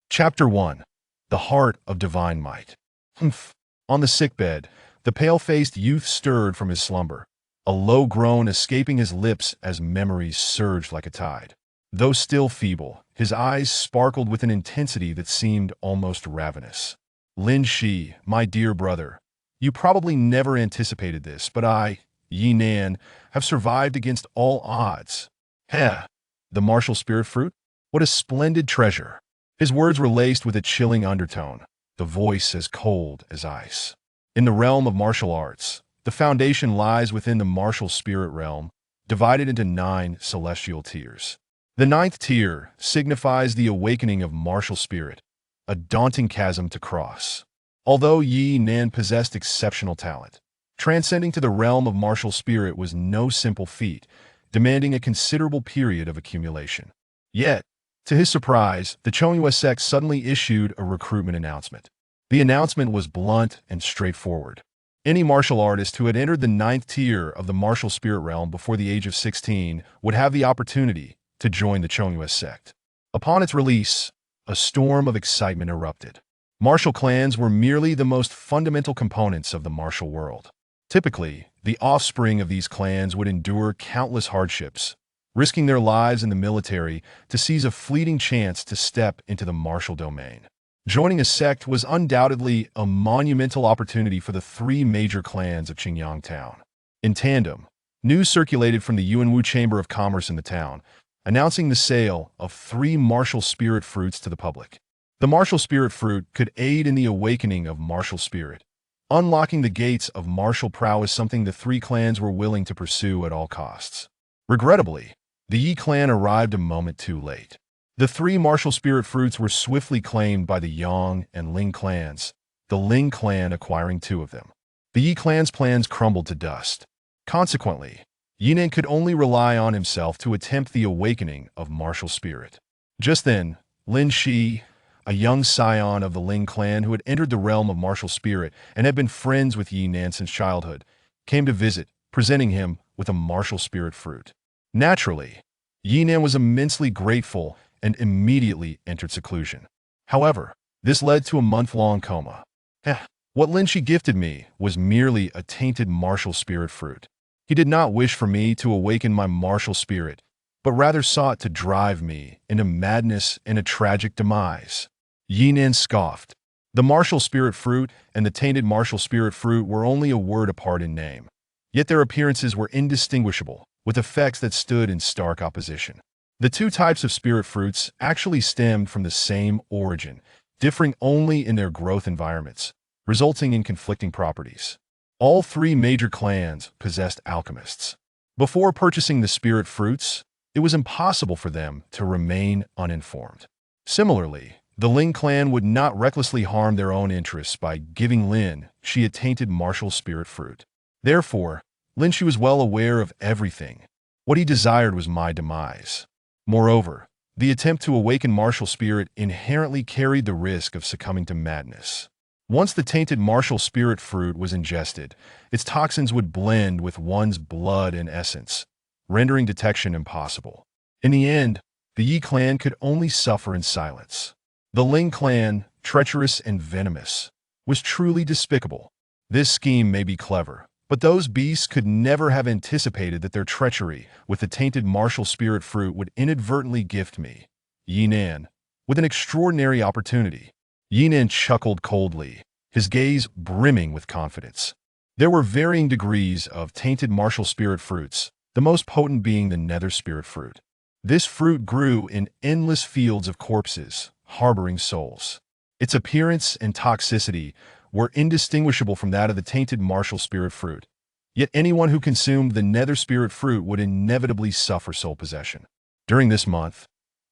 Chapter 1. The Heart of Divine Might. Humph. On the sickbed, the pale-faced youth stirred from his slumber, a low groan escaping his lips as memories surged like a tide. Though still feeble, his eyes sparkled with an intensity that seemed almost ravenous. Lin Shi, my dear brother, you probably never anticipated this, but I, Yi Nan, have survived against all odds. Heh, the martial spirit fruit? What a splendid treasure! His words were laced with a chilling undertone, the voice as cold as ice. In the realm of martial arts, the foundation lies within the martial spirit realm, divided into 9 celestial tiers. The 9th tier signifies the awakening of martial spirit, a daunting chasm to cross. Although Yi Nan possessed exceptional talent, transcending to the realm of martial spirit was no simple feat, demanding a considerable period of accumulation. Yet, to his surprise, the Chongyue sect suddenly issued a recruitment announcement. The announcement was blunt and straightforward. Any martial artist who had entered the 9th tier of the martial spirit realm before the age of 16 would have the opportunity to join the Chongyue sect. Upon its release, a storm of excitement erupted. Martial clans were merely the most fundamental components of the martial world. Typically, the offspring of these clans would endure countless hardships, risking their lives in the military to seize a fleeting chance to step into the martial domain. Joining a sect was undoubtedly a monumental opportunity for the 3 major clans of Qingyang Town. In tandem, news circulated from the Yuanwu Chamber of Commerce in the town, announcing the sale of 3 martial spirit fruits to the public. The martial spirit fruit could aid in the awakening of martial spirit, unlocking the gates of martial prowess, something the 3 clans were willing to pursue at all costs. Regrettably, the Yi clan arrived a moment too late. The 3 martial spirit fruits were swiftly claimed by the Yang and Ling clans, the Ling clan acquiring 2 of them. The Yi clan's plans crumbled to dust. Consequently, Yinan could only rely on himself to attempt the awakening of martial spirit. Just then, Lin Shi, a young scion of the Ling clan who had entered the realm of martial spirit and had been friends with Yinan since childhood, came to visit, presenting him with a martial spirit fruit. Naturally, Yinan was immensely grateful and immediately entered seclusion. However, this led to a month-long coma. What Lin Shi gifted me was merely a tainted martial spirit fruit. He did not wish for me to awaken my martial spirit, but rather sought to drive me into madness and a tragic demise. Yinan scoffed. The martial spirit fruit and the tainted martial spirit fruit were only a word apart in name, yet their appearances were indistinguishable, with effects that stood in stark opposition. The 2 types of spirit fruits actually stemmed from the same origin, differing only in their growth environments, resulting in conflicting properties. All 3 major clans possessed alchemists. Before purchasing the spirit fruits, it was impossible for them to remain uninformed. Similarly, the Ling clan would not recklessly harm their own interests by giving Lin Shi a tainted martial spirit fruit. Therefore, Lin Shi was well aware of everything. What he desired was my demise. Moreover, the attempt to awaken martial spirit inherently carried the risk of succumbing to madness. Once the tainted martial spirit fruit was ingested, its toxins would blend with one's blood and essence, rendering detection impossible. In the end, the Yi clan could only suffer in silence. The Ling clan, treacherous and venomous, was truly despicable. This scheme may be clever, but those beasts could never have anticipated that their treachery with the tainted martial spirit fruit would inadvertently gift me, Yinan, with an extraordinary opportunity. Yinan chuckled coldly, his gaze brimming with confidence. There were varying degrees of tainted martial spirit fruits, the most potent being the nether spirit fruit. This fruit grew in endless fields of corpses, harboring souls. Its appearance and toxicity were indistinguishable from that of the tainted martial spirit fruit. Yet anyone who consumed the nether spirit fruit would inevitably suffer soul possession. During this month,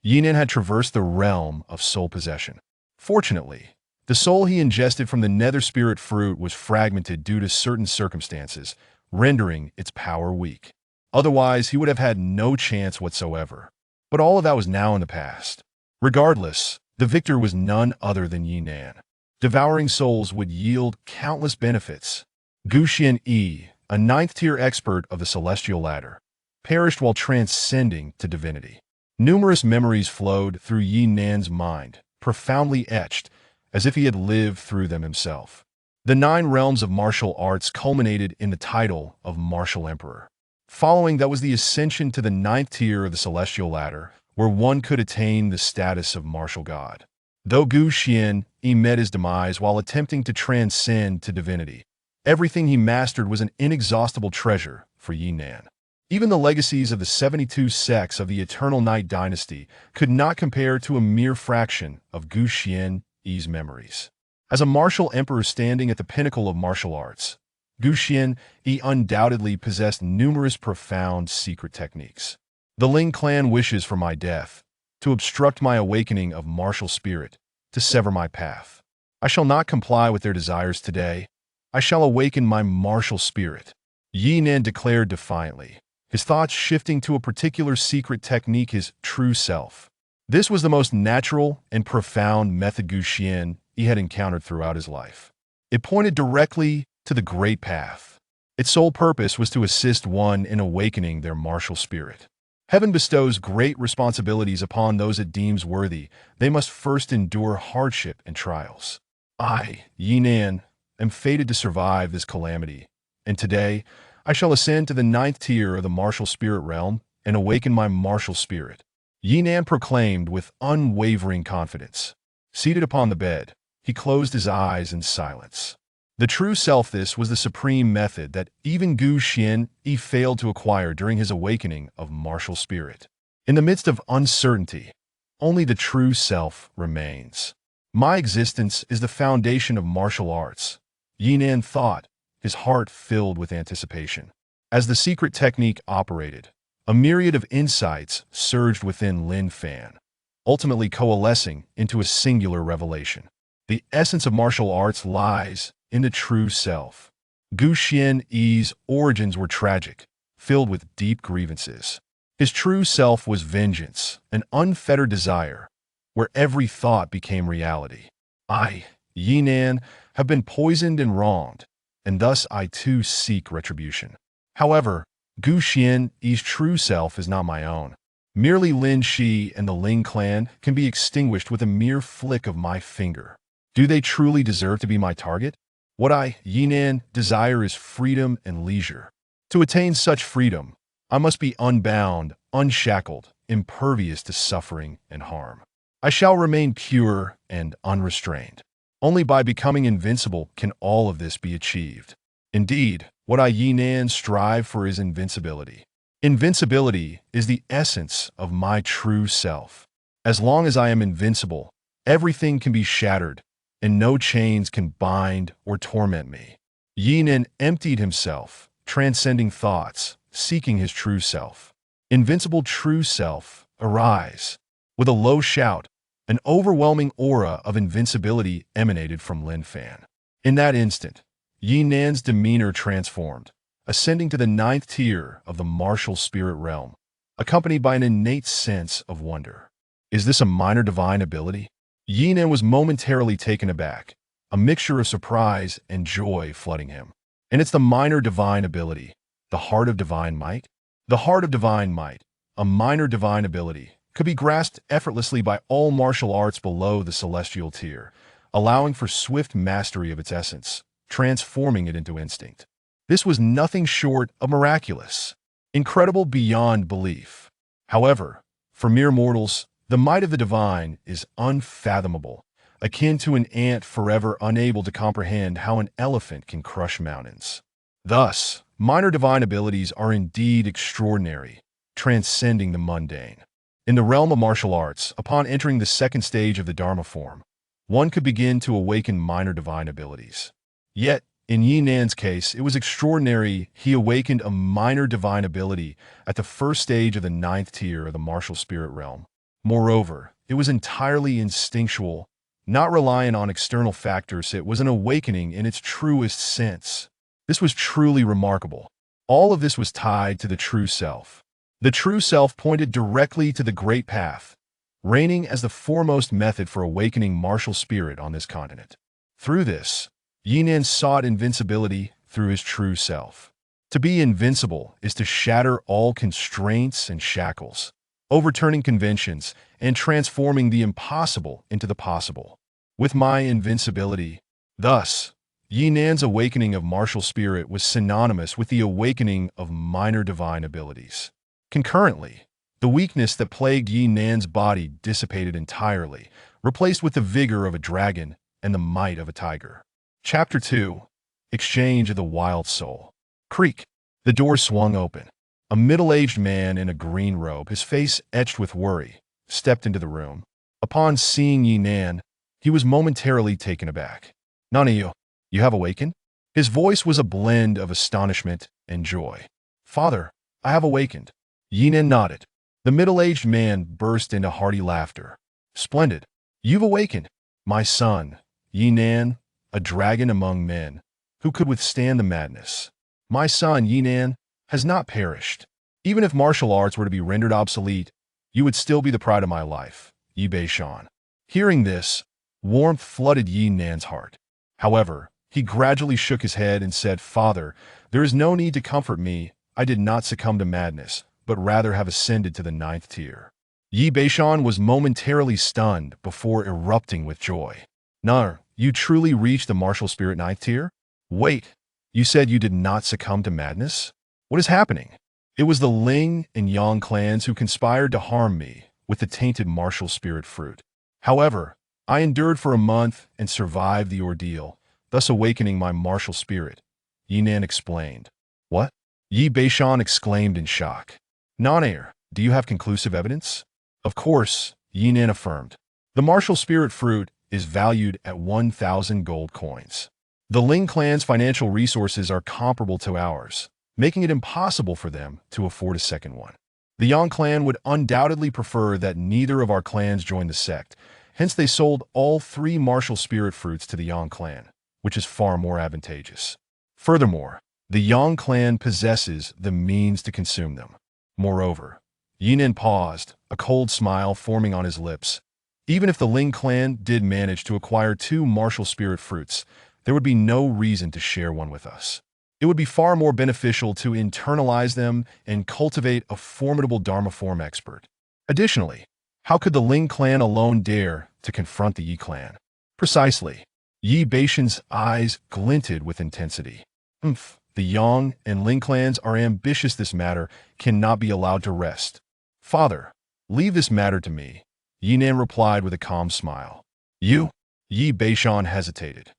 Yinan had traversed the realm of soul possession. Fortunately, the soul he ingested from the nether spirit fruit was fragmented due to certain circumstances, rendering its power weak. Otherwise, he would have had no chance whatsoever. But all of that was now in the past. Regardless, the victor was none other than Yinan. Devouring souls would yield countless benefits. Guxian Yi, a 9th-tier expert of the celestial ladder, perished while transcending to divinity. Numerous memories flowed through Yi Nan's mind, profoundly etched, as if he had lived through them himself. The 9 realms of martial arts culminated in the title of Martial Emperor. Following that was the ascension to the 9th tier of the celestial ladder, where one could attain the status of martial god. Though Gu Xian met his demise while attempting to transcend to divinity, everything he mastered was an inexhaustible treasure for Yi Nan. Even the legacies of the 72 sects of the Eternal Night dynasty could not compare to a mere fraction of Gu Xian's memories. As a martial emperor standing at the pinnacle of martial arts, Gu Xian undoubtedly possessed numerous profound secret techniques. The Ling clan wishes for my death, to obstruct my awakening of martial spirit, to sever my path. I shall not comply with their desires today. I shall awaken my martial spirit, Yi Nan declared defiantly, his thoughts shifting to a particular secret technique, his true self. This was the most natural and profound method Gu Xian had encountered throughout his life. It pointed directly to the Great Path. Its sole purpose was to assist one in awakening their martial spirit. Heaven bestows great responsibilities upon those it deems worthy. They must first endure hardship and trials. I, Yi Nan, am fated to survive this calamity, and today I shall ascend to the 9th tier of the martial spirit realm and awaken my martial spirit, Yi Nan proclaimed with unwavering confidence. Seated upon the bed, he closed his eyes in silence. The true self. This was the supreme method that even Gu Xian failed to acquire during his awakening of martial spirit. In the midst of uncertainty, only the true self remains. My existence is the foundation of martial arts, Yi Nan thought, his heart filled with anticipation. As the secret technique operated, a myriad of insights surged within Lin Fan, ultimately coalescing into a singular revelation. The essence of martial arts lies in the true self. Gu Xian's origins were tragic, filled with deep grievances. His true self was vengeance, an unfettered desire, where every thought became reality. I, Yi Nan, have been poisoned and wronged, and thus I too seek retribution. However, Gu Xian's true self is not my own. Merely Lin Shi and the Ling clan can be extinguished with a mere flick of my finger. Do they truly deserve to be my target? What I, Yi Nan, desire is freedom and leisure. To attain such freedom, I must be unbound, unshackled, impervious to suffering and harm. I shall remain pure and unrestrained. Only by becoming invincible can all of this be achieved. Indeed, what I, Yi Nan, strive for is invincibility. Invincibility is the essence of my true self. As long as I am invincible, everything can be shattered, and no chains can bind or torment me. Yi Nan emptied himself, transcending thoughts, seeking his true self. Invincible true self, arise. With a low shout, an overwhelming aura of invincibility emanated from Lin Fan. In that instant, Yi Nan's demeanor transformed, ascending to the 9th tier of the martial spirit realm, accompanied by an innate sense of wonder. Is this a minor divine ability? Yi Nan was momentarily taken aback, a mixture of surprise and joy flooding him. And it's the minor divine ability, the heart of divine might? The heart of divine might, a minor divine ability, could be grasped effortlessly by all martial arts below the celestial tier, allowing for swift mastery of its essence, transforming it into instinct. This was nothing short of miraculous, incredible beyond belief. However, for mere mortals, the might of the divine is unfathomable, akin to an ant forever unable to comprehend how an elephant can crush mountains. Thus, minor divine abilities are indeed extraordinary, transcending the mundane. In the realm of martial arts, upon entering the 2nd stage of the dharma form, one could begin to awaken minor divine abilities. Yet, in Yi Nan's case, it was extraordinary. He awakened a minor divine ability at the 1st stage of the 9th tier of the martial spirit realm. Moreover, it was entirely instinctual, not reliant on external factors. It was an awakening in its truest sense. This was truly remarkable. All of this was tied to the true self. The true self pointed directly to the Great Path, reigning as the foremost method for awakening martial spirit on this continent. Through this, Yi Nan sought invincibility through his true self. To be invincible is to shatter all constraints and shackles. overturning conventions and transforming the impossible into the possible. With my invincibility. Thus, Yinan's awakening of martial spirit was synonymous with the awakening of minor divine abilities. Concurrently, the weakness that plagued Yinan's body dissipated entirely, replaced with the vigor of a dragon and the might of a tiger. Chapter 2. Exchange of the Wild Soul. Creak. The door swung open. A middle-aged man in a green robe, his face etched with worry, stepped into the room. Upon seeing Yinan, he was momentarily taken aback. "Nani, you have awakened?" His voice was a blend of astonishment and joy. "Father, I have awakened." Yinan nodded. The middle-aged man burst into hearty laughter. "Splendid. You've awakened, my son, Yinan, a dragon among men, who could withstand the madness. My son, Yinan, has not perished. Even if martial arts were to be rendered obsolete, you would still be the pride of my life, Yi Beishan." Hearing this, warmth flooded Yinan's heart. However, he gradually shook his head and said, "Father, there is no need to comfort me. I did not succumb to madness, but rather have ascended to the 9th tier." Yi Beishan was momentarily stunned before erupting with joy. "Nar, you truly reached the martial spirit 9th tier? Wait, you said you did not succumb to madness? What is happening?" "It was the Ling and Yang clans who conspired to harm me with the tainted martial spirit fruit. However, I endured for a month and survived the ordeal, thus awakening my martial spirit," Yinan explained. "What?" Yi Beishan exclaimed in shock. "Nanair, do you have conclusive evidence?" "Of course," Yinan affirmed. "The martial spirit fruit is valued at 1,000 gold coins. The Ling clan's financial resources are comparable to ours, making it impossible for them to afford a second one. The Yang clan would undoubtedly prefer that neither of our clans join the sect, hence they sold all 3 martial spirit fruits to the Yang clan, which is far more advantageous. Furthermore, the Yang clan possesses the means to consume them. Moreover," Yinan paused, a cold smile forming on his lips. "Even if the Ling clan did manage to acquire 2 martial spirit fruits, there would be no reason to share one with us. It would be far more beneficial to internalize them and cultivate a formidable dharma form expert. Additionally, how could the Ling clan alone dare to confront the Yi clan?" "Precisely." Yi Beishan's eyes glinted with intensity. The Yang and Ling clans are ambitious. This matter cannot be allowed to rest." "Father, leave this matter to me," Yinan replied with a calm smile. "You?" Yi Beishan hesitated.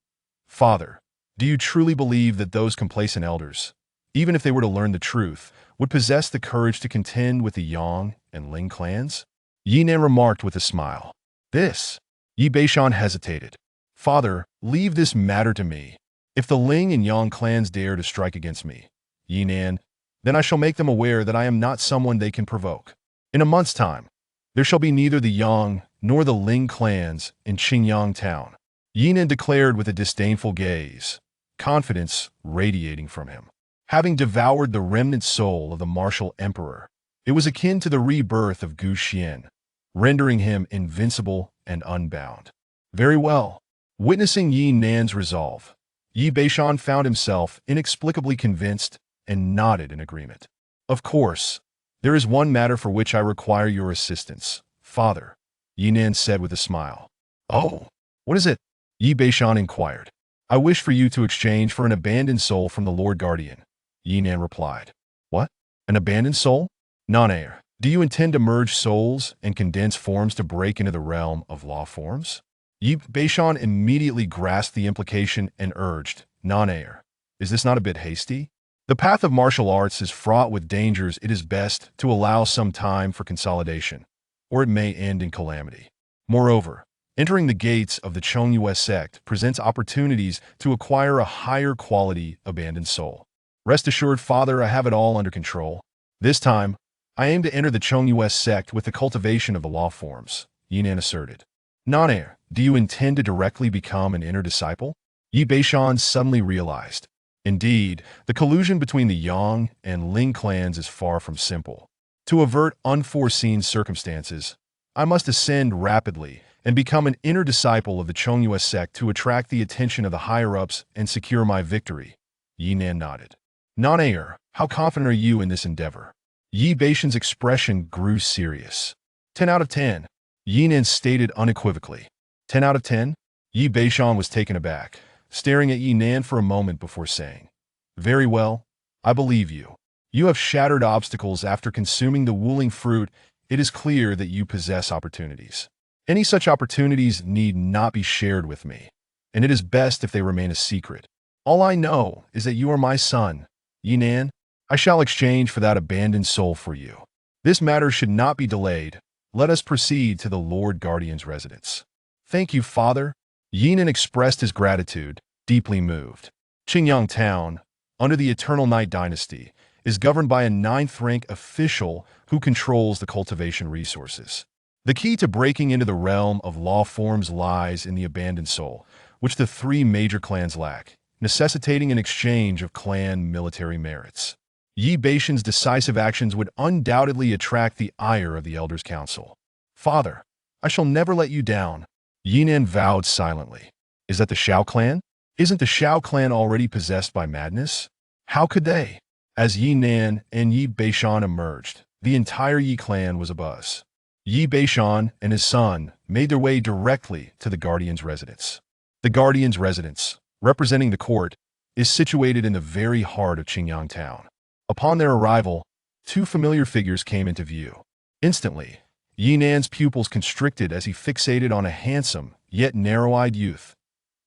"Father, do you truly believe that those complacent elders, even if they were to learn the truth, would possess the courage to contend with the Yang and Ling clans?" Yinan remarked with a smile. Yi Beishan hesitated. "Father, leave this matter to me. If the Ling and Yang clans dare to strike against me, Yinan, then I shall make them aware that I am not someone they can provoke. In a month's time, there shall be neither the Yang nor the Ling clans in Qingyang town," Yinan declared with a disdainful gaze, confidence radiating from him. Having devoured the remnant soul of the martial emperor, it was akin to the rebirth of Gu Xian, rendering him invincible and unbound. "Very well." Witnessing Yinan's resolve, Yi Beishan found himself inexplicably convinced and nodded in agreement. "Of course, there is one matter for which I require your assistance, Father," Yinan said with a smile. "Oh, what is it?" Yi Beishan inquired. "I wish for you to exchange for an abandoned soul from the Lord Guardian," Yinan replied. "What? An abandoned soul? Nanair, do you intend to merge souls and condense forms to break into the realm of law forms?" Yi Beishan immediately grasped the implication and urged, "Nanair, is this not a bit hasty? The path of martial arts is fraught with dangers. It is best to allow some time for consolidation, or it may end in calamity. Moreover, entering the gates of the Chongyue sect presents opportunities to acquire a higher quality abandoned soul. Rest assured, Father, I have it all under control. This time, I aim to enter the Chongyue sect with the cultivation of the law forms," Yinan asserted. "Nanair, do you intend to directly become an inner disciple?" Yi Beishan suddenly realized. Indeed, the collusion between the Yang and Ling clans is far from simple. To avert unforeseen circumstances, I must ascend rapidly and become an inner disciple of the Chongyue sect to attract the attention of the higher-ups and secure my victory. Yinan nodded. "Nanair, how confident are you in this endeavor?" Yi Beishan's expression grew serious. 10 out of 10, Yinan stated unequivocally. 10 out of 10? Yi Beishan was taken aback, staring at Yinan for a moment before saying, "Very well, I believe you. You have shattered obstacles after consuming the Wuling fruit. It is clear that you possess opportunities. Any such opportunities need not be shared with me, and it is best if they remain a secret. All I know is that you are my son, Yinan. I shall exchange for that abandoned soul for you. This matter should not be delayed. Let us proceed to the Lord Guardian's residence." "Thank you, father." Yinan expressed his gratitude, deeply moved. Qingyang Town, under the Eternal Night Dynasty, is governed by a 9th-rank official who controls the cultivation resources. The key to breaking into the realm of law forms lies in the abandoned soul, which the 3 major clans lack, necessitating an exchange of clan military merits. Yi Beishan's decisive actions would undoubtedly attract the ire of the Elders' Council. "Father, I shall never let you down." Yinan vowed silently. "Is that the Shao clan? Isn't the Shao clan already possessed by madness? How could they?" As Yinan and Yi Beishan emerged, the entire Yi clan was abuzz. Yi Beishan and his son made their way directly to the Guardian's residence. The Guardian's residence, representing the court, is situated in the very heart of Qingyang Town. Upon their arrival, 2 familiar figures came into view. Instantly, Yinan's pupils constricted as he fixated on a handsome, yet narrow-eyed youth.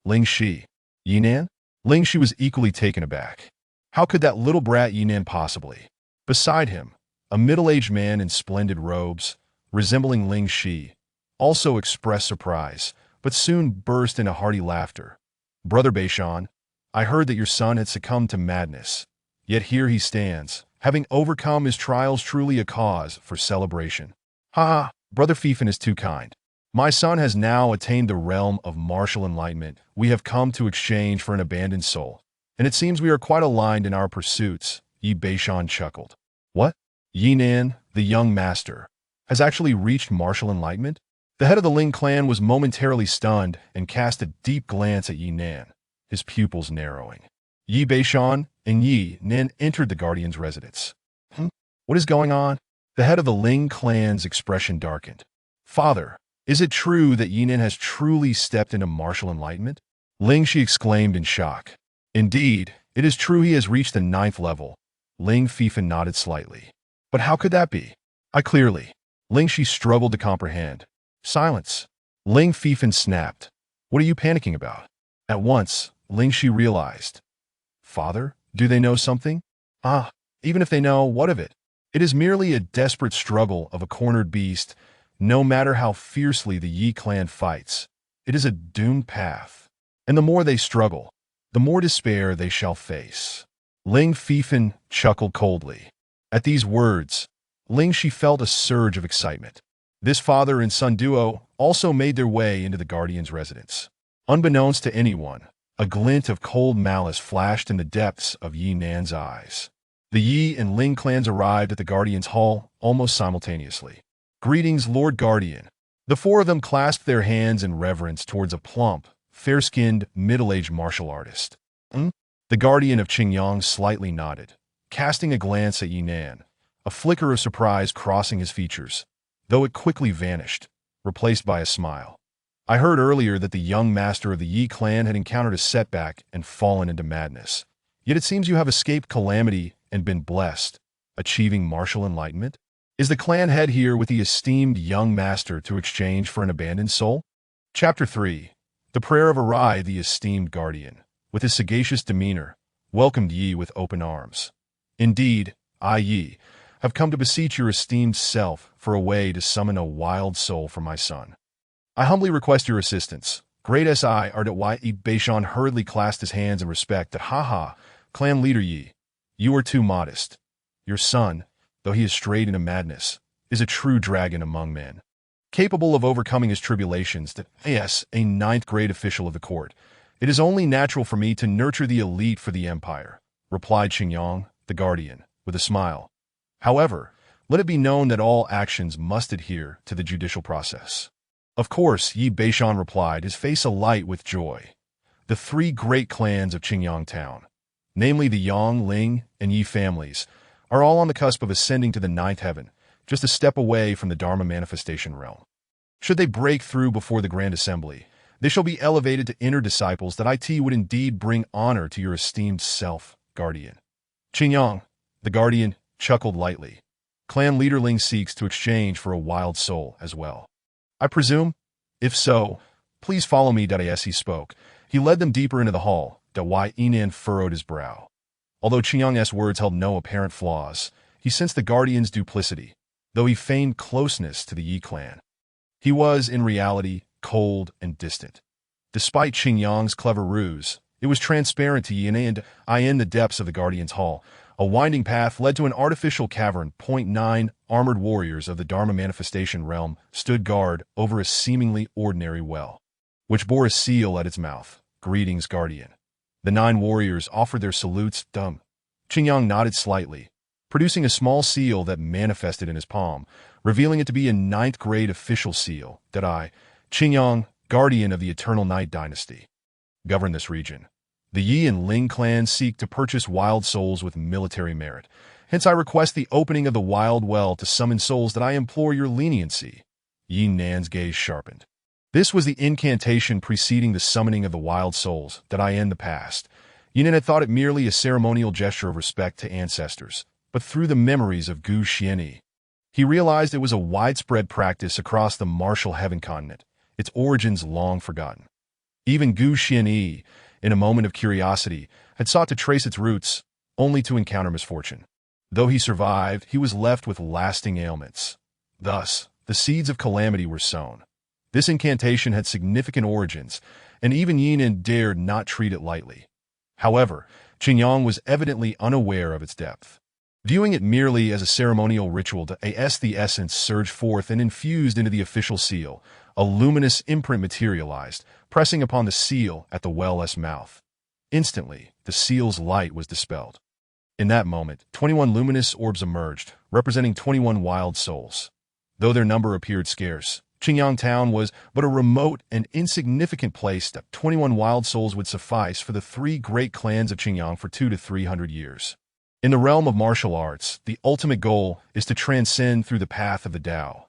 Ling Shi. Yinan? Ling Shi was equally taken aback. How could that little brat Yinan possibly? Beside him, a middle-aged man in splendid robes, resembling Ling Shi, also expressed surprise, but soon burst into hearty laughter. "Brother Beishan, I heard that your son had succumbed to madness. Yet here he stands, having overcome his trials, truly a cause for celebration." "Ha! Brother Fifan is too kind. My son has now attained the realm of martial enlightenment. We have come to exchange for an abandoned soul, and it seems we are quite aligned in our pursuits," Yi Beishan chuckled. "What? Yinan, the young master, has actually reached martial enlightenment?" The head of the Ling clan was momentarily stunned and cast a deep glance at Yinan, his pupils narrowing. Yi Beishan and Yi Nin entered the Guardian's residence. What is going on?" The head of the Ling clan's expression darkened. "Father, is it true that Yinan has truly stepped into martial enlightenment?" Ling Shi exclaimed in shock. "Indeed, it is true he has reached the 9th level." Ling Fifan nodded slightly. "But how could that be?" "I clearly." Ling Shi struggled to comprehend. "Silence." Ling Fifan snapped. "What are you panicking about?" At once, Ling Shi realized. "Father, do they know something?" "Ah, even if they know, what of it? It is merely a desperate struggle of a cornered beast. No matter how fiercely the Yi clan fights, it is a doomed path. And the more they struggle, the more despair they shall face." Ling Fifan chuckled coldly. At these words, Ling Shi felt a surge of excitement. This father and son duo also made their way into the Guardian's residence. Unbeknownst to anyone, a glint of cold malice flashed in the depths of Yinan's eyes. The Yi and Ling clans arrived at the Guardian's hall almost simultaneously. "Greetings, Lord Guardian." The 4 of them clasped their hands in reverence towards a plump, fair-skinned, middle-aged martial artist. The Guardian of Qingyang slightly nodded, casting a glance at Yinan, a flicker of surprise crossing his features, though it quickly vanished, replaced by a smile. "I heard earlier that the young master of the Yi clan had encountered a setback and fallen into madness. Yet it seems you have escaped calamity and been blessed, achieving martial enlightenment. Is the clan head here with the esteemed young master to exchange for an abandoned soul?" Chapter 3. The prayer of Arai, the esteemed guardian, with his sagacious demeanor, welcomed Yi with open arms. "Indeed, I, Yi, have come to beseech your esteemed self for a way to summon a wild soul for my son. I humbly request your assistance." Great Si Yi Beishan hurriedly clasped his hands in respect that clan leader Yi, you are too modest. Your son, though he has strayed into madness, is a true dragon among men, capable of overcoming his tribulations. That yes, a 9th-grade official of the court. It is only natural for me to nurture the elite for the empire, replied Qingyang, the guardian, with a smile. However, let it be known that all actions must adhere to the judicial process. Of course, Yi Beishan replied, his face alight with joy. The 3 great clans of Qingyang Town, namely the Yang, Ling, and Yi families, are all on the cusp of ascending to the ninth heaven, just a step away from the Dharma manifestation realm. Should they break through before the Grand Assembly, they shall be elevated to inner disciples that it would indeed bring honor to your esteemed self, Guardian. Qingyang, the Guardian, chuckled lightly. Clan leader Ling seeks to exchange for a wild soul as well. I presume? If so, please follow me. As he spoke, he led them deeper into the hall. Yinan furrowed his brow. Although Qingyang's words held no apparent flaws, he sensed the Guardian's duplicity, though he feigned closeness to the Yi clan. He was, in reality, cold and distant. Despite Qingyang's clever ruse, it was transparent to Yi and I. In the depths of the Guardian's hall, a winding path led to an artificial cavern. 9 armored warriors of the Dharma manifestation realm stood guard over a seemingly ordinary well, which bore a seal at its mouth. Greetings, Guardian. The 9 warriors offered their salutes. Qingyang nodded slightly, producing a small seal that manifested in his palm, revealing it to be a 9th grade official seal. Qingyang, Guardian of the Eternal Night Dynasty, govern this region. The Yi and Ling clans seek to purchase wild souls with military merit. Hence I request the opening of the wild well to summon souls. I implore your leniency. Yi Nan's gaze sharpened. This was the incantation preceding the summoning of the wild souls. In the past, Yi Nan had thought it merely a ceremonial gesture of respect to ancestors, but through the memories of Gu Xianyi, he realized it was a widespread practice across the martial heaven continent, its origins long forgotten. Even Gu Xianyi, in a moment of curiosity, had sought to trace its roots, only to encounter misfortune. Though he survived, he was left with lasting ailments. Thus, the seeds of calamity were sown. This incantation had significant origins, and even Yinan dared not treat it lightly. However, Qingyang was evidently unaware of its depth. Viewing it merely as a ceremonial ritual, the essence surged forth and infused into the official seal. A luminous imprint materialized, pressing upon the seal at the well's mouth. Instantly, the seal's light was dispelled. In that moment, 21 luminous orbs emerged, representing 21 wild souls. Though their number appeared scarce, Qingyang Town was but a remote and insignificant place. 21 wild souls would suffice for the 3 great clans of Qingyang for 200 to 300 years. In the realm of martial arts, the ultimate goal is to transcend through the path of the Tao.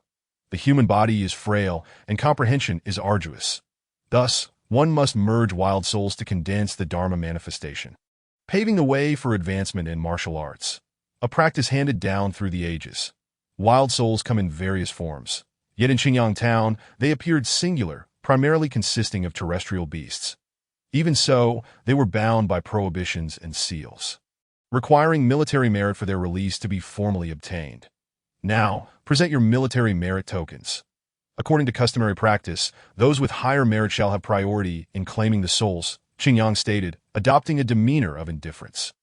The human body is frail, and comprehension is arduous. Thus, one must merge wild souls to condense the Dharma manifestation, paving the way for advancement in martial arts, a practice handed down through the ages. Wild souls come in various forms, yet in Qingyang Town, they appeared singular, primarily consisting of terrestrial beasts. Even so, they were bound by prohibitions and seals, requiring military merit for their release to be formally obtained. Now, present your military merit tokens. According to customary practice, those with higher merit shall have priority in claiming the souls, Qingyang stated, adopting a demeanor of indifference.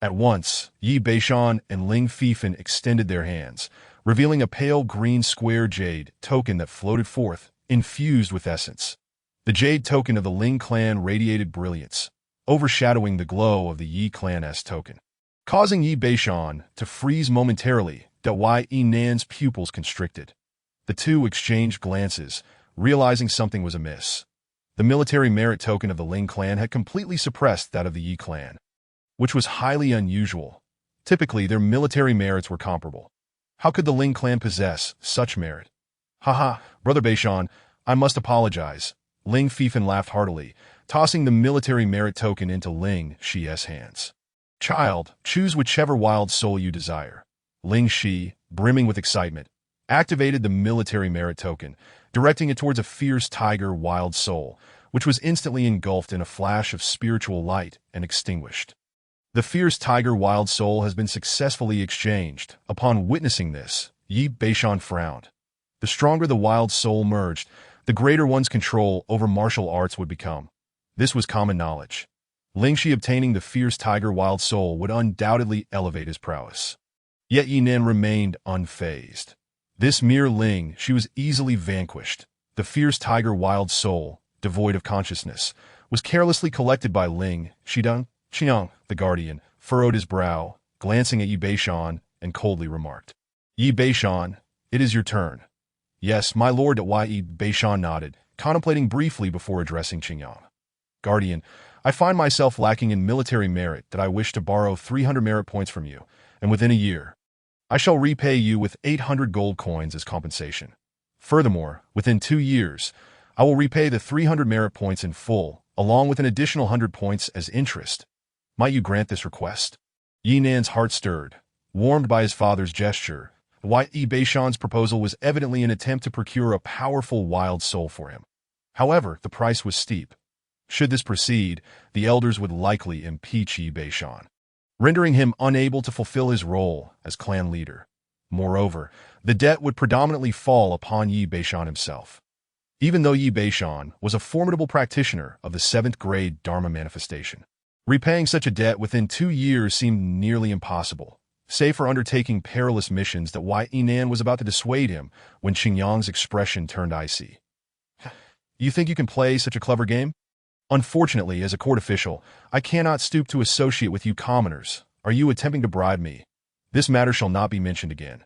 At once, Yi Beishan and Ling Fifan extended their hands, revealing a pale green square jade token that floated forth, infused with essence. The jade token of the Ling clan radiated brilliance, overshadowing the glow of the Yi clan's token, causing Yi Beishan to freeze momentarily. Nan's pupils constricted. The two exchanged glances, realizing something was amiss. The military merit token of the Ling clan had completely suppressed that of the Yi clan, which was highly unusual. Typically, their military merits were comparable. How could the Ling clan possess such merit? Haha, Brother Beishan, I must apologize. Ling Fifan laughed heartily, tossing the military merit token into Ling Shi's hands. Child, choose whichever wild soul you desire. Ling Shi, brimming with excitement, activated the military merit token, directing it towards a fierce tiger wild soul, which was instantly engulfed in a flash of spiritual light and extinguished. The fierce tiger wild soul has been successfully exchanged. Upon witnessing this, Yi Beishan frowned. The stronger the wild soul merged, the greater one's control over martial arts would become. This was common knowledge. Ling Shi obtaining the fierce tiger wild soul would undoubtedly elevate his prowess. Yet Yinan remained unfazed. This mere Ling Shi was easily vanquished. The fierce tiger wild soul, devoid of consciousness, was carelessly collected by Ling Shidun. Qingyang, the Guardian, furrowed his brow, glancing at Yi Beishan, and coldly remarked, Yi Beishan, it is your turn. Yes, my lord. Yi Beishan nodded, contemplating briefly before addressing Qingyang. Guardian, I find myself lacking in military merit that I wish to borrow 300 merit points from you. and within a year, I shall repay you with 800 gold coins as compensation. Furthermore, within 2 years, I will repay the 300 merit points in full, along with an additional 100 points as interest. Might you grant this request?" Yi Nan's heart stirred. Warmed by his father's gesture, Yi Beishan's proposal was evidently an attempt to procure a powerful wild soul for him. However, the price was steep. Should this proceed, the elders would likely impeach Yi Beishan, rendering him unable to fulfill his role as clan leader. Moreover, the debt would predominantly fall upon Yi Beishan himself. Even though Yi Beishan was a formidable practitioner of the 7th grade dharma manifestation, repaying such a debt within 2 years seemed nearly impossible, save for undertaking perilous missions that Yi Nan was about to dissuade him when Qingyang's expression turned icy. "You think you can play such a clever game? Unfortunately, as a court official, I cannot stoop to associate with you commoners. Are you attempting to bribe me? This matter shall not be mentioned again."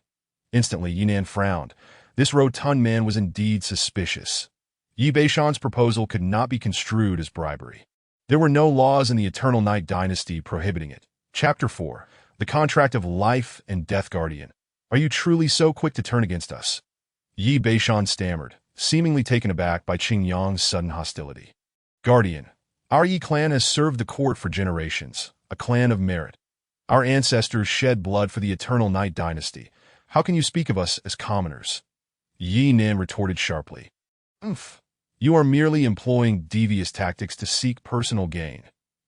Instantly, Yi Nan frowned. This rotund man was indeed suspicious. Yi Beishan's proposal could not be construed as bribery. There were no laws in the Eternal Night Dynasty prohibiting it. Chapter 4. The Contract of Life and Death Guardian. "Are you truly so quick to turn against us?" Yi Beishan stammered, seemingly taken aback by Qingyang's sudden hostility. "Guardian, our Yi clan has served the court for generations, a clan of merit. Our ancestors shed blood for the Eternal Night Dynasty. How can you speak of us as commoners?" Yi Nan retorted sharply. "Oof. You are merely employing devious tactics to seek personal gain."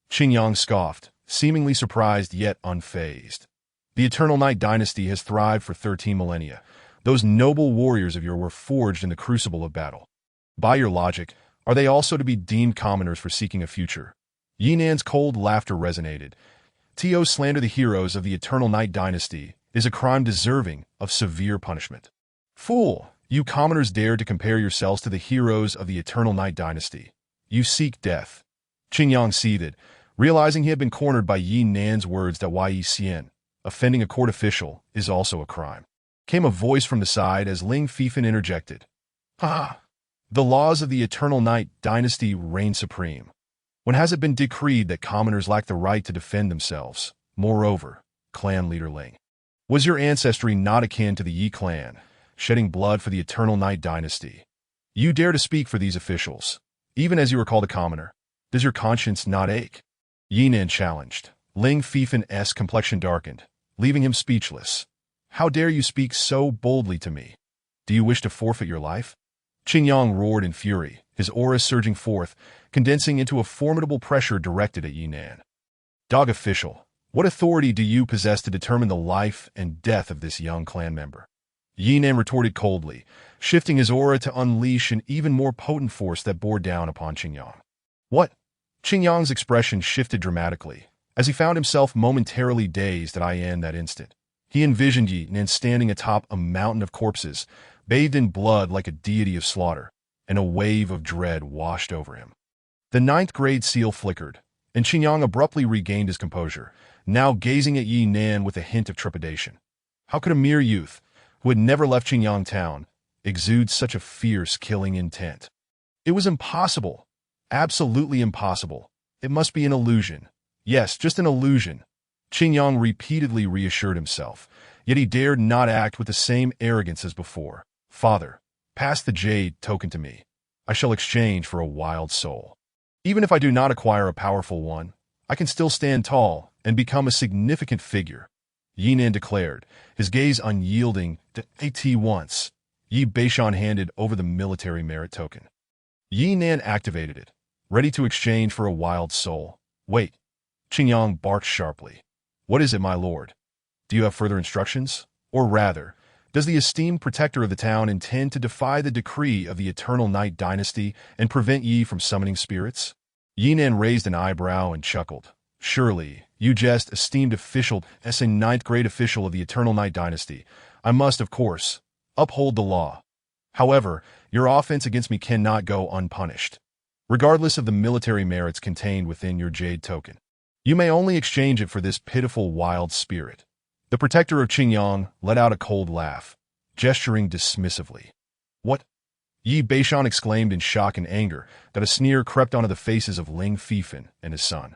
Qingyang scoffed, seemingly surprised yet unfazed. "The Eternal Night Dynasty has thrived for 13 millennia. Those noble warriors of yours were forged in the crucible of battle. By your logic, are they also to be deemed commoners for seeking a future?" Yi Nan's cold laughter resonated. "To slander the heroes of the Eternal Night Dynasty is a crime deserving of severe punishment. Fool, you commoners dare to compare yourselves to the heroes of the Eternal Night Dynasty. You seek death." Qingyang seethed, realizing he had been cornered by Yi Nan's words that Yi Xian, offending a court official, is also a crime. Came a voice from the side as Ling interjected. "Ha! The laws of the Eternal Night Dynasty reign supreme. When has it been decreed that commoners lack the right to defend themselves? Moreover, clan leader Ling, was your ancestry not akin to the Yi clan, shedding blood for the Eternal Night Dynasty? You dare to speak for these officials, even as you are called a commoner. Does your conscience not ache?" Yi Nan challenged. Ling Fifan's complexion darkened, leaving him speechless. "How dare you speak so boldly to me? Do you wish to forfeit your life?" Qingyang roared in fury, his aura surging forth, condensing into a formidable pressure directed at Yi Nan. "Dog official, what authority do you possess to determine the life and death of this young clan member?" Yi Nan retorted coldly, shifting his aura to unleash an even more potent force that bore down upon Qingyang. "What?" Qingyang's expression shifted dramatically, as he found himself momentarily dazed in that instant. He envisioned Yi Nan standing atop a mountain of corpses, bathed in blood like a deity of slaughter, and a wave of dread washed over him. The 9th grade seal flickered, and Qingyang abruptly regained his composure, now gazing at Yi Nan with a hint of trepidation. How could a mere youth, who had never left Qingyang town, exude such a fierce killing intent? It was impossible. Absolutely impossible. It must be an illusion. Yes, just an illusion. Qingyang repeatedly reassured himself, yet he dared not act with the same arrogance as before. "Father, pass the jade token to me. I shall exchange for a wild soul. Even if I do not acquire a powerful one, I can still stand tall and become a significant figure," Yi Nan declared, his gaze unyielding. At once, Yi Beishan handed over the military merit token. Yi Nan activated it, ready to exchange for a wild soul. "Wait," Qingyang barked sharply. "What is it, my lord? Do you have further instructions? Or rather, does the esteemed protector of the town intend to defy the decree of the Eternal Night Dynasty and prevent Yi from summoning spirits?" Yi Nan raised an eyebrow and chuckled. "Surely, you jest, esteemed official. As a 9th grade official of the Eternal Night Dynasty, I must, of course, uphold the law. However, your offense against me cannot go unpunished. Regardless of the military merits contained within your jade token, you may only exchange it for this pitiful wild spirit." The protector of Qingyang let out a cold laugh, gesturing dismissively. "What?" Yi Beishan exclaimed in shock and anger that a sneer crept onto the faces of Ling Fifan and his son.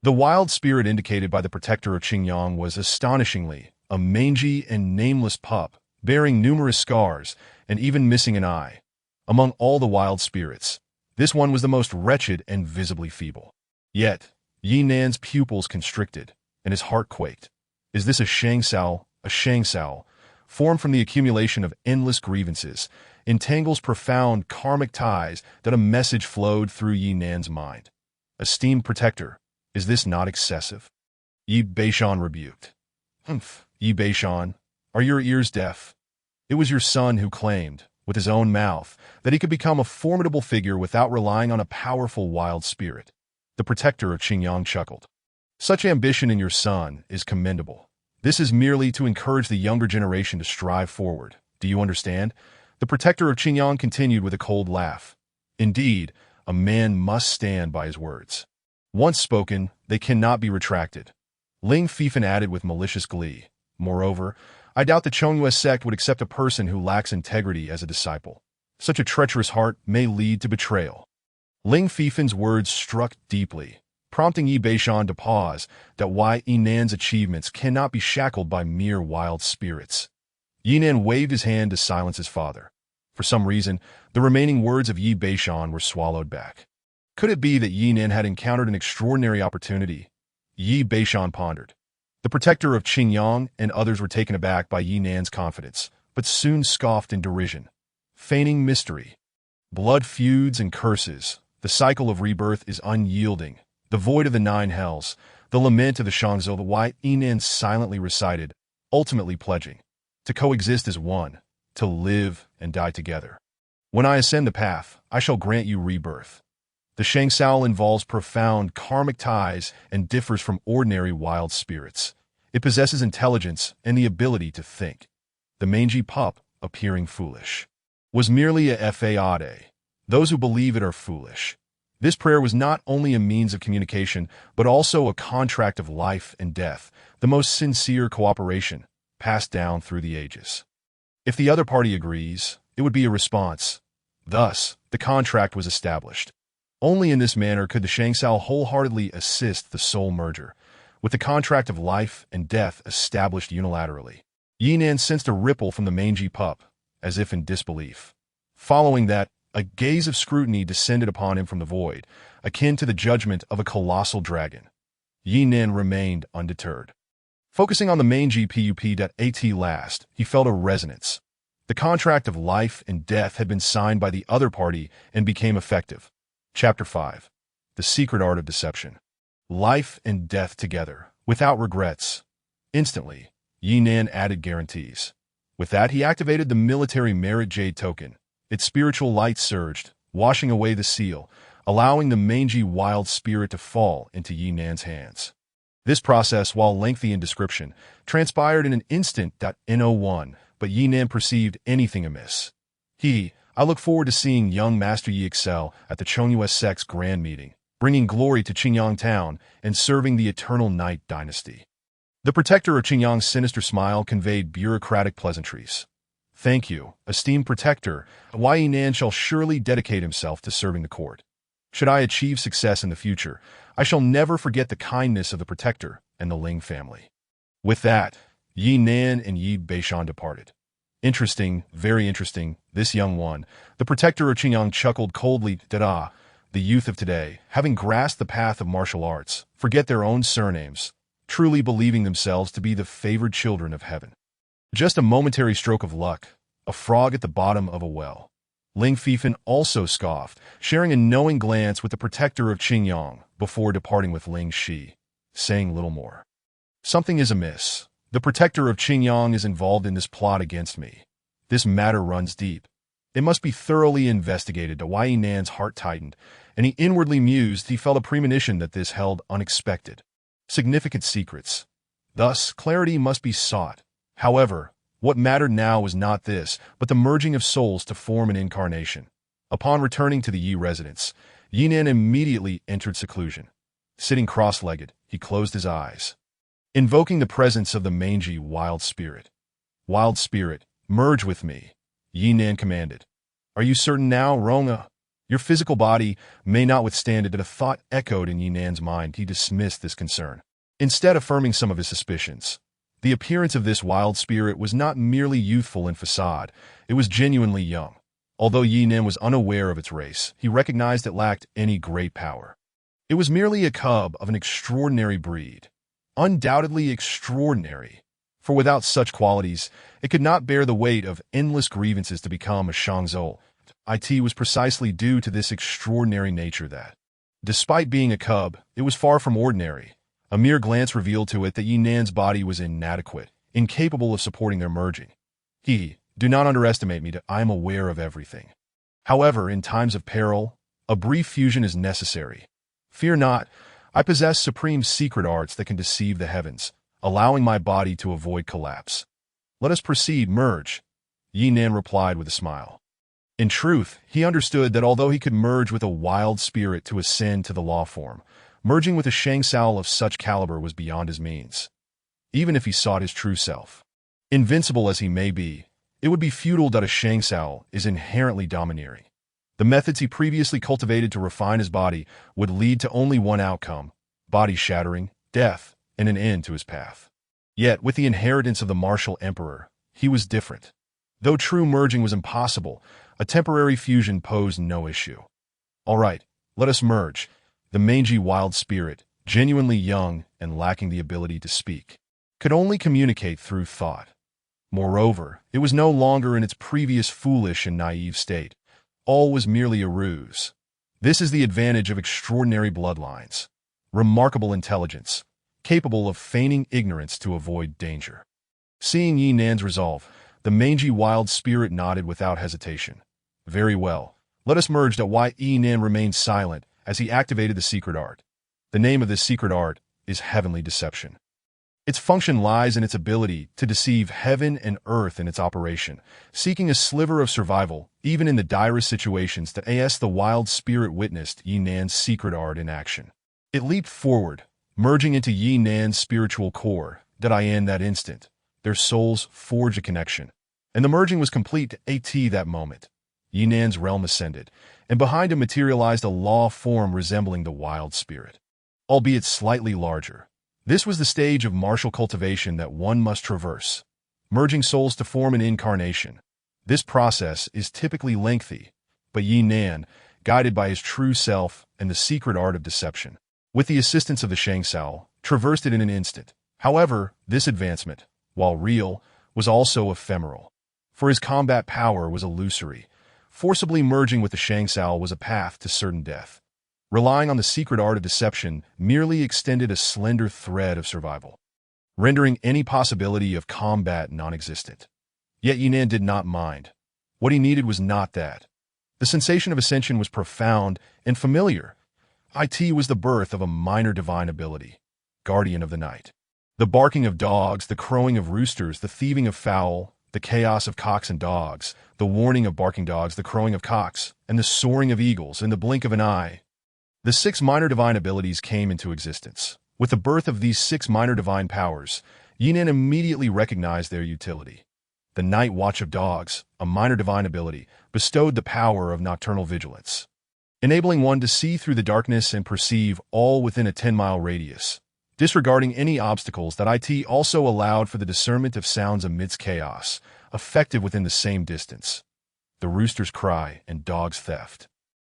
The wild spirit indicated by the protector of Qingyang was astonishingly a mangy and nameless pup, bearing numerous scars and even missing an eye. Among all the wild spirits, this one was the most wretched and visibly feeble. Yet, Yi Nan's pupils constricted, and his heart quaked. Is this a Shangshao? A Shangshao, formed from the accumulation of endless grievances, entangles profound karmic ties that a message flowed through Yi Nan's mind. Esteemed protector, is this not excessive? Yi Beishan rebuked. Humph, Yi Beishan, are your ears deaf? It was your son who claimed, with his own mouth, that he could become a formidable figure without relying on a powerful wild spirit. The protector of Qingyang chuckled. Such ambition in your son is commendable. This is merely to encourage the younger generation to strive forward. Do you understand? The protector of Qingyang continued with a cold laugh. Indeed, a man must stand by his words. Once spoken, they cannot be retracted. Ling added with malicious glee. Moreover, I doubt the Chongyue sect would accept a person who lacks integrity as a disciple. Such a treacherous heart may lead to betrayal. Ling Fifan's words struck deeply, prompting Yi Beishan to pause that why Yi Nan's achievements cannot be shackled by mere wild spirits. Yi Nan waved his hand to silence his father. For some reason, the remaining words of Yi Beishan were swallowed back. Could it be that Yi Nan had encountered an extraordinary opportunity? Yi Beishan pondered. The protector of Qingyang and others were taken aback by Yi Nan's confidence, but soon scoffed in derision. Feigning mystery. Blood feuds and curses. The cycle of rebirth is unyielding. The void of the nine hells. The lament of the Shangzhou, the white Yi Nan silently recited, ultimately pledging to coexist as one, to live and die together. When I ascend the path, I shall grant you rebirth. The Shangshao involves profound karmic ties and differs from ordinary wild spirits. It possesses intelligence and the ability to think. The mangy pup, appearing foolish, was merely a fade. Those who believe it are foolish. This prayer was not only a means of communication, but also a contract of life and death, the most sincere cooperation, passed down through the ages. If the other party agrees, it would be a response. Thus, the contract was established. Only in this manner could the Shangshao wholeheartedly assist the soul merger, with the contract of life and death established unilaterally. Yi Nan sensed a ripple from the mangy pup, as if in disbelief. Following that, a gaze of scrutiny descended upon him from the void, akin to the judgment of a colossal dragon. Yi Nan remained undeterred. Focusing on the mangy pup.at last, he felt a resonance. The contract of life and death had been signed by the other party and became effective. Chapter 5. The Secret Art of Deception. Life and death together, without regrets. Instantly, Yi Nan added guarantees. With that, he activated the military merit jade token. Its spiritual light surged, washing away the seal, allowing the mangy wild spirit to fall into Yi Nan's hands. This process, while lengthy in description, transpired in an instant. N01, but Yi Nan perceived anything amiss. I look forward to seeing young Master Yi excel at the Chongyue sect's grand meeting, bringing glory to Qingyang town and serving the eternal Night dynasty. The protector of Qingyang's sinister smile conveyed bureaucratic pleasantries. Thank you, esteemed protector. Yi Nan shall surely dedicate himself to serving the court. Should I achieve success in the future, I shall never forget the kindness of the protector and the Ling family. With that, Yi Nan and Yi Beishan departed. Interesting, very interesting, this young one. The protector of Qingyang chuckled coldly. The youth of today, having grasped the path of martial arts, forget their own surnames, truly believing themselves to be the favored children of heaven. Just a momentary stroke of luck, a frog at the bottom of a well. Ling Fifan also scoffed, sharing a knowing glance with the protector of Qingyang before departing with Ling Shi, saying little more. Something is amiss. The protector of Qingyang is involved in this plot against me. This matter runs deep. It must be thoroughly investigated. Yi Nan's heart tightened, and he inwardly mused. He felt a premonition that this held unexpected, significant secrets. Thus, clarity must be sought. However, what mattered now was not this, but the merging of souls to form an incarnation. Upon returning to the Yi residence, Yi Nan immediately entered seclusion. Sitting cross-legged, he closed his eyes, invoking the presence of the mangy wild spirit. Wild spirit, merge with me, Yi Nan commanded. Are you certain now, Ronga? Your physical body may not withstand it. A thought echoed in Yinan's mind. He dismissed this concern, instead affirming some of his suspicions. The appearance of this wild spirit was not merely youthful in facade, it was genuinely young. Although Yinan was unaware of its race, he recognized it lacked any great power. It was merely a cub of an extraordinary breed. Undoubtedly extraordinary, for without such qualities, it could not bear the weight of endless grievances to become a Shangzhou. It was precisely due to this extraordinary nature that, despite being a cub, it was far from ordinary. A mere glance revealed to it that Yinan's body was inadequate, incapable of supporting their merging. Do not underestimate me. I am aware of everything. However, in times of peril, a brief fusion is necessary. Fear not, I possess supreme secret arts that can deceive the heavens, allowing my body to avoid collapse. Let us proceed, merge, Yinan replied with a smile. In truth, he understood that although he could merge with a wild spirit to ascend to the law form, merging with a Shangzhou of such caliber was beyond his means. Even if he sought his true self, invincible as he may be, it would be futile that a Shangzhou is inherently domineering. The methods he previously cultivated to refine his body would lead to only one outcome: body shattering, death, and an end to his path. Yet, with the inheritance of the martial emperor, he was different. Though true merging was impossible, a temporary fusion posed no issue. All right, let us merge. The mangy wild spirit, genuinely young and lacking the ability to speak, could only communicate through thought. Moreover, it was no longer in its previous foolish and naive state. All was merely a ruse. This is the advantage of extraordinary bloodlines. Remarkable intelligence, capable of feigning ignorance to avoid danger. Seeing Yinan's resolve, the mangy wild spirit nodded without hesitation. Very well. Let us merge. Yinan remained silent as he activated the secret art. The name of this secret art is Heavenly Deception. Its function lies in its ability to deceive heaven and earth in its operation, seeking a sliver of survival, even in the direst situations that the wild spirit witnessed Yinan's secret art in action. It leaped forward, merging into Yinan's spiritual core. In that instant, their souls forged a connection, and the merging was complete. That moment, Yinan's realm ascended, and behind him materialized a law form resembling the wild spirit, albeit slightly larger. This was the stage of martial cultivation that one must traverse, merging souls to form an incarnation. This process is typically lengthy, but Yinan, guided by his true self and the secret art of deception, with the assistance of the Shangzhou, traversed it in an instant. However, this advancement, while real, was also ephemeral, for his combat power was illusory. Forcibly merging with the Shangzhou was a path to certain death. Relying on the secret art of deception merely extended a slender thread of survival, rendering any possibility of combat non-existent. Yet Yinan did not mind. What he needed was not that. The sensation of ascension was profound and familiar. It was the birth of a minor divine ability, guardian of the night. The barking of dogs, the crowing of roosters, the thieving of fowl, the chaos of cocks and dogs, the warning of barking dogs, the crowing of cocks, and the soaring of eagles in the blink of an eye. The 6 minor divine abilities came into existence. With the birth of these 6 minor divine powers, Yinan immediately recognized their utility. The Night Watch of Dogs, a minor divine ability, bestowed the power of nocturnal vigilance, enabling one to see through the darkness and perceive all within a 10-mile radius, disregarding any obstacles. That also allowed for the discernment of sounds amidst chaos, effective within the same distance. The rooster's cry and dog's theft.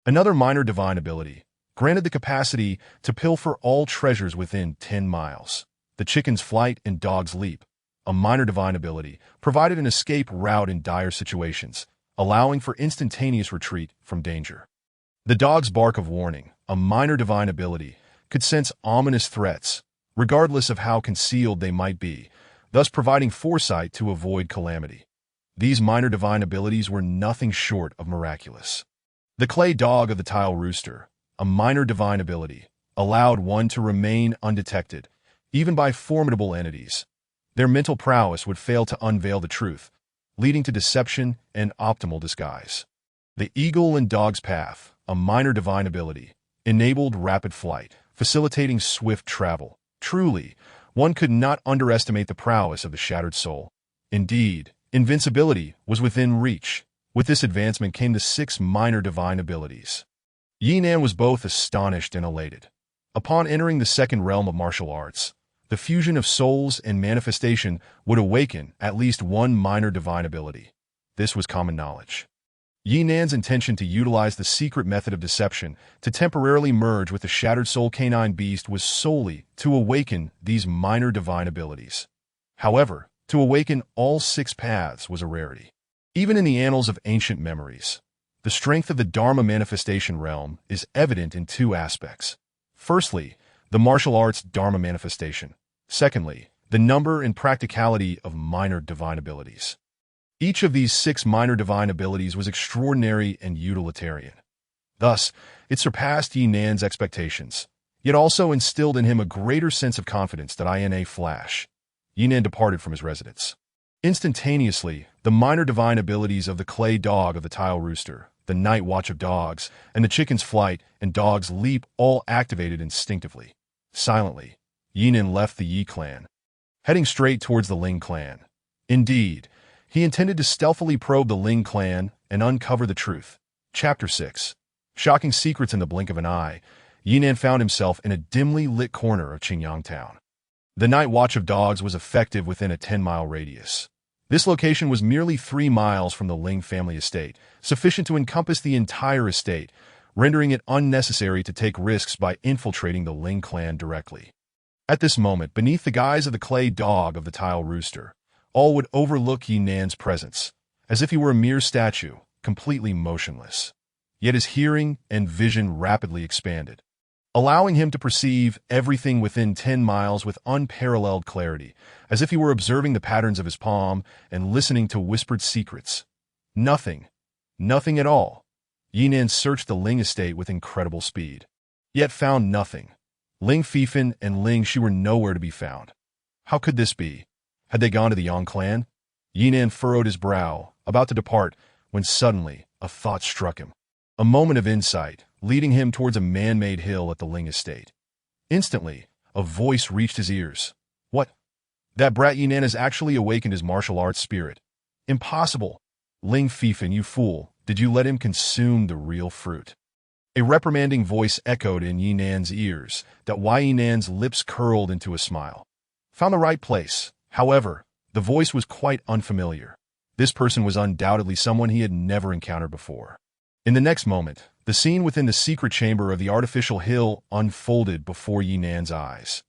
Another minor divine ability, granted the capacity to pilfer all treasures within 10 miles. The chicken's flight and dog's leap, a minor divine ability, provided an escape route in dire situations, allowing for instantaneous retreat from danger. The dog's bark of warning, a minor divine ability, could sense ominous threats, regardless of how concealed they might be, thus providing foresight to avoid calamity. These minor divine abilities were nothing short of miraculous. The clay dog of the tile rooster, a minor divine ability, allowed one to remain undetected, even by formidable entities. Their mental prowess would fail to unveil the truth, leading to deception and optimal disguise. The eagle and dog's path, a minor divine ability, enabled rapid flight, facilitating swift travel. Truly, one could not underestimate the prowess of the shattered soul. Indeed, invincibility was within reach. With this advancement came the 6 minor divine abilities. Yinan was both astonished and elated. Upon entering the second realm of martial arts, the fusion of souls and manifestation would awaken at least 1 minor divine ability. This was common knowledge. Yinan's intention to utilize the secret method of deception to temporarily merge with the shattered soul canine beast was solely to awaken these minor divine abilities. However, to awaken all 6 paths was a rarity. Even in the annals of ancient memories, the strength of the Dharma manifestation realm is evident in 2 aspects. Firstly, the martial arts Dharma manifestation. Secondly, the number and practicality of minor divine abilities. Each of these 6 minor divine abilities was extraordinary and utilitarian. Thus, it surpassed Yinan's expectations, yet also instilled in him a greater sense of confidence that in a flash, Yinan departed from his residence. Instantaneously, the minor divine abilities of the clay dog of the tile rooster, the night watch of dogs, and the chicken's flight and dog's leap all activated instinctively. Silently, Yinan left the Yi clan, heading straight towards the Ling clan. Indeed, he intended to stealthily probe the Ling clan and uncover the truth. Chapter 6. Shocking secrets in the blink of an eye, Yinan found himself in a dimly lit corner of Qingyang town. The night watch of dogs was effective within a 10-mile radius. This location was merely 3 miles from the Ling family estate, sufficient to encompass the entire estate, rendering it unnecessary to take risks by infiltrating the Ling clan directly. At this moment, beneath the guise of the clay dog of the tile rooster, all would overlook Yinan's presence, as if he were a mere statue, completely motionless. Yet his hearing and vision rapidly expanded, allowing him to perceive everything within 10 miles with unparalleled clarity, as if he were observing the patterns of his palm and listening to whispered secrets. Nothing at all. Yinan searched the Ling estate with incredible speed, yet found nothing. Ling Fifan and Ling Shi were nowhere to be found. How could this be? Had they gone to the Yang clan? Yinan furrowed his brow, about to depart, when suddenly a thought struck him. A moment of insight, leading him towards a man-made hill at the Ling estate. Instantly, a voice reached his ears. What? That brat Yinan has actually awakened his martial arts spirit. Impossible! Ling Fifan, you fool, did you let him consume the real fruit? A reprimanding voice echoed in Yinan's ears, that why Yinan's lips curled into a smile. Found the right place. However, the voice was quite unfamiliar. This person was undoubtedly someone he had never encountered before. In the next moment, the scene within the secret chamber of the artificial hill unfolded before Yinan's eyes.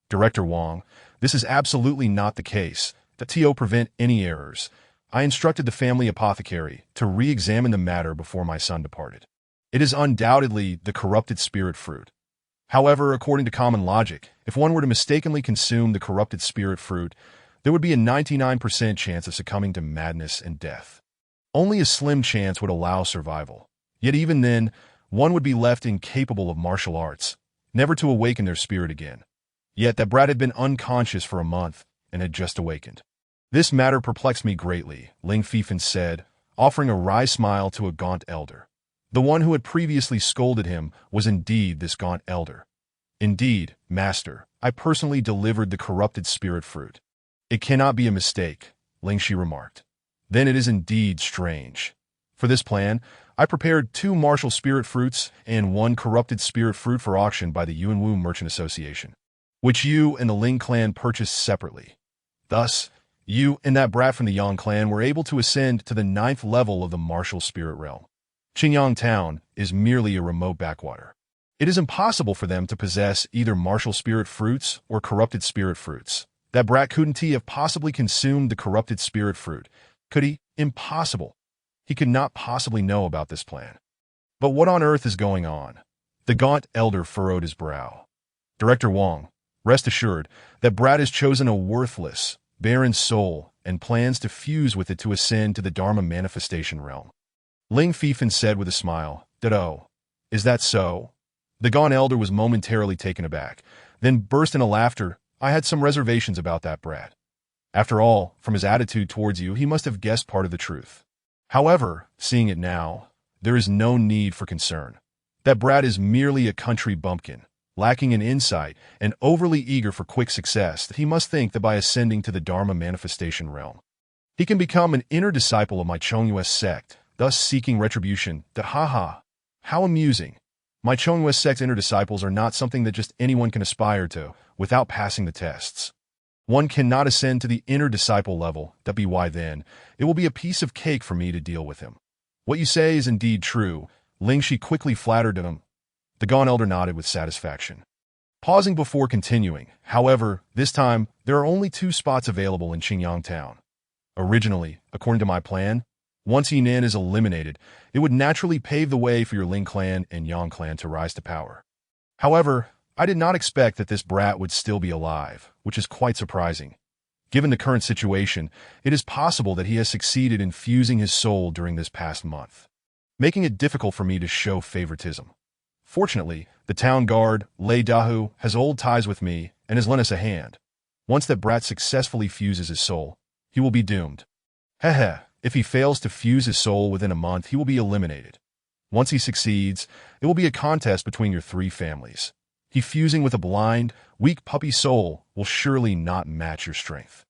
Director Wang, this is absolutely not the case. To prevent any errors, I instructed the family apothecary to re-examine the matter before my son departed. It is undoubtedly the corrupted spirit fruit. However, according to common logic, if one were to mistakenly consume the corrupted spirit fruit, there would be a 99% chance of succumbing to madness and death. Only a slim chance would allow survival. Yet even then, one would be left incapable of martial arts, never to awaken their spirit again. Yet that brat had been unconscious for a month and had just awakened. This matter perplexed me greatly, Ling Fifan said, offering a wry smile to a gaunt elder. The one who had previously scolded him was indeed this gaunt elder. Indeed, master, I personally delivered the corrupted spirit fruit. It cannot be a mistake, Ling Shi remarked. Then it is indeed strange. For this plan, I prepared 2 martial spirit fruits and 1 corrupted spirit fruit for auction by the Yuanwu Merchant Association, which you and the Ling clan purchased separately. Thus, you and that brat from the Yang clan were able to ascend to the 9th level of the martial spirit realm. Qingyang town is merely a remote backwater. It is impossible for them to possess either martial spirit fruits or corrupted spirit fruits. That brat couldn't he have possibly consumed the corrupted spirit fruit? Could he? Impossible. He could not possibly know about this plan. But what on earth is going on? The gaunt elder furrowed his brow. Director Wang, rest assured that brat has chosen a worthless, barren soul and plans to fuse with it to ascend to the Dharma manifestation realm. Ling Fifan said with a smile, "Oh, is that so?" The gaunt elder was momentarily taken aback, then burst into laughter. I had some reservations about that brat. After all, from his attitude towards you, he must have guessed part of the truth. However, seeing it now, there is no need for concern. That brat is merely a country bumpkin, lacking in insight and overly eager for quick success that he must think that by ascending to the Dharma manifestation realm, he can become an inner disciple of my Chongyue sect, thus seeking retribution. Ha! How amusing. My Chonghua sect's inner disciples are not something that just anyone can aspire to without passing the tests. One cannot ascend to the inner disciple level. That be why then, it will be a piece of cake for me to deal with him. What you say is indeed true. Ling Shi quickly flattered him. The gaunt elder nodded with satisfaction. Pausing before continuing, however, this time, there are only 2 spots available in Qingyang Town. Originally, according to my plan, once Yinan is eliminated, it would naturally pave the way for your Ling clan and Yang clan to rise to power. However, I did not expect that this brat would still be alive, which is quite surprising. Given the current situation, it is possible that he has succeeded in fusing his soul during this past month, making it difficult for me to show favoritism. Fortunately, the town guard, Lei Dahu, has old ties with me and has lent us a hand. Once that brat successfully fuses his soul, he will be doomed. Heh. If he fails to fuse his soul within a month, he will be eliminated. Once he succeeds, it will be a contest between your 3 families. He fusing with a blind, weak puppy soul will surely not match your strength.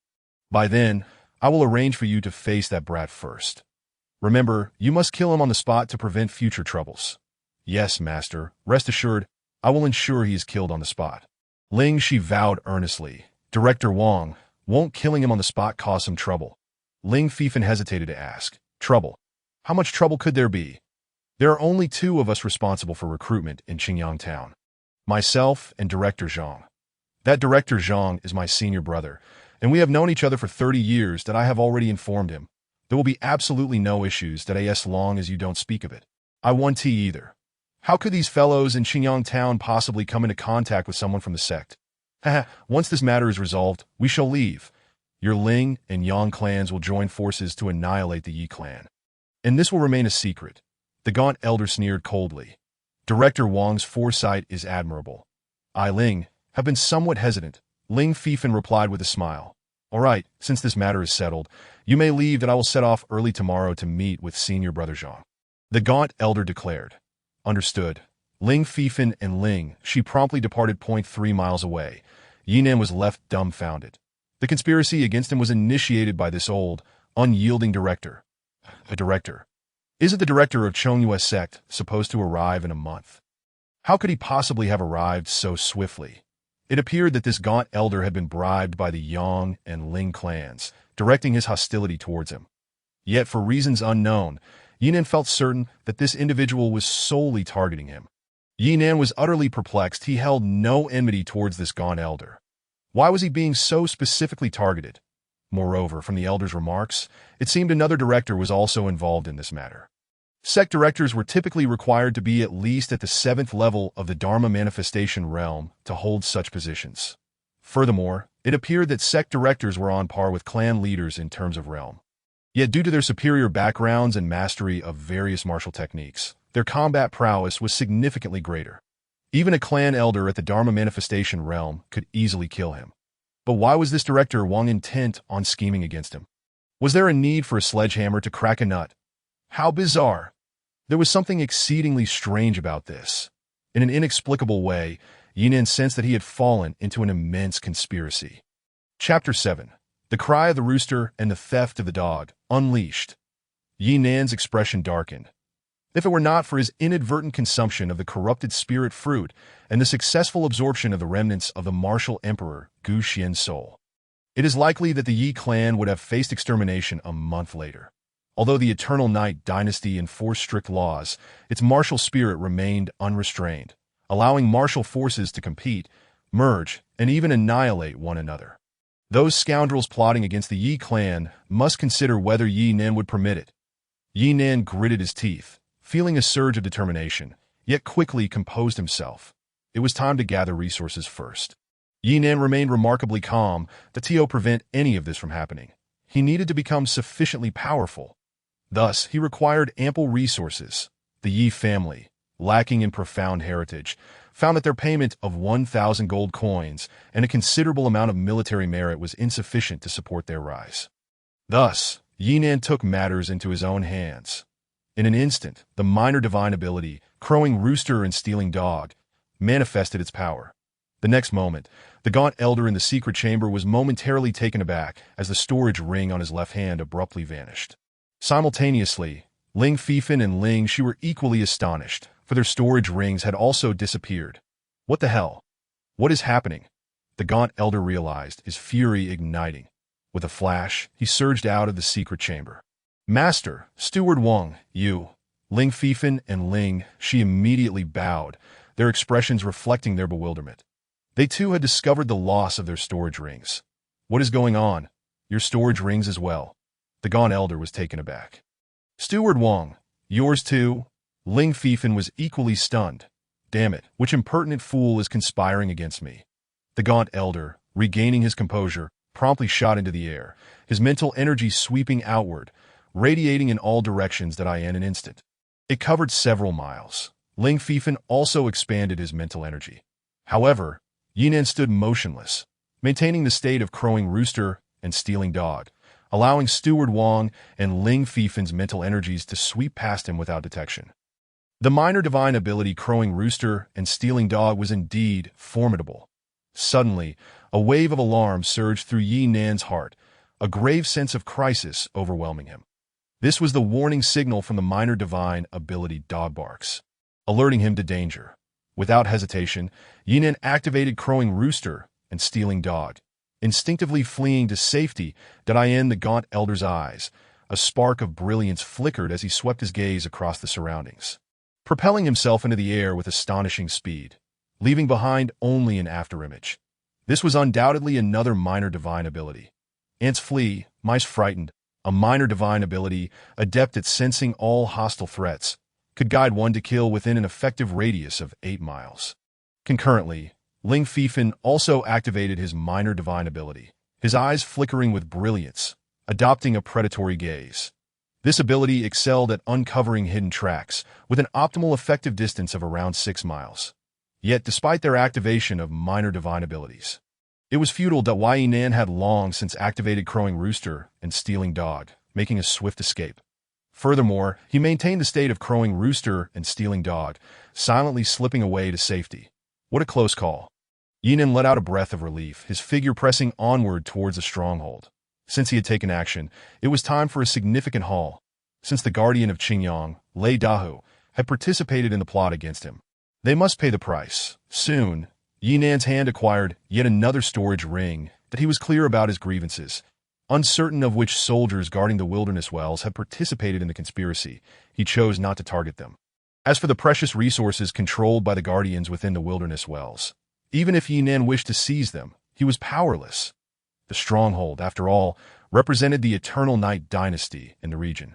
By then, I will arrange for you to face that brat first. Remember, you must kill him on the spot to prevent future troubles. Yes, master, rest assured, I will ensure he is killed on the spot. Ling Shi vowed earnestly. Director Wang, won't killing him on the spot cause some trouble? Ling Fifan hesitated to ask. Trouble? How much trouble could there be? There are only 2 of us responsible for recruitment in Qingyang Town. Myself and Director Zhang. That Director Zhang is my senior brother, and we have known each other for 30 years that I have already informed him. There will be absolutely no issues that as long as you don't speak of it. I won't either. How could these fellows in Qingyang Town possibly come into contact with someone from the sect? Once this matter is resolved, we shall leave. Your Ling and Yang clans will join forces to annihilate the Yi clan. And this will remain a secret. The gaunt elder sneered coldly. Director Wang's foresight is admirable. I, Ling, have been somewhat hesitant. Ling Fifan replied with a smile. All right, since this matter is settled, you may leave that I will set off early tomorrow to meet with senior brother Zhang. The gaunt elder declared. Understood. Ling Fifan and Ling, she promptly departed 0.3 miles away. Yinan was left dumbfounded. The conspiracy against him was initiated by this old, unyielding director. A director. Is it the director of Chonghua sect, supposed to arrive in a month? How could he possibly have arrived so swiftly? It appeared that this gaunt elder had been bribed by the Yang and Ling clans, directing his hostility towards him. Yet, for reasons unknown, Yinan felt certain that this individual was solely targeting him. Yinan was utterly perplexed. He held no enmity towards this gaunt elder. Why was he being so specifically targeted? Moreover, from the elder's remarks, it seemed another director was also involved in this matter. Sect directors were typically required to be at least at the 7th level of the Dharma manifestation realm to hold such positions. Furthermore, it appeared that sect directors were on par with clan leaders in terms of realm. Yet due to their superior backgrounds and mastery of various martial techniques, their combat prowess was significantly greater. Even a clan elder at the Dharma manifestation realm could easily kill him. But why was this director Wang intent on scheming against him? Was there a need for a sledgehammer to crack a nut? How bizarre! There was something exceedingly strange about this. In an inexplicable way, Yinan sensed that he had fallen into an immense conspiracy. Chapter 7. The Cry of the Rooster and the Theft of the Dog, Unleashed. Yinan's expression darkened. If it were not for his inadvertent consumption of the corrupted spirit fruit and the successful absorption of the remnants of the martial emperor Gu Xian's soul, it is likely that the Yi clan would have faced extermination a month later. Although the Eternal Night dynasty enforced strict laws, its martial spirit remained unrestrained, allowing martial forces to compete, merge, and even annihilate one another. Those scoundrels plotting against the Yi clan must consider whether Yi Nen would permit it. Yi Nen gritted his teeth, feeling a surge of determination, yet quickly composed himself. It was time to gather resources first. Yi Nen remained remarkably calm to prevent any of this from happening. He needed to become sufficiently powerful. Thus, he required ample resources. The Yi family, lacking in profound heritage, found that their payment of 1,000 gold coins and a considerable amount of military merit was insufficient to support their rise. Thus, Yinan took matters into his own hands. In an instant, the minor divine ability, Crowing Rooster and Stealing Dog, manifested its power. The next moment, the gaunt elder in the secret chamber was momentarily taken aback as the storage ring on his left hand abruptly vanished. Simultaneously, Ling Fifan and Ling Shi were equally astonished, for their storage rings had also disappeared. What the hell? What is happening? The gaunt elder realized, his fury igniting. With a flash, he surged out of the secret chamber. Master, Steward Wang, you. Ling Fifan and Ling Shi immediately bowed, their expressions reflecting their bewilderment. They too had discovered the loss of their storage rings. What is going on? Your storage rings as well. The gaunt elder was taken aback. Steward Wang, yours too? Ling Fifan was equally stunned. Damn it, which impertinent fool is conspiring against me? The gaunt elder, regaining his composure, promptly shot into the air, his mental energy sweeping outward, radiating in all directions that in an instant. It covered several miles. Ling Fifan also expanded his mental energy. However, Yinan stood motionless, maintaining the state of crowing rooster and stealing dog, allowing Steward Wang and Ling Fifan's mental energies to sweep past him without detection. The minor divine ability crowing rooster and stealing dog was indeed formidable. Suddenly, a wave of alarm surged through Yi Nan's heart, a grave sense of crisis overwhelming him. This was the warning signal from the minor divine ability dog barks, alerting him to danger. Without hesitation, Yi Nan activated crowing rooster and stealing dog, instinctively fleeing to safety. In the gaunt elder's eyes, a spark of brilliance flickered as he swept his gaze across the surroundings, propelling himself into the air with astonishing speed, leaving behind only an afterimage. This was undoubtedly another minor divine ability. Ants flee, mice frightened, a minor divine ability, adept at sensing all hostile threats, could guide one to kill within an effective radius of 8 miles. Concurrently, Ling Fifan also activated his minor divine ability, his eyes flickering with brilliance, adopting a predatory gaze. This ability excelled at uncovering hidden tracks, with an optimal effective distance of around 6 miles. Yet, despite their activation of minor divine abilities, it was futile. Yi Nan had long since activated crowing rooster and stealing dog, making a swift escape. Furthermore, he maintained the state of crowing rooster and stealing dog, silently slipping away to safety. What a close call. Yi Nan let out a breath of relief, his figure pressing onward towards the stronghold. Since he had taken action, it was time for a significant haul. Since the guardian of Qingyang, Lei Dahu, had participated in the plot against him, they must pay the price. Soon, Yi Nan's hand acquired yet another storage ring that he was clear about his grievances. Uncertain of which soldiers guarding the wilderness wells had participated in the conspiracy, he chose not to target them. As for the precious resources controlled by the guardians within the wilderness wells, even if Yi Nan wished to seize them, he was powerless. The stronghold, after all, represented the Eternal Night dynasty in the region,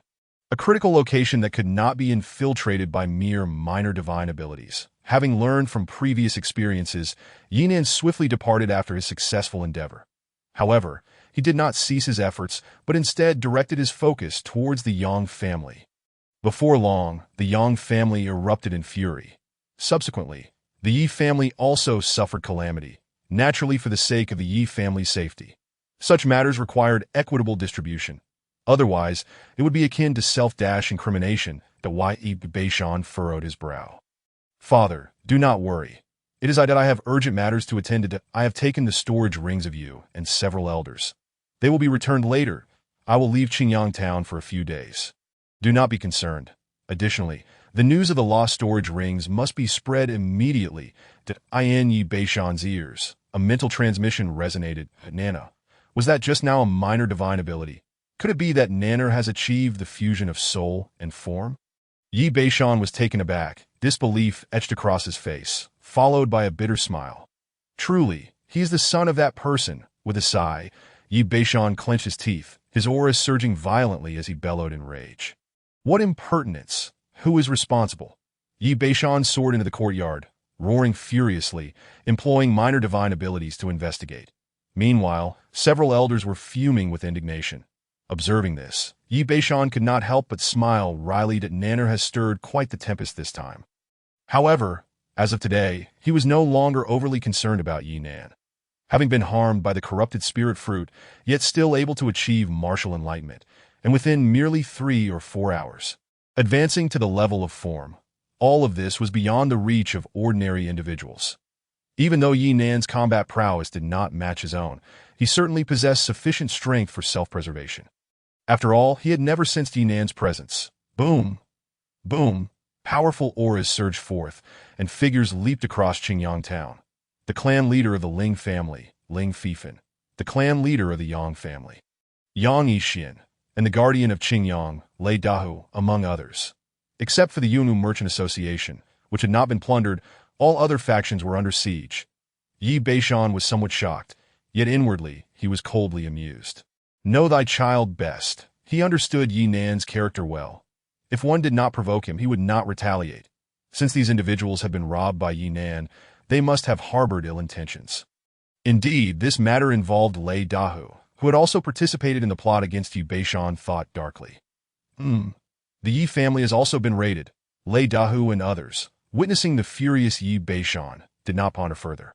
a critical location that could not be infiltrated by mere minor divine abilities. Having learned from previous experiences, Yi Nan swiftly departed after his successful endeavor. However, he did not cease his efforts, but instead directed his focus towards the Yang family. Before long, the Yang family erupted in fury. Subsequently, the Yi family also suffered calamity, naturally for the sake of the Yi family's safety. Such matters required equitable distribution. Otherwise, it would be akin to self-incrimination. Yi Beishan furrowed his brow. Father, do not worry. It is I have urgent matters to attend to. I have taken the storage rings of you and several elders. They will be returned later. I will leave Qingyang town for a few days. Do not be concerned. Additionally, the news of the lost storage rings must be spread immediately to Yi Beishan's ears. A mental transmission resonated. Nana, was that just now a minor divine ability? Could it be that Nanner has achieved the fusion of soul and form? Yi Beishan was taken aback, disbelief etched across his face, followed by a bitter smile. Truly, he is the son of that person. With a sigh, Yi Beishan clenched his teeth, his aura surging violently as he bellowed in rage. What impertinence! Who is responsible? Yi Beishan soared into the courtyard, roaring furiously, employing minor divine abilities to investigate. Meanwhile, several elders were fuming with indignation. Observing this, Yi Beishan could not help but smile wryly that Nanner has stirred quite the tempest this time. However, as of today, he was no longer overly concerned about Yi Nan. Having been harmed by the corrupted spirit fruit, yet still able to achieve martial enlightenment, and within merely 3 or 4 hours, advancing to the level of form, all of this was beyond the reach of ordinary individuals. Even though Yi Nan's combat prowess did not match his own, he certainly possessed sufficient strength for self-preservation. After all, he had never sensed Yi Nan's presence, Boom! Boom! Powerful auras surged forth, and figures leaped across Qingyang town. The clan leader of the Ling family, Ling Fifan. The clan leader of the Yang family, Yang Yixian, and the guardian of Qingyang, Lei Dahu, among others. Except for the Yunwu Merchant Association, which had not been plundered, all other factions were under siege. Yi Beishan was somewhat shocked, yet inwardly he was coldly amused. Know thy child best. He understood Yi Nan's character well. If one did not provoke him, he would not retaliate. Since these individuals had been robbed by Yi Nan, they must have harbored ill intentions. Indeed, this matter involved Lei Dahu, who had also participated in the plot against Yi Beishan, thought darkly. The Yi family has also been raided. Lei Dahu and others, witnessing the furious Yi Beishan, did not ponder further.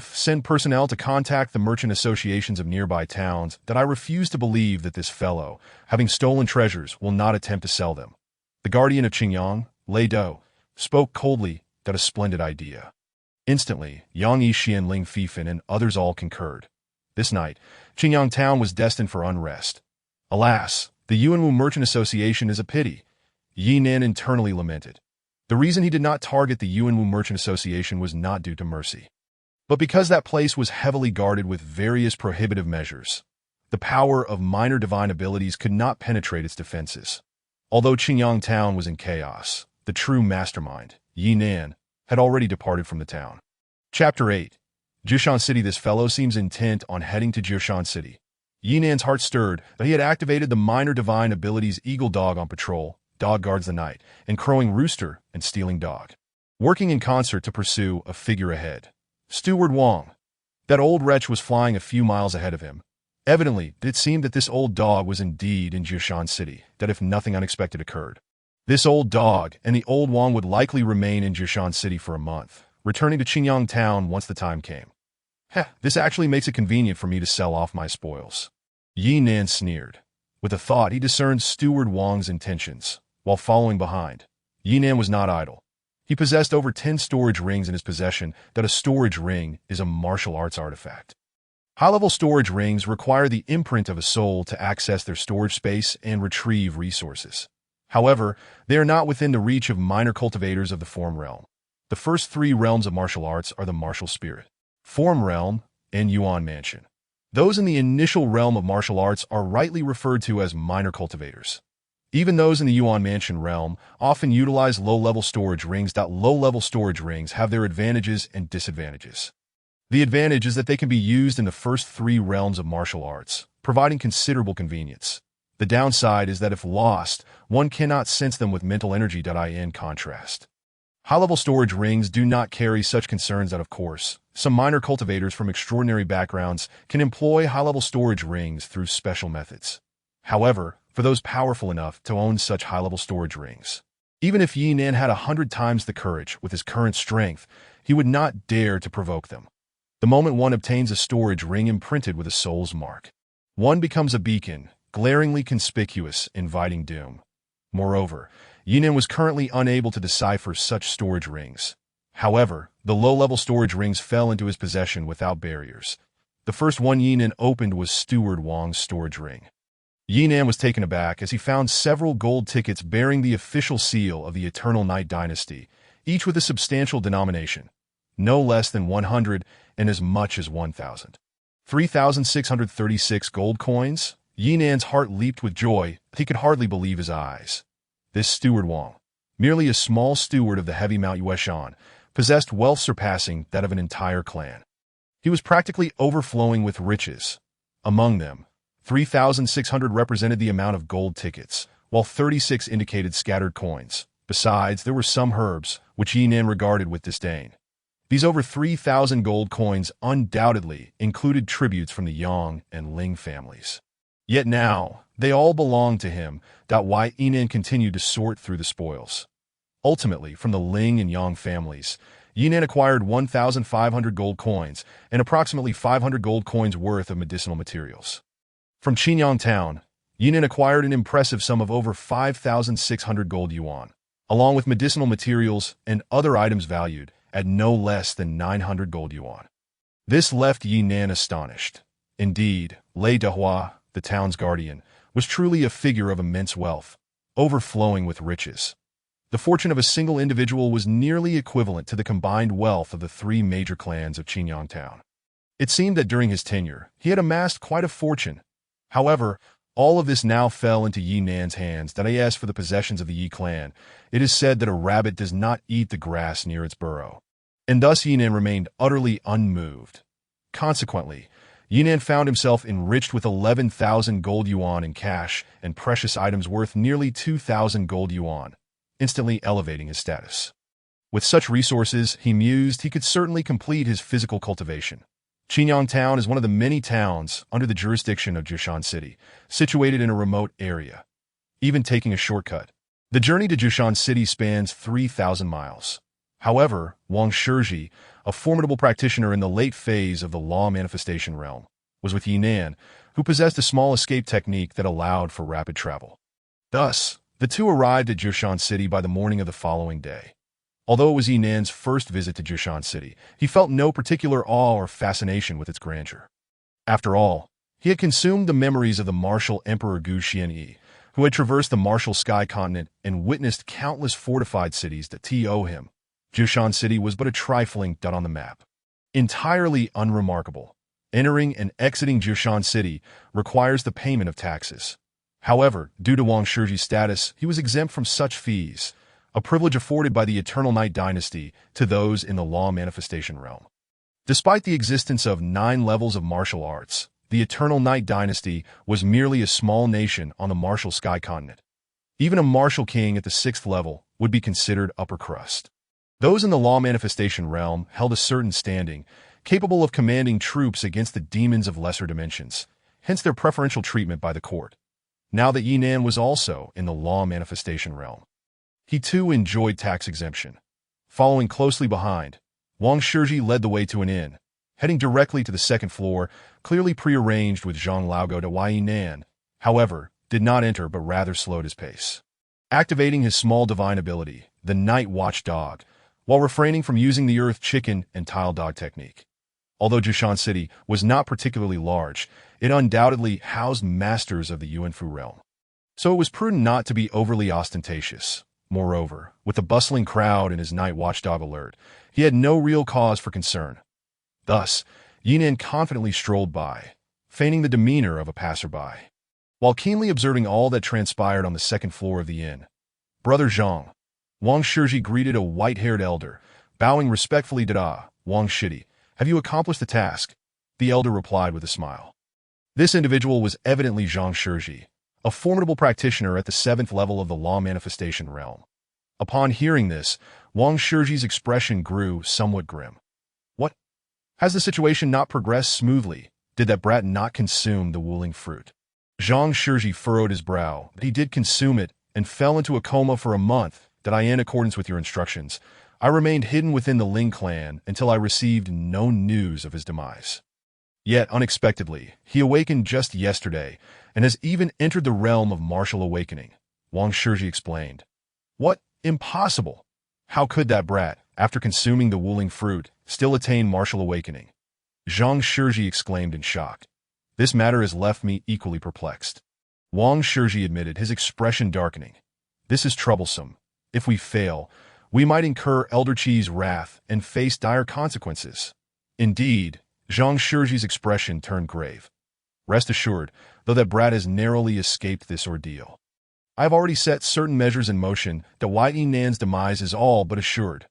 Send personnel to contact the merchant associations of nearby towns that I refuse to believe that this fellow, having stolen treasures, will not attempt to sell them. The guardian of Qingyang, Lei Dou, spoke coldly that a splendid idea. Instantly, Yang Yixian, Ling Fifan, and others all concurred. This night, Qingyang town was destined for unrest. Alas, the Yunwu Merchant Association is a pity, Yi Nan internally lamented. The reason he did not target the Yunwu Merchant Association was not due to mercy, but because that place was heavily guarded with various prohibitive measures. The power of minor divine abilities could not penetrate its defenses. Although Qingyang town was in chaos, the true mastermind, Yi Nan, had already departed from the town. Chapter 8. Jishan City. This fellow seems intent on heading to Jishan City. Yi Nan's heart stirred, but he had activated the minor divine abilities Eagle Dog on patrol, Dog guards the night, and Crowing Rooster and Stealing Dog, working in concert to pursue a figure ahead. Steward Wang. That old wretch was flying a few miles ahead of him. Evidently, it seemed that this old dog was indeed in Jishan City, that if nothing unexpected occurred, this old dog and the old Wang would likely remain in Jishan City for a month, returning to Qingyang town once the time came. This actually makes it convenient for me to sell off my spoils. Yi Nan sneered. With a thought, he discerned Steward Wang's intentions. While following behind, Yi Nan was not idle. He possessed over 10 storage rings in his possession. That a storage ring is a martial arts artifact. High-level storage rings require the imprint of a soul to access their storage space and retrieve resources. However, they are not within the reach of minor cultivators of the form realm. The first 3 realms of martial arts are the martial spirit, form realm, and Yuan mansion. Those in the initial realm of martial arts are rightly referred to as minor cultivators. Even those in the Yuan mansion realm often utilize low-level storage rings. Low-level storage rings have their advantages and disadvantages. The advantage is that they can be used in the first 3 realms of martial arts, providing considerable convenience. The downside is that if lost, one cannot sense them with mental energy. In contrast, high-level storage rings do not carry such concerns. Of course, some minor cultivators from extraordinary backgrounds can employ high-level storage rings through special methods. However, for those powerful enough to own such high-level storage rings, even if Yi Nan had 100 times the courage with his current strength, he would not dare to provoke them. The moment one obtains a storage ring imprinted with a soul's mark, one becomes a beacon, glaringly conspicuous, inviting doom. Moreover, Yi Nan was currently unable to decipher such storage rings. However, the low-level storage rings fell into his possession without barriers. The first one Yi Nan opened was Steward Wang's storage ring. Yi Nan was taken aback as he found several gold tickets bearing the official seal of the Eternal Night Dynasty, each with a substantial denomination, no less than 100 and as much as 1,000. 3,636 gold coins? Yi Nan's heart leaped with joy. He could hardly believe his eyes. This Steward Wang, merely a small steward of the heavy Mount Yueshan, possessed wealth surpassing that of an entire clan. He was practically overflowing with riches. Among them, 3,600 represented the amount of gold tickets, while 36 indicated scattered coins. Besides, there were some herbs, which Yi Nan regarded with disdain. These over 3,000 gold coins undoubtedly included tributes from the Yang and Ling families. Yet now, they all belonged to him. Yi Nan continued to sort through the spoils. Ultimately, from the Ling and Yang families, Yi Nan acquired 1,500 gold coins and approximately 500 gold coins worth of medicinal materials. From Qingyang town, Yi Nan acquired an impressive sum of over 5,600 gold yuan, along with medicinal materials and other items valued at no less than 900 gold yuan. This left Yi Nan astonished. Indeed, Lei Dehua, the town's guardian, was truly a figure of immense wealth. overflowing with riches. The fortune of a single individual was nearly equivalent to the combined wealth of the three major clans of Qingyang Town. It seemed that during his tenure, he had amassed quite a fortune. However, all of this now fell into Yi Nan's hands that he asked for the possessions of the Yi clan. It is said that a rabbit does not eat the grass near its burrow. And thus Yi Nan remained utterly unmoved. Consequently, Yi Nan found himself enriched with 11,000 gold yuan in cash and precious items worth nearly 2,000 gold yuan, instantly elevating his status. With such resources, he mused, he could certainly complete his physical cultivation. Qingyang Town is one of the many towns under the jurisdiction of Jushan City, situated in a remote area. Even taking a shortcut, the journey to Jushan City spans 3,000 miles. However, Wang Shizhi, a formidable practitioner in the late phase of the law manifestation realm, was with Yi Nan, who possessed a small escape technique that allowed for rapid travel. Thus, the two arrived at Jushan City by the morning of the following day. Although it was Yi Nan's first visit to Jushan City, he felt no particular awe or fascination with its grandeur. After all, he had consumed the memories of the martial Emperor Gu Xianyi, who had traversed the martial sky continent and witnessed countless fortified cities that to him. Jushan City was but a trifling dot on the map. Entirely unremarkable, entering and exiting Jushan City requires the payment of taxes. However, due to Wang Shizhi's status, he was exempt from such fees, a privilege afforded by the Eternal Night Dynasty to those in the law manifestation realm. Despite the existence of 9 levels of martial arts, the Eternal Night Dynasty was merely a small nation on the martial sky continent. Even a martial king at the 6th level would be considered upper crust. Those in the law manifestation realm held a certain standing, capable of commanding troops against the demons of lesser dimensions, hence their preferential treatment by the court. Now that Yi Nan was also in the law manifestation realm, he too enjoyed tax exemption. Following closely behind, Wang Shizhi led the way to an inn, heading directly to the 2nd floor, clearly prearranged with Zhang Laogo to Yi Nan, however, did not enter but rather slowed his pace. Activating his small divine ability, the Night Watchdog, while refraining from using the Earth Chicken and Tile Dog technique. Although Jushan City was not particularly large, it undoubtedly housed masters of the Yuanfu realm. So it was prudent not to be overly ostentatious. Moreover, with the bustling crowd and his Night Watchdog alert, he had no real cause for concern. Thus, Yi Nan confidently strolled by, feigning the demeanor of a passerby. While keenly observing all that transpired on the 2nd floor of the inn, Brother Zhang, Wang Shizhi greeted a white-haired elder, bowing respectfully to Wang Shizhi. Have you accomplished the task? The elder replied with a smile. This individual was evidently Zhang Shizhi, a formidable practitioner at the 7th level of the law manifestation realm. Upon hearing this, Wang Shizhi's expression grew somewhat grim. What? Has the situation not progressed smoothly? Did that brat not consume the wuling fruit? Zhang Shizhi furrowed his brow. He did consume it and fell into a coma for a month. That I, in accordance with your instructions, I remained hidden within the Ling clan until I received no news of his demise. Yet, unexpectedly, he awakened just yesterday and has even entered the realm of martial awakening, Wang Shizhi explained. What? Impossible! How could that brat, after consuming the wuling fruit, still attain martial awakening? Zhang Shizhi exclaimed in shock. This matter has left me equally perplexed. Wang Shizhi admitted, his expression darkening. This is troublesome. If we fail, we might incur Elder Qi's wrath and face dire consequences. Indeed, Zhang Shizhi's expression turned grave. Rest assured, though that brat has narrowly escaped this ordeal. I have already set certain measures in motion that Yi Nan's demise is all but assured.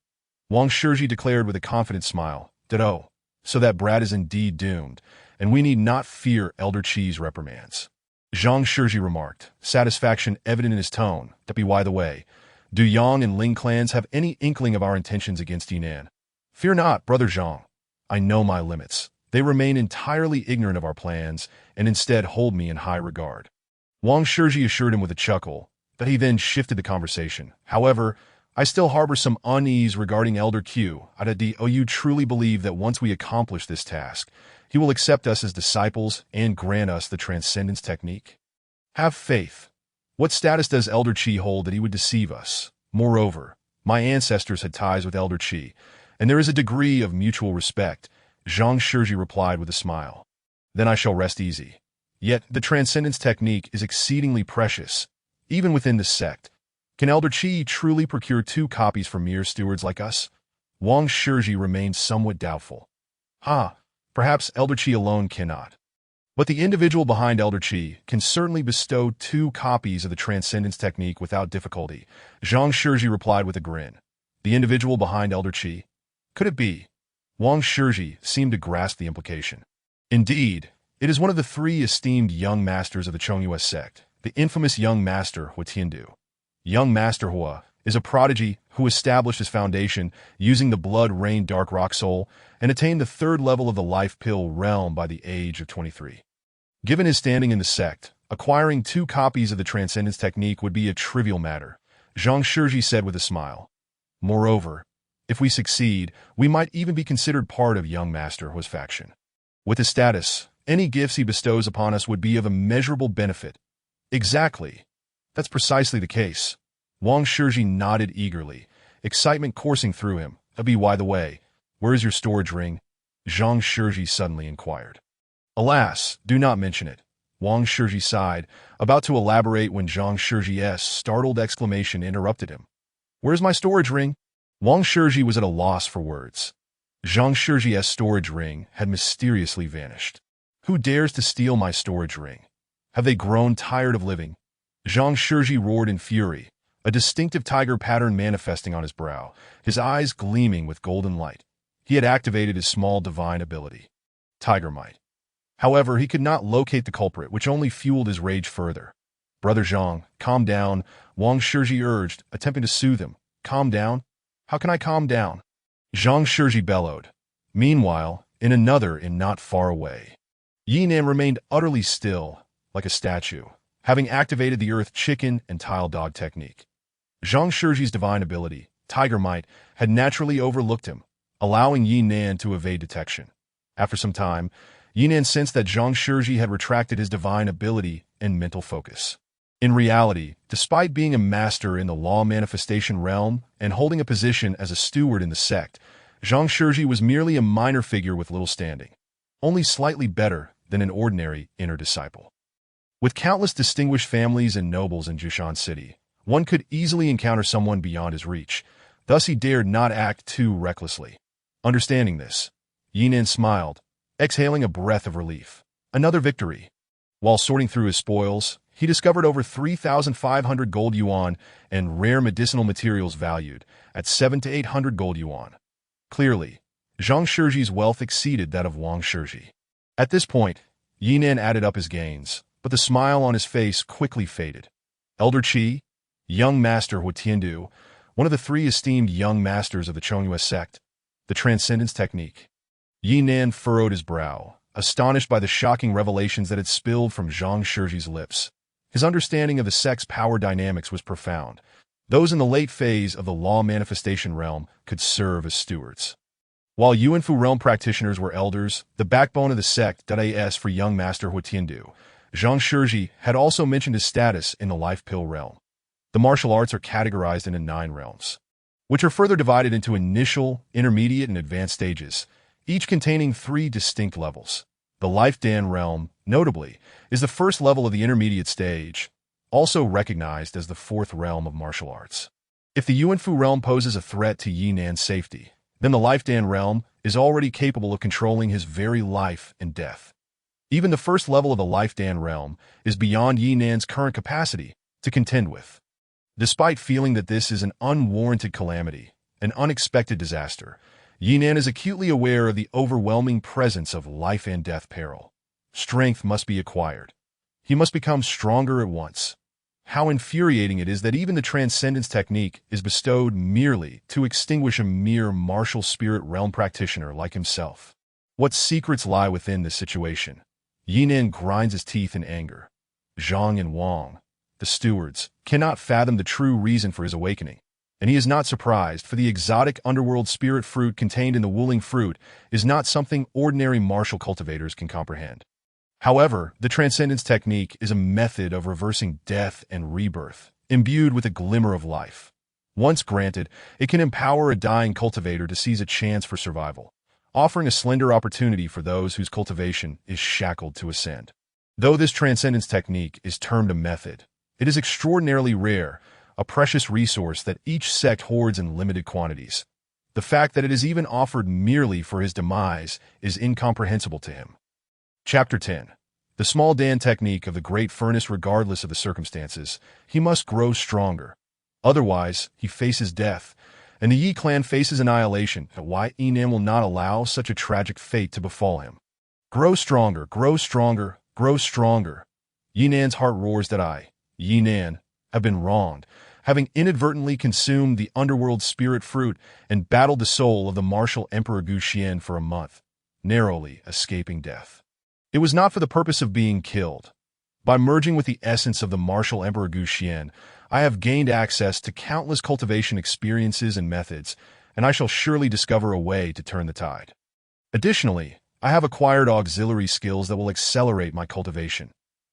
Wang Shizhi declared with a confident smile, Ditto, so that brat is indeed doomed, and we need not fear Elder Qi's reprimands. Zhang Shizhi remarked, satisfaction evident in his tone, by the way, do Yang and Ling clans have any inkling of our intentions against Yi Nan? Fear not, Brother Zhang. I know my limits. They remain entirely ignorant of our plans and instead hold me in high regard. Wang Shizhi assured him with a chuckle that he then shifted the conversation. However, I still harbor some unease regarding Elder Q. Do you truly believe that once we accomplish this task, he will accept us as disciples and grant us the transcendence technique? Have faith. What status does Elder Qi hold that he would deceive us? Moreover, my ancestors had ties with Elder Qi, and there is a degree of mutual respect, Zhang Shizhi replied with a smile. Then I shall rest easy. Yet, the transcendence technique is exceedingly precious. even within the sect. Can Elder Qi truly procure 2 copies for mere stewards like us? Wang Shiji remained somewhat doubtful. Perhaps Elder Qi alone cannot. But the individual behind Elder Qi can certainly bestow 2 copies of the Transcendence Technique without difficulty, Zhang Shiji replied with a grin. The individual behind Elder Qi? Could it be? Wang Shiji seemed to grasp the implication. Indeed, it is one of the 3 esteemed young masters of the Chongyue sect, the infamous young master Hua Tiandu. Young Master Hua is a prodigy who established his foundation using the blood-rain dark rock soul and attained the 3rd level of the life pill realm by the age of 23. Given his standing in the sect, acquiring 2 copies of the Transcendence Technique would be a trivial matter, Zhang Shiji said with a smile. Moreover, if we succeed, we might even be considered part of young Master Hua's faction. With his status, any gifts he bestows upon us would be of immeasurable benefit. Exactly. That's precisely the case. Wang Shiji nodded eagerly, excitement coursing through him. By the way, where is your storage ring? Zhang Shiji suddenly inquired. Alas, do not mention it. Wang Shiji sighed, about to elaborate when Zhang Shiji's startled exclamation interrupted him. Where's my storage ring? Wang Shiji was at a loss for words. Zhang Shiji's storage ring had mysteriously vanished. Who dares to steal my storage ring? Have they grown tired of living? Zhang Shiji roared in fury, a distinctive tiger pattern manifesting on his brow, his eyes gleaming with golden light. He had activated his small divine ability, Tiger Might. However, he could not locate the culprit, which only fueled his rage further. Brother Zhang, calm down, Wang Shiji urged, attempting to soothe him. Calm down? How can I calm down? Zhang Shiji bellowed. Meanwhile, in another inn not far away, Yinan remained utterly still, like a statue, having activated the earth chicken and tile dog technique. Zhang Shiji's divine ability, Tiger Might, had naturally overlooked him, allowing Yinan to evade detection. After some time, Yinan sensed that Zhang Shiji had retracted his divine ability and mental focus. In reality, despite being a master in the law manifestation realm and holding a position as a steward in the sect, Zhang Shiji was merely a minor figure with little standing, only slightly better than an ordinary inner disciple. With countless distinguished families and nobles in Jushan City, one could easily encounter someone beyond his reach, thus he dared not act too recklessly. Understanding this, Yinan smiled, exhaling a breath of relief. Another victory. While sorting through his spoils, he discovered over 3,500 gold yuan and rare medicinal materials valued at 700 to 800 gold yuan. Clearly, Zhang Shiji's wealth exceeded that of Wang Shiji. At this point, Yinan added up his gains, but the smile on his face quickly faded. Elder Qi, young master Hua Tiandu, one of the 3 esteemed young masters of the Chongyue sect, the Transcendence Technique. Yinan furrowed his brow, astonished by the shocking revelations that had spilled from Zhang Shiji's lips. His understanding of the sect's power dynamics was profound. Those in the late phase of the law manifestation realm could serve as stewards, while Yuanfu realm practitioners were elders, the backbone of the sect. As for young master Hua Tiandu, Zhang Shiji had also mentioned his status in the life pill realm. The martial arts are categorized into 9 realms, which are further divided into initial, intermediate, and advanced stages, each containing 3 distinct levels. The Life Dan realm, notably, is the first level of the intermediate stage, also recognized as the 4th realm of martial arts. If the Yuanfu realm poses a threat to Yinan's safety, then the Life Dan realm is already capable of controlling his very life and death. Even the first level of the Life Dan realm is beyond Yinan's current capacity to contend with. Despite feeling that this is an unwarranted calamity, an unexpected disaster, Yinan is acutely aware of the overwhelming presence of life and death peril. Strength must be acquired. He must become stronger at once. How infuriating it is that even the Transcendence Technique is bestowed merely to extinguish a mere martial spirit realm practitioner like himself. What secrets lie within this situation? Yinan grinds his teeth in anger. Zhang and Wang, the stewards, cannot fathom the true reason for his awakening. And he is not surprised, for the exotic underworld spirit fruit contained in the Wuling fruit is not something ordinary martial cultivators can comprehend. However, the Transcendence Technique is a method of reversing death and rebirth, imbued with a glimmer of life. Once granted, it can empower a dying cultivator to seize a chance for survival, offering a slender opportunity for those whose cultivation is shackled to ascend. Though this Transcendence Technique is termed a method, It is extraordinarily rare, a precious resource that each sect hoards in limited quantities. The fact that it is even offered merely for his demise is incomprehensible to him. Chapter 10. The small Dan technique of the Great Furnace. Regardless of the circumstances, he must grow stronger. Otherwise, he faces death, and the Yi clan faces annihilation. Why Yinan will not allow such a tragic fate to befall him. Grow stronger, grow stronger, grow stronger. Yinan's heart roars that I, Yinan, have been wronged, having inadvertently consumed the underworld spirit fruit and battled the soul of the martial Emperor Guxian for a month, narrowly escaping death. It was not for the purpose of being killed. By merging with the essence of the martial Emperor Guxian, I have gained access to countless cultivation experiences and methods, and I shall surely discover a way to turn the tide. Additionally, I have acquired auxiliary skills that will accelerate my cultivation.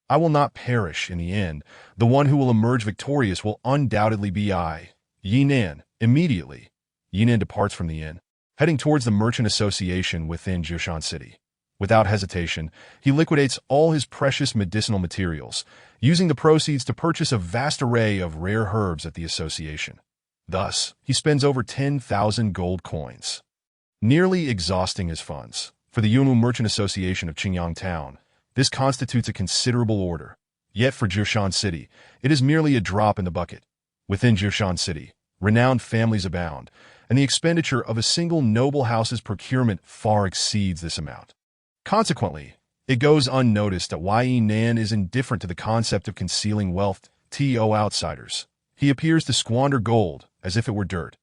I will not perish in the end. The one who will emerge victorious will undoubtedly be I, Yinan. Immediately, Yinan departs from the inn, heading towards the merchant association within Jushan City. Without hesitation, he liquidates all his precious medicinal materials, using the proceeds to purchase a vast array of rare herbs at the association. Thus, he spends over 10,000 gold coins, nearly exhausting his funds. For the Yunwu Merchant Association of Qingyang Town, this constitutes a considerable order. Yet for Jushan City, it is merely a drop in the bucket. Within Jushan City, renowned families abound, and the expenditure of a single noble house's procurement far exceeds this amount. Consequently, it goes unnoticed that Yinan is indifferent to the concept of concealing wealth to outsiders. He appears to squander gold as if it were dirt.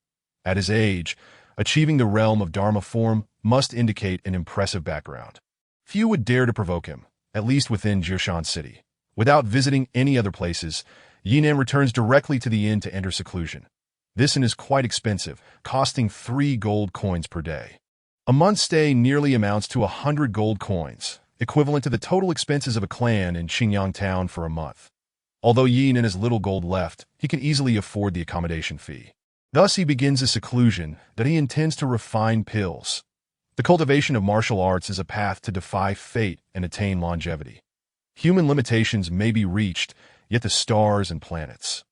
At his age, achieving the realm of dharma form must indicate an impressive background. Few would dare to provoke him, at least within Jushan City. Without visiting any other places, Yinan returns directly to the inn to enter seclusion. This inn is quite expensive, costing 3 gold coins per day. A month's stay nearly amounts to 100 gold coins, equivalent to the total expenses of a clan in Qingyang Town for a month. Although Yinan has little gold left, he can easily afford the accommodation fee. Thus he begins a seclusion that he intends to refine pills. The cultivation of martial arts is a path to defy fate and attain longevity. Human limitations may be reached, yet the stars and planets,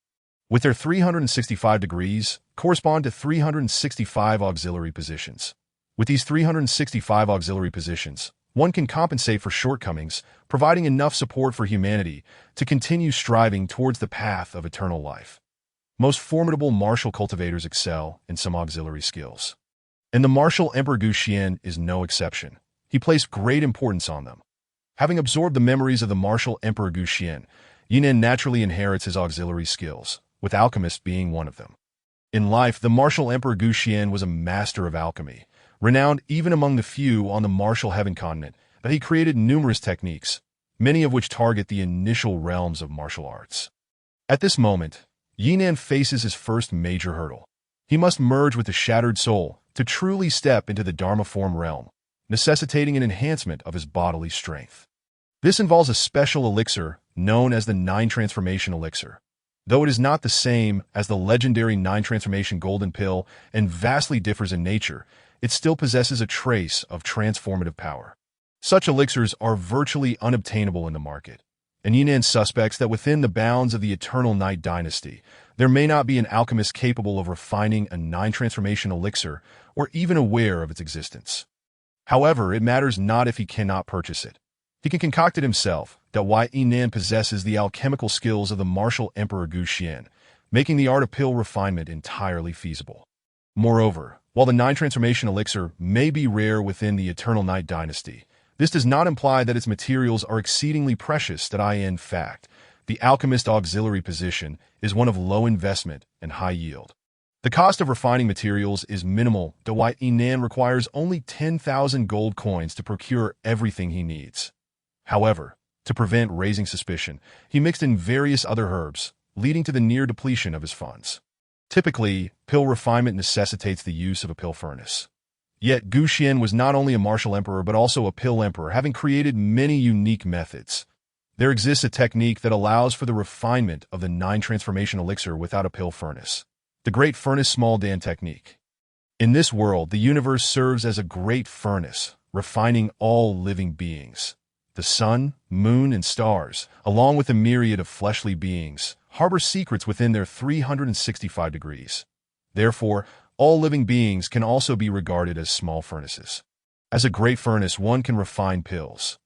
with their 365 degrees, correspond to 365 auxiliary positions. With these 365 auxiliary positions, one can compensate for shortcomings, providing enough support for humanity to continue striving towards the path of eternal life. Most formidable martial cultivators excel in some auxiliary skills, and the martial Emperor Guxian is no exception. He placed great importance on them. Having absorbed the memories of the martial Emperor Guxian, Yinan naturally inherits his auxiliary skills, with alchemist being one of them. In life, the martial Emperor Guxian was a master of alchemy, renowned even among the few on the martial heaven continent, that he created numerous techniques, many of which target the initial realms of martial arts. At this moment, Yinan faces his first major hurdle. He must merge with the shattered soul to truly step into the dharma form realm, necessitating an enhancement of his bodily strength. This involves a special elixir known as the 9 Transformation Elixir. Though it is not the same as the legendary 9 Transformation Golden Pill and vastly differs in nature, it still possesses a trace of transformative power. Such elixirs are virtually unobtainable in the market, and Yinan suspects that within the bounds of the Eternal Night Dynasty, there may not be an alchemist capable of refining a 9 Transformation Elixir or even aware of its existence. However, it matters not if he cannot purchase it. He can concoct it himself. That Yinan possesses the alchemical skills of the martial Emperor Guxian, making the art of pill refinement entirely feasible. Moreover, while the 9 Transformation Elixir may be rare within the Eternal Night Dynasty, this does not imply that its materials are exceedingly precious. In fact, the alchemist auxiliary position is one of low investment and high yield. The cost of refining materials is minimal. Yinan requires only 10,000 gold coins to procure everything he needs. However, to prevent raising suspicion, he mixed in various other herbs, leading to the near depletion of his funds. Typically, pill refinement necessitates the use of a pill furnace. Yet Guxian was not only a martial emperor but also a pill emperor, having created many unique methods. There exists a technique that allows for the refinement of the 9 Transformation Elixir without a pill furnace. The Great Furnace Small Dan Technique. In this world, the universe serves as a great furnace, refining all living beings. The sun, moon, and stars, along with a myriad of fleshly beings, harbor secrets within their 365 degrees. Therefore, all living beings can also be regarded as small furnaces. As a great furnace, one can refine pills.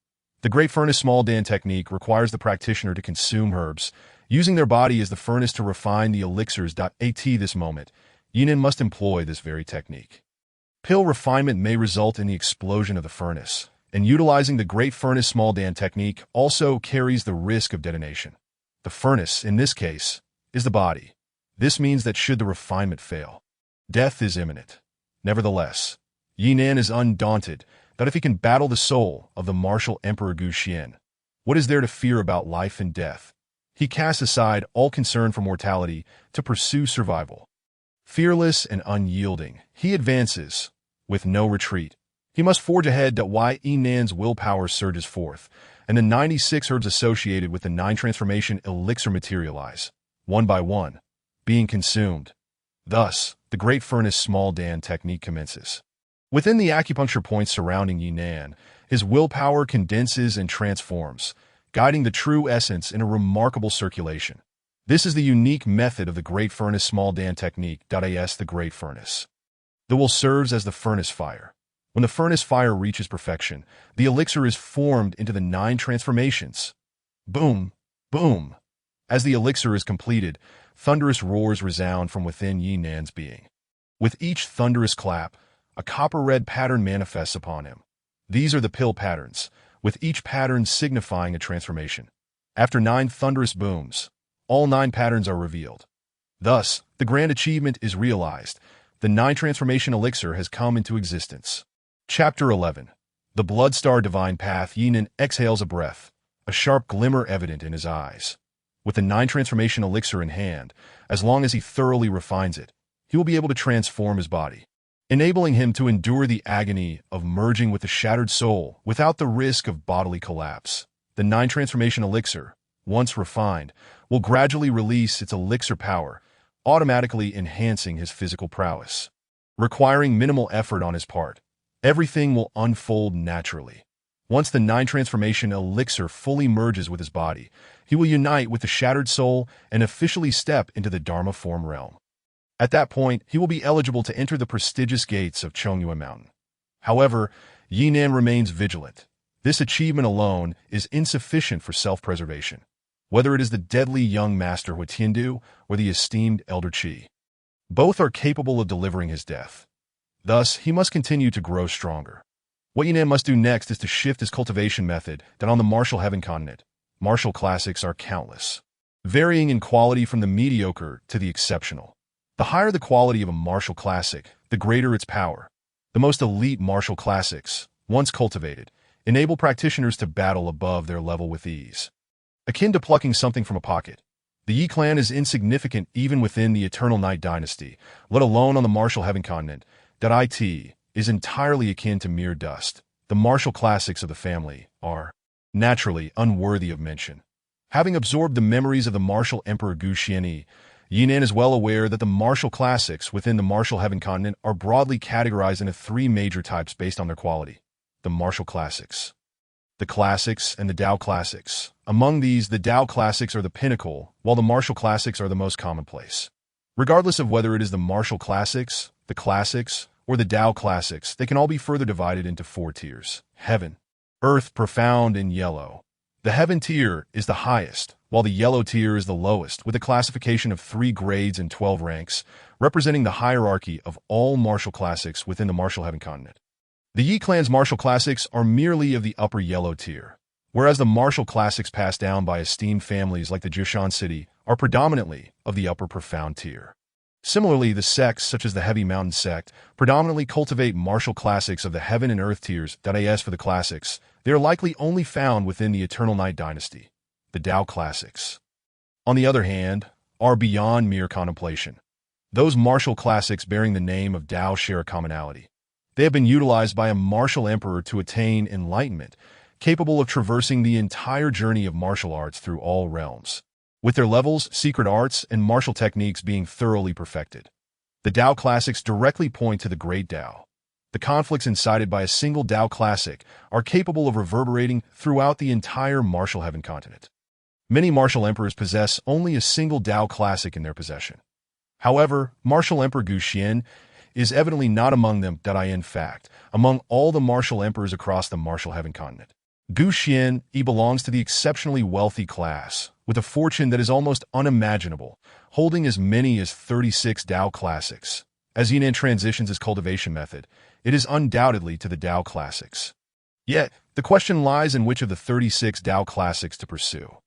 The great furnace small dan technique requires the practitioner to consume herbs, using their body as the furnace to refine the elixirs. At this moment, Yinin must employ this very technique. Pill refinement may result in the explosion of the furnace, and utilizing the great furnace small dan technique also carries the risk of detonation. The furnace, in this case, is the body. This means that should the refinement fail, death is imminent. Nevertheless, Yinan is undaunted that if he can battle the soul of the martial Emperor Gu Xian, what is there to fear about life and death? He casts aside all concern for mortality to pursue survival. Fearless and unyielding, he advances, with no retreat. He must forge ahead. Why Yinan's willpower surges forth, and the 96 herbs associated with the 9 transformation elixir materialize, one by one, being consumed. Thus, the great furnace small dan technique commences. Within the acupuncture points surrounding Yinan, his willpower condenses and transforms, guiding the true essence in a remarkable circulation. This is the unique method of the great furnace small dan technique. The great furnace. The will serves as the furnace fire. When the furnace fire reaches perfection, the elixir is formed into the 9 transformations. Boom, boom. As the elixir is completed, thunderous roars resound from within Yinan's being. With each thunderous clap, a copper-red pattern manifests upon him. These are the pill patterns, with each pattern signifying a transformation. After 9 thunderous booms, all 9 patterns are revealed. Thus, the grand achievement is realized. The 9 transformation elixir has come into existence. Chapter 11. The Bloodstar Divine Path. Yinan exhales a breath, a sharp glimmer evident in his eyes. With the 9 transformation elixir in hand, as long as he thoroughly refines it, he will be able to transform his body, enabling him to endure the agony of merging with the shattered soul without the risk of bodily collapse. The 9 transformation elixir, once refined, will gradually release its elixir power, automatically enhancing his physical prowess. Requiring minimal effort on his part, everything will unfold naturally. Once the 9 transformation elixir fully merges with his body, he will unite with the shattered soul and officially step into the dharma form realm. At that point, he will be eligible to enter the prestigious gates of Chongyue Mountain. However, Yinan remains vigilant. This achievement alone is insufficient for self-preservation, whether it is the deadly young master Huitiandu or the esteemed elder Qi. Both are capable of delivering his death. Thus, he must continue to grow stronger. What Yinan must do next is to shift his cultivation method that on the martial heaven continent, martial classics are countless, varying in quality from the mediocre to the exceptional. The higher the quality of a martial classic, the greater its power. The most elite martial classics, once cultivated, enable practitioners to battle above their level with ease. Akin to plucking something from a pocket, the Yi clan is insignificant even within the Eternal Night Dynasty, let alone on the martial heaven continent. It is entirely akin to mere dust. The martial classics of the family are, naturally, unworthy of mention. Having absorbed the memories of the martial Emperor Gu Xianyi, Yinan is well aware that the martial classics within the martial heaven continent are broadly categorized into 3 major types based on their quality. The martial classics, the classics, and the Dao classics. Among these, the Dao classics are the pinnacle, while the martial classics are the most commonplace. Regardless of whether it is the martial classics, the classics, or the Dao classics, they can all be further divided into 4 tiers. Heaven, Earth, Profound, and Yellow. The Heaven tier is the highest, while the Yellow tier is the lowest, with a classification of 3 grades and 12 ranks, representing the hierarchy of all martial classics within the martial heaven continent. The Yi clan's martial classics are merely of the upper Yellow tier, whereas the martial classics passed down by esteemed families like the Jishan city are predominantly of the upper Profound tier. Similarly, the sects, such as the Heavy Mountain sect, predominantly cultivate martial classics of the Heaven and Earth tiers. As for the classics, they are likely only found within the Eternal Night Dynasty. The Dao classics, on the other hand, are beyond mere contemplation. Those martial classics bearing the name of Dao share a commonality. They have been utilized by a martial emperor to attain enlightenment, capable of traversing the entire journey of martial arts through all realms, with their levels, secret arts, and martial techniques being thoroughly perfected. The Dao classics directly point to the Great Dao. The conflicts incited by a single Tao classic are capable of reverberating throughout the entire martial heaven continent. Many martial emperors possess only a single Tao classic in their possession. However, martial emperor Gu Xian is evidently not among them. In fact, among all the martial emperors across the martial heaven continent, Gu Xian belongs to the exceptionally wealthy class, with a fortune that is almost unimaginable, holding as many as 36 Tao classics. As Yinan transitions his cultivation method, it is undoubtedly to the Tao classics. Yet, the question lies in which of the 36 Tao classics to pursue.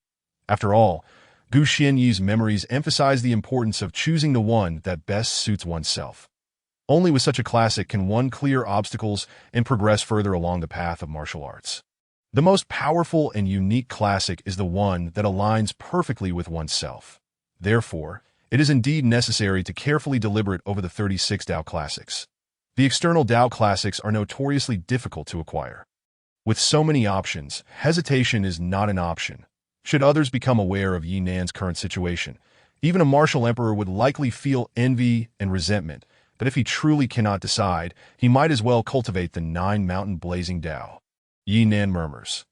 After all, Gu Xianyi's memories emphasize the importance of choosing the one that best suits oneself. Only with such a classic can one clear obstacles and progress further along the path of martial arts. The most powerful and unique classic is the one that aligns perfectly with oneself. Therefore, it is indeed necessary to carefully deliberate over the 36 Tao classics. The external Tao classics are notoriously difficult to acquire. With so many options, hesitation is not an option. Should others become aware of Yi Nan's current situation, even a martial emperor would likely feel envy and resentment, but if he truly cannot decide, he might as well cultivate the 9-mountain blazing Tao. Yi Nan murmurs.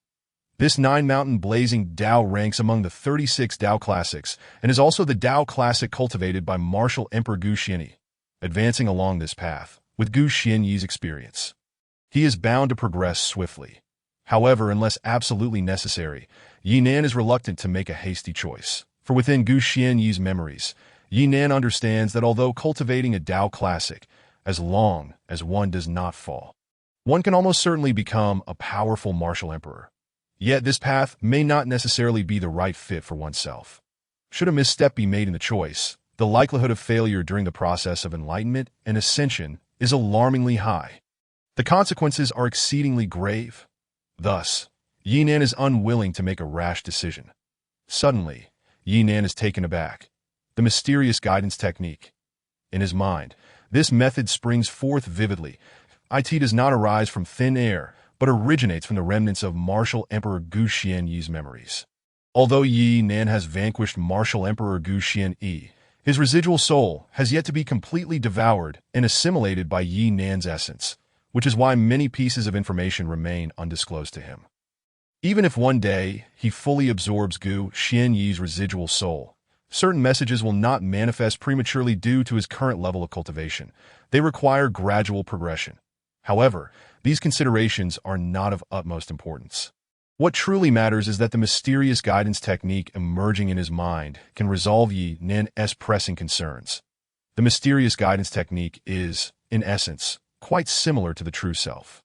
This 9-mountain blazing Tao ranks among the 36 Tao classics and is also the Tao classic cultivated by martial emperor Gu Xianyi. Advancing along this path, with Gu Xianyi's experience, he is bound to progress swiftly. However, unless absolutely necessary, Yi Nan is reluctant to make a hasty choice. For within Gu Xianyi's memories, Yi Nan understands that although cultivating a Tao classic, as long as one does not fall, one can almost certainly become a powerful martial emperor. Yet this path may not necessarily be the right fit for oneself. Should a misstep be made in the choice, the likelihood of failure during the process of enlightenment and ascension is alarmingly high. The consequences are exceedingly grave. Thus, Yi Nan is unwilling to make a rash decision. Suddenly, Yi Nan is taken aback. The mysterious guidance technique. In his mind, this method springs forth vividly. It does not arise from thin air, but originates from the remnants of martial emperor Gu Xianyi's memories. Although Yi Nan has vanquished martial emperor Gu Xianyi, his residual soul has yet to be completely devoured and assimilated by Yi Nan's essence, which is why many pieces of information remain undisclosed to him. Even if one day he fully absorbs Gu Xianyi's residual soul, certain messages will not manifest prematurely due to his current level of cultivation. They require gradual progression. However, these considerations are not of utmost importance. What truly matters is that the mysterious guidance technique emerging in his mind can resolve Yi Nan's pressing concerns. The mysterious guidance technique is, in essence, quite similar to the true self.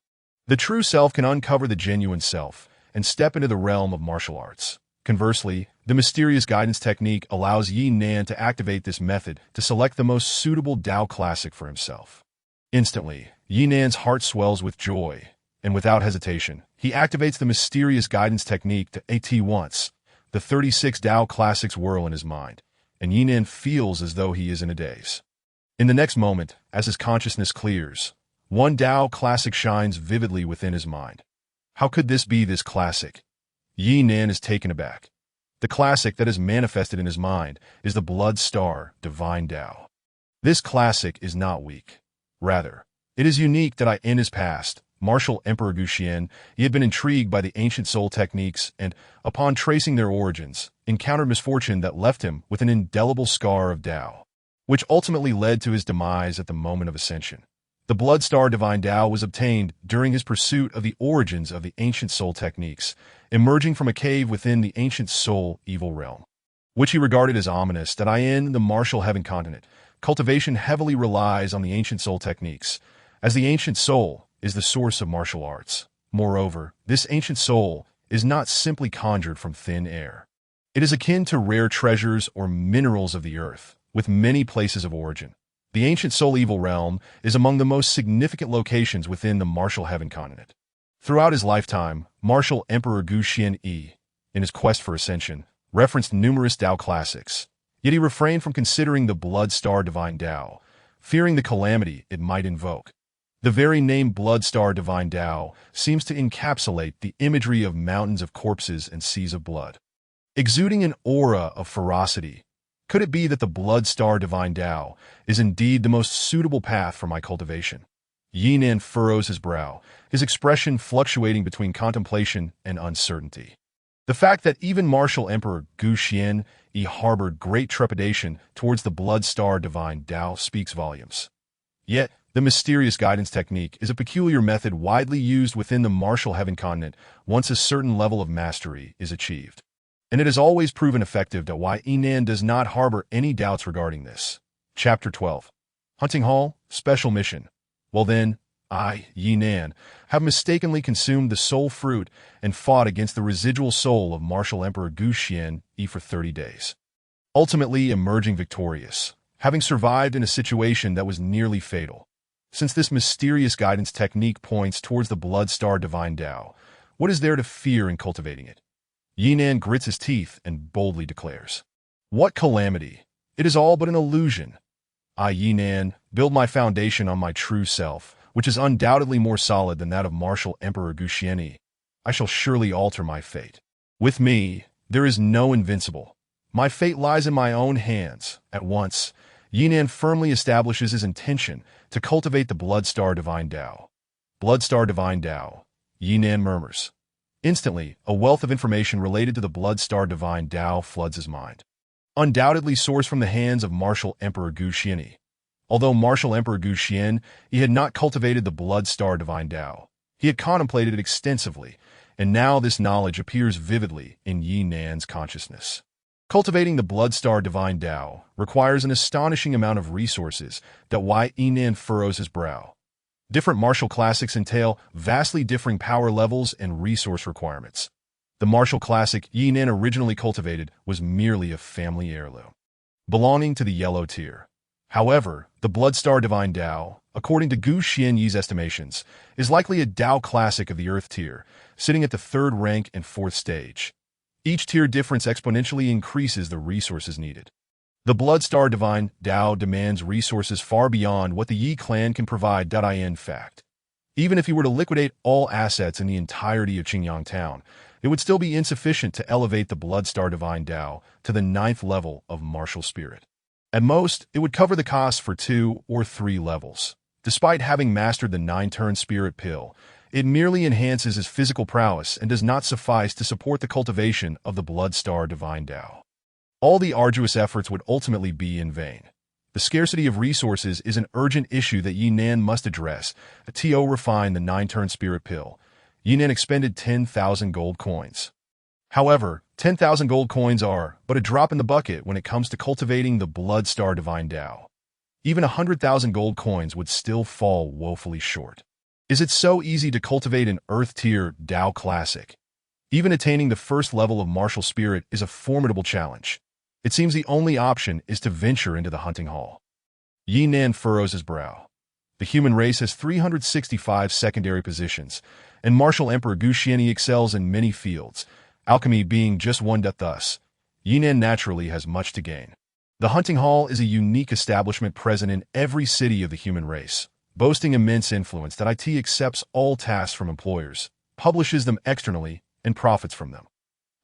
The true self can uncover the genuine self and step into the realm of martial arts. Conversely, the mysterious guidance technique allows Yi Nan to activate this method to select the most suitable Tao classic for himself. Instantly, Yi Nan's heart swells with joy, and without hesitation, he activates the mysterious guidance technique to at once. The 36 Tao classics whirl in his mind, and Yi Nan feels as though he is in a daze. In the next moment, as his consciousness clears, one Tao classic shines vividly within his mind. How could this be this classic? Yi Nan is taken aback. The classic that is manifested in his mind is the Blood Star Divine Tao. This classic is not weak. Rather, it is unique that in his past, martial emperor Gu Xian, he had been intrigued by the ancient soul techniques and, upon tracing their origins, encountered misfortune that left him with an indelible scar of Tao, which ultimately led to his demise at the moment of ascension. The Blood Star Divine Tao was obtained during his pursuit of the origins of the ancient soul techniques, emerging from a cave within the ancient soul evil realm, which he regarded as ominous that in the martial heaven continent, cultivation heavily relies on the ancient soul techniques, as the ancient soul is the source of martial arts. Moreover, this ancient soul is not simply conjured from thin air. It is akin to rare treasures or minerals of the earth, with many places of origin. The ancient soul evil realm is among the most significant locations within the martial heaven continent. Throughout his lifetime, martial emperor Gu Xianyi, in his quest for ascension, referenced numerous Tao classics, yet he refrained from considering the Blood Star Divine Tao, fearing the calamity it might invoke. The very name Blood Star Divine Tao seems to encapsulate the imagery of mountains of corpses and seas of blood, exuding an aura of ferocity. Could it be that the Blood Star Divine Tao is indeed the most suitable path for my cultivation? Yinan furrows his brow, his expression fluctuating between contemplation and uncertainty. The fact that even Martial Emperor Gu Xian harbored great trepidation towards the Blood Star Divine Tao speaks volumes. Yet, the mysterious guidance technique is a peculiar method widely used within the martial heaven continent once a certain level of mastery is achieved. And it has always proven effective. Why Yinan does not harbor any doubts regarding this. Chapter 12. Hunting Hall, Special Mission. Well then, I, Yinan, have mistakenly consumed the soul fruit and fought against the residual soul of Martial Emperor Gu Xian for 30 days. Ultimately emerging victorious, having survived in a situation that was nearly fatal. Since this mysterious guidance technique points towards the Blood Star Divine Tao, what is there to fear in cultivating it? Yinan grits his teeth and boldly declares, "What calamity! It is all but an illusion. I, Yinan, build my foundation on my true self, which is undoubtedly more solid than that of Martial Emperor Gu Xian. I shall surely alter my fate. With me, there is no invincible. My fate lies in my own hands." At once, Yinan firmly establishes his intention to cultivate the Blood Star Divine Tao. Blood Star Divine Tao, Yinan murmurs. Instantly, a wealth of information related to the Blood Star Divine Tao floods his mind. Undoubtedly sourced from the hands of Martial Emperor Gu Xian. Although Martial Emperor Gu Xian had not cultivated the Blood Star Divine Tao, he had contemplated it extensively, and now this knowledge appears vividly in Yinan's consciousness. Cultivating the Blood Star Divine Tao requires an astonishing amount of resources. Why Yinan furrows his brow. Different martial classics entail vastly differing power levels and resource requirements. The martial classic Yinan originally cultivated was merely a family heirloom, belonging to the yellow tier. However, the Blood Star Divine Tao, according to Gu Xian's estimations, is likely a Tao classic of the Earth tier, sitting at the 3rd rank and 4th stage. Each tier difference exponentially increases the resources needed. The Blood Star Divine Tao demands resources far beyond what the Yi clan can provide. In fact, even if he were to liquidate all assets in the entirety of Qingyang Town, it would still be insufficient to elevate the Blood Star Divine Tao to the 9th level of martial spirit. At most, it would cover the costs for 2 or 3 levels. Despite having mastered the 9-turn spirit pill, it merely enhances his physical prowess and does not suffice to support the cultivation of the Blood Star Divine Tao. All the arduous efforts would ultimately be in vain. The scarcity of resources is an urgent issue that Yinan must address. To refine the 9-turn spirit pill, Yinan expended 10,000 gold coins. However, 10,000 gold coins are but a drop in the bucket when it comes to cultivating the Blood Star Divine Tao. Even 100,000 gold coins would still fall woefully short. Is it so easy to cultivate an Earth-tier Tao classic? Even attaining the 1st level of martial spirit is a formidable challenge. It seems the only option is to venture into the hunting hall. Yinan furrows his brow. The human race has 365 secondary positions, and Martial Emperor Gu Xian excels in many fields, alchemy being just one. Thus, Yinan naturally has much to gain. The hunting hall is a unique establishment present in every city of the human race, boasting immense influence. IT accepts all tasks from employers, publishes them externally, and profits from them.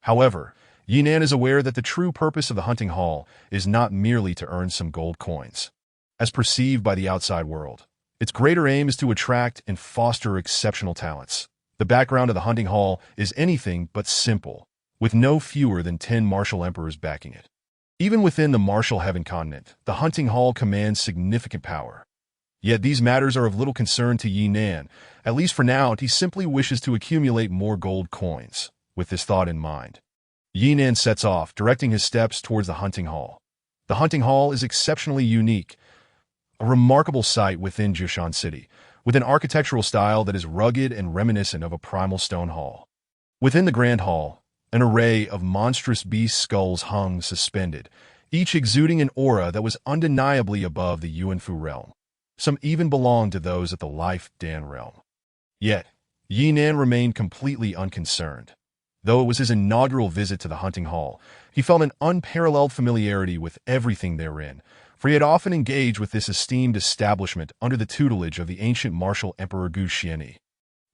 However, Yinan is aware that the true purpose of the hunting hall is not merely to earn some gold coins. As perceived by the outside world, its greater aim is to attract and foster exceptional talents. The background of the hunting hall is anything but simple, with no fewer than 10 martial emperors backing it. Even within the martial heaven continent, the hunting hall commands significant power. Yet these matters are of little concern to Yinan, at least for now. He simply wishes to accumulate more gold coins. With this thought in mind, Yinan sets off, directing his steps towards the hunting hall. The hunting hall is exceptionally unique, a remarkable sight within Jushan City, with an architectural style that is rugged and reminiscent of a primal stone hall. Within the grand hall, an array of monstrous beast skulls hung suspended, each exuding an aura that was undeniably above the Yuanfu realm. Some even belonged to those at the Life Dan realm. Yet, Yinan remained completely unconcerned. Though it was his inaugural visit to the hunting hall, he felt an unparalleled familiarity with everything therein, for he had often engaged with this esteemed establishment under the tutelage of the ancient martial Emperor Gu Xian.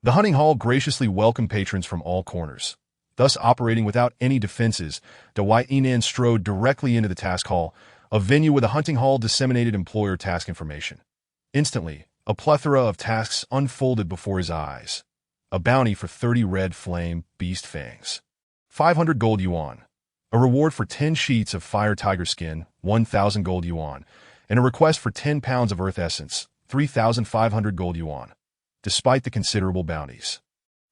The hunting hall graciously welcomed patrons from all corners, thus operating without any defenses. Yinan strode directly into the task hall, a venue where the hunting hall disseminated employer task information. Instantly, A plethora of tasks unfolded before his eyes. A bounty for 30 red flame beast fangs. 500 gold yuan. A reward for 10 sheets of fire tiger skin, 1,000 gold yuan. And a request for 10 pounds of earth essence, 3,500 gold yuan. Despite the considerable bounties,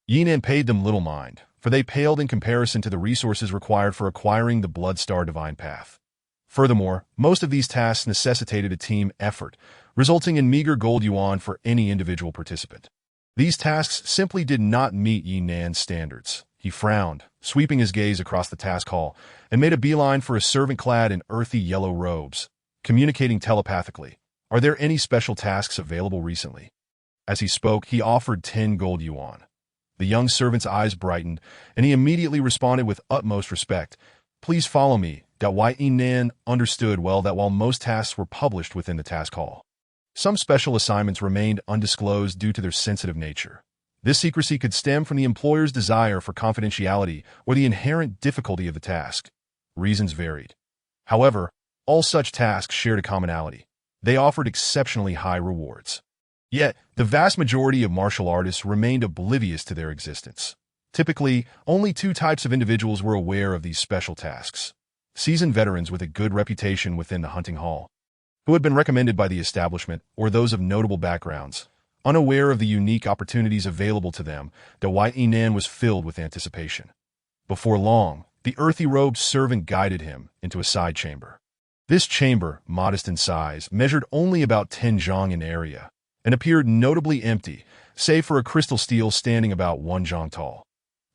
Yinan paid them little mind, for they paled in comparison to the resources required for acquiring the Bloodstar Divine Path. Furthermore, most of these tasks necessitated a team effort, resulting in meager gold yuan for any individual participant. These tasks simply did not meet Yinan's standards. He frowned, sweeping his gaze across the task hall, and made a beeline for a servant clad in earthy yellow robes, communicating telepathically. "Are there any special tasks available recently?" As he spoke, he offered 10 gold yuan. The young servant's eyes brightened, and he immediately responded with utmost respect. "Please follow me." Yinan understood well that while most tasks were published within the task hall, some special assignments remained undisclosed due to their sensitive nature. This secrecy could stem from the employer's desire for confidentiality or the inherent difficulty of the task. Reasons varied. However, all such tasks shared a commonality. They offered exceptionally high rewards. Yet, the vast majority of martial artists remained oblivious to their existence. Typically, only two types of individuals were aware of these special tasks: seasoned veterans with a good reputation within the hunting hall, who had been recommended by the establishment, or those of notable backgrounds, unaware of the unique opportunities available to them. Yinan was filled with anticipation. Before long, the earthy-robed servant guided him into a side chamber. This chamber, modest in size, measured only about 10 zhang in area, and appeared notably empty, save for a crystal stele standing about 1 zhang tall.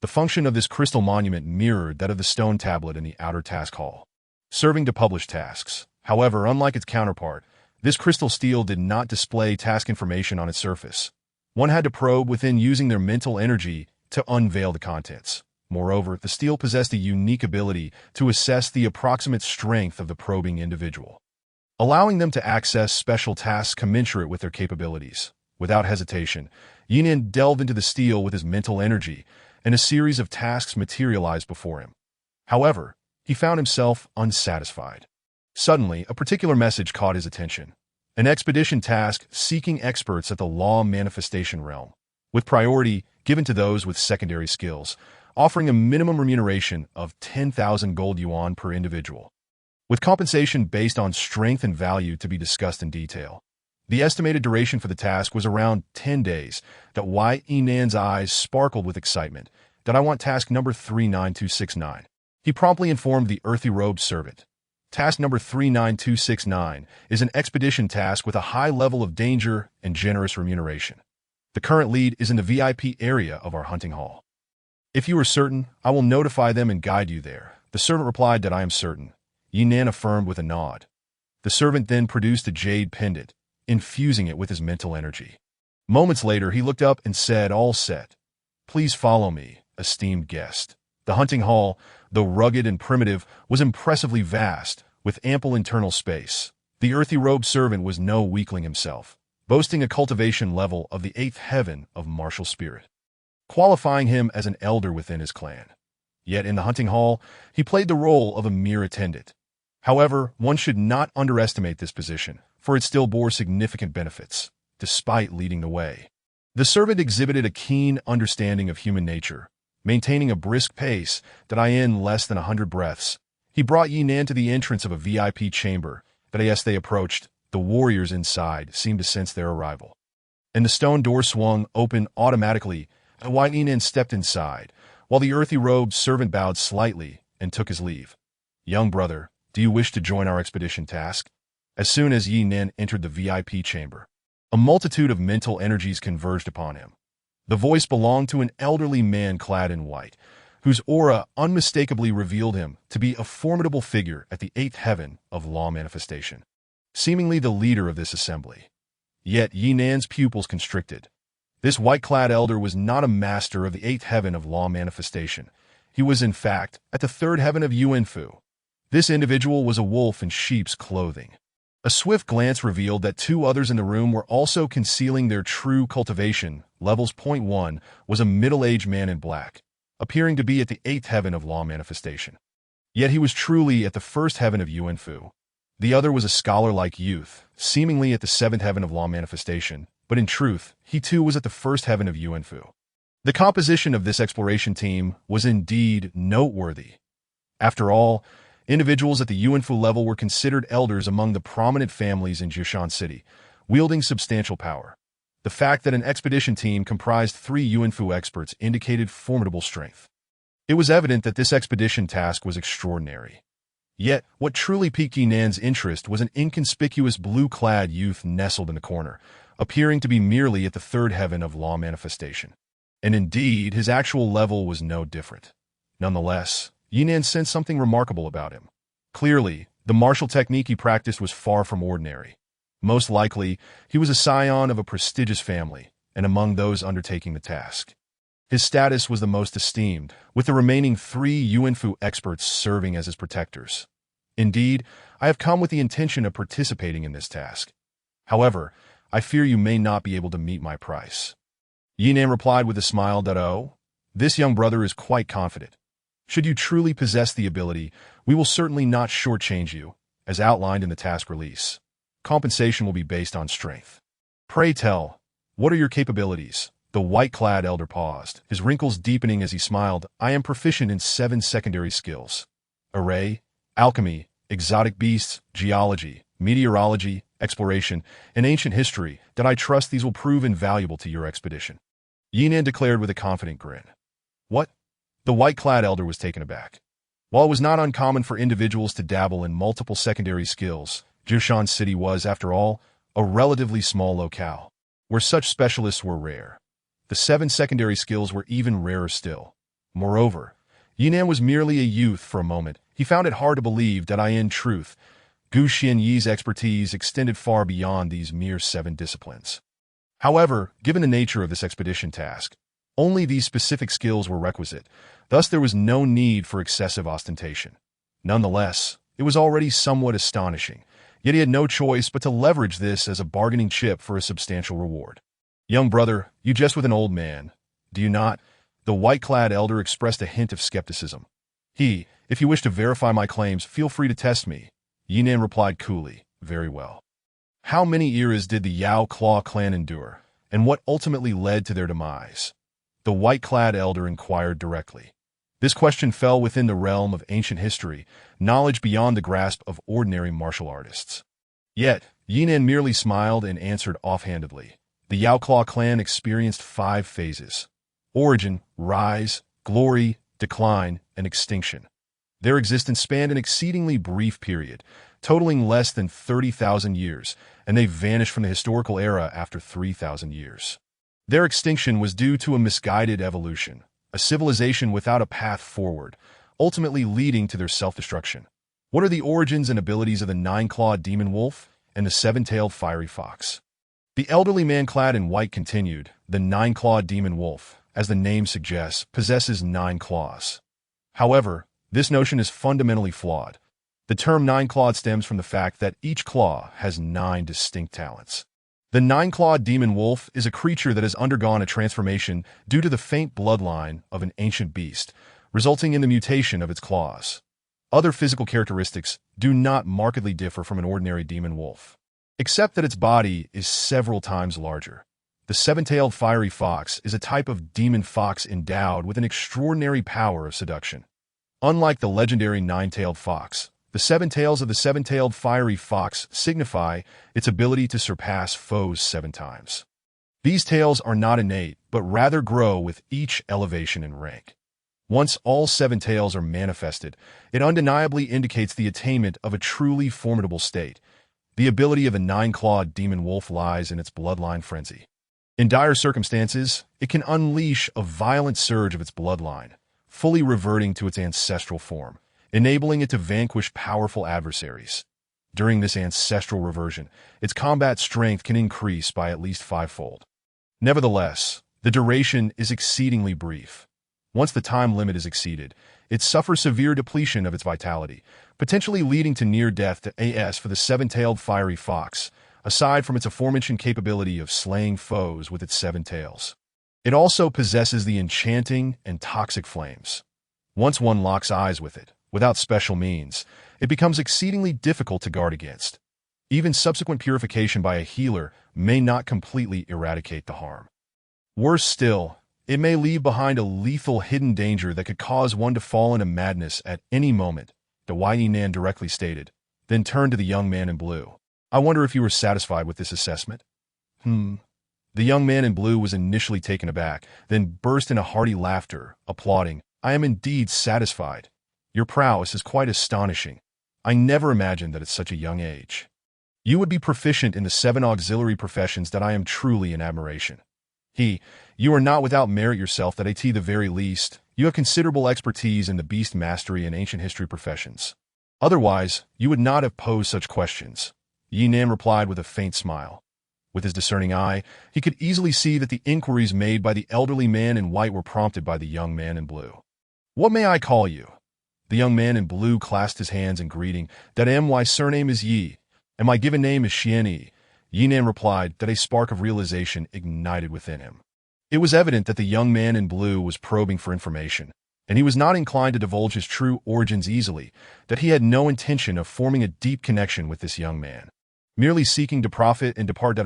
The function of this crystal monument mirrored that of the stone tablet in the outer task hall, serving to publish tasks. However, unlike its counterpart, this crystal stele did not display task information on its surface. One had to probe within using their mental energy to unveil the contents. Moreover, the stele possessed a unique ability to assess the approximate strength of the probing individual, allowing them to access special tasks commensurate with their capabilities. Without hesitation, Yinan delved into the stele with his mental energy, and a series of tasks materialized before him. However, he found himself unsatisfied. Suddenly, a particular message caught his attention. An expedition task seeking experts at the law manifestation realm, with priority given to those with secondary skills, offering a minimum remuneration of 10,000 gold yuan per individual, with compensation based on strength and value to be discussed in detail. The estimated duration for the task was around 10 days. Yinan's eyes sparkled with excitement. "I want task number 39269. He promptly informed the earthy-robed servant. Task number 39269 is an expedition task with a high level of danger and generous remuneration. The current lead is in the VIP area of our hunting hall. If you are certain, I will notify them and guide you there." The servant replied that "I am certain." Yinan affirmed with a nod. The servant then produced a jade pendant, infusing it with his mental energy. Moments later, he looked up and said, "All set. Please follow me, esteemed guest." The hunting hall, though rugged and primitive, was impressively vast, with ample internal space. The earthy-robed servant was no weakling himself, boasting a cultivation level of the 8th heaven of martial spirit, qualifying him as an elder within his clan. Yet in the hunting hall, he played the role of a mere attendant. However, one should not underestimate this position, for it still bore significant benefits, despite leading the way. The servant exhibited a keen understanding of human nature, maintaining a brisk pace in less than 100 breaths. He brought Yinan to the entrance of a VIP chamber, but as they approached, the warriors inside seemed to sense their arrival, and the stone door swung open automatically, and Yinan stepped inside, while the earthy-robed servant bowed slightly and took his leave. "Young brother, do you wish to join our expedition task?" As soon as Yinan entered the VIP chamber, a multitude of mental energies converged upon him. The voice belonged to an elderly man clad in white, whose aura unmistakably revealed him to be a formidable figure at the 8th heaven of law manifestation, seemingly the leader of this assembly. Yet Yinan's pupils constricted. This white-clad elder was not a master of the 8th heaven of law manifestation. He was, in fact, at the 3rd heaven of Yuanfu. This individual was a wolf in sheep's clothing. A swift glance revealed that two others in the room were also concealing their true cultivation. Levels. 1 was a middle-aged man in black, appearing to be at the 8th heaven of law manifestation. Yet he was truly at the 1st heaven of Yuanfu. The other was a scholar-like youth, seemingly at the 7th heaven of law manifestation. but in truth, he too was at the first heaven of Yuanfu. The composition of this exploration team was indeed noteworthy. After all, individuals at the Yuanfu level were considered elders among the prominent families in Jishan City, wielding substantial power. The fact that an expedition team comprised 3 Yuanfu experts indicated formidable strength. It was evident that this expedition task was extraordinary. Yet, what truly piqued Yinan's interest was an inconspicuous blue-clad youth nestled in the corner, appearing to be merely at the third heaven of law manifestation. And indeed, his actual level was no different. Nonetheless, Yinan sensed something remarkable about him. Clearly, the martial technique he practiced was far from ordinary. Most likely, he was a scion of a prestigious family, and among those undertaking the task. His status was the most esteemed, with the remaining 3 Yuanfu experts serving as his protectors. Indeed, I have come with the intention of participating in this task. However, I fear you may not be able to meet my price. Yinan replied with a smile that, "Oh, this young brother is quite confident. Should you truly possess the ability, we will certainly not shortchange you, as outlined in the task release. Compensation will be based on strength. Pray tell, what are your capabilities?" The white-clad elder paused, his wrinkles deepening as he smiled. "I am proficient in 7 secondary skills: array, alchemy, exotic beasts, geology, meteorology, exploration, and ancient history, that I trust these will prove invaluable to your expedition," Yinan declared with a confident grin. "What?" The white-clad elder was taken aback. While it was not uncommon for individuals to dabble in multiple secondary skills, Jishan City was, after all, a relatively small locale, where such specialists were rare. The 7 secondary skills were even rarer still. Moreover, Yinan was merely a youth for a moment. He found it hard to believe that in truth, Gu Xianyi's expertise extended far beyond these mere 7 disciplines. However, given the nature of this expedition task, only these specific skills were requisite, thus there was no need for excessive ostentation. Nonetheless, it was already somewhat astonishing, yet he had no choice but to leverage this as a bargaining chip for a substantial reward. "Young brother, you jest with an old man, do you not?" The white-clad elder expressed a hint of skepticism. "If you wish to verify my claims, feel free to test me," Yinan replied coolly. "Very well." How many eras did the Yao Claw clan endure, and what ultimately led to their demise? The white-clad elder inquired directly. This question fell within the realm of ancient history, knowledge beyond the grasp of ordinary martial artists. Yet, Yinan merely smiled and answered offhandedly. The Yao Claw clan experienced 5 phases: origin, rise, glory, decline, and extinction. Their existence spanned an exceedingly brief period, totaling less than 30,000 years, and they vanished from the historical era after 3,000 years. Their extinction was due to a misguided evolution, a civilization without a path forward, ultimately leading to their self-destruction. What are the origins and abilities of the 9-clawed demon wolf and the 7-tailed fiery fox? The elderly man clad in white continued. The 9-clawed demon wolf, as the name suggests, possesses 9 claws. However, this notion is fundamentally flawed. The term 9-clawed stems from the fact that each claw has 9 distinct talents. The 9-clawed demon wolf is a creature that has undergone a transformation due to the faint bloodline of an ancient beast, resulting in the mutation of its claws. Other physical characteristics do not markedly differ from an ordinary demon wolf, except that its body is several times larger. The 7-tailed fiery fox is a type of demon fox endowed with an extraordinary power of seduction. Unlike the legendary 9-tailed fox, the 7 tails of the 7-tailed fiery fox signify its ability to surpass foes 7 times. These tails are not innate, but rather grow with each elevation in rank. Once all 7 tails are manifested, it undeniably indicates the attainment of a truly formidable state. The ability of a 9-clawed demon wolf lies in its bloodline frenzy. In dire circumstances, it can unleash a violent surge of its bloodline, fully reverting to its ancestral form, enabling it to vanquish powerful adversaries. During this ancestral reversion, its combat strength can increase by at least 5-fold. Nevertheless, the duration is exceedingly brief. Once the time limit is exceeded, it suffers severe depletion of its vitality, potentially leading to near death for the 7-tailed fiery fox, aside from its aforementioned capability of slaying foes with its 7 tails. It also possesses the enchanting and toxic flames. Once one locks eyes with it, without special means, it becomes exceedingly difficult to guard against. Even subsequent purification by a healer may not completely eradicate the harm. Worse still, it may leave behind a lethal hidden danger that could cause one to fall into madness at any moment, Dai Nan directly stated, then turned to the young man in blue. I wonder if you were satisfied with this assessment? The young man in blue was initially taken aback, then burst into hearty laughter, applauding. I am indeed satisfied. Your prowess is quite astonishing. I never imagined that at such a young age. You would be proficient in the 7 auxiliary professions that I am truly in admiration. You are not without merit yourself that at the very least, you have considerable expertise in the beast mastery and ancient history professions. Otherwise, you would not have posed such questions. Yi Nan replied with a faint smile. With his discerning eye, he could easily see that the inquiries made by the elderly man in white were prompted by the young man in blue. What may I call you? The young man in blue clasped his hands in greeting. That my surname is Yi, and my given name is Xian. Yi Nan replied that a spark of realization ignited within him. It was evident that the young man in blue was probing for information, and he was not inclined to divulge his true origins easily, that he had no intention of forming a deep connection with this young man, merely seeking to profit and depart.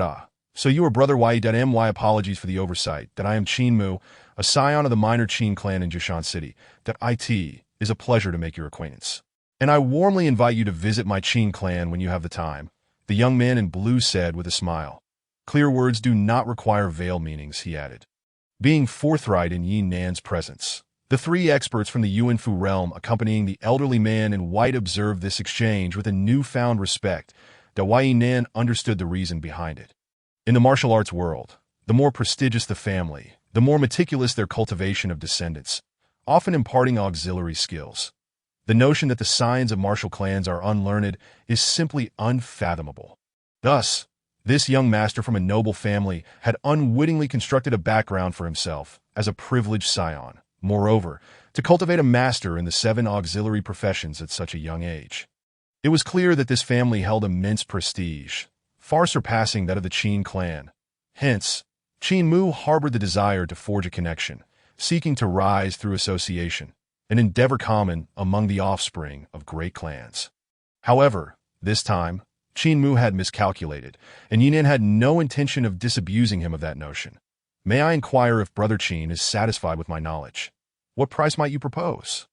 So you are brother Y. Apologies for the oversight, that I am Qin Mu, a scion of the minor Qin clan in Jishan City, that it is a pleasure to make your acquaintance. And I warmly invite you to visit my Qin clan when you have the time, the young man in blue said with a smile. Clear words do not require veiled meanings, he added, being forthright in Yi Nan's presence. The 3 experts from the Yuanfu realm accompanying the elderly man in white observed this exchange with a newfound respect. Yi Nan understood the reason behind it. In the martial arts world, the more prestigious the family, the more meticulous their cultivation of descendants, often imparting auxiliary skills. The notion that the scions of martial clans are unlearned is simply unfathomable. Thus, this young master from a noble family had unwittingly constructed a background for himself as a privileged scion. Moreover, to cultivate a master in the 7 auxiliary professions at such a young age. It was clear that this family held immense prestige, far surpassing that of the Qin clan. Hence, Qin Mu harbored the desire to forge a connection, seeking to rise through association, an endeavor common among the offspring of great clans. However, this time, Qin Mu had miscalculated, and Yi Nan had no intention of disabusing him of that notion. May I inquire if Brother Qin is satisfied with my knowledge? What price might you propose?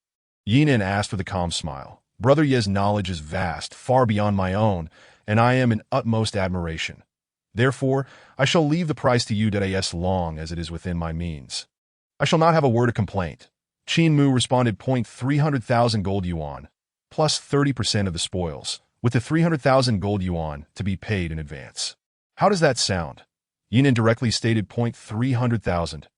Yi Nan asked with a calm smile. Brother Ye's knowledge is vast, far beyond my own, and I am in utmost admiration. Therefore, I shall leave the price to you as long as it is within my means. I shall not have a word of complaint. Qin Mu responded. 300,000 gold yuan, plus 30% of the spoils, with the 300,000 gold yuan to be paid in advance. How does that sound? Yi Nan directly stated. 300,000.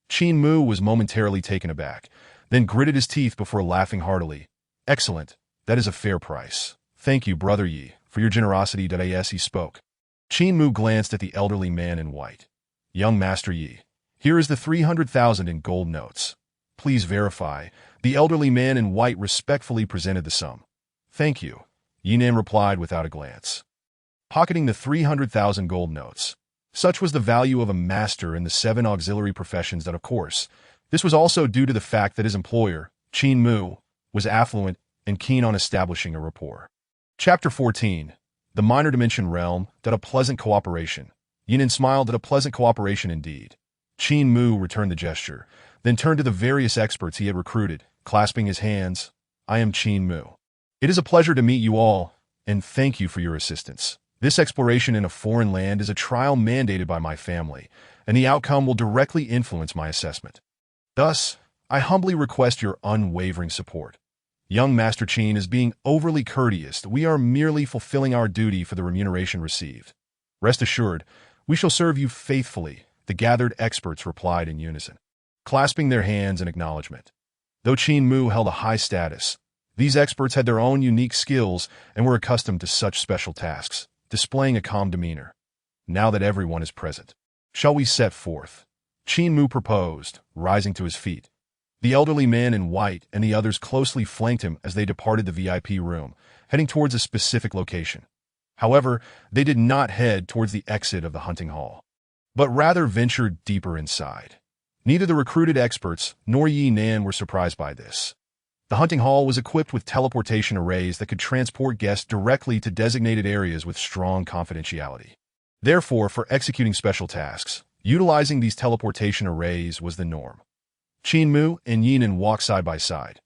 Qin Mu was momentarily taken aback, then gritted his teeth before laughing heartily. Excellent. That is a fair price. Thank you, Brother Yi, for your generosity. As he spoke, Qin Mu glanced at the elderly man in white. Young Master Yi, here is the 300,000 in gold notes. Please verify. The elderly man in white respectfully presented the sum. Thank you, Yi Nan replied without a glance. Pocketing the 300,000 gold notes. Such was the value of a master in the 7 auxiliary professions that, of course, this was also due to the fact that his employer, Qin Mu, was affluent and keen on establishing a rapport. Chapter 14. The Minor Dimension Realm. That a pleasant cooperation. Yi Nan smiled. At a pleasant cooperation indeed. Qin Mu returned the gesture, then turned to the various experts he had recruited, clasping his hands. I am Qin Mu. It is a pleasure to meet you all, and thank you for your assistance. This exploration in a foreign land is a trial mandated by my family, and the outcome will directly influence my assessment. Thus, I humbly request your unwavering support. Young Master Qin is being overly courteous. We are merely fulfilling our duty for the remuneration received. Rest assured, we shall serve you faithfully, the gathered experts replied in unison, clasping their hands in acknowledgement. Though Qin Mu held a high status, these experts had their own unique skills and were accustomed to such special tasks, displaying a calm demeanor. Now that everyone is present, shall we set forth? Qin Mu proposed, rising to his feet. The elderly man in white and the others closely flanked him as they departed the VIP room, heading towards a specific location. However, they did not head towards the exit of the hunting hall, but rather ventured deeper inside. Neither the recruited experts nor Yi Nan were surprised by this. The hunting hall was equipped with teleportation arrays that could transport guests directly to designated areas with strong confidentiality. Therefore, for executing special tasks, utilizing these teleportation arrays was the norm. Qin Mu and Yinan walked side by side.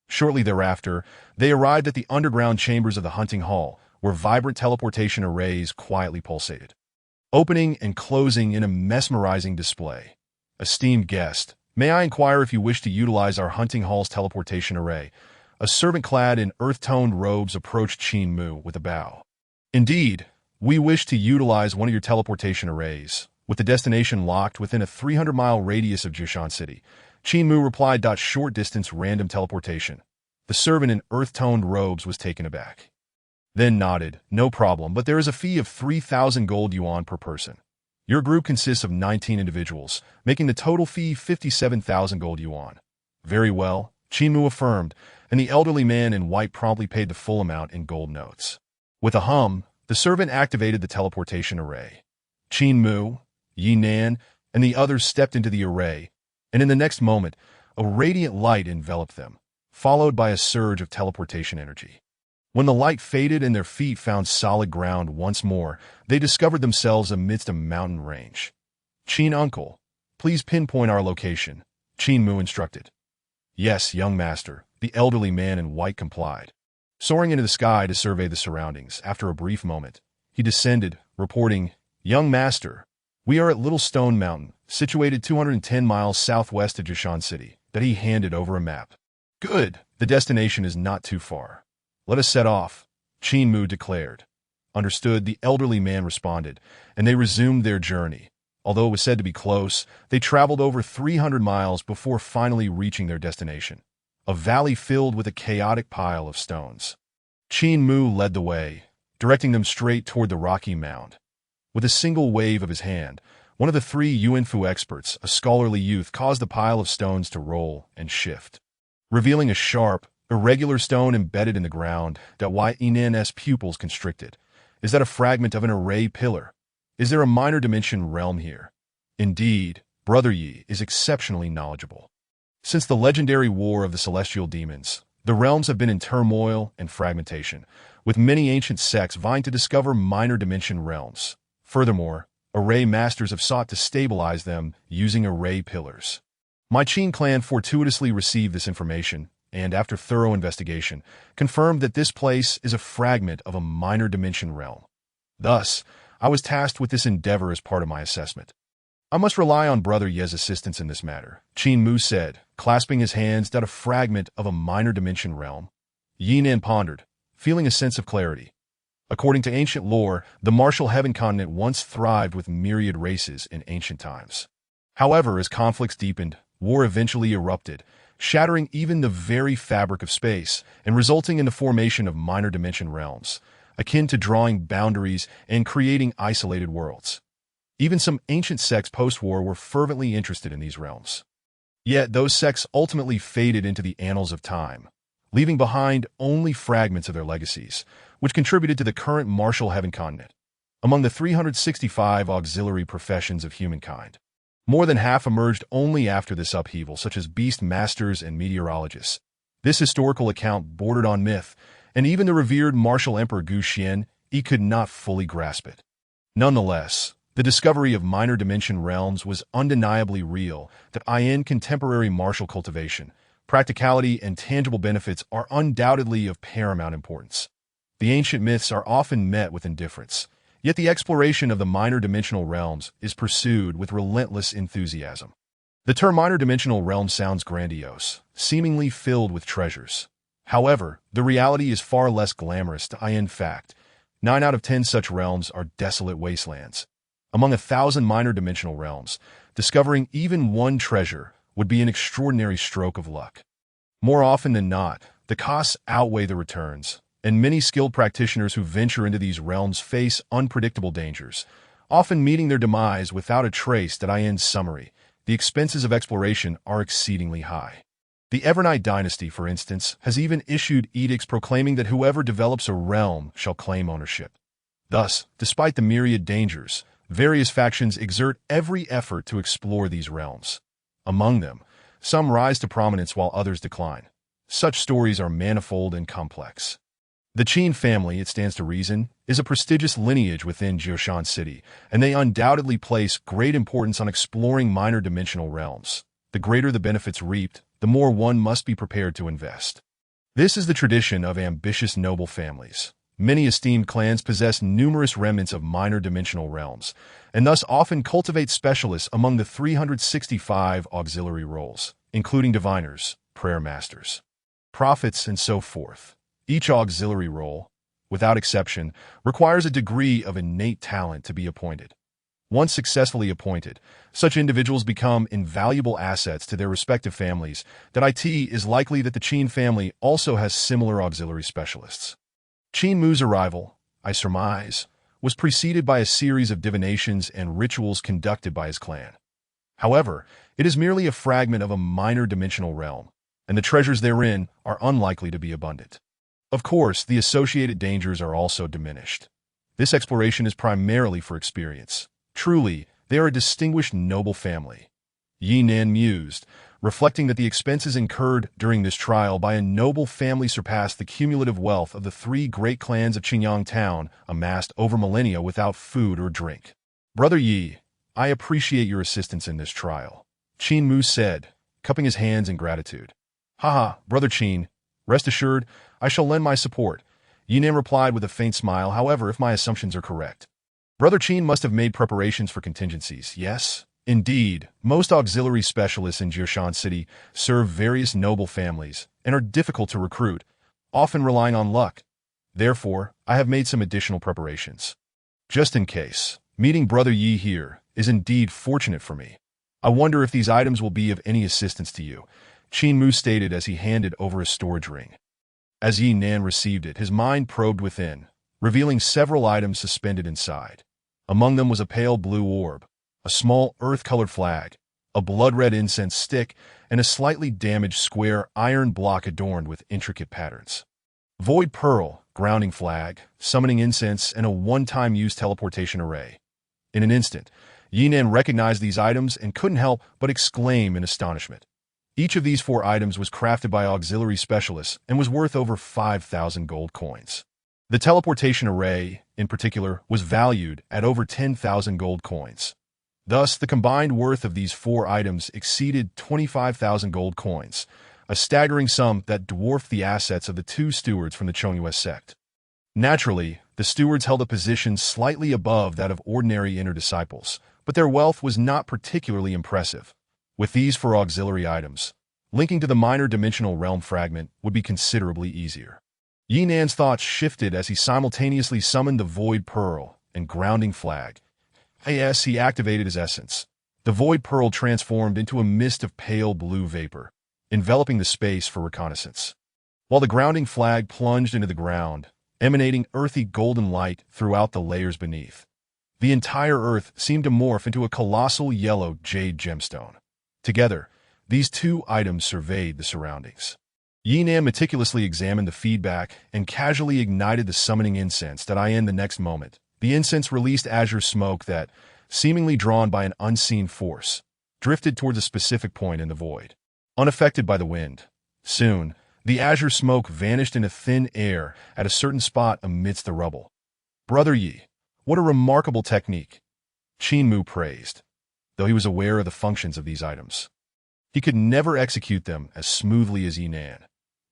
Shortly thereafter, they arrived at the underground chambers of the hunting hall, where vibrant teleportation arrays quietly pulsated, opening and closing in a mesmerizing display. Esteemed guest, may I inquire if you wish to utilize our hunting hall's teleportation array? A servant clad in earth-toned robes approached Qin Mu with a bow. Indeed, we wish to utilize one of your teleportation arrays, with the destination locked within a 300-mile radius of Jishan City. Qin Mu replied, "Short-distance random teleportation." The servant in earth-toned robes was taken aback, then nodded, "No problem, but there is a fee of 3,000 gold yuan per person. Your group consists of 19 individuals, making the total fee 57,000 gold yuan." "Very well," Qin Mu affirmed, and the elderly man in white promptly paid the full amount in gold notes. With a hum, the servant activated the teleportation array. Qin Mu, Yinan, and the others stepped into the array, and in the next moment, a radiant light enveloped them, followed by a surge of teleportation energy. When the light faded and their feet found solid ground once more, they discovered themselves amidst a mountain range. "Qin uncle, please pinpoint our location," Qin Mu instructed. "Yes, young master," the elderly man in white complied. Soaring into the sky to survey the surroundings, after a brief moment, he descended, reporting, "Young master, we are at Little Stone Mountain, situated 210 miles southwest of Jishan City," that he handed over a map. "Good, the destination is not too far. Let us set off," Qin Mu declared. "Understood," the elderly man responded, and they resumed their journey. Although it was said to be close, they traveled over 300 miles before finally reaching their destination, a valley filled with a chaotic pile of stones. Qin Mu led the way, directing them straight toward the rocky mound. With a single wave of his hand, one of the three Yuanfu experts, a scholarly youth, caused the pile of stones to roll and shift, revealing a sharp, irregular stone embedded in the ground that Yinan's pupils constricted. "Is that a fragment of an array pillar? Is there a minor dimension realm here?" Indeed, Brother Yi is exceptionally knowledgeable. Since the legendary War of the Celestial Demons, the realms have been in turmoil and fragmentation, with many ancient sects vying to discover minor dimension realms. Furthermore, array masters have sought to stabilize them using array pillars. My Qin clan fortuitously received this information, and after thorough investigation, confirmed that this place is a fragment of a minor dimension realm. Thus, I was tasked with this endeavor as part of my assessment. "I must rely on Brother Ye's assistance in this matter," Qin Mu said, clasping his hands. "A fragment of a minor dimension realm?" Yinan pondered, feeling a sense of clarity. According to ancient lore, the martial heaven continent once thrived with myriad races in ancient times. However, as conflicts deepened, war eventually erupted, shattering even the very fabric of space and resulting in the formation of minor dimension realms, akin to drawing boundaries and creating isolated worlds. Even some ancient sects post-war were fervently interested in these realms. Yet those sects ultimately faded into the annals of time, leaving behind only fragments of their legacies, which contributed to the current martial heaven continent. Among the 365 auxiliary professions of humankind, more than half emerged only after this upheaval, such as beast masters and meteorologists. This historical account bordered on myth, and even the revered martial emperor Gu Xian, he could not fully grasp it. Nonetheless, the discovery of minor dimension realms was undeniably real. That in contemporary martial cultivation, practicality and tangible benefits are undoubtedly of paramount importance. The ancient myths are often met with indifference, yet the exploration of the minor dimensional realms is pursued with relentless enthusiasm. The term minor dimensional realm sounds grandiose, seemingly filled with treasures. However, the reality is far less glamorous. In fact, 9 out of 10 such realms are desolate wastelands. Among 1,000 minor dimensional realms, discovering even one treasure would be an extraordinary stroke of luck. More often than not, the costs outweigh the returns, and many skilled practitioners who venture into these realms face unpredictable dangers, often meeting their demise without a trace. In summary, the expenses of exploration are exceedingly high. The Evernite dynasty, for instance, has even issued edicts proclaiming that whoever develops a realm shall claim ownership. Thus, despite the myriad dangers, various factions exert every effort to explore these realms. Among them, some rise to prominence while others decline. Such stories are manifold and complex. The Qin family, it stands to reason, is a prestigious lineage within Jioshan City, and they undoubtedly place great importance on exploring minor dimensional realms. The greater the benefits reaped, the more one must be prepared to invest. This is the tradition of ambitious noble families. Many esteemed clans possess numerous remnants of minor dimensional realms, and thus often cultivate specialists among the 365 auxiliary roles, including diviners, prayer masters, prophets, and so forth. Each auxiliary role, without exception, requires a degree of innate talent to be appointed. Once successfully appointed, such individuals become invaluable assets to their respective families. That it is likely that the Qin family also has similar auxiliary specialists. Qin Mu's arrival, I surmise, was preceded by a series of divinations and rituals conducted by his clan. However, it is merely a fragment of a minor dimensional realm, and the treasures therein are unlikely to be abundant. Of course, the associated dangers are also diminished. This exploration is primarily for experience. Truly, they are a distinguished noble family. Yi Nan mused, reflecting that the expenses incurred during this trial by a noble family surpassed the cumulative wealth of the 3 great clans of Qinyang Town amassed over millennia without food or drink. Brother Yi, I appreciate your assistance in this trial, Qin Mu said, cupping his hands in gratitude. Haha, Brother Qin, rest assured, I shall lend my support, Yi Nan replied with a faint smile. However, if my assumptions are correct, Brother Qin must have made preparations for contingencies, yes? Indeed, most auxiliary specialists in Jioshan City serve various noble families and are difficult to recruit, often relying on luck. Therefore, I have made some additional preparations. Just in case, meeting Brother Yi here is indeed fortunate for me. I wonder if these items will be of any assistance to you, Qin Mu stated as he handed over a storage ring. As Yi Nan received it, his mind probed within, revealing several items suspended inside. Among them was a pale blue orb, a small earth-colored flag, a blood-red incense stick, and a slightly damaged square iron block adorned with intricate patterns. Void pearl, grounding flag, summoning incense, and a one-time use teleportation array. In an instant, Yi Nan recognized these items and couldn't help but exclaim in astonishment. Each of these 4 items was crafted by auxiliary specialists and was worth over 5,000 gold coins. The teleportation array, in particular, was valued at over 10,000 gold coins. Thus, the combined worth of these 4 items exceeded 25,000 gold coins, a staggering sum that dwarfed the assets of the 2 stewards from the Chongyue sect. Naturally, the stewards held a position slightly above that of ordinary inner disciples, but their wealth was not particularly impressive. With these 4 auxiliary items, linking to the minor dimensional realm fragment would be considerably easier. Yi Nan's thoughts shifted as he simultaneously summoned the Void Pearl and Grounding Flag. As he activated his essence, the Void Pearl transformed into a mist of pale blue vapor, enveloping the space for reconnaissance, while the Grounding Flag plunged into the ground, emanating earthy golden light throughout the layers beneath. The entire earth seemed to morph into a colossal yellow jade gemstone. Together, these 2 items surveyed the surroundings. Yi Nan meticulously examined the feedback and casually ignited the summoning incense. The next moment, the incense released azure smoke that, seemingly drawn by an unseen force, drifted towards a specific point in the void, unaffected by the wind. Soon, the azure smoke vanished into thin air at a certain spot amidst the rubble. Brother Yi, what a remarkable technique, Qin Mu praised, though he was aware of the functions of these items. He could never execute them as smoothly as Yi Nan.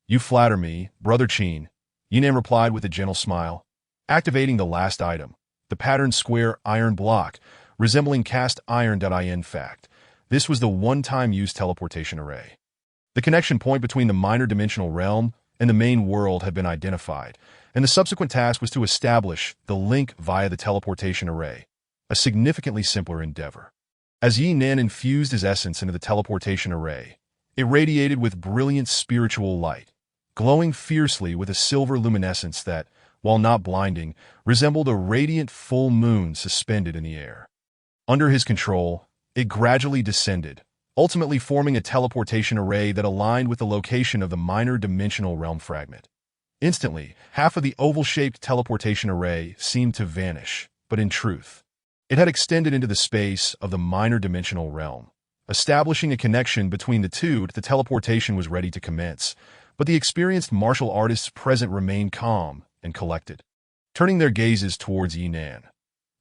You flatter me, Brother Qin, Yi Nan replied with a gentle smile, activating the last item, the patterned square iron block, resembling cast iron. In fact, this was the one-time use teleportation array. The connection point between the minor dimensional realm and the main world had been identified, and the subsequent task was to establish the link via the teleportation array, a significantly simpler endeavor. As Yi Nan infused his essence into the teleportation array, it radiated with brilliant spiritual light, glowing fiercely with a silver luminescence that, while not blinding, resembled a radiant full moon suspended in the air. Under his control, it gradually descended, ultimately forming a teleportation array that aligned with the location of the minor dimensional realm fragment. Instantly, half of the oval-shaped teleportation array seemed to vanish, but in truth, it had extended into the space of the minor dimensional realm. Establishing a connection between the two, the teleportation was ready to commence, But the experienced martial artists present remained calm and collected. Turning their gazes towards Yinan,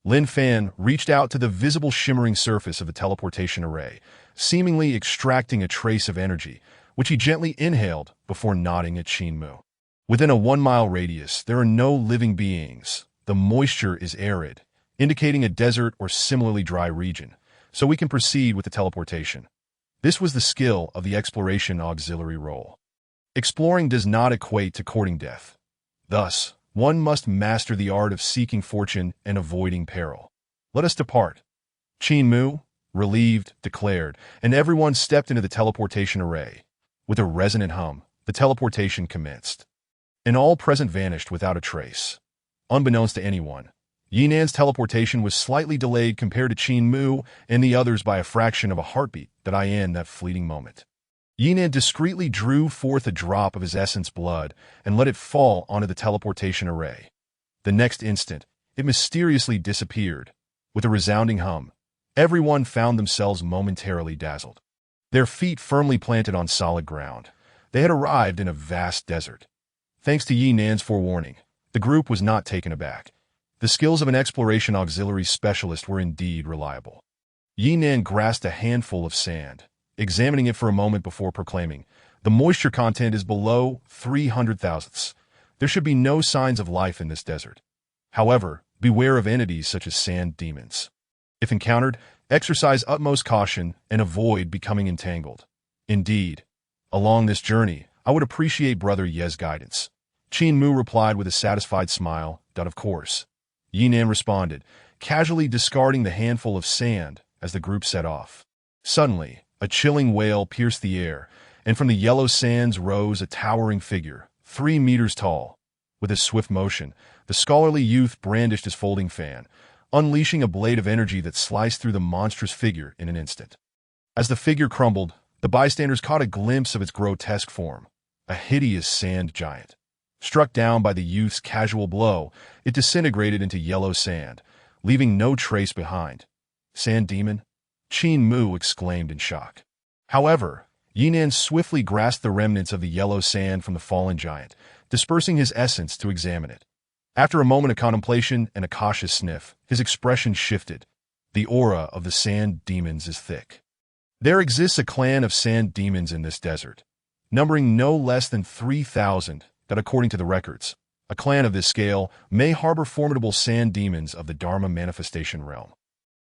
Lin Fan reached out to the visible shimmering surface of the teleportation array, seemingly extracting a trace of energy, which he gently inhaled before nodding at Qin Mu. Within a 1-mile radius, there are no living beings. The moisture is arid, indicating a desert or similarly dry region, so we can proceed with the teleportation. This was the skill of the exploration auxiliary role. Exploring does not equate to courting death. Thus, one must master the art of seeking fortune and avoiding peril. Let us depart. Qin Mu, relieved, declared, and everyone stepped into the teleportation array. With a resonant hum, the teleportation commenced. And all present vanished without a trace. Unbeknownst to anyone, Yinan's teleportation was slightly delayed compared to Qin Mu and the others by a fraction of a heartbeat in that fleeting moment. Yinan discreetly drew forth a drop of his essence blood and let it fall onto the teleportation array. The next instant, it mysteriously disappeared. With a resounding hum, everyone found themselves momentarily dazzled. Their feet firmly planted on solid ground, they had arrived in a vast desert. Thanks to Yinan's forewarning, the group was not taken aback. The skills of an exploration auxiliary specialist were indeed reliable. Yinan grasped a handful of sand, examining it for a moment before proclaiming, "The moisture content is below 300 thousandths. There should be no signs of life in this desert. However, beware of entities such as sand demons. If encountered, exercise utmost caution and avoid becoming entangled. Indeed, along this journey, I would appreciate Brother Ye's guidance." Qin Mu replied with a satisfied smile, "Of course." Yinan responded, casually discarding the handful of sand as the group set off. Suddenly, a chilling wail pierced the air, and from the yellow sands rose a towering figure, 3 meters tall. With a swift motion, the scholarly youth brandished his folding fan, unleashing a blade of energy that sliced through the monstrous figure in an instant. As the figure crumbled, the bystanders caught a glimpse of its grotesque form, a hideous sand giant. Struck down by the youth's casual blow, it disintegrated into yellow sand, leaving no trace behind. "Sand demon?" Qin Mu exclaimed in shock. However, Yinan swiftly grasped the remnants of the yellow sand from the fallen giant, dispersing his essence to examine it. After a moment of contemplation and a cautious sniff, his expression shifted. "The aura of the sand demons is thick. There exists a clan of sand demons in this desert, numbering no less than 3,000, that according to the records, a clan of this scale may harbor formidable sand demons of the dharma manifestation realm.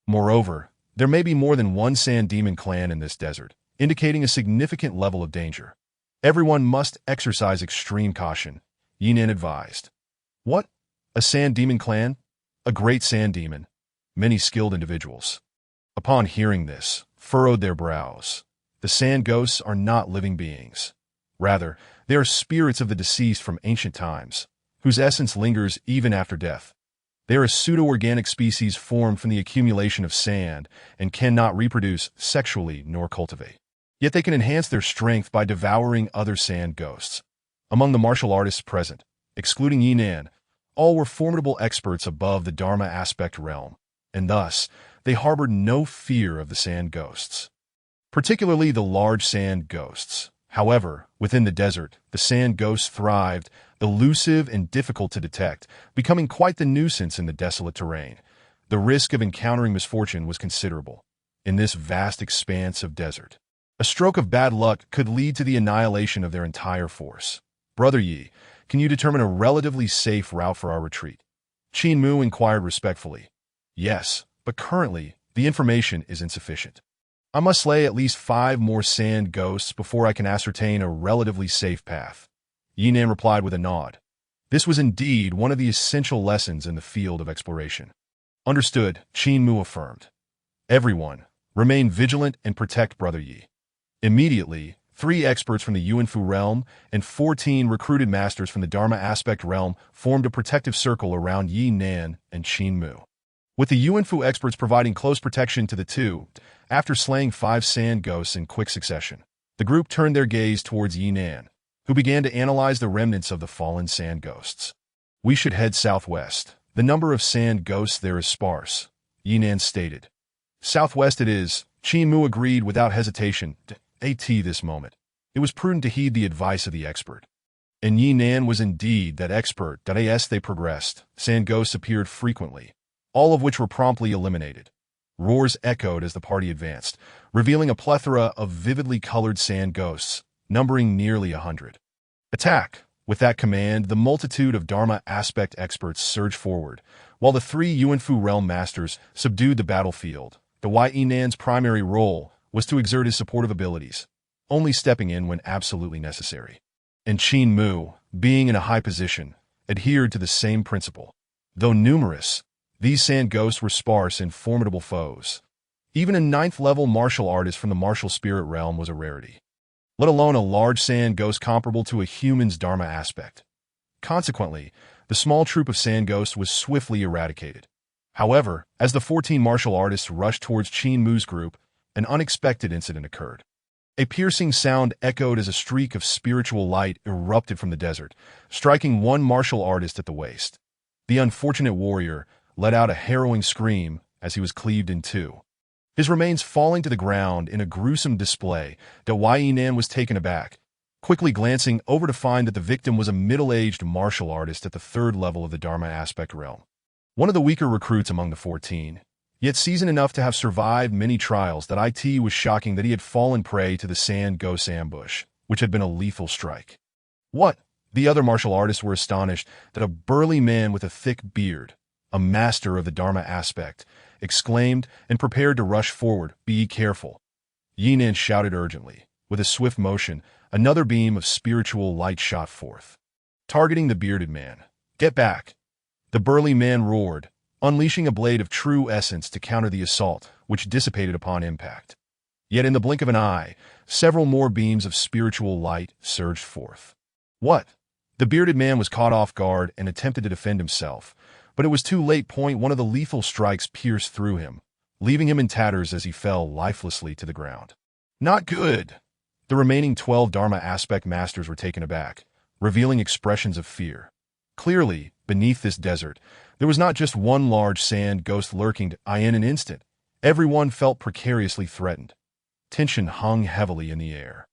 Moreover, there may be more than one sand demon clan in this desert, indicating a significant level of danger. Everyone must exercise extreme caution," Yinan advised. "What? A sand demon clan? A great sand demon?" Many skilled individuals, upon hearing this, furrowed their brows. The sand ghosts are not living beings. Rather, they are spirits of the deceased from ancient times, whose essence lingers even after death. They are a pseudo-organic species formed from the accumulation of sand and cannot reproduce sexually nor cultivate. Yet they can enhance their strength by devouring other sand ghosts. Among the martial artists present, excluding Yinan, all were formidable experts above the dharma aspect realm, and thus they harbored no fear of the sand ghosts, particularly the large sand ghosts. However, within the desert, the sand ghosts thrived, elusive and difficult to detect, becoming quite the nuisance in the desolate terrain. The risk of encountering misfortune was considerable. In this vast expanse of desert, a stroke of bad luck could lead to the annihilation of their entire force. "Brother Yi, can you determine a relatively safe route for our retreat?" Qin Mu inquired respectfully. "Yes, but currently, the information is insufficient. I must slay at least 5 more sand ghosts before I can ascertain a relatively safe path." Yinan replied with a nod. This was indeed one of the essential lessons in the field of exploration. "Understood," Qin Mu affirmed. "Everyone, remain vigilant and protect Brother Yi." Immediately, 3 experts from the Yuanfu realm and 14 recruited masters from the Dharma aspect realm formed a protective circle around Yi Nan and Qin Mu, with the Yuanfu experts providing close protection to the two. After slaying 5 sand ghosts in quick succession, the group turned their gaze towards Yi Nan, who began to analyze the remnants of the fallen sand ghosts. "We should head southwest. The number of sand ghosts there is sparse," Yi Nan stated. "Southwest it is," Qin Mu agreed without hesitation. "At this moment, it was prudent to heed the advice of the expert. And Yinan was indeed that expert. As they progressed, sand ghosts appeared frequently, all of which were promptly eliminated. Roars echoed as the party advanced, revealing a plethora of vividly colored sand ghosts, numbering nearly 100. Attack! With that command, the multitude of Dharma aspect experts surged forward, while the three Yuanfu realm masters subdued the battlefield. The Yinan's primary role was to exert his supportive abilities, only stepping in when absolutely necessary. And Qin Mu, being in a high position, adhered to the same principle. Though numerous, these sand ghosts were sparse and formidable foes. Even a 9th-level martial artist from the martial spirit realm was a rarity, let alone a large sand ghost comparable to a human's Dharma aspect. Consequently, the small troop of sand ghosts was swiftly eradicated. However, as the 14 martial artists rushed towards Qin Mu's group, an unexpected incident occurred. A piercing sound echoed as a streak of spiritual light erupted from the desert, striking one martial artist at the waist. The unfortunate warrior let out a harrowing scream as he was cleaved in two, his remains falling to the ground in a gruesome display. Yinan was taken aback, quickly glancing over to find that the victim was a middle-aged martial artist at the 3rd level of the Dharma aspect realm. One of the weaker recruits among the 14, yet seasoned enough to have survived many trials. It was shocking that he had fallen prey to the sand ghost ambush, which had been a lethal strike. What? The other martial artists were astonished that a burly man with a thick beard, a master of the Dharma aspect, exclaimed and prepared to rush forward. Be careful. Yinan shouted urgently. With a swift motion, another beam of spiritual light shot forth, targeting the bearded man. Get back! The burly man roared, unleashing a blade of true essence to counter the assault, which dissipated upon impact. Yet in the blink of an eye, several more beams of spiritual light surged forth. What? The bearded man was caught off guard and attempted to defend himself, but it was too late. One of the lethal strikes pierced through him, leaving him in tatters as he fell lifelessly to the ground. Not good! The remaining 12 Dharma aspect masters were taken aback, revealing expressions of fear. Clearly, beneath this desert, there was not just one large sand ghost lurking. In an instant, everyone felt precariously threatened. Tension hung heavily in the air.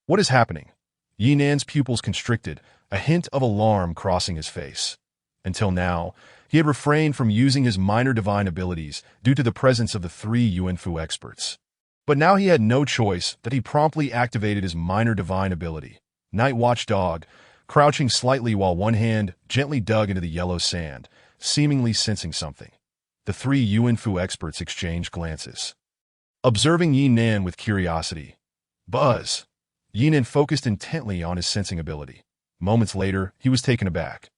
What is happening? Yinan's pupils constricted, a hint of alarm crossing his face. Until now, he had refrained from using his minor divine abilities due to the presence of the 3 Yuanfu experts. But now he had no choice that he promptly activated his minor divine ability, Night Watchdog, crouching slightly while one hand gently dug into the yellow sand, seemingly sensing something. The 3 Yuanfu experts exchanged glances, observing Yinan with curiosity. Buzz! Yinan focused intently on his sensing ability. Moments later, he was taken aback.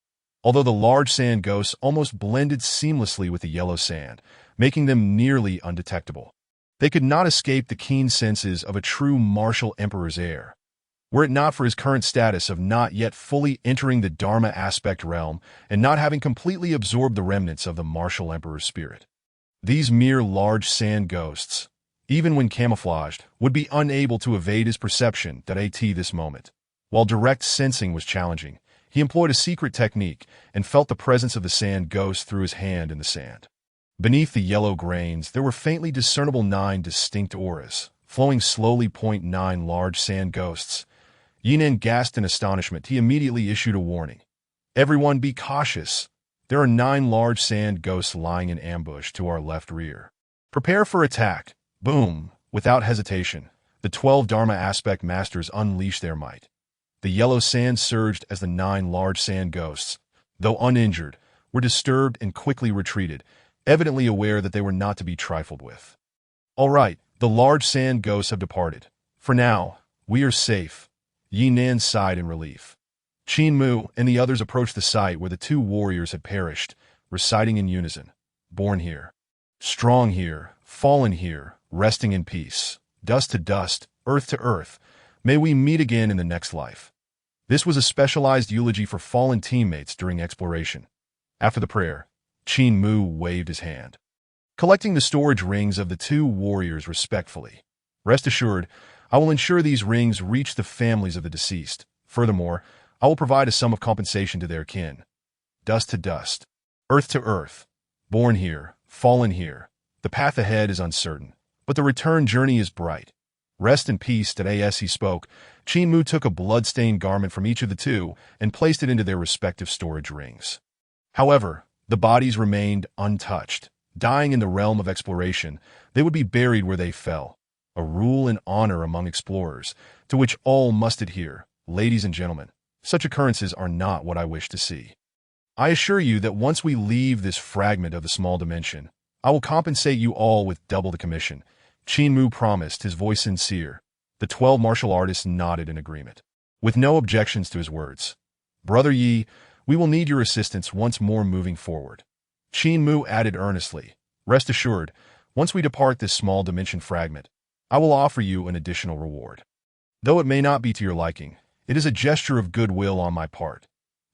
Although the large sand ghosts almost blended seamlessly with the yellow sand, making them nearly undetectable, they could not escape the keen senses of a true martial emperor's heir. Were it not for his current status of not yet fully entering the Dharma aspect realm and not having completely absorbed the remnants of the martial emperor's spirit, these mere large sand ghosts, even when camouflaged, would be unable to evade his perception. At this moment, while direct sensing was challenging, he employed a secret technique and felt the presence of the sand ghost through his hand in the sand. Beneath the yellow grains, there were faintly discernible 9 distinct auras, flowing slowly. 9 large sand ghosts. Yinan gasped in astonishment. He immediately issued a warning. Everyone be cautious. There are 9 large sand ghosts lying in ambush to our left rear. Prepare for attack. Boom! Without hesitation, the 12 Dharma aspect masters unleashed their might. The yellow sand surged as the 9 large sand ghosts, though uninjured, were disturbed and quickly retreated, evidently aware that they were not to be trifled with. All right, the large sand ghosts have departed. For now, we are safe. Yinan sighed in relief. Qin Mu and the others approached the site where the 2 warriors had perished, reciting in unison, "Born here, strong here, fallen here, resting in peace, dust to dust, earth to earth. May we meet again in the next life." This was a specialized eulogy for fallen teammates during exploration. After the prayer, Qin Mu waved his hand, collecting the storage rings of the 2 warriors respectfully. Rest assured, I will ensure these rings reach the families of the deceased. Furthermore, I will provide a sum of compensation to their kin. Dust to dust, earth to earth, born here, fallen here. The path ahead is uncertain, but the return journey is bright. Rest in peace. As he spoke, Qin Mu took a blood-stained garment from each of the two and placed it into their respective storage rings. However, the bodies remained untouched. Dying in the realm of exploration, they would be buried where they fell, a rule and honor among explorers, to which all must adhere. Ladies and gentlemen, such occurrences are not what I wish to see. I assure you that once we leave this fragment of the small dimension, I will compensate you all with double the commission. Qin Mu promised, his voice sincere. The 12 martial artists nodded in agreement, with no objections to his words. Brother Yi, we will need your assistance once more moving forward. Qin Mu added earnestly, rest assured, once we depart this small dimension fragment, I will offer you an additional reward. Though it may not be to your liking, it is a gesture of goodwill on my part.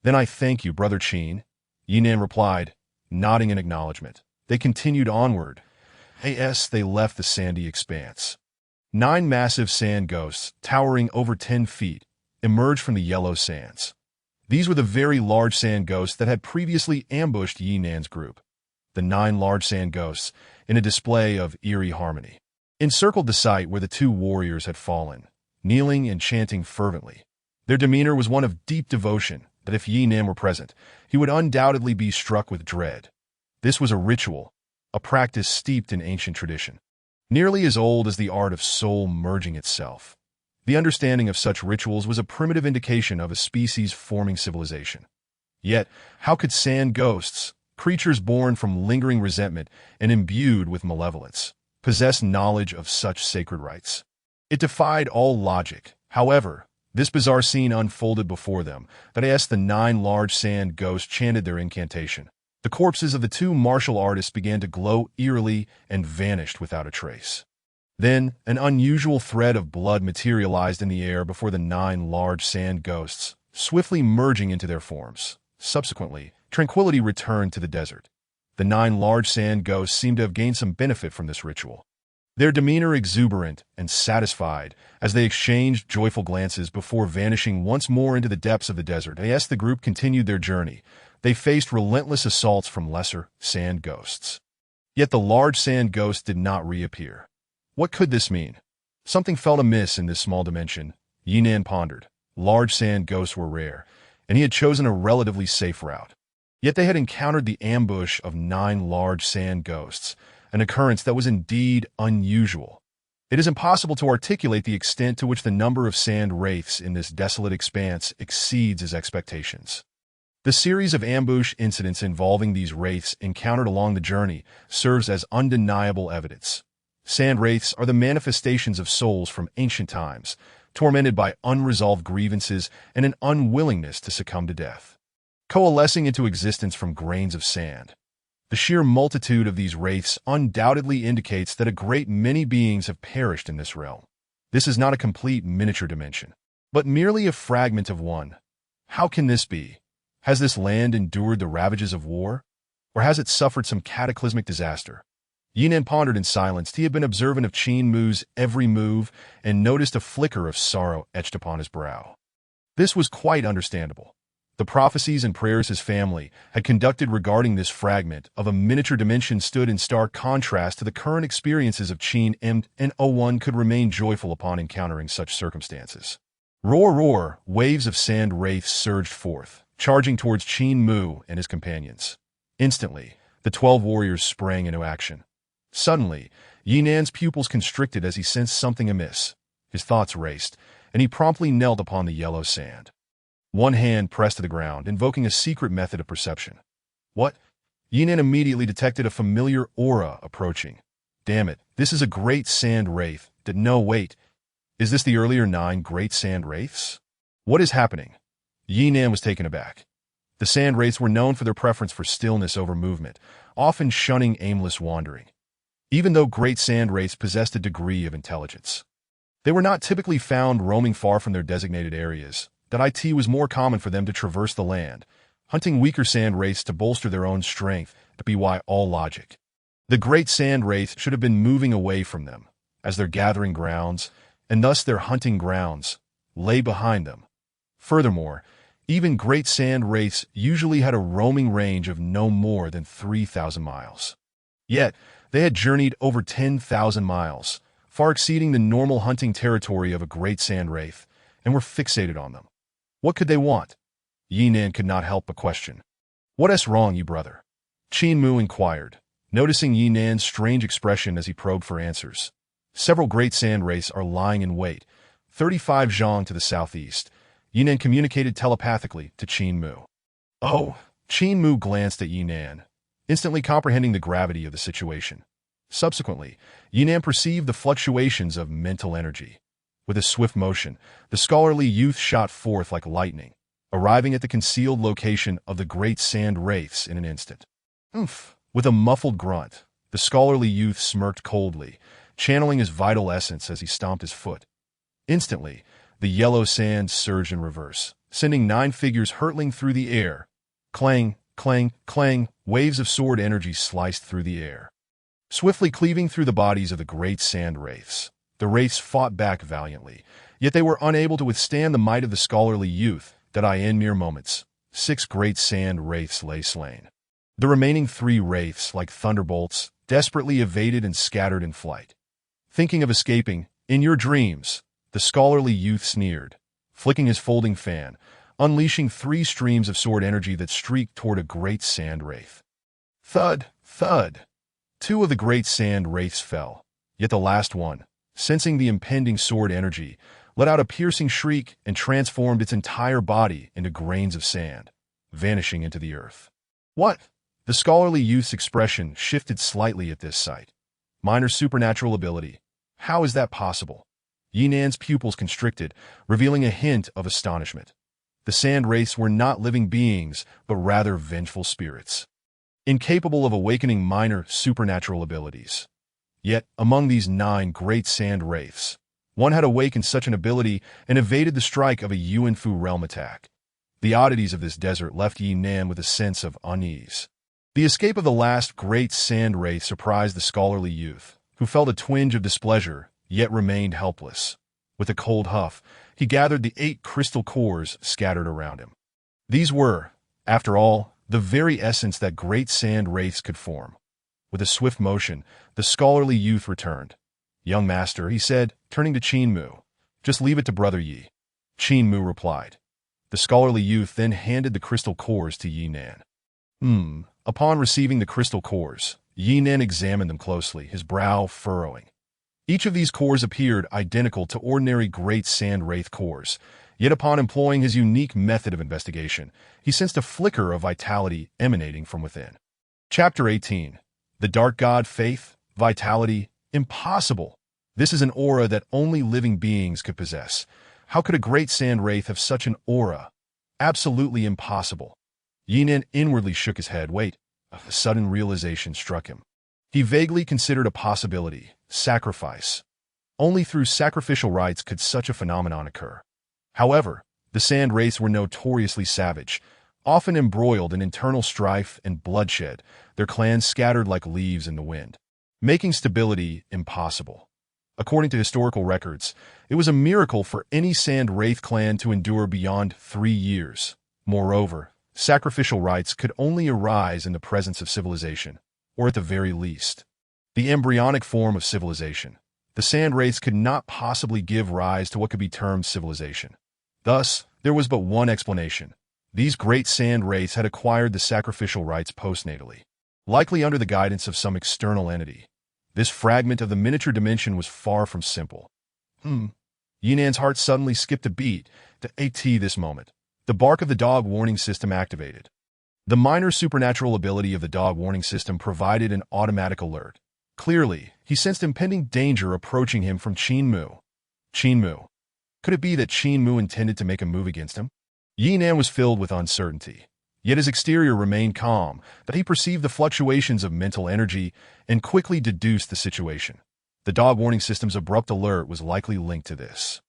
Then I thank you, Brother Qin, Yinan replied, nodding in acknowledgement. They continued onward. As they left the sandy expanse, 9 massive sand ghosts, towering over 10 feet, emerged from the yellow sands. These were the very large sand ghosts that had previously ambushed Yinan's group. The 9 large sand ghosts, in a display of eerie harmony, encircled the site where the 2 warriors had fallen, kneeling and chanting fervently. Their demeanor was one of deep devotion, that if Yinan were present, he would undoubtedly be struck with dread. This was a ritual, a practice steeped in ancient tradition, nearly as old as the art of soul merging itself. The understanding of such rituals was a primitive indication of a species-forming civilization. Yet, how could sand ghosts, creatures born from lingering resentment and imbued with malevolence, possess knowledge of such sacred rites? It defied all logic. However, this bizarre scene unfolded before them, that as the 9 large sand ghosts chanted their incantation, the corpses of the 2 martial artists began to glow eerily and vanished without a trace. Then, an unusual thread of blood materialized in the air before the 9 large sand ghosts, swiftly merging into their forms. Subsequently, tranquility returned to the desert. The 9 large sand ghosts seemed to have gained some benefit from this ritual, their demeanor exuberant and satisfied as they exchanged joyful glances before vanishing once more into the depths of the desert. As the group continued their journey, they faced relentless assaults from lesser sand ghosts. Yet the large sand ghosts did not reappear. What could this mean? Something felt amiss in this small dimension, Yinan pondered. Large sand ghosts were rare, and he had chosen a relatively safe route. Yet they had encountered the ambush of 9 large sand ghosts, an occurrence that was indeed unusual. It is impossible to articulate the extent to which the number of sand wraiths in this desolate expanse exceeds his expectations. The series of ambush incidents involving these wraiths encountered along the journey serves as undeniable evidence. Sand wraiths are the manifestations of souls from ancient times, tormented by unresolved grievances and an unwillingness to succumb to death, coalescing into existence from grains of sand. The sheer multitude of these wraiths undoubtedly indicates that a great many beings have perished in this realm. This is not a complete miniature dimension, but merely a fragment of one. How can this be? Has this land endured the ravages of war? Or has it suffered some cataclysmic disaster? Yinan pondered in silence. He had been observant of Qin Mu's every move and noticed a flicker of sorrow etched upon his brow. This was quite understandable. The prophecies and prayers his family had conducted regarding this fragment of a miniature dimension stood in stark contrast to the current experiences of Qin M, and no one could remain joyful upon encountering such circumstances. Roar, roar, waves of sand wraiths surged forth, charging towards Qin Mu and his companions. Instantly, the 12 warriors sprang into action. Suddenly, Yinan's pupils constricted as he sensed something amiss. His thoughts raced, and he promptly knelt upon the yellow sand. One hand pressed to the ground, invoking a secret method of perception. What? Yinan immediately detected a familiar aura approaching. Damn it, this is a great sand wraith. No, wait. Is this the earlier 9 great sand wraiths? What is happening? Yinan was taken aback. The sand wraiths were known for their preference for stillness over movement, often shunning aimless wandering. Even though great sand wraiths possessed a degree of intelligence, they were not typically found roaming far from their designated areas. That it was more common for them to traverse the land, hunting weaker sand wraiths to bolster their own strength, to be why all logic. The great sand wraiths should have been moving away from them, as their gathering grounds, and thus their hunting grounds, lay behind them. Furthermore, even great sand wraiths usually had a roaming range of no more than 3,000 miles. Yet, they had journeyed over 10,000 miles, far exceeding the normal hunting territory of a great sand wraith, and were fixated on them. What could they want? Yinan could not help but question. "What's wrong, you brother?" Qin Mu inquired, noticing Yinan's strange expression as he probed for answers. "Several great sand wraiths are lying in wait, 35 zhang to the southeast," Yinan communicated telepathically to Qin Mu. "Oh," Qin Mu glanced at Yinan, instantly comprehending the gravity of the situation. Subsequently, Yinan perceived the fluctuations of mental energy. With a swift motion, the scholarly youth shot forth like lightning, arriving at the concealed location of the great sand wraiths in an instant. "Oomph!" With a muffled grunt, the scholarly youth smirked coldly, channeling his vital essence as he stomped his foot. Instantly, the yellow sand surged in reverse, sending 9 figures hurtling through the air. Clang, clang, clang, waves of sword energy sliced through the air, swiftly cleaving through the bodies of the great sand wraiths. The wraiths fought back valiantly, yet they were unable to withstand the might of the scholarly youth that in mere moments, 6 great sand wraiths lay slain. The remaining 3 wraiths, like thunderbolts, desperately evaded and scattered in flight. "Thinking of escaping, in your dreams," the scholarly youth sneered, flicking his folding fan, unleashing 3 streams of sword energy that streaked toward a great sand wraith. Thud, thud. 2 of the great sand wraiths fell, yet the last one, sensing the impending sword energy, let out a piercing shriek and transformed its entire body into grains of sand, vanishing into the earth. "What?" The scholarly youth's expression shifted slightly at this sight. "Minor supernatural ability. How is that possible?" Yinan's pupils constricted, revealing a hint of astonishment. The sand wraiths were not living beings, but rather vengeful spirits, incapable of awakening minor supernatural abilities. Yet, among these 9 great sand wraiths, one had awakened such an ability and evaded the strike of a Yuanfu realm attack. The oddities of this desert left Yinan with a sense of unease. The escape of the last great sand wraith surprised the scholarly youth, who felt a twinge of displeasure, yet remained helpless. With a cold huff, he gathered the 8 crystal cores scattered around him. These were, after all, the very essence that great sand wraiths could form. With a swift motion, the scholarly youth returned. "Young master," he said, turning to Qin Mu, "just leave it to Brother Yi." Qin Mu replied. The scholarly youth then handed the crystal cores to Yinan. Upon receiving the crystal cores, Yinan examined them closely, his brow furrowing. Each of these cores appeared identical to ordinary great sand wraith cores, yet upon employing his unique method of investigation, he sensed a flicker of vitality emanating from within. Chapter 18. The Dark God Faith, Vitality, Impossible. This is an aura that only living beings could possess. How could a great sand wraith have such an aura? Absolutely impossible. Yinan inwardly shook his head. Wait, a sudden realization struck him. He vaguely considered a possibility: sacrifice. Only through sacrificial rites could such a phenomenon occur. However, the sand wraiths were notoriously savage, often embroiled in internal strife and bloodshed, their clans scattered like leaves in the wind, making stability impossible. According to historical records, it was a miracle for any sand wraith clan to endure beyond 3 years. Moreover, sacrificial rites could only arise in the presence of civilization, or at the very least, the embryonic form of civilization. The sand wraiths could not possibly give rise to what could be termed civilization. Thus, there was but one explanation. These great sand wraiths had acquired the sacrificial rites postnatally, likely under the guidance of some external entity. This fragment of the miniature dimension was far from simple. Yinan's heart suddenly skipped a beat to this moment. The bark of the dog warning system activated. The minor supernatural ability of the dog warning system provided an automatic alert. Clearly, he sensed impending danger approaching him from Qin Mu. Qin Mu. Could it be that Qin Mu intended to make a move against him? Yinan was filled with uncertainty, yet his exterior remained calm, that he perceived the fluctuations of mental energy and quickly deduced the situation. The dog warning system's abrupt alert was likely linked to this.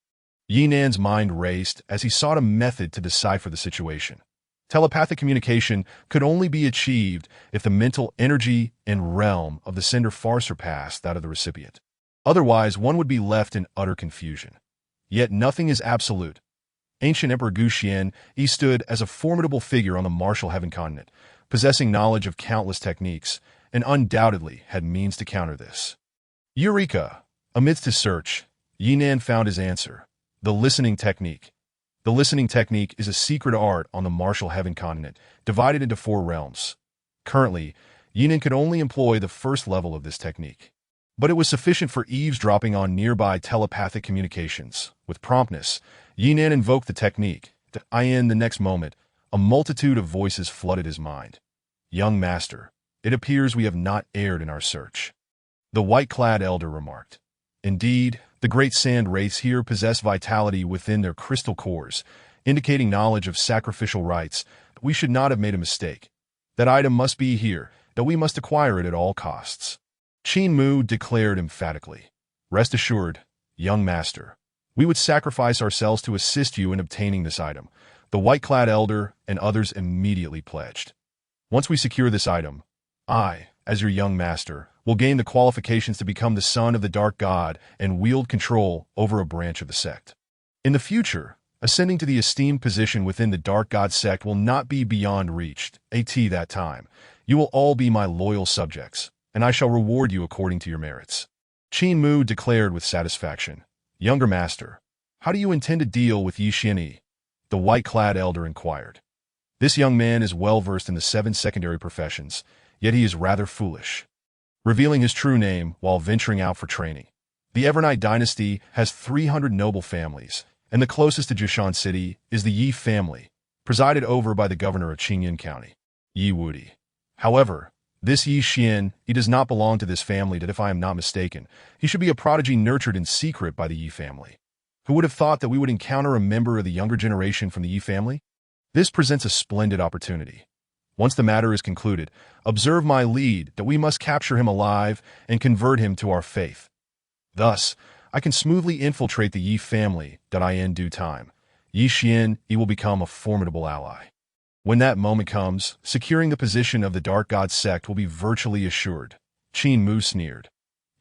Yinan's mind raced as he sought a method to decipher the situation. Telepathic communication could only be achieved if the mental energy and realm of the sender far surpassed that of the recipient. Otherwise, one would be left in utter confusion. Yet nothing is absolute. Ancient Emperor Guxian, he stood as a formidable figure on the martial heaven continent, possessing knowledge of countless techniques, and undoubtedly had means to counter this. Eureka! Amidst his search, Yinan found his answer: the listening technique. The listening technique is a secret art on the martial heaven continent, divided into 4 realms. Currently, Yinan could only employ the first level of this technique. But it was sufficient for eavesdropping on nearby telepathic communications. With promptness, Yinan invoked the technique. In the next moment, a multitude of voices flooded his mind. "Young master, it appears we have not erred in our search," the white-clad elder remarked. "Indeed, the great sand wraiths here possess vitality within their crystal cores, indicating knowledge of sacrificial rites. We should not have made a mistake. That item must be here, that we must acquire it at all costs," Qin Mu declared emphatically. "Rest assured, young master, we would sacrifice ourselves to assist you in obtaining this item," the white-clad elder and others immediately pledged. "Once we secure this item, I, as your young master, will gain the qualifications to become the son of the Dark God and wield control over a branch of the sect. In the future, ascending to the esteemed position within the Dark God sect will not be beyond reach. At that time, you will all be my loyal subjects, and I shall reward you according to your merits," Qin Mu declared with satisfaction. "Younger master, how do you intend to deal with Yi Xianyi?" the white-clad elder inquired. "This young man is well versed in the 7 secondary professions, yet he is rather foolish," revealing his true name while venturing out for training. "The Evernight dynasty has 300 noble families, and the closest to Jishan City is the Yi family, presided over by the governor of Qingyan County, Yi Wudi. However, this Yi Xian, he does not belong to this family, that if I am not mistaken, he should be a prodigy nurtured in secret by the Yi family. Who would have thought that we would encounter a member of the younger generation from the Yi family? This presents a splendid opportunity. Once the matter is concluded, observe my lead that we must capture him alive and convert him to our faith. Thus, I can smoothly infiltrate the Yi family in due time. Yi Xian, he will become a formidable ally. When that moment comes, securing the position of the Dark God sect will be virtually assured," Qin Mu sneered.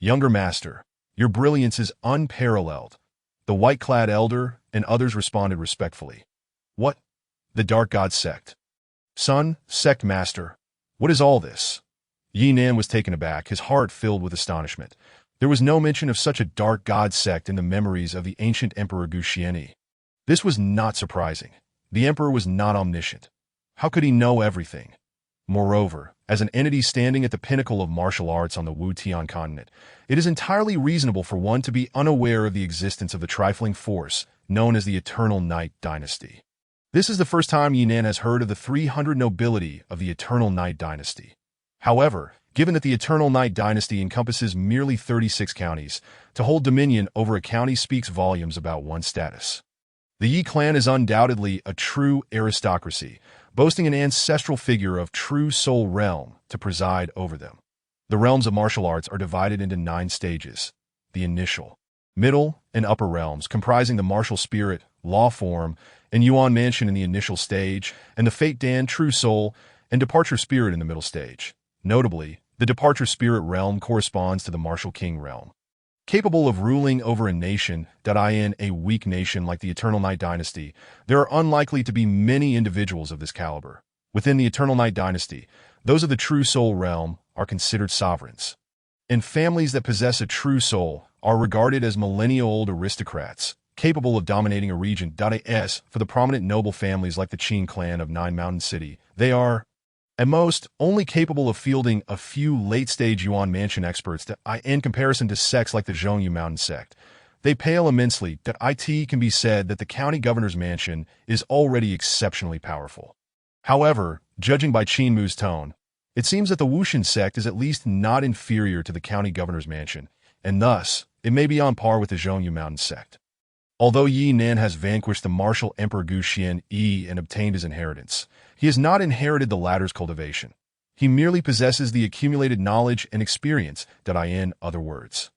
"Younger master, your brilliance is unparalleled," the white-clad elder and others responded respectfully. "What? The Dark God sect? Son, sect master, what is all this?" Yinan was taken aback, his heart filled with astonishment. There was no mention of such a Dark God sect in the memories of the ancient Emperor Gu Xianyi. This was not surprising. The emperor was not omniscient. How could he know everything? Moreover, as an entity standing at the pinnacle of martial arts on the Wu-Tian continent, it is entirely reasonable for one to be unaware of the existence of the trifling force known as the Eternal Night Dynasty. This is the first time Yinan has heard of the 300 nobility of the Eternal Night Dynasty. However, given that the Eternal Night Dynasty encompasses merely 36 counties, to hold dominion over a county speaks volumes about one's status. The Yi clan is undoubtedly a true aristocracy, boasting an ancestral figure of true soul realm to preside over them. The realms of martial arts are divided into 9 stages: the initial, middle, and upper realms, comprising the martial spirit, law form, and Yuan Mansion in the initial stage, and the Fate Dan True Soul and Departure Spirit in the middle stage. Notably, the Departure Spirit realm corresponds to the Martial King realm. Capable of ruling over a nation, in a weak nation like the Eternal Night Dynasty, there are unlikely to be many individuals of this caliber. Within the Eternal Night Dynasty, those of the True Soul realm are considered sovereigns. And families that possess a true soul are regarded as millennial-old aristocrats, capable of dominating a region. For the prominent noble families like the Qin clan of Nine Mountain City, they are, at most, only capable of fielding a few late-stage Yuan Mansion experts in comparison to sects like the Zhongyu Mountain sect. They pale immensely. It can be said that the county governor's mansion is already exceptionally powerful. However, judging by Qin Mu's tone, it seems that the Wushan sect is at least not inferior to the county governor's mansion, and thus, it may be on par with the Zhongyu Mountain sect. Although Yi Nan has vanquished the martial Emperor Gu Xianyi and obtained his inheritance, he has not inherited the latter's cultivation. He merely possesses the accumulated knowledge and experience, in other words.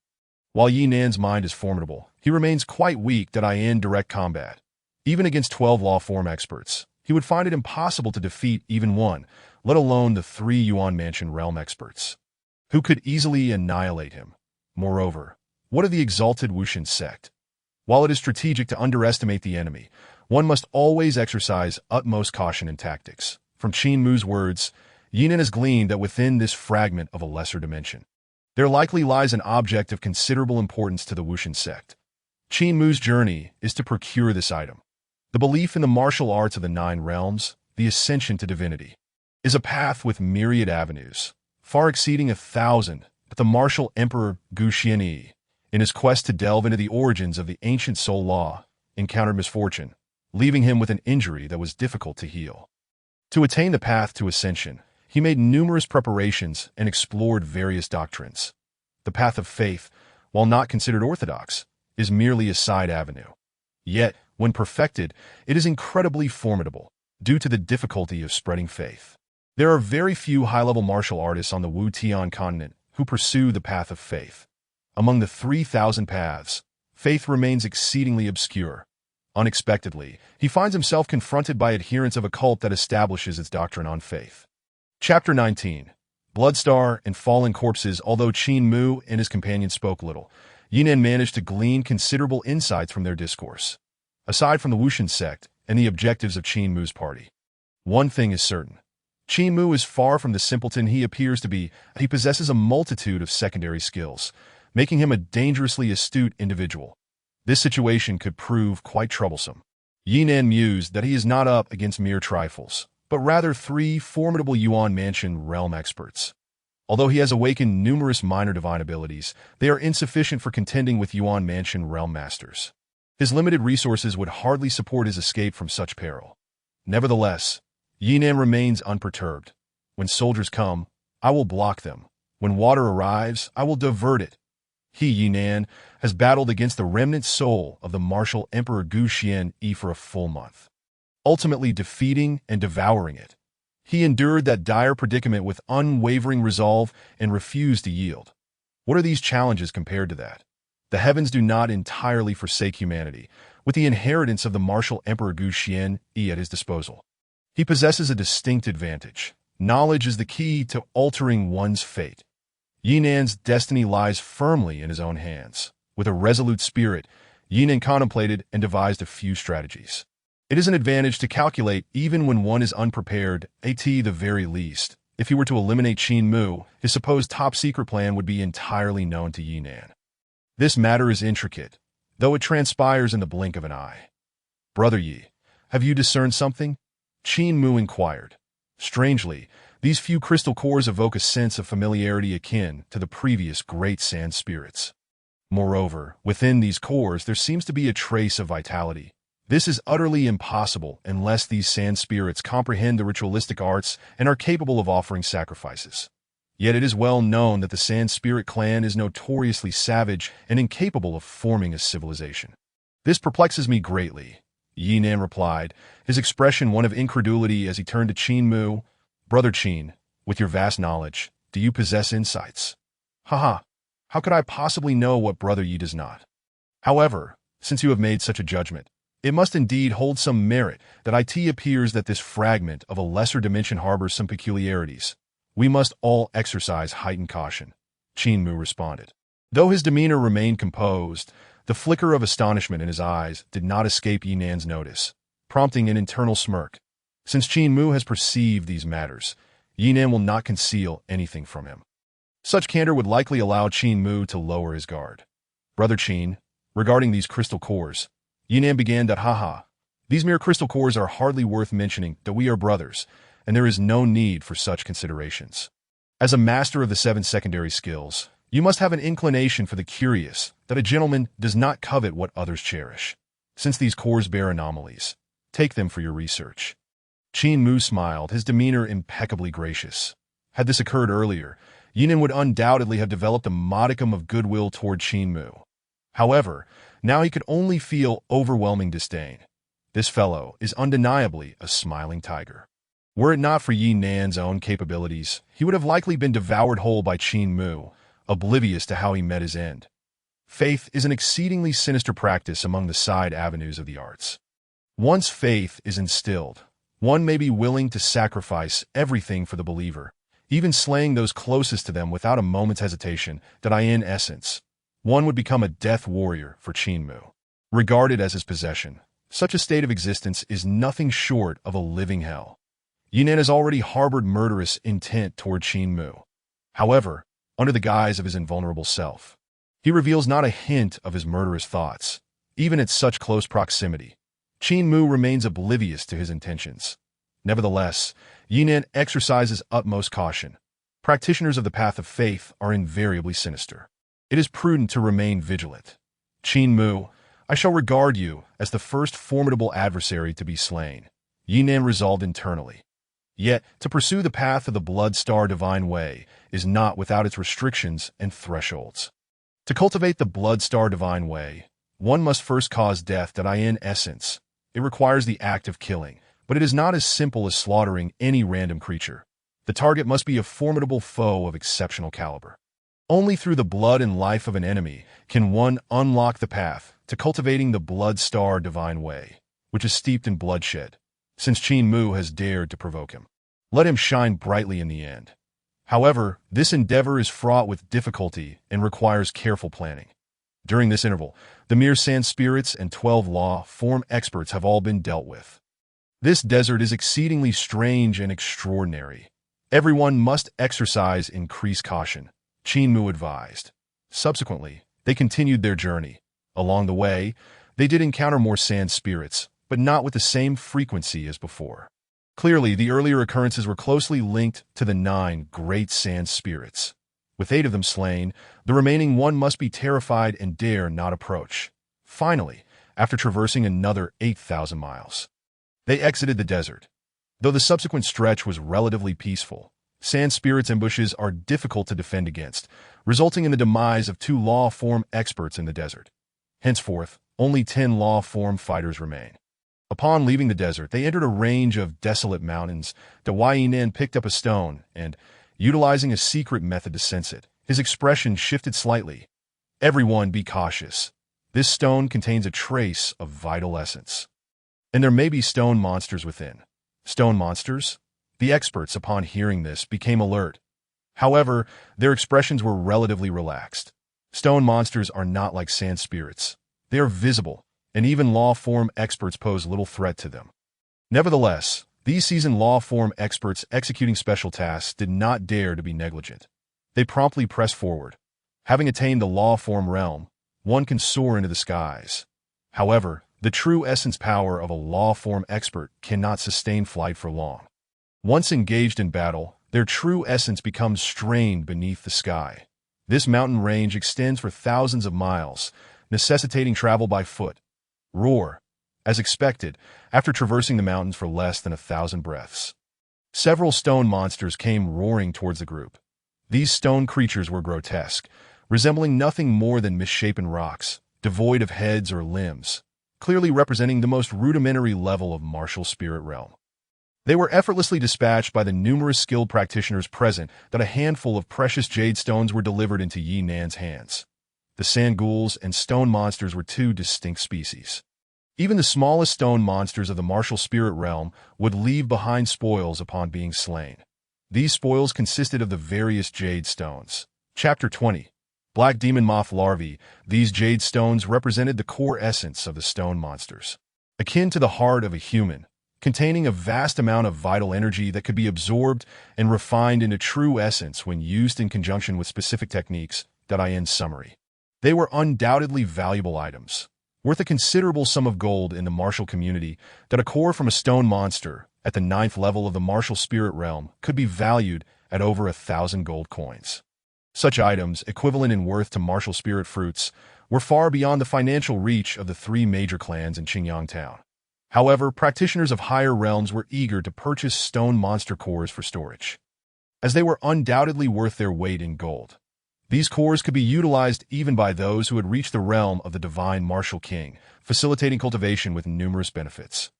While Yi Nan's mind is formidable, he remains quite weak, in direct combat. Even against 12 law form experts, he would find it impossible to defeat even one, let alone the 3 Yuan Mansion realm experts, who could easily annihilate him. Moreover, what of the exalted Wushan sect? While it is strategic to underestimate the enemy, one must always exercise utmost caution in tactics. From Qin Mu's words, Yinan has gleaned that within this fragment of a lesser dimension, There likely lies an object of considerable importance to the Wushan sect. Qin Mu's journey is to procure this item. The belief in the martial arts of the Nine Realms, the ascension to divinity, is a path with myriad avenues, far exceeding 1,000, but the martial emperor Gu Xianyi, in his quest to delve into the origins of the ancient soul law, encountered misfortune, leaving him with an injury that was difficult to heal. To attain the path to ascension, he made numerous preparations and explored various doctrines. The path of faith, while not considered orthodox, is merely a side avenue. Yet, when perfected, it is incredibly formidable, due to the difficulty of spreading faith. There are very few high-level martial artists on the Wu-Tian continent who pursue the path of faith. Among the 3,000 paths, faith remains exceedingly obscure. Unexpectedly, he finds himself confronted by adherents of a cult that establishes its doctrine on faith. Chapter 19. Bloodstar and Fallen Corpses. Although Qin Mu and his companions spoke little, Yinan managed to glean considerable insights from their discourse. Aside from the Wushan sect and the objectives of Qin Mu's party, one thing is certain. Qin Mu is far from the simpleton he appears to be. He possesses a multitude of secondary skills, making him a dangerously astute individual. This situation could prove quite troublesome. Yinan mused that he is not up against mere trifles, but rather 3 formidable Yuan Mansion realm experts. Although he has awakened numerous minor divine abilities, they are insufficient for contending with Yuan Mansion realm masters. His limited resources would hardly support his escape from such peril. Nevertheless, Yinan remains unperturbed. When soldiers come, I will block them. When water arrives, I will divert it. He, Yinan, has battled against the remnant soul of the martial Emperor Gu Xianyi for a full month, ultimately defeating and devouring it. He endured that dire predicament with unwavering resolve and refused to yield. What are these challenges compared to that? The heavens do not entirely forsake humanity, with the inheritance of the martial Emperor Gu Xianyi at his disposal. He possesses a distinct advantage. Knowledge is the key to altering one's fate. Yinan's destiny lies firmly in his own hands. With a resolute spirit, Yinan contemplated and devised a few strategies. It is an advantage to calculate even when one is unprepared, at the very least. If he were to eliminate Qin Mu, his supposed top-secret plan would be entirely known to Yinan. This matter is intricate, though it transpires in the blink of an eye. Brother Yi, have you discerned something? Qin Mu inquired. Strangely, these few crystal cores evoke a sense of familiarity akin to the previous great sand spirits. Moreover, within these cores there seems to be a trace of vitality. This is utterly impossible unless these sand spirits comprehend the ritualistic arts and are capable of offering sacrifices. Yet it is well known that the Sand Spirit clan is notoriously savage and incapable of forming a civilization. This perplexes me greatly, Yinan replied, his expression one of incredulity as he turned to Qin Mu. Brother Qin, with your vast knowledge, do you possess insights? Haha, how could I possibly know what Brother Yi does not? However, since you have made such a judgment, it must indeed hold some merit that it appears that this fragment of a lesser dimension harbors some peculiarities. We must all exercise heightened caution, Qin Mu responded. Though his demeanor remained composed, the flicker of astonishment in his eyes did not escape Yinan's notice, prompting an internal smirk. Since Qin Mu has perceived these matters, Yinan will not conceal anything from him. Such candor would likely allow Qin Mu to lower his guard. Brother Qin, regarding these crystal cores, Yinan began that haha. These mere crystal cores are hardly worth mentioning, that we are brothers, and there is no need for such considerations. As a master of the 7 secondary skills, you must have an inclination for the curious, that a gentleman does not covet what others cherish. Since these cores bear anomalies, take them for your research. Qin Mu smiled, his demeanor impeccably gracious. Had this occurred earlier, Yinan would undoubtedly have developed a modicum of goodwill toward Qin Mu. However, now he could only feel overwhelming disdain. This fellow is undeniably a smiling tiger. Were it not for Yinan's own capabilities, he would have likely been devoured whole by Qin Mu, oblivious to how he met his end. Faith is an exceedingly sinister practice among the side avenues of the arts. Once faith is instilled, one may be willing to sacrifice everything for the believer, even slaying those closest to them without a moment's hesitation, that in essence, one would become a death warrior for Qin Mu. Regarded as his possession, such a state of existence is nothing short of a living hell. Yinan has already harbored murderous intent toward Qin Mu. However, under the guise of his invulnerable self. He reveals not a hint of his murderous thoughts, even at such close proximity. Qin Mu remains oblivious to his intentions. Nevertheless, Yinan exercises utmost caution. Practitioners of the path of faith are invariably sinister. It is prudent to remain vigilant. Qin Mu, I shall regard you as the first formidable adversary to be slain, Yinan resolved internally. Yet, to pursue the path of the Blood Star Divine Way is not without its restrictions and thresholds. To cultivate the Blood Star Divine Way, one must first cause death. In essence, it requires the act of killing, but it is not as simple as slaughtering any random creature. The target must be a formidable foe of exceptional caliber. Only through the blood and life of an enemy can one unlock the path to cultivating the Blood Star Divine Way, which is steeped in bloodshed, since Qin Mu has dared to provoke him. Let him shine brightly in the end. However, this endeavor is fraught with difficulty and requires careful planning. During this interval, the mere sand spirits and 12 law form experts have all been dealt with. This desert is exceedingly strange and extraordinary. Everyone must exercise increased caution, Qin Mu advised. Subsequently, they continued their journey. Along the way, they did encounter more sand spirits, but not with the same frequency as before. Clearly, the earlier occurrences were closely linked to the 9 great sand spirits. With 8 of them slain, the remaining one must be terrified and dare not approach. Finally, after traversing another 8,000 miles, they exited the desert. Though the subsequent stretch was relatively peaceful, sand spirits' ambushes are difficult to defend against, resulting in the demise of 2 law form experts in the desert. Henceforth, only 10 law form fighters remain. Upon leaving the desert, they entered a range of desolate mountains. Yinan picked up a stone and, utilizing a secret method to sense it, his expression shifted slightly. Everyone be cautious. This stone contains a trace of vital essence. And there may be stone monsters within. Stone monsters? The experts, upon hearing this, became alert. However, their expressions were relatively relaxed. Stone monsters are not like sand spirits. They are visible, and even law form experts pose little threat to them. Nevertheless, these seasoned law form experts executing special tasks did not dare to be negligent. They promptly pressed forward. Having attained the law form realm, one can soar into the skies. However, the true essence power of a law form expert cannot sustain flight for long. Once engaged in battle, their true essence becomes strained beneath the sky. This mountain range extends for thousands of miles, necessitating travel by foot. Roar, as expected, after traversing the mountains for less than 1,000 breaths. Several stone monsters came roaring towards the group. These stone creatures were grotesque, resembling nothing more than misshapen rocks, devoid of heads or limbs, clearly representing the most rudimentary level of martial spirit realm. They were effortlessly dispatched by the numerous skilled practitioners present that a handful of precious jade stones were delivered into Yinan's hands. The sand ghouls and stone monsters were 2 distinct species. Even the smallest stone monsters of the martial spirit realm would leave behind spoils upon being slain. These spoils consisted of the various jade stones. Chapter 20. Black Demon Moth Larvae. These jade stones represented the core essence of the stone monsters. Akin to the heart of a human, containing a vast amount of vital energy that could be absorbed and refined into true essence when used in conjunction with specific techniques. In summary, they were undoubtedly valuable items, worth a considerable sum of gold in the martial community. A core from a stone monster at the 9th level of the martial spirit realm could be valued at over 1,000 gold coins. Such items, equivalent in worth to martial spirit fruits, were far beyond the financial reach of the 3 major clans in Qingyang Town. However, practitioners of higher realms were eager to purchase stone monster cores for storage, as they were undoubtedly worth their weight in gold. These cores could be utilized even by those who had reached the realm of the divine martial king, facilitating cultivation with numerous benefits,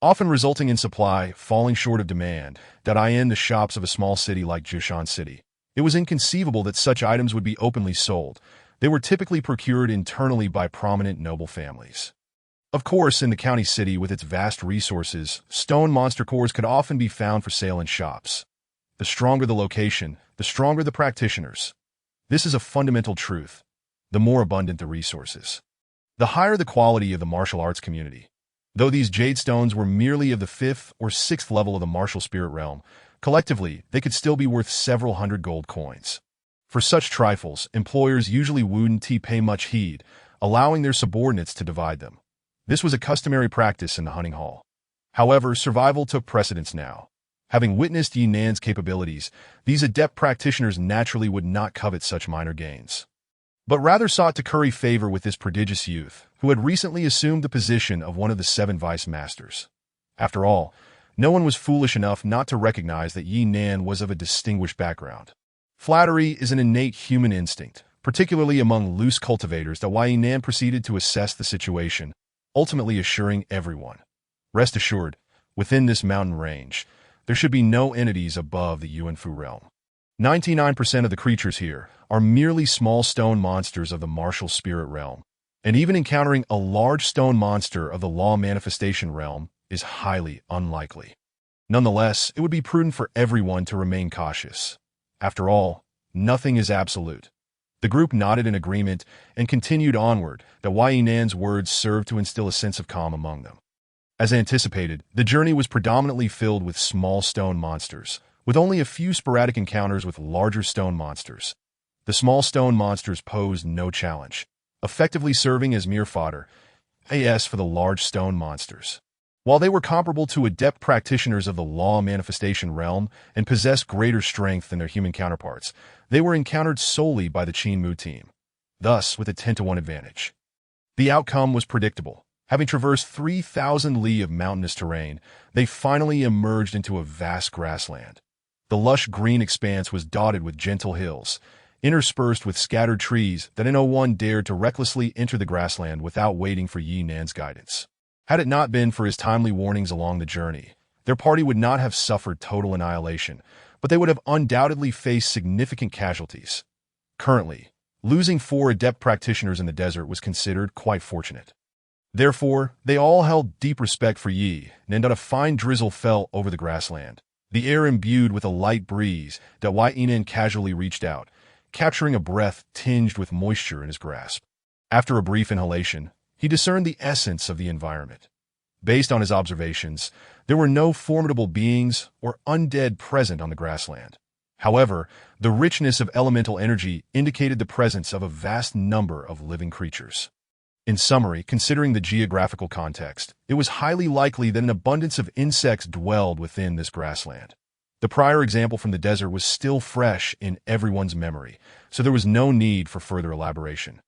often resulting in supply falling short of demand. In the shops of a small city like Jushan City, it was inconceivable that such items would be openly sold. They were typically procured internally by prominent noble families. Of course, in the county city with its vast resources, stone monster cores could often be found for sale in shops. The stronger the location, the stronger the practitioners. This is a fundamental truth. The more abundant the resources, the higher the quality of the martial arts community. Though these jade stones were merely of the 5th or 6th level of the martial spirit realm, collectively, they could still be worth several hundred gold coins. For such trifles, employers usually wouldn't pay much heed, allowing their subordinates to divide them. This was a customary practice in the hunting hall. However, survival took precedence now. Having witnessed Yi Nan's capabilities, these adept practitioners naturally would not covet such minor gains, but rather sought to curry favor with this prodigious youth, who had recently assumed the position of one of the 7 vice masters. After all, no one was foolish enough not to recognize that Yi Nan was of a distinguished background. Flattery is an innate human instinct, particularly among loose cultivators, that Yi Nan proceeded to assess the situation, ultimately assuring everyone, "Rest assured, within this mountain range, there should be no entities above the Yuanfu realm. 99% of the creatures here are merely small stone monsters of the martial spirit realm, and even encountering a large stone monster of the law manifestation realm is highly unlikely. Nonetheless, it would be prudent for everyone to remain cautious. After all, nothing is absolute." The group nodded in agreement and continued onward, that Yi Nan's words served to instill a sense of calm among them. As anticipated, the journey was predominantly filled with small stone monsters, with only a few sporadic encounters with larger stone monsters. The small stone monsters posed no challenge, effectively serving as mere fodder for the large stone monsters. While they were comparable to adept practitioners of the law manifestation realm and possessed greater strength than their human counterparts, they were encountered solely by the Qin team, thus with a 10-to-1 advantage. The outcome was predictable. Having traversed 3,000 li of mountainous terrain, they finally emerged into a vast grassland. The lush green expanse was dotted with gentle hills, interspersed with scattered trees that no one dared to recklessly enter the grassland without waiting for Yi Nan's guidance. Had it not been for his timely warnings along the journey, their party would not have suffered total annihilation, but they would have undoubtedly faced significant casualties. Currently, losing 4 adept practitioners in the desert was considered quite fortunate. Therefore, they all held deep respect for Yi, and a fine drizzle fell over the grassland, the air imbued with a light breeze. Yi Nan casually reached out, capturing a breath tinged with moisture in his grasp. After a brief inhalation, he discerned the essence of the environment. Based on his observations, there were no formidable beings or undead present on the grassland. However, the richness of elemental energy indicated the presence of a vast number of living creatures. In summary, considering the geographical context, it was highly likely that an abundance of insects dwelled within this grassland. The prior example from the desert was still fresh in everyone's memory, so there was no need for further elaboration.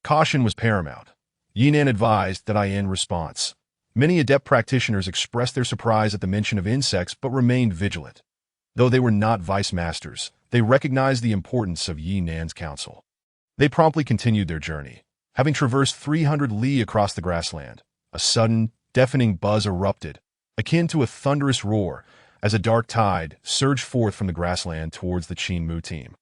Caution was paramount. Yi Nan advised that in response, many adept practitioners expressed their surprise at the mention of insects but remained vigilant. Though they were not vice masters, they recognized the importance of Yi Nan's counsel. They promptly continued their journey. Having traversed 300 li across the grassland, a sudden, deafening buzz erupted, akin to a thunderous roar, as a dark tide surged forth from the grassland towards the Qin team.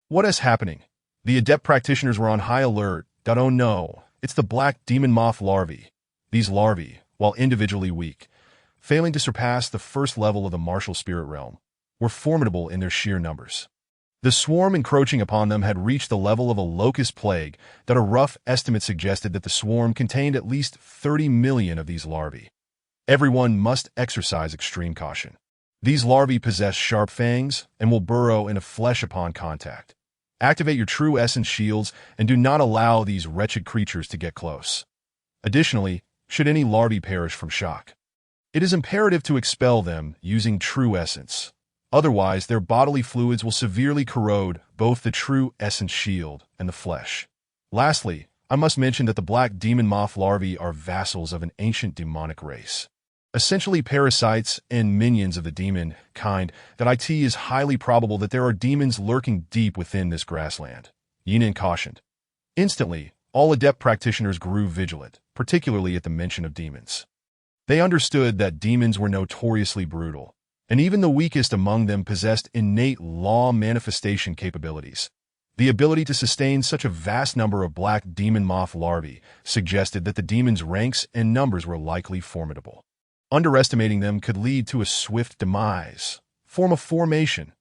"What is happening?" The adept practitioners were on high alert. "Oh no, it's the black demon moth larvae." These larvae, while individually weak, failing to surpass the first level of the martial spirit realm, were formidable in their sheer numbers. The swarm encroaching upon them had reached the level of a locust plague. A rough estimate suggested that the swarm contained at least 30 million of these larvae. Everyone must exercise extreme caution. These larvae possess sharp fangs and will burrow into flesh upon contact. Activate your true essence shields and do not allow these wretched creatures to get close. Additionally, should any larvae perish from shock, it is imperative to expel them using true essence. Otherwise, their bodily fluids will severely corrode both the true essence shield and the flesh. Lastly, I must mention that the black demon moth larvae are vassals of an ancient demonic race, essentially parasites and minions of the demon kind. It is highly probable that there are demons lurking deep within this grassland. Yi Nan cautioned. Instantly, all adept practitioners grew vigilant, particularly at the mention of demons. They understood that demons were notoriously brutal, and even the weakest among them possessed innate law manifestation capabilities. The ability to sustain such a vast number of black demon moth larvae suggested that the demons' ranks and numbers were likely formidable. Underestimating them could lead to a swift demise. Form a formation.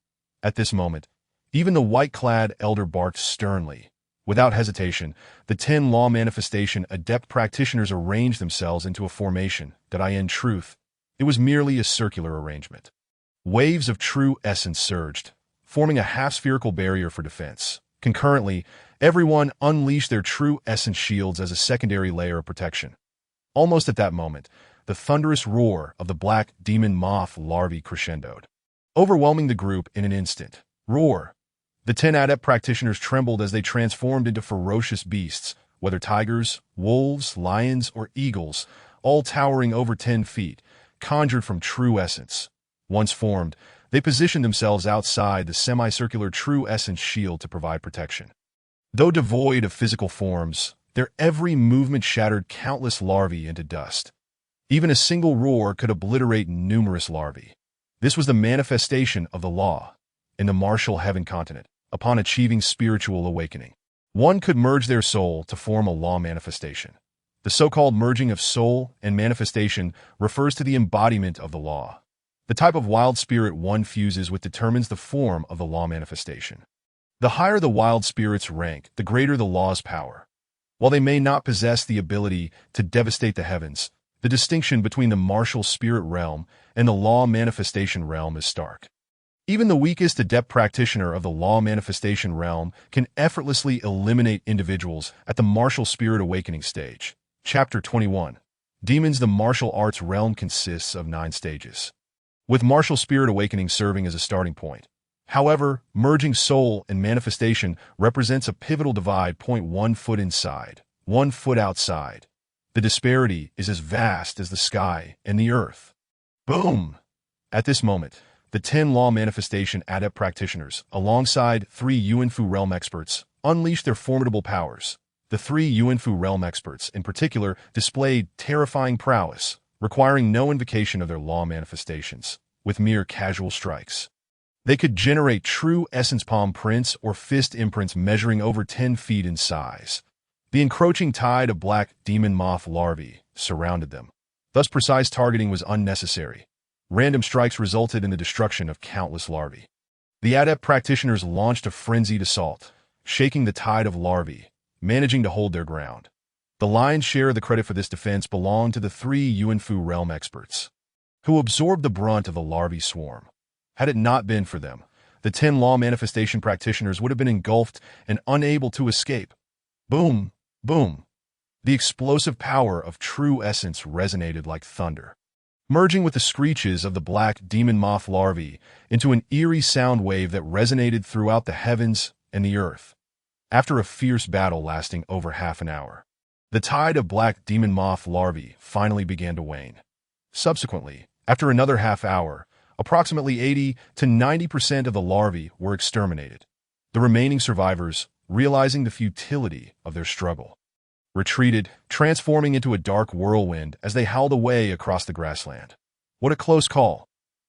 At this moment, even the white-clad elder barked sternly. Without hesitation, the 10 law manifestation adept practitioners arranged themselves into a formation. In truth, it was merely a circular arrangement. Waves of true essence surged, forming a half-spherical barrier for defense. Concurrently, everyone unleashed their true essence shields as a secondary layer of protection. Almost at that moment, the thunderous roar of the black demon moth larvae crescendoed, overwhelming the group in an instant. Roar! The 10 adept practitioners trembled as they transformed into ferocious beasts, whether tigers, wolves, lions, or eagles, all towering over 10 feet, conjured from true essence. Once formed, they positioned themselves outside the semicircular true essence shield to provide protection. Though devoid of physical forms, their every movement shattered countless larvae into dust. Even a single roar could obliterate numerous larvae. This was the manifestation of the law in the martial heaven continent. Upon achieving spiritual awakening, one could merge their soul to form a law manifestation. The so-called merging of soul and manifestation refers to the embodiment of the law. The type of wild spirit one fuses with determines the form of the law manifestation. The higher the wild spirit's rank, the greater the law's power. While they may not possess the ability to devastate the heavens, the distinction between the martial spirit realm and the law manifestation realm is stark. Even the weakest adept practitioner of the law manifestation realm can effortlessly eliminate individuals at the martial spirit awakening stage. Chapter 21. Demons. The martial arts realm consists of 9 stages, with martial spirit awakening serving as a starting point. However, merging soul and manifestation represents a pivotal divide point: 1 foot inside, 1 foot outside. The disparity is as vast as the sky and the earth. Boom! At this moment, the 10 law manifestation adept practitioners, alongside 3 Yuanfu realm experts, unleashed their formidable powers. The 3 Yuanfu realm experts, in particular, displayed terrifying prowess, requiring no invocation of their law manifestations, with mere casual strikes. They could generate true essence palm prints or fist imprints measuring over 10 feet in size. The encroaching tide of black demon moth larvae surrounded them. Thus precise targeting was unnecessary. Random strikes resulted in the destruction of countless larvae. The adept practitioners launched a frenzied assault, shaking the tide of larvae, managing to hold their ground. The lion's share of the credit for this defense belonged to the 3 Yuanfu realm experts, who absorbed the brunt of the larvae swarm. Had it not been for them, the 10 law manifestation practitioners would have been engulfed and unable to escape. Boom! Boom! The explosive power of true essence resonated like thunder, merging with the screeches of the black demon moth larvae into an eerie sound wave that resonated throughout the heavens and the earth. After a fierce battle lasting over half an hour, the tide of black demon moth larvae finally began to wane. Subsequently, after another half hour, approximately 80 to 90% of the larvae were exterminated. The remaining survivors, realizing the futility of their struggle, retreated, transforming into a dark whirlwind as they howled away across the grassland. What a close call!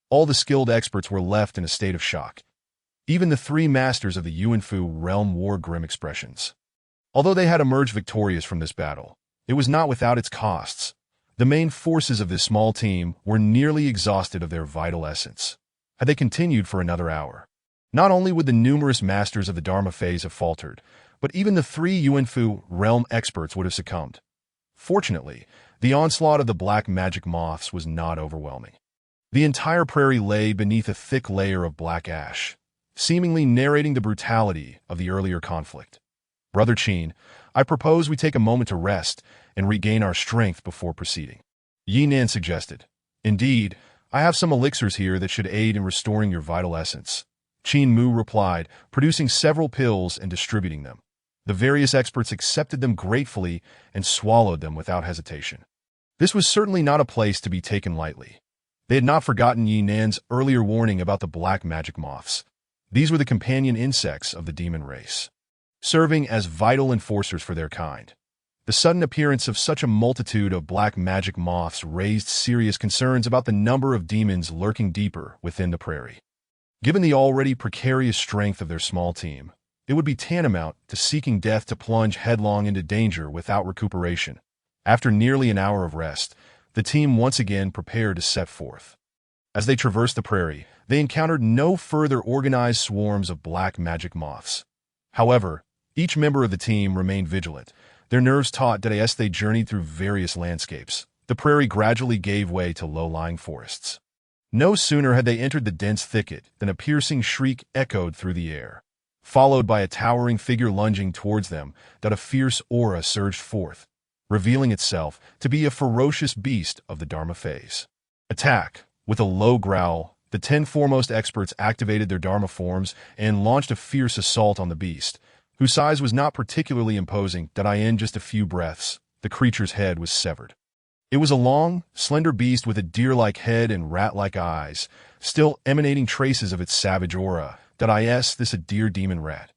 All the skilled experts were left in a state of shock. Even the 3 masters of the Yuanfu realm wore grim expressions. Although they had emerged victorious from this battle, it was not without its costs. The main forces of this small team were nearly exhausted of their vital essence. Had they continued for another hour, not only would the numerous masters of the dharma phase have faltered, but even the 3 Yuanfu realm experts would have succumbed. Fortunately, the onslaught of the black magic moths was not overwhelming. The entire prairie lay beneath a thick layer of black ash, seemingly narrating the brutality of the earlier conflict. Brother Qin, I propose we take a moment to rest and regain our strength before proceeding, Yi Nan suggested. Indeed, I have some elixirs here that should aid in restoring your vital essence, Qin Mu replied, producing several pills and distributing them. The various experts accepted them gratefully and swallowed them without hesitation. This was certainly not a place to be taken lightly. They had not forgotten Yi Nan's earlier warning about the black magic moths. These were the companion insects of the demon race, serving as vital enforcers for their kind. The sudden appearance of such a multitude of black magic moths raised serious concerns about the number of demons lurking deeper within the prairie. Given the already precarious strength of their small team, it would be tantamount to seeking death to plunge headlong into danger without recuperation. After nearly an hour of rest, the team once again prepared to set forth. As they traversed the prairie, they encountered no further organized swarms of black magic moths. However, each member of the team remained vigilant, their nerves taut as they journeyed through various landscapes. The prairie gradually gave way to low-lying forests. No sooner had they entered the dense thicket than a piercing shriek echoed through the air. followed by a towering figure lunging towards them. That a fierce aura surged forth, revealing itself to be a ferocious beast of the Dharma phase. Attack! With a low growl, the 10 foremost experts activated their Dharma forms and launched a fierce assault on the beast, whose size was not particularly imposing. That in just a few breaths, the creature's head was severed. It was a long, slender beast with a deer-like head and rat-like eyes, still emanating traces of its savage aura. This a deer demon rat.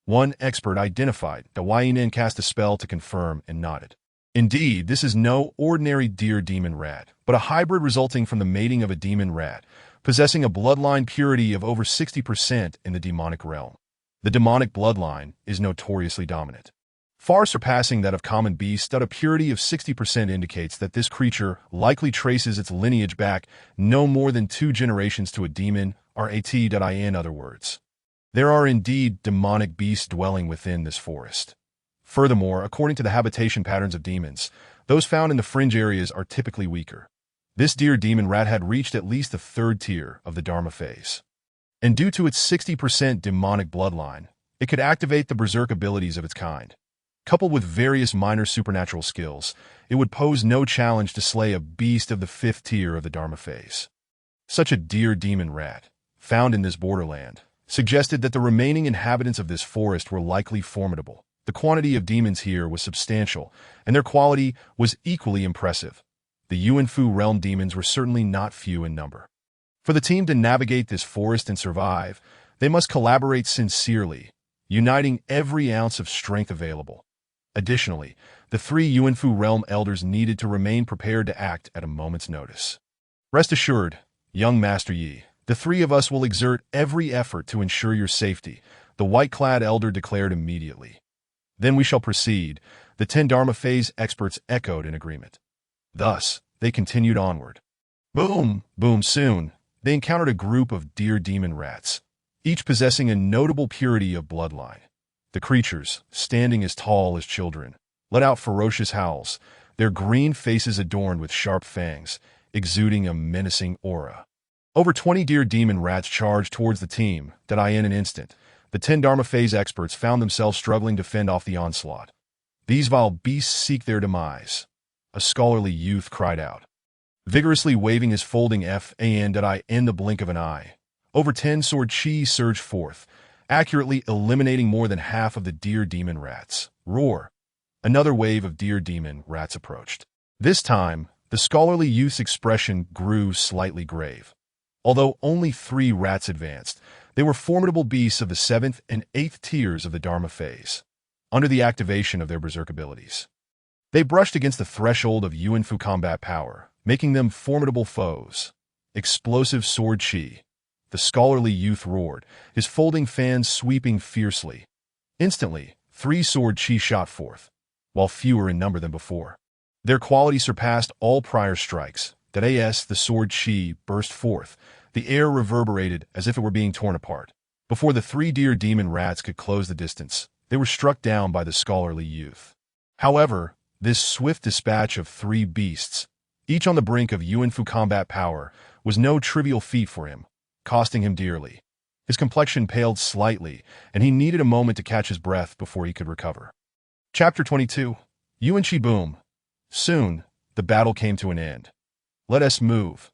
One expert identified that Yin cast a spell to confirm and nodded. Indeed, this is no ordinary deer demon rat, but a hybrid resulting from the mating of a demon rat, possessing a bloodline purity of over 60% in the demonic realm. The demonic bloodline is notoriously dominant, far surpassing that of common beasts. A purity of 60% indicates that this creature likely traces its lineage back no more than 2 generations to a demon, in other words. There are indeed demonic beasts dwelling within this forest. Furthermore, according to the habitation patterns of demons, those found in the fringe areas are typically weaker. This deer demon rat had reached at least the 3rd tier of the Dharma phase. And due to its 60% demonic bloodline, it could activate the berserk abilities of its kind. Coupled with various minor supernatural skills, it would pose no challenge to slay a beast of the 5th tier of the Dharma phase. Such a deer demon rat, found in this borderland, suggested that the remaining inhabitants of this forest were likely formidable. The quantity of demons here was substantial, and their quality was equally impressive. The Yuanfu realm demons were certainly not few in number. For the team to navigate this forest and survive, they must collaborate sincerely, uniting every ounce of strength available. Additionally, the 3 Yuanfu realm elders needed to remain prepared to act at a moment's notice. Rest assured, young Master Yi, the 3 of us will exert every effort to ensure your safety, the white-clad elder declared immediately. Then we shall proceed, the 10 Dharma phase experts echoed in agreement. Thus, they continued onward. Boom, boom, soon, they encountered a group of deer demon rats, each possessing a notable purity of bloodline. The creatures, standing as tall as children, let out ferocious howls, their green faces adorned with sharp fangs, exuding a menacing aura. Over 20 deer demon rats charged towards the team. In an instant, the 10 Dharma phase experts found themselves struggling to fend off the onslaught. These vile beasts seek their demise, a scholarly youth cried out, vigorously waving his folding fan in the blink of an eye. Over 10 sword chi surged forth, accurately eliminating more than half of the deer demon rats. Roar! Another wave of deer demon rats approached. This time, the scholarly youth's expression grew slightly grave. Although only 3 rats advanced, they were formidable beasts of the 7th and 8th tiers of the Dharma phase, under the activation of their berserk abilities. They brushed against the threshold of Yuanfu combat power, making them formidable foes. Explosive sword chi. The scholarly youth roared, his folding fans sweeping fiercely. Instantly, 3 sword chi shot forth, while fewer in number than before. Their quality surpassed all prior strikes. The sword chi burst forth. The air reverberated as if it were being torn apart. Before the 3 deer demon rats could close the distance, they were struck down by the scholarly youth. However, this swift dispatch of 3 beasts, each on the brink of Yuanfu combat power, was no trivial feat for him, costing him dearly. His complexion paled slightly, and he needed a moment to catch his breath before he could recover. Chapter 22. Yuanchi Boom. Soon, the battle came to an end. Let us move.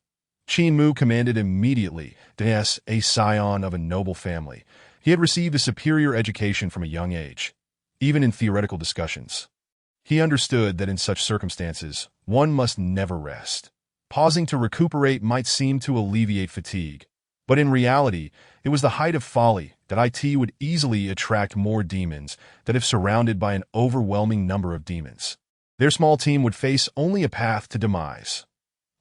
Qin Mu commanded immediately. A scion of a noble family, he had received a superior education from a young age, even in theoretical discussions. He understood that in such circumstances, one must never rest. Pausing to recuperate might seem to alleviate fatigue, but in reality, it was the height of folly that it would easily attract more demons that if surrounded by an overwhelming number of demons. Their small team would face only a path to demise.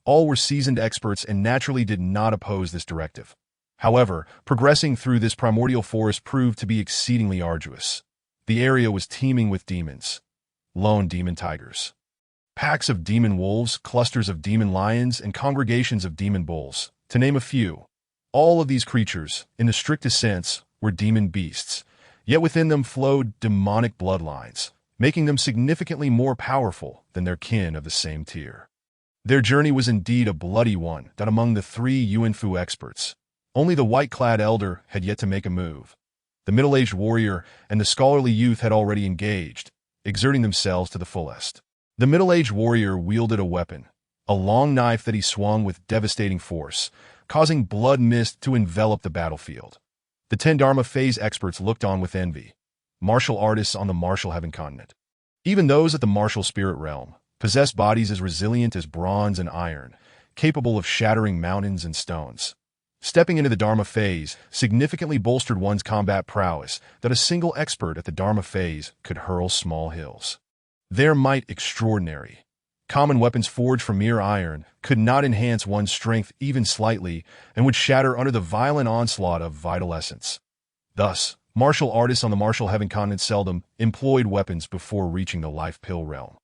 All were seasoned experts and naturally did not oppose this directive. However, progressing through this primordial forest proved to be exceedingly arduous. The area was teeming with demons, lone demon tigers, packs of demon wolves, clusters of demon lions, and congregations of demon bulls, to name a few. All of these creatures, in the strictest sense, were demon beasts, yet within them flowed demonic bloodlines, making them significantly more powerful than their kin of the same tier. Their journey was indeed a bloody one. Among the 3 Yuanfu experts, only the white-clad elder had yet to make a move. The middle-aged warrior and the scholarly youth had already engaged, exerting themselves to the fullest. The middle-aged warrior wielded a weapon, a long knife that he swung with devastating force, causing blood mist to envelop the battlefield. The 10 Dharma phase experts looked on with envy, martial artists on the martial heaven continent. Even those at the martial spirit realm possessed bodies as resilient as bronze and iron, capable of shattering mountains and stones. Stepping into the Dharma phase significantly bolstered one's combat prowess that a single expert at the Dharma phase could hurl small hills. Their might extraordinary. Common weapons forged from mere iron could not enhance one's strength even slightly and would shatter under the violent onslaught of vital essence. Thus, martial artists on the martial heaven continent seldom employed weapons before reaching the life pill realm.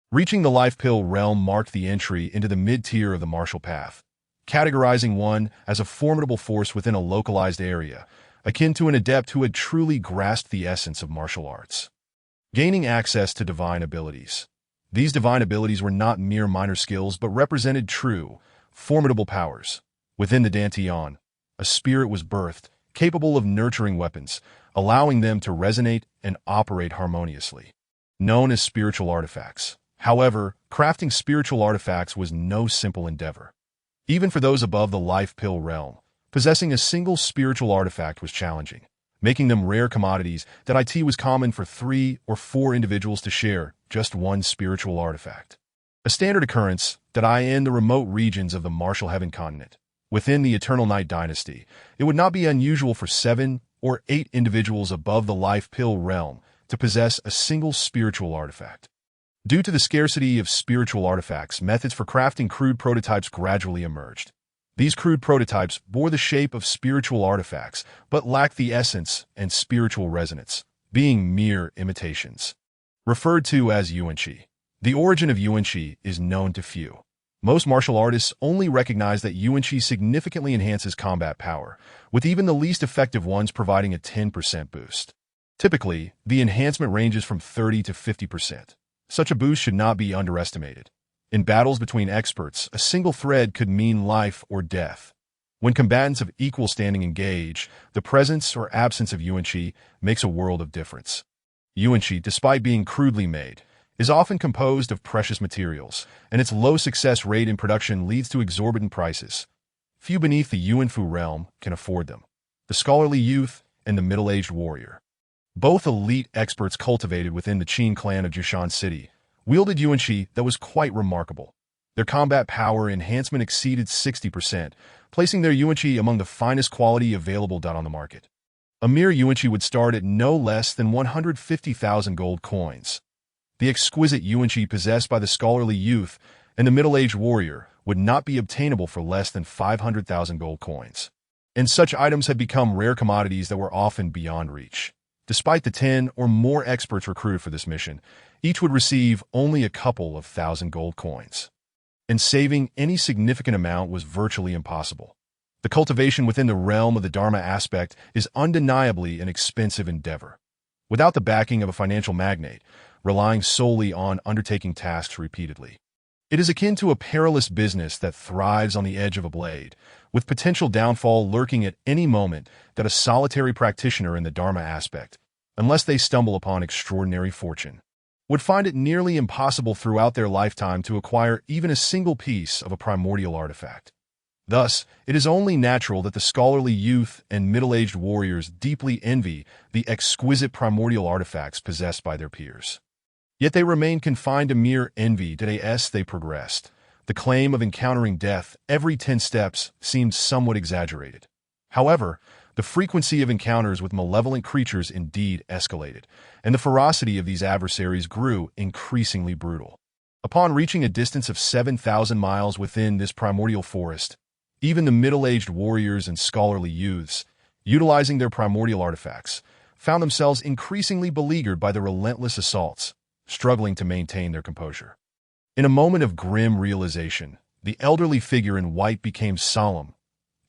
Reaching the life pill realm marked the entry into the mid-tier of the martial path, categorizing one as a formidable force within a localized area, akin to an adept who had truly grasped the essence of martial arts. Gaining access to divine abilities. These divine abilities were not mere minor skills but represented true, formidable powers. Within the Dantian, a spirit was birthed, capable of nurturing weapons, allowing them to resonate and operate harmoniously. Known as spiritual artifacts. However, crafting spiritual artifacts was no simple endeavor. Even for those above the life pill realm, possessing a single spiritual artifact was challenging, making them rare commodities that it was common for 3 or 4 individuals to share just one spiritual artifact. A standard occurrence that in the remote regions of the martial heaven continent. Within the Eternal Night dynasty, it would not be unusual for 7 or 8 individuals above the life pill realm to possess a single spiritual artifact. Due to the scarcity of spiritual artifacts, methods for crafting crude prototypes gradually emerged. These crude prototypes bore the shape of spiritual artifacts, but lacked the essence and spiritual resonance, being mere imitations. Referred to as yuanqi. The origin of yuanqi is known to few. Most martial artists only recognize that yuanqi significantly enhances combat power, with even the least effective ones providing a 10% boost. Typically, the enhancement ranges from 30 to 50%. Such a boost should not be underestimated. In battles between experts, a single thread could mean life or death. When combatants of equal standing engage, the presence or absence of yuanqi makes a world of difference. Yuanqi, despite being crudely made, is often composed of precious materials, and its low success rate in production leads to exorbitant prices. Few beneath the yuanfu realm can afford them. The scholarly youth and the middle-aged warrior. Both elite experts cultivated within the Qin clan of Jushan City wielded yuanqi that was quite remarkable. Their combat power enhancement exceeded 60%, placing their yuanqi among the finest quality available on the market. A mere yuanqi would start at no less than 150,000 gold coins. The exquisite yuanqi possessed by the scholarly youth and the middle-aged warrior would not be obtainable for less than 500,000 gold coins. And such items had become rare commodities that were often beyond reach. Despite the 10 or more experts recruited for this mission, each would receive only a couple of thousand gold coins. And saving any significant amount was virtually impossible. The cultivation within the realm of the Dharma aspect is undeniably an expensive endeavor. Without the backing of a financial magnate, relying solely on undertaking tasks repeatedly. It is akin to a perilous business that thrives on the edge of a blade, with potential downfall lurking at any moment that a solitary practitioner in the Dharma aspect, unless they stumble upon extraordinary fortune, would find it nearly impossible throughout their lifetime to acquire even a single piece of a primordial artifact. Thus, it is only natural that the scholarly youth and middle-aged warriors deeply envy the exquisite primordial artifacts possessed by their peers. Yet they remain confined to mere envy as they progressed. The claim of encountering death every 10 steps seemed somewhat exaggerated. However, the frequency of encounters with malevolent creatures indeed escalated, and the ferocity of these adversaries grew increasingly brutal. Upon reaching a distance of 7,000 miles within this primordial forest, even the middle-aged warriors and scholarly youths, utilizing their primordial artifacts, found themselves increasingly beleaguered by the relentless assaults, struggling to maintain their composure. In a moment of grim realization, the elderly figure in white became solemn.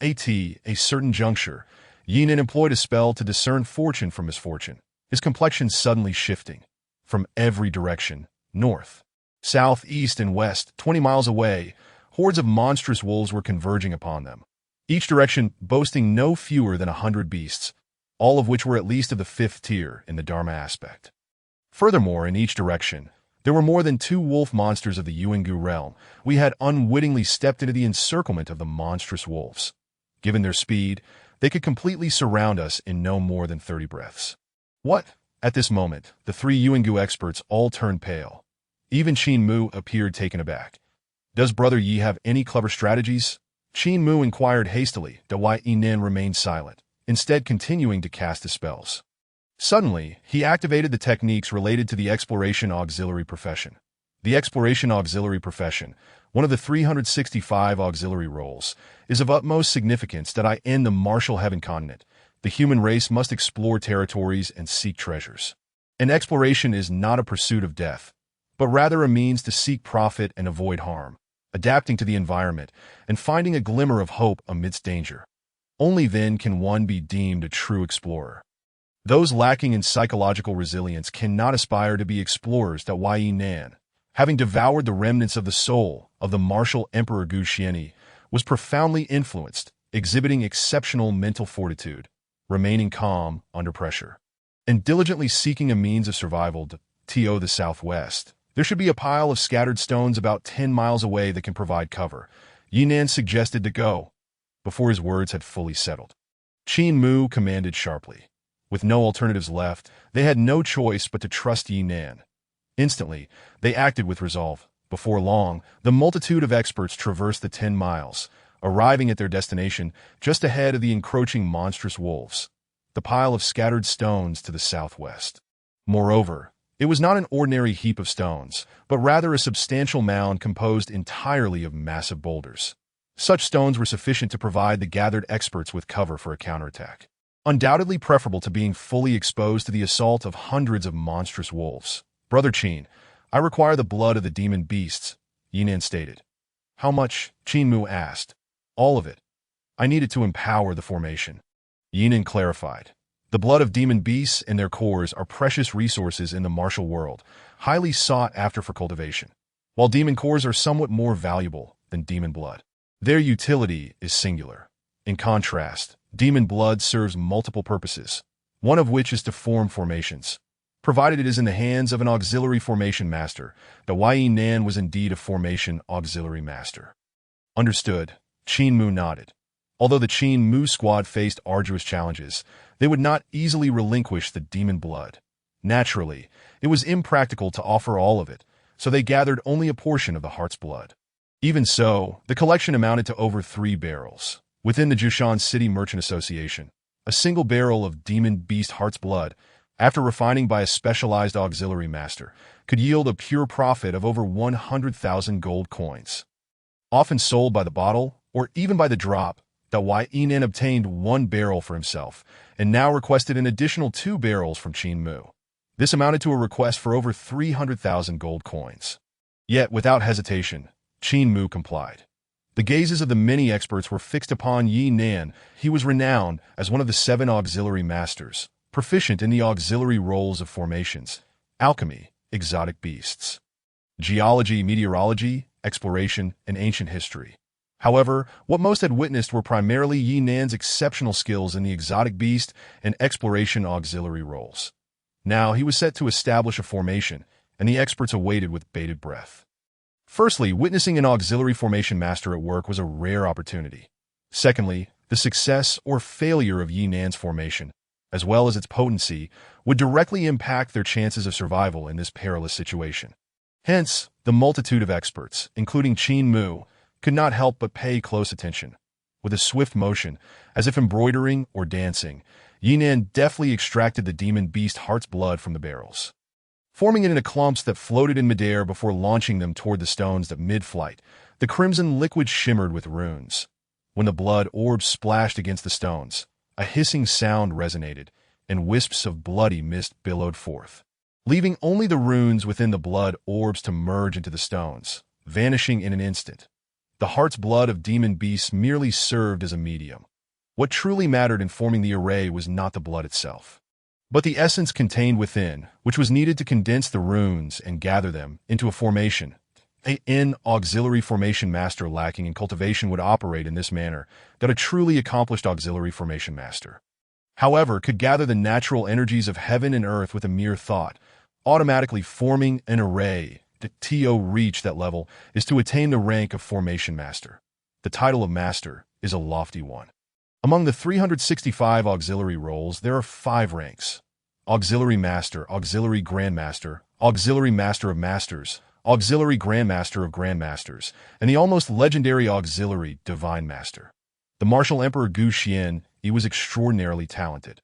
At a certain juncture, Yinan employed a spell to discern fortune from misfortune, his complexion suddenly shifting. From every direction, north, south, east, and west, 20 miles away, hordes of monstrous wolves were converging upon them, each direction boasting no fewer than 100 beasts. all of which were at least of the 5th tier in the dharma aspect. Furthermore, in each direction, there were more than 2 wolf monsters of the Yuangu realm. We had unwittingly stepped into the encirclement of the monstrous wolves. Given their speed, they could completely surround us in no more than 30 breaths. What? At this moment, the 3 Yuangu experts all turned pale. Even Qin Mu appeared taken aback. Does Brother Yi have any clever strategies? Qin Mu inquired hastily, Dawai Yinan remained silent, instead continuing to cast his spells. Suddenly, he activated the techniques related to the Exploration Auxiliary Profession. The Exploration Auxiliary Profession, one of the 365 auxiliary roles, is of utmost significance that in the martial heaven continent, the human race must explore territories and seek treasures. And exploration is not a pursuit of death, but rather a means to seek profit and avoid harm, adapting to the environment and finding a glimmer of hope amidst danger. Only then can one be deemed a true explorer. Those lacking in psychological resilience cannot aspire to be explorers. Yi Nan, having devoured the remnants of the soul of the martial Emperor Gu Xianyi, was profoundly influenced, exhibiting exceptional mental fortitude, remaining calm under pressure, and diligently seeking a means of survival. To the southwest, there should be a pile of scattered stones about 10 miles away that can provide cover. Yinan suggested to go, before his words had fully settled. Qin Mu commanded sharply. With no alternatives left, they had no choice but to trust Yinan. Instantly, they acted with resolve. Before long, the multitude of experts traversed the 10 miles, arriving at their destination just ahead of the encroaching monstrous wolves, the pile of scattered stones to the southwest. Moreover, it was not an ordinary heap of stones, but rather a substantial mound composed entirely of massive boulders. Such stones were sufficient to provide the gathered experts with cover for a counterattack. Undoubtedly preferable to being fully exposed to the assault of hundreds of monstrous wolves. Brother Qin, I require the blood of the demon beasts, Yinan stated. How much? Qin Mu asked. All of it. I need it to empower the formation. Yinan clarified. The blood of demon beasts and their cores are precious resources in the martial world, highly sought after for cultivation, while demon cores are somewhat more valuable than demon blood. Their utility is singular. In contrast, demon blood serves multiple purposes, one of which is to form formations. Provided it is in the hands of an auxiliary formation master, Yi Nan was indeed a formation auxiliary master. Understood, Qin Mu nodded. Although the Qin Mu squad faced arduous challenges, they would not easily relinquish the demon blood. Naturally, it was impractical to offer all of it, so they gathered only a portion of the heart's blood. Even so, the collection amounted to over 3 barrels. Within the Jushan City Merchant Association, a single barrel of demon beast heart's blood, after refining by a specialized auxiliary master, could yield a pure profit of over 100,000 gold coins. Often sold by the bottle, or even by the drop, Yinan obtained 1 barrel for himself, and now requested an additional 2 barrels from Qin Mu. This amounted to a request for over 300,000 gold coins. Yet, without hesitation, Qin Mu complied. The gazes of the many experts were fixed upon Yinan. He was renowned as one of the 7 auxiliary masters, proficient in the auxiliary roles of formations, alchemy, exotic beasts, geology, meteorology, exploration, and ancient history. However, what most had witnessed were primarily Yinan's exceptional skills in the exotic beast and exploration auxiliary roles. Now he was set to establish a formation, and the experts awaited with bated breath. Firstly, witnessing an auxiliary formation master at work was a rare opportunity. Secondly, the success or failure of Yinan's formation, as well as its potency, would directly impact their chances of survival in this perilous situation. Hence, the multitude of experts, including Qin Mu, could not help but pay close attention. With a swift motion, as if embroidering or dancing, Yinan deftly extracted the demon beast heart's blood from the barrels, forming it into clumps that floated in midair before launching them toward the stones that mid-flight. The crimson liquid shimmered with runes. When the blood orbs splashed against the stones, a hissing sound resonated, and wisps of bloody mist billowed forth, leaving only the runes within the blood orbs to merge into the stones, vanishing in an instant. The heart's blood of demon beasts merely served as a medium. What truly mattered in forming the array was not the blood itself, but the essence contained within, which was needed to condense the runes and gather them into a formation. An auxiliary formation master lacking in cultivation would operate in this manner, that a truly accomplished auxiliary formation master. however, could gather the natural energies of heaven and earth with a mere thought, automatically forming an array. To reach that level is to attain the rank of Formation Master. The title of Master is a lofty one. Among the 365 auxiliary roles, there are 5 ranks: Auxiliary Master, Auxiliary Grandmaster, Auxiliary Master of Masters, Auxiliary Grandmaster of Grandmasters, and the almost legendary Auxiliary Divine Master. The martial Emperor Gu Xian, he was extraordinarily talented,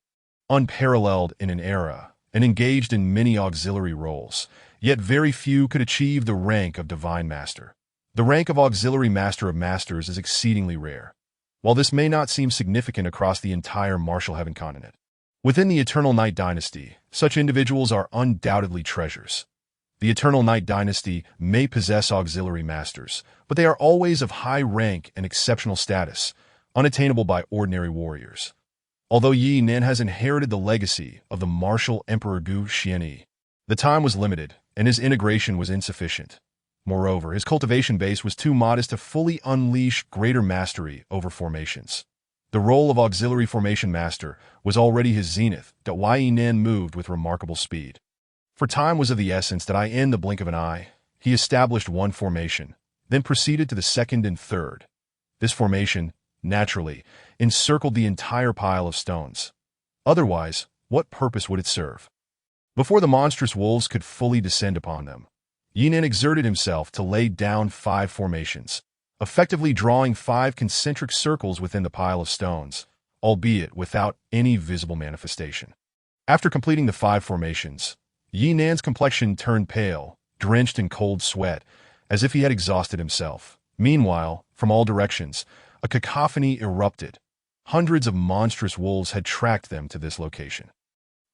unparalleled in an era, and engaged in many auxiliary roles, yet very few could achieve the rank of Divine Master. The rank of Auxiliary Master of Masters is exceedingly rare. While this may not seem significant across the entire martial heaven continent, within the Eternal Night Dynasty, such individuals are undoubtedly treasures. The Eternal Night Dynasty may possess auxiliary masters, but they are always of high rank and exceptional status, unattainable by ordinary warriors. Although Yi Nin has inherited the legacy of the martial Emperor Gu Xianyi, the time was limited, and his integration was insufficient. Moreover, his cultivation base was too modest to fully unleash greater mastery over formations. The role of Auxiliary Formation Master was already his zenith, that Yi Nin moved with remarkable speed. For time was of the essence that in the blink of an eye, he established one formation, then proceeded to the second and third. This formation, naturally, encircled the entire pile of stones. Otherwise, what purpose would it serve? Before the monstrous wolves could fully descend upon them, Yi Nin exerted himself to lay down 5 formations, effectively drawing 5 concentric circles within the pile of stones, albeit without any visible manifestation. After completing the 5 formations, Yi Nin's complexion turned pale, drenched in cold sweat, as if he had exhausted himself. Meanwhile, from all directions, a cacophony erupted. Hundreds of monstrous wolves had tracked them to this location.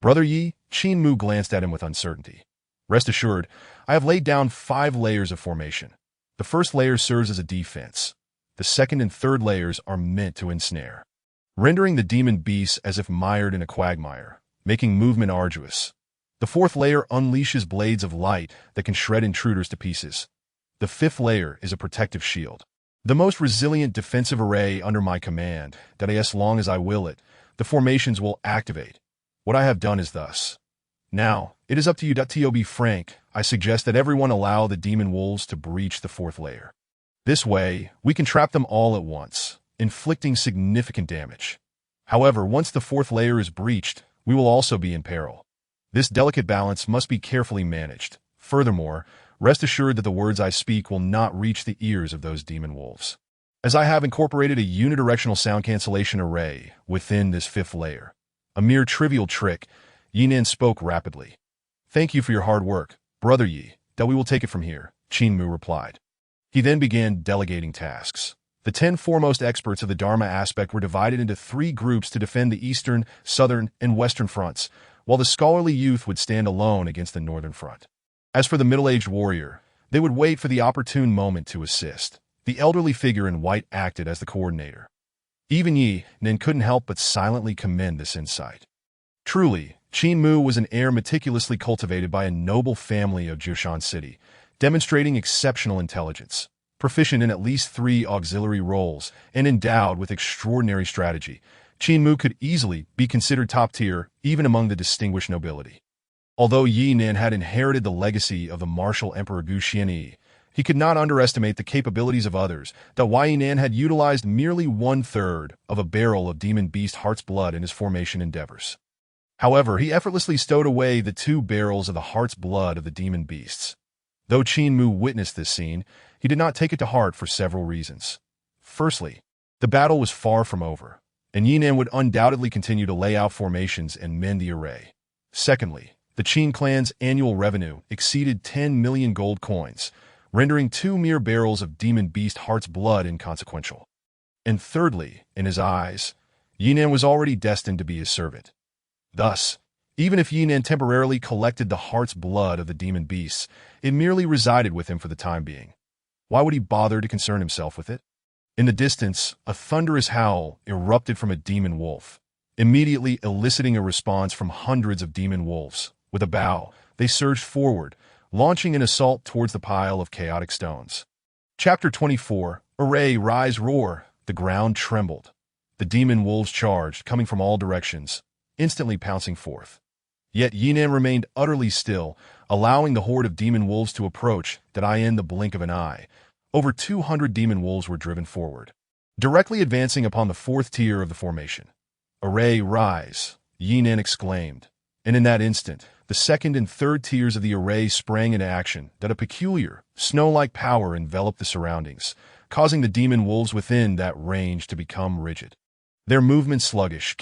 Brother Yi, Qin Mu glanced at him with uncertainty. Rest assured, I have laid down 5 layers of formation. The first layer serves as a defense. The second and third layers are meant to ensnare, rendering the demon beasts as if mired in a quagmire, making movement arduous. The fourth layer unleashes blades of light that can shred intruders to pieces. The fifth layer is a protective shield, the most resilient defensive array under my command, that as long as I will it, the formations will activate. What I have done is thus. Now, it is up to you. To be frank, I suggest that everyone allow the demon wolves to breach the fourth layer. This way, we can trap them all at once, inflicting significant damage. However, once the fourth layer is breached, we will also be in peril. This delicate balance must be carefully managed. Furthermore, rest assured that the words I speak will not reach the ears of those demon wolves, as I have incorporated a unidirectional sound cancellation array within this fifth layer. A mere trivial trick, Yi Nin spoke rapidly. Thank you for your hard work, Brother Yi, that we will take it from here, Qin Mu replied. He then began delegating tasks. The 10 foremost experts of the Dharma aspect were divided into 3 groups to defend the eastern, southern, and western fronts, while the scholarly youth would stand alone against the northern front. As for the middle-aged warrior, they would wait for the opportune moment to assist. The elderly figure in white acted as the coordinator. Even Yi Nin couldn't help but silently commend this insight. Truly, Qin Mu was an heir meticulously cultivated by a noble family of Jiushan City, demonstrating exceptional intelligence, proficient in at least 3 auxiliary roles, and endowed with extraordinary strategy. Qin Mu could easily be considered top tier even among the distinguished nobility. Although Yi Nin had inherited the legacy of the martial Emperor Gu Xianyi, he could not underestimate the capabilities of others. Yi Nin had utilized merely 1/3 of a barrel of demon beast heart's blood in his formation endeavors. However, he effortlessly stowed away the 2 barrels of the heart's blood of the demon beasts. Though Qin Mu witnessed this scene, he did not take it to heart for several reasons. Firstly, the battle was far from over, and Yi Nin would undoubtedly continue to lay out formations and mend the array. Secondly, the Qin clan's annual revenue exceeded 10 million gold coins, rendering 2 mere barrels of demon beast heart's blood inconsequential. And thirdly, in his eyes, Yi Nin was already destined to be his servant. Thus, even if Yi Nin temporarily collected the heart's blood of the demon beasts, it merely resided with him for the time being. Why would he bother to concern himself with it? In the distance, a thunderous howl erupted from a demon wolf, immediately eliciting a response from hundreds of demon wolves. With a bow, they surged forward, launching an assault towards the pile of chaotic stones. Chapter 24, Array, Rise, Roar. The ground trembled. The demon wolves charged, coming from all directions, instantly pouncing forth. Yet Yinan remained utterly still, allowing the horde of demon wolves to approach that in the blink of an eye. Over 200 demon wolves were driven forward, directly advancing upon the fourth tier of the formation. "Array, rise!" Yinan exclaimed, and in that instant, the second and third tiers of the array sprang into action. That a peculiar, snow-like power enveloped the surroundings, causing the demon wolves within that range to become rigid. Their movements sluggish.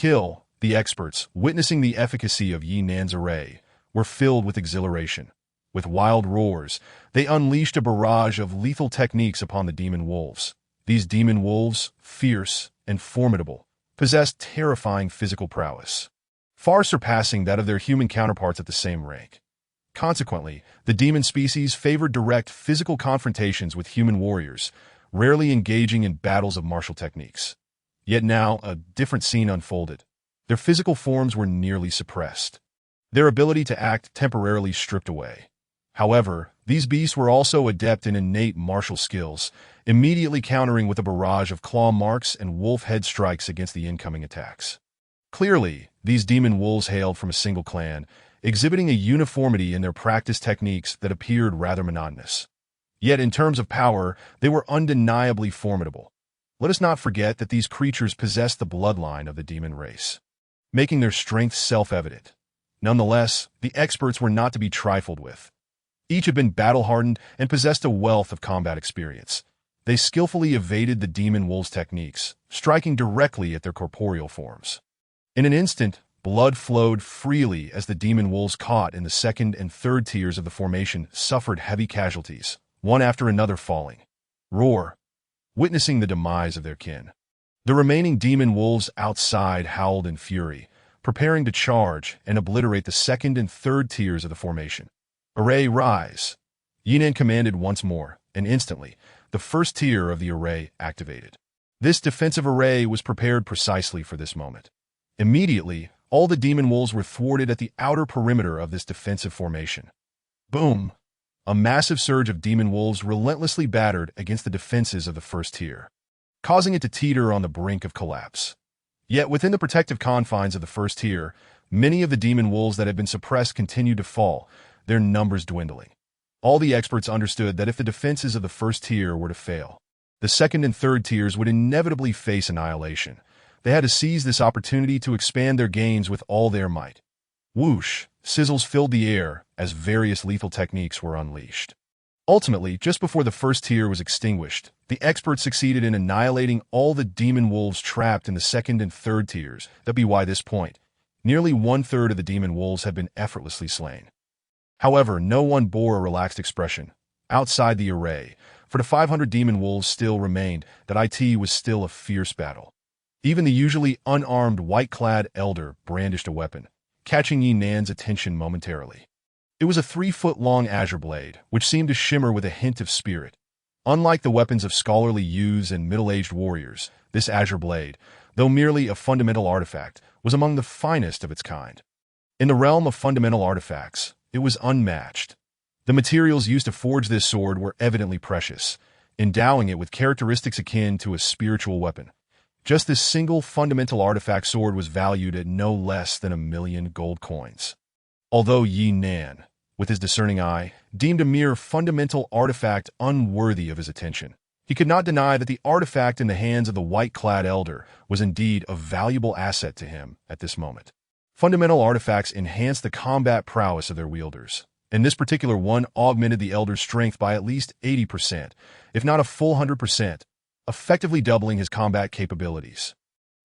The experts, witnessing the efficacy of Yinan's array, were filled with exhilaration. With wild roars, they unleashed a barrage of lethal techniques upon the demon wolves. These demon wolves, fierce and formidable, possessed terrifying physical prowess, far surpassing that of their human counterparts at the same rank. Consequently, the demon species favored direct physical confrontations with human warriors, rarely engaging in battles of martial techniques. Yet now, a different scene unfolded. Their physical forms were nearly suppressed, their ability to act temporarily stripped away. However, these beasts were also adept in innate martial skills, immediately countering with a barrage of claw marks and wolf head strikes against the incoming attacks. Clearly, these demon wolves hailed from a single clan, exhibiting a uniformity in their practice techniques that appeared rather monotonous. Yet in terms of power, they were undeniably formidable. Let us not forget that these creatures possessed the bloodline of the demon race, making their strength self-evident. Nonetheless, the experts were not to be trifled with. Each had been battle-hardened and possessed a wealth of combat experience. They skillfully evaded the demon wolves' techniques, striking directly at their corporeal forms. In an instant, blood flowed freely as the demon wolves caught in the second and third tiers of the formation suffered heavy casualties, one after another falling. Roar, witnessing the demise of their kin. The remaining demon wolves outside howled in fury, preparing to charge and obliterate the second and third tiers of the formation. "Array, rise!" Yinan commanded once more, and instantly, the first tier of the array activated. This defensive array was prepared precisely for this moment. Immediately, all the demon wolves were thwarted at the outer perimeter of this defensive formation. Boom! A massive surge of demon wolves relentlessly battered against the defenses of the first tier, causing it to teeter on the brink of collapse. Yet within the protective confines of the first tier, many of the demon wolves that had been suppressed continued to fall, their numbers dwindling. All the experts understood that if the defenses of the first tier were to fail, the second and third tiers would inevitably face annihilation. They had to seize this opportunity to expand their gains with all their might. Whoosh! Sizzles filled the air as various lethal techniques were unleashed. Ultimately, just before the first tier was extinguished, the experts succeeded in annihilating all the demon wolves trapped in the second and third tiers. By this point, nearly one-third of the demon wolves had been effortlessly slain. However, no one bore a relaxed expression. Outside the array, for the 500 demon wolves still remained, that it was still a fierce battle. Even the usually unarmed white-clad elder brandished a weapon, catching Yinan's attention momentarily. It was a 3-foot-long azure blade, which seemed to shimmer with a hint of spirit. Unlike the weapons of scholarly youths and middle-aged warriors, this azure blade, though merely a fundamental artifact, was among the finest of its kind. In the realm of fundamental artifacts, it was unmatched. The materials used to forge this sword were evidently precious, endowing it with characteristics akin to a spiritual weapon. Just this single fundamental artifact sword was valued at no less than 1,000,000 gold coins. Although Yinan, with his discerning eye, deemed a mere fundamental artifact unworthy of his attention, he could not deny that the artifact in the hands of the white-clad elder was indeed a valuable asset to him at this moment. Fundamental artifacts enhanced the combat prowess of their wielders, and this particular one augmented the elder's strength by at least 80%, if not a full 100%, effectively doubling his combat capabilities.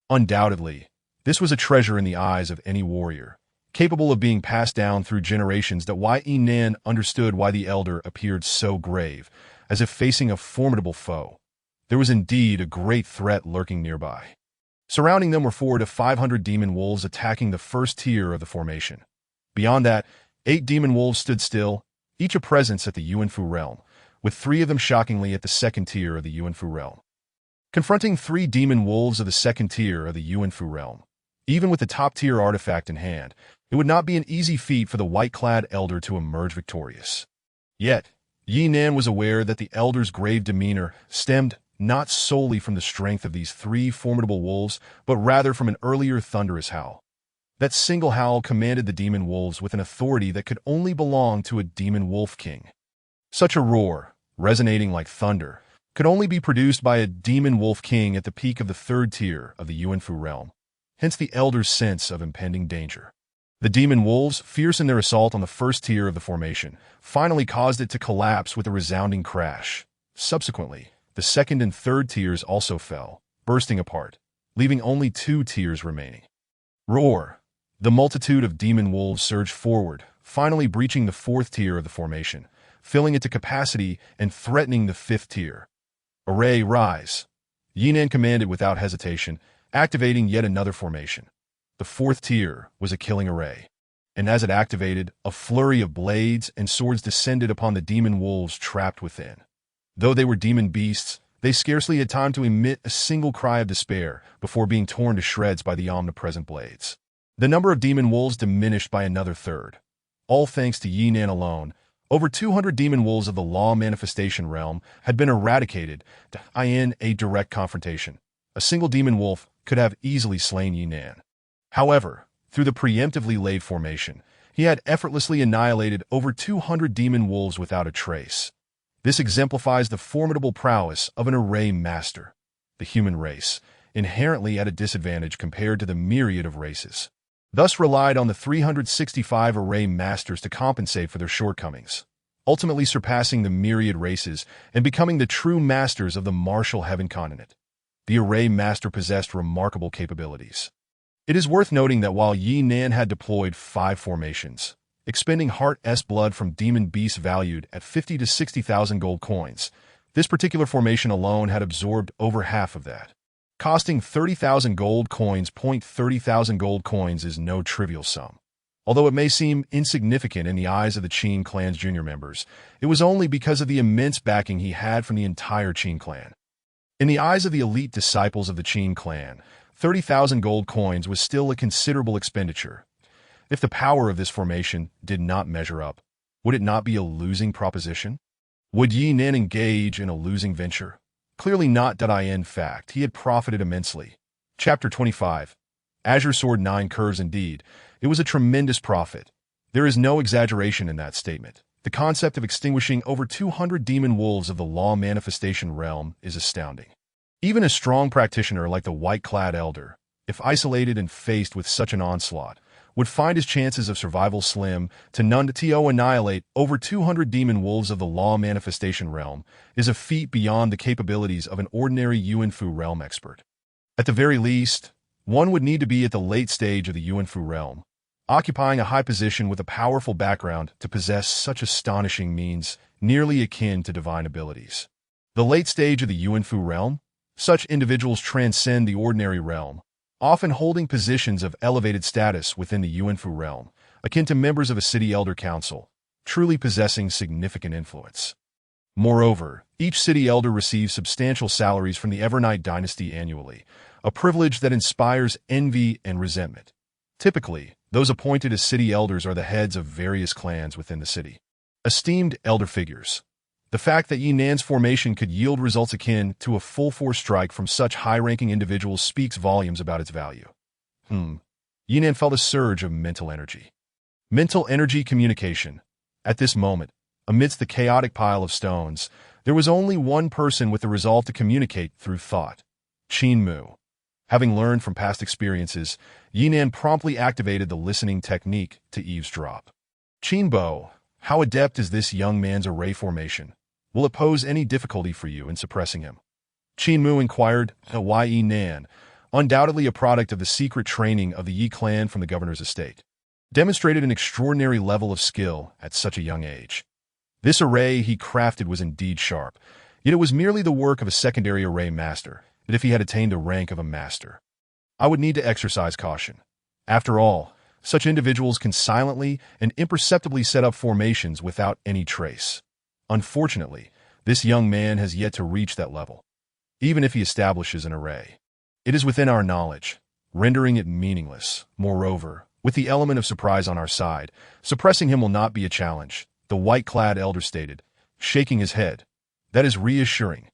Undoubtedly, this was a treasure in the eyes of any warrior, capable of being passed down through generations. That Yinan understood why the elder appeared so grave, as if facing a formidable foe. There was indeed a great threat lurking nearby. Surrounding them were 400 to 500 demon wolves attacking the first tier of the formation. Beyond that, 8 demon wolves stood still, each a presence at the Yuanfu realm, with 3 of them shockingly at the second tier of the Yuanfu realm. Confronting 3 demon wolves of the second tier of the Yuanfu realm, even with the top-tier artifact in hand, it would not be an easy feat for the white-clad elder to emerge victorious. Yet, Yinan was aware that the elder's grave demeanor stemmed not solely from the strength of these 3 formidable wolves, but rather from an earlier thunderous howl. That single howl commanded the demon wolves with an authority that could only belong to a demon wolf king. Such a roar, resonating like thunder, could only be produced by a demon wolf king at the peak of the third tier of the Yuanfu realm, hence the elder's sense of impending danger. The demon wolves, fierce in their assault on the first tier of the formation, finally caused it to collapse with a resounding crash. Subsequently, the second and third tiers also fell, bursting apart, leaving only 2 tiers remaining. Roar! The multitude of demon wolves surged forward, finally breaching the 4th tier of the formation, filling it to capacity and threatening the 5th tier. Array, rise! Yinan commanded without hesitation, activating yet another formation. The 4th tier was a killing array, and as it activated, a flurry of blades and swords descended upon the demon wolves trapped within. Though they were demon beasts, they scarcely had time to emit a single cry of despair before being torn to shreds by the omnipresent blades. The number of demon wolves diminished by another third. All thanks to Yinan alone, over 200 demon wolves of the law manifestation realm had been eradicated in a direct confrontation. A single demon wolf could have easily slain Yinan. However, through the preemptively laid formation, he had effortlessly annihilated over 200 demon wolves without a trace. This exemplifies the formidable prowess of an array master. The human race, inherently at a disadvantage compared to the myriad of races, thus relied on the 365 array masters to compensate for their shortcomings, ultimately surpassing the myriad races and becoming the true masters of the martial heaven continent. The array master possessed remarkable capabilities. It is worth noting that while Yinan had deployed 5 formations, expending Heart's blood from demon beasts valued at 50 to 60,000 gold coins, this particular formation alone had absorbed over half of that, costing 30,000 gold coins. 30,000 gold coins is no trivial sum. Although it may seem insignificant in the eyes of the Qin clan's junior members, it was only because of the immense backing he had from the entire Qin clan. In the eyes of the elite disciples of the Qin clan, 30,000 gold coins was still a considerable expenditure. If the power of this formation did not measure up, would it not be a losing proposition? Would Yinan engage in a losing venture? Clearly not. In fact, he had profited immensely. Chapter 25. Azure Sword 9 curves. Indeed, it was a tremendous profit. There is no exaggeration in that statement. The concept of extinguishing over 200 demon wolves of the law manifestation realm is astounding. Even a strong practitioner like the white-clad elder, if isolated and faced with such an onslaught, would find his chances of survival slim to none. To annihilate over 200 demon wolves of the law manifestation realm is a feat beyond the capabilities of an ordinary Yuanfu realm expert. At the very least, one would need to be at the late stage of the Yuanfu realm, occupying a high position with a powerful background to possess such astonishing means nearly akin to divine abilities. The late stage of the Yuanfu realm? Such individuals transcend the ordinary realm, often holding positions of elevated status within the Yuanfu realm, akin to members of a city elder council, truly possessing significant influence. Moreover, each city elder receives substantial salaries from the Evernight dynasty annually, a privilege that inspires envy and resentment. Typically, those appointed as city elders are the heads of various clans within the city. Esteemed elder figures. The fact that Yinan's formation could yield results akin to a full force strike from such high-ranking individuals speaks volumes about its value. Yinan felt a surge of mental energy. Mental energy communication. At this moment, amidst the chaotic pile of stones, there was only one person with the resolve to communicate through thought. Qin Mu. Having learned from past experiences, Yinan promptly activated the listening technique to eavesdrop. Qin Bo, how adept is this young man's array formation? Will it pose any difficulty for you in suppressing him? Qin Mu inquired. Why Yinan, undoubtedly a product of the secret training of the Yi clan from the governor's estate, demonstrated an extraordinary level of skill at such a young age. This array he crafted was indeed sharp, yet it was merely the work of a secondary array master, that if he had attained the rank of a master, I would need to exercise caution. After all, such individuals can silently and imperceptibly set up formations without any trace. Unfortunately, this young man has yet to reach that level, even if he establishes an array. It is within our knowledge, rendering it meaningless. Moreover, with the element of surprise on our side, suppressing him will not be a challenge, the white-clad elder stated, shaking his head. That is reassuring.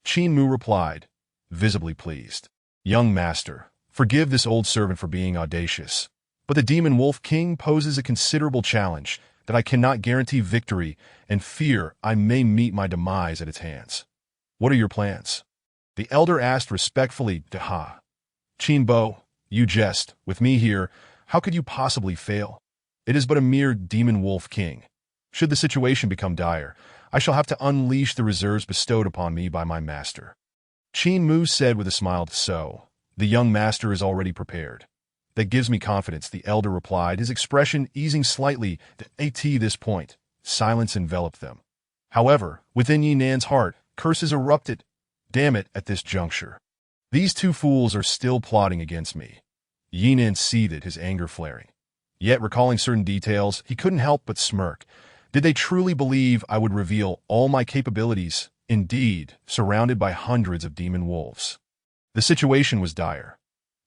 Qin Mu replied, visibly pleased. Young master, forgive this old servant for being audacious. But the Demon Wolf King poses a considerable challenge that I cannot guarantee victory and fear I may meet my demise at its hands. What are your plans? The elder asked respectfully to Ha. Qinbo, you jest. With me here, how could you possibly fail? It is but a mere Demon Wolf King. Should the situation become dire, I shall have to unleash the reserves bestowed upon me by my master. Qin Mu said with a smile. So, the young master is already prepared. That gives me confidence, the elder replied, his expression easing slightly. At this point, silence enveloped them. However, within Yinan's heart, curses erupted. Damn it, at this juncture. These two fools are still plotting against me. Yinan seethed, his anger flaring. Yet, recalling certain details, he couldn't help but smirk. Did they truly believe I would reveal all my capabilities, indeed, surrounded by hundreds of demon wolves? The situation was dire.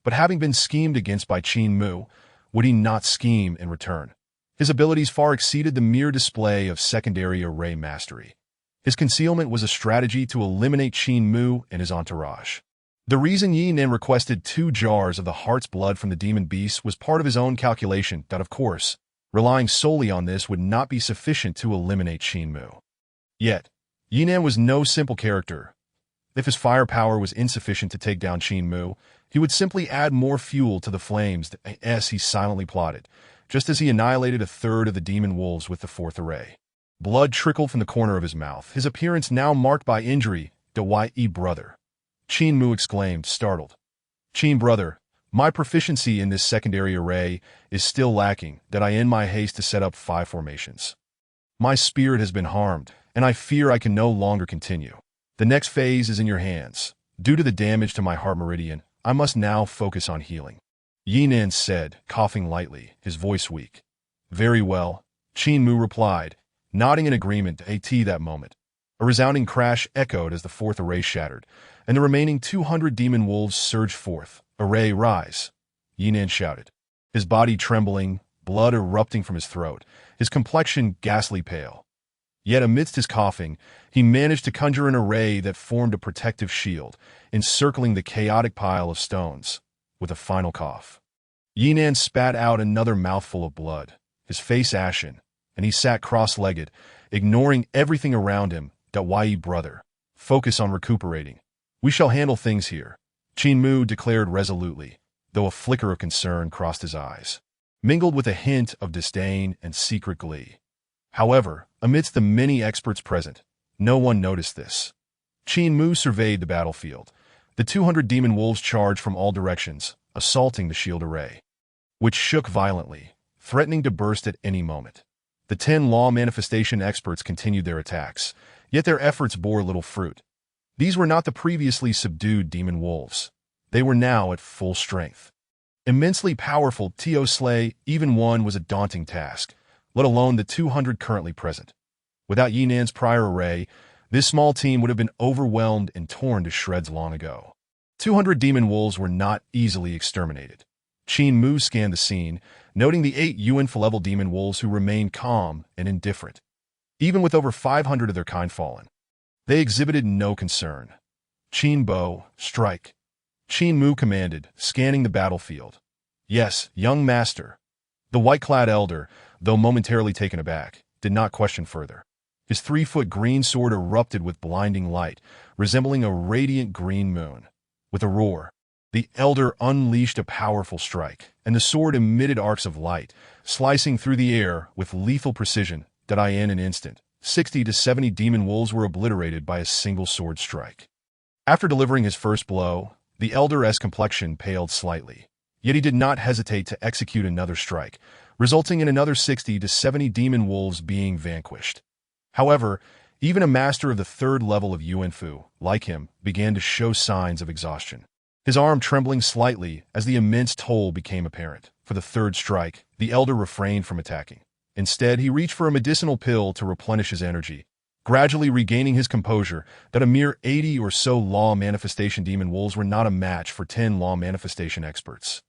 But having been schemed against by Qin Mu, would he not scheme in return? His abilities far exceeded the mere display of secondary array mastery. His concealment was a strategy to eliminate Qin Mu and his entourage. The reason Yinan requested 2 jars of the heart's blood from the demon beast was part of his own calculation that, of course, relying solely on this would not be sufficient to eliminate Qin Mu. Yet, Yinan was no simple character. If his firepower was insufficient to take down Qin Mu, he would simply add more fuel to the flames as he silently plotted, just as he annihilated a third of the demon wolves with the 4th array. Blood trickled from the corner of his mouth, his appearance now marked by injury. Brother. Qin Mu exclaimed, startled. Qin brother, my proficiency in this secondary array is still lacking, that I in my haste to set up 5 formations. My spirit has been harmed, and I fear I can no longer continue. The next phase is in your hands. Due to the damage to my heart meridian, I must now focus on healing. Yinan said, coughing lightly, his voice weak. Very well, Qin Mu replied, nodding in agreement. At that moment, a resounding crash echoed as the 4th array shattered, and the remaining 200 demon wolves surged forth. Array, rise! Yinan shouted, his body trembling, blood erupting from his throat, his complexion ghastly pale. Yet amidst his coughing, he managed to conjure an array that formed a protective shield, encircling the chaotic pile of stones. With a final cough, Yinan spat out another mouthful of blood, his face ashen, and he sat cross-legged, ignoring everything around him. Brother, focus on recuperating. We shall handle things here, Qin Mu declared resolutely, though a flicker of concern crossed his eyes, mingled with a hint of disdain and secret glee. However, amidst the many experts present, no one noticed this. Qin Mu surveyed the battlefield. The 200 demon wolves charged from all directions, assaulting the shield array, which shook violently, threatening to burst at any moment. The 10 law manifestation experts continued their attacks, yet their efforts bore little fruit. These were not the previously subdued demon wolves. They were now at full strength. Immensely powerful to slay even one was a daunting task, let alone the 200 currently present. Without Yinan's prior array, this small team would have been overwhelmed and torn to shreds long ago. 200 demon wolves were not easily exterminated. Qin Mu scanned the scene, noting the 8 Yuan-level demon wolves who remained calm and indifferent. Even with over 500 of their kind fallen, they exhibited no concern. Qin Bo, strike. Qin Mu commanded, scanning the battlefield. Yes, young master. The white-clad elder, though momentarily taken aback, did not question further. His 3-foot green sword erupted with blinding light, resembling a radiant green moon. With a roar, the elder unleashed a powerful strike, and the sword emitted arcs of light, slicing through the air with lethal precision. In an instant, 60 to 70 demon wolves were obliterated by a single sword strike. After delivering his first blow, the elder's complexion paled slightly, yet he did not hesitate to execute another strike, resulting in another 60 to 70 demon wolves being vanquished. However, even a master of the 3rd level of Yuanfu, like him, began to show signs of exhaustion. His arm trembling slightly as the immense toll became apparent. For the 3rd strike, the elder refrained from attacking. Instead, he reached for a medicinal pill to replenish his energy, gradually regaining his composure. That a mere 80 or so law manifestation demon wolves were not a match for 10 law manifestation experts.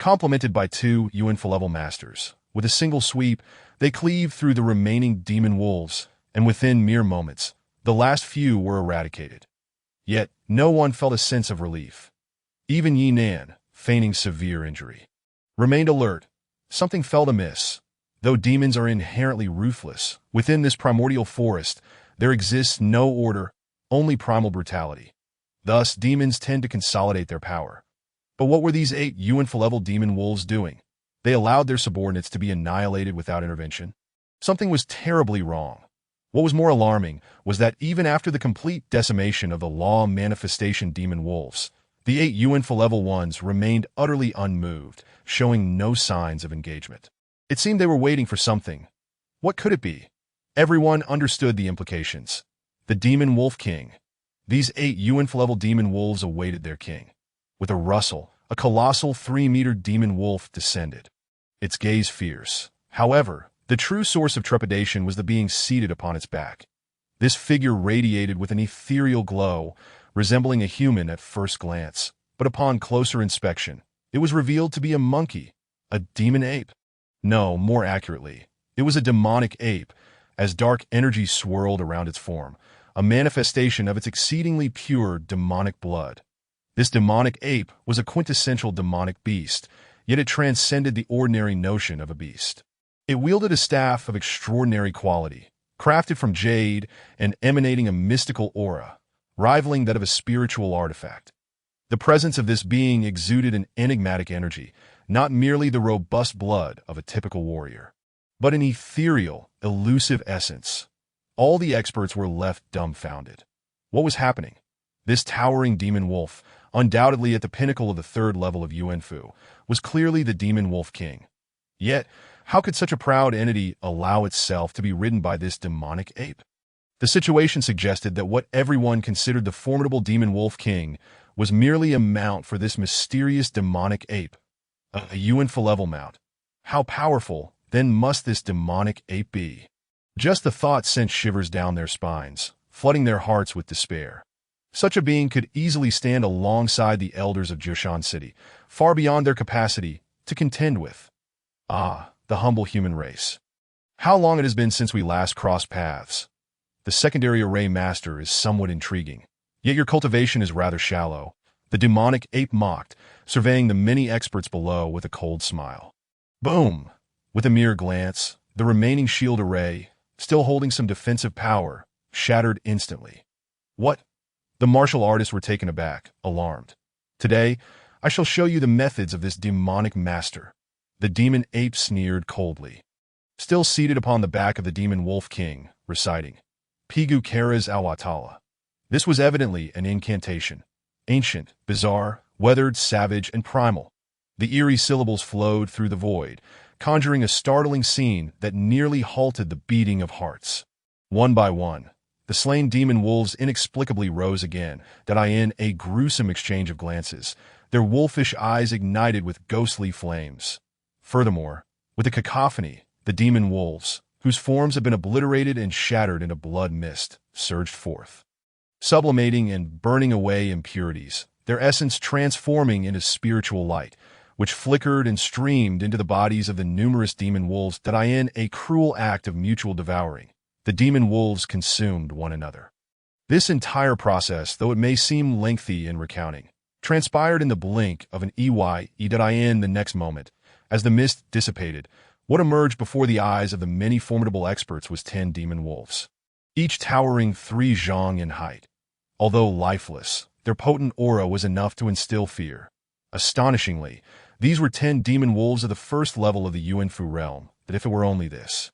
Complemented by 2 Yuan-level masters, with a single sweep, they cleaved through the remaining demon wolves, and within mere moments, the last few were eradicated. Yet, no one felt a sense of relief. Even Yinan, feigning severe injury, remained alert, Something felt amiss. Though demons are inherently ruthless, within this primordial forest, there exists no order, only primal brutality. Thus, demons tend to consolidate their power. But what were these 8 Yuan-level demon wolves doing? They allowed their subordinates to be annihilated without intervention. Something was terribly wrong. What was more alarming was that even after the complete decimation of the law manifestation demon wolves, the 8 Yuan-level ones remained utterly unmoved, showing no signs of engagement. It seemed they were waiting for something. What could it be? Everyone understood the implications. The demon wolf king. These 8 Yuan-level demon wolves awaited their king. With a rustle, a colossal 3-meter demon wolf descended. Its gaze fierce. However, the true source of trepidation was the being seated upon its back. This figure radiated with an ethereal glow, resembling a human at first glance, but upon closer inspection, it was revealed to be a monkey, a demon ape. No, more accurately, it was a demonic ape, as dark energy swirled around its form, a manifestation of its exceedingly pure demonic blood. This demonic ape was a quintessential demonic beast, yet it transcended the ordinary notion of a beast. It wielded a staff of extraordinary quality, crafted from jade and emanating a mystical aura, rivaling that of a spiritual artifact. The presence of this being exuded an enigmatic energy, not merely the robust blood of a typical warrior, but an ethereal, elusive essence. All the experts were left dumbfounded. What was happening? This towering demon wolf, undoubtedly at the pinnacle of the 3rd level of Yuan-Fu, was clearly the demon wolf king. Yet, how could such a proud entity allow itself to be ridden by this demonic ape? The situation suggested that what everyone considered the formidable demon wolf king was merely a mount for this mysterious demonic ape. A Yuan-level mount. How powerful, then, must this demonic ape be? Just the thought sent shivers down their spines, flooding their hearts with despair. Such a being could easily stand alongside the elders of Jushan City, far beyond their capacity to contend with. Ah, the humble human race. How long it has been since we last crossed paths. The secondary array master is somewhat intriguing, yet your cultivation is rather shallow. The demonic ape mocked, surveying the many experts below with a cold smile. Boom! With a mere glance, the remaining shield array, still holding some defensive power, shattered instantly. What? The martial artists were taken aback, alarmed. Today, I shall show you the methods of this demonic master. The demon ape sneered coldly. Still seated upon the back of the demon wolf king, reciting, Pigu Karaz Awatala. This was evidently an incantation. Ancient, bizarre, weathered, savage, and primal. The eerie syllables flowed through the void, conjuring a startling scene that nearly halted the beating of hearts. One by one, the slain demon wolves inexplicably rose again, in a gruesome exchange of glances, their wolfish eyes ignited with ghostly flames. Furthermore, with a cacophony, the demon wolves, whose forms had been obliterated and shattered in a blood mist, surged forth, sublimating and burning away impurities, their essence transforming into spiritual light, which flickered and streamed into the bodies of the numerous demon wolves in a cruel act of mutual devouring. The demon wolves consumed one another. This entire process, though it may seem lengthy in recounting, transpired in the blink of an eye the next moment. As the mist dissipated, what emerged before the eyes of the many formidable experts was 10 demon wolves, each towering 3 zhang in height. Although lifeless, their potent aura was enough to instill fear. Astonishingly, these were 10 demon wolves of the 1st level of the Yuan-Fu realm, that if it were only this,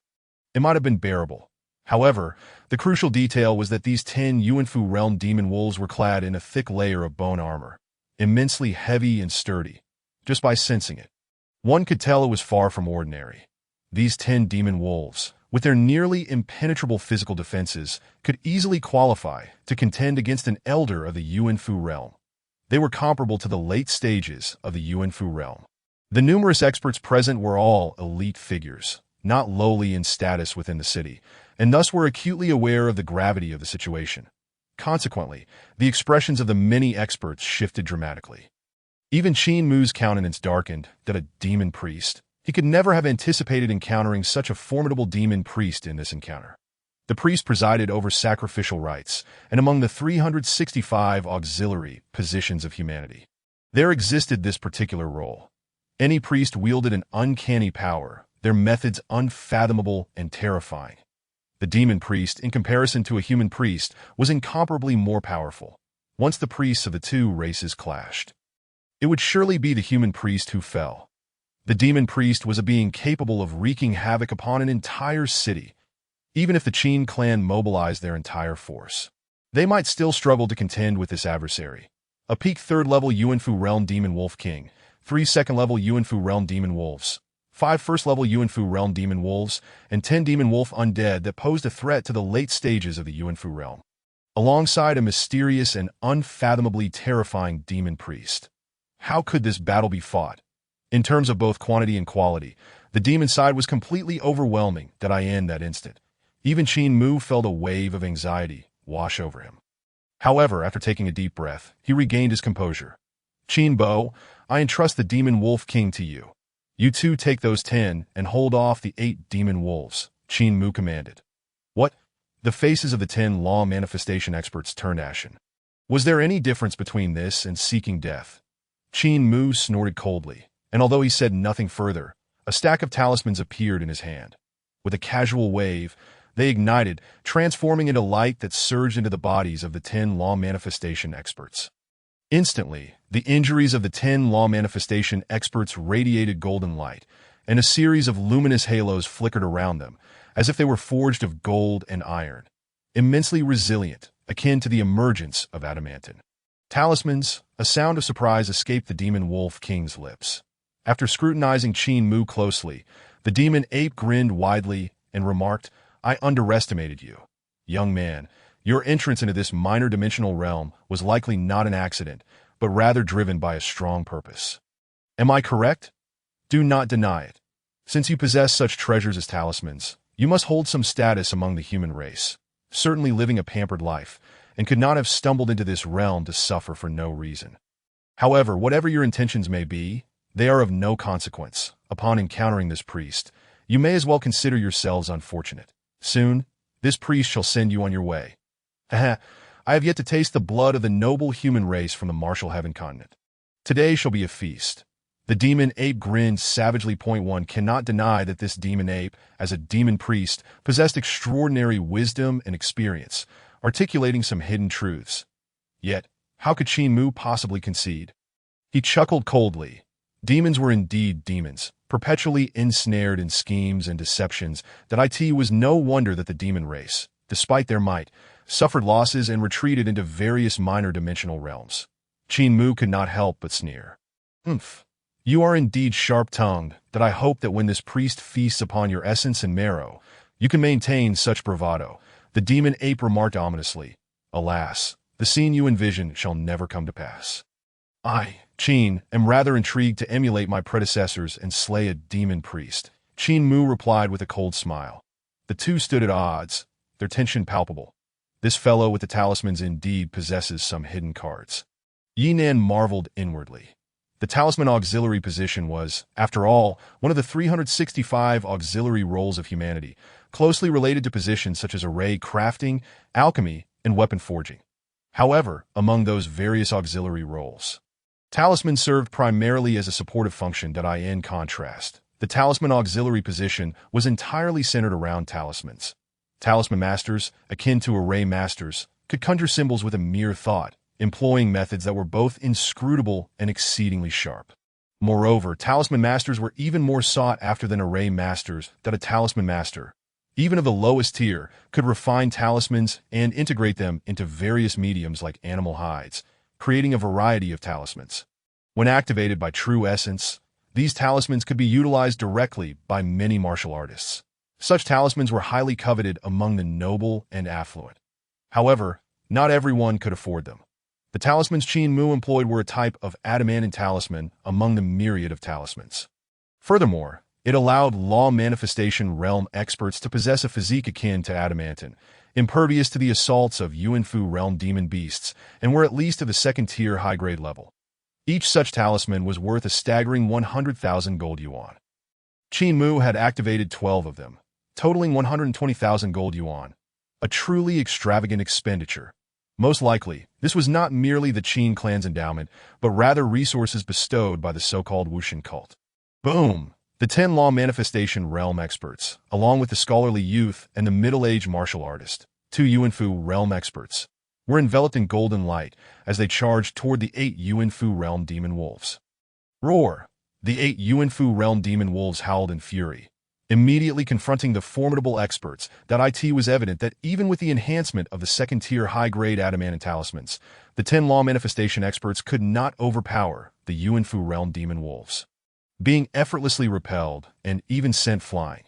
it might have been bearable. However, the crucial detail was that these 10 Yuan-Fu realm demon wolves were clad in a thick layer of bone armor, immensely heavy and sturdy. Just by sensing it, one could tell it was far from ordinary. These 10 demon wolves, with their nearly impenetrable physical defenses, could easily qualify to contend against an elder of the Yuan-Fu realm. They were comparable to the late stages of the Yuan-Fu realm. The numerous experts present were all elite figures, not lowly in status within the city, and thus were acutely aware of the gravity of the situation. Consequently, the expressions of the many experts shifted dramatically. Even Qin Mu's countenance darkened. That a demon priest. He could never have anticipated encountering such a formidable demon priest in this encounter. The priest presided over sacrificial rites, and among the 365 auxiliary positions of humanity, there existed this particular role. Any priest wielded an uncanny power, their methods unfathomable and terrifying. The demon priest, in comparison to a human priest, was incomparably more powerful. Once the priests of the two races clashed, it would surely be the human priest who fell. The demon priest was a being capable of wreaking havoc upon an entire city. Even if the Qin clan mobilized their entire force, they might still struggle to contend with this adversary. A peak 3rd level Yuanfu Realm Demon Wolf King, 3 2nd level Yuanfu Realm Demon Wolves, 5 1st level Yuanfu Realm Demon Wolves, and 10 Demon Wolf Undead that posed a threat to the late stages of the Yuanfu realm, alongside a mysterious and unfathomably terrifying demon priest. How could this battle be fought? In terms of both quantity and quality, the demon side was completely overwhelming in that instant. Even Qin Mu felt a wave of anxiety wash over him. However, after taking a deep breath, he regained his composure. Qin Bo, I entrust the Demon Wolf King to you. You two take those 10 and hold off the 8 demon wolves, Qin Mu commanded. What? The faces of the 10 law manifestation experts turned ashen. Was there any difference between this and seeking death? Qin Mu snorted coldly, and although he said nothing further, a stack of talismans appeared in his hand. With a casual wave, they ignited, transforming into light that surged into the bodies of the 10 law manifestation experts. Instantly, the injuries of the 10 law manifestation experts radiated golden light, and a series of luminous halos flickered around them, as if they were forged of gold and iron, immensely resilient, akin to the emergence of adamantine. Talismans, a sound of surprise escaped the Demon Wolf King's lips. After scrutinizing Qin Mu closely, the demon ape grinned widely and remarked, I underestimated you. Young man, your entrance into this minor dimensional realm was likely not an accident, but rather driven by a strong purpose. Am I correct? Do not deny it. Since you possess such treasures as talismans, you must hold some status among the human race, certainly living a pampered life, and could not have stumbled into this realm to suffer for no reason. However, whatever your intentions may be, they are of no consequence. Upon encountering this priest, you may as well consider yourselves unfortunate. Soon, this priest shall send you on your way. I have yet to taste the blood of the noble human race from the martial heaven continent. Today shall be a feast. The demon ape grinned savagely. Point one cannot deny that this demon ape, as a demon priest, possessed extraordinary wisdom and experience, articulating some hidden truths. Yet, how could Qin Mu possibly concede? He chuckled coldly. Demons were indeed demons, perpetually ensnared in schemes and deceptions. That it was no wonder that the demon race, despite their might, suffered losses and retreated into various minor dimensional realms. Qin Mu could not help but sneer. You are indeed sharp-tongued, that I hope that when this priest feasts upon your essence and marrow, you can maintain such bravado. The demon ape remarked ominously. Alas, the scene you envision shall never come to pass. I, Qin, am rather intrigued to emulate my predecessors and slay a demon priest, Qin Mu replied with a cold smile. The two stood at odds, their tension palpable. This fellow with the talismans indeed possesses some hidden cards. Yinan marveled inwardly. The talisman auxiliary position was, after all, one of the 365 auxiliary roles of humanity, closely related to positions such as array crafting, alchemy, and weapon forging. However, among those various auxiliary roles, talisman served primarily as a supportive function. In contrast, the talisman auxiliary position was entirely centered around talismans. Talisman masters, akin to array masters, could conjure symbols with a mere thought, employing methods that were both inscrutable and exceedingly sharp. Moreover, talisman masters were even more sought after than array masters. A talisman master, even of the lowest tier, could refine talismans and integrate them into various mediums like animal hides, creating a variety of talismans. When activated by true essence, these talismans could be utilized directly by many martial artists. Such talismans were highly coveted among the noble and affluent. However, not everyone could afford them. The talismans Qin Mu employed were a type of adamantine talisman among the myriad of talismans. Furthermore, it allowed law manifestation realm experts to possess a physique akin to adamantine, impervious to the assaults of Yuanfu realm demon beasts, and were at least of the second-tier high-grade level. Each such talisman was worth a staggering 100,000 gold yuan. Qin Mu had activated 12 of them, totaling 120,000 gold yuan, a truly extravagant expenditure. Most likely, this was not merely the Qin clan's endowment, but rather resources bestowed by the so-called Wuxin cult. Boom! The 10 Law Manifestation Realm experts, along with the scholarly youth and the middle-aged martial artist, 2 Yuanfu realm experts, were enveloped in golden light as they charged toward the 8 Yuanfu realm demon wolves. Roar! The 8 Yuanfu realm demon wolves howled in fury, immediately confronting the formidable experts. It was evident that even with the enhancement of the second-tier high-grade adamant talismans, the 10 Law Manifestation experts could not overpower the Yuanfu realm demon wolves, being effortlessly repelled and even sent flying.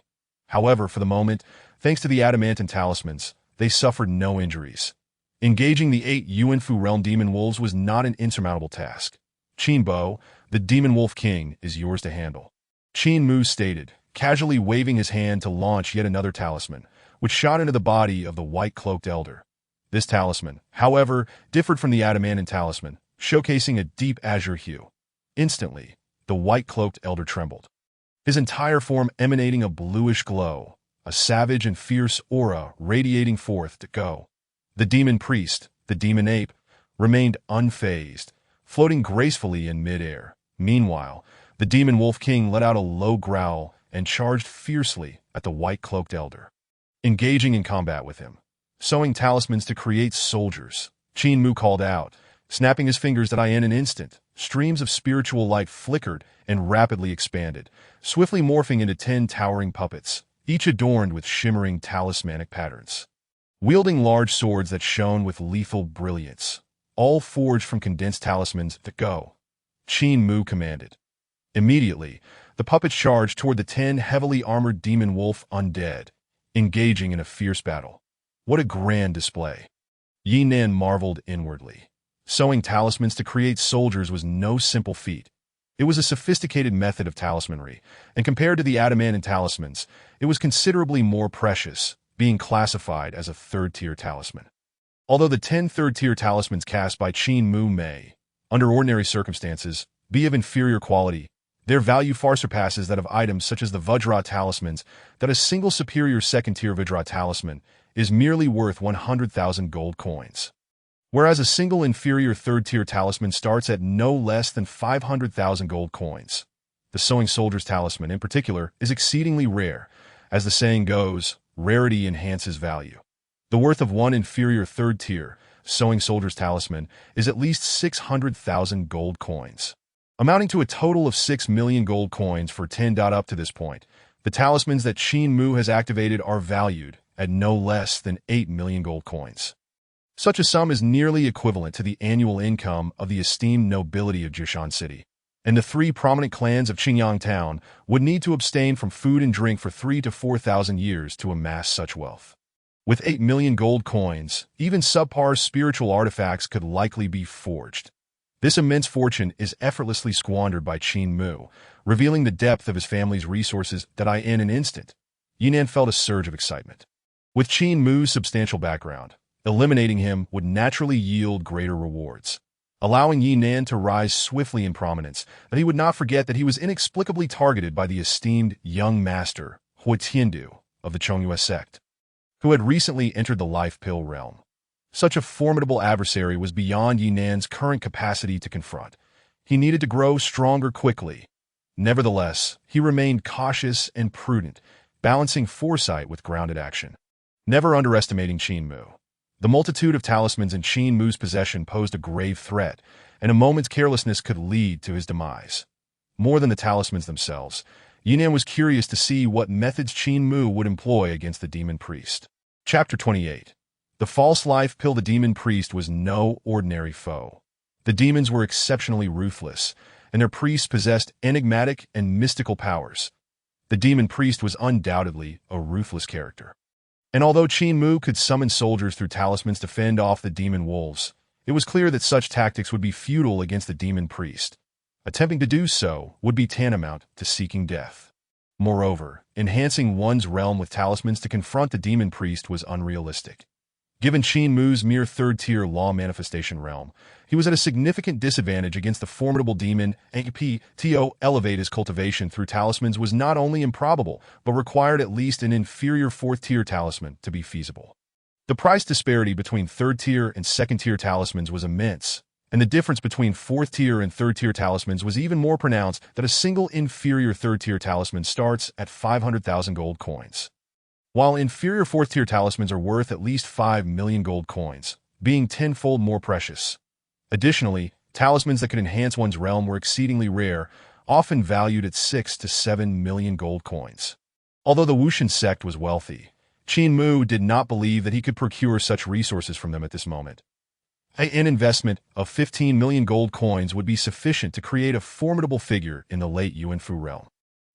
However, for the moment, thanks to the adamant talismans, they suffered no injuries. Engaging the 8 Yuanfu realm demon wolves was not an insurmountable task. Qin Bo, the demon wolf king, is yours to handle, Qin Mu stated, casually waving his hand to launch yet another talisman, which shot into the body of the white-cloaked elder. This talisman, however, differed from the adamant talisman, showcasing a deep azure hue. Instantly, the white-cloaked elder trembled, his entire form emanating a bluish glow, a savage and fierce aura radiating forth to go. The demon priest, the demon ape, remained unfazed, floating gracefully in midair. Meanwhile, the demon wolf king let out a low growl and charged fiercely at the white-cloaked elder, engaging in combat with him, sowing talismans to create soldiers. Qin Mu called out, snapping his fingers that in an instant, streams of spiritual light flickered and rapidly expanded, swiftly morphing into 10 towering puppets, each adorned with shimmering talismanic patterns, wielding large swords that shone with lethal brilliance, all forged from condensed talismans. To go, Qin Mu commanded. Immediately, the puppets charged toward the 10 heavily armored demon wolf undead, engaging in a fierce battle. What a grand display! Yi Nan marveled inwardly. Sowing talismans to create soldiers was no simple feat. It was a sophisticated method of talismanry, and compared to the adamant talismans, it was considerably more precious, being classified as a third-tier talisman. Although the 10 third-tier talismans cast by Qin Mu may, under ordinary circumstances, be of inferior quality, their value far surpasses that of items such as the Vajra talismans. That a single superior second-tier Vajra talisman is merely worth 100,000 gold coins, whereas a single inferior third-tier talisman starts at no less than 500,000 gold coins. The Sowing Soldier's talisman, in particular, is exceedingly rare. As the saying goes, rarity enhances value. The worth of one inferior third-tier Sowing Soldier's talisman is at least 600,000 gold coins, amounting to a total of 6 million gold coins for 10. Up to this point, the talismans that Qin Mu has activated are valued at no less than 8 million gold coins. Such a sum is nearly equivalent to the annual income of the esteemed nobility of Jishan City, and the 3 prominent clans of Qingyang Town would need to abstain from food and drink for 3,000 to 4,000 years to amass such wealth. With 8 million gold coins, even subpar spiritual artifacts could likely be forged. This immense fortune is effortlessly squandered by Qin Mu, revealing the depth of his family's resources. In an instant, Yinan felt a surge of excitement. With Qin Mu's substantial background, eliminating him would naturally yield greater rewards, allowing Yinan to rise swiftly in prominence. That he would not forget that he was inexplicably targeted by the esteemed young master, Hui Tiandu, of the Chongyue sect, who had recently entered the life pill realm. Such a formidable adversary was beyond Yinan's current capacity to confront. He needed to grow stronger quickly. Nevertheless, he remained cautious and prudent, balancing foresight with grounded action, never underestimating Qin Mu. The multitude of talismans in Qin Mu's possession posed a grave threat, and a moment's carelessness could lead to his demise. More than the talismans themselves, Yinan was curious to see what methods Qin Mu would employ against the demon priest. Chapter 28. The false life pill. The demon priest was no ordinary foe. The demons were exceptionally ruthless, and their priests possessed enigmatic and mystical powers. The demon priest was undoubtedly a ruthless character. And although Qin Mu could summon soldiers through talismans to fend off the demon wolves, it was clear that such tactics would be futile against the demon priest. Attempting to do so would be tantamount to seeking death. Moreover, enhancing one's realm with talismans to confront the demon priest was unrealistic. Given Qin Mu's mere third-tier law manifestation realm, he was at a significant disadvantage against the formidable demon. To elevate his cultivation through talismans was not only improbable, but required at least an inferior fourth-tier talisman to be feasible. The price disparity between third-tier and second-tier talismans was immense, And the difference between 4th-tier and 3rd-tier talismans was even more pronounced that a single inferior 3rd-tier talisman starts at 500,000 gold coins, while inferior 4th-tier talismans are worth at least 5 million gold coins, being tenfold more precious. Additionally, talismans that could enhance one's realm were exceedingly rare, often valued at 6 to 7 million gold coins. Although the Wuxian sect was wealthy, Qin Mu did not believe that he could procure such resources from them at this moment. An investment of 15 million gold coins would be sufficient to create a formidable figure in the late Yuanfu realm,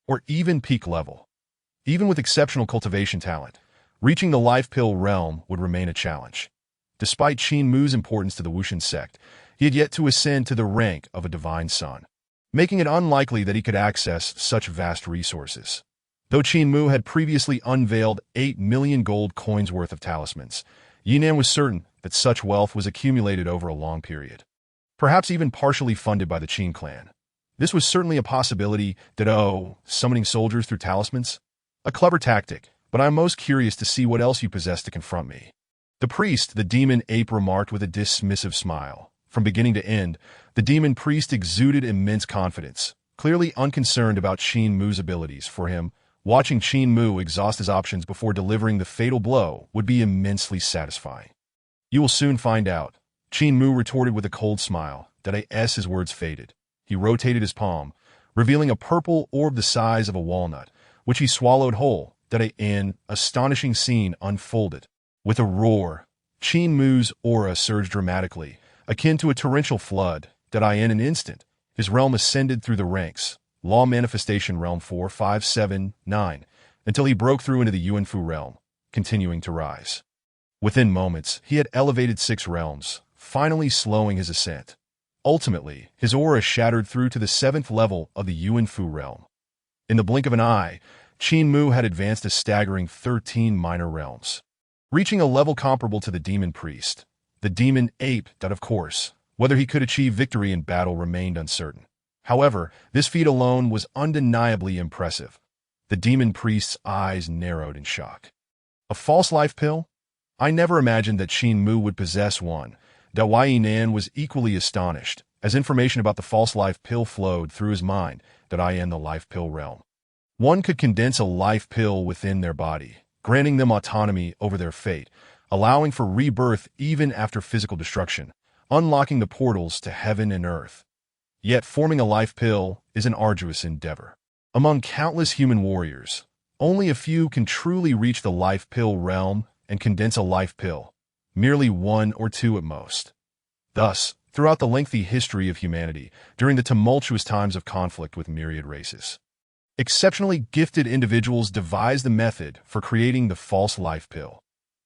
or even peak level. Even with exceptional cultivation talent, reaching the life pill realm would remain a challenge. Despite Qin Mu's importance to the Wuxian sect, he had yet to ascend to the rank of a divine son, making it unlikely that he could access such vast resources. Though Qin Mu had previously unveiled 8 million gold coins worth of talismans, Yinan was certain that such wealth was accumulated over a long period, perhaps even partially funded by the Qin clan. This was certainly a possibility that, summoning soldiers through talismans? A clever tactic, but I'm most curious to see what else you possess to confront me. The priest, the demon ape, remarked with a dismissive smile. From beginning to end, the demon priest exuded immense confidence, clearly unconcerned about Qin Mu's abilities. For him, watching Qin Mu exhaust his options before delivering the fatal blow would be immensely satisfying. You will soon find out, Qin Mu retorted with a cold smile. As his words faded, he rotated his palm, revealing a purple orb the size of a walnut, which he swallowed whole. An astonishing scene unfolded. With a roar, Qin Mu's aura surged dramatically, akin to a torrential flood. In an instant, his realm ascended through the ranks, Law Manifestation Realm 4, 5, 7, 9, until he broke through into the Yuanfu realm, continuing to rise. Within moments, he had elevated 6 realms, finally slowing his ascent. Ultimately, his aura shattered through to the 7th level of the Yuanfu realm. In the blink of an eye, Qin Mu had advanced a staggering 13 minor realms, reaching a level comparable to the demon priest. The demon ape, of course, whether he could achieve victory in battle remained uncertain. However, this feat alone was undeniably impressive. The demon priest's eyes narrowed in shock. A false life pill? I never imagined that Qin Mu would possess one. Wei Nan was equally astonished, as information about the false life pill flowed through his mind. In the life pill realm, one could condense a life pill within their body, granting them autonomy over their fate, allowing for rebirth even after physical destruction, unlocking the portals to heaven and earth. Yet forming a life pill is an arduous endeavor. Among countless human warriors, only a few can truly reach the life pill realm and condense a life pill, merely 1 or 2 at most. Thus, throughout the lengthy history of humanity, during the tumultuous times of conflict with myriad races, exceptionally gifted individuals devised the method for creating the false life pill.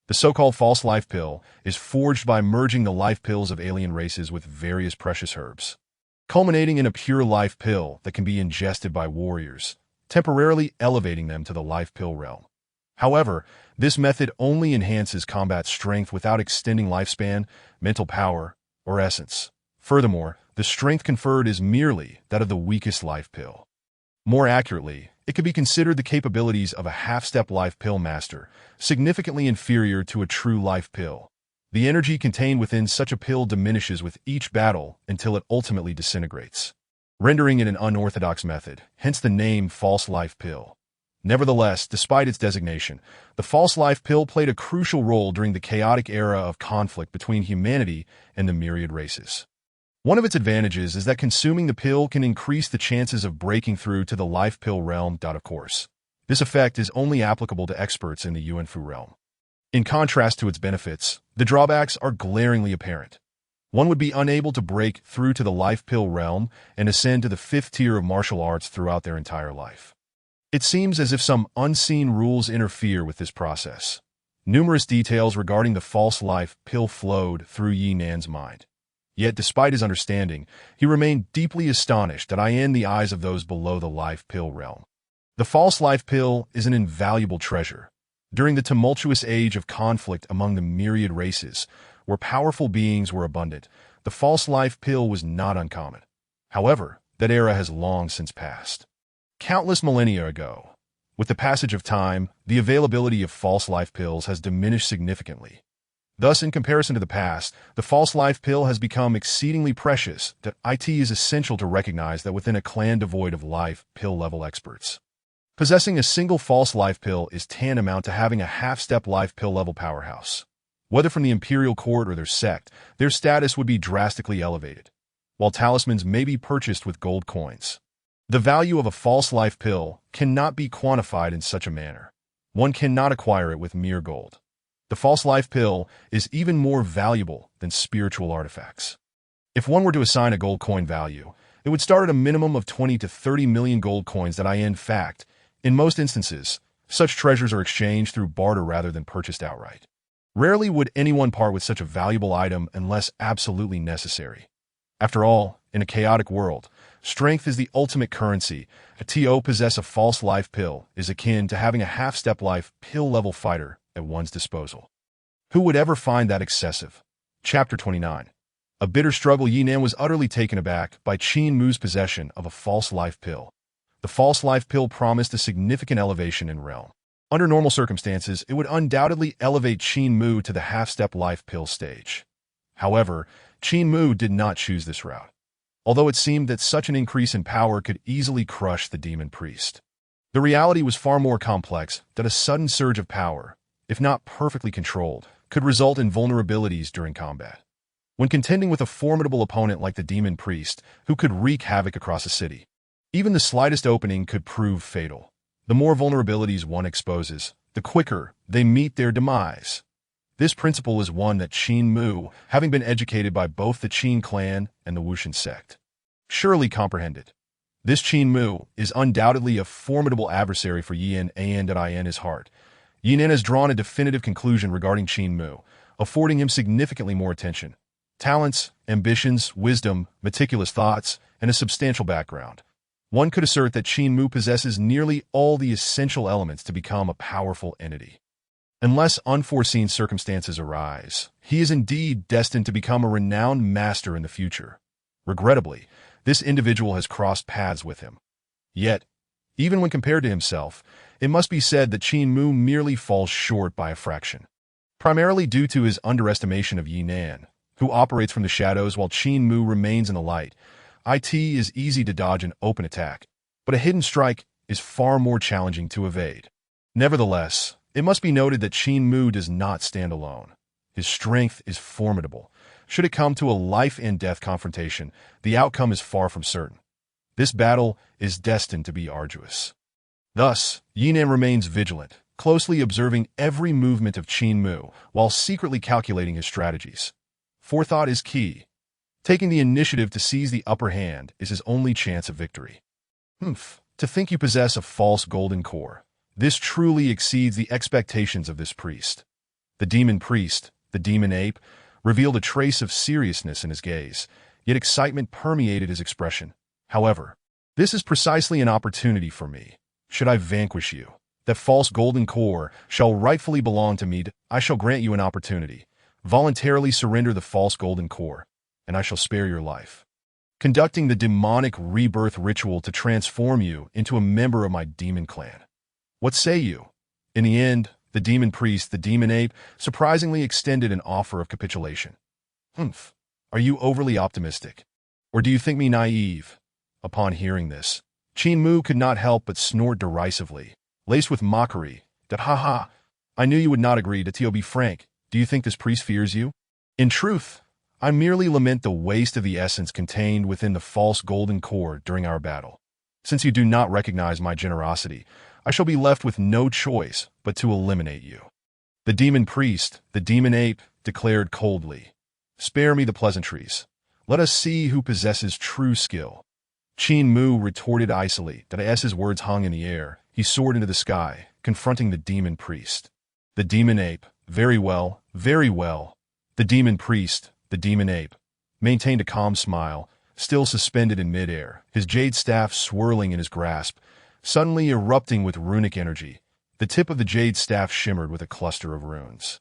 The so-called false life pill is forged by merging the life pills of alien races with various precious herbs, culminating in a pure life pill that can be ingested by warriors, temporarily elevating them to the life pill realm. However, this method only enhances combat strength without extending lifespan, mental power, or essence. Furthermore, the strength conferred is merely that of the weakest life pill. More accurately, it could be considered the capabilities of a half-step life pill master, significantly inferior to a true life pill. The energy contained within such a pill diminishes with each battle until it ultimately disintegrates, rendering it an unorthodox method, hence the name false life pill. Nevertheless, despite its designation, the false life pill played a crucial role during the chaotic era of conflict between humanity and the myriad races. One of its advantages is that consuming the pill can increase the chances of breaking through to the life pill realm. Of course, this effect is only applicable to experts in the Yuanfu realm. In contrast to its benefits, the drawbacks are glaringly apparent. One would be unable to break through to the life pill realm and ascend to the 5th tier of martial arts throughout their entire life. It seems as if some unseen rules interfere with this process. Numerous details regarding the false life pill flowed through Yinan's mind. Yet, despite his understanding, he remained deeply astonished in the eyes of those below the life pill realm. The false life pill is an invaluable treasure. During the tumultuous age of conflict among the myriad races, where powerful beings were abundant, the false life pill was not uncommon. However, that era has long since passed. Countless millennia ago, with the passage of time, the availability of false life pills has diminished significantly. Thus, in comparison to the past, the false life pill has become exceedingly precious. That it is essential to recognize that within a clan devoid of life pill-level experts, possessing a single false life pill is tantamount to having a half-step life pill-level powerhouse. Whether from the imperial court or their sect, their status would be drastically elevated, while talismans may be purchased with gold coins. The value of a false life pill cannot be quantified in such a manner. One cannot acquire it with mere gold. The false life pill is even more valuable than spiritual artifacts. If one were to assign a gold coin value, it would start at a minimum of 20 to 30 million gold coins. In fact, in most instances, such treasures are exchanged through barter rather than purchased outright. Rarely would anyone part with such a valuable item unless absolutely necessary. After all, in a chaotic world, strength is the ultimate currency. To possess a false life pill is akin to having a half-step life pill-level fighter at one's disposal. Who would ever find that excessive? Chapter 29. A bitter struggle. Yinan was utterly taken aback by Qin Mu's possession of a false life pill. The false life pill promised a significant elevation in realm. Under normal circumstances, it would undoubtedly elevate Qin Mu to the half-step life pill stage. However, Qin Mu did not choose this route, although it seemed that such an increase in power could easily crush the demon priest. The reality was far more complex. That a sudden surge of power, if not perfectly controlled, could result in vulnerabilities during combat. When contending with a formidable opponent like the demon priest, who could wreak havoc across a city, even the slightest opening could prove fatal. The more vulnerabilities one exposes, the quicker they meet their demise. This principle is one that Qin Mu, having been educated by both the Qin clan and the Wushan sect, surely comprehended. This Qin Mu is undoubtedly a formidable adversary for Yin and in his heart. Yinan has drawn a definitive conclusion regarding Qin Mu, affording him significantly more attention, talents, ambitions, wisdom, meticulous thoughts, and a substantial background. One could assert that Qin Mu possesses nearly all the essential elements to become a powerful entity. Unless unforeseen circumstances arise, he is indeed destined to become a renowned master in the future. Regrettably, this individual has crossed paths with him. Yet, even when compared to himself, it must be said that Qin Mu merely falls short by a fraction, primarily due to his underestimation of Yinan, who operates from the shadows while Qin Mu remains in the light. It is easy to dodge an open attack, but a hidden strike is far more challenging to evade. Nevertheless, it must be noted that Qin Mu does not stand alone. His strength is formidable. Should it come to a life-and-death confrontation, the outcome is far from certain. This battle is destined to be arduous. Thus, Yinan remains vigilant, closely observing every movement of Qin Mu while secretly calculating his strategies. Forethought is key. Taking the initiative to seize the upper hand is his only chance of victory. To think you possess a false golden core. This truly exceeds the expectations of this priest. The demon priest, the demon ape, revealed a trace of seriousness in his gaze, yet excitement permeated his expression. However, this is precisely an opportunity for me. Should I vanquish you, that false golden core shall rightfully belong to me. I shall grant you an opportunity. Voluntarily surrender the false golden core, and I shall spare your life, conducting the demonic rebirth ritual to transform you into a member of my demon clan. What say you? In the end, the demon priest, the demon ape, surprisingly extended an offer of capitulation. Are you overly optimistic? Or do you think me naive? Upon hearing this, Qin Mu could not help but snort derisively, laced with mockery, ha! I knew you would not agree. To be frank, do you think this priest fears you? In truth, I merely lament the waste of the essence contained within the false golden core during our battle. Since you do not recognize my generosity, I shall be left with no choice but to eliminate you. The demon priest, the demon ape, declared coldly, Spare me the pleasantries. Let us see who possesses true skill. Qin Mu retorted icily that as his words hung in the air, he soared into the sky, confronting the demon priest. The demon ape, very well, very well. The demon priest, the demon ape, maintained a calm smile, still suspended in midair, his jade staff swirling in his grasp, suddenly erupting with runic energy. The tip of the jade staff shimmered with a cluster of runes.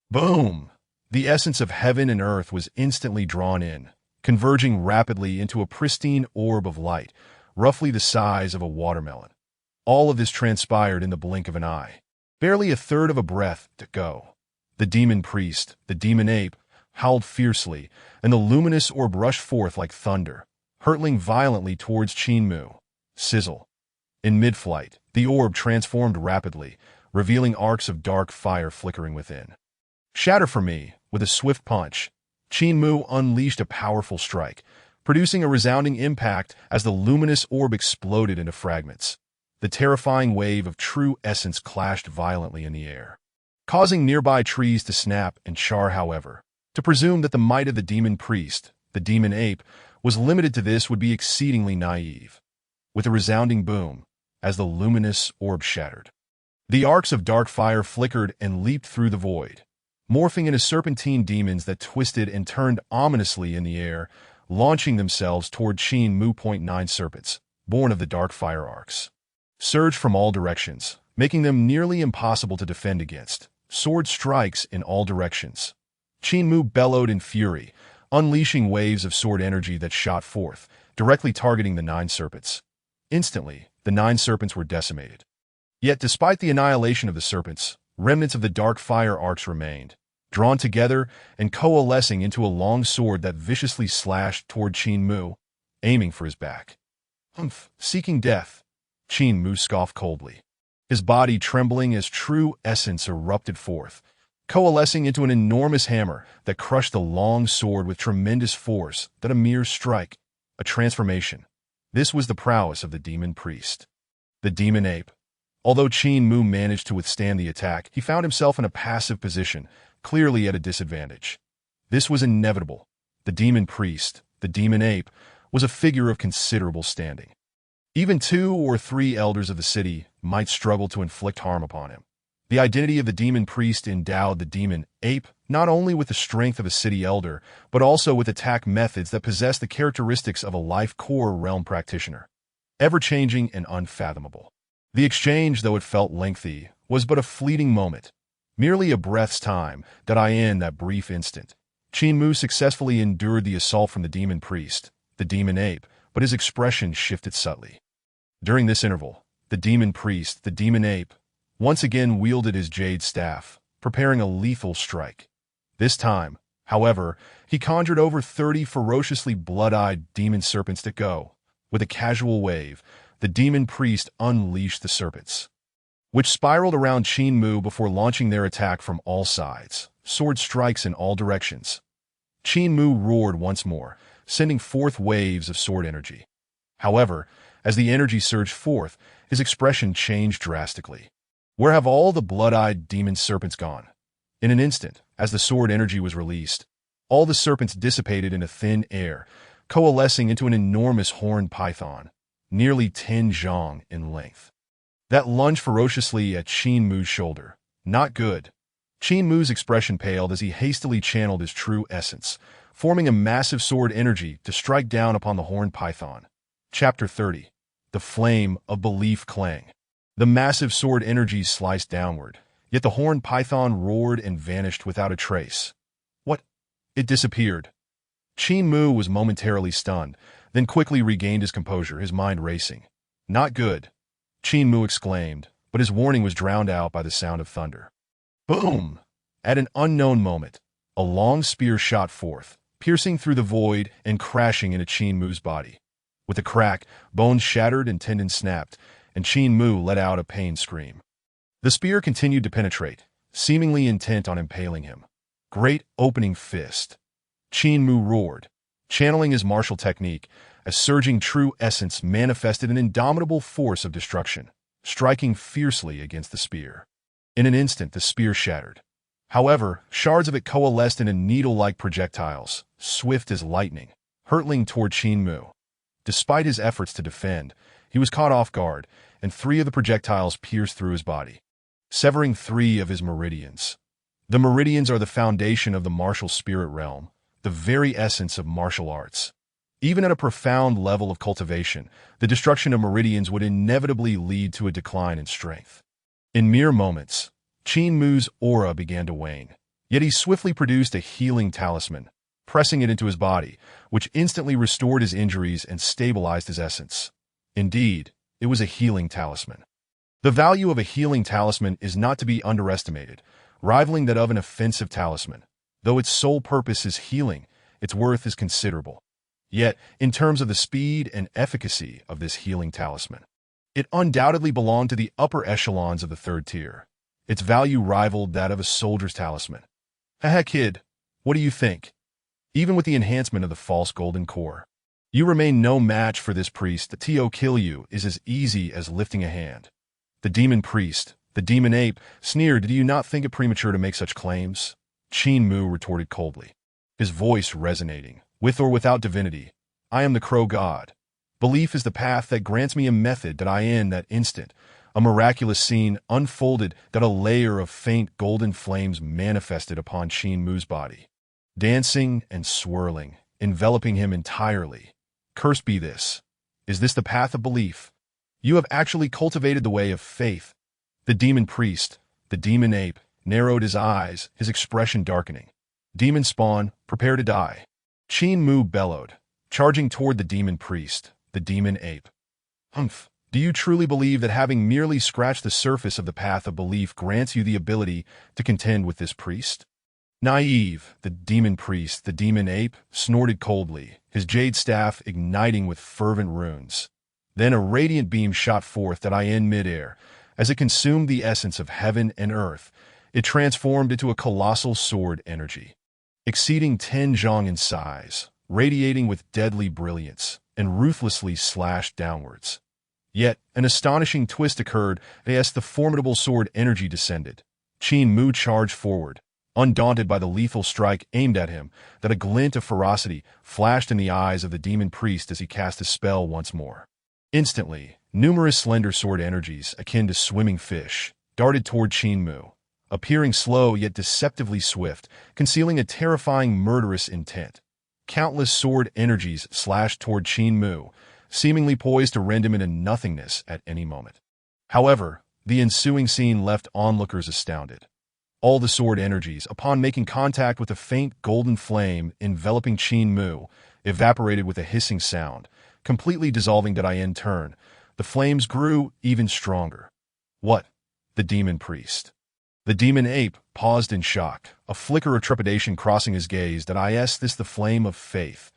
Boom! The essence of heaven and earth was instantly drawn in, converging rapidly into a pristine orb of light, roughly the size of a watermelon. All of this transpired in the blink of an eye. Barely a third of a breath to go. The demon priest, the demon ape, howled fiercely, and the luminous orb rushed forth like thunder, hurtling violently towards Qin Sizzle. In mid-flight, the orb transformed rapidly, revealing arcs of dark fire flickering within. Shatter for me, with a swift punch, Qin unleashed a powerful strike, producing a resounding impact as the luminous orb exploded into fragments. The terrifying wave of true essence clashed violently in the air, causing nearby trees to snap and char. However, to presume that the might of the demon priest, the demon ape, was limited to this would be exceedingly naive. With a resounding boom, as the luminous orb shattered, the arcs of dark fire flickered and leaped through the void, morphing into serpentine demons that twisted and turned ominously in the air, launching themselves toward Qin 9 serpents, born of the dark fire arcs. Surged from all directions, making them nearly impossible to defend against. Sword strikes in all directions. Qin bellowed in fury, unleashing waves of sword energy that shot forth, directly targeting the 9 serpents. Instantly, the 9 serpents were decimated. Yet despite the annihilation of the serpents, remnants of the dark fire arcs remained, drawn together and coalescing into a long sword that viciously slashed toward Qin, aiming for his back. Seeking death, Qin scoffed coldly, his body trembling as true essence erupted forth, coalescing into an enormous hammer that crushed the long sword with tremendous force than a mere strike, a transformation. This was the prowess of the demon priest. The demon ape. Although Qin managed to withstand the attack, he found himself in a passive position, clearly at a disadvantage. This was inevitable. The demon priest, the demon ape, was a figure of considerable standing. Even 2 or 3 elders of the city might struggle to inflict harm upon him. The identity of the demon priest endowed the demon ape not only with the strength of a city elder, but also with attack methods that possessed the characteristics of a life core realm practitioner. Ever-changing and unfathomable. The exchange, though it felt lengthy, was but a fleeting moment, merely a breath's time in that brief instant. Qin successfully endured the assault from the demon priest, the demon ape, but his expression shifted subtly. During this interval, the demon priest, the demon ape, once again wielded his jade staff, preparing a lethal strike. This time, however, he conjured over 30 ferociously blood-eyed demon serpents to go. With a casual wave, the demon priest unleashed the serpents, which spiraled around Qin before launching their attack from all sides, sword strikes in all directions. Qin roared once more, sending forth waves of sword energy. However, as the energy surged forth, his expression changed drastically. Where have all the blood-eyed demon serpents gone? In an instant, as the sword energy was released, all the serpents dissipated into thin air, coalescing into an enormous horned python, nearly 10 zhang in length, that lunged ferociously at Qin shoulder. Not good. Qin expression paled as he hastily channeled his true essence, forming a massive sword energy to strike down upon the horned python. Chapter 30. The Flame of Belief Clang. The massive sword energy sliced downward, yet the horned python roared and vanished without a trace. What? It disappeared. Qin was momentarily stunned, then quickly regained his composure, his mind racing. Not good, Qin exclaimed, but his warning was drowned out by the sound of thunder. Boom! At an unknown moment, a long spear shot forth, piercing through the void and crashing into Qin body. With a crack, bones shattered and tendons snapped, and Qin let out a pained scream. The spear continued to penetrate, seemingly intent on impaling him. Great opening fist. Qin roared, channeling his martial technique, as surging true essence manifested an indomitable force of destruction, striking fiercely against the spear. In an instant, the spear shattered. However, shards of it coalesced into needle-like projectiles, swift as lightning, hurtling toward Qin. Despite his efforts to defend, he was caught off guard, and 3 of the projectiles pierced through his body, severing 3 of his meridians. The meridians are the foundation of the martial spirit realm, the very essence of martial arts. Even at a profound level of cultivation, the destruction of meridians would inevitably lead to a decline in strength. In mere moments, Qin aura began to wane, yet he swiftly produced a healing talisman, pressing it into his body, which instantly restored his injuries and stabilized his essence. Indeed, it was a healing talisman. The value of a healing talisman is not to be underestimated. rivaling that of an offensive talisman. Though its sole purpose is healing, its worth is considerable. Yet, in terms of the speed and efficacy of this healing talisman, it undoubtedly belonged to the upper echelons of the third tier. Its value rivaled that of a soldier's talisman. Haha, kid, what do you think? Even with the enhancement of the false golden core, you remain no match for this priest. The to kill you is as easy as lifting a hand. The demon priest, the demon ape, sneered. Do you not think it premature to make such claims? Qin Mu retorted coldly, his voice resonating. With or without divinity, I am the crow god. Belief is the path that grants me a method that I in that instant. A miraculous scene unfolded that a layer of faint golden flames manifested upon Qin Mu's body, dancing and swirling, enveloping him entirely. Cursed be this. Is this the path of belief? You have actually cultivated the way of faith. The demon priest, the demon ape, narrowed his eyes, his expression darkening. Demon spawn, prepare to die. Qin Mu bellowed, charging toward the demon priest, the demon ape. Humph. Do you truly believe that having merely scratched the surface of the path of belief grants you the ability to contend with this priest? Naive, the demon priest, the demon ape, snorted coldly, his jade staff igniting with fervent runes. Then a radiant beam shot forth that in midair. As it consumed the essence of heaven and earth, it transformed into a colossal sword energy, exceeding 10 zhang in size, radiating with deadly brilliance, and ruthlessly slashed downwards. Yet, an astonishing twist occurred as the formidable sword energy descended. Qin Mu charged forward, undaunted by the lethal strike aimed at him, that a glint of ferocity flashed in the eyes of the demon priest as he cast his spell once more. Instantly, numerous slender sword energies, akin to swimming fish, darted toward Qin Mu, appearing slow yet deceptively swift, concealing a terrifying murderous intent. Countless sword energies slashed toward Qin Mu, seemingly poised to rend him into nothingness at any moment. However, the ensuing scene left onlookers astounded. All the sword energies, upon making contact with a faint golden flame enveloping Qin Mu, evaporated with a hissing sound, completely dissolving that in turn. The flames grew even stronger. What? The demon priest. The demon ape paused in shock, a flicker of trepidation crossing his gaze. Is this the flame of faith?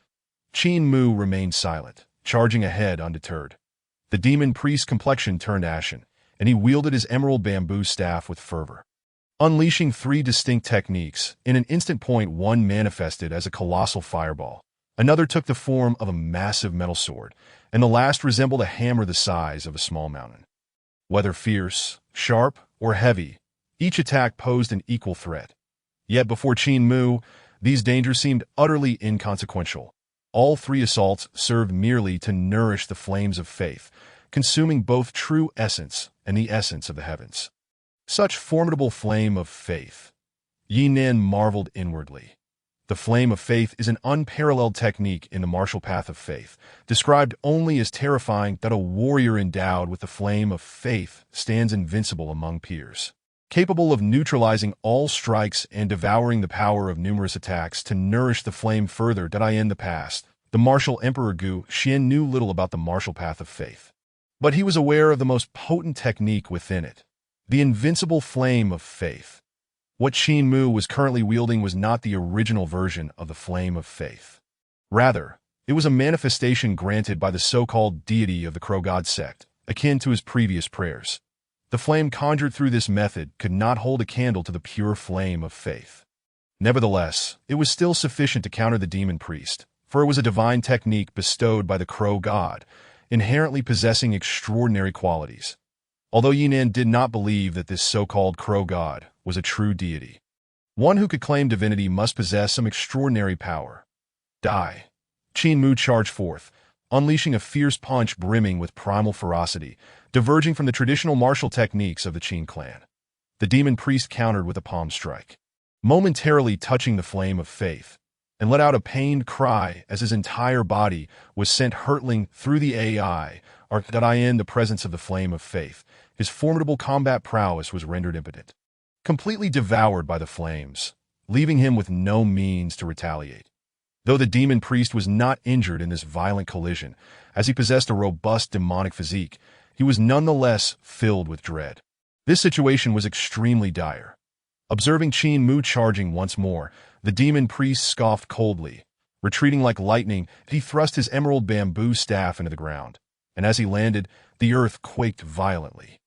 Qin Mu remained silent, charging ahead undeterred. The demon priest's complexion turned ashen, and he wielded his emerald bamboo staff with fervor. Unleashing 3 distinct techniques, in an instant point one manifested as a colossal fireball, another took the form of a massive metal sword, and the last resembled a hammer the size of a small mountain. Whether fierce, sharp, or heavy, each attack posed an equal threat. Yet before Qin Mu, these dangers seemed utterly inconsequential. All 3 assaults served merely to nourish the flames of faith, consuming both true essence and the essence of the heavens. Such formidable flame of faith. Yinan marveled inwardly. The flame of faith is an unparalleled technique in the martial path of faith, described only as terrifying that a warrior endowed with the flame of faith stands invincible among peers, capable of neutralizing all strikes and devouring the power of numerous attacks to nourish the flame further. In the past, the martial emperor Gu Xian knew little about the martial path of faith, but he was aware of the most potent technique within it, the invincible flame of faith. What Qin Mu was currently wielding was not the original version of the flame of faith. Rather, it was a manifestation granted by the so-called deity of the Crow God sect, akin to his previous prayers. The flame conjured through this method could not hold a candle to the pure flame of faith. Nevertheless, it was still sufficient to counter the demon priest, for it was a divine technique bestowed by the Crow God, inherently possessing extraordinary qualities. Although Yinan did not believe that this so-called Crow God was a true deity, one who could claim divinity must possess some extraordinary power. Die. Qin Mu charged forth, unleashing a fierce punch brimming with primal ferocity, diverging from the traditional martial techniques of the Qin clan. The demon priest countered with a palm strike, momentarily touching the flame of faith, and let out a pained cry as his entire body was sent hurtling through the AI, in the presence of the flame of faith. His formidable combat prowess was rendered impotent, completely devoured by the flames, leaving him with no means to retaliate. Though the demon priest was not injured in this violent collision, as he possessed a robust demonic physique, he was nonetheless filled with dread. This situation was extremely dire. Observing Qin Mu charging once more, the demon priest scoffed coldly. Retreating like lightning, he thrust his emerald bamboo staff into the ground, and as he landed, the earth quaked violently.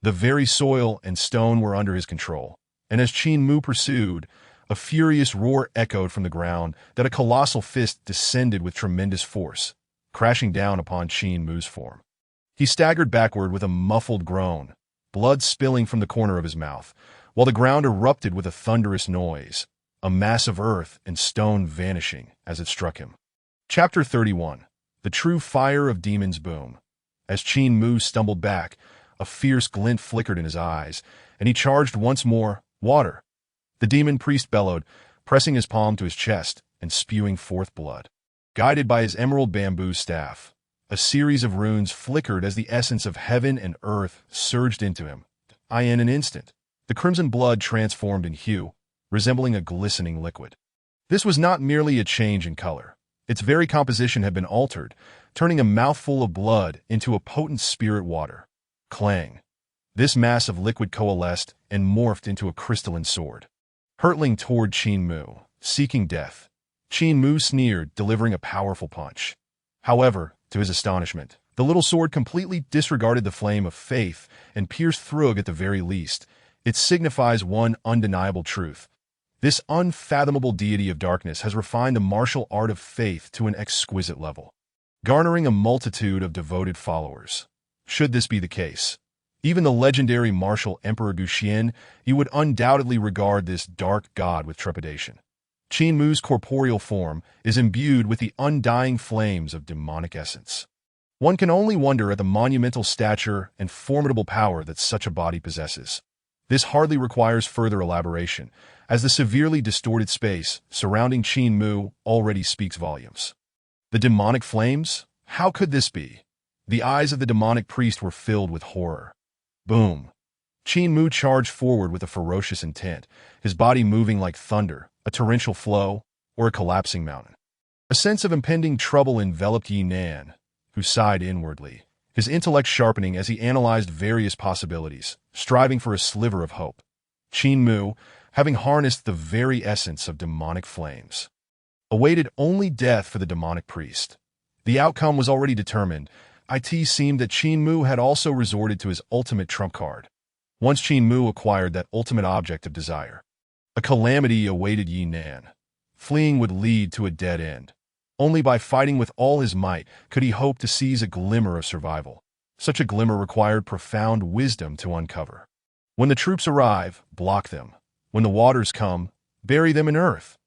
The very soil and stone were under his control, and as Qin Mu pursued, a furious roar echoed from the ground that a colossal fist descended with tremendous force, crashing down upon Qin Mu's form. He staggered backward with a muffled groan, blood spilling from the corner of his mouth, while the ground erupted with a thunderous noise, a mass of earth and stone vanishing as it struck him. Chapter 31. The True Fire of Demons Boom. As Qin Mu stumbled back, a fierce glint flickered in his eyes, and he charged once more. Water! The demon priest bellowed, pressing his palm to his chest and spewing forth blood. Guided by his emerald bamboo staff, a series of runes flickered as the essence of heaven and earth surged into him. In an instant, the crimson blood transformed in hue, resembling a glistening liquid. This was not merely a change in color. Its very composition had been altered, turning a mouthful of blood into a potent spirit water. Clang! This mass of liquid coalesced and morphed into a crystalline sword. Hurtling toward Qin Mu, seeking death, Qin Mu sneered, delivering a powerful punch. However, to his astonishment, the little sword completely disregarded the flame of faith and pierced through it at the very least. It signifies one undeniable truth. This unfathomable deity of darkness has refined the martial art of faith to an exquisite level, garnering a multitude of devoted followers. Should this be the case, even the legendary martial Emperor Guxian, you would undoubtedly regard this dark god with trepidation. Qin Mu's corporeal form is imbued with the undying flames of demonic essence. One can only wonder at the monumental stature and formidable power that such a body possesses. This hardly requires further elaboration, as the severely distorted space surrounding Qin Mu already speaks volumes. The demonic flames? How could this be? The eyes of the demonic priest were filled with horror. Boom! Qin Mu charged forward with a ferocious intent, his body moving like thunder, a torrential flow, or a collapsing mountain. A sense of impending trouble enveloped Yi Nan, who sighed inwardly, his intellect sharpening as he analyzed various possibilities, striving for a sliver of hope. Qin Mu, having harnessed the very essence of demonic flames, awaited only death for the demonic priest. The outcome was already determined. It seemed that Qin Mu had also resorted to his ultimate trump card. Once Qin Mu acquired that ultimate object of desire, a calamity awaited Yi Nan. Fleeing would lead to a dead end. Only by fighting with all his might could he hope to seize a glimmer of survival. Such a glimmer required profound wisdom to uncover. When the troops arrive, block them. When the waters come, bury them in earth.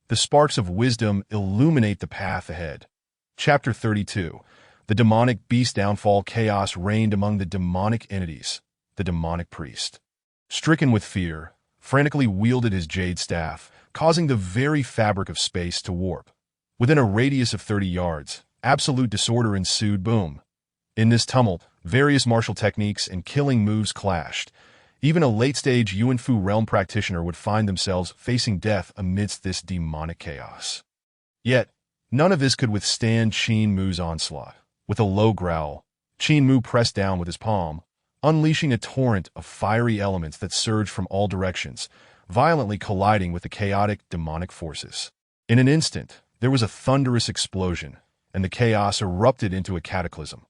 The sparks of wisdom illuminate the path ahead. Chapter 32. The demonic beast downfall. Chaos reigned among the demonic entities. The demonic priest, stricken with fear, frantically wielded his jade staff, causing the very fabric of space to warp. Within a radius of 30 yards, absolute disorder ensued. Boom! In this tumult, various martial techniques and killing moves clashed. Even a late-stage Yuanfu realm practitioner would find themselves facing death amidst this demonic chaos. Yet, none of this could withstand Qin Mu's onslaught. With a low growl, Qin Mu pressed down with his palm, unleashing a torrent of fiery elements that surged from all directions, violently colliding with the chaotic demonic forces. In an instant, there was a thunderous explosion, and the chaos erupted into a cataclysm.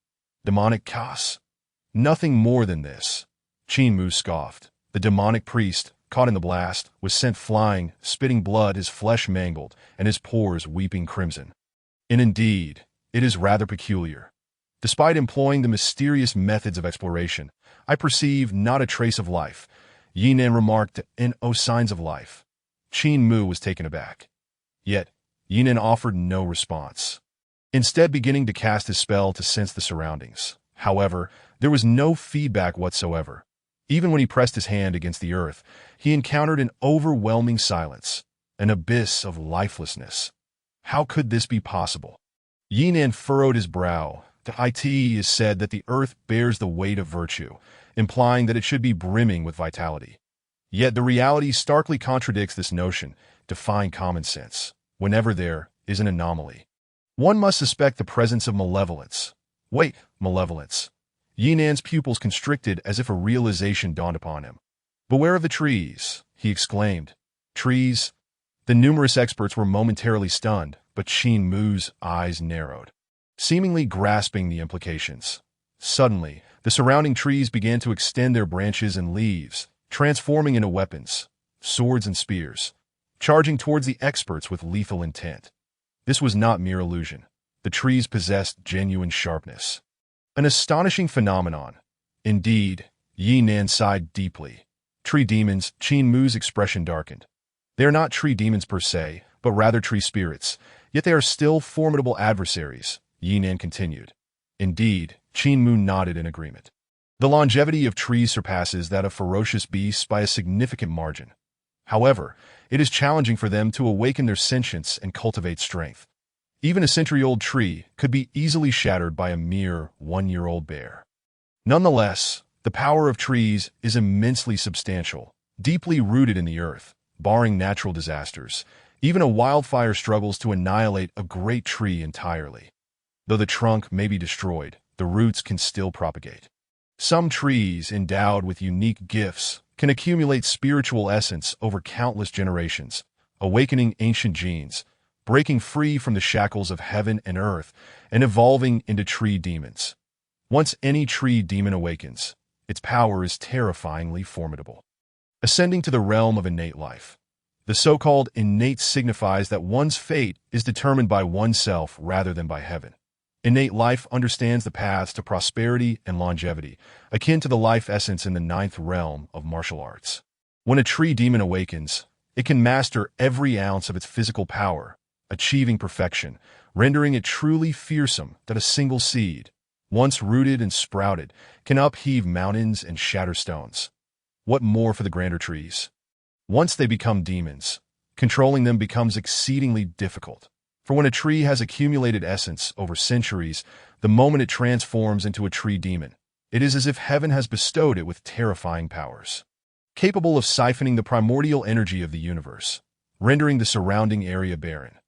Demonic chaos? Nothing more than this. Qin Mu scoffed. The demonic priest, caught in the blast, was sent flying, spitting blood, his flesh mangled, and his pores weeping crimson. And indeed, it is rather peculiar. Despite employing the mysterious methods of exploration, I perceive not a trace of life. Yi Nan remarked, and no signs of life. Qin Mu was taken aback. Yet, Yi Nan offered no response, instead beginning to cast his spell to sense the surroundings. However, there was no feedback whatsoever. Even when he pressed his hand against the earth, he encountered an overwhelming silence, an abyss of lifelessness. How could this be possible? Yi Nan furrowed his brow. It is said that the earth bears the weight of virtue, implying that it should be brimming with vitality. Yet the reality starkly contradicts this notion, defying common sense. Whenever there is an anomaly, one must suspect the presence of malevolence. Wait, malevolence. Yi Nan's pupils constricted as if a realization dawned upon him. "Beware of the trees," he exclaimed. "Trees?" The numerous experts were momentarily stunned, but Qin Mu's eyes narrowed, seemingly grasping the implications. Suddenly, the surrounding trees began to extend their branches and leaves, transforming into weapons, swords and spears, charging towards the experts with lethal intent. This was not mere illusion. The trees possessed genuine sharpness. An astonishing phenomenon. Indeed, Yi Nan sighed deeply. Tree demons, Qin Mu's expression darkened. They are not tree demons per se, but rather tree spirits, yet they are still formidable adversaries, Yi Nan continued. Indeed, Qin Mu nodded in agreement. The longevity of trees surpasses that of ferocious beasts by a significant margin. However, it is challenging for them to awaken their sentience and cultivate strength. Even a century-old tree could be easily shattered by a mere one-year-old bear. Nonetheless, the power of trees is immensely substantial, deeply rooted in the earth, barring natural disasters. Even a wildfire struggles to annihilate a great tree entirely. Though the trunk may be destroyed, the roots can still propagate. Some trees, endowed with unique gifts, can accumulate spiritual essence over countless generations, awakening ancient genes, breaking free from the shackles of heaven and earth, and evolving into tree demons. Once any tree demon awakens, its power is terrifyingly formidable. Ascending to the realm of innate life. The so-called innate signifies that one's fate is determined by oneself rather than by heaven. Innate life understands the paths to prosperity and longevity, akin to the life essence in the ninth realm of martial arts. When a tree demon awakens, it can master every ounce of its physical power, achieving perfection, rendering it truly fearsome that a single seed, once rooted and sprouted, can upheave mountains and shatter stones. What more for the grander trees? Once they become demons, controlling them becomes exceedingly difficult. For when a tree has accumulated essence over centuries, the moment it transforms into a tree demon, it is as if heaven has bestowed it with terrifying powers, capable of siphoning the primordial energy of the universe, rendering the surrounding area barren.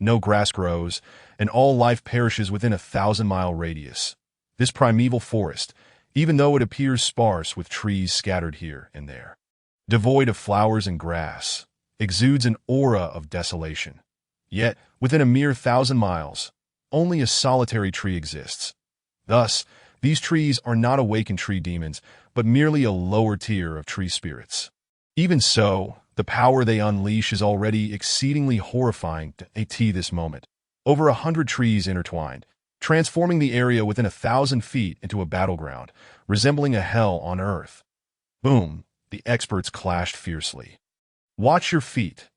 No grass grows, and all life perishes within a 1,000-mile radius. This primeval forest, even though it appears sparse with trees scattered here and there, devoid of flowers and grass, exudes an aura of desolation. Yet, within a mere 1,000 miles, only a solitary tree exists. Thus, these trees are not awakened tree demons, but merely a lower tier of tree spirits. Even so, the power they unleash is already exceedingly horrifying to this moment. Over 100 trees intertwined, transforming the area within 1,000 feet into a battleground, resembling a hell on earth. Boom! The experts clashed fiercely. "Watch your feet,"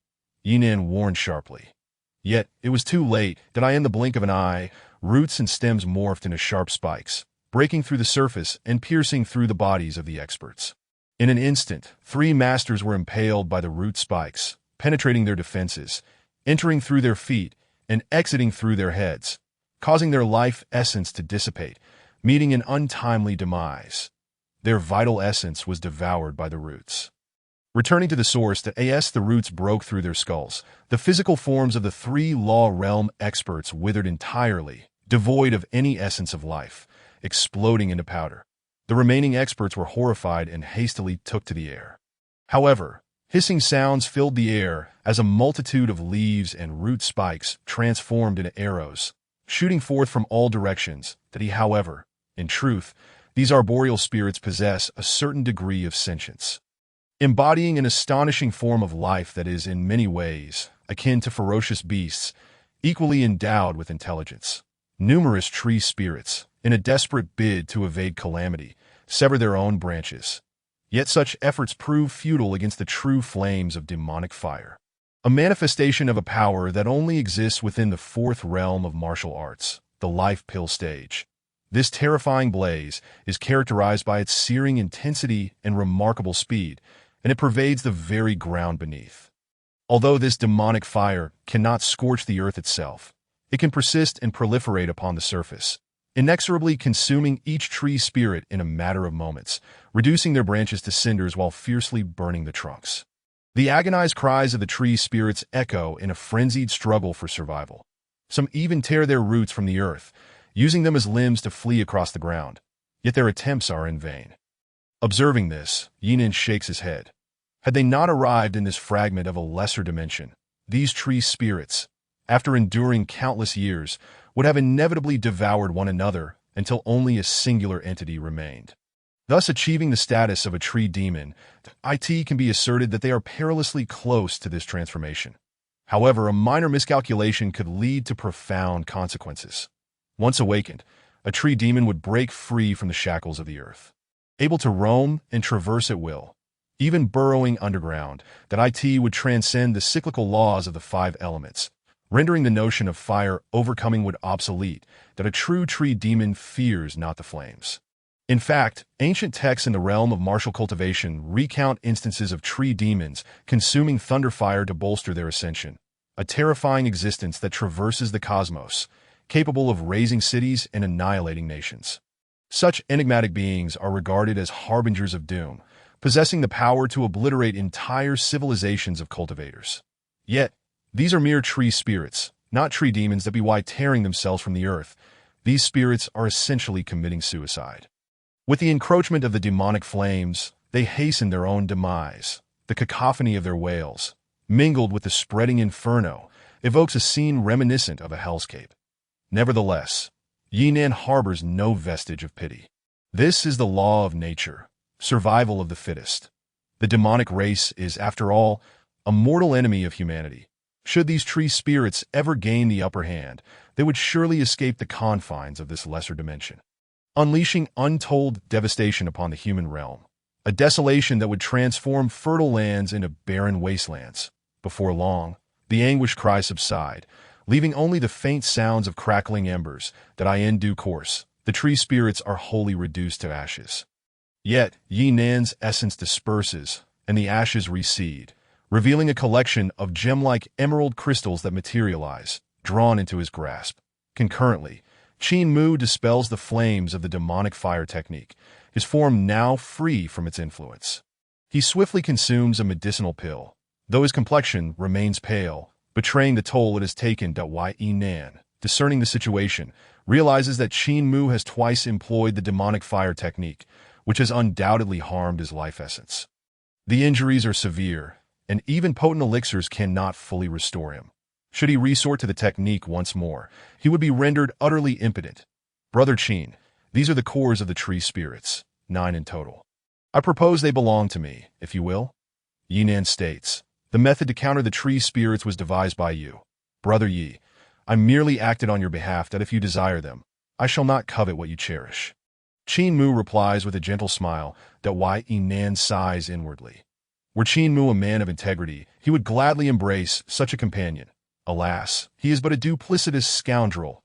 Yi Nan warned sharply. Yet, it was too late. In the blink of an eye, roots and stems morphed into sharp spikes, breaking through the surface and piercing through the bodies of the experts. In an instant, 3 masters were impaled by the root spikes, penetrating their defenses, entering through their feet, and exiting through their heads, causing their life essence to dissipate, meeting an untimely demise. Their vital essence was devoured by the roots. Returning to the source, the roots broke through their skulls. The physical forms of the 3 law realm experts withered entirely, devoid of any essence of life, exploding into powder. The remaining experts were horrified and hastily took to the air. However, hissing sounds filled the air as a multitude of leaves and root spikes transformed into arrows, shooting forth from all directions. However, in truth, these arboreal spirits possess a certain degree of sentience, embodying an astonishing form of life that is, in many ways, akin to ferocious beasts, equally endowed with intelligence. Numerous tree spirits, in a desperate bid to evade calamity, sever their own branches. Yet such efforts prove futile against the true flames of demonic fire, a manifestation of a power that only exists within the 4th realm of martial arts, the life pill stage. This terrifying blaze is characterized by its searing intensity and remarkable speed, and it pervades the very ground beneath. Although this demonic fire cannot scorch the earth itself, it can persist and proliferate upon the surface, inexorably consuming each tree spirit in a matter of moments, reducing their branches to cinders while fiercely burning the trunks. The agonized cries of the tree spirits echo in a frenzied struggle for survival. Some even tear their roots from the earth, using them as limbs to flee across the ground. Yet their attempts are in vain. Observing this, Yinan shakes his head. Had they not arrived in this fragment of a lesser dimension, these tree spirits, after enduring countless years, would have inevitably devoured one another until only a singular entity remained. Thus achieving the status of a tree demon, it can be asserted that they are perilously close to this transformation. However, a minor miscalculation could lead to profound consequences. Once awakened, a tree demon would break free from the shackles of the earth. Able to roam and traverse at will, even burrowing underground, that it would transcend the cyclical laws of the five elements, rendering the notion of fire overcoming would obsolete, that a true tree demon fears not the flames. In fact, ancient texts in the realm of martial cultivation recount instances of tree demons consuming thunder fire to bolster their ascension, a terrifying existence that traverses the cosmos, capable of razing cities and annihilating nations. Such enigmatic beings are regarded as harbingers of doom, possessing the power to obliterate entire civilizations of cultivators. Yet, these are mere tree spirits, not tree demons that be tearing themselves from the earth. These spirits are essentially committing suicide. With the encroachment of the demonic flames, they hasten their own demise. The cacophony of their wails, mingled with the spreading inferno, evokes a scene reminiscent of a hellscape. Nevertheless, Yinan harbors no vestige of pity. This is the law of nature, survival of the fittest. The demonic race is, after all, a mortal enemy of humanity. Should these tree spirits ever gain the upper hand, they would surely escape the confines of this lesser dimension, unleashing untold devastation upon the human realm, a desolation that would transform fertile lands into barren wastelands. Before long, the anguished cries subside, leaving only the faint sounds of crackling embers, that in due course, the tree spirits are wholly reduced to ashes. Yet, Yinan's essence disperses, and the ashes recede, revealing a collection of gem-like emerald crystals that materialize, drawn into his grasp. Concurrently, Qin Mu dispels the flames of the demonic fire technique, his form now free from its influence. He swiftly consumes a medicinal pill, though his complexion remains pale, betraying the toll it has taken. Yinan, discerning the situation, realizes that Qin Mu has twice employed the demonic fire technique, which has undoubtedly harmed his life essence. The injuries are severe, and even potent elixirs cannot fully restore him. Should he resort to the technique once more, he would be rendered utterly impotent. Brother Qin, these are the cores of the tree spirits, 9 in total. I propose they belong to me, if you will. Yinan states, the method to counter the tree spirits was devised by you. Brother Yi, I merely acted on your behalf that if you desire them, I shall not covet what you cherish. Qin Mu replies with a gentle smile that Yinan sighs inwardly. Were Qin Mu a man of integrity, he would gladly embrace such a companion. Alas, he is but a duplicitous scoundrel.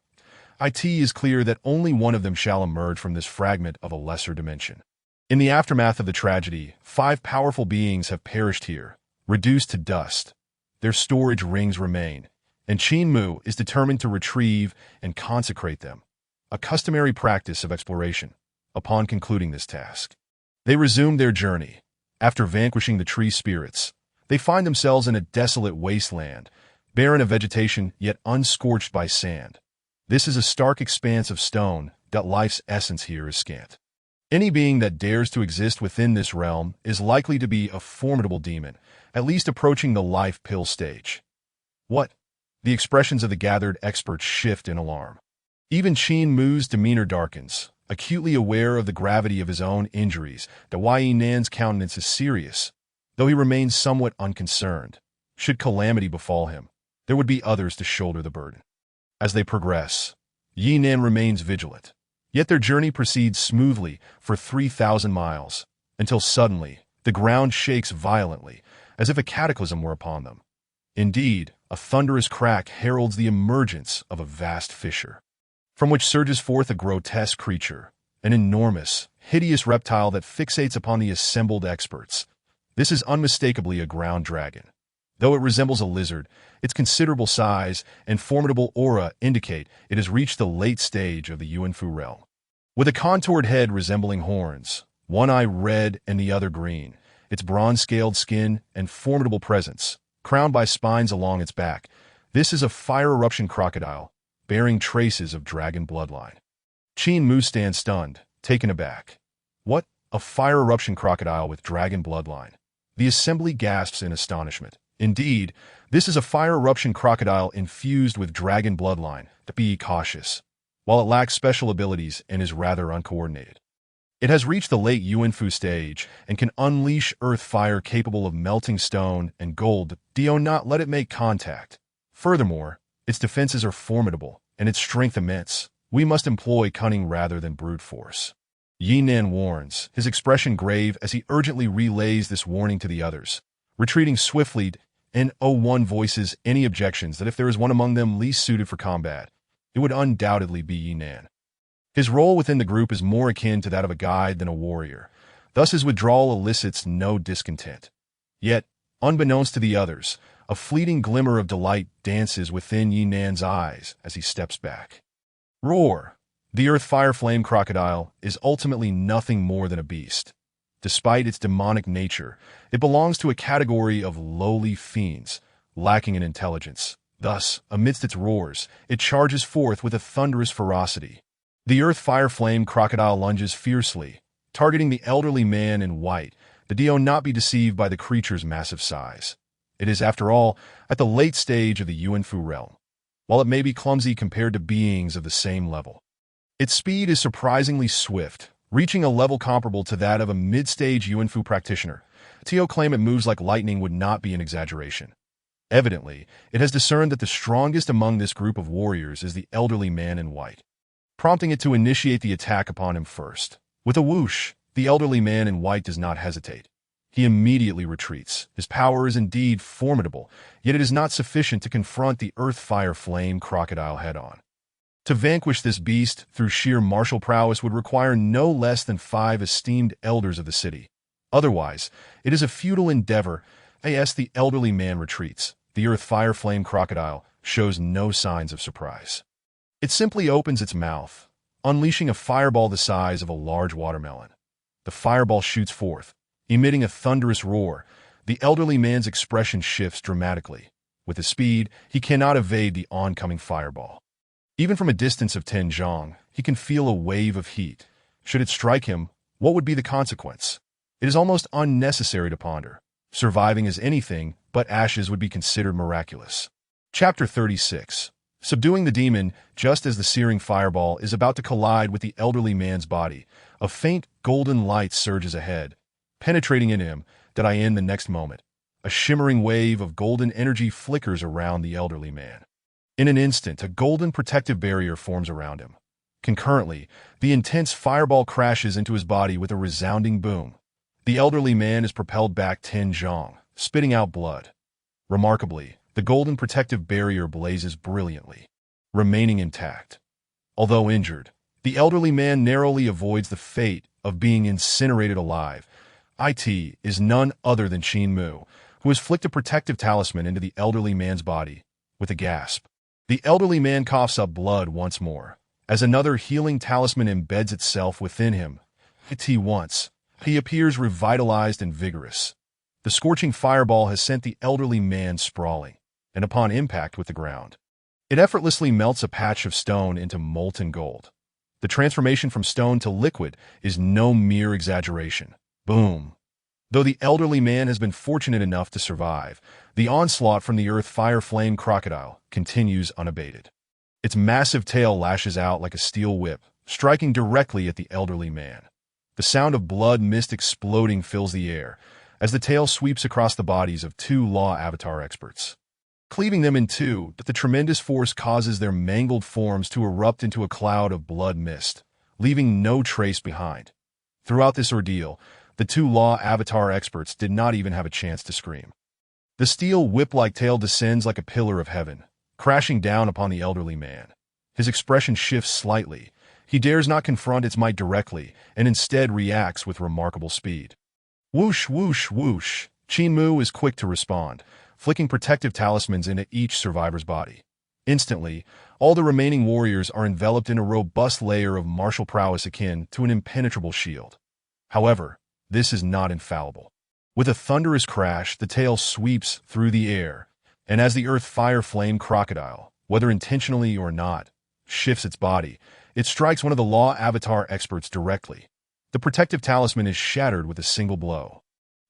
It is clear that only one of them shall emerge from this fragment of a lesser dimension. In the aftermath of the tragedy, 5 powerful beings have perished here, reduced to dust. Their storage rings remain, and Qin Mu is determined to retrieve and consecrate them, a customary practice of exploration. Upon concluding this task, they resume their journey. After vanquishing the tree spirits, they find themselves in a desolate wasteland, barren of vegetation yet unscorched by sand. This is a stark expanse of stone, that life's essence here is scant. Any being that dares to exist within this realm is likely to be a formidable demon, at least approaching the life pill stage. What? The expressions of the gathered experts shift in alarm. Even Qin Mu's demeanor darkens, acutely aware of the gravity of his own injuries. That Yinan's countenance is serious, though he remains somewhat unconcerned. Should calamity befall him, there would be others to shoulder the burden. As they progress, Yinan remains vigilant. Yet their journey proceeds smoothly for 3,000 miles, until suddenly the ground shakes violently, as if a cataclysm were upon them. Indeed, a thunderous crack heralds the emergence of a vast fissure, from which surges forth a grotesque creature, an enormous, hideous reptile that fixates upon the assembled experts. This is unmistakably a ground dragon. Though it resembles a lizard, its considerable size and formidable aura indicate it has reached the late stage of the Yuanfu realm. With a contoured head resembling horns, one eye red and the other green, its bronze-scaled skin and formidable presence, crowned by spines along its back, this is a fire-eruption crocodile, bearing traces of dragon bloodline. Qin Mu stands stunned, taken aback. What? a fire eruption crocodile with dragon bloodline. The assembly gasps in astonishment. Indeed, this is a fire eruption crocodile infused with dragon bloodline. Be cautious. While it lacks special abilities and is rather uncoordinated, it has reached the late Yuanfu stage and can unleash earth fire capable of melting stone and gold. Do not let it make contact. Furthermore, its defenses are formidable and its strength immense. We must employ cunning rather than brute force. Yinan warns, his expression grave as he urgently relays this warning to the others. Retreating swiftly, N01 voices any objections that if there is one among them least suited for combat, it would undoubtedly be Yinan. His role within the group is more akin to that of a guide than a warrior, thus his withdrawal elicits no discontent. Yet, unbeknownst to the others, a fleeting glimmer of delight dances within Yinan's eyes as he steps back. Roar! The earth fire flame crocodile is ultimately nothing more than a beast. Despite its demonic nature, it belongs to a category of lowly fiends, lacking in intelligence. Thus, amidst its roars, it charges forth with a thunderous ferocity. The earth fire flame crocodile lunges fiercely, targeting the elderly man in white. The do not be deceived by the creature's massive size. It is, after all, at the late stage of the Yuanfu realm. While it may be clumsy compared to beings of the same level, its speed is surprisingly swift, reaching a level comparable to that of a mid-stage Yuanfu practitioner. To claim it moves like lightning would not be an exaggeration. Evidently, it has discerned that the strongest among this group of warriors is the elderly man in white, prompting it to initiate the attack upon him first. With a whoosh, the elderly man in white does not hesitate. He immediately retreats. His power is indeed formidable, yet it is not sufficient to confront the earth fire flame crocodile head-on. To vanquish this beast through sheer martial prowess would require no less than 5 esteemed elders of the city. Otherwise, it is a futile endeavor. As the elderly man retreats, the earth fire flame crocodile shows no signs of surprise. It simply opens its mouth, unleashing a fireball the size of a large watermelon. The fireball shoots forth, emitting a thunderous roar. The elderly man's expression shifts dramatically. With his speed, he cannot evade the oncoming fireball. Even from a distance of 10 zhang, he can feel a wave of heat. Should it strike him, what would be the consequence? It is almost unnecessary to ponder. Surviving as anything but ashes would be considered miraculous. Chapter 36. Subduing the demon. Just as the searing fireball is about to collide with the elderly man's body, a faint golden light surges ahead, penetrating in him. The next moment, a shimmering wave of golden energy flickers around the elderly man. In an instant, a golden protective barrier forms around him. Concurrently, the intense fireball crashes into his body with a resounding boom. The elderly man is propelled back 10 zhang, spitting out blood. Remarkably, the golden protective barrier blazes brilliantly, remaining intact. Although injured, the elderly man narrowly avoids the fate of being incinerated alive. It is none other than Qin Mu, who has flicked a protective talisman into the elderly man's body. With a gasp, the elderly man coughs up blood once more, as another healing talisman embeds itself within him. He appears revitalized and vigorous. The scorching fireball has sent the elderly man sprawling, and upon impact with the ground, it effortlessly melts a patch of stone into molten gold. The transformation from stone to liquid is no mere exaggeration. Boom! Though the elderly man has been fortunate enough to survive, the onslaught from the earth fire flame crocodile continues unabated. Its massive tail lashes out like a steel whip, striking directly at the elderly man. The sound of blood mist exploding fills the air as the tail sweeps across the bodies of 2 law avatar experts, cleaving them in two. The tremendous force causes their mangled forms to erupt into a cloud of blood mist, leaving no trace behind. Throughout this ordeal, the 2 law avatar experts did not even have a chance to scream. The steel whip-like tail descends like a pillar of heaven, crashing down upon the elderly man. His expression shifts slightly. He dares not confront its might directly, and instead reacts with remarkable speed. Whoosh, whoosh, whoosh. Qin Mu is quick to respond, flicking protective talismans into each survivor's body. Instantly, all the remaining warriors are enveloped in a robust layer of martial prowess akin to an impenetrable shield. However, this is not infallible. With a thunderous crash, the tail sweeps through the air, and as the earth fire flame crocodile, whether intentionally or not, shifts its body, it strikes one of the law avatar experts directly. The protective talisman is shattered with a single blow.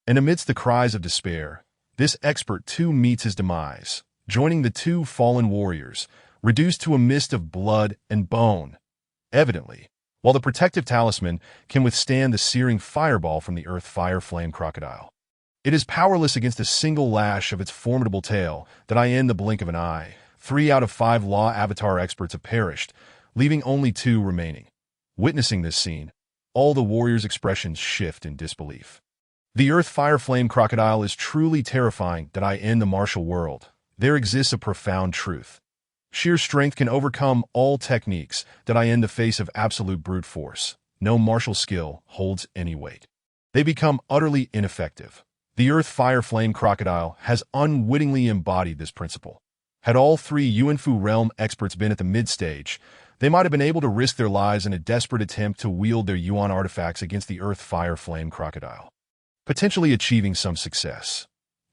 And amidst the cries of despair, this expert too meets his demise, joining the two fallen warriors, reduced to a mist of blood and bone. Evidently, while the protective talisman can withstand the searing fireball from the earth fire flame crocodile, it is powerless against a single lash of its formidable tail that in the blink of an eye. 3 out of 5 law avatar experts have perished, leaving only 2 remaining. Witnessing this scene, all the warriors' expressions shift in disbelief. The earth fire flame crocodile is truly terrifying that in the martial world, there exists a profound truth. Sheer strength can overcome all techniques that in the face of absolute brute force. No martial skill holds any weight. They become utterly ineffective. The earth fire flame crocodile has unwittingly embodied this principle. Had all 3 Yuanfu realm experts been at the mid-stage, they might have been able to risk their lives in a desperate attempt to wield their Yuan artifacts against the earth fire flame crocodile, potentially achieving some success.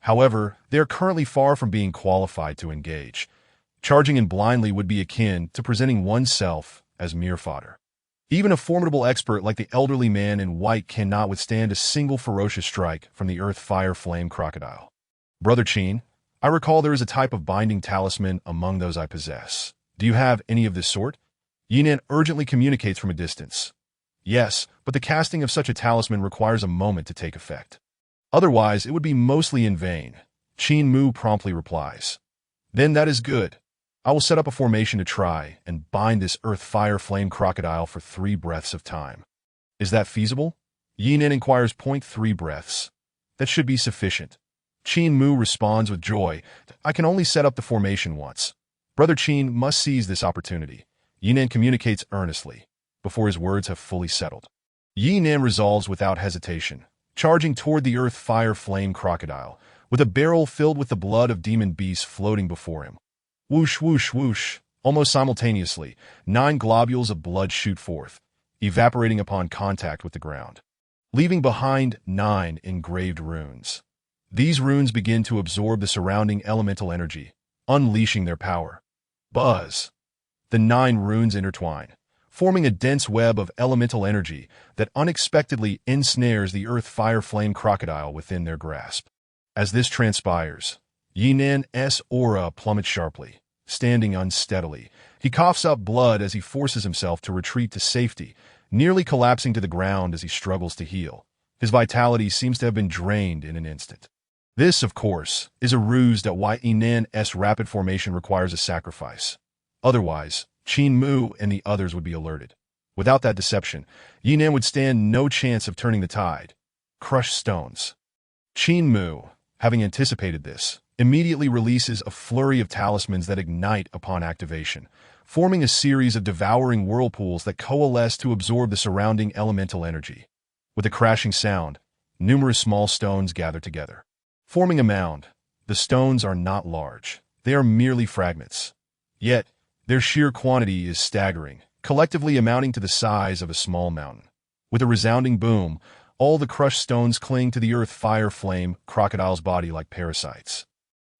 However, they are currently far from being qualified to engage. Charging in blindly would be akin to presenting oneself as mere fodder. Even a formidable expert like the elderly man in white cannot withstand a single ferocious strike from the earth fire flame crocodile. Brother Qin, I recall there is a type of binding talisman among those I possess. Do you have any of this sort? Yinan urgently communicates from a distance. Yes, but the casting of such a talisman requires a moment to take effect. Otherwise, it would be mostly in vain. Qin Mu promptly replies. Then that is good. I will set up a formation to try and bind this earth fire flame crocodile for 3 breaths of time. Is that feasible? Yinan inquires. 3 breaths. That should be sufficient. Qin Mu responds with joy. I can only set up the formation once. Brother Qin must seize this opportunity. Yinan communicates earnestly, before his words have fully settled. Yinan resolves without hesitation, charging toward the earth fire flame crocodile, with a barrel filled with the blood of demon beasts floating before him. Whoosh, whoosh, whoosh. Almost simultaneously, 9 globules of blood shoot forth, evaporating upon contact with the ground, leaving behind 9 engraved runes. These runes begin to absorb the surrounding elemental energy, unleashing their power. Buzz! The 9 runes intertwine, forming a dense web of elemental energy that unexpectedly ensnares the earth fire flame crocodile within their grasp. As this transpires, Yinan's aura plummets sharply. Standing unsteadily, he coughs up blood as he forces himself to retreat to safety, nearly collapsing to the ground as he struggles to heal. His vitality seems to have been drained in an instant. This, of course, is a ruse that Yinan's rapid formation requires a sacrifice. Otherwise, Qin Mu and the others would be alerted. Without that deception, Yinan would stand no chance of turning the tide. Crushed stones. Qin Mu, having anticipated this, immediately releases a flurry of talismans that ignite upon activation, forming a series of devouring whirlpools that coalesce to absorb the surrounding elemental energy. With a crashing sound, numerous small stones gather together, forming a mound. The stones are not large. They are merely fragments. Yet, their sheer quantity is staggering, collectively amounting to the size of a small mountain. With a resounding boom, all the crushed stones cling to the earth fire flame crocodile's body like parasites,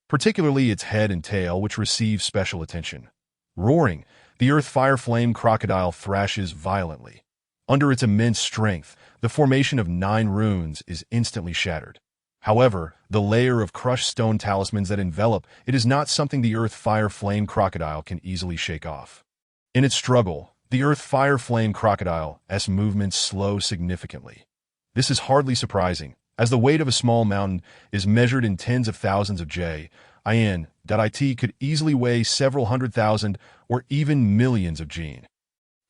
particularly its head and tail, which receive special attention. Roaring, the earth fire flame crocodile thrashes violently. Under its immense strength, the formation of 9 runes is instantly shattered. However, the layer of crushed stone talismans that envelop it is not something the earth fire flame crocodile can easily shake off. In its struggle, the earth fire flame crocodile's movements slow significantly. This is hardly surprising, as the weight of a small mountain is measured in tens of thousands of It could easily weigh several 100,000 or even millions of Jin.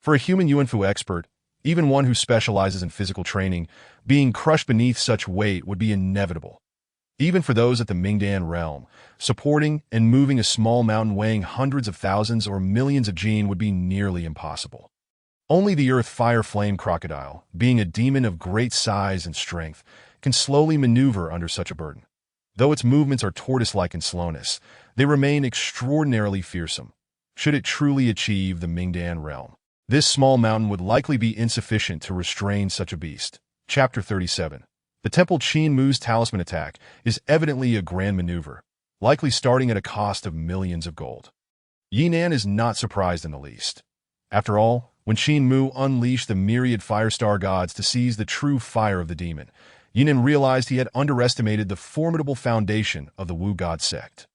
For a human Yuanfu expert, even one who specializes in physical training, being crushed beneath such weight would be inevitable. Even for those at the Mingdan realm, supporting and moving a small mountain weighing hundreds of thousands or millions of Jin would be nearly impossible. Only the earth fire flame crocodile, being a demon of great size and strength, can slowly maneuver under such a burden. Though its movements are tortoise-like in slowness, they remain extraordinarily fearsome. Should it truly achieve the Mingdan realm, this small mountain would likely be insufficient to restrain such a beast. Chapter 37. The Temple Qin Mu's talisman attack is evidently a grand maneuver, likely starting at a cost of millions of gold. Yinan is not surprised in the least. After all, When Qin Mu unleashed the myriad fire star gods to seize the true fire of the demon, Yinan realized he had underestimated the formidable foundation of the Wu God sect,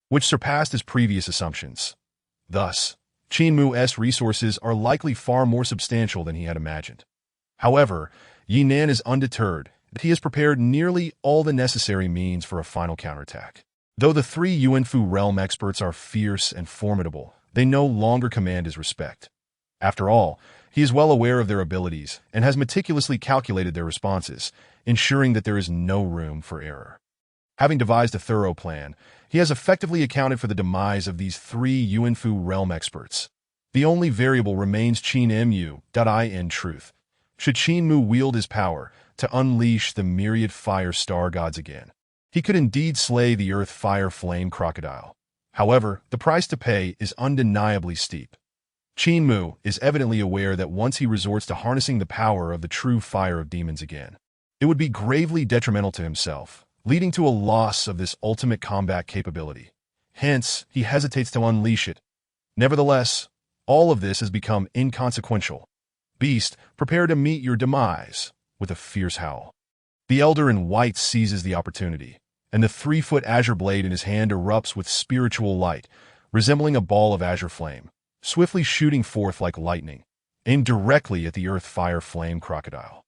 which surpassed his previous assumptions. Thus, Qin Mu's resources are likely far more substantial than he had imagined. However, Yinan is undeterred. He has prepared nearly all the necessary means for a final counterattack. Though the three Yuanfu realm experts are fierce and formidable, they no longer command his respect. After all, he is well aware of their abilities and has meticulously calculated their responses, ensuring that there is no room for error. Having devised a thorough plan, he has effectively accounted for the demise of these three Yuanfu realm experts. The only variable remains Qin Mu. In truth, should Qin Mu wield his power to unleash the myriad fire star gods again, he could indeed slay the earth fire flame crocodile. However, the price to pay is undeniably steep. Qin Mu is evidently aware that once he resorts to harnessing the power of the true fire of demons again, it would be gravely detrimental to himself, leading to a loss of this ultimate combat capability. Hence, he hesitates to unleash it. Nevertheless, all of this has become inconsequential. Beast, prepare to meet your demise, with a fierce howl. The Elder in White seizes the opportunity, and the 3-foot azure blade in his hand erupts with spiritual light, resembling a ball of azure flame, swiftly shooting forth like lightning, aimed directly at the earth fire flame crocodile.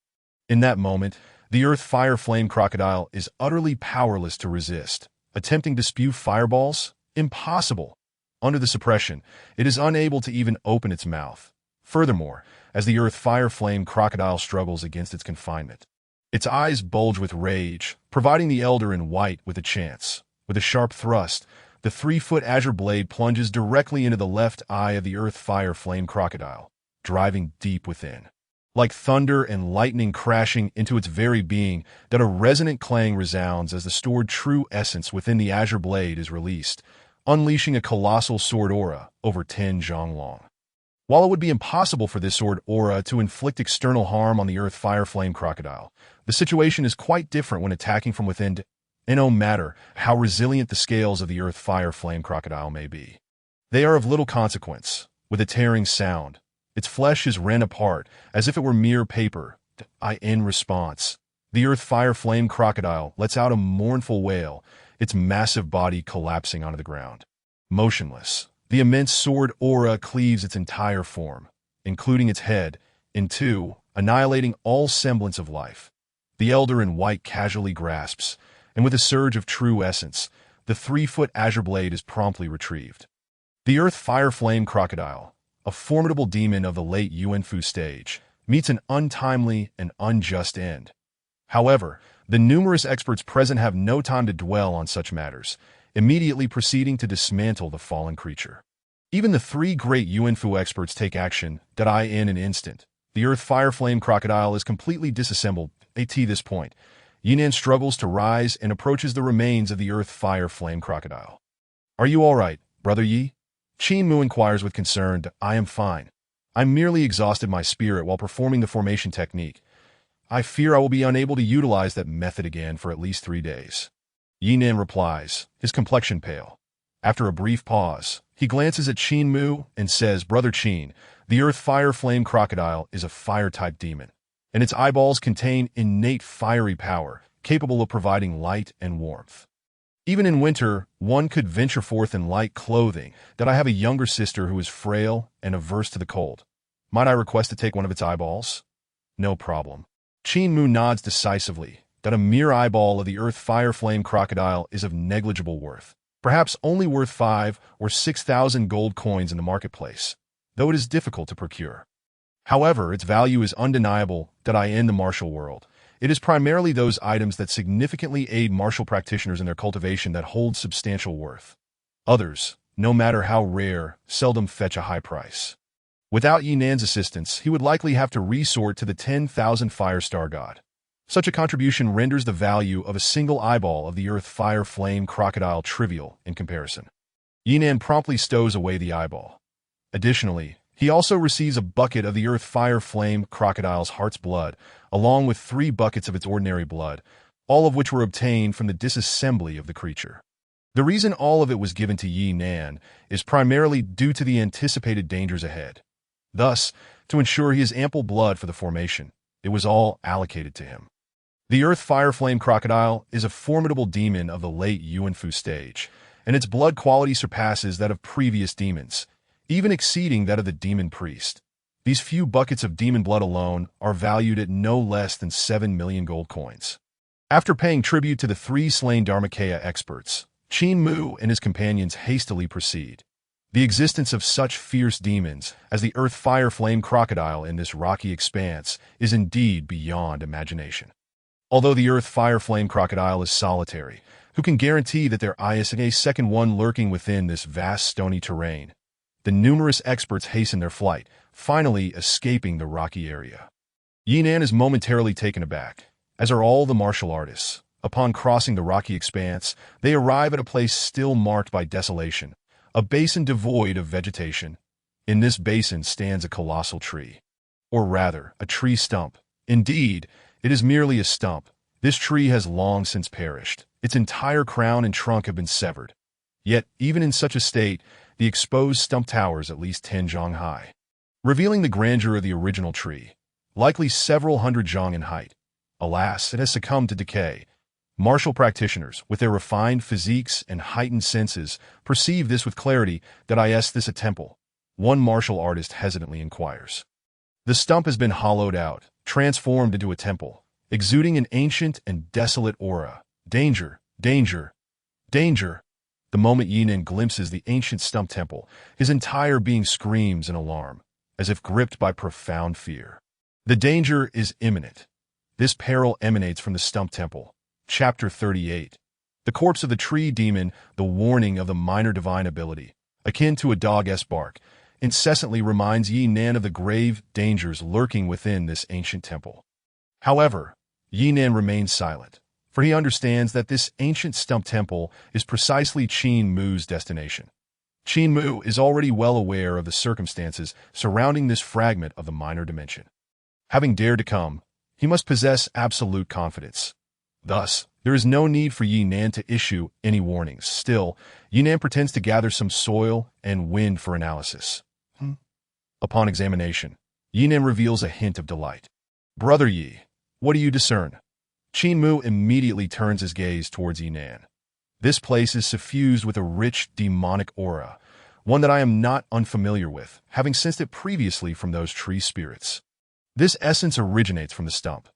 In that moment, the earth fire flame crocodile is utterly powerless to resist. Attempting to spew fireballs? Impossible. Under the suppression, it is unable to even open its mouth. Furthermore, as the earth fire flame crocodile struggles against its confinement, its eyes bulge with rage, providing the Elder in White with a chance. With a sharp thrust, the 3-foot azure blade plunges directly into the left eye of the earth fire flame crocodile, driving deep within. Like thunder and lightning crashing into its very being, that a resonant clang resounds as the stored true essence within the azure blade is released, unleashing a colossal sword aura over 10 zhonglong. While it would be impossible for this sword aura to inflict external harm on the earth fire flame crocodile, the situation is quite different when attacking from within, and no matter how resilient the scales of the earth fire flame crocodile may be, they are of little consequence. With a tearing sound, its flesh is rent apart as if it were mere paper. In response, the earth fire flame crocodile lets out a mournful wail, its massive body collapsing onto the ground. Motionless, the immense sword aura cleaves its entire form, including its head, in two, annihilating all semblance of life. The Elder in White casually grasps, and with a surge of true essence, the 3-foot azure blade is promptly retrieved. The earth fire flame crocodile, a formidable demon of the late Yuanfu stage, meets an untimely and unjust end. However, the numerous experts present have no time to dwell on such matters, immediately proceeding to dismantle the fallen creature. Even the 3 great Yuanfu experts take action, in an instant. The earth fire flame crocodile is completely disassembled. At this point, Yinan struggles to rise and approaches the remains of the earth fire flame crocodile. Are you all right, Brother Yi? Qin Mu inquires with concern. I am fine. I merely exhausted my spirit while performing the formation technique. I fear I will be unable to utilize that method again for at least 3 days. Yinan replies, his complexion pale. After a brief pause, he glances at Qin Mu and says, Brother Qin, the earth fire flame crocodile is a fire-type demon, and its eyeballs contain innate fiery power, capable of providing light and warmth. Even in winter, one could venture forth in light clothing. I have a younger sister who is frail and averse to the cold. Might I request to take one of its eyeballs? No problem. Qin Mu nods decisively. A mere eyeball of the earth fire flame crocodile is of negligible worth, perhaps only worth 5 or 6,000 gold coins in the marketplace, though it is difficult to procure. However, its value is undeniable. In the martial world, it is primarily those items that significantly aid martial practitioners in their cultivation that hold substantial worth. Others, no matter how rare, seldom fetch a high price. Without Yinan's assistance, he would likely have to resort to the 10,000 fire star god. Such a contribution renders the value of a single eyeball of the earth fire flame crocodile trivial in comparison. Yinan promptly stows away the eyeball. Additionally, he also receives a bucket of the earth fire flame crocodile's heart's blood, along with 3 buckets of its ordinary blood, all of which were obtained from the disassembly of the creature. The reason all of it was given to Yinan is primarily due to the anticipated dangers ahead. Thus, to ensure he has ample blood for the formation, it was all allocated to him. The Earth Fire Flame Crocodile is a formidable demon of the late Yuanfu stage, and its blood quality surpasses that of previous demons, even exceeding that of the demon priest. These few buckets of demon blood alone are valued at no less than 7 million gold coins. After paying tribute to the 3 slain Dharmakaya experts, Qin Mu and his companions hastily proceed. The existence of such fierce demons as the Earth Fire Flame Crocodile in this rocky expanse is indeed beyond imagination. Although the Earth Fire Flame Crocodile is solitary, who can guarantee that there is a second one lurking within this vast stony terrain? The numerous experts hasten their flight, finally escaping the rocky area. Yinan is momentarily taken aback, as are all the martial artists. Upon crossing the rocky expanse, they arrive at a place still marked by desolation, a basin devoid of vegetation. In this basin stands a colossal tree. Or rather, a tree stump. Indeed, it is merely a stump. This tree has long since perished. Its entire crown and trunk have been severed. Yet, even in such a state, the exposed stump towers at least 10 zhang high, revealing the grandeur of the original tree, likely several hundred zhang in height. Alas, it has succumbed to decay. Martial practitioners, with their refined physiques and heightened senses, perceive this with clarity. That is this a temple? One martial artist hesitantly inquires. The stump has been hollowed out, transformed into a temple, exuding an ancient and desolate aura. Danger, danger, danger. The moment Yinan glimpses the ancient stump temple, his entire being screams in alarm, as if gripped by profound fear. The danger is imminent. This peril emanates from the stump temple. Chapter 38. The corpse of the tree demon, the warning of the minor divine ability, akin to a dog's bark, incessantly reminds Yinan of the grave dangers lurking within this ancient temple. However, Yinan remains silent, for he understands that this ancient stump temple is precisely Qin Mu's destination. Qin Mu is already well aware of the circumstances surrounding this fragment of the minor dimension. Having dared to come, he must possess absolute confidence. Thus, there is no need for Yinan to issue any warnings. Still, Yinan pretends to gather some soil and wind for analysis. Upon examination, Yinan reveals a hint of delight. Brother Yi, what do you discern? Qin Mu immediately turns his gaze towards Yinan. This place is suffused with a rich demonic aura, one that I am not unfamiliar with, having sensed it previously from those tree spirits. This essence originates from the stump.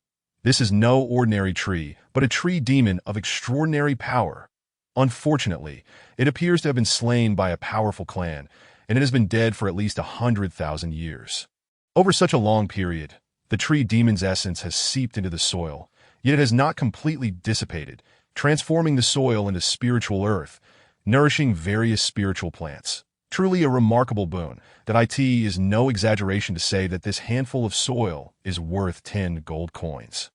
This is no ordinary tree, but a tree demon of extraordinary power. Unfortunately, it appears to have been slain by a powerful clan, and it has been dead for at least 100,000 years. Over such a long period, the tree demon's essence has seeped into the soil, yet it has not completely dissipated, transforming the soil into spiritual earth, nourishing various spiritual plants. Truly a remarkable boon. That it is no exaggeration to say that this handful of soil is worth 10 gold coins.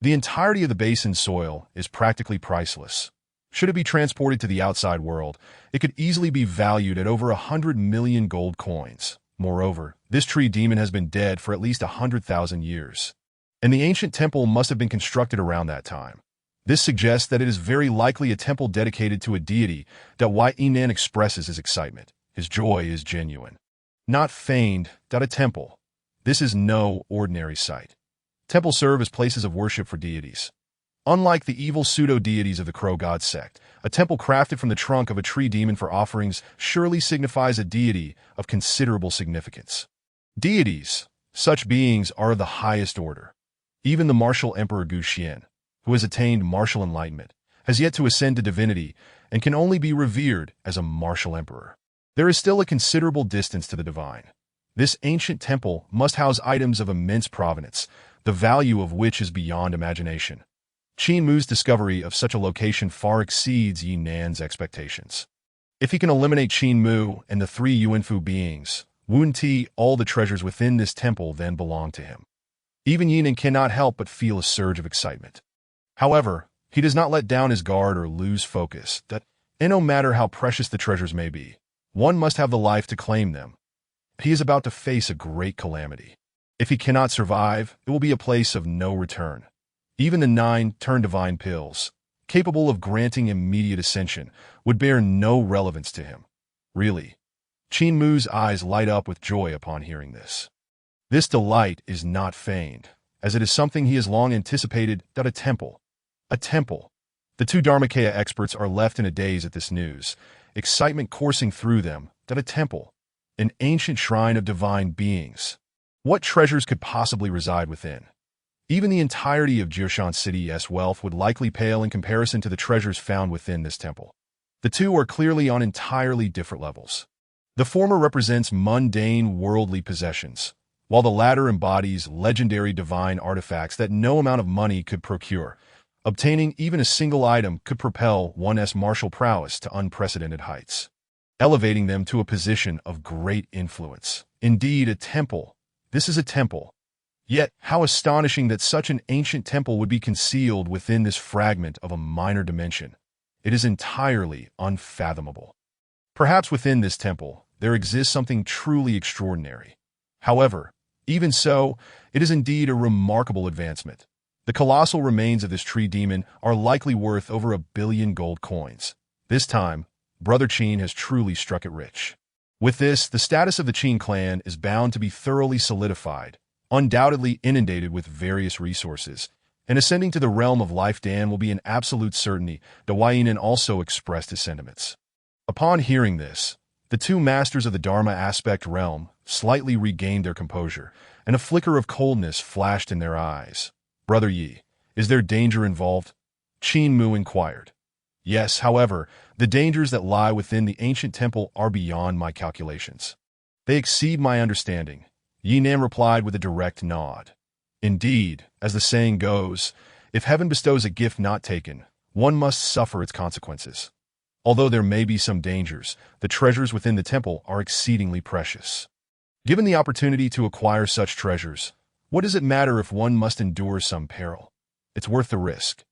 The entirety of the basin's soil is practically priceless. Should it be transported to the outside world, it could easily be valued at over 100 million gold coins. Moreover, this tree demon has been dead for at least 100,000 years, and the ancient temple must have been constructed around that time. This suggests that it is very likely a temple dedicated to a deity. That why Yinan expresses his excitement. His joy is genuine. Not feigned. A temple. This is no ordinary sight. Temples serve as places of worship for deities. Unlike the evil pseudo-deities of the Crow God sect, a temple crafted from the trunk of a tree demon for offerings surely signifies a deity of considerable significance. Deities, such beings are of the highest order. Even the martial emperor Gu Xian, who has attained martial enlightenment, has yet to ascend to divinity and can only be revered as a martial emperor. There is still a considerable distance to the divine. This ancient temple must house items of immense provenance, the value of which is beyond imagination. Qin Mu's discovery of such a location far exceeds Yinan's expectations. If he can eliminate Qin Mu and the 3 Yuanfu beings, all the treasures within this temple then belong to him. Even Yinan cannot help but feel a surge of excitement. However, he does not let down his guard or lose focus. And no matter how precious the treasures may be, one must have the life to claim them. He is about to face a great calamity. If he cannot survive, it will be a place of no return. Even the 9 turn divine pills, capable of granting immediate ascension, would bear no relevance to him. Really, Qin Mu's eyes light up with joy upon hearing this. This delight is not feigned, as it is something he has long anticipated. A temple. A temple. The two Dharmakaya experts are left in a daze at this news, excitement coursing through them. A temple. An ancient shrine of divine beings. What treasures could possibly reside within? Even the entirety of Jirshan City's wealth would likely pale in comparison to the treasures found within this temple. The two are clearly on entirely different levels. The former represents mundane worldly possessions, while the latter embodies legendary divine artifacts that no amount of money could procure. Obtaining even a single item could propel one's martial prowess to unprecedented heights, elevating them to a position of great influence. Indeed, a temple. This is a temple. Yet, how astonishing that such an ancient temple would be concealed within this fragment of a minor dimension. It is entirely unfathomable. Perhaps within this temple, there exists something truly extraordinary. However, even so, it is indeed a remarkable advancement. The colossal remains of this tree demon are likely worth over 1 billion gold coins. This time, Brother Qin has truly struck it rich. With this, the status of the Qin clan is bound to be thoroughly solidified, undoubtedly inundated with various resources, and ascending to the realm of Life Dan will be an absolute certainty. The Yinan also expressed his sentiments. Upon hearing this, the two masters of the Dharma aspect realm slightly regained their composure, and a flicker of coldness flashed in their eyes. Brother Yi, is there danger involved? Qin Mu inquired. Yes, however, the dangers that lie within the ancient temple are beyond my calculations. They exceed my understanding, Yinan replied with a direct nod. Indeed, as the saying goes, if heaven bestows a gift not taken, one must suffer its consequences. Although there may be some dangers, the treasures within the temple are exceedingly precious. Given the opportunity to acquire such treasures, what does it matter if one must endure some peril? It's worth the risk.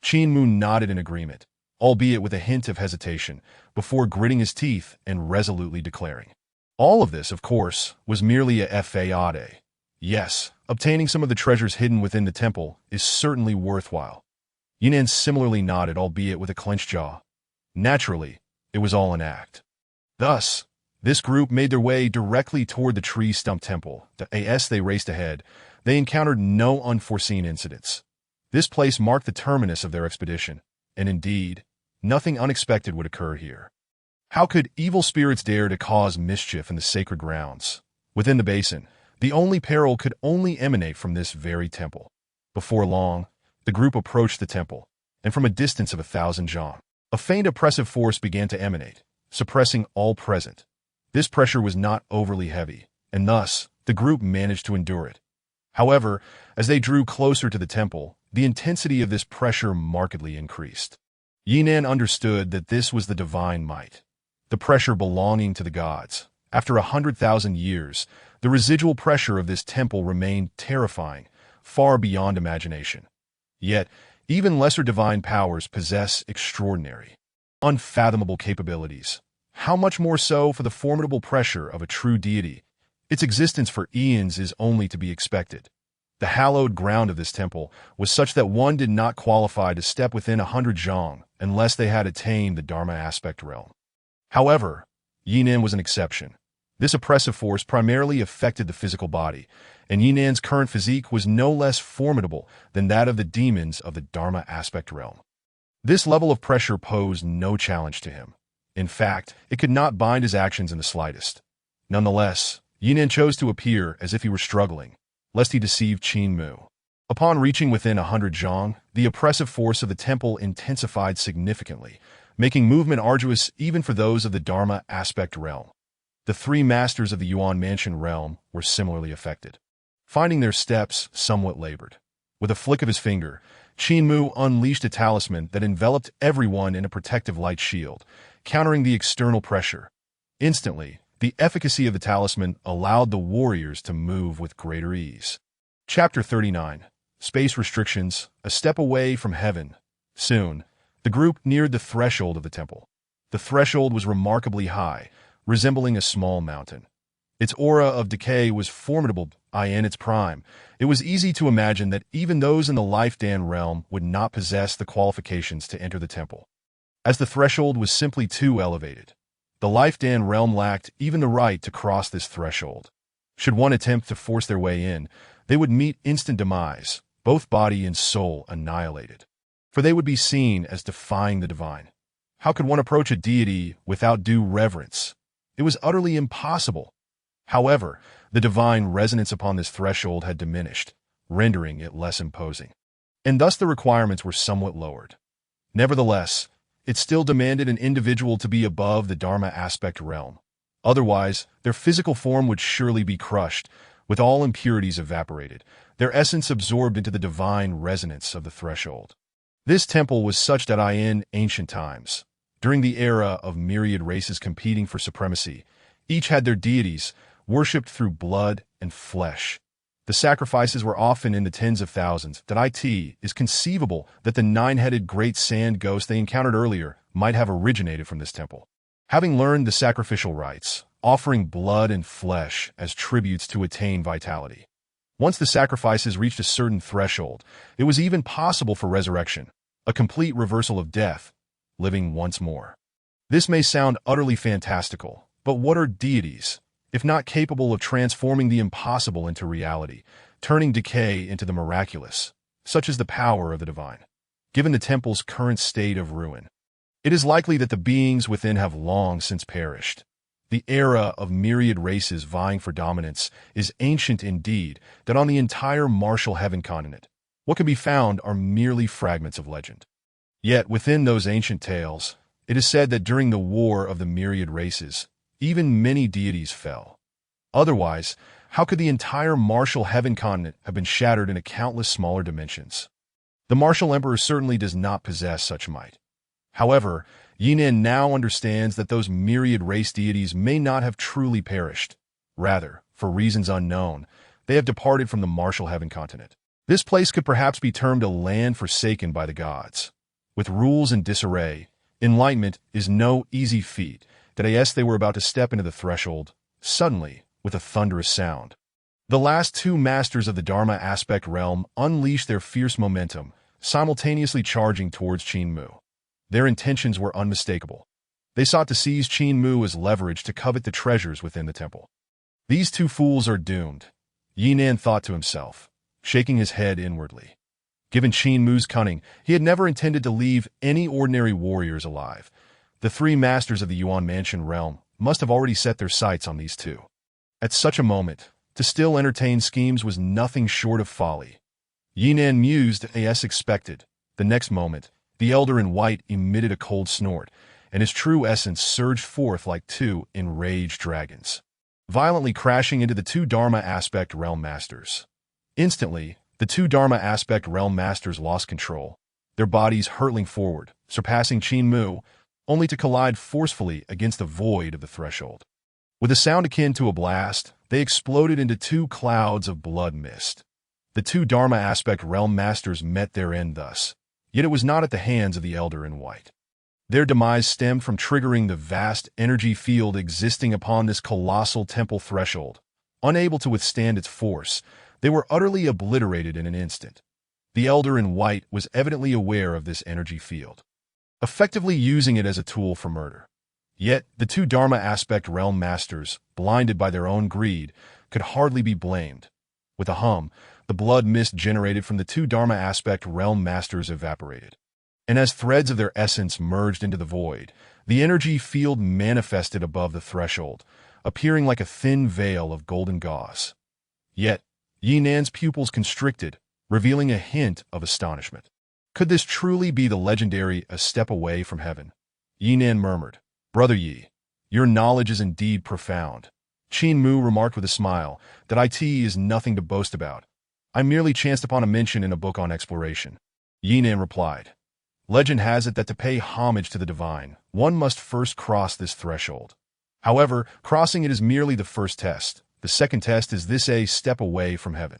Qin Mu nodded in agreement, albeit with a hint of hesitation, before gritting his teeth and resolutely declaring. All of this, of course, was merely a fade. Yes, obtaining some of the treasures hidden within the temple is certainly worthwhile. Yinan similarly nodded, albeit with a clenched jaw. Naturally, it was all an act. Thus, this group made their way directly toward the tree stump temple. As they raced ahead, they encountered no unforeseen incidents. This place marked the terminus of their expedition, and indeed, nothing unexpected would occur here. How could evil spirits dare to cause mischief in the sacred grounds? Within the basin, the only peril could only emanate from this very temple. Before long, the group approached the temple, and from a distance of 1,000 zhang, a faint oppressive force began to emanate, suppressing all present. This pressure was not overly heavy, and thus, the group managed to endure it. However, as they drew closer to the temple, the intensity of this pressure markedly increased. Yinan understood that this was the divine might, the pressure belonging to the gods. After 100,000 years, the residual pressure of this temple remained terrifying, far beyond imagination. Yet, even lesser divine powers possess extraordinary, unfathomable capabilities. How much more so for the formidable pressure of a true deity? Its existence for eons is only to be expected. The hallowed ground of this temple was such that one did not qualify to step within 100 zhang unless they had attained the Dharma aspect realm. However, Yinan was an exception. This oppressive force primarily affected the physical body, and Yinan's current physique was no less formidable than that of the demons of the Dharma aspect realm. This level of pressure posed no challenge to him. In fact, it could not bind his actions in the slightest. Nonetheless, Yinan chose to appear as if he were struggling, lest he deceive Qin Mu. Upon reaching within 100 zhang, the oppressive force of the temple intensified significantly, making movement arduous even for those of the Dharma aspect realm. The three masters of the Yuan Mansion realm were similarly affected, finding their steps somewhat labored. With a flick of his finger, Qin Mu unleashed a talisman that enveloped everyone in a protective light shield, countering the external pressure. Instantly, the efficacy of the talisman allowed the warriors to move with greater ease. Chapter 39. Space Restrictions, a Step Away from Heaven. Soon, the group neared the threshold of the temple. The threshold was remarkably high, resembling a small mountain. Its aura of decay was formidable. In its prime, it was easy to imagine that even those in the Life Dan realm would not possess the qualifications to enter the temple, as the threshold was simply too elevated. The Life Dan realm lacked even the right to cross this threshold. Should one attempt to force their way in, they would meet instant demise, both body and soul annihilated. For they would be seen as defying the divine. How could one approach a deity without due reverence? It was utterly impossible. However, the divine resonance upon this threshold had diminished, rendering it less imposing. And thus the requirements were somewhat lowered. Nevertheless, it still demanded an individual to be above the dharma aspect realm. Otherwise, their physical form would surely be crushed, with all impurities evaporated, their essence absorbed into the divine resonance of the threshold. This temple was such that in ancient times, during the era of myriad races competing for supremacy, each had their deities, worshipped through blood and flesh. The sacrifices were often in the tens of thousands. It is conceivable that the nine-headed great sand ghost they encountered earlier might have originated from this temple. Having learned the sacrificial rites, offering blood and flesh as tributes to attain vitality. Once the sacrifices reached a certain threshold, it was even possible for resurrection, a complete reversal of death, living once more. This may sound utterly fantastical, but what are deities, if not capable of transforming the impossible into reality, turning decay into the miraculous, such as the power of the divine? Given the temple's current state of ruin, it is likely that the beings within have long since perished. The era of myriad races vying for dominance is ancient indeed, that on the entire martial heaven continent, what can be found are merely fragments of legend. Yet within those ancient tales, it is said that during the war of the myriad races, even many deities fell. Otherwise, how could the entire martial heaven continent have been shattered into countless smaller dimensions? The martial emperor certainly does not possess such might. However, Yinan now understands that those myriad race deities may not have truly perished. Rather, for reasons unknown, they have departed from the martial heaven continent. This place could perhaps be termed a land forsaken by the gods. With rules in disarray, enlightenment is no easy feat. They were about to step into the threshold, suddenly, with a thunderous sound. The last two masters of the Dharma aspect realm unleashed their fierce momentum, simultaneously charging towards Qin Mu. Their intentions were unmistakable. They sought to seize Qin Mu as leverage to covet the treasures within the temple. These two fools are doomed, Yinan thought to himself, shaking his head inwardly. Given Qin Mu's cunning, he had never intended to leave any ordinary warriors alive. The three masters of the Yuan Mansion realm must have already set their sights on these two. At such a moment, to still entertain schemes was nothing short of folly. Yinan mused as expected. The next moment, the elder in white emitted a cold snort, and his true essence surged forth like two enraged dragons, violently crashing into the two Dharma aspect realm masters. Instantly, the two Dharma aspect realm masters lost control, their bodies hurtling forward, surpassing Qin Mu, only to collide forcefully against the void of the threshold. With a sound akin to a blast, they exploded into two clouds of blood mist. The two Dharma aspect realm masters met their end thus, yet it was not at the hands of the elder in white. Their demise stemmed from triggering the vast energy field existing upon this colossal temple threshold. Unable to withstand its force, they were utterly obliterated in an instant. The elder in white was evidently aware of this energy field, effectively using it as a tool for murder. Yet, the two Dharma aspect realm masters, blinded by their own greed, could hardly be blamed. With a hum, the blood mist generated from the two Dharma aspect realm masters evaporated. And as threads of their essence merged into the void, the energy field manifested above the threshold, appearing like a thin veil of golden gauze. Yet, Yinan's pupils constricted, revealing a hint of astonishment. Could this truly be the legendary A Step Away from Heaven? Yinan murmured, "Brother Yi, your knowledge is indeed profound." Qin Mu remarked with a smile that it is nothing to boast about. I merely chanced upon a mention in a book on exploration. Yinan replied, Legend has it that to pay homage to the divine, one must first cross this threshold. However, crossing it is merely the first test. The second test is this A step away from heaven.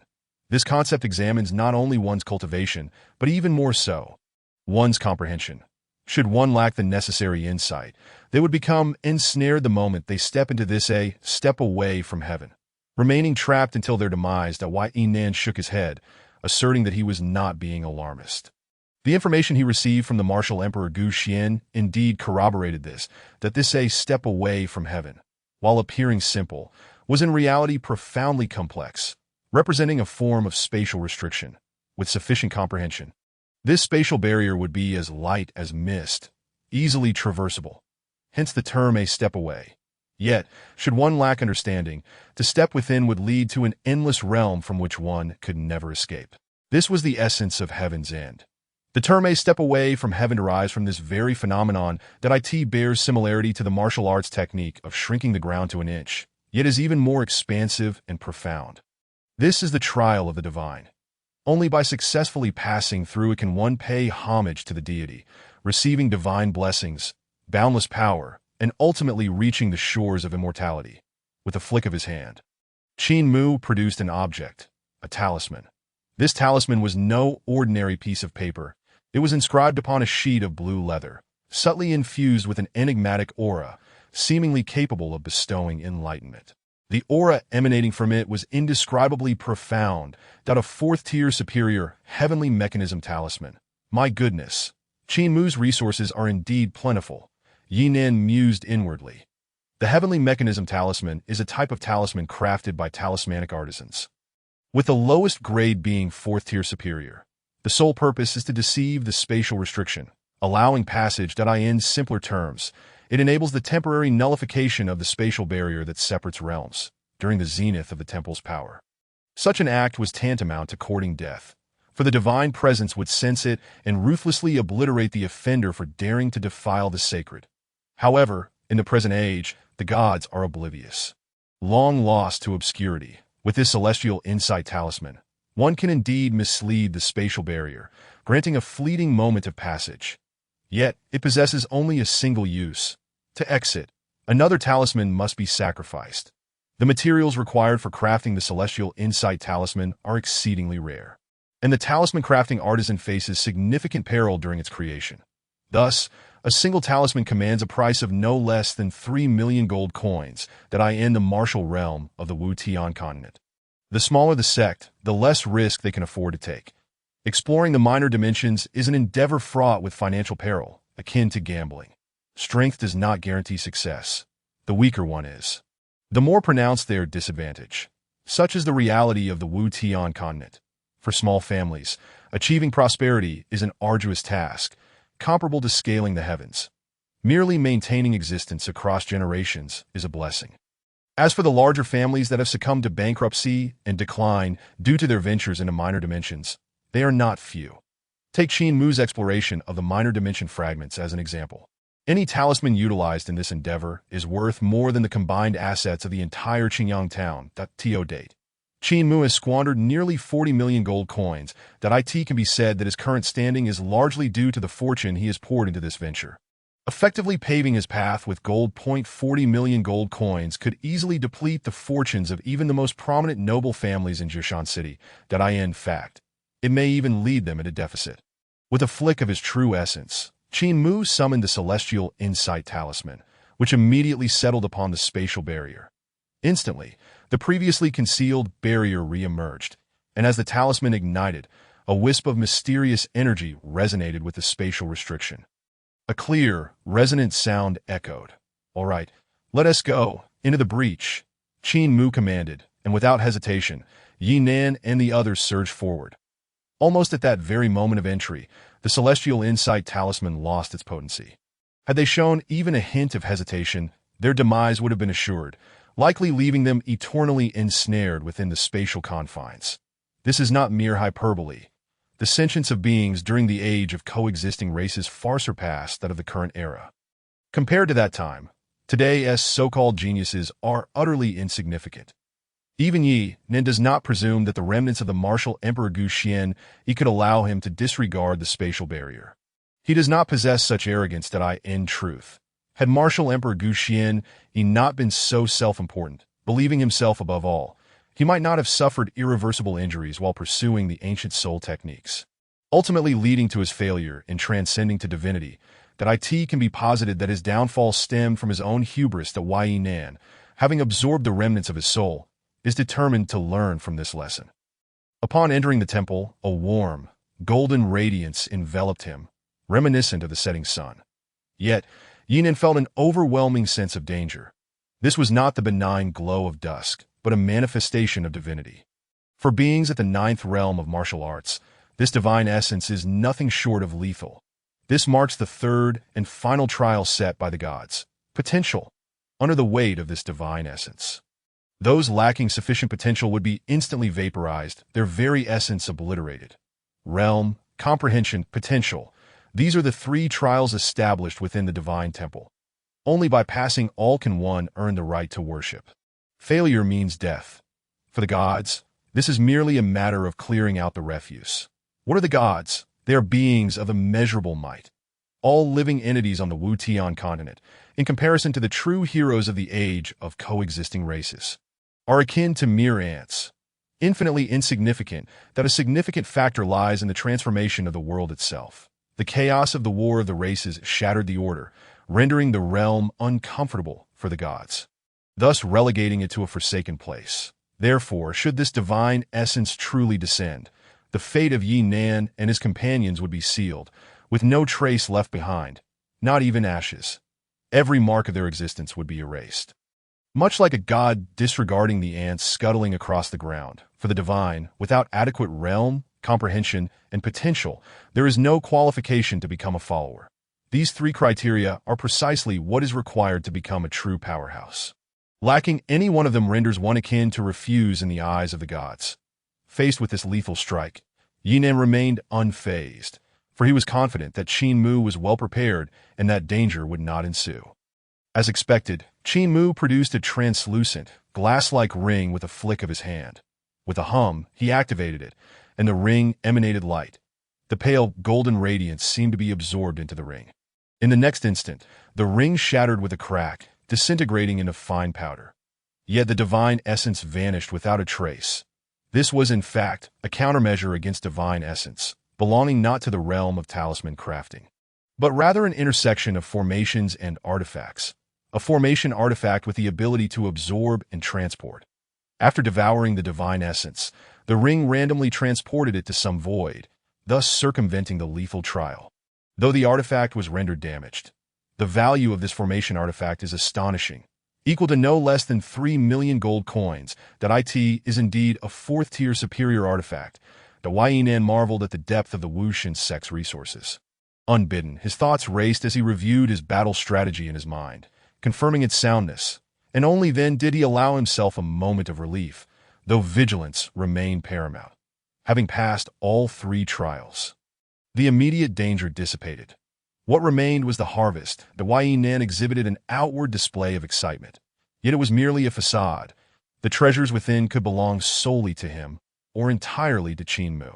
This concept examines not only one's cultivation, but even more so, one's comprehension. Should one lack the necessary insight, they would become ensnared the moment they step into this A step away from heaven, remaining trapped until their demise. Yinan shook his head, asserting that he was not being alarmist. The information he received from the martial emperor Gu Xian indeed corroborated this, that this a step away from heaven, while appearing simple, was in reality profoundly complex, representing a form of spatial restriction, with sufficient comprehension. This spatial barrier would be as light as mist, easily traversable, hence the term a step away. Yet, should one lack understanding, to step within would lead to an endless realm from which one could never escape. This was the essence of heaven's end. The term a step away from heaven derives from this very phenomenon that it bears similarity to the martial arts technique of shrinking the ground to an inch, yet is even more expansive and profound. This is the trial of the divine. Only by successfully passing through it can one pay homage to the deity, receiving divine blessings, boundless power, and ultimately reaching the shores of immortality. With a flick of his hand, Qin Mu produced an object, a talisman. This talisman was no ordinary piece of paper. It was inscribed upon a sheet of blue leather, subtly infused with an enigmatic aura, seemingly capable of bestowing enlightenment. The aura emanating from it was indescribably profound, that a fourth-tier superior, heavenly mechanism talisman. My goodness, Qin Mu's resources are indeed plentiful, Yinan mused inwardly. The heavenly mechanism talisman is a type of talisman crafted by talismanic artisans, with the lowest grade being fourth-tier superior. The sole purpose is to deceive the spatial restriction, allowing passage. In simpler terms, it enables the temporary nullification of the spatial barrier that separates realms during the zenith of the temple's power. Such an act was tantamount to courting death, for the divine presence would sense it and ruthlessly obliterate the offender for daring to defile the sacred. However, in the present age, the gods are oblivious, long lost to obscurity. With this celestial insight talisman, one can indeed mislead the spatial barrier, granting a fleeting moment of passage. Yet, it possesses only a single use. To exit, another talisman must be sacrificed. The materials required for crafting the celestial insight talisman are exceedingly rare, and the talisman crafting artisan faces significant peril during its creation. Thus, a single talisman commands a price of no less than 3 million gold coins in the martial realm of the Wu Tian continent. The smaller the sect, the less risk they can afford to take. Exploring the minor dimensions is an endeavor fraught with financial peril, akin to gambling. Strength does not guarantee success. The weaker one is, the more pronounced their disadvantage. Such is the reality of the Wu Tian continent. For small families, achieving prosperity is an arduous task, comparable to scaling the heavens. Merely maintaining existence across generations is a blessing. As for the larger families that have succumbed to bankruptcy and decline due to their ventures into minor dimensions, they are not few. Take Qin Mu's exploration of the minor dimension fragments as an example. Any talisman utilized in this endeavor is worth more than the combined assets of the entire Qingyang town. To date, Qin Mu has squandered nearly 40 million gold coins. It can be said that his current standing is largely due to the fortune he has poured into this venture. Effectively paving his path with gold. 40 million gold coins could easily deplete the fortunes of even the most prominent noble families in Jishan City. In fact, it may even lead them into deficit. With a flick of his true essence, Qin Mu summoned the celestial insight talisman, which immediately settled upon the spatial barrier. Instantly, the previously concealed barrier re-emerged, and as the talisman ignited, a wisp of mysterious energy resonated with the spatial restriction. A clear, resonant sound echoed. "All right, let us go, into the breach," Qin Mu commanded, and without hesitation, Yinan and the others surged forward. Almost at that very moment of entry, the celestial insight talisman lost its potency. Had they shown even a hint of hesitation, their demise would have been assured, likely leaving them eternally ensnared within the spatial confines. This is not mere hyperbole. The sentience of beings during the age of coexisting races far surpassed that of the current era. Compared to that time, today's so-called geniuses are utterly insignificant. Even Yi Nen does not presume that the remnants of the martial Emperor Gu Xian could allow him to disregard the spatial barrier. He does not possess such arrogance in truth. Had martial Emperor Gu Xian not been so self-important, believing himself above all, he might not have suffered irreversible injuries while pursuing the ancient soul techniques, ultimately leading to his failure in transcending to divinity. It can be posited that his downfall stemmed from his own hubris. Yi Nan, having absorbed the remnants of his soul, is determined to learn from this lesson. Upon entering the temple, a warm, golden radiance enveloped him, reminiscent of the setting sun. Yet, Yinan felt an overwhelming sense of danger. This was not the benign glow of dusk, but a manifestation of divinity. For beings at the ninth realm of martial arts, this divine essence is nothing short of lethal. This marks the third and final trial set by the gods. Potential. Under the weight of this divine essence, those lacking sufficient potential would be instantly vaporized, their very essence obliterated. Realm, comprehension, potential. These are the three trials established within the divine temple. Only by passing all can one earn the right to worship. Failure means death. For the gods, this is merely a matter of clearing out the refuse. What are the gods? They are beings of immeasurable might. All living entities on the Wu-Tian continent, in comparison to the true heroes of the age of coexisting races, are akin to mere ants, infinitely insignificant, that a significant factor lies in the transformation of the world itself. The chaos of the war of the races shattered the order, rendering the realm uncomfortable for the gods, thus relegating it to a forsaken place. Therefore, should this divine essence truly descend, the fate of Yi Nan and his companions would be sealed, with no trace left behind, not even ashes. Every mark of their existence would be erased. Much like a god disregarding the ants scuttling across the ground, for the divine, without adequate realm, comprehension, and potential, there is no qualification to become a follower. These three criteria are precisely what is required to become a true powerhouse. Lacking any one of them renders one akin to refuse in the eyes of the gods. Faced with this lethal strike, Yinan remained unfazed, for he was confident that Qin Mu was well prepared and that danger would not ensue. As expected, Qin Mu produced a translucent, glass-like ring with a flick of his hand. With a hum, he activated it, and the ring emanated light. The pale, golden radiance seemed to be absorbed into the ring. In the next instant, the ring shattered with a crack, disintegrating into fine powder. Yet the divine essence vanished without a trace. This was, in fact, a countermeasure against divine essence, belonging not to the realm of talisman crafting, but rather an intersection of formations and artifacts. A formation artifact with the ability to absorb and transport. After devouring the divine essence, the ring randomly transported it to some void, thus circumventing the lethal trial. Though the artifact was rendered damaged, the value of this formation artifact is astonishing, equal to no less than 3 million gold coins. That it is indeed a fourth-tier superior artifact. The Yinan marveled at the depth of the Wuxian sect's resources. Unbidden, his thoughts raced as he reviewed his battle strategy in his mind, confirming its soundness, and only then did he allow himself a moment of relief, though vigilance remained paramount. Having passed all three trials, the immediate danger dissipated. What remained was the harvest. The Yinan exhibited an outward display of excitement, yet it was merely a facade. The treasures within could belong solely to him, or entirely to Qin Mu.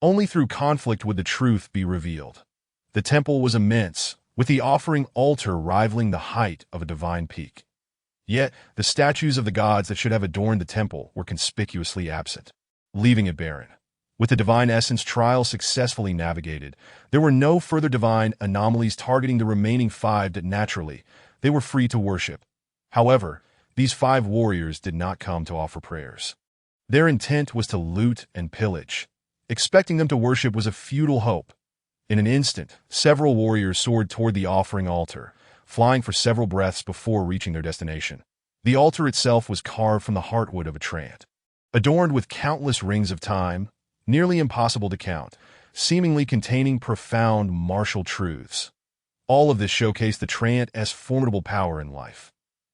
Only through conflict would the truth be revealed. The temple was immense, with the offering altar rivaling the height of a divine peak. Yet, the statues of the gods that should have adorned the temple were conspicuously absent, leaving it barren. With the divine essence trial successfully navigated, there were no further divine anomalies targeting the remaining 5 that naturally, they were free to worship. However, these 5 warriors did not come to offer prayers. Their intent was to loot and pillage. Expecting them to worship was a futile hope. In an instant, several warriors soared toward the offering altar, flying for several breaths before reaching their destination. The altar itself was carved from the heartwood of a trant, adorned with countless rings of time, nearly impossible to count, seemingly containing profound martial truths. All of this showcased the trant's formidable power in life.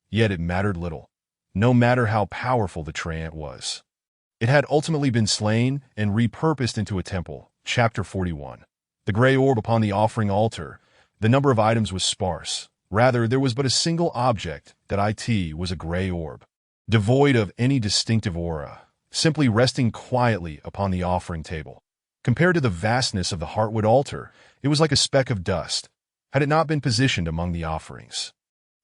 Yet it mattered little, no matter how powerful the trant was. It had ultimately been slain and repurposed into a temple. Chapter 41. The gray orb upon the offering altar. The number of items was sparse. Rather, there was but a single object. That it was a gray orb, devoid of any distinctive aura, simply resting quietly upon the offering table. Compared to the vastness of the heartwood altar, it was like a speck of dust, had it not been positioned among the offerings.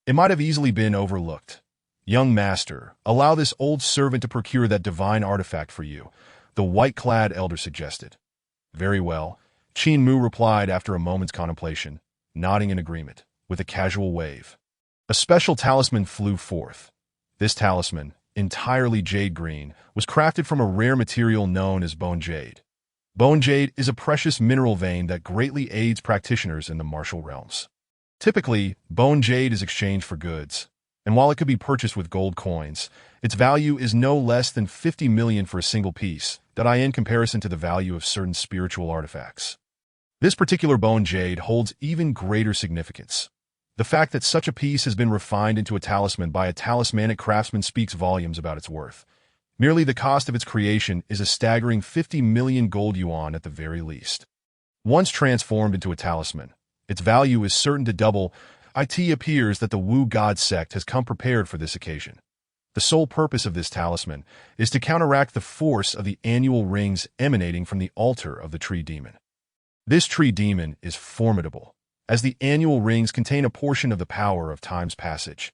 It might have easily been overlooked. Young master, allow this old servant to procure that divine artifact for you, the white-clad elder suggested. Very well, Qin Mu replied after a moment's contemplation, nodding in agreement, with a casual wave. A special talisman flew forth. This talisman, entirely jade green, was crafted from a rare material known as bone jade. Bone jade is a precious mineral vein that greatly aids practitioners in the martial realms. Typically, bone jade is exchanged for goods, and while it could be purchased with gold coins, its value is no less than 50 million for a single piece, that in comparison to the value of certain spiritual artifacts. This particular bone jade holds even greater significance. The fact that such a piece has been refined into a talisman by a talismanic craftsman speaks volumes about its worth. Merely the cost of its creation is a staggering 50 million gold yuan at the very least. Once transformed into a talisman, its value is certain to double. It appears that the Wu God sect has come prepared for this occasion. The sole purpose of this talisman is to counteract the force of the annual rings emanating from the altar of the tree demon. This tree demon is formidable, as the annual rings contain a portion of the power of time's passage.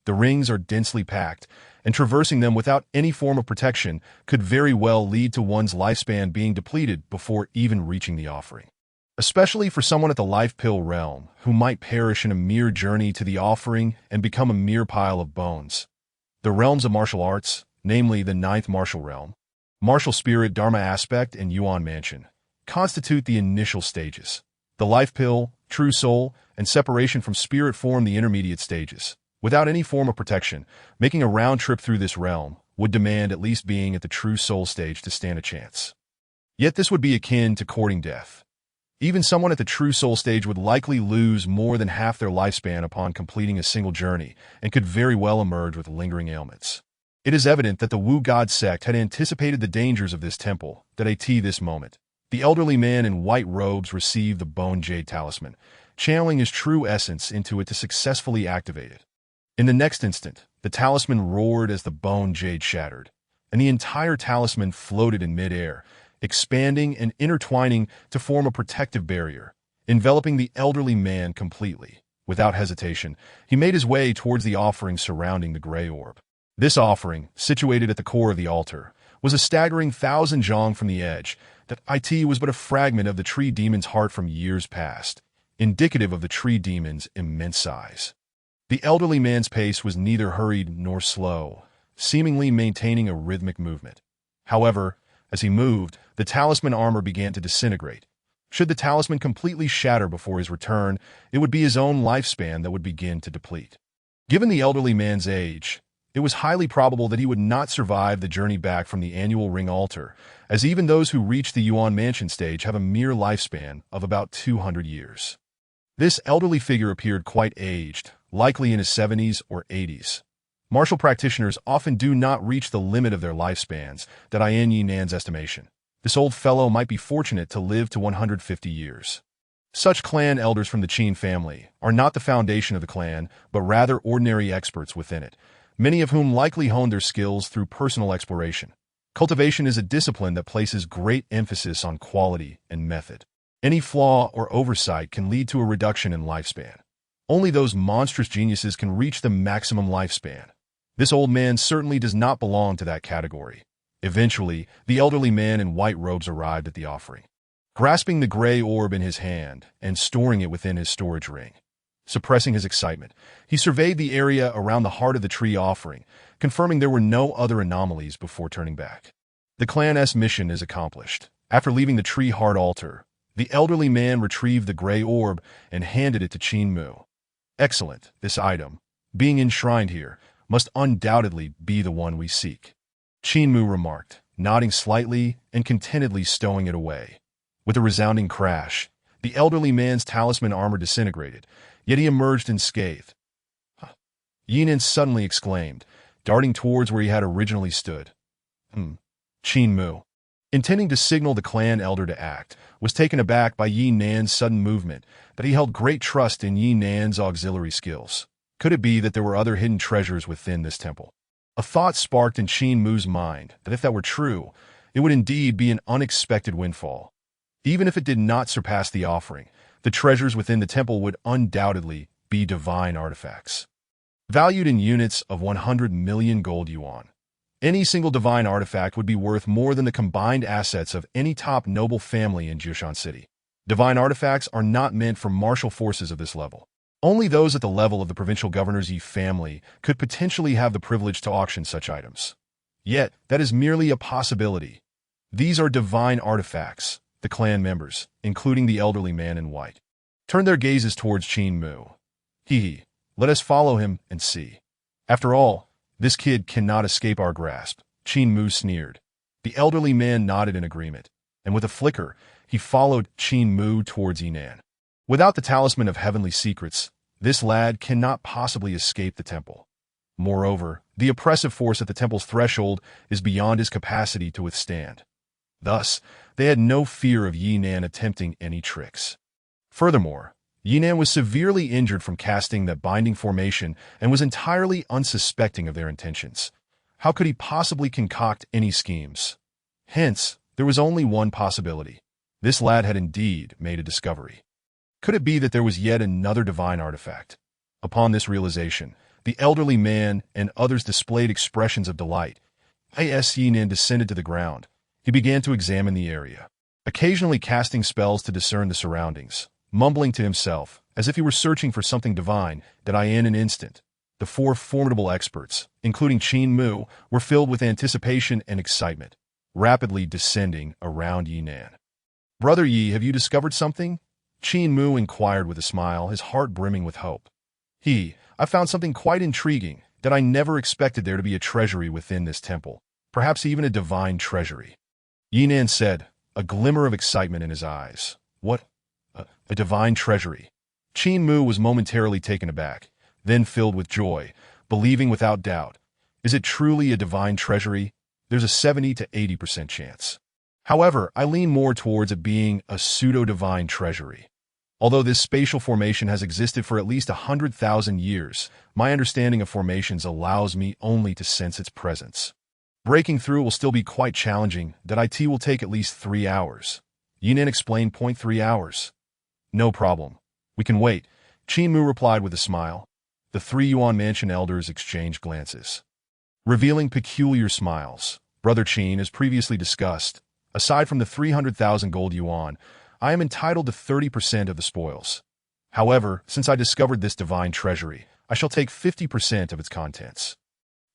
The rings are densely packed, and traversing them without any form of protection could very well lead to one's lifespan being depleted before even reaching the offering. Especially for someone at the life pill realm, who might perish in a mere journey to the offering and become a mere pile of bones. The realms of martial arts, namely the ninth martial realm, martial spirit, dharma aspect, and yuan mansion, constitute the initial stages. The life pill, true soul, and separation from spirit form the intermediate stages. Without any form of protection, making a round trip through this realm would demand at least being at the true soul stage to stand a chance. Yet this would be akin to courting death. Even someone at the true soul stage would likely lose more than half their lifespan upon completing a single journey and could very well emerge with lingering ailments. It is evident that the Wu God sect had anticipated the dangers of this temple, that at this moment, the elderly man in white robes received the bone jade talisman, channeling his true essence into it to successfully activate it. In the next instant, the talisman roared as the bone jade shattered, and the entire talisman floated in midair, expanding and intertwining to form a protective barrier, enveloping the elderly man completely. Without hesitation, he made his way towards the offering surrounding the gray orb. This offering, situated at the core of the altar, was a staggering 1,000 zhong from the edge. That it was but a fragment of the tree demon's heart from years past, indicative of the tree demon's immense size. The elderly man's pace was neither hurried nor slow, seemingly maintaining a rhythmic movement. However, as he moved, the talisman armor began to disintegrate. Should the talisman completely shatter before his return, it would be his own lifespan that would begin to deplete. Given the elderly man's age, it was highly probable that he would not survive the journey back from the annual ring altar, as even those who reach the Yuan Mansion stage have a mere lifespan of about 200 years. This elderly figure appeared quite aged, likely in his 70s or 80s. Martial practitioners often do not reach the limit of their lifespans, that in Yinan's estimation. This old fellow might be fortunate to live to 150 years. Such clan elders from the Qin family are not the foundation of the clan, but rather ordinary experts within it, many of whom likely honed their skills through personal exploration. Cultivation is a discipline that places great emphasis on quality and method. Any flaw or oversight can lead to a reduction in lifespan. Only those monstrous geniuses can reach the maximum lifespan. This old man certainly does not belong to that category. Eventually, the elderly man in white robes arrived at the offering. Grasping the gray orb in his hand and storing it within his storage ring. Suppressing his excitement, he surveyed the area around the heart of the tree offering, confirming there were no other anomalies before turning back. The clan's mission is accomplished. After leaving the tree heart altar, the elderly man retrieved the gray orb and handed it to Qin Mu. Excellent, this item, being enshrined here, must undoubtedly be the one we seek. Qin Mu remarked, nodding slightly and contentedly stowing it away. With a resounding crash, the elderly man's talisman armor disintegrated, yet he emerged unscathed. Yinan suddenly exclaimed, darting towards where he had originally stood. Qin Mu, intending to signal the clan elder to act, was taken aback by Yinan's sudden movement, that he held great trust in Yinan's auxiliary skills. Could it be that there were other hidden treasures within this temple? A thought sparked in Qin Mu's mind that if that were true, it would indeed be an unexpected windfall. Even if it did not surpass the offering, the treasures within the temple would undoubtedly be divine artifacts. Valued in units of 100 million gold yuan, any single divine artifact would be worth more than the combined assets of any top noble family in Jiushan City. Divine artifacts are not meant for martial forces of this level. Only those at the level of the provincial governor's Yi family could potentially have the privilege to auction such items. Yet, that is merely a possibility. These are divine artifacts, The clan members, including the elderly man in white, turned their gazes towards Qin Mu. Hee, let us follow him and see. After all, this kid cannot escape our grasp, Qin Mu sneered. The elderly man nodded in agreement, and with a flicker, he followed Qin Mu towards Yinan. Without the talisman of heavenly secrets, this lad cannot possibly escape the temple. Moreover, the oppressive force at the temple's threshold is beyond his capacity to withstand. Thus, they had no fear of Yinan attempting any tricks. Furthermore, Yinan was severely injured from casting that binding formation and was entirely unsuspecting of their intentions. How could he possibly concoct any schemes? Hence, there was only one possibility. This lad had indeed made a discovery. Could it be that there was yet another divine artifact? Upon this realization, the elderly man and others displayed expressions of delight. As Yinan descended to the ground, he began to examine the area, occasionally casting spells to discern the surroundings, mumbling to himself, as if he were searching for something divine, that in an instant, the four formidable experts, including Qin Mu, were filled with anticipation and excitement, rapidly descending around Yinan. Brother Yi, have you discovered something? Qin Mu inquired with a smile, his heart brimming with hope. I found something quite intriguing, that I never expected there to be a treasury within this temple, perhaps even a divine treasury. Yinan said, a glimmer of excitement in his eyes. What? A divine treasury? Qin Mu was momentarily taken aback, then filled with joy, believing without doubt. Is it truly a divine treasury? There's a 70 to 80% chance. However, I lean more towards it being a pseudo-divine treasury. Although this spatial formation has existed for at least 100,000 years, my understanding of formations allows me only to sense its presence. Breaking through will still be quite challenging, that it will take at least 3 hours. Yinan explained. 3 hours. No problem. We can wait, Qin Mu replied with a smile. The 3 Yuan Mansion elders exchanged glances, revealing peculiar smiles. Brother Qin, as previously discussed, aside from the 300,000 gold yuan, I am entitled to 30% of the spoils. However, since I discovered this divine treasury, I shall take 50% of its contents.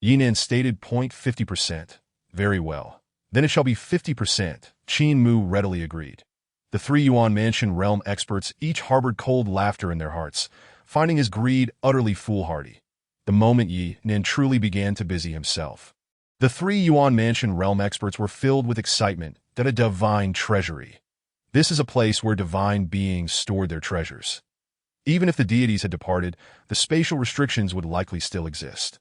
Yinan stated. 50%. Very well. Then it shall be 50%, Qin Mu readily agreed. The 3 Yuan Mansion realm experts each harbored cold laughter in their hearts, finding his greed utterly foolhardy. The moment Yinan truly began to busy himself. The 3 Yuan Mansion realm experts were filled with excitement that a divine treasury. This is a place where divine beings stored their treasures. Even if the deities had departed, the spatial restrictions would likely still exist.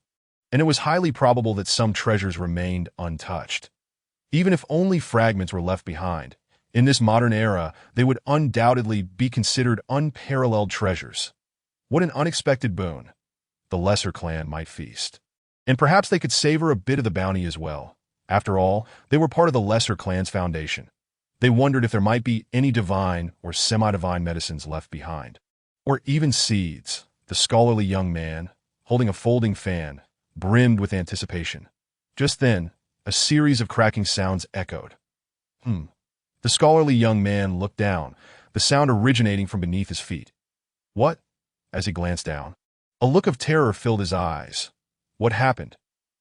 And it was highly probable that some treasures remained untouched. Even if only fragments were left behind, in this modern era, they would undoubtedly be considered unparalleled treasures. What an unexpected boon. The lesser clan might feast. And perhaps they could savor a bit of the bounty as well. After all, they were part of the lesser clan's foundation. They wondered if there might be any divine or semi-divine medicines left behind. Or even seeds. The scholarly young man, holding a folding fan, brimmed with anticipation. Just then, a series of cracking sounds echoed. The scholarly young man looked down, the sound originating from beneath his feet. What? As he glanced down, a look of terror filled his eyes. What happened?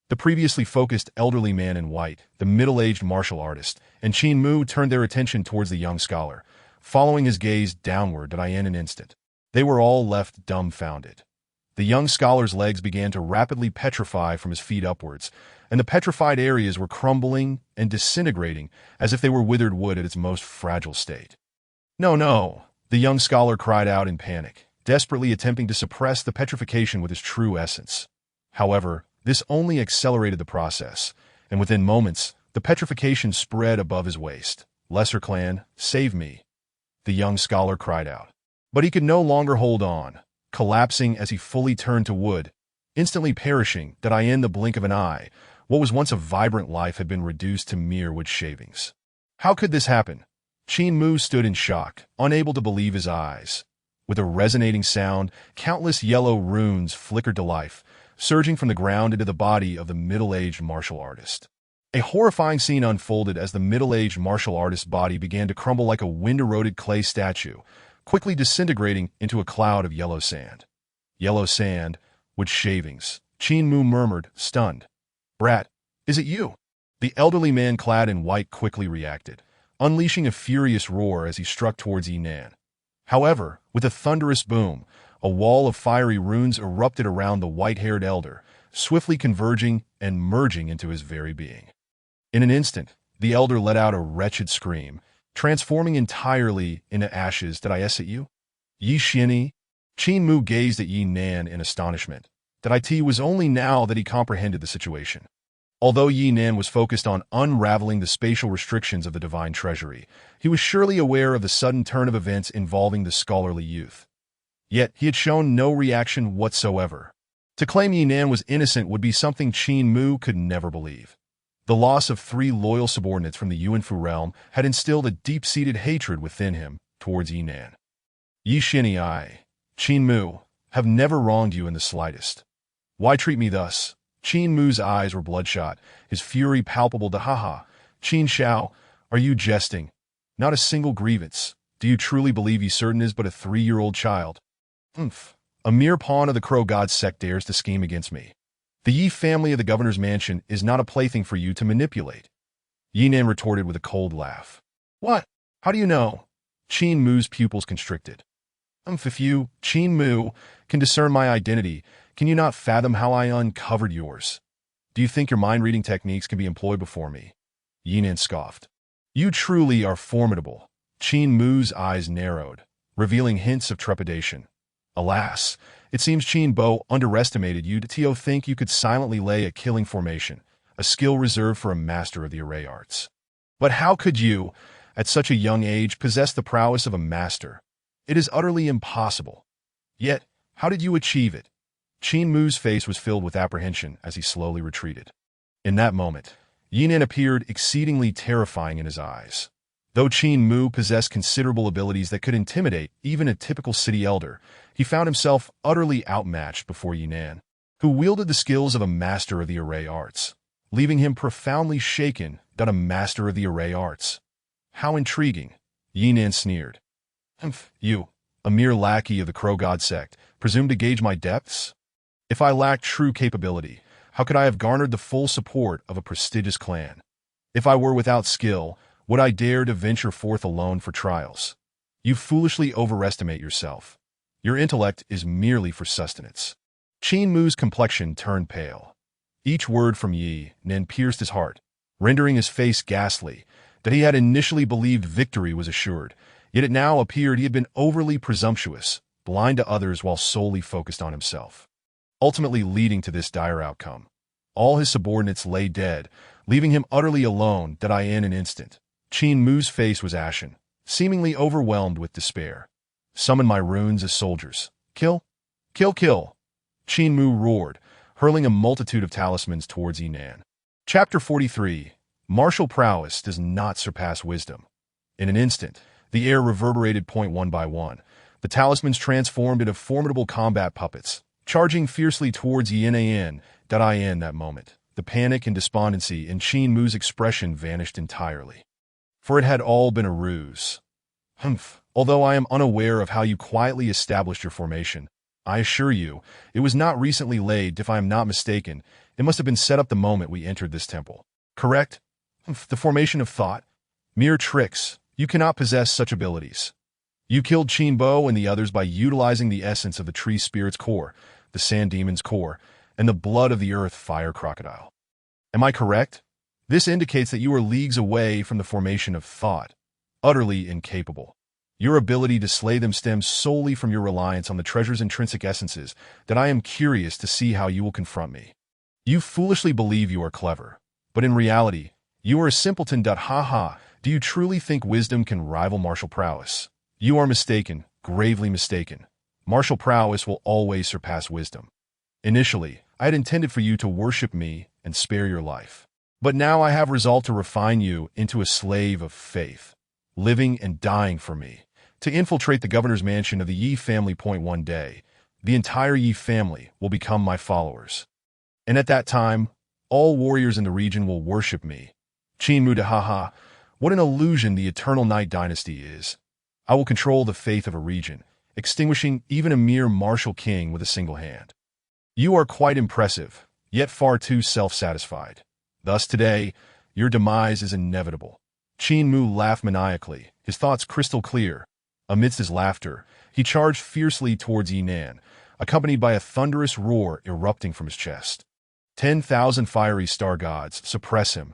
The previously focused elderly man in white, the middle-aged martial artist, and Qin Mu turned their attention towards the young scholar, following his gaze downward in an instant. They were all left dumbfounded. The young scholar's legs began to rapidly petrify from his feet upwards, and the petrified areas were crumbling and disintegrating as if they were withered wood at its most fragile state. No, no, the young scholar cried out in panic, desperately attempting to suppress the petrification with his true essence. However, this only accelerated the process, and within moments, the petrification spread above his waist. Lesser clan, save me, the young scholar cried out. But he could no longer hold on, collapsing as he fully turned to wood, instantly perishing in the blink of an eye. What was once a vibrant life had been reduced to mere wood shavings. How could this happen? Qin Mu stood in shock, unable to believe his eyes. With a resonating sound, countless yellow runes flickered to life, surging from the ground into the body of the middle-aged martial artist. A horrifying scene unfolded as the middle-aged martial artist's body began to crumble like a wind-eroded clay statue, quickly disintegrating into a cloud of yellow sand. Yellow sand, wood shavings, Qin Mu murmured, stunned. Brat, is it you? The elderly man clad in white quickly reacted, unleashing a furious roar as he struck towards Yinan. However, with a thunderous boom, a wall of fiery runes erupted around the white-haired elder, swiftly converging and merging into his very being. In an instant, the elder let out a wretched scream, transforming entirely into ashes. Did I at you? Yi Xianyi? Qin Mu gazed at Yi Nan in astonishment. That it was only now that he comprehended the situation. Although Yi Nan was focused on unraveling the spatial restrictions of the divine treasury, he was surely aware of the sudden turn of events involving the scholarly youth. Yet he had shown no reaction whatsoever. To claim Yi Nan was innocent would be something Qin Mu could never believe. The loss of 3 loyal subordinates from the Yuanfu realm had instilled a deep-seated hatred within him towards Yi Nan. Yi Xianyi, I, Qin Mu, have never wronged you in the slightest. Why treat me thus? Qin Mu's eyes were bloodshot, his fury palpable. Haha, Qin Xiao, are you jesting? Not a single grievance. Do you truly believe Yi certain is but a 3-year-old child? A mere pawn of the Crow God sect dares to scheme against me. The Yi family of the governor's mansion is not a plaything for you to manipulate. Yi Nan retorted with a cold laugh. What? How do you know? Qin Mu's pupils constricted. If you, Qin Mu, can discern my identity, can you not fathom how I uncovered yours? Do you think your mind-reading techniques can be employed before me? Yi Nan scoffed. You truly are formidable. Qin Mu's eyes narrowed, revealing hints of trepidation. Alas, it seems Qin Bo underestimated you. Did you think you could silently lay a killing formation, a skill reserved for a master of the array arts? But how could you, at such a young age, possess the prowess of a master? It is utterly impossible. Yet, how did you achieve it? Qin Mu's face was filled with apprehension as he slowly retreated. In that moment, Yi Nan appeared exceedingly terrifying in his eyes. Though Qin Mu possessed considerable abilities that could intimidate even a typical city elder, he found himself utterly outmatched before Yi Nan, who wielded the skills of a master of the array arts, leaving him profoundly shaken. That a master of the array arts? How intriguing, Yi Nan sneered. You, a mere lackey of the Crow God sect, presume to gauge my depths? If I lacked true capability, how could I have garnered the full support of a prestigious clan? If I were without skill, would I dare to venture forth alone for trials? You foolishly overestimate yourself. Your intellect is merely for sustenance. Qin Mu's complexion turned pale. Each word from Yi Nan pierced his heart, rendering his face ghastly. That he had initially believed victory was assured, yet it now appeared he had been overly presumptuous, blind to others while solely focused on himself, ultimately leading to this dire outcome. All his subordinates lay dead, leaving him utterly alone. In an instant, Qin Mu's face was ashen, seemingly overwhelmed with despair. Summon my runes as soldiers. Kill! Kill, kill! Qin Mu roared, hurling a multitude of talismans towards Yi Nan. Chapter 43. Martial prowess does not surpass wisdom. In an instant, the air reverberated. One by one, the talismans transformed into formidable combat puppets, charging fiercely towards Yi Nan. In that moment, the panic and despondency in Qin Mu's expression vanished entirely. For it had all been a ruse. Although I am unaware of how you quietly established your formation, I assure you, it was not recently laid. If I am not mistaken, it must have been set up the moment we entered this temple. Correct? The formation of thought? Mere tricks. You cannot possess such abilities. You killed Qin Bo and the others by utilizing the essence of the tree spirit's core, the sand demon's core, and the blood of the earth fire crocodile. Am I correct? This indicates that you are leagues away from the formation of thought, utterly incapable. Your ability to slay them stems solely from your reliance on the treasure's intrinsic essences. That I am curious to see how you will confront me. You foolishly believe you are clever, but in reality, you are a simpleton. Haha, do you truly think wisdom can rival martial prowess? You are mistaken, gravely mistaken. Martial prowess will always surpass wisdom. Initially, I had intended for you to worship me and spare your life. But now I have resolved to refine you into a slave of faith, living and dying for me, to infiltrate the governor's mansion of the Yi family. One day, the entire Yi family will become my followers. And at that time, all warriors in the region will worship me. Qin Mu. Haha, what an illusion the Eternal Night Dynasty is. I will control the faith of a region, extinguishing even a mere martial king with a single hand. You are quite impressive, yet far too self-satisfied. Thus today, your demise is inevitable. Qin Mu laughed maniacally, his thoughts crystal clear. Amidst his laughter, he charged fiercely towards Yinan, accompanied by a thunderous roar erupting from his chest. 10,000 fiery star gods suppress him.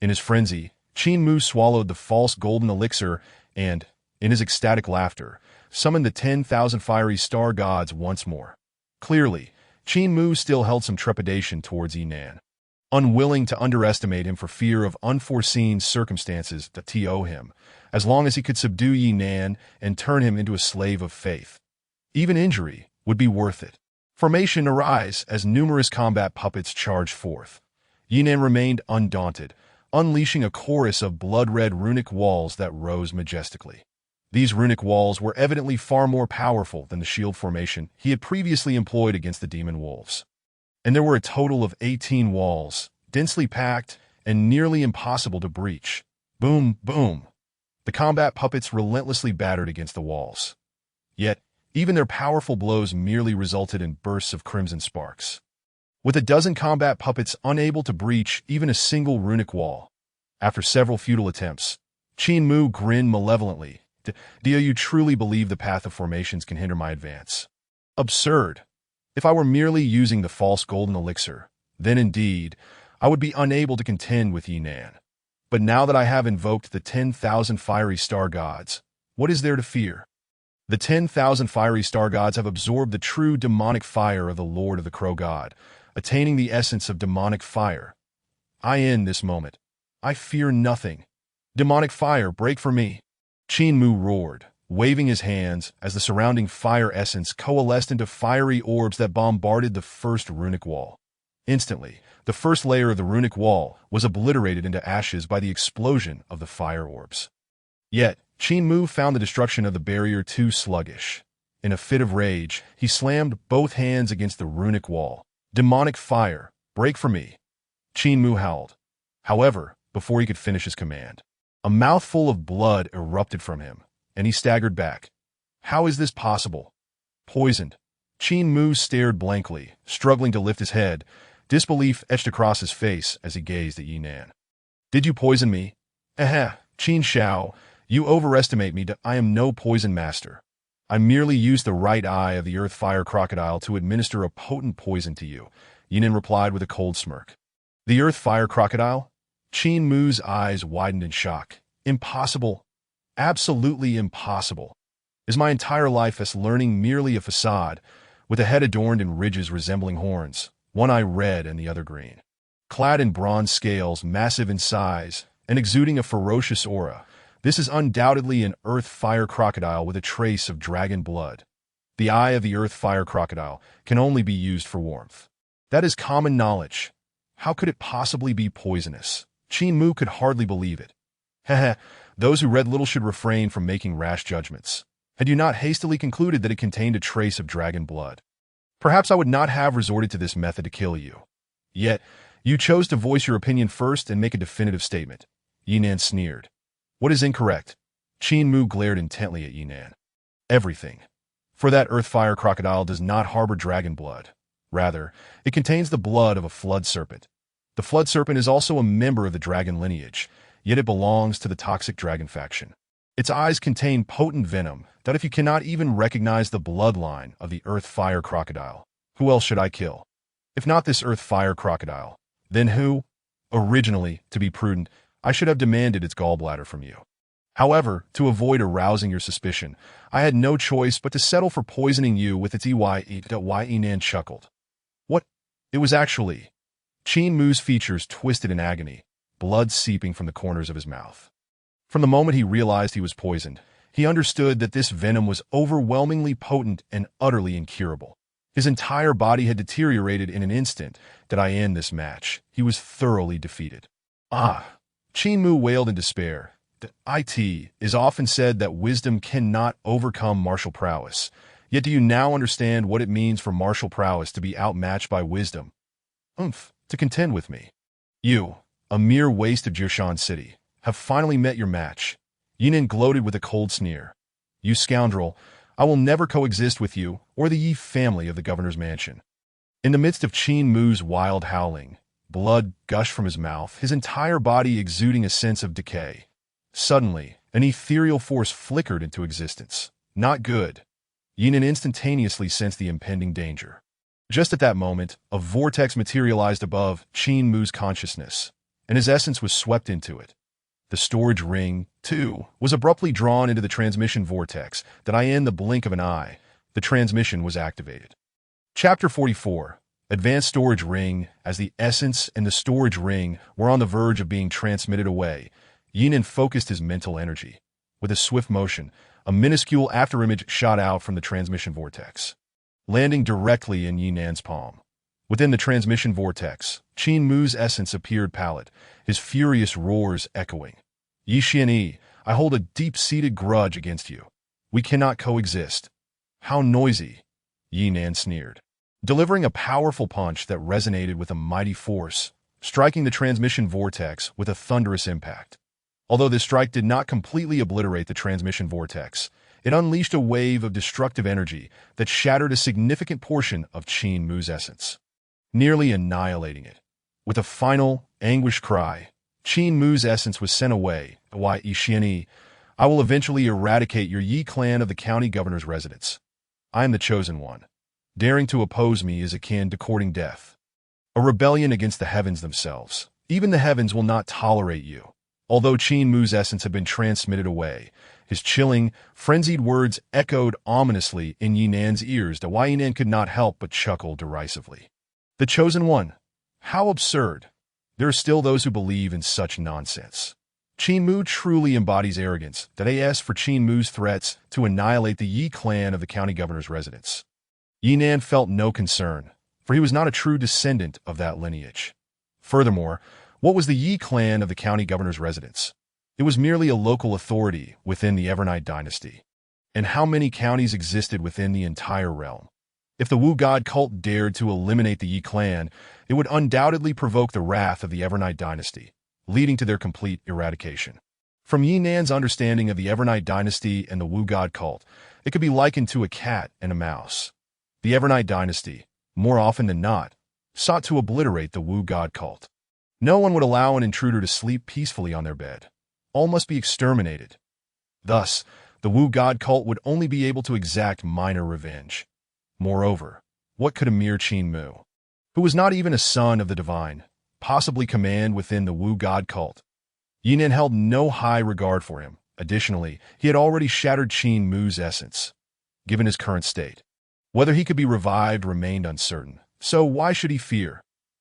In his frenzy, Qin Mu swallowed the false golden elixir and, in his ecstatic laughter, summoned the 10,000 fiery star gods once more. Clearly, Qin Mu still held some trepidation towards Yinan, unwilling to underestimate him for fear of unforeseen circumstances that to him, as long as he could subdue Yinan and turn him into a slave of faith. Even injury would be worth it. Formation arise as numerous combat puppets charged forth. Yinan remained undaunted, unleashing a chorus of blood-red runic walls that rose majestically. These runic walls were evidently far more powerful than the shield formation he had previously employed against the demon wolves. And there were a total of 18 walls, densely packed and nearly impossible to breach. Boom, boom. The combat puppets relentlessly battered against the walls. Yet, even their powerful blows merely resulted in bursts of crimson sparks. With a dozen combat puppets unable to breach even a single runic wall. After several futile attempts, Qin Mu grinned malevolently. Do you truly believe the path of formations can hinder my advance? Absurd. If I were merely using the false golden elixir, then indeed, I would be unable to contend with Yinan. But now that I have invoked the 10,000 fiery star gods, what is there to fear? The 10,000 fiery star gods have absorbed the true demonic fire of the Lord of the Crow God, attaining the essence of demonic fire. I end this moment. I fear nothing. Demonic fire, break for me. Qin Mu roared, waving his hands as the surrounding fire essence coalesced into fiery orbs that bombarded the first runic wall. Instantly, the first layer of the runic wall was obliterated into ashes by the explosion of the fire orbs. Yet, Qin Mu found the destruction of the barrier too sluggish. In a fit of rage, he slammed both hands against the runic wall. Demonic fire, break for me. Qin Mu howled. However, before he could finish his command, a mouthful of blood erupted from him, and he staggered back. How is this possible? Poisoned. Qin Mu stared blankly, struggling to lift his head. Disbelief etched across his face as he gazed at Yinan. Did you poison me? Qin Shao, you overestimate me. I am no poison master. I merely used the right eye of the earth fire crocodile to administer a potent poison to you, Yinan replied with a cold smirk. The earth fire crocodile? Qin Mu's eyes widened in shock. Impossible. Absolutely impossible. Is my entire life as learning merely a facade, with a head adorned in ridges resembling horns, one eye red and the other green? Clad in bronze scales, massive in size, and exuding a ferocious aura, this is undoubtedly an earth fire crocodile with a trace of dragon blood. The eye of the earth fire crocodile can only be used for warmth. That is common knowledge. How could it possibly be poisonous? Qin Mu could hardly believe it. Those who read little should refrain from making rash judgments. Had you not hastily concluded that it contained a trace of dragon blood, perhaps I would not have resorted to this method to kill you. Yet, you chose to voice your opinion first and make a definitive statement. Yinan sneered. What is incorrect? Qin Mu glared intently at Yinan. Everything. For that earth fire crocodile does not harbor dragon blood. Rather, it contains the blood of a flood serpent. The flood serpent is also a member of the dragon lineage, yet it belongs to the toxic dragon faction. Its eyes contain potent venom that if you cannot even recognize the bloodline of the earth fire crocodile, who else should I kill? If not this earth fire crocodile, then who? Originally, to be prudent, I should have demanded its gallbladder from you. However, to avoid arousing your suspicion, I had no choice but to settle for poisoning you with its Yinan chuckled. What? It was actually... Qin Mu's features twisted in agony, blood seeping from the corners of his mouth. From the moment he realized he was poisoned, he understood that this venom was overwhelmingly potent and utterly incurable. His entire body had deteriorated in an instant. Did I end this match? He was thoroughly defeated. Qin Mu wailed in despair. It is often said that wisdom cannot overcome martial prowess. Yet do you now understand what it means for martial prowess to be outmatched by wisdom? To contend with me. You, a mere waste of Jirshan City, have finally met your match. Yinan gloated with a cold sneer. You scoundrel, I will never coexist with you or the Yi family of the governor's mansion. In the midst of Qin Mu's wild howling, blood gushed from his mouth, his entire body exuding a sense of decay. Suddenly, an ethereal force flickered into existence. Not good. Yinan instantaneously sensed the impending danger. Just at that moment, a vortex materialized above Qin Mu's consciousness, and his essence was swept into it. The storage ring, too, was abruptly drawn into the transmission vortex that in the blink of an eye, the transmission was activated. Chapter 44. Advanced Storage Ring. As the essence and the storage ring were on the verge of being transmitted away, Yinan focused his mental energy. With a swift motion, a minuscule afterimage shot out from the transmission vortex, landing directly in Yinan's palm. Within the transmission vortex, Qin Mu's essence appeared pallid, his furious roars echoing. Yi Xianyi, I hold a deep-seated grudge against you. We cannot coexist. How noisy, Yinan sneered, delivering a powerful punch that resonated with a mighty force, striking the transmission vortex with a thunderous impact. Although this strike did not completely obliterate the transmission vortex, it unleashed a wave of destructive energy that shattered a significant portion of Qin Mu's essence, nearly annihilating it. With a final, anguished cry, Qin Mu's essence was sent away. Yi Xianyi, I will eventually eradicate your Yi clan of the county governor's residence. I am the chosen one. Daring to oppose me is akin to courting death. A rebellion against the heavens themselves. Even the heavens will not tolerate you. Although Qin Mu's essence had been transmitted away, his chilling, frenzied words echoed ominously in Yinan's ears. Yinan could not help but chuckle derisively. The chosen one? How absurd. There are still those who believe in such nonsense. Qin Mu truly embodies arrogance. As for Qin Mu's threats to annihilate the Yi clan of the county governor's residence, Yinan felt no concern, for he was not a true descendant of that lineage. Furthermore, what was the Yi clan of the county governor's residence? It was merely a local authority within the Evernite dynasty. And how many counties existed within the entire realm? If the Wu God cult dared to eliminate the Yi clan, it would undoubtedly provoke the wrath of the Evernite dynasty, leading to their complete eradication. From Yinan's understanding of the Evernite dynasty and the Wu God cult, it could be likened to a cat and a mouse. The Evernite dynasty, more often than not, sought to obliterate the Wu God cult. No one would allow an intruder to sleep peacefully on their bed. All must be exterminated. Thus, the Wu God cult would only be able to exact minor revenge. Moreover, what could a mere Qin Mu, who was not even a son of the divine, possibly command within the Wu God cult? Yinan held no high regard for him. Additionally, he had already shattered Qin Mu's essence. Given his current state, whether he could be revived remained uncertain. So why should he fear?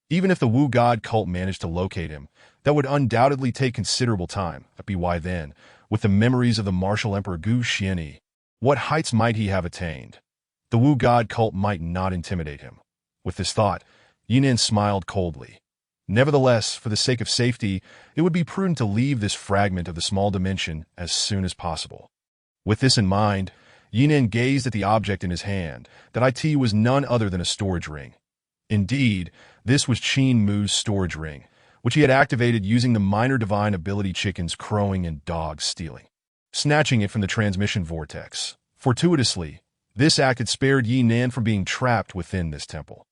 Even if the Wu God cult managed to locate him, that would undoubtedly take considerable time. Why then, with the memories of the martial emperor Gu Xianyi, what heights might he have attained? The Wu God cult might not intimidate him. With this thought, Yinan smiled coldly. Nevertheless, for the sake of safety, it would be prudent to leave this fragment of the small dimension as soon as possible. With this in mind, Yinan gazed at the object in his hand. That was none other than a storage ring. Indeed, this was Qin Mu's storage ring, which he had activated using the minor divine ability chickens crowing and dogs stealing, snatching it from the transmission vortex. Fortuitously, this act had spared Yinan from being trapped within this temple.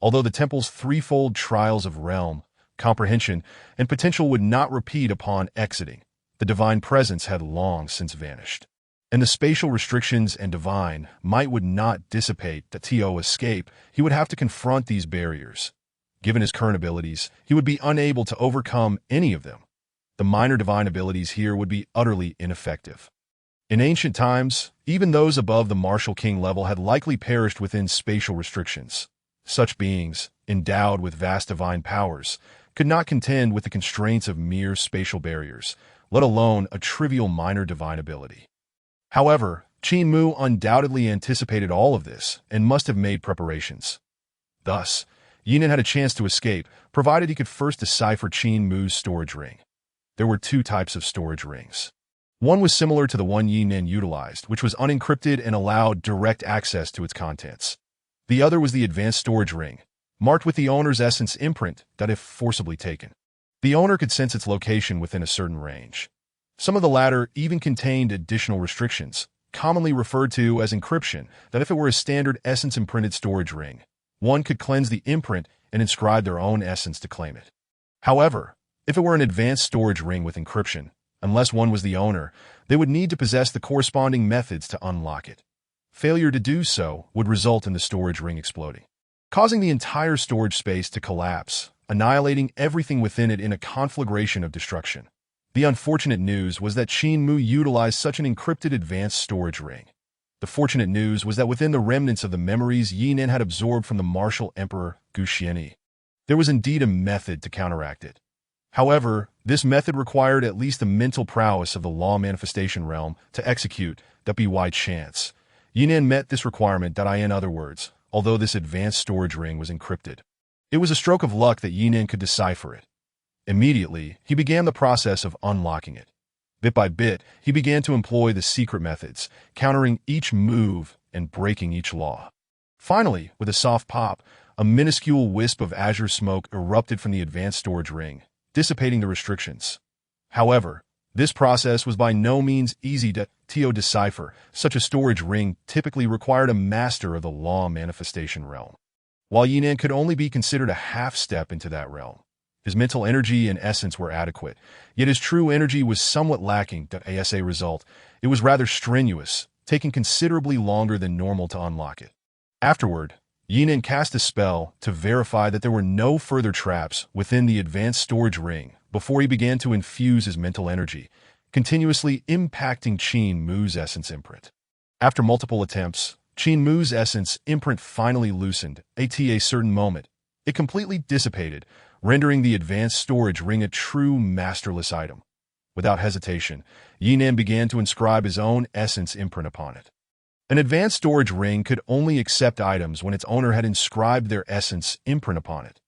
Although the temple's threefold trials of realm, comprehension, and potential would not repeat upon exiting, the divine presence had long since vanished. And the spatial restrictions and divine might would not dissipate. To escape, he would have to confront these barriers. Given his current abilities, he would be unable to overcome any of them. The minor divine abilities here would be utterly ineffective. In ancient times, even those above the martial king level had likely perished within spatial restrictions. Such beings, endowed with vast divine powers, could not contend with the constraints of mere spatial barriers, let alone a trivial minor divine ability. However, Qin Mu undoubtedly anticipated all of this and must have made preparations. Thus, Yinan had a chance to escape, provided he could first decipher Qin Mu's storage ring. There were two types of storage rings. One was similar to the one Yinan utilized, which was unencrypted and allowed direct access to its contents. The other was the advanced storage ring, marked with the owner's essence imprint that if forcibly taken, the owner could sense its location within a certain range. Some of the latter even contained additional restrictions, commonly referred to as encryption, that if it were a standard essence-imprinted storage ring, one could cleanse the imprint and inscribe their own essence to claim it. However, if it were an advanced storage ring with encryption, Unless one was the owner, they would need to possess the corresponding methods to unlock it. Failure to do so would result in the storage ring exploding, causing the entire storage space to collapse, annihilating everything within it in a conflagration of destruction. The unfortunate news was that Qin Mu utilized such an encrypted advanced storage ring. The fortunate news was that within the remnants of the memories Yinan had absorbed from the martial emperor Gu Xianyi, there was indeed a method to counteract it. However, this method required at least the mental prowess of the law manifestation realm to execute, that be by chance. Yinan met this requirement, in other words, although this advanced storage ring was encrypted. It was a stroke of luck that Yinan could decipher it. Immediately, he began the process of unlocking it. Bit by bit, he began to employ the secret methods, countering each move and breaking each law. Finally, with a soft pop, a minuscule wisp of azure smoke erupted from the advanced storage ring, dissipating the restrictions. However, this process was by no means easy to decipher. Such a storage ring typically required a master of the law manifestation realm. While Yinan could only be considered a half step into that realm, his mental energy and essence were adequate, yet his true energy was somewhat lacking. As a result, it was rather strenuous, taking considerably longer than normal to unlock it. Afterward, Yinan cast a spell to verify that there were no further traps within the advanced storage ring before he began to infuse his mental energy, continuously impacting Qin Mu's essence imprint. After multiple attempts, Qin Mu's essence imprint finally loosened. At a certain moment, it completely dissipated, rendering the advanced storage ring a true masterless item. Without hesitation, Yinan began to inscribe his own essence imprint upon it. An advanced storage ring could only accept items when its owner had inscribed their essence imprint upon it.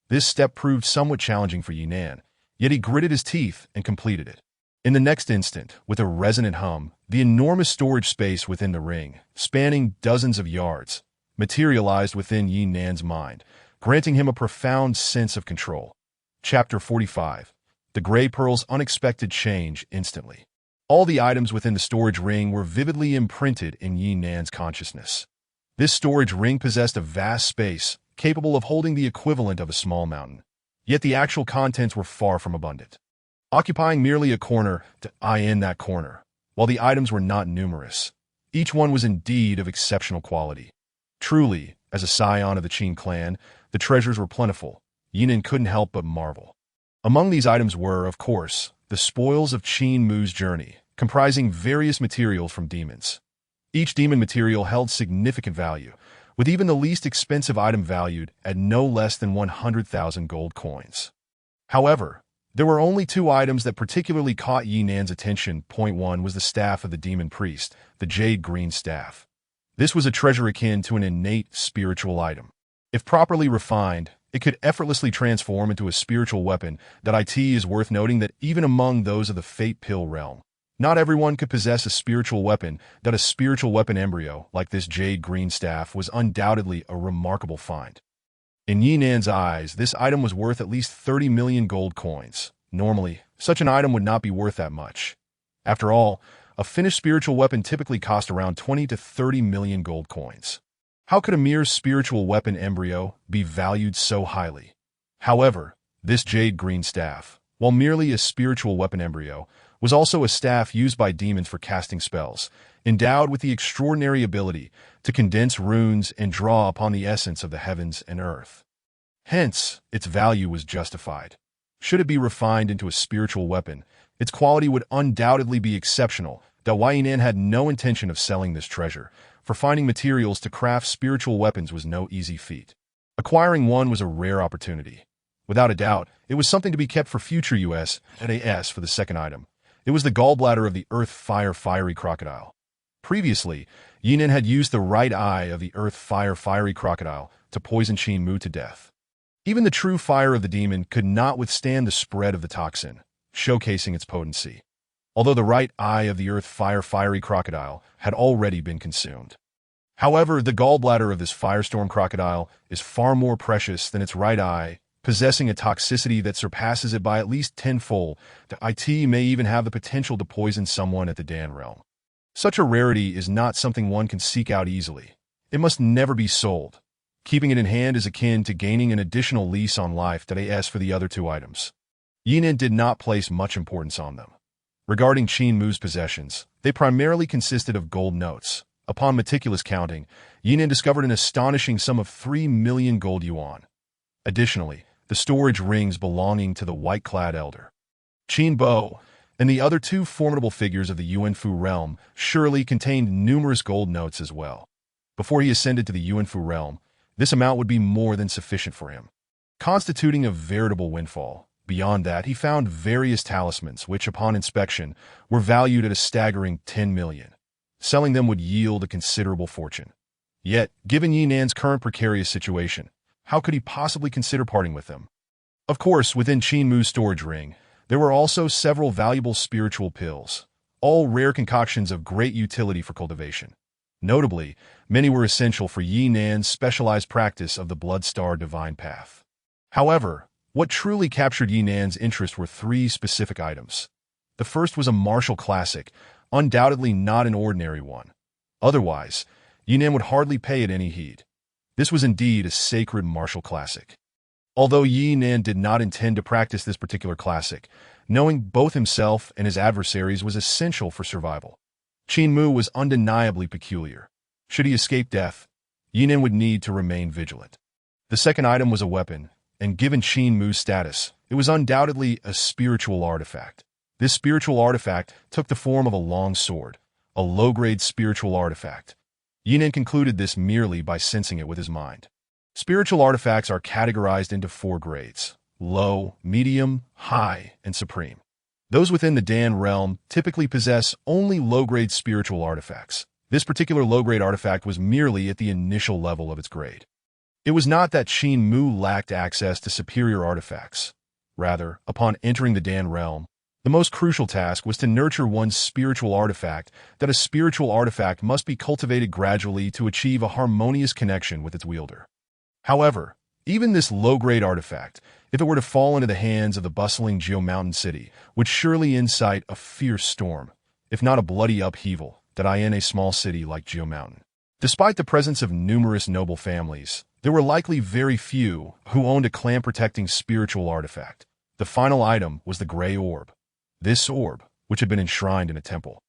This step proved somewhat challenging for Yinan, yet he gritted his teeth and completed it. In the next instant, with a resonant hum, the enormous storage space within the ring, spanning dozens of yards, materialized within Yinan's mind, granting him a profound sense of control. Chapter 45. The Gray Pearl's Unexpected Change Instantly. All the items within the storage ring were vividly imprinted in Yinan's consciousness. This storage ring possessed a vast space, capable of holding the equivalent of a small mountain. Yet the actual contents were far from abundant, occupying merely a corner in that corner. While the items were not numerous, each one was indeed of exceptional quality. Truly, as a scion of the Qin clan, the treasures were plentiful. Yinan couldn't help but marvel. Among these items were, of course, the spoils of Qin Mu's journey, comprising various materials from demons. Each demon material held significant value, with even the least expensive item valued at no less than 100,000 gold coins. However, there were only two items that particularly caught Yinan's attention. Point 1 was the staff of the demon priest, the jade green staff. This was a treasure akin to an innate spiritual item. If properly refined, it could effortlessly transform into a spiritual weapon. It is worth noting that even among those of the Fate Pill realm, not everyone could possess a spiritual weapon. A spiritual weapon embryo, like this jade green staff, was undoubtedly a remarkable find. In Yinan's eyes, this item was worth at least 30 million gold coins. Normally, such an item would not be worth that much. After all, a finished spiritual weapon typically cost around 20 to 30 million gold coins. How could a mere spiritual weapon embryo be valued so highly? However, this jade green staff, while merely a spiritual weapon embryo, was also a staff used by demons for casting spells, endowed with the extraordinary ability to condense runes and draw upon the essence of the heavens and earth. Hence, its value was justified. Should it be refined into a spiritual weapon, its quality would undoubtedly be exceptional. Yinan had no intention of selling this treasure, for finding materials to craft spiritual weapons was no easy feat. Acquiring one was a rare opportunity. Without a doubt, it was something to be kept for future use. For the second item, it was the gallbladder of the fiery crocodile. Previously, Yinan had used the right eye of the fiery crocodile to poison Qin Mu to death. Even the true fire of the demon could not withstand the spread of the toxin, showcasing its potency. Although the right eye of the fiery crocodile had already been consumed. However, the gallbladder of this firestorm crocodile is far more precious than its right eye, possessing a toxicity that surpasses it by at least tenfold. It may even have the potential to poison someone at the Dan realm. Such a rarity is not something one can seek out easily. It must never be sold. Keeping it in hand is akin to gaining an additional lease on life. As for the other two items, Yinan did not place much importance on them. Regarding Qin Mu's possessions, they primarily consisted of gold notes. Upon meticulous counting, Yinan discovered an astonishing sum of 3 million gold yuan. Additionally, the storage rings belonging to the white-clad elder, Qin Bo, and the other two formidable figures of the Yuanfu realm surely contained numerous gold notes as well. Before he ascended to the Yuanfu realm, this amount would be more than sufficient for him, constituting a veritable windfall. Beyond that, he found various talismans which, upon inspection, were valued at a staggering 10 million. Selling them would yield a considerable fortune. Yet, given Yinan's current precarious situation, how could he possibly consider parting with them? Of course, within Qin Mu's storage ring, there were also several valuable spiritual pills, all rare concoctions of great utility for cultivation. Notably, many were essential for Yinan's specialized practice of the Blood Star Divine Path. However, what truly captured Yinan's interest were three specific items. The first was a martial classic, undoubtedly not an ordinary one. Otherwise, Yinan would hardly pay it any heed. This was indeed a sacred martial classic. Although Yinan did not intend to practice this particular classic, knowing both himself and his adversaries was essential for survival. Qin Mu was undeniably peculiar. Should he escape death, Yinan would need to remain vigilant. The second item was a weapon, and given Qin Mu's status, it was undoubtedly a spiritual artifact. This spiritual artifact took the form of a long sword, a low-grade spiritual artifact. Yinan concluded this merely by sensing it with his mind. Spiritual artifacts are categorized into 4 grades: low, medium, high, and supreme. Those within the Dan realm typically possess only low-grade spiritual artifacts. This particular low-grade artifact was merely at the initial level of its grade. It was not that Qin Mu lacked access to superior artifacts. Rather, upon entering the Dan realm, the most crucial task was to nurture one's spiritual artifact. That a spiritual artifact must be cultivated gradually to achieve a harmonious connection with its wielder. However, even this low-grade artifact, if it were to fall into the hands of the bustling Geo Mountain city, would surely incite a fierce storm, if not a bloody upheaval, in a small city like Geo Mountain. Despite the presence of numerous noble families, there were likely very few who owned a clan-protecting spiritual artifact. The final item was the Gray Orb. This orb, which had been enshrined in a temple,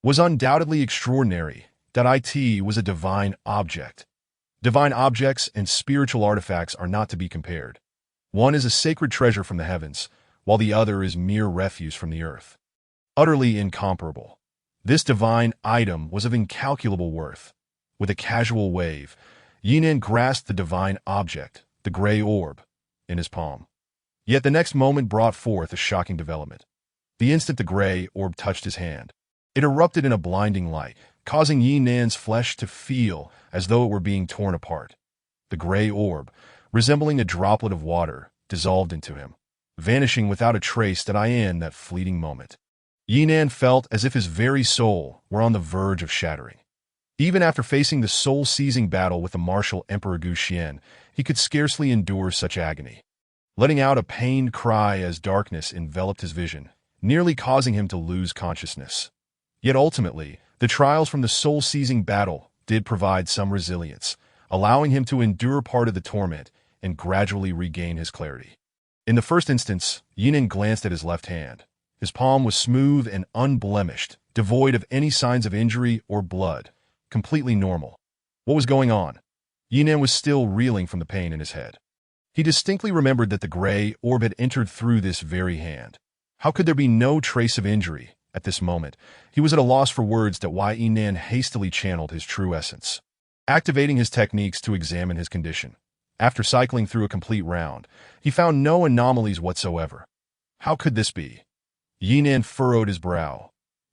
was undoubtedly extraordinary. It was a divine object. Divine objects and spiritual artifacts are not to be compared. One is a sacred treasure from the heavens, while the other is mere refuse from the earth. Utterly incomparable. This divine item was of incalculable worth. With a casual wave, Yinan grasped the divine object, the Gray Orb, in his palm. Yet the next moment brought forth a shocking development. The instant the Gray Orb touched his hand, it erupted in a blinding light, causing Yinan's flesh to feel as though it were being torn apart. The Gray Orb, resembling a droplet of water, dissolved into him, vanishing without a trace in that fleeting moment. Yinan felt as if his very soul were on the verge of shattering. Even after facing the soul-seizing battle with the martial Emperor Gu Xian, he could scarcely endure such agony. Letting out a pained cry as darkness enveloped his vision, nearly causing him to lose consciousness. Yet ultimately, the trials from the soul-seizing battle did provide some resilience, allowing him to endure part of the torment and gradually regain his clarity. In the first instance, Yinan glanced at his left hand. His palm was smooth and unblemished, devoid of any signs of injury or blood, completely normal. What was going on? Yinan was still reeling from the pain in his head. He distinctly remembered that the Gray Orb had entered through this very hand. How could there be no trace of injury? At this moment, he was at a loss for words why Yinan hastily channeled his true essence, activating his techniques to examine his condition. After cycling through a complete round, he found no anomalies whatsoever. How could this be? Yinan furrowed his brow.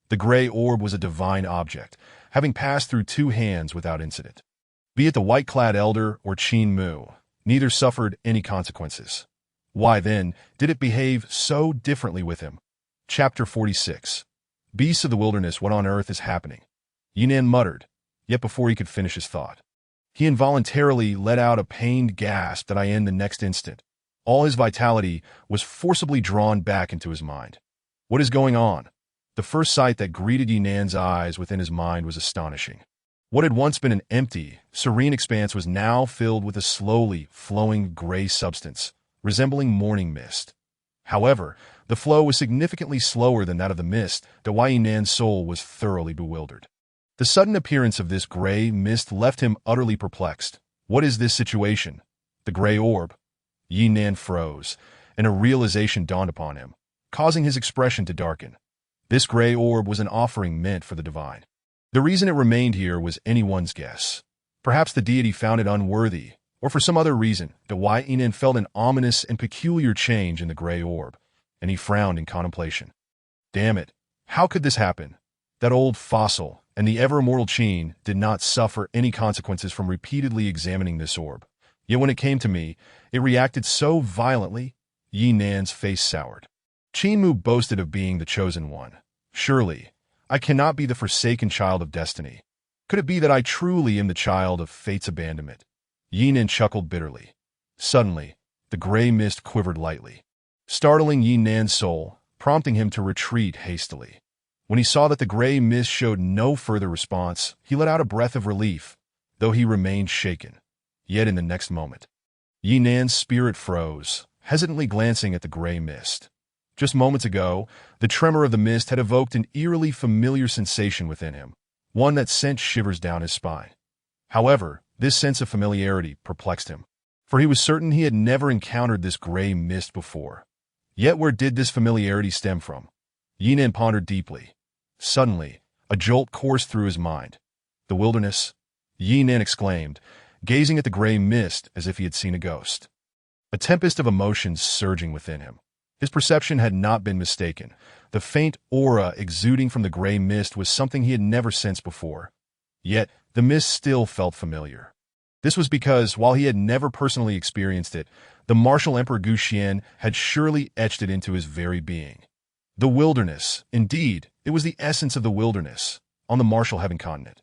The Gray Orb was a divine object, having passed through 2 hands without incident. Be it the white-clad elder or Qin Mu, neither suffered any consequences. Why, then, did it behave so differently with him? Chapter 46. Beasts of the Wilderness, what on earth is happening? Yinan muttered, yet before he could finish his thought, he involuntarily let out a pained gasp in the next instant. All his vitality was forcibly drawn back into his mind. What is going on? The first sight that greeted Yinan's eyes within his mind was astonishing. What had once been an empty, serene expanse was now filled with a slowly flowing gray substance, resembling morning mist. However, The flow was significantly slower than that of the mist. The Yi Nan's soul was thoroughly bewildered. The sudden appearance of this gray mist left him utterly perplexed. What is this situation? The gray orb? Yi Nan froze, and a realization dawned upon him, causing his expression to darken. This gray orb was an offering meant for the divine. The reason it remained here was anyone's guess. Perhaps the deity found it unworthy, or for some other reason. The Yi Nan felt an ominous and peculiar change in the gray orb, and he frowned in contemplation. Damn it, how could this happen? That old fossil and the ever-immortal Qin did not suffer any consequences from repeatedly examining this orb. Yet when it came to me, it reacted so violently. Yi Nan's face soured. Qin Mu boasted of being the chosen one. Surely, I cannot be the forsaken child of destiny. Could it be that I truly am the child of fate's abandonment? Yi Nan chuckled bitterly. Suddenly, the gray mist quivered lightly, startling Yi Nan's soul, prompting him to retreat hastily. When he saw that the gray mist showed no further response, he let out a breath of relief, though he remained shaken. Yet in the next moment, Yi Nan's spirit froze, hesitantly glancing at the gray mist. Just moments ago, the tremor of the mist had evoked an eerily familiar sensation within him, one that sent shivers down his spine. However, this sense of familiarity perplexed him, for he was certain he had never encountered this gray mist before. Yet where did this familiarity stem from? Yi Nan pondered deeply. Suddenly, a jolt coursed through his mind. The wilderness? Yi Nan exclaimed, gazing at the gray mist as if he had seen a ghost. A tempest of emotions surging within him. His perception had not been mistaken. The faint aura exuding from the gray mist was something he had never sensed before. Yet, the mist still felt familiar. This was because, while he had never personally experienced it, the martial Emperor Gu Xian had surely etched it into his very being. The wilderness, indeed, it was the essence of the wilderness, on the martial heaven continent.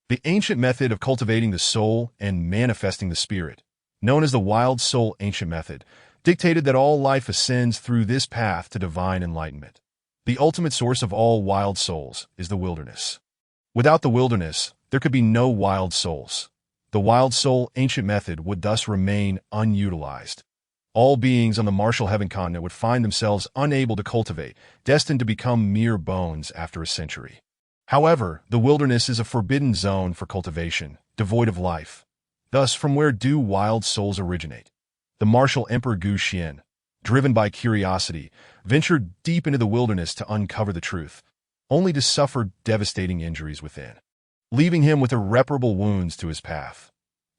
The ancient method of cultivating the soul and manifesting the spirit, known as the wild soul ancient method, dictated that all life ascends through this path to divine enlightenment. The ultimate source of all wild souls is the wilderness. Without the wilderness, there could be no wild souls. The wild soul ancient method would thus remain unutilized. All beings on the martial heaven continent would find themselves unable to cultivate, destined to become mere bones after a century. However, the wilderness is a forbidden zone for cultivation, devoid of life. Thus, from where do wild souls originate? The martial Emperor Gu Xian, driven by curiosity, ventured deep into the wilderness to uncover the truth, only to suffer devastating injuries within, leaving him with irreparable wounds to his path.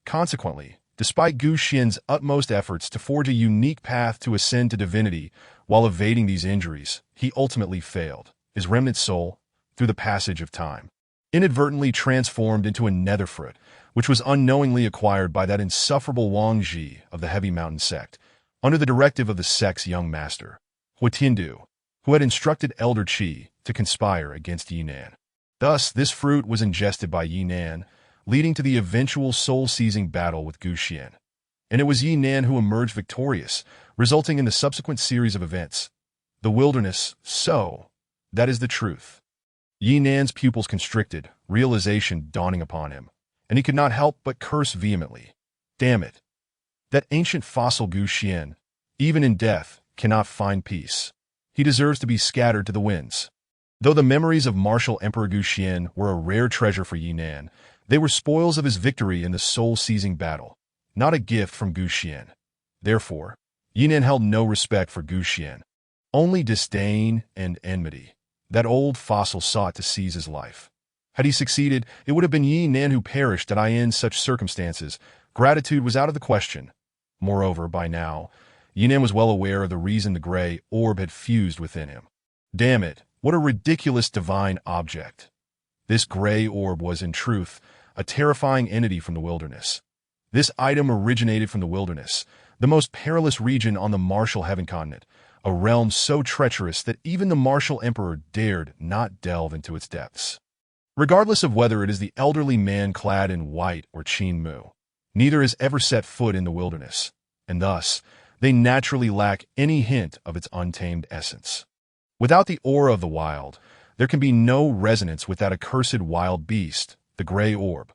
Consequently, despite Gu Xian's utmost efforts to forge a unique path to ascend to divinity while evading these injuries, he ultimately failed. His remnant soul, through the passage of time, inadvertently transformed into a netherfoot, which was unknowingly acquired by that insufferable Wang Zhi of the Heavy Mountain sect, under the directive of the sect's young master, Huitiandu, who had instructed Elder Qi to conspire against Yi Nan. Thus, this fruit was ingested by Yi Nan, leading to the eventual soul-seizing battle with Gu Xian. And it was Yi Nan who emerged victorious, resulting in the subsequent series of events. The wilderness, so, that is the truth. Yi Nan's pupils constricted, realization dawning upon him, and he could not help but curse vehemently. Damn it! That ancient fossil Gu Xian, even in death, cannot find peace. He deserves to be scattered to the winds. Though the memories of martial Emperor Gu Xian were a rare treasure for Yi Nan, they were spoils of his victory in the soul-seizing battle, not a gift from Gu Xian. Therefore, Yi Nan held no respect for Gu Xian, only disdain and enmity. That old fossil sought to seize his life. Had he succeeded, it would have been Yi Nan who perished. That in such circumstances, gratitude was out of the question. Moreover, by now, Yi Nan was well aware of the reason the gray orb had fused within him. Damn it, what a ridiculous divine object. This gray orb was, in truth, a terrifying entity from the wilderness. This item originated from the wilderness, the most perilous region on the martial heaven continent, a realm so treacherous that even the martial emperor dared not delve into its depths. Regardless of whether it is the elderly man clad in white or Qin Mu, neither has ever set foot in the wilderness, and thus, they naturally lack any hint of its untamed essence. Without the aura of the wild, there can be no resonance with that accursed wild beast, the gray orb.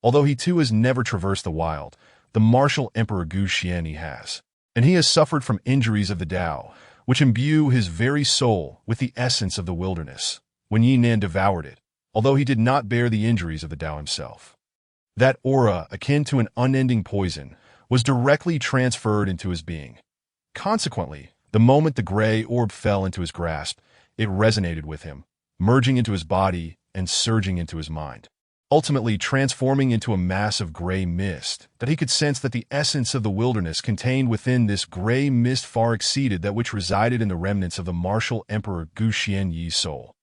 Although he too has never traversed the wild, the martial Emperor Gu Xian he has, and he has suffered from injuries of the Tao, which imbue his very soul with the essence of the wilderness, when Yinan devoured it, although he did not bear the injuries of the Tao himself. That aura, akin to an unending poison, was directly transferred into his being. Consequently, the moment the gray orb fell into his grasp, it resonated with him, merging into his body and surging into his mind, ultimately transforming into a mass of gray mist that he could sense that the essence of the wilderness contained within this gray mist far exceeded that which resided in the remnants of the martial emperor Gu Xianyi's soul.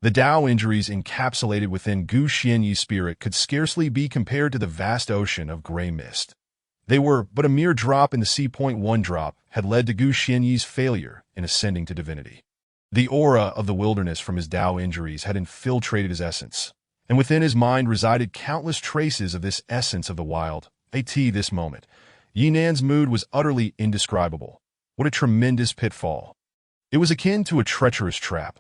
The Tao injuries encapsulated within Gu Xianyi's spirit could scarcely be compared to the vast ocean of gray mist. They were but a mere drop in the sea. One drop had led to Gu Xianyi's failure in ascending to divinity. The aura of the wilderness from his Tao injuries had infiltrated his essence, and within his mind resided countless traces of this essence of the wild. At this moment, Yinan's mood was utterly indescribable. What a tremendous pitfall. It was akin to a treacherous trap.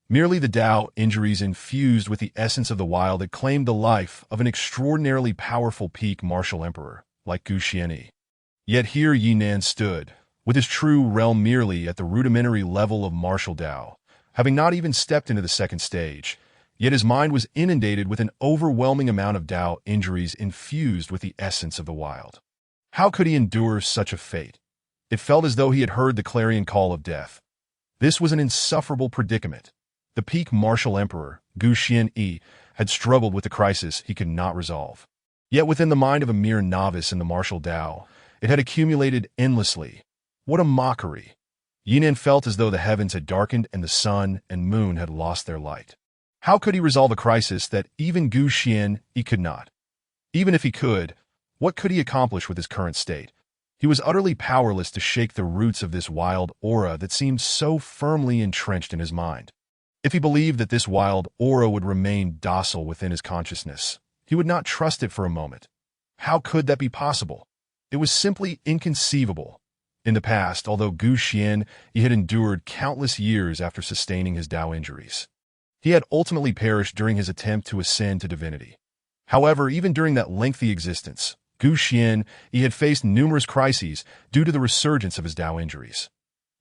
Merely the Tao injuries infused with the essence of the wild had claimed the life of an extraordinarily powerful peak martial emperor, like Gu Xianyi. Yet here Yinan stood, with his true realm merely at the rudimentary level of martial Tao, having not even stepped into the second stage, yet his mind was inundated with an overwhelming amount of Tao injuries infused with the essence of the wild. How could he endure such a fate? It felt as though he had heard the clarion call of death. This was an insufferable predicament. The peak martial emperor, Gu Xianyi, had struggled with the crisis he could not resolve. Yet within the mind of a mere novice in the martial Tao, it had accumulated endlessly. What a mockery! Yinan felt as though the heavens had darkened and the sun and moon had lost their light. How could he resolve a crisis that even Gu Xianyi could not? Even if he could, what could he accomplish with his current state? He was utterly powerless to shake the roots of this wild aura that seemed so firmly entrenched in his mind. If he believed that this wild aura would remain docile within his consciousness, he would not trust it for a moment. How could that be possible? It was simply inconceivable. In the past, although Gu Xianyi had endured countless years after sustaining his Tao injuries, he had ultimately perished during his attempt to ascend to divinity. However, even during that lengthy existence, Gu Xianyi had faced numerous crises due to the resurgence of his Tao injuries.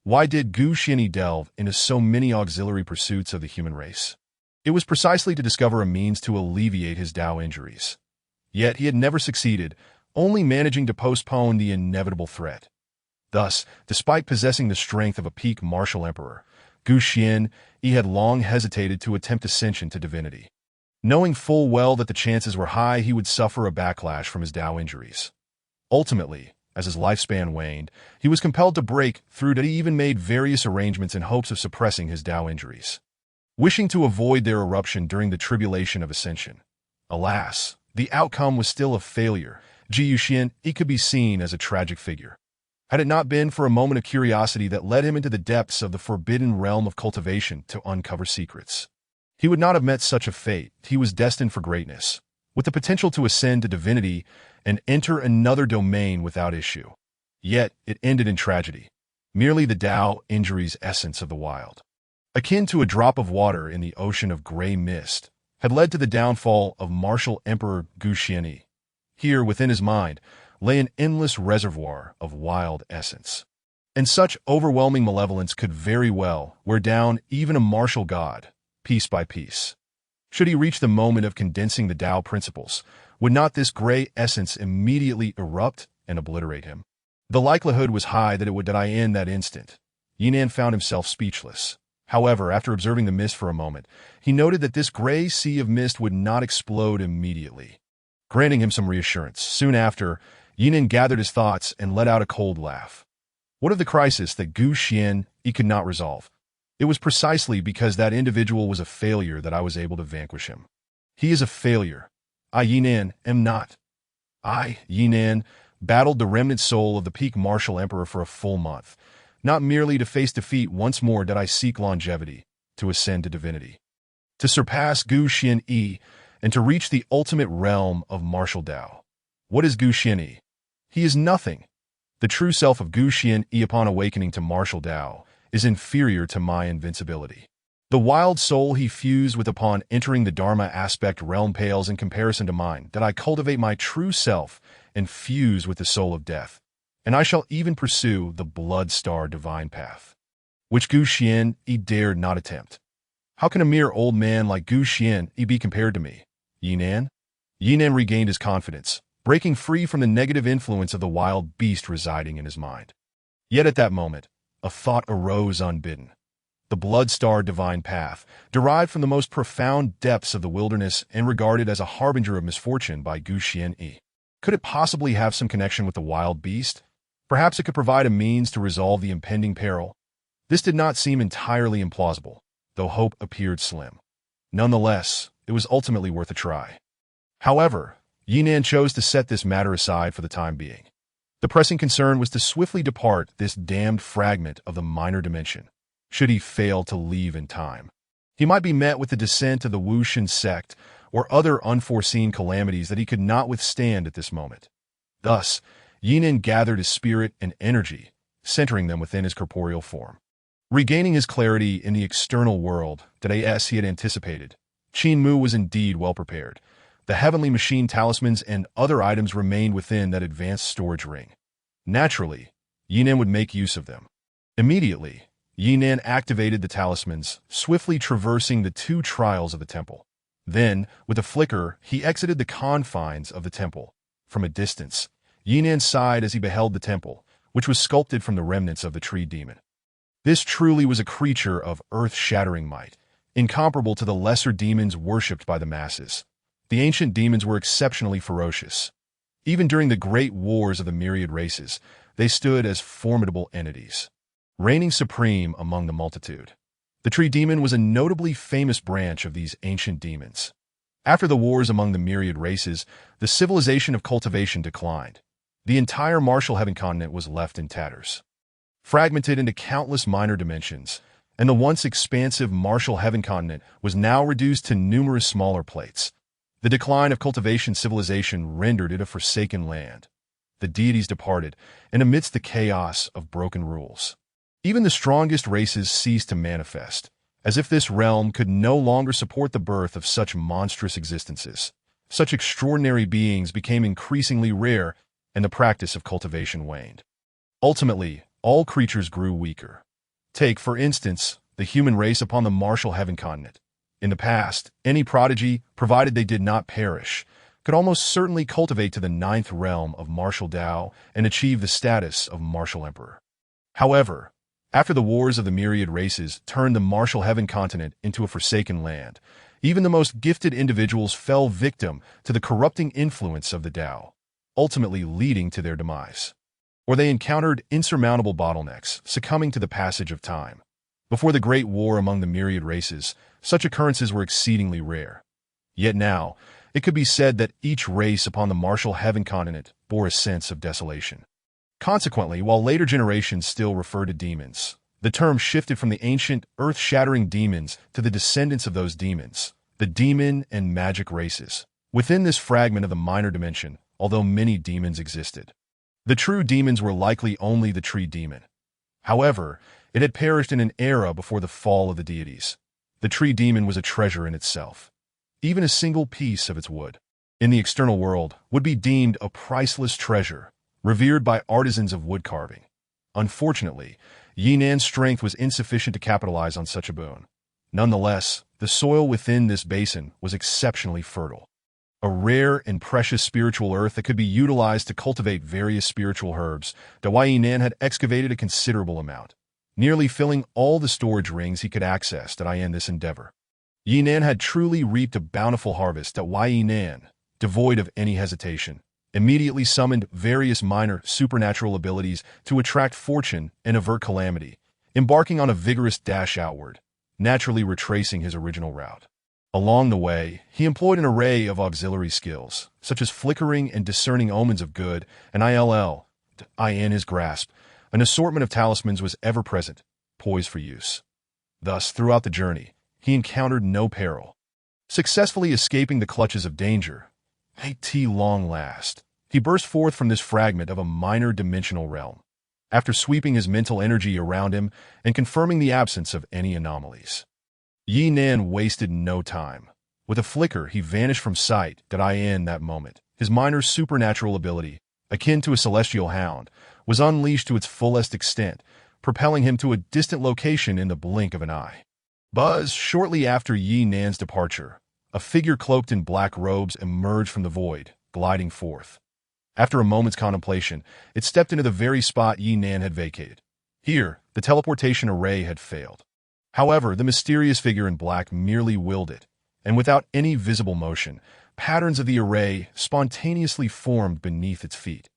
Why did Gu Xianyi delve into so many auxiliary pursuits of the human race? It was precisely to discover a means to alleviate his Tao injuries. Yet he had never succeeded, only managing to postpone the inevitable threat. Thus, despite possessing the strength of a peak martial emperor, Gu Xianyi had long hesitated to attempt ascension to divinity. Knowing full well that the chances were high he would suffer a backlash from his Tao injuries. Ultimately, as his lifespan waned, he was compelled to break through that he even made various arrangements in hopes of suppressing his Tao injuries, wishing to avoid their eruption during the tribulation of ascension. Alas, the outcome was still a failure. Gu Xianyi could be seen as a tragic figure. Had it not been for a moment of curiosity that led him into the depths of the forbidden realm of cultivation to uncover secrets, he would not have met such a fate. He was destined for greatness, with the potential to ascend to divinity and enter another domain without issue. Yet, it ended in tragedy, merely the Tao injuries essence of the wild, akin to a drop of water in the ocean of gray mist, had led to the downfall of martial emperor Gu Xianyi. Here, within his mind, lay an endless reservoir of wild essence. And such overwhelming malevolence could very well wear down even a martial god, piece by piece. Should he reach the moment of condensing the Tao principles, would not this gray essence immediately erupt and obliterate him? The likelihood was high that it would die in that instant. Yinan found himself speechless. However, after observing the mist for a moment, he noted that this gray sea of mist would not explode immediately, granting him some reassurance. Soon after, Yinan gathered his thoughts and let out a cold laugh. What of the crisis that Gu Xianyi could not resolve? It was precisely because that individual was a failure that I was able to vanquish him. He is a failure. I, Yinan, am not. I, Yinan, battled the remnant soul of the peak martial emperor for a full month. Not merely to face defeat once more did I seek longevity, to ascend to divinity, to surpass Gu Xianyi, and to reach the ultimate realm of martial Tao. What is Gu Xianyi? He is nothing. The true self of Gu Xianyi upon awakening to martial Tao is inferior to my invincibility. The wild soul he fused with upon entering the dharma aspect realm pales in comparison to mine, that I cultivate my true self and fuse with the soul of death, and I shall even pursue the blood-star divine path. which Gu Xian dared not attempt. How can a mere old man like Gu Xian be compared to me? Yinan? Yinan regained his confidence, breaking free from the negative influence of the wild beast residing in his mind. Yet at that moment, a thought arose unbidden. The blood-starred divine path, derived from the most profound depths of the wilderness and regarded as a harbinger of misfortune by Gu Xian. Could it possibly have some connection with the wild beast? Perhaps it could provide a means to resolve the impending peril. This did not seem entirely implausible, though hope appeared slim. Nonetheless, it was ultimately worth a try. However, Yinan chose to set this matter aside for the time being. The pressing concern was to swiftly depart this damned fragment of the minor dimension, should he fail to leave in time. He might be met with the descent of the Wuxian sect or other unforeseen calamities that he could not withstand at this moment. Thus, Yinan gathered his spirit and energy, centering them within his corporeal form. Regaining his clarity in the external world that as he had anticipated, Qin Mu was indeed well prepared. The heavenly machine talismans and other items remained within that advanced storage ring. Naturally, Yinan would make use of them. Immediately, Yinan activated the talismans, swiftly traversing the two trials of the temple. Then, with a flicker, he exited the confines of the temple. From a distance, Yinan sighed as he beheld the temple, which was sculpted from the remnants of the tree demon. This truly was a creature of earth-shattering might, incomparable to the lesser demons worshipped by the masses. The ancient demons were exceptionally ferocious. Even during the great wars of the myriad races, they stood as formidable entities, reigning supreme among the multitude. The tree demon was a notably famous branch of these ancient demons. After the wars among the myriad races, the civilization of cultivation declined. The entire martial heaven continent was left in tatters, fragmented into countless minor dimensions, and the once expansive martial heaven continent was now reduced to numerous smaller plates. The decline of cultivation civilization rendered it a forsaken land. The deities departed, and amidst the chaos of broken rules, even the strongest races ceased to manifest, as if this realm could no longer support the birth of such monstrous existences. Such extraordinary beings became increasingly rare, and the practice of cultivation waned. Ultimately, all creatures grew weaker. Take, for instance, the human race upon the martial heaven continent. In the past, any prodigy, provided they did not perish, could almost certainly cultivate to the 9th realm of martial Tao and achieve the status of martial emperor. However, after the wars of the myriad races turned the martial heaven continent into a forsaken land, even the most gifted individuals fell victim to the corrupting influence of the Tao, ultimately leading to their demise. Or they encountered insurmountable bottlenecks, succumbing to the passage of time. Before the great war among the myriad races, such occurrences were exceedingly rare. Yet now, it could be said that each race upon the martial heaven continent bore a sense of desolation. Consequently, while later generations still refer to demons, the term shifted from the ancient, earth-shattering demons to the descendants of those demons, the demon and magic races. Within this fragment of the minor dimension, although many demons existed, the true demons were likely only the tree demon. However, it had perished in an era before the fall of the deities. The tree demon was a treasure in itself. Even a single piece of its wood, in the external world, would be deemed a priceless treasure, revered by artisans of wood carving. Unfortunately, Yinan's strength was insufficient to capitalize on such a boon. Nonetheless, the soil within this basin was exceptionally fertile. A rare and precious spiritual earth that could be utilized to cultivate various spiritual herbs, that Yinan had excavated a considerable amount, nearly filling all the storage rings he could access that in this endeavor. Yinan had truly reaped a bountiful harvest that Yinan, devoid of any hesitation, immediately summoned various minor supernatural abilities to attract fortune and avert calamity, embarking on a vigorous dash outward, naturally retracing his original route. Along the way, he employed an array of auxiliary skills, such as flickering and discerning omens of good, and in his grasp. An assortment of talismans was ever present, poised for use. Thus, throughout the journey, he encountered no peril, successfully escaping the clutches of danger. At long last, he burst forth from this fragment of a minor dimensional realm, after sweeping his mental energy around him and confirming the absence of any anomalies. Yinan wasted no time. With a flicker, he vanished from sight in that moment. His minor supernatural ability, akin to a celestial hound, was unleashed to its fullest extent, propelling him to a distant location in the blink of an eye. Shortly after Yi Nan's departure, a figure cloaked in black robes emerged from the void, gliding forth. After a moment's contemplation, it stepped into the very spot Yi Nan had vacated. Here, the teleportation array had failed. However, the mysterious figure in black merely willed it, and without any visible motion, patterns of the array spontaneously formed beneath its feet.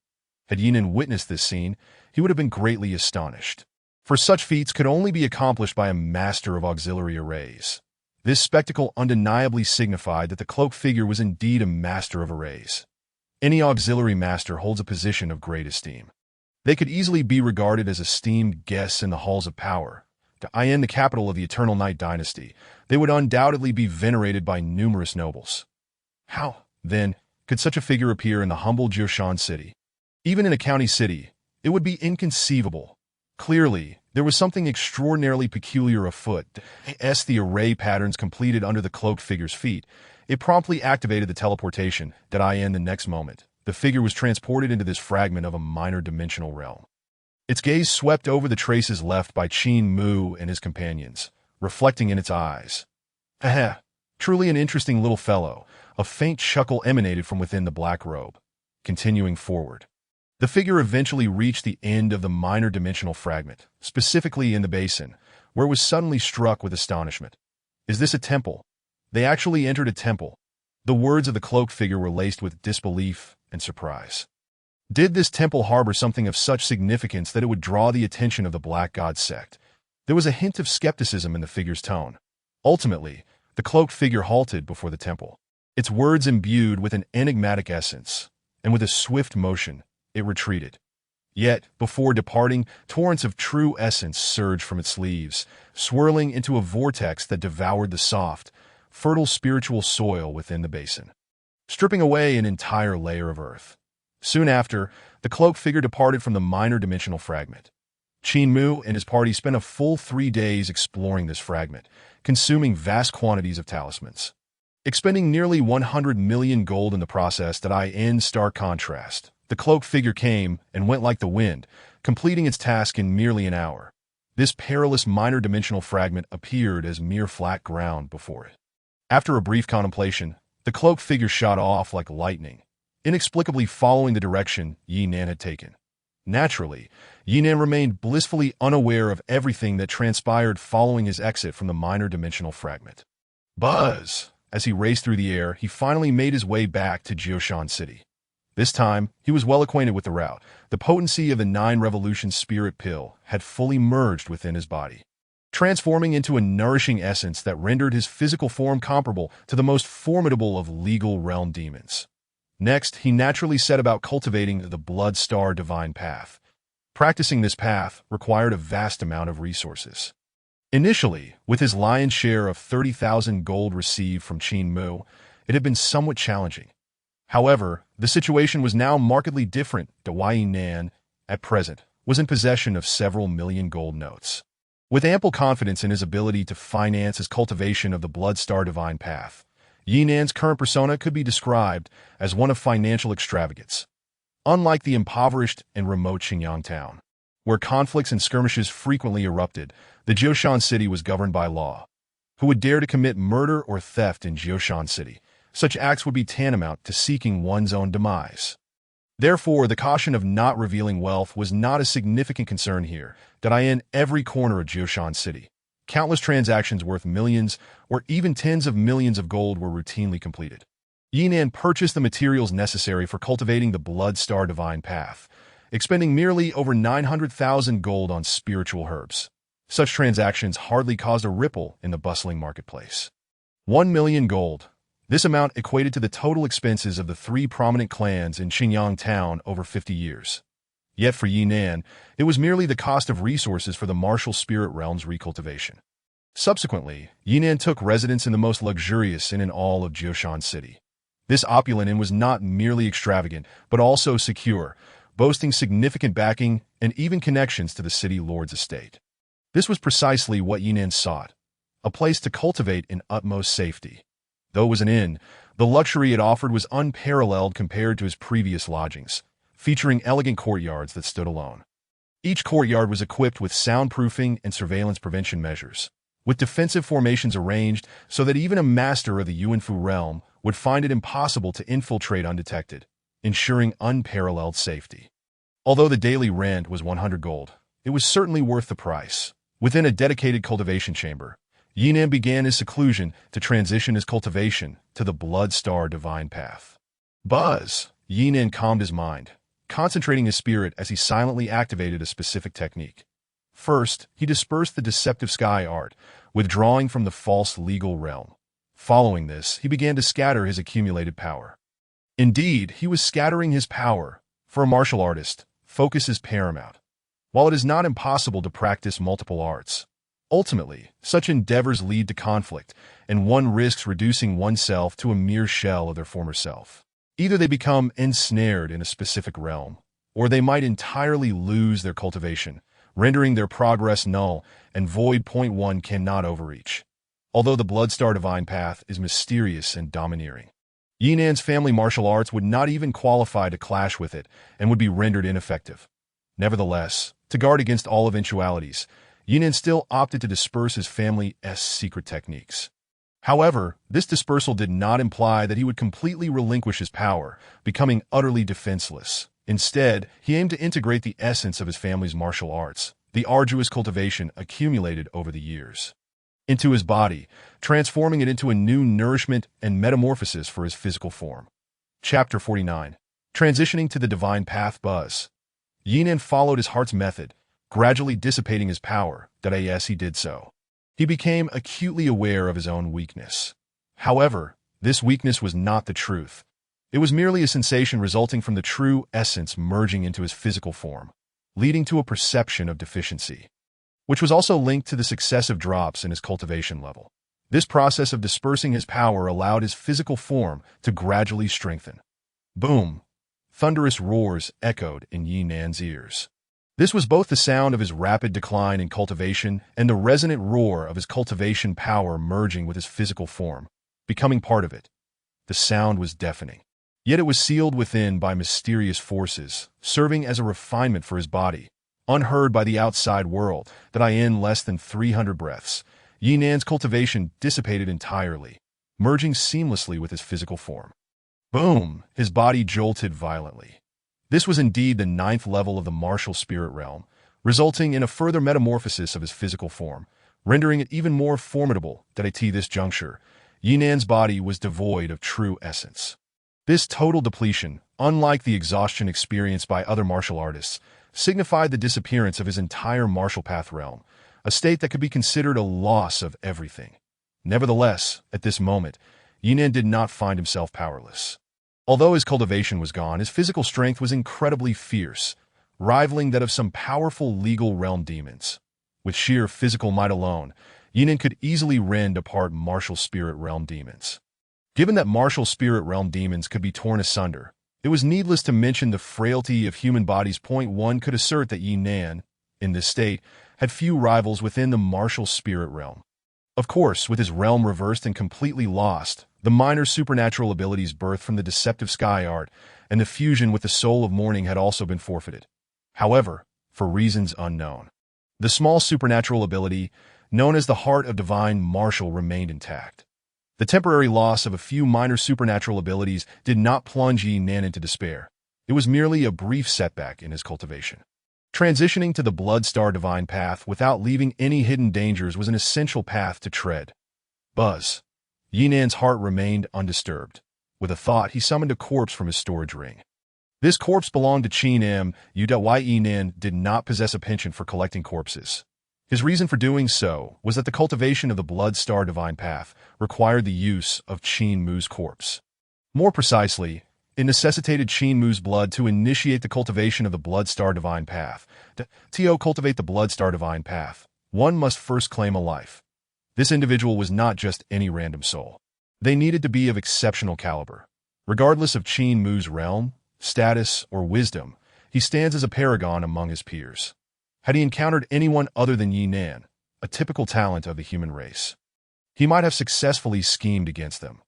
Had Yi Nan witnessed this scene, he would have been greatly astonished, for such feats could only be accomplished by a master of auxiliary arrays. This spectacle undeniably signified that the cloaked figure was indeed a master of arrays. Any auxiliary master holds a position of great esteem. They could easily be regarded as esteemed guests in the halls of power. To Ayin, the capital of the Eternal Night dynasty, they would undoubtedly be venerated by numerous nobles. How, then, could such a figure appear in the humble Jioshan city? Even in a county city, it would be inconceivable. Clearly, there was something extraordinarily peculiar afoot. As the array patterns completed under the cloaked figure's feet, it promptly activated the teleportation that Ayin the next moment. The figure was transported into this fragment of a minor dimensional realm. Its gaze swept over the traces left by Qin Mu and his companions, reflecting in its eyes. Truly an interesting little fellow. A faint chuckle emanated from within the black robe. Continuing forward, the figure eventually reached the end of the minor dimensional fragment, specifically in the basin, where it was suddenly struck with astonishment. Is this a temple? They actually entered a temple. The words of the cloaked figure were laced with disbelief and surprise. Did this temple harbor something of such significance that it would draw the attention of the Black God sect? There was a hint of skepticism in the figure's tone. Ultimately, the cloaked figure halted before the temple, its words imbued with an enigmatic essence, and with a swift motion, it retreated. Yet, before departing, torrents of true essence surged from its sleeves, swirling into a vortex that devoured the soft, fertile spiritual soil within the basin, stripping away an entire layer of earth. Soon after, the cloaked figure departed from the minor dimensional fragment. Qin Mu and his party spent a full 3 days exploring this fragment, consuming vast quantities of talismans, expending nearly 100 million gold in the process. In stark contrast, the cloaked figure came and went like the wind, completing its task in merely an hour. This perilous minor dimensional fragment appeared as mere flat ground before it. After a brief contemplation, the cloaked figure shot off like lightning, inexplicably following the direction Yi Nan had taken. Naturally, Yi Nan remained blissfully unaware of everything that transpired following his exit from the minor dimensional fragment. As he raced through the air, he finally made his way back to Jioshan City. This time, he was well acquainted with the route. The potency of the 9 Revolution Spirit Pill had fully merged within his body, transforming into a nourishing essence that rendered his physical form comparable to the most formidable of legal realm demons. Next, he naturally set about cultivating the Blood Star Divine Path. Practicing this path required a vast amount of resources. Initially, with his lion's share of 30,000 gold received from Qin Mu, it had been somewhat challenging. However, the situation was now markedly different. Yi Nan, at present, was in possession of several million gold notes. With ample confidence in his ability to finance his cultivation of the Blood Star Divine Path, Yi Nan's current persona could be described as one of financial extravagance. Unlike the impoverished and remote Xinjiang town, where conflicts and skirmishes frequently erupted, the Jioshan city was governed by law. Who would dare to commit murder or theft in Jioshan city? Such acts would be tantamount to seeking one's own demise. Therefore, the caution of not revealing wealth was not a significant concern here. In every corner of Jioshan city, countless transactions worth millions or even tens of millions of gold were routinely completed. Yi Nan purchased the materials necessary for cultivating the Blood Star Divine Path, expending merely over 900,000 gold on spiritual herbs. Such transactions hardly caused a ripple in the bustling marketplace. 1 million gold. This amount equated to the total expenses of the 3 prominent clans in Xinjiang town over 50 years. Yet for Yi Nan, it was merely the cost of resources for the martial spirit realm's recultivation. Subsequently, Yi Nan took residence in the most luxurious inn in all of Jioshan city. This opulent inn was not merely extravagant, but also secure, boasting significant backing and even connections to the city lord's estate. This was precisely what Yi Nan sought, a place to cultivate in utmost safety. Though it was an inn, the luxury it offered was unparalleled compared to his previous lodgings, featuring elegant courtyards that stood alone. Each courtyard was equipped with soundproofing and surveillance prevention measures, with defensive formations arranged so that even a master of the Yuanfu realm would find it impossible to infiltrate undetected, ensuring unparalleled safety. Although the daily rent was 100 gold, it was certainly worth the price. Within a dedicated cultivation chamber, Yinan began his seclusion to transition his cultivation to the Blood Star Divine Path. Buzz! Yinan calmed his mind, concentrating his spirit as he silently activated a specific technique. First, he dispersed the deceptive sky art, withdrawing from the false legal realm. Following this, he began to scatter his accumulated power. Indeed, he was scattering his power. For a martial artist, focus is paramount. While it is not impossible to practice multiple arts, ultimately, such endeavors lead to conflict, and one risks reducing oneself to a mere shell of their former self. Either they become ensnared in a specific realm, or they might entirely lose their cultivation, rendering their progress null and void. Point 1 cannot overreach. Although the Bloodstar Divine Path is mysterious and domineering, Yinan's family martial arts would not even qualify to clash with it and would be rendered ineffective. Nevertheless, to guard against all eventualities, Yinan still opted to disperse his family's secret techniques. However, this dispersal did not imply that he would completely relinquish his power, becoming utterly defenseless. Instead, he aimed to integrate the essence of his family's martial arts, the arduous cultivation accumulated over the years, into his body, transforming it into a new nourishment and metamorphosis for his physical form. Chapter 49. Transitioning to the Divine Path. Buzz. Yinan followed his heart's method, gradually dissipating his power. As he did so, he became acutely aware of his own weakness. However, this weakness was not the truth. It was merely a sensation resulting from the true essence merging into his physical form, leading to a perception of deficiency, which was also linked to the successive drops in his cultivation level. This process of dispersing his power allowed his physical form to gradually strengthen. Boom! Thunderous roars echoed in Yinan's ears. This was both the sound of his rapid decline in cultivation and the resonant roar of his cultivation power merging with his physical form, becoming part of it. The sound was deafening. Yet it was sealed within by mysterious forces, serving as a refinement for his body, unheard by the outside world. In less than 300 breaths, Yinan's cultivation dissipated entirely, merging seamlessly with his physical form. Boom! His body jolted violently. This was indeed the 9th level of the martial spirit realm, resulting in a further metamorphosis of his physical form, rendering it even more formidable. At this juncture, Yinan's body was devoid of true essence. This total depletion, unlike the exhaustion experienced by other martial artists, signified the disappearance of his entire martial path realm, a state that could be considered a loss of everything. Nevertheless, at this moment, Yinan did not find himself powerless. Although his cultivation was gone, his physical strength was incredibly fierce, rivaling that of some powerful legal realm demons. With sheer physical might alone, Yinan could easily rend apart martial spirit realm demons. Given that martial spirit realm demons could be torn asunder, it was needless to mention the frailty of human bodies. One could assert that Yinan, in this state, had few rivals within the martial spirit realm. Of course, with his realm reversed and completely lost, the minor supernatural abilities birthed from the deceptive sky art and the fusion with the soul of morning had also been forfeited. However, for reasons unknown, the small supernatural ability, known as the Heart of Divine Martial, remained intact. The temporary loss of a few minor supernatural abilities did not plunge Yinan into despair. It was merely a brief setback in his cultivation. Transitioning to the Bloodstar Divine Path without leaving any hidden dangers was an essential path to tread. Buzz. Yinan's heart remained undisturbed. With a thought, he summoned a corpse from his storage ring. This corpse belonged to Qin M. Yinan did not possess a penchant for collecting corpses. His reason for doing so was that the cultivation of the Bloodstar Divine Path required the use of Qin Mu's corpse. More precisely, it necessitated Qin Mu's blood to initiate the cultivation of the Bloodstar Divine Path. To cultivate the Bloodstar Divine Path, one must first claim a life. This individual was not just any random soul. They needed to be of exceptional caliber. Regardless of Qin Mu's realm, status, or wisdom, he stands as a paragon among his peers. Had he encountered anyone other than Yinan, a typical talent of the human race, he might have successfully schemed against them.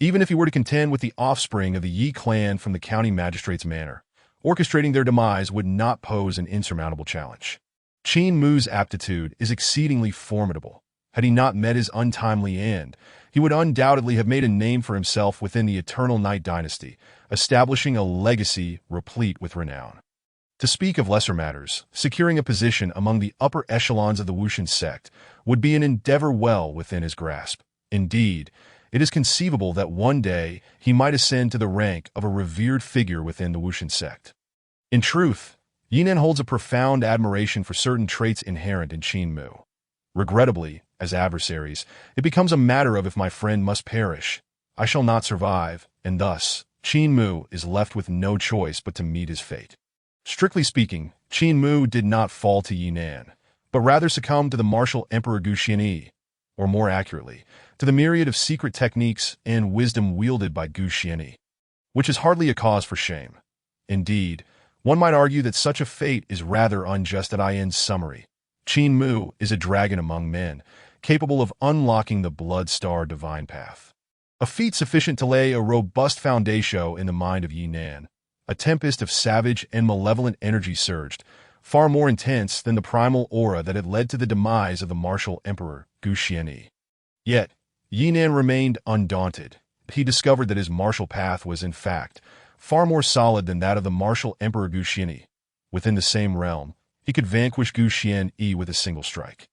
Even if he were to contend with the offspring of the Yi clan from the county magistrate's manor, orchestrating their demise would not pose an insurmountable challenge. Qin Mu's aptitude is exceedingly formidable. Had he not met his untimely end, he would undoubtedly have made a name for himself within the Eternal Night dynasty, establishing a legacy replete with renown. To speak of lesser matters, securing a position among the upper echelons of the Wuxin sect would be an endeavor well within his grasp. Indeed, it is conceivable that one day he might ascend to the rank of a revered figure within the Wuxin sect. In truth, Yinan holds a profound admiration for certain traits inherent in Qin Mu. Regrettably, as adversaries, it becomes a matter of if my friend must perish, I shall not survive, and thus, Qin Mu is left with no choice but to meet his fate. Strictly speaking, Qin Mu did not fall to Yinan, but rather succumbed to the martial Emperor Gu Xianyi, or more accurately, to the myriad of secret techniques and wisdom wielded by Gu Xianyi, which is hardly a cause for shame. Indeed, one might argue that such a fate is rather unjust. In summary, Qin Mu is a dragon among men, capable of unlocking the Blood Star divine path. A feat sufficient to lay a robust foundation in the mind of Yinan. A tempest of savage and malevolent energy surged, far more intense than the primal aura that had led to the demise of the martial emperor, Gu Xianyi. Yet, Yinan remained undaunted. He discovered that his martial path was, in fact, far more solid than that of the martial emperor Gu Xianyi. Within the same realm, he could vanquish Gu Xianyi with a single strike.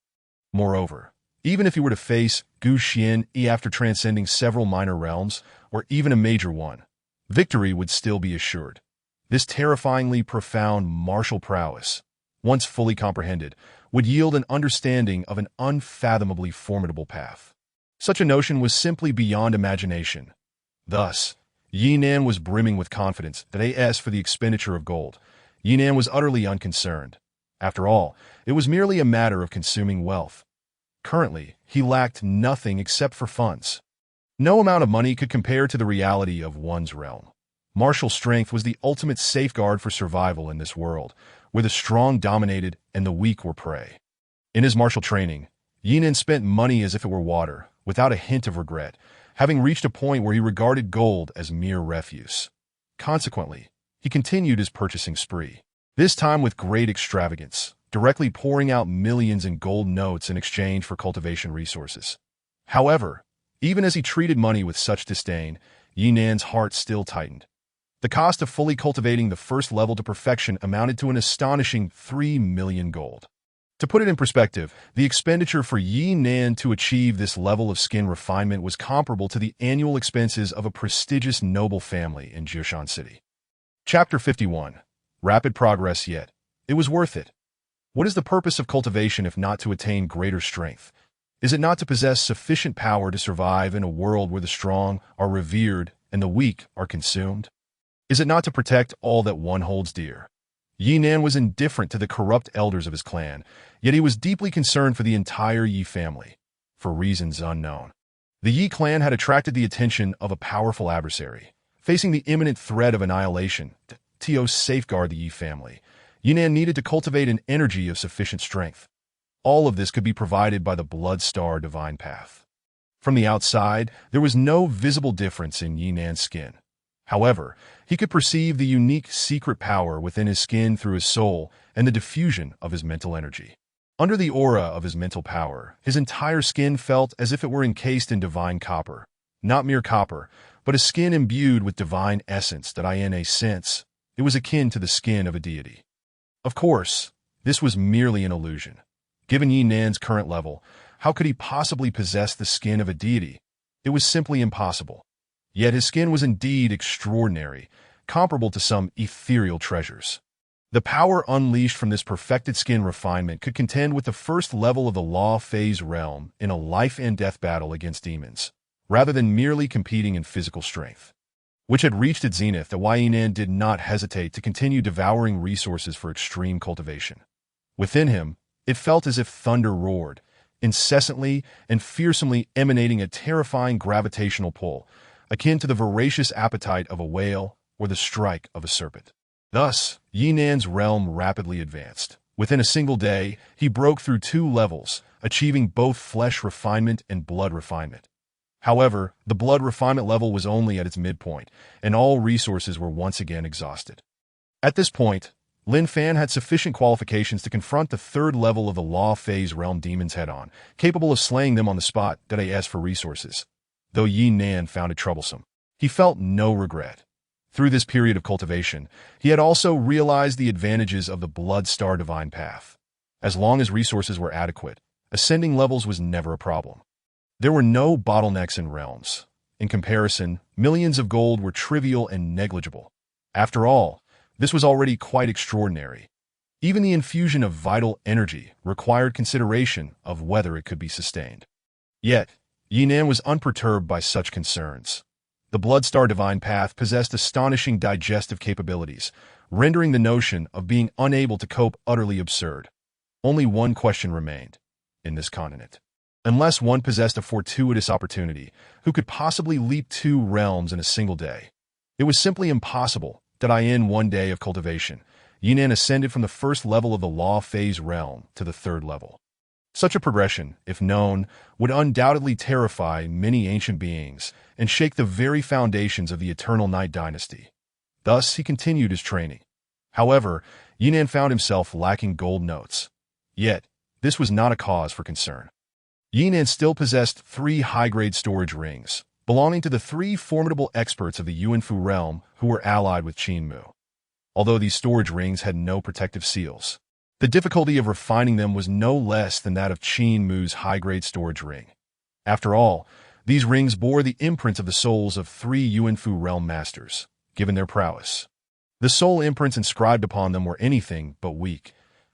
Moreover, even if he were to face Gu Xianyi after transcending several minor realms, or even a major one, victory would still be assured. This terrifyingly profound martial prowess, once fully comprehended, would yield an understanding of an unfathomably formidable path. Such a notion was simply beyond imagination. Thus, Yinan was brimming with confidence that as for the expenditure of gold, Yinan was utterly unconcerned. After all, it was merely a matter of consuming wealth. Currently, he lacked nothing except for funds. No amount of money could compare to the reality of one's realm. Martial strength was the ultimate safeguard for survival in this world, where the strong dominated and the weak were prey. In his martial training, Yinan spent money as if it were water, without a hint of regret, having reached a point where he regarded gold as mere refuse. Consequently, he continued his purchasing spree, this time with great extravagance, directly pouring out millions in gold notes in exchange for cultivation resources. However, even as he treated money with such disdain, Yinan's heart still tightened. The cost of fully cultivating the first level to perfection amounted to an astonishing 3 million gold. To put it in perspective, the expenditure for Yinan to achieve this level of skin refinement was comparable to the annual expenses of a prestigious noble family in Jiushan City. Chapter 51. Rapid progress, yet it was worth it. What is the purpose of cultivation if not to attain greater strength? Is it not to possess sufficient power to survive in a world where the strong are revered and the weak are consumed? Is it not to protect all that one holds dear? Yinan was indifferent to the corrupt elders of his clan, yet he was deeply concerned for the entire Yi family, for reasons unknown. The Yi clan had attracted the attention of a powerful adversary. Facing the imminent threat of annihilation, to safeguard the Yi family, Yinan needed to cultivate an energy of sufficient strength. All of this could be provided by the Blood Star divine path. From the outside, there was no visible difference in Yinan's skin. However, he could perceive the unique secret power within his skin through his soul and the diffusion of his mental energy. Under the aura of his mental power, his entire skin felt as if it were encased in divine copper. Not mere copper, but a skin imbued with divine essence that in a sense, it was akin to the skin of a deity. Of course, this was merely an illusion. Given Yinan's current level, how could he possibly possess the skin of a deity? It was simply impossible. Yet his skin was indeed extraordinary, comparable to some ethereal treasures. The power unleashed from this perfected skin refinement could contend with the first level of the law phase realm in a life-and-death battle against demons, rather than merely competing in physical strength, which had reached its zenith. That Yinan did not hesitate to continue devouring resources for extreme cultivation. Within him, it felt as if thunder roared, incessantly and fearsomely emanating a terrifying gravitational pull, akin to the voracious appetite of a whale or the strike of a serpent. Thus, Yinan's realm rapidly advanced. Within a single day, he broke through 2 levels, achieving both flesh refinement and blood refinement. However, the blood refinement level was only at its midpoint, and all resources were once again exhausted. At this point, Lin Fan had sufficient qualifications to confront the third level of the Law Phase Realm demons head-on, capable of slaying them on the spot that they asked for resources. Though Yi Nan found it troublesome, he felt no regret. Through this period of cultivation, he had also realized the advantages of the Blood Star Divine Path. As long as resources were adequate, ascending levels was never a problem. There were no bottlenecks in realms. In comparison, millions of gold were trivial and negligible. After all, this was already quite extraordinary. Even the infusion of vital energy required consideration of whether it could be sustained. Yet, Yinan was unperturbed by such concerns. The Bloodstar Divine Path possessed astonishing digestive capabilities, rendering the notion of being unable to cope utterly absurd. Only one question remained in this continent. Unless one possessed a fortuitous opportunity, who could possibly leap 2 realms in a single day? It was simply impossible that in one day of cultivation, Yinan ascended from the first level of the Law Phase realm to the 3rd level. Such a progression, if known, would undoubtedly terrify many ancient beings and shake the very foundations of the Eternal Night Dynasty. Thus, he continued his training. However, Yinan found himself lacking gold notes. Yet, this was not a cause for concern. Yinan still possessed 3 high-grade storage rings, belonging to the 3 formidable experts of the Yuanfu realm who were allied with Qin Mu. Although these storage rings had no protective seals, the difficulty of refining them was no less than that of Qin Mu's high-grade storage ring. After all, these rings bore the imprints of the souls of 3 Yuanfu realm masters, given their prowess. The soul imprints inscribed upon them were anything but weak.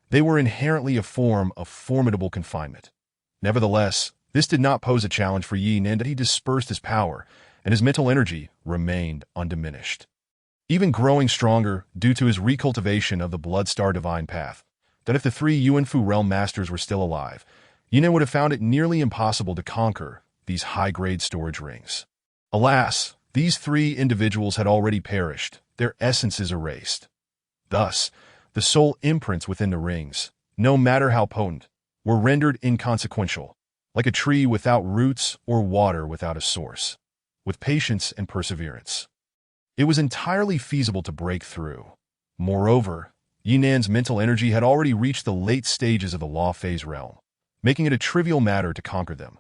They were inherently a form of formidable confinement. Nevertheless, this did not pose a challenge for Yi Nan, that he dispersed his power, and his mental energy remained undiminished. Even growing stronger due to his recultivation of the Bloodstar Divine Path, that if the 3 Yuanfu realm masters were still alive, Yi Nan would have found it nearly impossible to conquer these high-grade storage rings. Alas, these 3 individuals had already perished, their essences erased. Thus, the soul imprints within the rings, no matter how potent, were rendered inconsequential, like a tree without roots or water without a source. With patience and perseverance, it was entirely feasible to break through. Moreover, Yinan's mental energy had already reached the late stages of the Law Phase realm, making it a trivial matter to conquer them.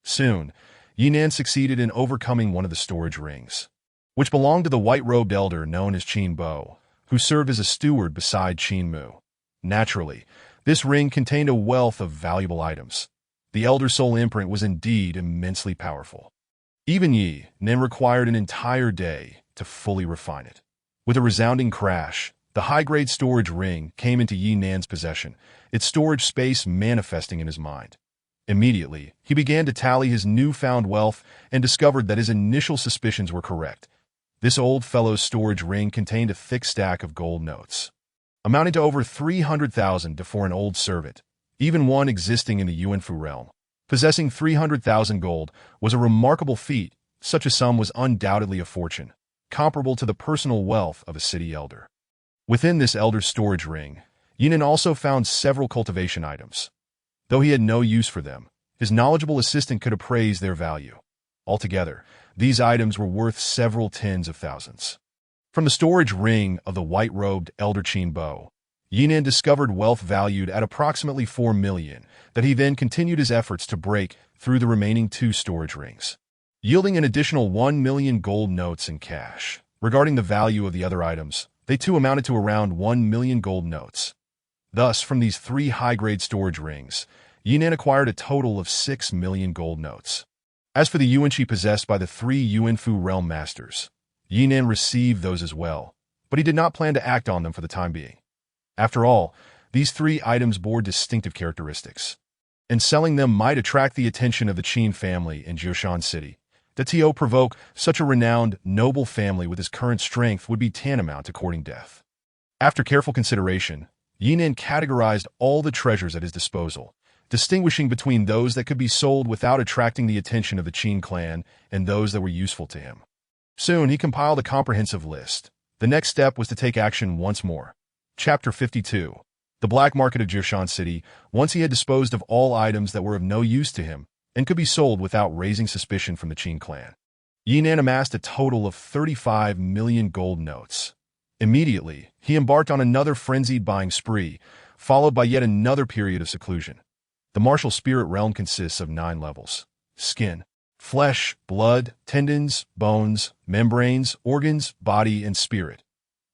Soon, Yinan succeeded in overcoming one of the storage rings, which belonged to the white-robed elder known as Qin Bo, who served as a steward beside Qin Mu. Naturally, this ring contained a wealth of valuable items. The Elder Soul imprint was indeed immensely powerful. Even Yi Nan required an entire day to fully refine it. With a resounding crash, the high-grade storage ring came into Yi Nan's possession, its storage space manifesting in his mind. Immediately, he began to tally his newfound wealth and discovered that his initial suspicions were correct. This old fellow's storage ring contained a thick stack of gold notes, amounting to over 300,000 for an old servant. Even one existing in the Yuanfu realm, possessing 300,000 gold, was a remarkable feat. Such a sum was undoubtedly a fortune, comparable to the personal wealth of a city elder. Within this elder's storage ring, Yinan also found several cultivation items. Though he had no use for them, his knowledgeable assistant could appraise their value. Altogether, these items were worth several tens of thousands. From the storage ring of the white-robed elder Qin Bo, Yinan discovered wealth valued at approximately 4 million, that he then continued his efforts to break through the remaining 2 storage rings, yielding an additional 1 million gold notes in cash. Regarding the value of the other items, they too amounted to around 1 million gold notes. Thus, from these 3 high-grade storage rings, Yinan acquired a total of 6 million gold notes. As for the yuanqi possessed by the 3 Yuanfu realm masters, Yinan received those as well, but he did not plan to act on them for the time being. After all, these 3 items bore distinctive characteristics, and selling them might attract the attention of the Qin family in Jiushan City. To provoke such a renowned, noble family with his current strength would be tantamount to courting death. After careful consideration, Yinan categorized all the treasures at his disposal, distinguishing between those that could be sold without attracting the attention of the Qin clan and those that were useful to him. Soon, he compiled a comprehensive list. The next step was to take action once more. Chapter 52. The Black Market of Jiushan City. Once he had disposed of all items that were of no use to him and could be sold without raising suspicion from the Qin clan, Yinan amassed a total of 35 million gold notes. Immediately, he embarked on another frenzied buying spree, followed by yet another period of seclusion. The martial spirit realm consists of 9 levels: skin, flesh, blood, tendons, bones, membranes, organs, body, and spirit.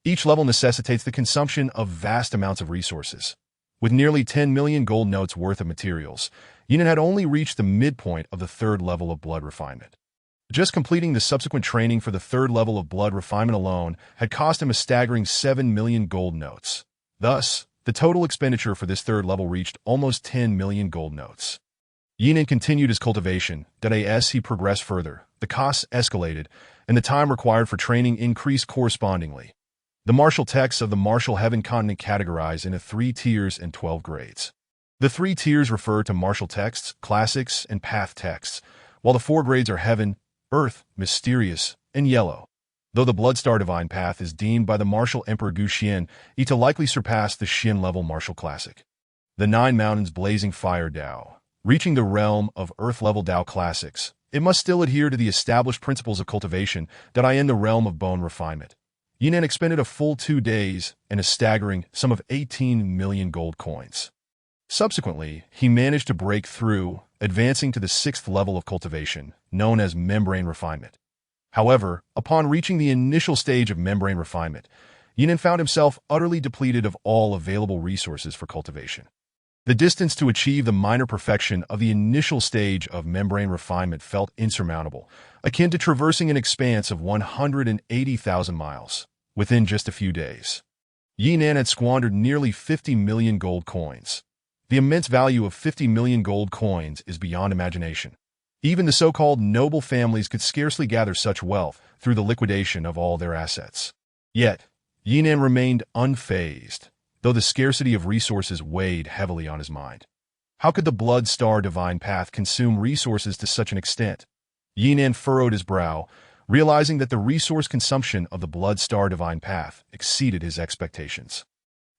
Each level necessitates the consumption of vast amounts of resources. With nearly 10 million gold notes worth of materials, Yinan had only reached the midpoint of the 3rd level of blood refinement. Just completing the subsequent training for the 3rd level of blood refinement alone had cost him a staggering 7 million gold notes. Thus, the total expenditure for this 3rd level reached almost 10 million gold notes. Yinan continued his cultivation. As he progressed further, the costs escalated, and the time required for training increased correspondingly. The martial texts of the martial heaven continent categorized into 3 tiers and 12 grades. The 3 tiers refer to martial texts, classics, and path texts, while the 4 grades are heaven, earth, mysterious, and yellow. Though the Bloodstar Divine Path is deemed by the martial Emperor Gu Xian to likely surpass the Xian-level martial classic. The 9 mountains blazing fire Dao. Reaching the realm of earth-level Dao classics, it must still adhere to the established principles of cultivation that are in the realm of bone refinement. Yinan expended a full 2 days and a staggering sum of 18 million gold coins. Subsequently, he managed to break through, advancing to the 6th level of cultivation, known as membrane refinement. However, upon reaching the initial stage of membrane refinement, Yinan found himself utterly depleted of all available resources for cultivation. The distance to achieve the minor perfection of the initial stage of membrane refinement felt insurmountable, akin to traversing an expanse of 180,000 miles within just a few days. Yinan had squandered nearly 50 million gold coins. The immense value of 50 million gold coins is beyond imagination. Even the so-called noble families could scarcely gather such wealth through the liquidation of all their assets. Yet, Yinan remained unfazed, though the scarcity of resources weighed heavily on his mind. How could the Bloodstar Divine Path consume resources to such an extent? Yinan furrowed his brow, realizing that the resource consumption of the Bloodstar Divine Path exceeded his expectations.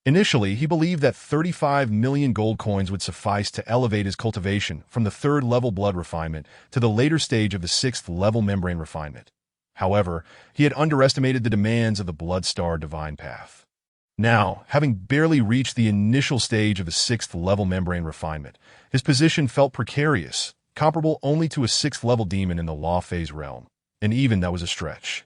Initially, he believed that 35 million gold coins would suffice to elevate his cultivation from the 3rd level blood refinement to the later stage of the 6th level membrane refinement. However, he had underestimated the demands of the Bloodstar Divine Path. Now, having barely reached the initial stage of the 6th level membrane refinement, his position felt precarious, comparable only to a 6th level demon in the law phase realm, and even that was a stretch.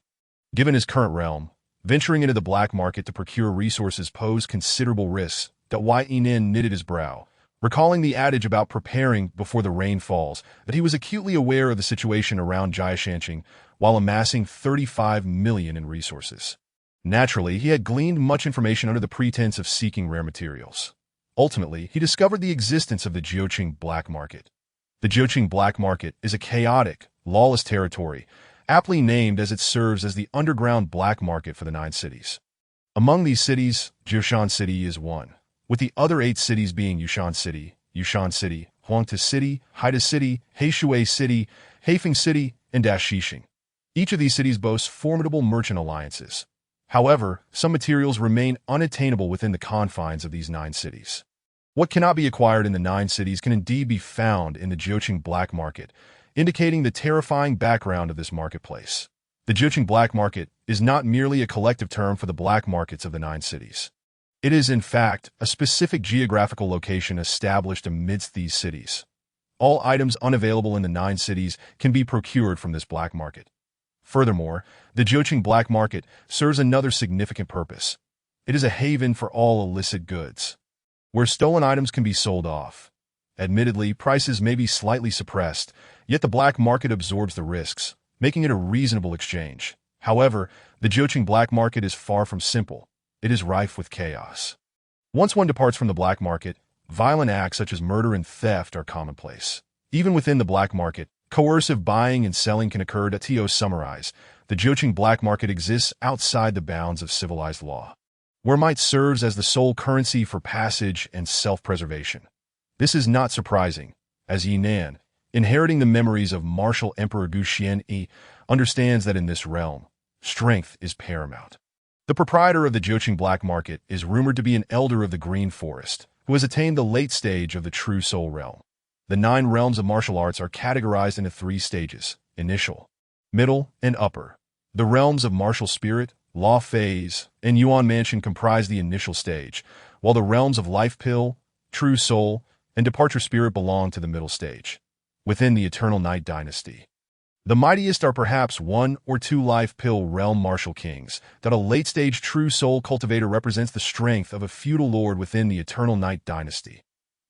Given his current realm, venturing into the black market to procure resources posed considerable risks. Yinan knitted his brow, recalling the adage about preparing before the rain falls, that he was acutely aware of the situation around Jiashanqing while amassing 35 million in resources. Naturally, he had gleaned much information under the pretense of seeking rare materials. Ultimately, he discovered the existence of the Jiuqing black market. The Jiuqing black market is a chaotic, lawless territory, aptly named as it serves as the underground black market for the 9 cities. Among these cities, Jiushan City is one, with the other 8 cities being Yushan City, Huangta City, Haida City, Heishui City, Heifeng City, and Dashishing. Each of these cities boasts formidable merchant alliances. However, some materials remain unattainable within the confines of these 9 cities. What cannot be acquired in the 9 cities can indeed be found in the Jiuqing black market, indicating the terrifying background of this marketplace. The Jiuqing black market is not merely a collective term for the black markets of the 9 cities. It is, in fact, a specific geographical location established amidst these cities. All items unavailable in the 9 cities can be procured from this black market. Furthermore, the Jiuqing black market serves another significant purpose. It is a haven for all illicit goods, where stolen items can be sold off. Admittedly, prices may be slightly suppressed, yet the black market absorbs the risks, making it a reasonable exchange. However, the Jiuqing black market is far from simple. It is rife with chaos. Once one departs from the black market, violent acts such as murder and theft are commonplace. Even within the black market, coercive buying and selling can occur. To summarize, the Jiuqing black market exists outside the bounds of civilized law, where might serves as the sole currency for passage and self-preservation. This is not surprising, as Yinan, inheriting the memories of martial Emperor Gu Xian, understands that in this realm, strength is paramount. The proprietor of the Jiuqing black market is rumored to be an elder of the Green Forest, who has attained the late stage of the true soul realm. The 9 realms of martial arts are categorized into 3 stages: initial, middle, and upper. The realms of martial spirit, Law Phase, and Yuan Mansion comprise the initial stage, while the realms of Life Pill, True Soul, and Departure Spirit belong to the middle stage, within the Eternal Night Dynasty. The mightiest are perhaps one or two Life Pill realm martial kings, that a late-stage True Soul cultivator represents the strength of a feudal lord within the Eternal Night Dynasty.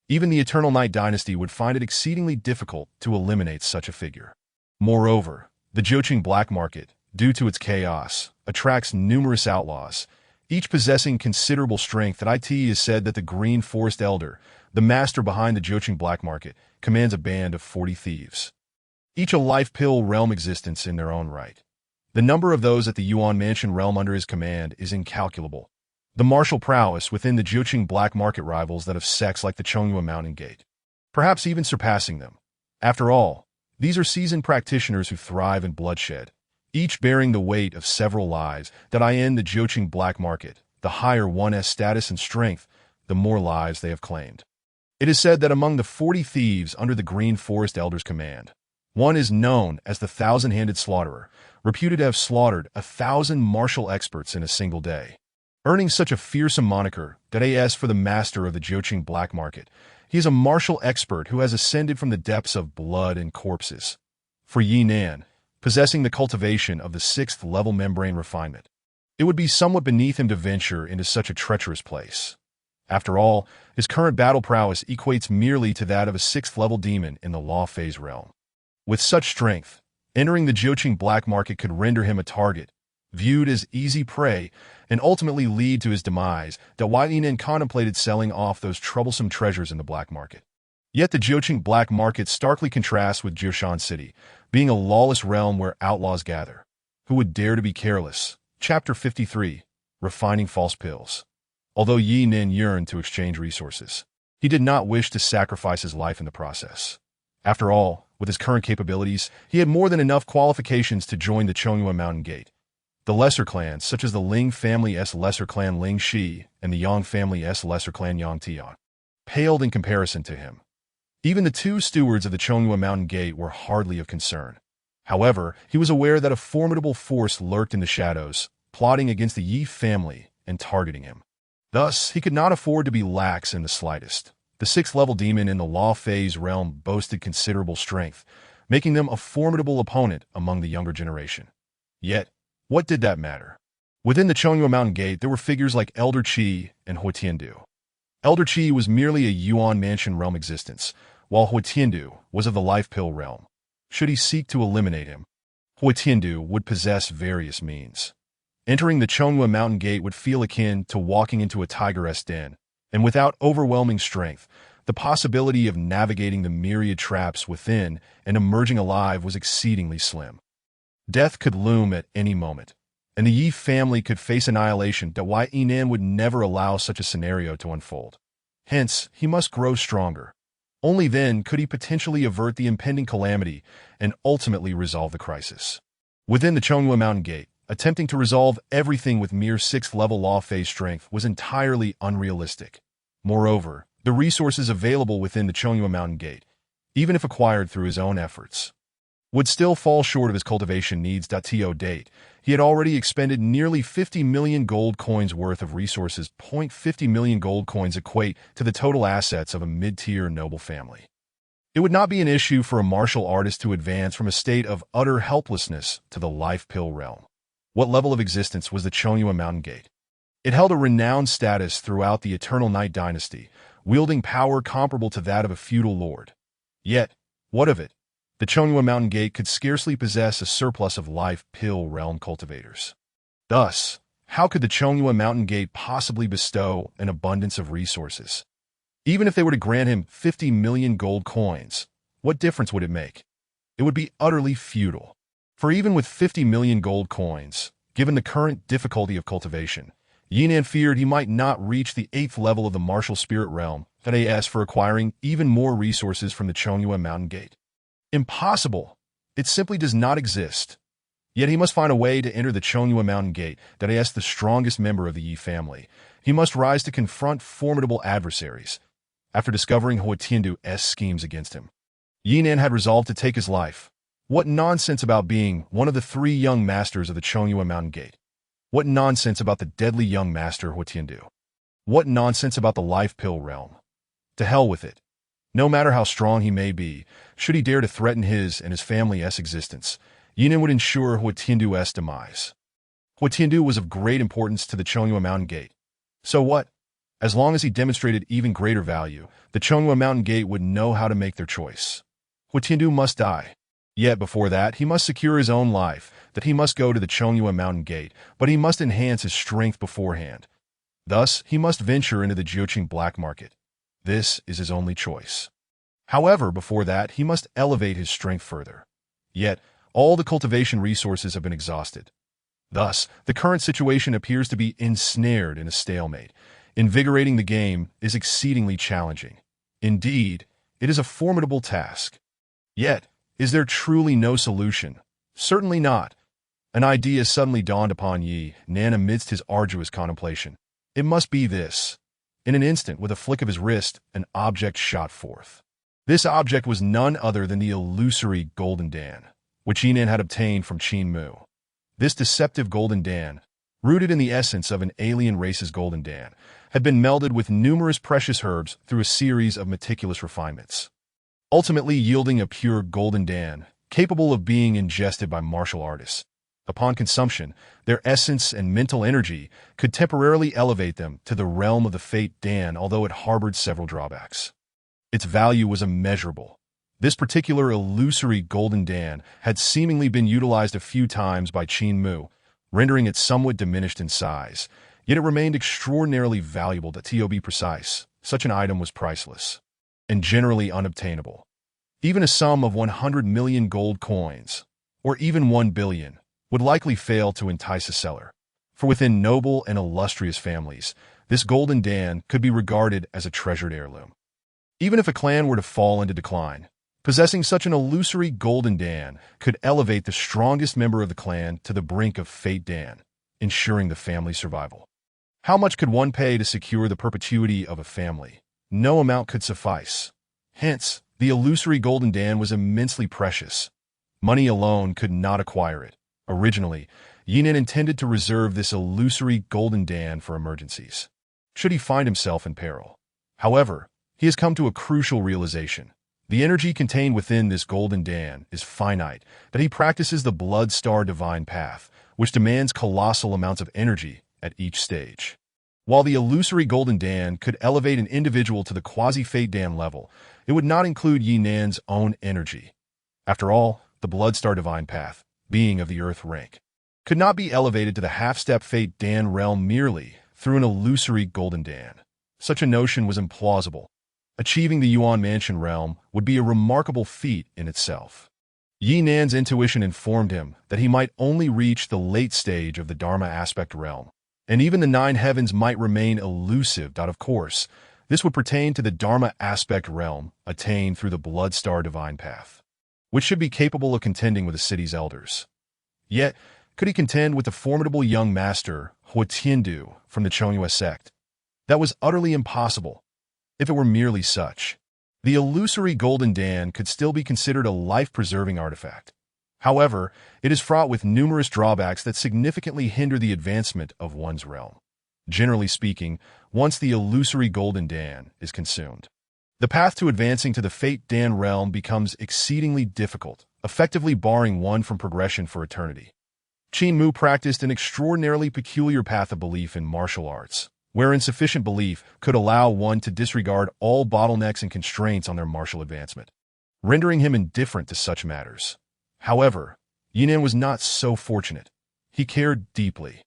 Even the Eternal Night Dynasty would find it exceedingly difficult to eliminate such a figure. Moreover, the Joqing black market, due to its chaos, attracts numerous outlaws, each possessing considerable strength. That it is said that the Green Forest Elder, the master behind the Joqing black market, commands a band of 40 thieves, each a Life Pill realm existence in their own right. The number of those at the Yuan Mansion realm under his command is incalculable. The martial prowess within the Joqing black market rivals that of sects like the Chongyue Mountain Gate, perhaps even surpassing them. After all, these are seasoned practitioners who thrive in bloodshed, each bearing the weight of several lives. That in the Joqing black market, the higher one's status and strength, the more lives they have claimed. It is said that among the 40 thieves under the Green Forest Elder's command, one is known as the Thousand-Handed Slaughterer, reputed to have slaughtered 1,000 martial experts in a single day. Earning such a fearsome moniker, that as for the master of the Joqing black market, he is a martial expert who has ascended from the depths of blood and corpses. For Yi Nan, possessing the cultivation of the 6th level membrane refinement, it would be somewhat beneath him to venture into such a treacherous place. After all, his current battle prowess equates merely to that of a 6th level demon in the Law Phase realm. With such strength, entering the Joqing black market could render him a target, viewed as easy prey, and ultimately lead to his demise. That Yi Nan contemplated selling off those troublesome treasures in the black market. Yet the Joqing black market starkly contrasts with Jiushan City, being a lawless realm where outlaws gather. Who would dare to be careless? Chapter 53, Refining False Pills. Although Yi Nan yearned to exchange resources, he did not wish to sacrifice his life in the process. After all, with his current capabilities, he had more than enough qualifications to join the Chongyue Mountain Gate. The lesser clans, such as the Ling family's lesser clan Ling Shi and the Yang family's lesser clan Yang Tian, paled in comparison to him. Even the two stewards of the Chongyue Mountain Gate were hardly of concern. However, he was aware that a formidable force lurked in the shadows, plotting against the Yi family and targeting him. Thus, he could not afford to be lax in the slightest. The 6th level demon in the Law Phase realm boasted considerable strength, making them a formidable opponent among the younger generation. Yet, what did that matter? Within the Chongyue Mountain Gate, there were figures like Elder Qi and Huotiandu. Elder Qi was merely a Yuan Mansion realm existence, while Huotiandu was of the Life Pill realm. Should he seek to eliminate him, Huotiandu would possess various means. Entering the Chongyue Mountain Gate would feel akin to walking into a tiger's den, and without overwhelming strength, the possibility of navigating the myriad traps within and emerging alive was exceedingly slim. Death could loom at any moment, and the Yi family could face annihilation. That Yi Nan would never allow such a scenario to unfold. Hence, he must grow stronger. Only then could he potentially avert the impending calamity and ultimately resolve the crisis. Within the Chongyue Mountain Gate, attempting to resolve everything with mere 6th level Law Phase strength was entirely unrealistic. Moreover, the resources available within the Chongyue Mountain Gate, even if acquired through his own efforts, would still fall short of his cultivation needs. To date, he had already expended nearly 50 million gold coins worth of resources. 50 million gold coins equate to the total assets of a mid-tier noble family. It would not be an issue for a martial artist to advance from a state of utter helplessness to the Life Pill realm. What level of existence was the Chongyue Mountain Gate? It held a renowned status throughout the Eternal Night Dynasty, wielding power comparable to that of a feudal lord. Yet, what of it? The Chongyue Mountain Gate could scarcely possess a surplus of Life Pill realm cultivators. Thus, how could the Chongyue Mountain Gate possibly bestow an abundance of resources? Even if they were to grant him 50 million gold coins, what difference would it make? It would be utterly futile. For even with 50 million gold coins, given the current difficulty of cultivation, Yi Nan feared he might not reach the 8th level of the martial spirit realm. That as for acquiring even more resources from the Chongyue Mountain Gate. Impossible! It simply does not exist. Yet he must find a way to enter the Chongyue Mountain Gate. That as the strongest member of the Yi family, he must rise to confront formidable adversaries. After discovering Huotiandu's schemes against him, Yi Nan had resolved to take his life. What nonsense about being one of the 3 young masters of the Chongyue Mountain Gate. What nonsense about the deadly young master Huatiandu? What nonsense about the life pill realm? To hell with it. No matter how strong he may be, should he dare to threaten his and his family's existence, Yinan would ensure Huatiandu's demise. Huatiandu was of great importance to the Chongyue Mountain Gate. So what? As long as he demonstrated even greater value, the Chongyue Mountain Gate would know how to make their choice. Huatiandu must die. Yet before that, he must secure his own life, that he must go to the Chongyue Mountain Gate, but he must enhance his strength beforehand. Thus, he must venture into the Jiuqing black market. This is his only choice. However, before that, he must elevate his strength further. Yet, all the cultivation resources have been exhausted. Thus, the current situation appears to be ensnared in a stalemate. Invigorating the game is exceedingly challenging. Indeed, it is a formidable task. Yet, is there truly no solution? Certainly not. An idea suddenly dawned upon Yi Nan amidst his arduous contemplation. It must be this. In an instant, with a flick of his wrist, an object shot forth. This object was none other than the illusory Golden Dan, which Yi Nan had obtained from Qin Mu. This deceptive Golden Dan, rooted in the essence of an alien race's Golden Dan, had been melded with numerous precious herbs through a series of meticulous refinements, ultimately yielding a pure Golden Dan, capable of being ingested by martial artists. Upon consumption, their essence and mental energy could temporarily elevate them to the realm of the Fate Dan, although it harbored several drawbacks. Its value was immeasurable. This particular illusory Golden Dan had seemingly been utilized a few times by Qin Mu, rendering it somewhat diminished in size, yet it remained extraordinarily valuable. To be precise, such an item was priceless and generally unobtainable. Even a sum of 100 million gold coins, or even 1 billion, would likely fail to entice a seller. For within noble and illustrious families, this Golden Dan could be regarded as a treasured heirloom. Even if a clan were to fall into decline, possessing such an illusory Golden Dan could elevate the strongest member of the clan to the brink of Fate Dan, ensuring the family's survival. How much could one pay to secure the perpetuity of a family? No amount could suffice. Hence, the illusory Golden Dan was immensely precious. Money alone could not acquire it. Originally, Yi Nan intended to reserve this illusory Golden Dan for emergencies, should he find himself in peril. However, he has come to a crucial realization. The energy contained within this Golden Dan is finite, that he practices the Blood Star Divine Path, which demands colossal amounts of energy at each stage. While the illusory Golden Dan could elevate an individual to the quasi-Fate Dan level, it would not include Yi Nan's own energy. After all, the Blood Star Divine Path, being of the Earth rank, could not be elevated to the half-step Fate Dan realm merely through an illusory Golden Dan. Such a notion was implausible. Achieving the Yuan Mansion realm would be a remarkable feat in itself. Yi Nan's intuition informed him that he might only reach the late stage of the Dharma aspect realm, and even the 9 heavens might remain elusive. Of course, this would pertain to the Dharma aspect realm attained through the Blood Star Divine Path, which should be capable of contending with the city's elders. Yet, could he contend with the formidable young master, Huatiandu, from the Chongyue sect? That was utterly impossible. If it were merely such, the illusory Golden Dan could still be considered a life-preserving artifact. However, it is fraught with numerous drawbacks that significantly hinder the advancement of one's realm. Generally speaking, once the illusory Golden Dan is consumed, the path to advancing to the Fate Dan realm becomes exceedingly difficult, effectively barring one from progression for eternity. Qin Mu practiced an extraordinarily peculiar path of belief in martial arts, wherein sufficient belief could allow one to disregard all bottlenecks and constraints on their martial advancement, rendering him indifferent to such matters. However, Yi Nan was not so fortunate. He cared deeply.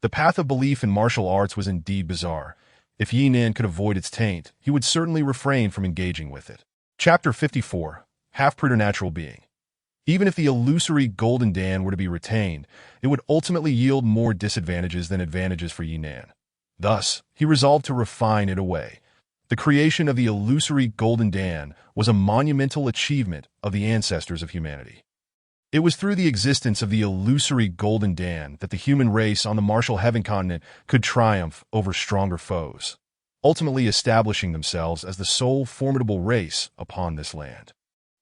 The path of belief in martial arts was indeed bizarre. If Yi Nan could avoid its taint, he would certainly refrain from engaging with it. Chapter 54. Half-Preternatural Being. Even if the illusory Golden Dan were to be retained, it would ultimately yield more disadvantages than advantages for Yi Nan. Thus, he resolved to refine it away. The creation of the illusory Golden Dan was a monumental achievement of the ancestors of humanity. It was through the existence of the illusory Golden Dan that the human race on the martial heaven continent could triumph over stronger foes, ultimately establishing themselves as the sole formidable race upon this land.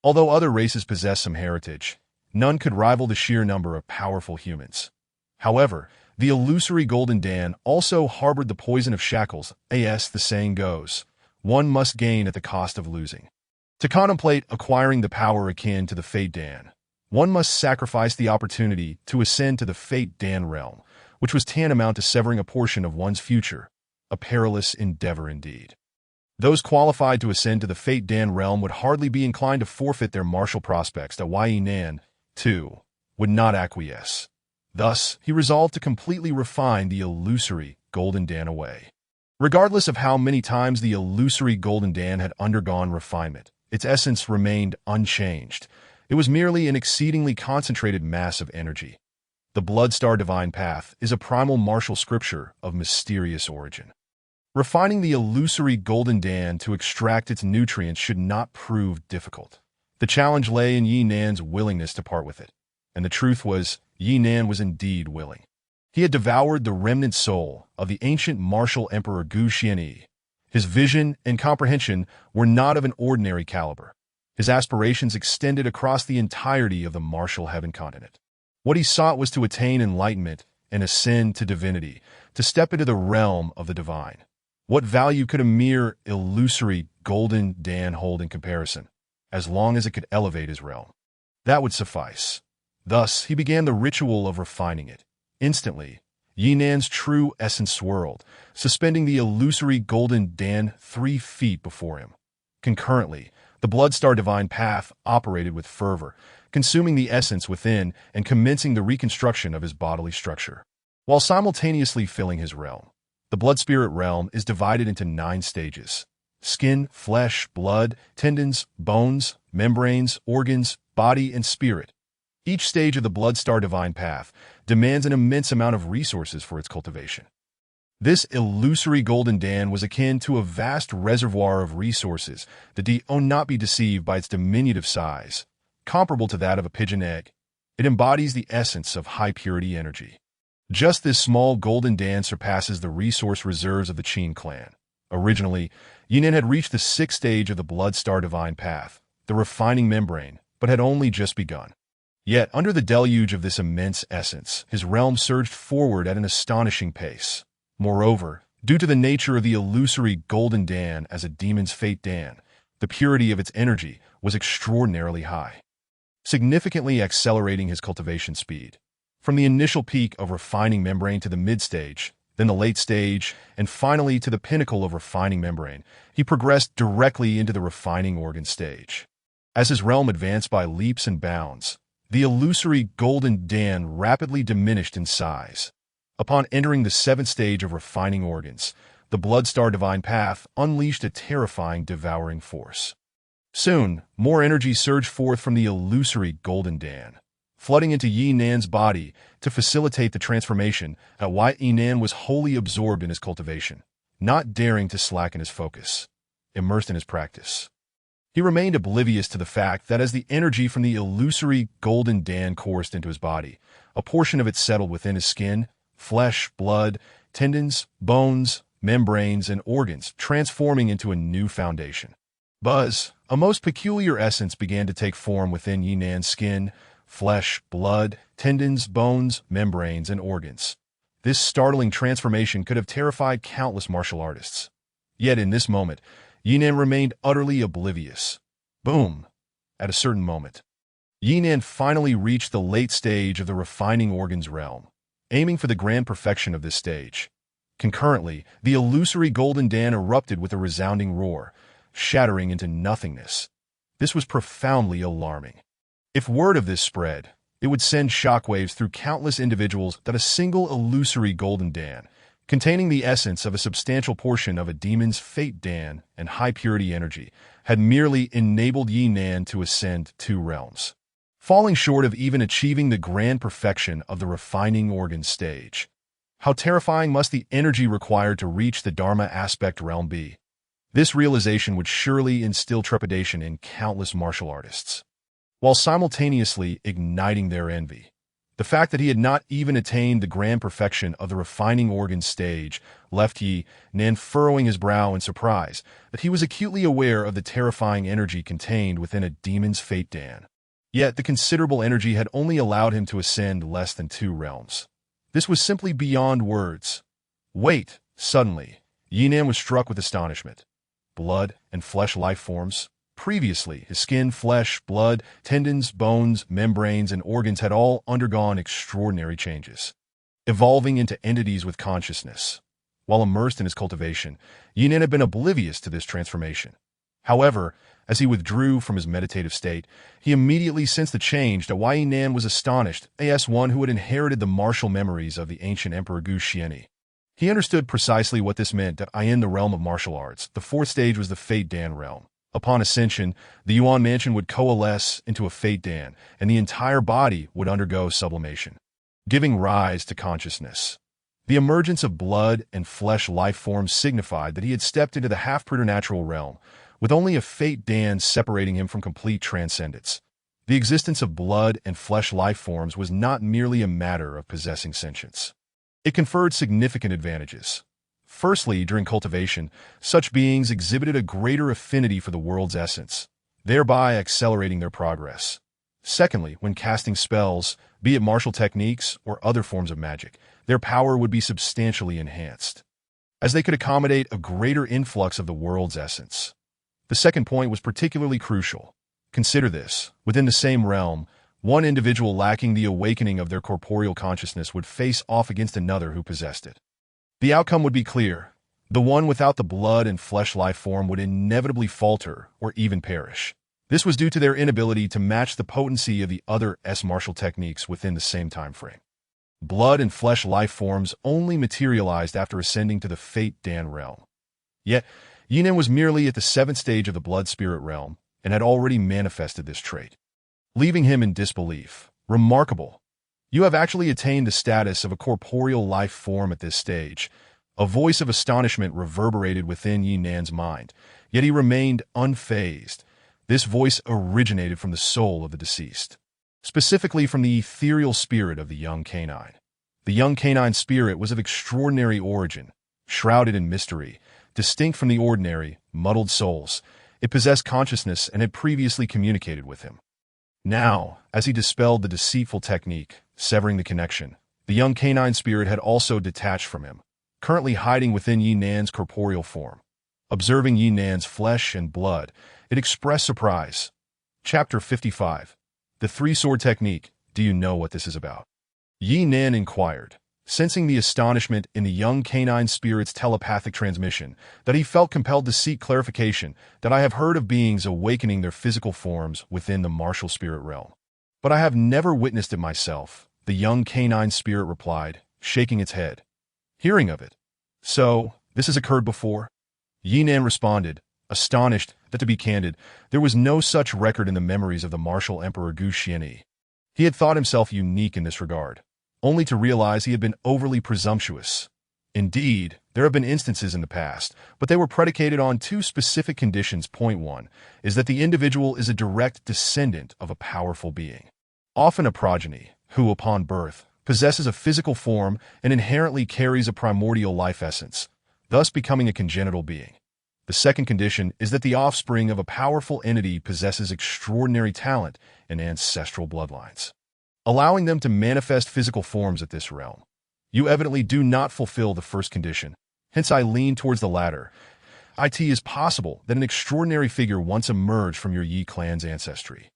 Although other races possess some heritage, none could rival the sheer number of powerful humans. However, the illusory Golden Dan also harbored the poison of shackles, as the saying goes. One must gain at the cost of losing. To contemplate acquiring the power akin to the Fate Dan, one must sacrifice the opportunity to ascend to the Fate Dan realm, which was tantamount to severing a portion of one's future, a perilous endeavor indeed. Those qualified to ascend to the Fate Dan realm would hardly be inclined to forfeit their martial prospects that Yi Nan, too, would not acquiesce. Thus, he resolved to completely refine the illusory Golden Dan away. Regardless of how many times the illusory Golden Dan had undergone refinement, its essence remained unchanged. It was merely an exceedingly concentrated mass of energy. The Bloodstar Divine Path is a primal martial scripture of mysterious origin. Refining the illusory Golden Dan to extract its nutrients should not prove difficult. The challenge lay in Yi Nan's willingness to part with it. And the truth was, Yi Nan was indeed willing. He had devoured the remnant soul of the ancient martial emperor Gu Xianyi. His vision and comprehension were not of an ordinary caliber. His aspirations extended across the entirety of the martial heaven continent. What he sought was to attain enlightenment and ascend to divinity, to step into the realm of the divine. What value could a mere illusory Golden Dan hold in comparison, as long as it could elevate his realm? That would suffice. Thus, he began the ritual of refining it. Instantly, Yi Nan's true essence swirled, suspending the illusory Golden Dan 3 feet before him. Concurrently, the Bloodstar Divine Path operated with fervor, consuming the essence within and commencing the reconstruction of his bodily structure, while simultaneously filling his realm. The Blood Spirit realm is divided into 9 stages: skin, flesh, blood, tendons, bones, membranes, organs, body, and spirit. Each stage of the Bloodstar Divine Path demands an immense amount of resources for its cultivation. This illusory Golden Dan was akin to a vast reservoir of resources that not be deceived by its diminutive size, comparable to that of a pigeon egg. It embodies the essence of high-purity energy. Just this small Golden Dan surpasses the resource reserves of the Qin clan. Originally, Yi Nan had reached the 6th stage of the Bloodstar Divine Path, the refining membrane, but had only just begun. Yet, under the deluge of this immense essence, his realm surged forward at an astonishing pace. Moreover, due to the nature of the illusory Golden Dan as a demon's Fate Dan, the purity of its energy was extraordinarily high, significantly accelerating his cultivation speed. From the initial peak of refining membrane to the mid-stage, then the late stage, and finally to the pinnacle of refining membrane, he progressed directly into the refining organ stage. As his realm advanced by leaps and bounds, the illusory Golden Dan rapidly diminished in size. Upon entering the 7th stage of refining organs, the Bloodstar Divine Path unleashed a terrifying devouring force. Soon, more energy surged forth from the illusory Golden Dan, flooding into Yi Nan's body to facilitate the transformation. Yi Nan was wholly absorbed in his cultivation, not daring to slacken his focus, immersed in his practice. He remained oblivious to the fact that as the energy from the illusory Golden Dan coursed into his body, a portion of it settled within his skin, flesh, blood, tendons, bones, membranes, and organs, transforming into a new foundation. Buzz, a most peculiar essence began to take form within Yi Nan's skin, flesh, blood, tendons, bones, membranes, and organs. This startling transformation could have terrified countless martial artists. Yet in this moment, Yi Nan remained utterly oblivious. Boom! At a certain moment, Yi Nan finally reached the late stage of the refining organs realm, aiming for the grand perfection of this stage. Concurrently, the illusory Golden Dan erupted with a resounding roar, shattering into nothingness. This was profoundly alarming. If word of this spread, it would send shockwaves through countless individuals that a single illusory Golden Dan, containing the essence of a substantial portion of a demon's Fate Dan and high-purity energy, had merely enabled Yi Nan to ascend 2 realms, falling short of even achieving the grand perfection of the refining organ stage. How terrifying must the energy required to reach the Dharma aspect realm be? This realization would surely instill trepidation in countless martial artists, while simultaneously igniting their envy. The fact that he had not even attained the grand perfection of the refining organ stage left Yi Nan furrowing his brow in surprise that he was acutely aware of the terrifying energy contained within a demon's Fate Dan. Yet the considerable energy had only allowed him to ascend less than 2 realms. This was simply beyond words. Wait, suddenly, Yinan was struck with astonishment. Blood and flesh life forms. Previously, his skin, flesh, blood, tendons, bones, membranes, and organs had all undergone extraordinary changes, evolving into entities with consciousness. While immersed in his cultivation, Yinan had been oblivious to this transformation. However, as he withdrew from his meditative state, he immediately sensed the change. Why Yinan was astonished, as one who had inherited the martial memories of the ancient Emperor Gu Xianyi. He understood precisely what this meant. In the realm of martial arts, the fourth stage was the Fate Dan realm. Upon ascension, the Yuan mansion would coalesce into a Fate Dan, and the entire body would undergo sublimation, giving rise to consciousness. The emergence of blood and flesh life forms signified that he had stepped into the half-preternatural realm, with only a Fate Dan separating him from complete transcendence. The existence of blood and flesh life forms was not merely a matter of possessing sentience. It conferred significant advantages. Firstly, during cultivation, such beings exhibited a greater affinity for the world's essence, thereby accelerating their progress. Secondly, when casting spells, be it martial techniques or other forms of magic, their power would be substantially enhanced, as they could accommodate a greater influx of the world's essence. The second point was particularly crucial. Consider this. Within the same realm, one individual lacking the awakening of their corporeal consciousness would face off against another who possessed it. The outcome would be clear. The one without the blood and flesh life form would inevitably falter or even perish. This was due to their inability to match the potency of the other's martial techniques within the same time frame. Blood and flesh life forms only materialized after ascending to the Fate Dan realm. Yet, Yinan was merely at the seventh stage of the blood spirit realm and had already manifested this trait, leaving him in disbelief. Remarkable. You have actually attained the status of a corporeal life form at this stage. A voice of astonishment reverberated within Yinan's mind, yet he remained unfazed. This voice originated from the soul of the deceased, specifically from the ethereal spirit of the young canine. The young canine spirit was of extraordinary origin, shrouded in mystery, distinct from the ordinary, muddled souls. It possessed consciousness and had previously communicated with him. Now, as he dispelled the deceitful technique, severing the connection, the young canine spirit had also detached from him, currently hiding within Yinan's corporeal form. Observing Yinan's flesh and blood, it expressed surprise. Chapter 55. The Three-Sword Technique. Do you know what this is about? Yinan inquired, sensing the astonishment in the young canine spirit's telepathic transmission, that he felt compelled to seek clarification. That I have heard of beings awakening their physical forms within the martial spirit realm, but I have never witnessed it myself, the young canine spirit replied, shaking its head. Hearing of it. So, this has occurred before? Yinan responded, astonished that, to be candid, there was no such record in the memories of the martial emperor Gu Xianyi. He had thought himself unique in this regard, only to realize he had been overly presumptuous. Indeed, there have been instances in the past, but they were predicated on two specific conditions. Point 1 is that the individual is a direct descendant of a powerful being, often a progeny, who, upon birth, possesses a physical form and inherently carries a primordial life essence, thus becoming a congenital being. The second condition is that the offspring of a powerful entity possesses extraordinary talent and ancestral bloodlines, allowing them to manifest physical forms at this realm. You evidently do not fulfill the first condition, hence I lean towards the latter. It is possible that an extraordinary figure once emerged from your Yi clan's ancestry.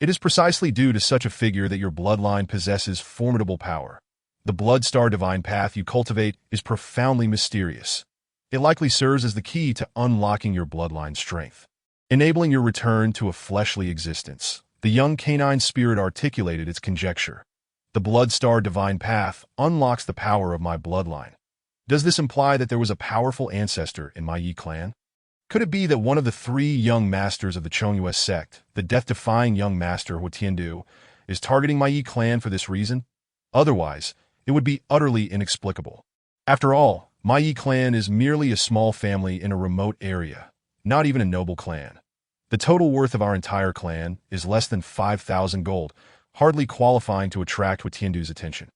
It is precisely due to such a figure that your bloodline possesses formidable power. The blood star divine path you cultivate is profoundly mysterious. It likely serves as the key to unlocking your bloodline strength, enabling your return to a fleshly existence. The young canine spirit articulated its conjecture. The blood star divine path unlocks the power of my bloodline. Does this imply that there was a powerful ancestor in my Yi clan? Could it be that one of the three young masters of the Chongyue sect, the death-defying young master Tiandu, is targeting my Yi clan for this reason? Otherwise, it would be utterly inexplicable. After all, my Yi clan is merely a small family in a remote area, not even a noble clan. The total worth of our entire clan is less than 5,000 gold, hardly qualifying to attract Tiandu's attention.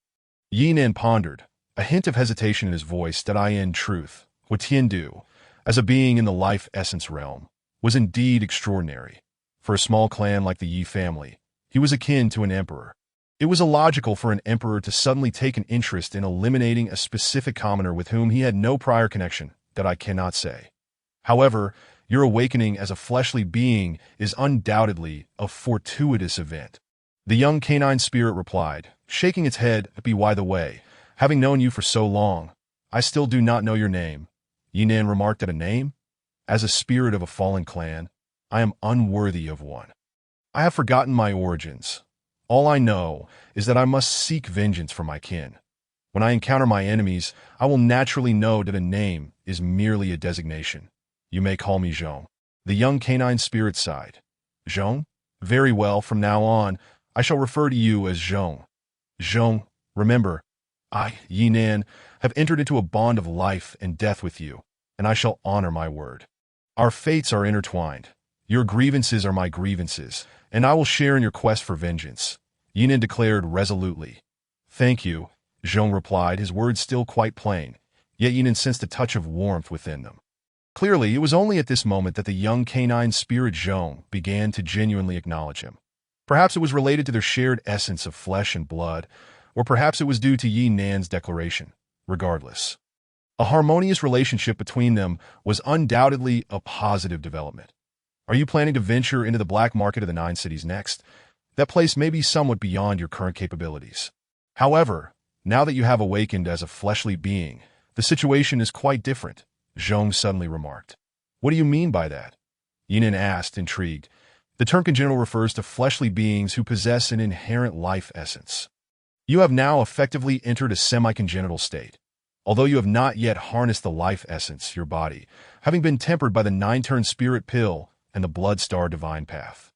Yinan pondered, a hint of hesitation in his voice. That in truth, Tiandu, as a being in the life essence realm, was indeed extraordinary. For a small clan like the Yi family, he was akin to an emperor. It was illogical for an emperor to suddenly take an interest in eliminating a specific commoner with whom he had no prior connection, that I cannot say. However, your awakening as a fleshly being is undoubtedly a fortuitous event. The young canine spirit replied, shaking its head. By the way, having known you for so long, I still do not know your name. Yinan remarked. At a name? As a spirit of a fallen clan, I am unworthy of one. I have forgotten my origins. All I know is that I must seek vengeance for my kin. When I encounter my enemies, I will naturally know that a name is merely a designation. You may call me Zhong. The young canine spirit sighed. Zhong? Very well, from now on, I shall refer to you as Zhong. Zhong, remember, I, Yinan, have entered into a bond of life and death with you, and I shall honor my word. Our fates are intertwined. Your grievances are my grievances, and I will share in your quest for vengeance, Yinan declared resolutely. Thank you, Zhong replied, his words still quite plain, yet Yinan sensed a touch of warmth within them. Clearly, it was only at this moment that the young canine spirit Zhong began to genuinely acknowledge him. Perhaps it was related to their shared essence of flesh and blood, or perhaps it was due to Yinan's declaration. Regardless, a harmonious relationship between them was undoubtedly a positive development. Are you planning to venture into the black market of the 9 cities next? That place may be somewhat beyond your current capabilities. However, now that you have awakened as a fleshly being, the situation is quite different, Zhong suddenly remarked. What do you mean by that? Yinan asked, intrigued. The term congenital refers to fleshly beings who possess an inherent life essence. You have now effectively entered a semi-congenital state. Although you have not yet harnessed the life essence, your body, having been tempered by the 9-turn spirit pill and the blood star divine path,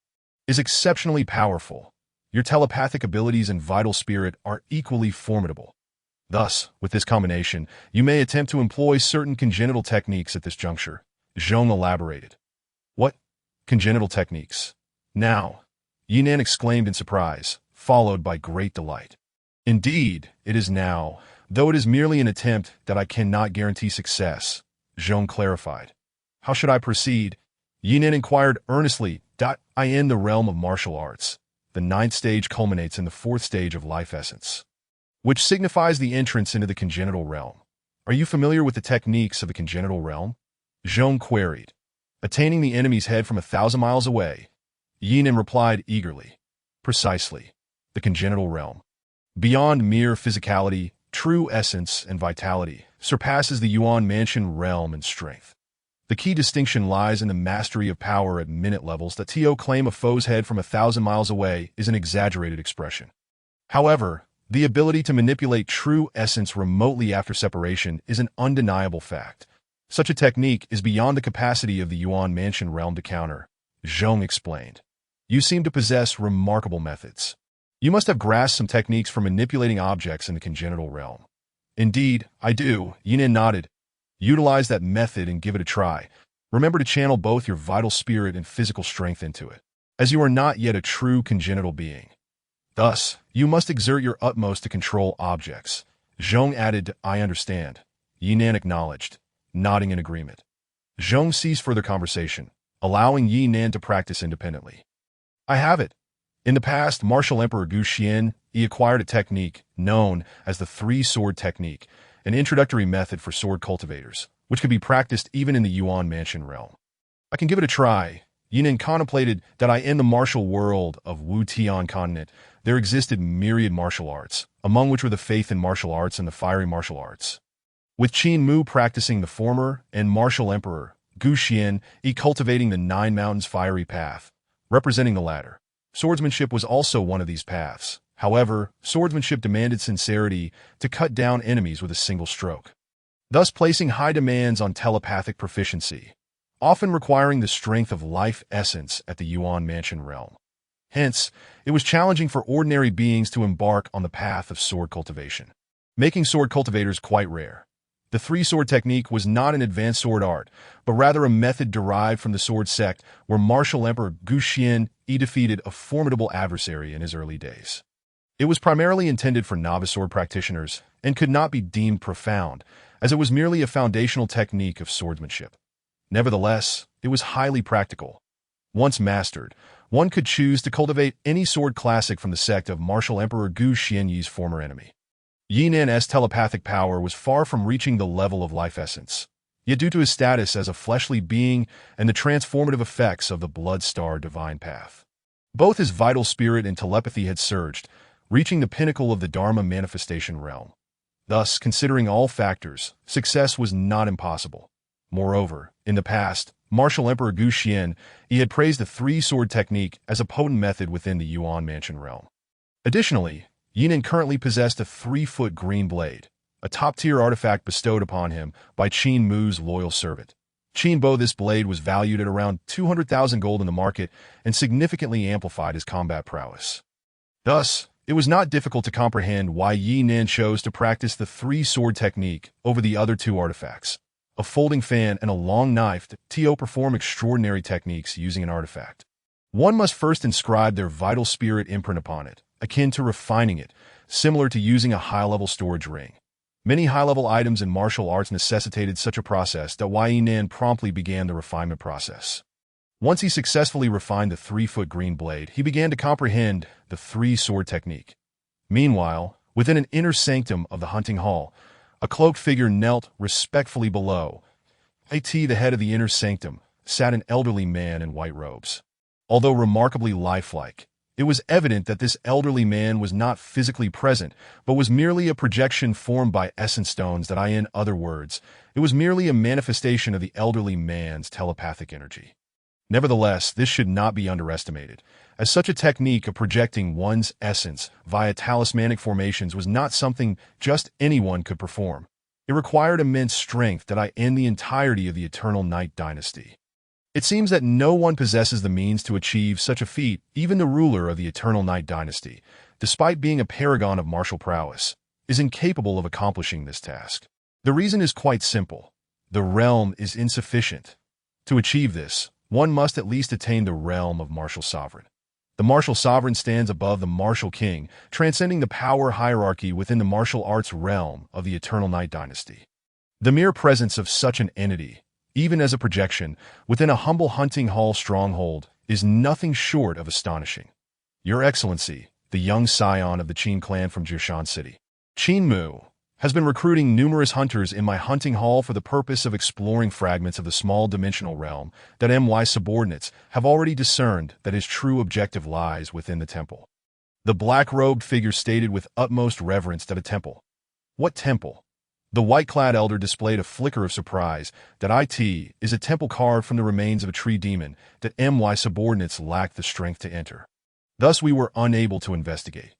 is exceptionally powerful. Your telepathic abilities and vital spirit are equally formidable. Thus, with this combination, you may attempt to employ certain congenital techniques at this juncture, Zhong elaborated. What? Congenital techniques? Now, Yinan exclaimed in surprise, followed by great delight. Indeed, it is now, though it is merely an attempt that I cannot guarantee success, Zhong clarified. How should I proceed? Yinan inquired earnestly. I in the realm of martial arts. The 9th stage culminates in the 4th stage of life essence, which signifies the entrance into the congenital realm. Are you familiar with the techniques of the congenital realm? Zhong queried. Attaining the enemy's head from 1,000 miles away, Yinan replied eagerly. Precisely. The congenital realm, beyond mere physicality, true essence and vitality, surpasses the Yuan Mansion realm in strength. The key distinction lies in the mastery of power at minute levels. That to claim a foe's head from 1,000 miles away is an exaggerated expression. However, the ability to manipulate true essence remotely after separation is an undeniable fact. Such a technique is beyond the capacity of the Yuan Mansion realm to counter, Zhong explained. You seem to possess remarkable methods. You must have grasped some techniques for manipulating objects in the congenital realm. Indeed, I do, Yinan nodded. Utilize that method and give it a try. Remember to channel both your vital spirit and physical strength into it, as you are not yet a true congenital being. Thus, you must exert your utmost to control objects. Zhong added, I understand. Yinan acknowledged, nodding in agreement. Zhong ceased further conversation, allowing Yinan to practice independently. I have it. In the past, Martial Emperor Gu Xian, he acquired a technique known as the 3-sword technique, an introductory method for sword cultivators, which can be practiced even in the Yuan Mansion realm. I can give it a try. Yinan contemplated that in the martial world of Wu Tian continent, there existed myriad martial arts, among which were the faith in martial arts and the fiery martial arts. With Qin Mu practicing the former and Martial Emperor Gu Xian, he cultivating the 9 mountains fiery path, representing the latter. Swordsmanship was also one of these paths. However, swordsmanship demanded sincerity to cut down enemies with a single stroke, thus placing high demands on telepathic proficiency, often requiring the strength of life essence at the Yuan Mansion realm. Hence, it was challenging for ordinary beings to embark on the path of sword cultivation, making sword cultivators quite rare. The 3-sword technique was not an advanced sword art, but rather a method derived from the sword sect where Martial Emperor Gu Xian defeated a formidable adversary in his early days. It was primarily intended for novice sword practitioners and could not be deemed profound, as it was merely a foundational technique of swordsmanship. Nevertheless, it was highly practical. Once mastered, one could choose to cultivate any sword classic from the sect of martial emperor Gu Xianyi's former enemy. Yi Nan's telepathic power was far from reaching the level of life essence, yet due to his status as a fleshly being and the transformative effects of the Blood Star divine path, both his vital spirit and telepathy had surged, reaching the pinnacle of the dharma manifestation realm. Thus, considering all factors, success was not impossible. Moreover, in the past, martial emperor Gu Xian, he had praised the three-sword technique as a potent method within the Yuan Mansion realm. Additionally, Yinan currently possessed a 3-foot green blade, a top-tier artifact bestowed upon him by Qin Mu's loyal servant. Qin Bo, this blade was valued at around 200,000 gold in the market and significantly amplified his combat prowess. Thus, it was not difficult to comprehend why Yi Nan chose to practice the three-sword technique over the other two artifacts. A folding fan and a long knife to perform extraordinary techniques using an artifact. One must first inscribe their vital spirit imprint upon it, akin to refining it, similar to using a high-level storage ring. Many high-level items in martial arts necessitated such a process that Yi Nan promptly began the refinement process. Once he successfully refined the 3-foot green blade, he began to comprehend the three-sword technique. Meanwhile, within an inner sanctum of the hunting hall, a cloaked figure knelt respectfully below. At the head of the inner sanctum sat an elderly man in white robes. Although remarkably lifelike, it was evident that this elderly man was not physically present, but was merely a projection formed by essence stones that in other words, it was merely a manifestation of the elderly man's telepathic energy. Nevertheless, this should not be underestimated, as such a technique of projecting one's essence via talismanic formations was not something just anyone could perform. It required immense strength that in the entirety of the Eternal Night Dynasty. It seems that no one possesses the means to achieve such a feat, even the ruler of the Eternal Night Dynasty, despite being a paragon of martial prowess, is incapable of accomplishing this task. The reason is quite simple. The realm is insufficient. To achieve this, one must at least attain the realm of martial sovereign. The martial sovereign stands above the martial king, transcending the power hierarchy within the martial arts realm of the Eternal Night Dynasty. The mere presence of such an entity, even as a projection, within a humble hunting hall stronghold, is nothing short of astonishing. Your Excellency, the young scion of the Qin clan from Jiashan City, Qin Mu, has been recruiting numerous hunters in my hunting hall for the purpose of exploring fragments of the small dimensional realm that my subordinates have already discerned that his true objective lies within the temple. The black-robed figure stated with utmost reverence that a temple. What temple? The white-clad elder displayed a flicker of surprise that it is a temple carved from the remains of a tree demon that my subordinates lacked the strength to enter. Thus we were unable to investigate.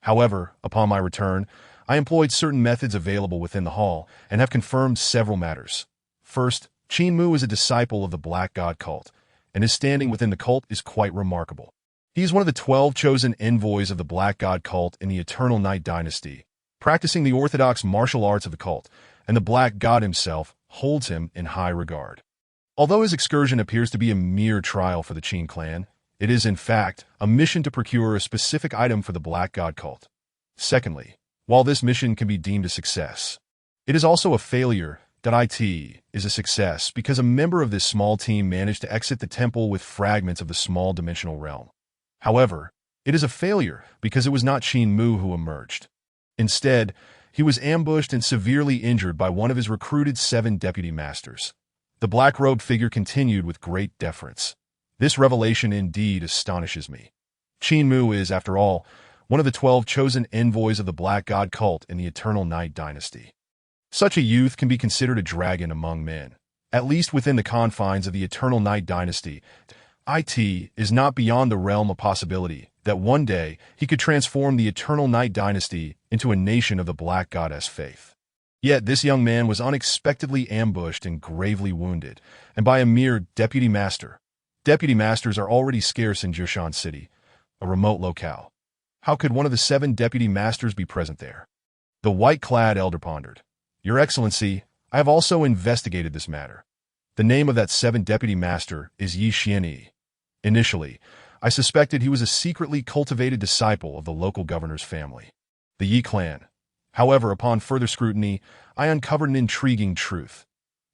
However, upon my return, I employed certain methods available within the hall and have confirmed several matters. First, Qin Mu is a disciple of the Black God cult, and his standing within the cult is quite remarkable. He is one of the 12 chosen envoys of the Black God cult in the Eternal Night Dynasty, practicing the orthodox martial arts of the cult, and the Black God himself holds him in high regard. Although his excursion appears to be a mere trial for the Qin clan, it is in fact a mission to procure a specific item for the Black God cult. Secondly, while this mission can be deemed a success, it is also a failure that it is a success because a member of this small team managed to exit the temple with fragments of the small dimensional realm. However, it is a failure because it was not Qin Mu who emerged. Instead, he was ambushed and severely injured by one of his recruited 7 deputy masters. The black-robed figure continued with great deference. This revelation indeed astonishes me. Qin Mu is, after all, one of the 12 chosen envoys of the Black God cult in the Eternal Night Dynasty. Such a youth can be considered a dragon among men, at least within the confines of the Eternal Night Dynasty. It is not beyond the realm of possibility that one day he could transform the Eternal Night Dynasty into a nation of the Black Goddess faith. Yet this young man was unexpectedly ambushed and gravely wounded, and by a mere deputy master. Deputy masters are already scarce in Jiashan City, a remote locale. How could one of the 7 deputy masters be present there? The white-clad elder pondered. Your Excellency, I have also investigated this matter. The name of that 7th deputy master is Yi Xianyi. Initially, I suspected he was a secretly cultivated disciple of the local governor's family, the Yi clan. However, upon further scrutiny, I uncovered an intriguing truth.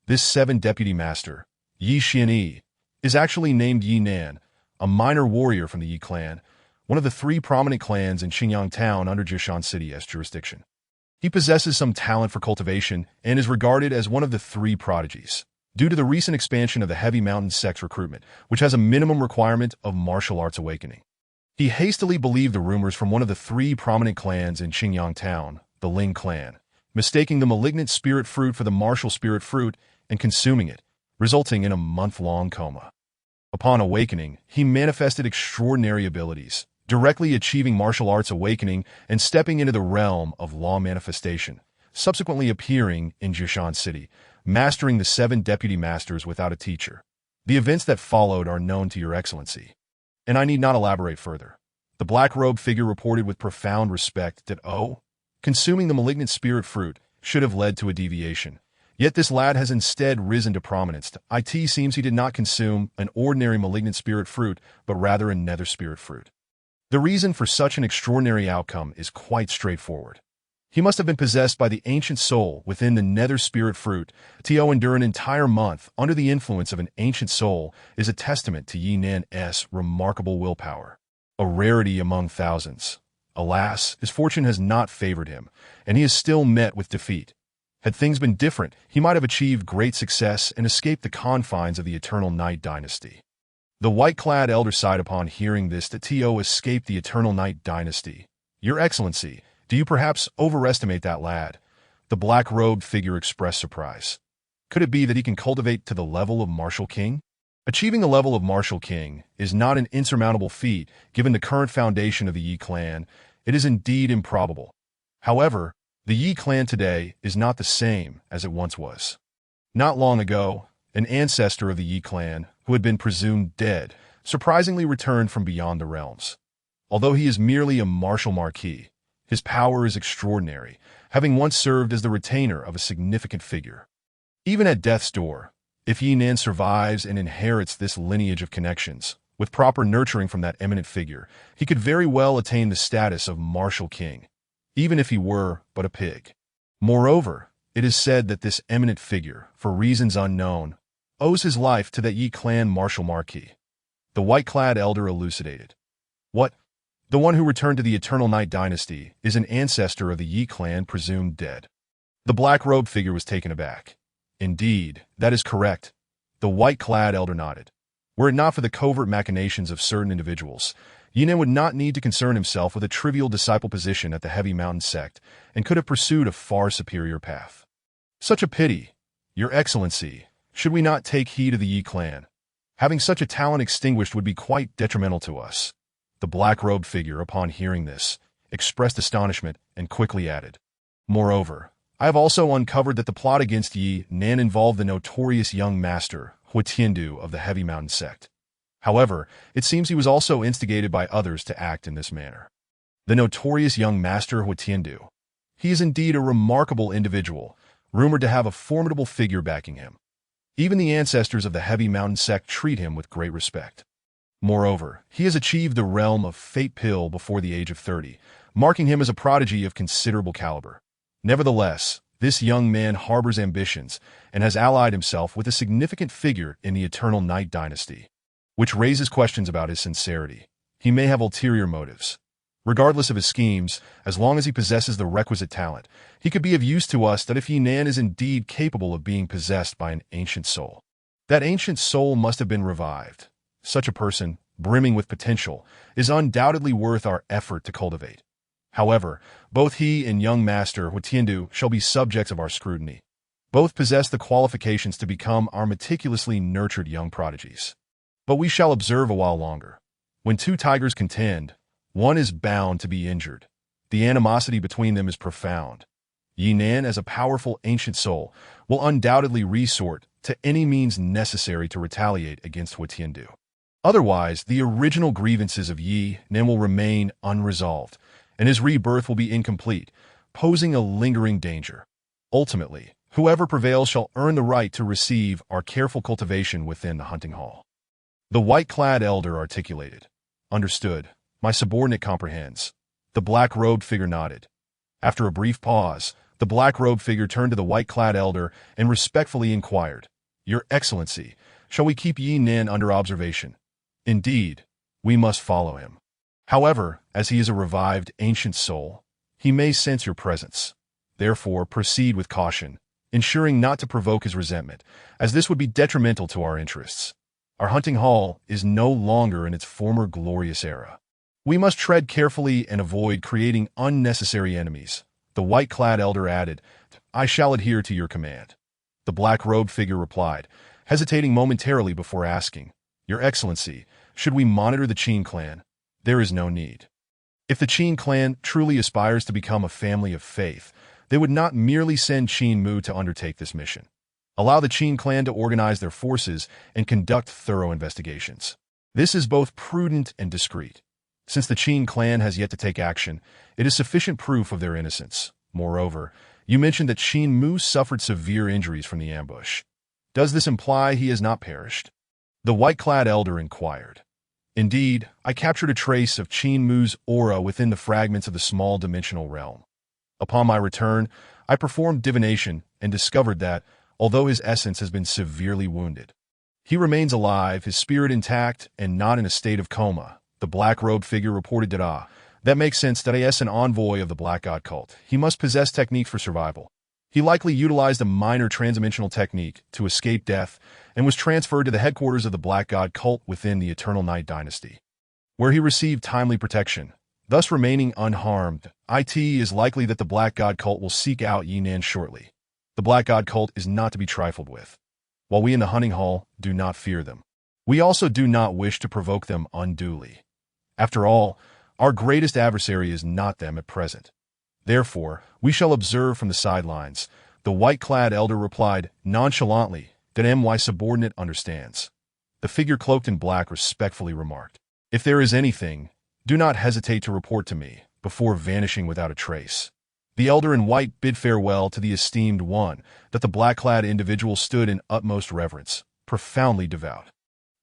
This 7th deputy master, Yi Xianyi, is actually named Yi Nan, a minor warrior from the Yi clan, one of the three prominent clans in Xingyang town under Jishan City's jurisdiction. He possesses some talent for cultivation and is regarded as one of the three prodigies, due to the recent expansion of the Heavy Mountain Sect's recruitment, which has a minimum requirement of martial arts awakening. He hastily believed the rumors from one of the three prominent clans in Xingyang town, the Ling clan, mistaking the malignant spirit fruit for the martial spirit fruit and consuming it, resulting in a month-long coma. Upon awakening, he manifested extraordinary abilities, directly achieving martial arts awakening and stepping into the realm of law manifestation, subsequently appearing in Jishan City, mastering the 7 deputy masters without a teacher. The events that followed are known to your excellency, and I need not elaborate further. The black-robed figure reported with profound respect that, consuming the malignant spirit fruit should have led to a deviation. Yet this lad has instead risen to prominence. It seems he did not consume an ordinary malignant spirit fruit, but rather a nether spirit fruit. The reason for such an extraordinary outcome is quite straightforward. He must have been possessed by the ancient soul within the nether spirit fruit. To endure an entire month under the influence of an ancient soul is a testament to Yi Nan's remarkable willpower, a rarity among thousands. Alas, his fortune has not favored him, and he is still met with defeat. Had things been different, he might have achieved great success and escaped the confines of the Eternal Night Dynasty. The white-clad elder sighed upon hearing this that To escaped the Eternal Night Dynasty. Your Excellency, do you perhaps overestimate that lad? The black-robed figure expressed surprise. Could it be that he can cultivate to the level of Martial King? Achieving the level of Martial King is not an insurmountable feat given the current foundation of the Yi clan. It is indeed improbable. However, the Yi clan today is not the same as it once was. Not long ago, an ancestor of the Yi clan, who had been presumed dead, surprisingly returned from beyond the realms. Although he is merely a martial marquis, his power is extraordinary, having once served as the retainer of a significant figure. Even at death's door, if Yi Nan survives and inherits this lineage of connections, with proper nurturing from that eminent figure, he could very well attain the status of martial king, even if he were but a pig. Moreover, it is said that this eminent figure, for reasons unknown, owes his life to that Yi clan martial marquis. The white-clad elder elucidated. What? The one who returned to the Eternal Night Dynasty is an ancestor of the Yi clan presumed dead. The black-robed figure was taken aback. Indeed, that is correct. The white-clad elder nodded. Were it not for the covert machinations of certain individuals, Yi Nan would not need to concern himself with a trivial disciple position at the Heavy Mountain Sect and could have pursued a far superior path. Such a pity, Your Excellency. Should we not take heed of the Yi clan? Having such a talent extinguished would be quite detrimental to us. The black-robed figure, upon hearing this, expressed astonishment and quickly added, Moreover, I have also uncovered that the plot against Yi Nan involved the notorious young master, Tiandu of the Heavy Mountain Sect. However, it seems he was also instigated by others to act in this manner. The notorious young master Tiandu. He is indeed a remarkable individual, rumored to have a formidable figure backing him. Even the ancestors of the Heavy Mountain Sect treat him with great respect. Moreover, he has achieved the realm of Fate Pill before the age of 30, marking him as a prodigy of considerable caliber. Nevertheless, this young man harbors ambitions and has allied himself with a significant figure in the Eternal Night Dynasty, which raises questions about his sincerity. He may have ulterior motives. Regardless of his schemes, as long as he possesses the requisite talent, he could be of use to us that if Yi Nan is indeed capable of being possessed by an ancient soul. That ancient soul must have been revived. Such a person, brimming with potential, is undoubtedly worth our effort to cultivate. However, both he and young master Tiandu shall be subjects of our scrutiny. Both possess the qualifications to become our meticulously nurtured young prodigies. But we shall observe a while longer. When two tigers contend, one is bound to be injured. The animosity between them is profound. Yi Nan, as a powerful ancient soul, will undoubtedly resort to any means necessary to retaliate against Tiandu. Otherwise, the original grievances of Yi Nan will remain unresolved, and his rebirth will be incomplete, posing a lingering danger. Ultimately, whoever prevails shall earn the right to receive our careful cultivation within the hunting hall. The white-clad elder articulated. Understood. My subordinate comprehends. The black-robed figure nodded. After a brief pause, the black-robed figure turned to the white-clad elder and respectfully inquired, Your Excellency, shall we keep Yi Nan under observation? Indeed, we must follow him. However, as he is a revived ancient soul, he may sense your presence. Therefore, proceed with caution, ensuring not to provoke his resentment, as this would be detrimental to our interests. Our hunting hall is no longer in its former glorious era. We must tread carefully and avoid creating unnecessary enemies. The white-clad elder added, I shall adhere to your command. The black-robed figure replied, hesitating momentarily before asking, Your Excellency, should we monitor the Qin clan? There is no need. If the Qin clan truly aspires to become a family of faith, they would not merely send Qin Mu to undertake this mission. Allow the Qin clan to organize their forces and conduct thorough investigations. This is both prudent and discreet. Since the Qin clan has yet to take action, it is sufficient proof of their innocence. Moreover, you mentioned that Qin Mu suffered severe injuries from the ambush. Does this imply he has not perished? The white-clad elder inquired. Indeed, I captured a trace of Qin Mu's aura within the fragments of the small dimensional realm. Upon my return, I performed divination and discovered that, although his essence has been severely wounded, he remains alive, his spirit intact, and not in a state of coma. The black-robed figure reported that makes sense. That is an envoy of the Black God cult. He must possess techniques for survival. He likely utilized a minor transdimensional technique to escape death and was transferred to the headquarters of the Black God cult within the Eternal Night Dynasty, where he received timely protection, thus remaining unharmed. It is likely that the Black God cult will seek out Yinan shortly. The Black God cult is not to be trifled with. While we in the hunting hall do not fear them, we also do not wish to provoke them unduly. After all, our greatest adversary is not them at present. Therefore, we shall observe from the sidelines. The white-clad elder replied nonchalantly that my subordinate understands. The figure cloaked in black respectfully remarked, If there is anything, do not hesitate to report to me, before vanishing without a trace. The elder in white bid farewell to the esteemed one, that the black-clad individual stood in utmost reverence, profoundly devout.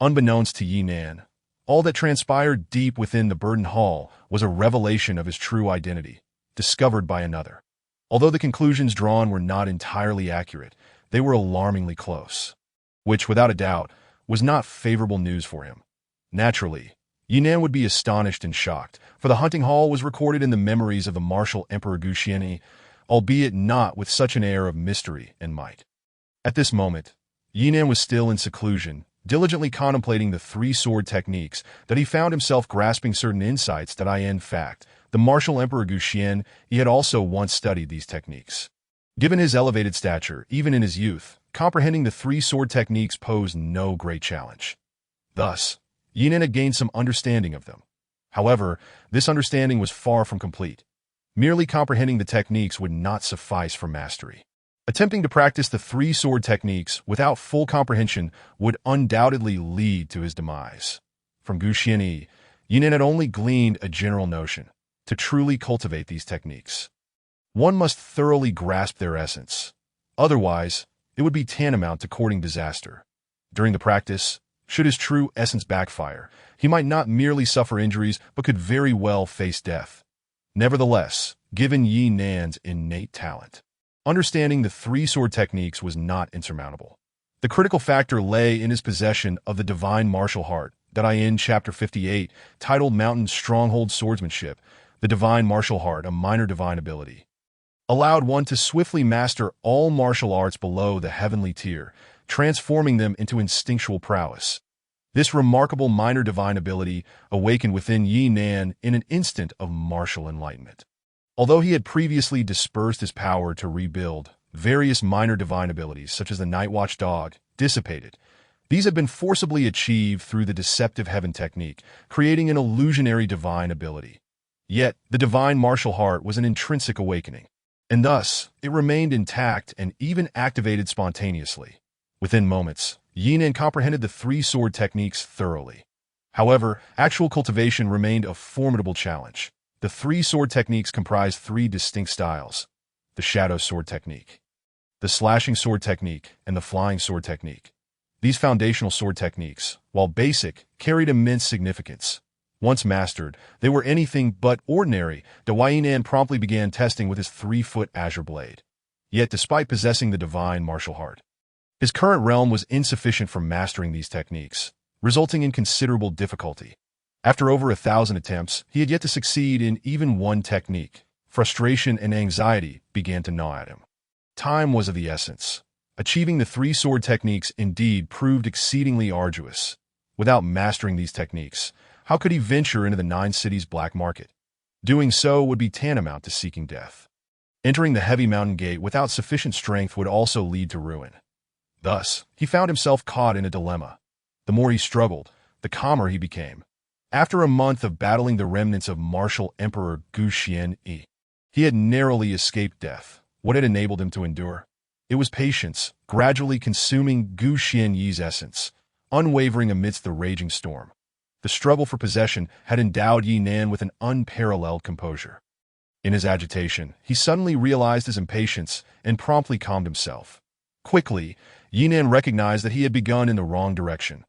Unbeknownst to Yinan, all that transpired deep within the burdened hall was a revelation of his true identity, discovered by another. Although the conclusions drawn were not entirely accurate, they were alarmingly close, which, without a doubt, was not favorable news for him. Naturally, Yinan would be astonished and shocked, for the hunting hall was recorded in the memories of the martial Emperor Guxiani, albeit not with such an air of mystery and might. At this moment, Yinan was still in seclusion, diligently contemplating the three-sword techniques, that he found himself grasping certain insights that in fact, the martial Emperor Guxian, he had also once studied these techniques. Given his elevated stature, even in his youth, comprehending the three-sword techniques posed no great challenge. Thus, Yinan had gained some understanding of them. However, this understanding was far from complete. Merely comprehending the techniques would not suffice for mastery. Attempting to practice the three-sword techniques without full comprehension would undoubtedly lead to his demise. From Guxiani, Yinan had only gleaned a general notion. To truly cultivate these techniques, one must thoroughly grasp their essence. Otherwise, it would be tantamount to courting disaster. During the practice, should his true essence backfire, he might not merely suffer injuries but could very well face death. Nevertheless, given Yinan's innate talent, understanding the three-sword techniques was not insurmountable. The critical factor lay in his possession of the divine martial heart that in Chapter 58, titled Mountain Stronghold Swordsmanship. The divine martial heart, a minor divine ability, allowed one to swiftly master all martial arts below the heavenly tier, transforming them into instinctual prowess. This remarkable minor divine ability awakened within Yinan in an instant of martial enlightenment. Although he had previously dispersed his power to rebuild, various minor divine abilities, such as the Night Watch Dog, dissipated. These had been forcibly achieved through the deceptive heaven technique, creating an illusionary divine ability. Yet, the divine martial heart was an intrinsic awakening, and thus, it remained intact and even activated spontaneously. Within moments, Yinan comprehended the three-sword techniques thoroughly. However, actual cultivation remained a formidable challenge. The three-sword techniques comprised three distinct styles: the shadow sword technique, the slashing sword technique, and the flying sword technique. These foundational sword techniques, while basic, carried immense significance. Once mastered, they were anything but ordinary. Yinan promptly began testing with his 3-foot azure blade. Yet despite possessing the divine martial heart, his current realm was insufficient for mastering these techniques, resulting in considerable difficulty. After over 1,000 attempts, he had yet to succeed in even one technique. Frustration and anxiety began to gnaw at him. Time was of the essence. Achieving the three sword techniques indeed proved exceedingly arduous. Without mastering these techniques, how could he venture into the Nine Cities black market? Doing so would be tantamount to seeking death. Entering the heavy mountain gate without sufficient strength would also lead to ruin. Thus, he found himself caught in a dilemma. The more he struggled, the calmer he became. After a month of battling the remnants of martial Emperor Gu Xianyi, he had narrowly escaped death. What had enabled him to endure? It was patience, gradually consuming Gu Xianyi's essence, unwavering amidst the raging storm. The struggle for possession had endowed Yi Nan with an unparalleled composure. In his agitation, he suddenly realized his impatience and promptly calmed himself. Quickly, Yi Nan recognized that he had begun in the wrong direction.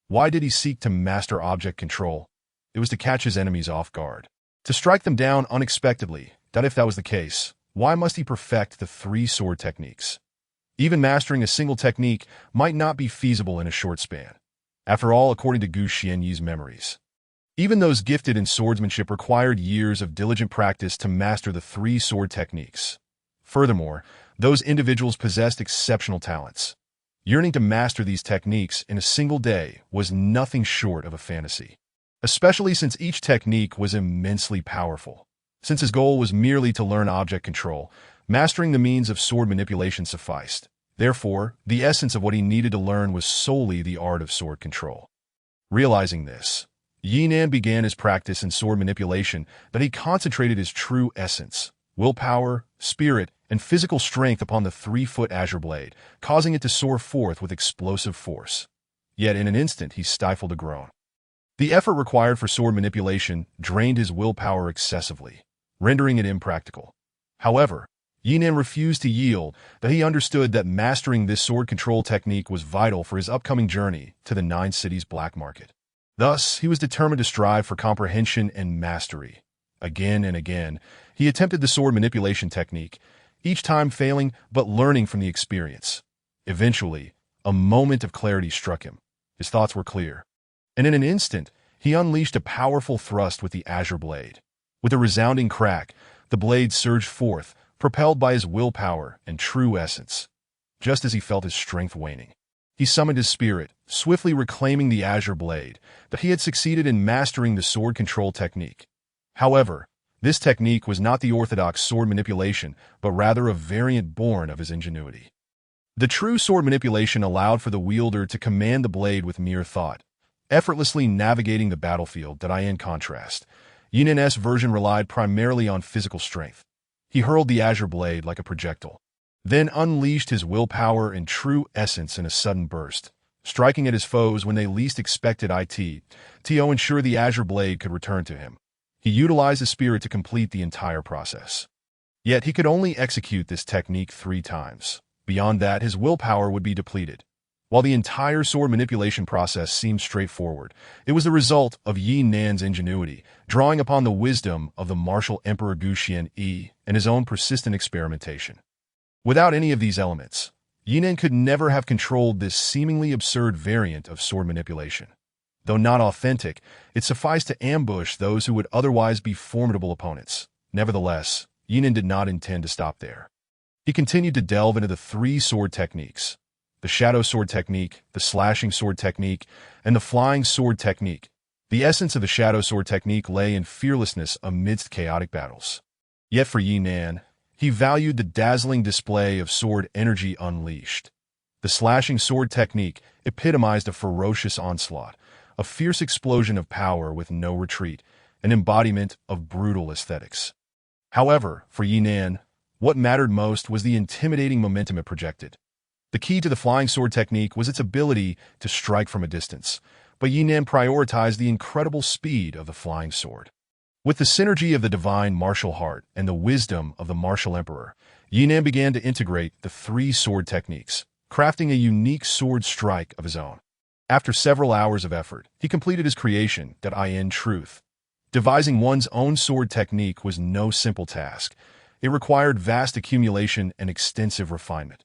Why did he seek to master object control? It was to catch his enemies off guard, to strike them down unexpectedly. That if that was the case, why must he perfect the three sword techniques? Even mastering a single technique might not be feasible in a short span. After all, according to Gu Xianyi's memories, even those gifted in swordsmanship required years of diligent practice to master the three sword techniques. Furthermore, those individuals possessed exceptional talents. Yearning to master these techniques in a single day was nothing short of a fantasy, especially since each technique was immensely powerful. Since his goal was merely to learn object control, mastering the means of sword manipulation sufficed. Therefore, the essence of what he needed to learn was solely the art of sword control. Realizing this, Yi Nan began his practice in sword manipulation that he concentrated his true essence, willpower, spirit, and physical strength upon the 3-foot azure blade, causing it to soar forth with explosive force. Yet in an instant he stifled a groan. The effort required for sword manipulation drained his willpower excessively, rendering it impractical. However, Yi Nan refused to yield, that he understood that mastering this sword control technique was vital for his upcoming journey to the Nine Cities black market. Thus, he was determined to strive for comprehension and mastery. Again and again, he attempted the sword manipulation technique, each time failing but learning from the experience. Eventually, a moment of clarity struck him. His thoughts were clear, and in an instant, he unleashed a powerful thrust with the azure blade. With a resounding crack, the blade surged forth, propelled by his willpower and true essence. Just as he felt his strength waning, he summoned his spirit, swiftly reclaiming the azure blade, that he had succeeded in mastering the sword control technique. However, this technique was not the orthodox sword manipulation, but rather a variant born of his ingenuity. The true sword manipulation allowed for the wielder to command the blade with mere thought, effortlessly navigating the battlefield. That in contrast, Yi Nan's version relied primarily on physical strength. He hurled the azure blade like a projectile, then unleashed his willpower and true essence in a sudden burst, striking at his foes when they least expected it to ensure the azure blade could return to him. He utilized his spirit to complete the entire process. Yet he could only execute this technique 3 times. Beyond that, his willpower would be depleted. While the entire sword manipulation process seemed straightforward, it was the result of Yi Nan's ingenuity, drawing upon the wisdom of the martial Emperor Gu Xianyi and his own persistent experimentation. Without any of these elements, Yi Nan could never have controlled this seemingly absurd variant of sword manipulation. Though not authentic, it sufficed to ambush those who would otherwise be formidable opponents. Nevertheless, Yi Nan did not intend to stop there. He continued to delve into the 3 sword techniques: the shadow sword technique, the slashing sword technique, and the flying sword technique. The essence of the shadow sword technique lay in fearlessness amidst chaotic battles. Yet for Yi Nan, he valued the dazzling display of sword energy unleashed. The slashing sword technique epitomized a ferocious onslaught, a fierce explosion of power with no retreat, an embodiment of brutal aesthetics. However, for Yi Nan, what mattered most was the intimidating momentum it projected. The key to the flying sword technique was its ability to strike from a distance, but Yi Nan prioritized the incredible speed of the flying sword. With the synergy of the divine martial heart and the wisdom of the martial emperor, Yi Nan began to integrate the 3 sword techniques, crafting a unique sword strike of his own. After several hours of effort, he completed his creation. In truth, devising one's own sword technique was no simple task. It required vast accumulation and extensive refinement.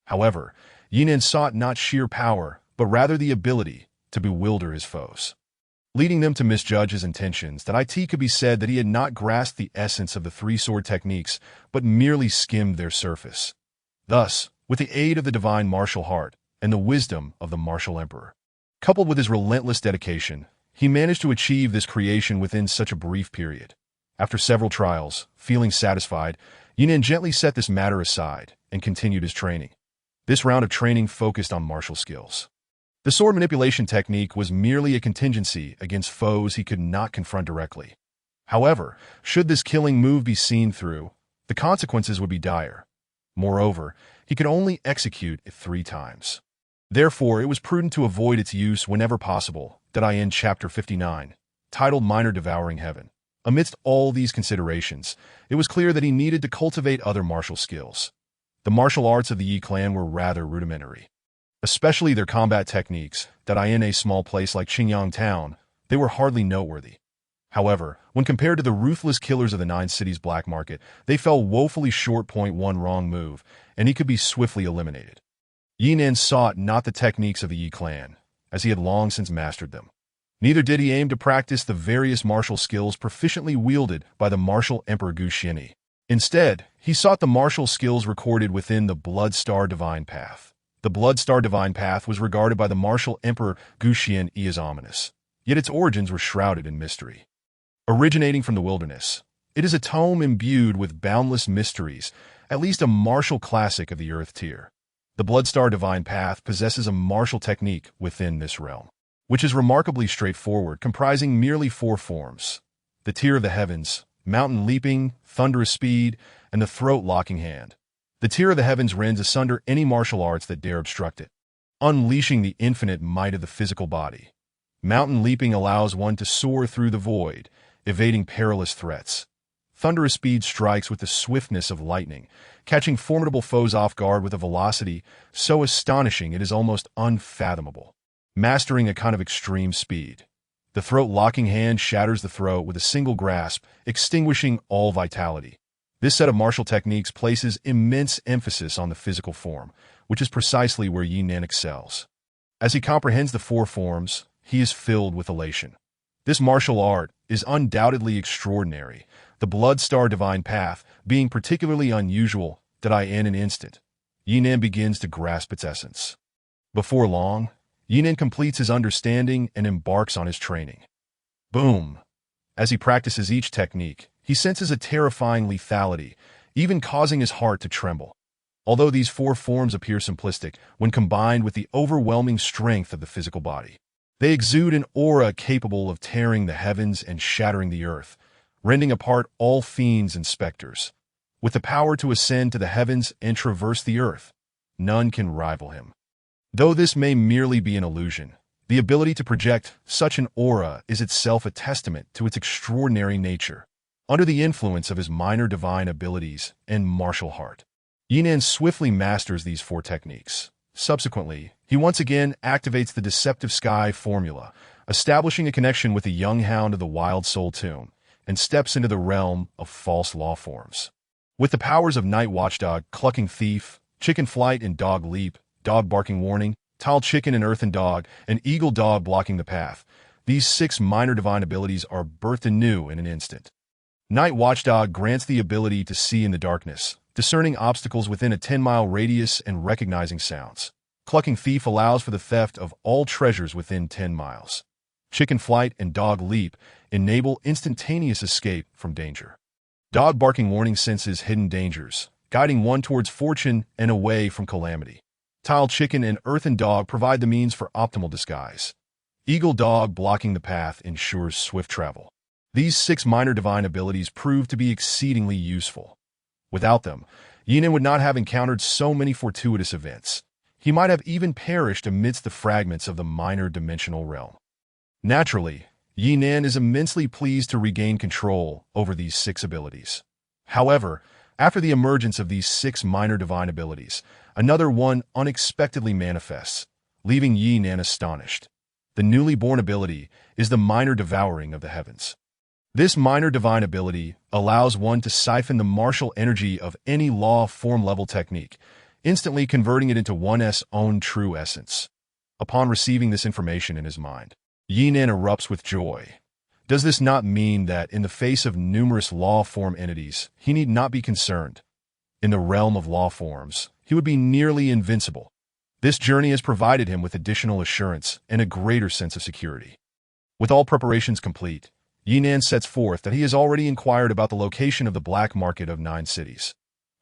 However, Yi Nan sought not sheer power, but rather the ability to bewilder his foes. leading them to misjudge his intentions. That it could be said that he had not grasped the essence of the three-sword techniques, but merely skimmed their surface. Thus, with the aid of the divine martial heart and the wisdom of the martial emperor, coupled with his relentless dedication, he managed to achieve this creation within such a brief period. After several trials, feeling satisfied, Yinan gently set this matter aside and continued his training. This round of training focused on martial skills. The sword manipulation technique was merely a contingency against foes he could not confront directly. However, should this killing move be seen through, the consequences would be dire. Moreover, he could only execute it 3 times. Therefore, it was prudent to avoid its use whenever possible. In Chapter 59, titled Minor Devouring Heaven. Amidst all these considerations, it was clear that he needed to cultivate other martial skills. The martial arts of the Yi clan were rather rudimentary, especially their combat techniques. In a small place like Qingyang Town, they were hardly noteworthy. However, when compared to the ruthless killers of the 9 cities black market, they fell woefully short. One wrong move, and he could be swiftly eliminated. Yinan sought not the techniques of the Yi clan, as he had long since mastered them. Neither did he aim to practice the various martial skills proficiently wielded by the martial emperor Gu Xianyi. Instead, he sought the martial skills recorded within the Blood Star Divine Path. The Blood Star Divine Path was regarded by the martial emperor Gu Xianyi as ominous, yet its origins were shrouded in mystery. Originating from the wilderness, it is a tome imbued with boundless mysteries, at least a martial classic of the Earth tier. The Blood Star Divine Path possesses a martial technique within this realm, which is remarkably straightforward, comprising merely 4 forms: the Tear of the Heavens, Mountain Leaping, Thunderous Speed, and the Throat-Locking Hand. The Tear of the Heavens rends asunder any martial arts that dare obstruct it, unleashing the infinite might of the physical body. Mountain Leaping allows one to soar through the void, evading perilous threats. Thunderous Speed strikes with the swiftness of lightning, catching formidable foes off guard with a velocity so astonishing it is almost unfathomable, mastering a kind of extreme speed. The Throat-Locking Hand shatters the throat with a single grasp, extinguishing all vitality. This set of martial techniques places immense emphasis on the physical form, which is precisely where Yinan excels. As he comprehends the 4 forms, he is filled with elation. This martial art is undoubtedly extraordinary, the Blood Star Divine Path being particularly unusual. In an instant, Yinan begins to grasp its essence. Before long, Yinan completes his understanding and embarks on his training. Boom! As he practices each technique, he senses a terrifying lethality, even causing his heart to tremble. Although these 4 forms appear simplistic, when combined with the overwhelming strength of the physical body, they exude an aura capable of tearing the heavens and shattering the earth, rending apart all fiends and specters. With the power to ascend to the heavens and traverse the earth, none can rival him. Though this may merely be an illusion, the ability to project such an aura is itself a testament to its extraordinary nature. Under the influence of his minor divine abilities and martial heart, Yinan swiftly masters these 4 techniques. Subsequently, he once again activates the Deceptive Sky formula, establishing a connection with the young hound of the Wild Soul Tomb, and steps into the realm of false law forms. With the powers of Night Watchdog, Clucking Thief, Chicken Flight and Dog Leap, Dog Barking Warning, Tile Chicken and Earthen Dog, and Eagle Dog Blocking the Path, these 6 minor divine abilities are birthed anew in an instant. Night Watchdog grants the ability to see in the darkness, discerning obstacles within a 10-mile radius and recognizing sounds. Clucking Thief allows for the theft of all treasures within 10 miles. Chicken Flight and Dog Leap enable instantaneous escape from danger. Dog Barking Warning senses hidden dangers, guiding one towards fortune and away from calamity. Tile Chicken and Earthen Dog provide the means for optimal disguise. Eagle Dog Blocking the Path ensures swift travel. These 6 minor divine abilities prove to be exceedingly useful. Without them, Yinan would not have encountered so many fortuitous events. He might have even perished amidst the fragments of the minor dimensional realm. Naturally, Yinan is immensely pleased to regain control over these 6 abilities. However, after the emergence of these 6 minor divine abilities, another one unexpectedly manifests, leaving Yinan astonished. The newly born ability is the Minor Devouring of the Heavens. This minor divine ability allows one to siphon the martial energy of any law form level technique, instantly converting it into one's own true essence. Upon receiving this information in his mind, Yinan erupts with joy. Does this not mean that, in the face of numerous law-form entities, he need not be concerned? In the realm of law forms, he would be nearly invincible. This journey has provided him with additional assurance and a greater sense of security. With all preparations complete, Yinan sets forth that he has already inquired about the location of the black market of 9 cities.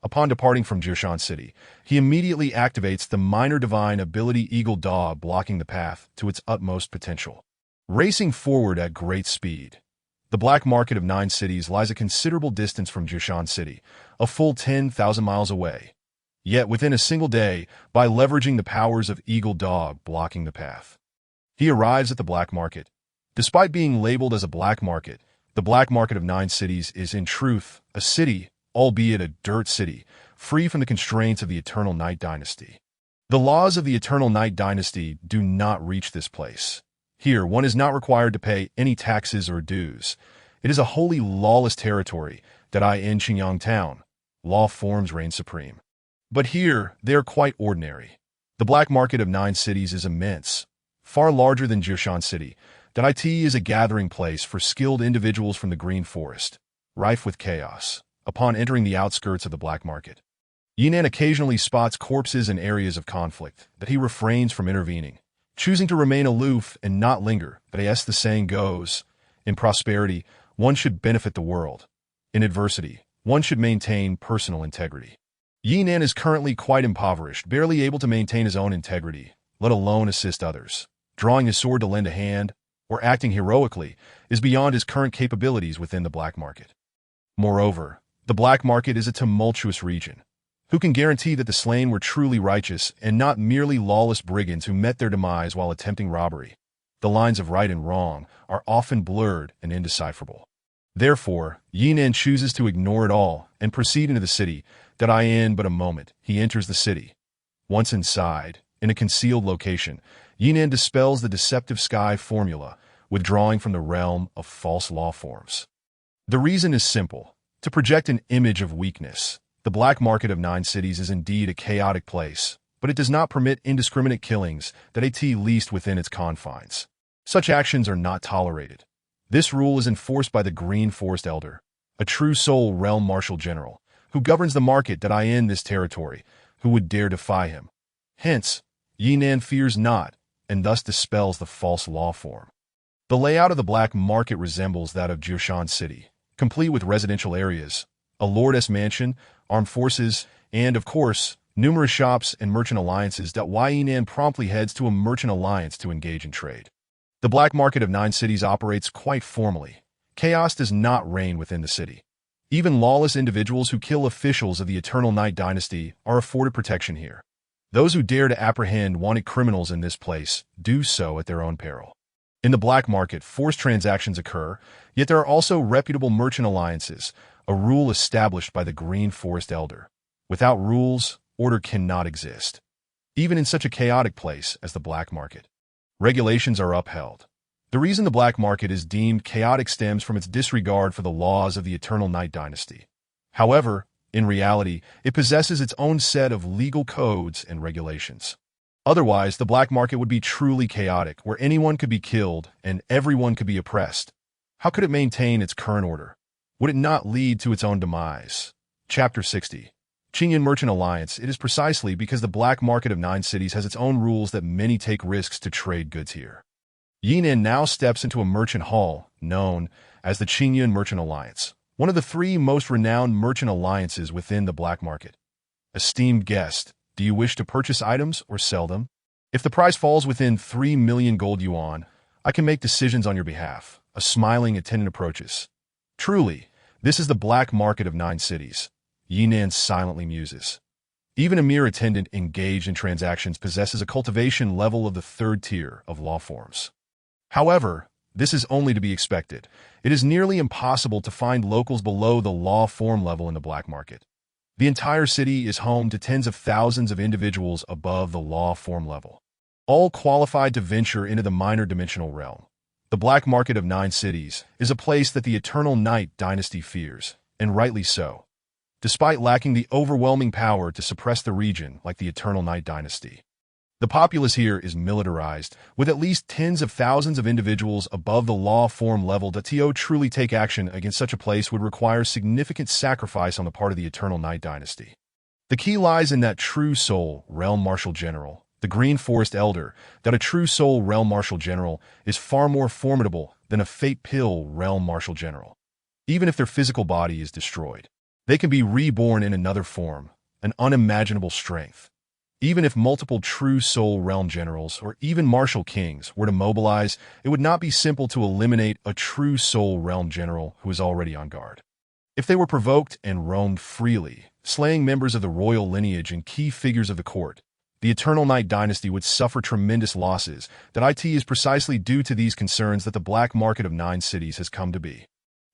Upon departing from Jirshan City, he immediately activates the minor divine ability Eagle Dog, blocking the path to its utmost potential. Racing forward at great speed, the black market of 9 cities lies a considerable distance from Jirshan City, a full 10,000 miles away. Yet within a single day, by leveraging the powers of Eagle Dog blocking the path, he arrives at the black market. Despite being labeled as a black market, the black market of 9 cities is in truth a city, albeit a dirt city, free from the constraints of the Eternal Night Dynasty. The laws of the Eternal Night Dynasty do not reach this place. Here, one is not required to pay any taxes or dues. It is a wholly lawless territory that in Qingyang town, law forms reign supreme. But here, they are quite ordinary. The black market of 9 cities is immense, far larger than Jirshan City. That is a gathering place for skilled individuals from the Green Forest, rife with chaos. Upon entering the outskirts of the black market, Yinan occasionally spots corpses in areas of conflict that he refrains from intervening, choosing to remain aloof and not linger. But as the saying goes, in prosperity, one should benefit the world. In adversity, one should maintain personal integrity. Yinan is currently quite impoverished, barely able to maintain his own integrity, let alone assist others. Drawing his sword to lend a hand, or acting heroically, is beyond his current capabilities within the black market. Moreover, the black market is a tumultuous region. Who can guarantee that the slain were truly righteous and not merely lawless brigands who met their demise while attempting robbery? The lines of right and wrong are often blurred and indecipherable. Therefore, Yinan chooses to ignore it all and proceed into the city. In but a moment, he enters the city. Once inside, in a concealed location, Yinan dispels the deceptive sky formula, withdrawing from the realm of false law forms. The reason is simple. To project an image of weakness, the black market of 9 cities is indeed a chaotic place, but it does not permit indiscriminate killings that least within its confines. Such actions are not tolerated. This rule is enforced by the Green Forest Elder, a true soul realm marshal general, who governs the market in this territory. Who would dare defy him? Hence, Yinan fears not, and thus dispels the false law form. The layout of the black market resembles that of Jirshan City, complete with residential areas, a lordess mansion, armed forces, and, of course, numerous shops and merchant alliances. Yinan promptly heads to a merchant alliance to engage in trade. The black market of 9 cities operates quite formally. Chaos does not reign within the city. Even lawless individuals who kill officials of the Eternal Night Dynasty are afforded protection here. Those who dare to apprehend wanted criminals in this place do so at their own peril. In the black market, forced transactions occur, yet there are also reputable merchant alliances, a rule established by the Green Forest Elder. Without rules, order cannot exist. Even in such a chaotic place as the black market, regulations are upheld. The reason the black market is deemed chaotic stems from its disregard for the laws of the Eternal Night Dynasty. However, in reality, it possesses its own set of legal codes and regulations. Otherwise, the black market would be truly chaotic, where anyone could be killed and everyone could be oppressed. How could it maintain its current order? Would it not lead to its own demise? Chapter 60. Qingyun Merchant Alliance. It is precisely because the black market of 9 cities has its own rules that many take risks to trade goods here. Yinan now steps into a merchant hall, known as the Qingyun Merchant Alliance, one of the 3 most renowned merchant alliances within the black market. Esteemed guest, do you wish to purchase items or sell them? If the price falls within 3 million gold yuan, I can make decisions on your behalf. A smiling attendant approaches. Truly, this is the black market of 9 cities. Yinan silently muses. Even a mere attendant engaged in transactions possesses a cultivation level of the 3rd tier of law forms. However, this is only to be expected. It is nearly impossible to find locals below the law form level in the black market. The entire city is home to tens of thousands of individuals above the law form level, all qualified to venture into the minor dimensional realm. The black market of 9 cities is a place that the Eternal Night Dynasty fears, and rightly so, despite lacking the overwhelming power to suppress the region like the Eternal Night Dynasty. The populace here is militarized, with at least tens of thousands of individuals above the law form level. To truly take action against such a place would require significant sacrifice on the part of the Eternal Night Dynasty. The key lies in that true soul realm marshal general, the Green Forest Elder, that a true soul realm marshal general is far more formidable than a fate pill realm marshal general. Even if their physical body is destroyed, they can be reborn in another form, an unimaginable strength. Even if multiple true soul realm generals or even martial kings were to mobilize, it would not be simple to eliminate a true soul realm general who is already on guard. If they were provoked and roamed freely, slaying members of the royal lineage and key figures of the court, the Eternal Night Dynasty would suffer tremendous losses. That it is precisely due to these concerns that the black market of 9 cities has come to be.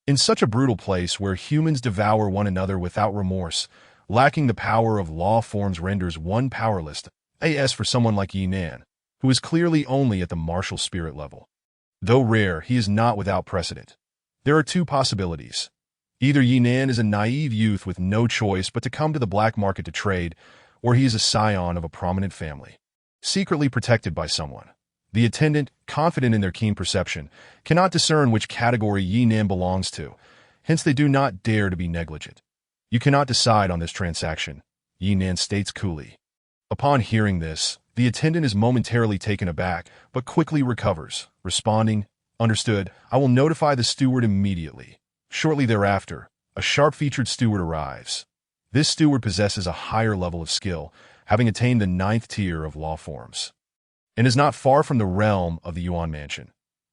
In such a brutal place where humans devour one another without remorse, lacking the power of law forms renders one powerless, as for someone like Yinan, who is clearly only at the martial spirit level. Though rare, he is not without precedent. There are 2 possibilities. Either Yinan is a naive youth with no choice but to come to the black market to trade, or he is a scion of a prominent family, secretly protected by someone. The attendant, confident in their keen perception, cannot discern which category Yinan belongs to, hence they do not dare to be negligent. You cannot decide on this transaction, Yinan states coolly. Upon hearing this, the attendant is momentarily taken aback, but quickly recovers, responding, "Understood, I will notify the steward immediately." Shortly thereafter, a sharp-featured steward arrives. This steward possesses a higher level of skill, having attained the 9th tier of law forms, and is not far from the realm of the Yuan Mansion.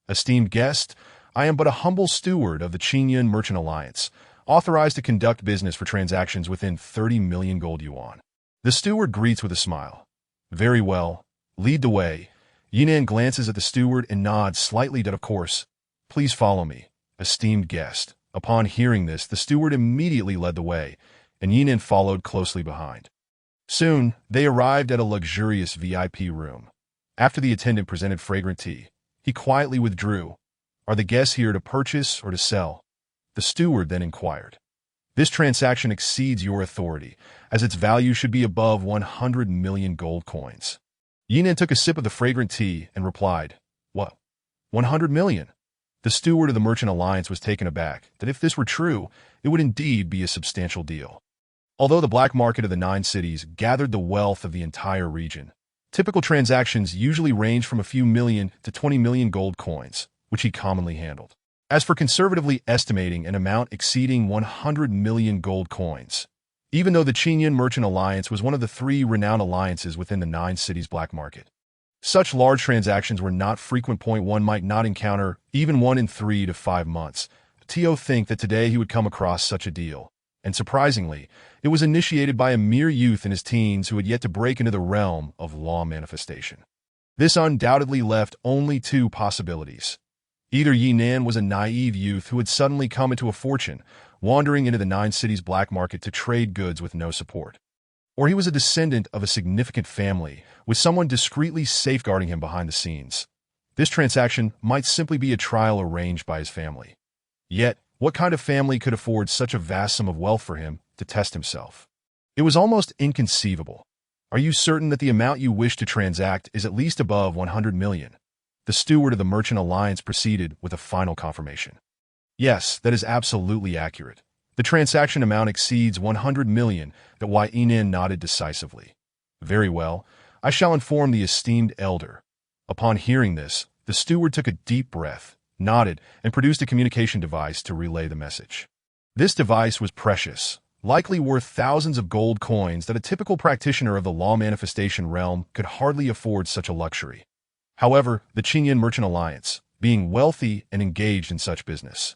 "Esteemed guest, I am but a humble steward of the Qingyun Merchant Alliance, authorized to conduct business for transactions within 30 million gold yuan." The steward greets with a smile. "Very well. Lead the way." Yinan glances at the steward and nods slightly that, "Of course. Please follow me, esteemed guest." Upon hearing this, the steward immediately led the way, and Yinan followed closely behind. Soon, they arrived at a luxurious VIP room. After the attendant presented fragrant tea, he quietly withdrew. "Are the guests here to purchase or to sell?" The steward then inquired. "This transaction exceeds your authority, as its value should be above 100 million gold coins." Yinan took a sip of the fragrant tea and replied, "What? 100 million?" The steward of the Merchant Alliance was taken aback that if this were true, it would indeed be a substantial deal. Although the black market of the 9 cities gathered the wealth of the entire region, typical transactions usually range from a few million to 20 million gold coins, which he commonly handled. As for conservatively estimating an amount exceeding 100 million gold coins, even though the Qingyun Merchant Alliance was one of the 3 renowned alliances within the 9 cities black market, such large transactions were not frequent. One might not encounter even one in 3 to 5 months. Tio think that today he would come across such a deal, and surprisingly, it was initiated by a mere youth in his teens who had yet to break into the realm of law manifestation. This undoubtedly left only 2 possibilities. Either Yinan was a naive youth who had suddenly come into a fortune, wandering into the 9 cities black market to trade goods with no support, or he was a descendant of a significant family, with someone discreetly safeguarding him behind the scenes. This transaction might simply be a trial arranged by his family. Yet, what kind of family could afford such a vast sum of wealth for him to test himself? It was almost inconceivable. "Are you certain that the amount you wish to transact is at least above 100 million? The steward of the Merchant Alliance proceeded with a final confirmation. "Yes, that is absolutely accurate. The transaction amount exceeds 100 million." That Yinan nodded decisively. "Very well. I shall inform the esteemed elder." Upon hearing this, the steward took a deep breath, nodded, and produced a communication device to relay the message. This device was precious, likely worth thousands of gold coins that a typical practitioner of the law manifestation realm could hardly afford such a luxury. However, the Qingyun Merchant Alliance, being wealthy and engaged in such business,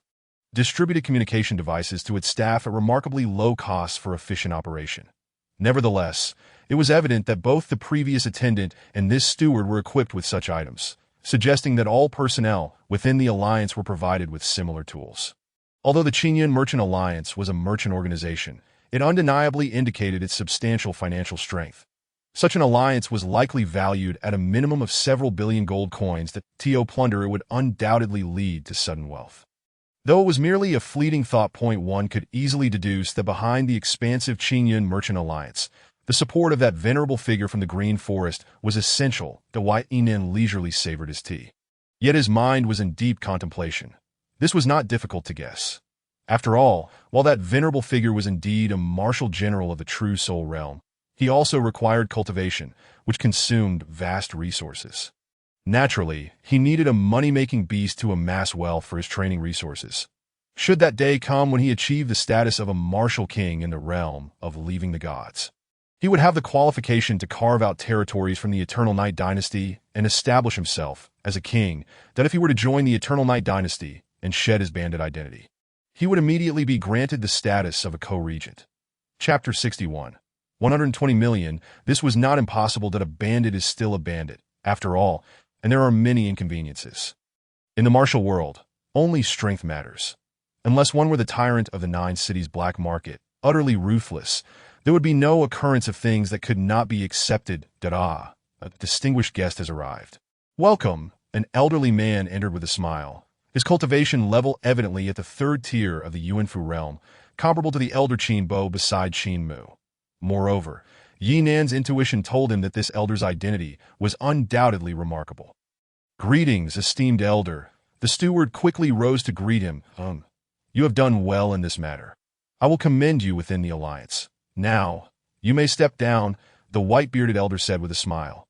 distributed communication devices to its staff at remarkably low costs for efficient operation. Nevertheless, it was evident that both the previous attendant and this steward were equipped with such items, suggesting that all personnel within the alliance were provided with similar tools. Although the Qingyun Merchant Alliance was a merchant organization, it undeniably indicated its substantial financial strength. Such an alliance was likely valued at a minimum of several billion gold coins that plunder it would undoubtedly lead to sudden wealth. Though it was merely a fleeting thought, one could easily deduce that behind the expansive Qingyun Merchant Alliance, The support of that venerable figure from the green forest was essential to why Inen leisurely savored his tea. Yet his mind was in deep contemplation. This was not difficult to guess. After all, while that venerable figure was indeed a martial general of the true soul realm, he also required cultivation, which consumed vast resources. Naturally, he needed a money-making beast to amass wealth for his training resources. Should that day come when he achieved the status of a martial king in the realm of leaving the gods, he would have the qualification to carve out territories from the Eternal Night Dynasty and establish himself as a king that if he were to join the Eternal Night Dynasty and shed his bandit identity, he would immediately be granted the status of a co-regent. Chapter 61. 120 million. This was not impossible that a bandit is still a bandit, after all, and there are many inconveniences. In the martial world, only strength matters. Unless one were the tyrant of the 9 cities black market, utterly ruthless, there would be no occurrence of things that could not be accepted. A distinguished guest has arrived. Welcome, an elderly man entered with a smile, his cultivation level evidently at the 3rd tier of the Yuanfu realm, comparable to the elder Qin Bo beside Qin Mu. Moreover, Yi Nan's intuition told him that this elder's identity was undoubtedly remarkable. Greetings, esteemed elder. The steward quickly rose to greet him. You have done well in this matter. I will commend you within the alliance. Now, you may step down, the white-bearded elder said with a smile.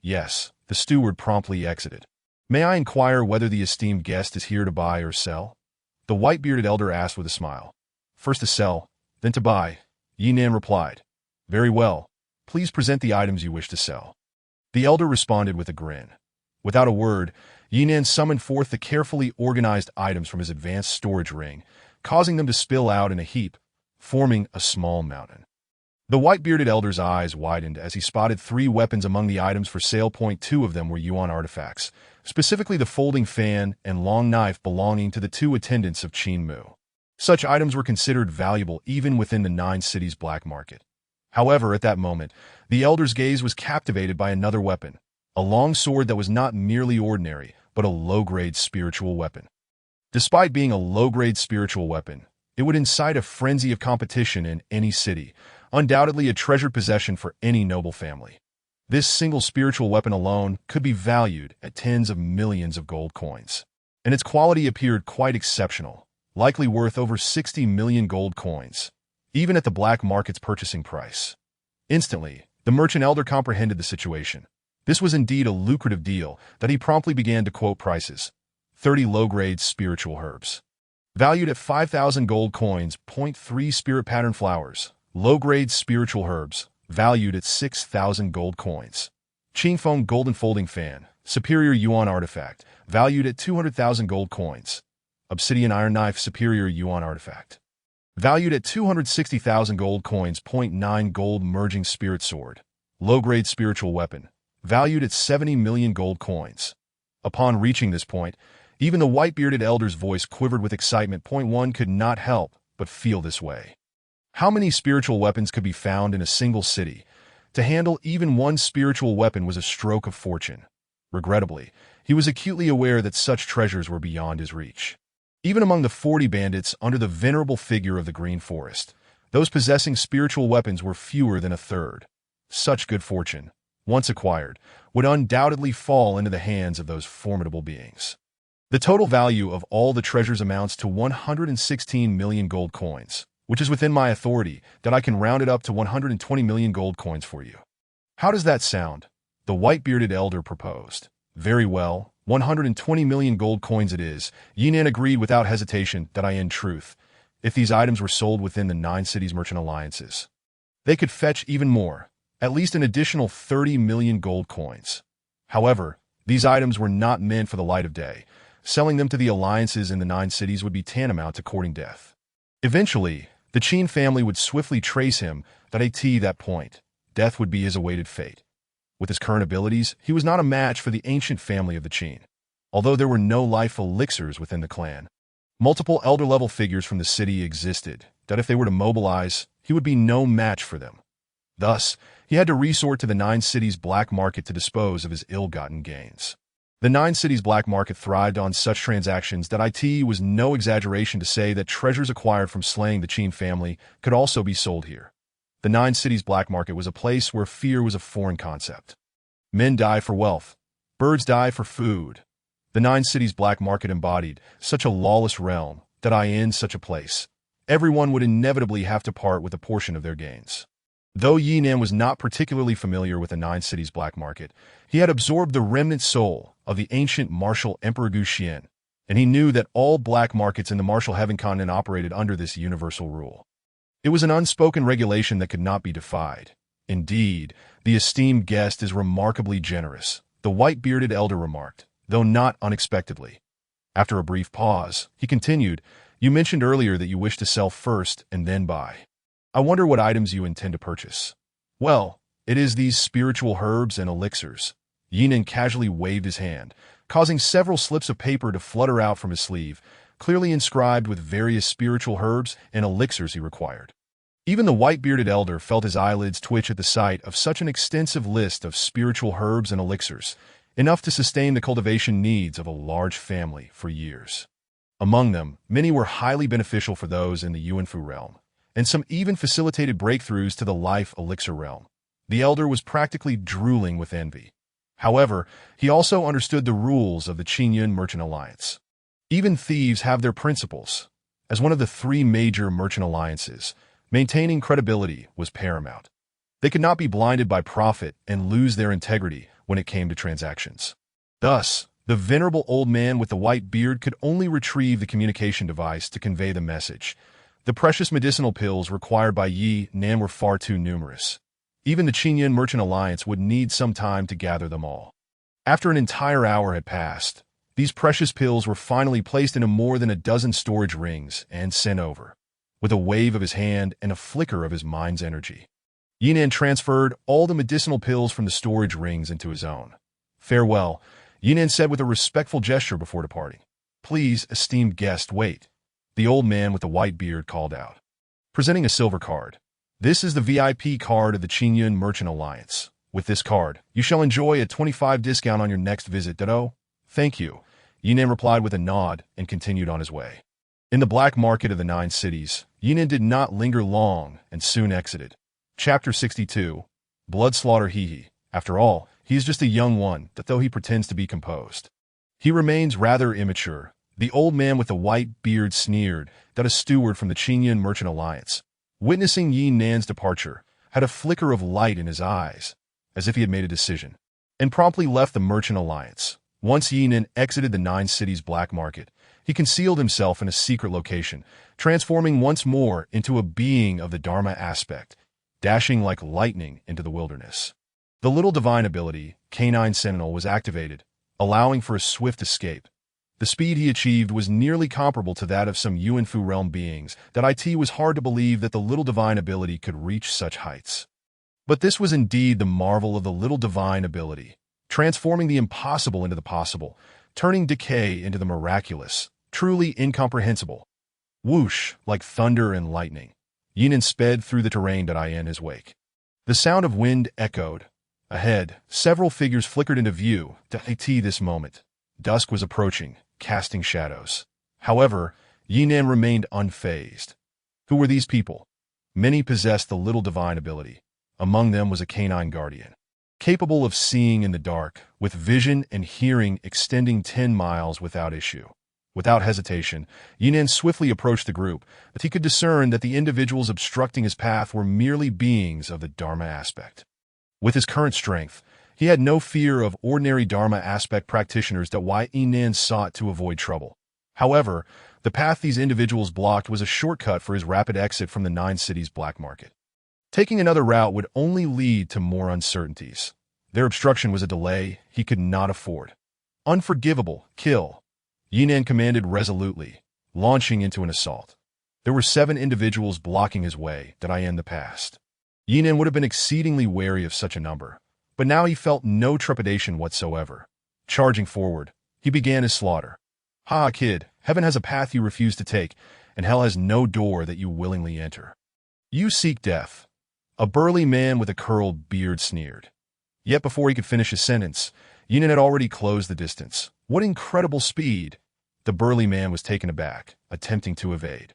Yes, the steward promptly exited. May I inquire whether the esteemed guest is here to buy or sell? The white-bearded elder asked with a smile. First to sell, then to buy, Yi Nan replied. Very well. Please present the items you wish to sell. The elder responded with a grin. Without a word, Yi Nan summoned forth the carefully organized items from his advanced storage ring, causing them to spill out in a heap, forming a small mountain. The white-bearded elder's eyes widened as he spotted 3 weapons among the items for sale. 2 of them were Yuan artifacts, specifically the folding fan and long knife belonging to the 2 attendants of Qin Mu. Such items were considered valuable even within the 9 cities black market. However, at that moment, the elder's gaze was captivated by another weapon, a long sword that was not merely ordinary, but a low-grade spiritual weapon. Despite being a low-grade spiritual weapon, it would incite a frenzy of competition in any city, undoubtedly a treasured possession for any noble family. This single spiritual weapon alone could be valued at tens of millions of gold coins, and its quality appeared quite exceptional, likely worth over 60 million gold coins, even at the black market's purchasing price. Instantly, the merchant elder comprehended the situation. This was indeed a lucrative deal that he promptly began to quote prices. 30 low-grade spiritual herbs. Valued at 5,000 gold coins. 3 spirit pattern flowers. Low-grade spiritual herbs. Valued at 6,000 gold coins. Qingfeng golden folding fan. Superior Yuan artifact. Valued at 200,000 gold coins. Obsidian iron knife. Superior Yuan artifact. Valued at 260,000 gold coins. 9 gold merging spirit sword. Low-grade spiritual weapon. Valued at 70 million gold coins. Upon reaching this point, even the white-bearded elder's voice quivered with excitement. 1 could not help but feel this way. How many spiritual weapons could be found in a single city? To handle even one spiritual weapon was a stroke of fortune. Regrettably, he was acutely aware that such treasures were beyond his reach. Even among the 40 bandits under the venerable figure of the Green Forest, those possessing spiritual weapons were fewer than a third. Such good fortune, once acquired, would undoubtedly fall into the hands of those formidable beings. The total value of all the treasures amounts to 116 million gold coins, which is within my authority that I can round it up to 120 million gold coins for you. How does that sound? The white-bearded elder proposed. Very well, 120 million gold coins it is. Yi Nan agreed without hesitation that in truth, if these items were sold within the 9 cities merchant alliances, they could fetch even more, at least an additional 30 million gold coins. However, these items were not meant for the light of day. Selling them to the alliances in the 9 cities would be tantamount to courting death. Eventually, the Qin family would swiftly trace him that point. Death would be his awaited fate. With his current abilities, he was not a match for the ancient family of the Qin. Although there were no life elixirs within the clan, multiple elder-level figures from the city existed that if they were to mobilize, he would be no match for them. Thus, he had to resort to the 9 cities black market to dispose of his ill-gotten gains. The 9 cities black market thrived on such transactions that it was no exaggeration to say that treasures acquired from slaying the Qin family could also be sold here. The Nine Cities black market was a place where fear was a foreign concept. Men die for wealth. Birds die for food. The Nine Cities black market embodied such a lawless realm that in such a place, everyone would inevitably have to part with a portion of their gains. Though Yinan was not particularly familiar with the Nine Cities black market, he had absorbed the remnant soul of the ancient martial Emperor Gu Xian, and he knew that all black markets in the martial heaven continent operated under this universal rule. It was an unspoken regulation that could not be defied. Indeed, the esteemed guest is remarkably generous, the white-bearded elder remarked, though not unexpectedly. After a brief pause, he continued, "You mentioned earlier that you wish to sell first and then buy. I wonder what items you intend to purchase." "Well, it is these spiritual herbs and elixirs." Yinan casually waved his hand, causing several slips of paper to flutter out from his sleeve, clearly inscribed with various spiritual herbs and elixirs he required. Even the white-bearded elder felt his eyelids twitch at the sight of such an extensive list of spiritual herbs and elixirs, enough to sustain the cultivation needs of a large family for years. Among them, many were highly beneficial for those in the Yuanfu realm, and some even facilitated breakthroughs to the life elixir realm. The elder was practically drooling with envy. However, he also understood the rules of the Qingyun Merchant Alliance. Even thieves have their principles. As one of the three major merchant alliances, maintaining credibility was paramount. They could not be blinded by profit and lose their integrity when it came to transactions. Thus, the venerable old man with the white beard could only retrieve the communication device to convey the message. The precious medicinal pills required by Yinan were far too numerous. Even the Qingyun Merchant Alliance would need some time to gather them all. After an entire hour had passed, these precious pills were finally placed into more than a dozen storage rings and sent over. With a wave of his hand and a flicker of his mind's energy, Yinan transferred all the medicinal pills from the storage rings into his own. "Farewell," Yinan said with a respectful gesture before departing. "Please, esteemed guest, wait," the old man with the white beard called out, presenting a silver card. "This is the VIP card of the Qingyun Merchant Alliance. With this card, you shall enjoy a 25% discount on your next visit, Ditto." "Thank you," Yinan replied with a nod and continued on his way. In the black market of the Nine Cities, Yinan did not linger long and soon exited. Chapter 62. Blood Slaughter Hehe. After all, he is just a young one, that though he pretends to be composed, he remains rather immature. The old man with the white beard sneered that a steward from the Qingyun Merchant Alliance, witnessing Yinan's departure, had a flicker of light in his eyes, as if he had made a decision, and promptly left the Merchant Alliance. Once Yinan exited the Nine Cities black market, he concealed himself in a secret location, transforming once more into a being of the dharma aspect, dashing like lightning into the wilderness. The little divine ability, Canine Sentinel, was activated, allowing for a swift escape. The speed he achieved was nearly comparable to that of some Yuanfu realm beings. It was hard to believe that the little divine ability could reach such heights. But this was indeed the marvel of the little divine ability, transforming the impossible into the possible, turning decay into the miraculous, truly incomprehensible. Whoosh, like thunder and lightning, Yinan sped through the terrain in his wake. The sound of wind echoed. Ahead, several figures flickered into view. This moment, dusk was approaching, casting shadows. However, Yinan remained unfazed. Who were these people? Many possessed the little divine ability. Among them was a canine guardian, capable of seeing in the dark, with vision and hearing extending 10 miles without issue. Without hesitation, Yinan swiftly approached the group, but he could discern that the individuals obstructing his path were merely beings of the Dharma aspect. With his current strength, he had no fear of ordinary Dharma aspect practitioners. Yinan sought to avoid trouble. However, the path these individuals blocked was a shortcut for his rapid exit from the Nine Cities black market. Taking another route would only lead to more uncertainties. Their obstruction was a delay he could not afford. Unforgivable, kill, Yinan commanded resolutely, launching into an assault. There were 7 individuals blocking his way in the past. Yinan would have been exceedingly wary of such a number, but now he felt no trepidation whatsoever. Charging forward, he began his slaughter. "Ha, kid, heaven has a path you refuse to take, and hell has no door that you willingly enter. You seek death." A burly man with a curled beard sneered. Yet before he could finish his sentence, Yinan had already closed the distance. What incredible speed! The burly man was taken aback, attempting to evade.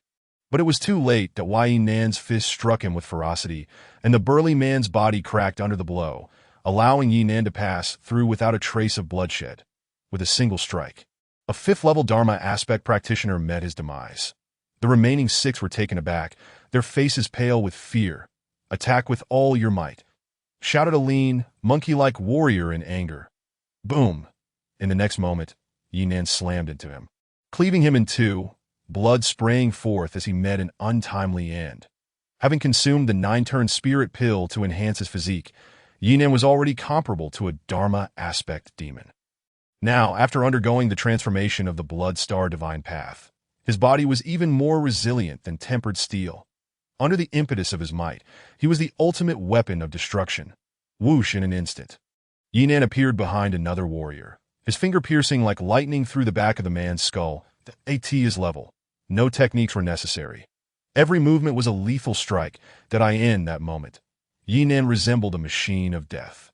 But it was too late. That Yi Nan's fist struck him with ferocity, and the burly man's body cracked under the blow, allowing Yi Nan to pass through without a trace of bloodshed. With a single strike, a fifth-level Dharma aspect practitioner met his demise. The remaining 6 were taken aback, their faces pale with fear. "Attack with all your might," shouted a lean, monkey-like warrior in anger. Boom! In the next moment, Yi Nan slammed into him, cleaving him in two, blood spraying forth as he met an untimely end. Having consumed the 9-turn spirit pill to enhance his physique, Yi Nan was already comparable to a Dharma aspect demon. Now, after undergoing the transformation of the Blood Star Divine Path, his body was even more resilient than tempered steel. Under the impetus of his might, he was the ultimate weapon of destruction. Whoosh in an instant, Yi Nan appeared behind another warrior, his finger piercing like lightning through the back of the man's skull. The AT is level. No techniques were necessary. Every movement was a lethal strike. In that moment, Yi Nan resembled a machine of death.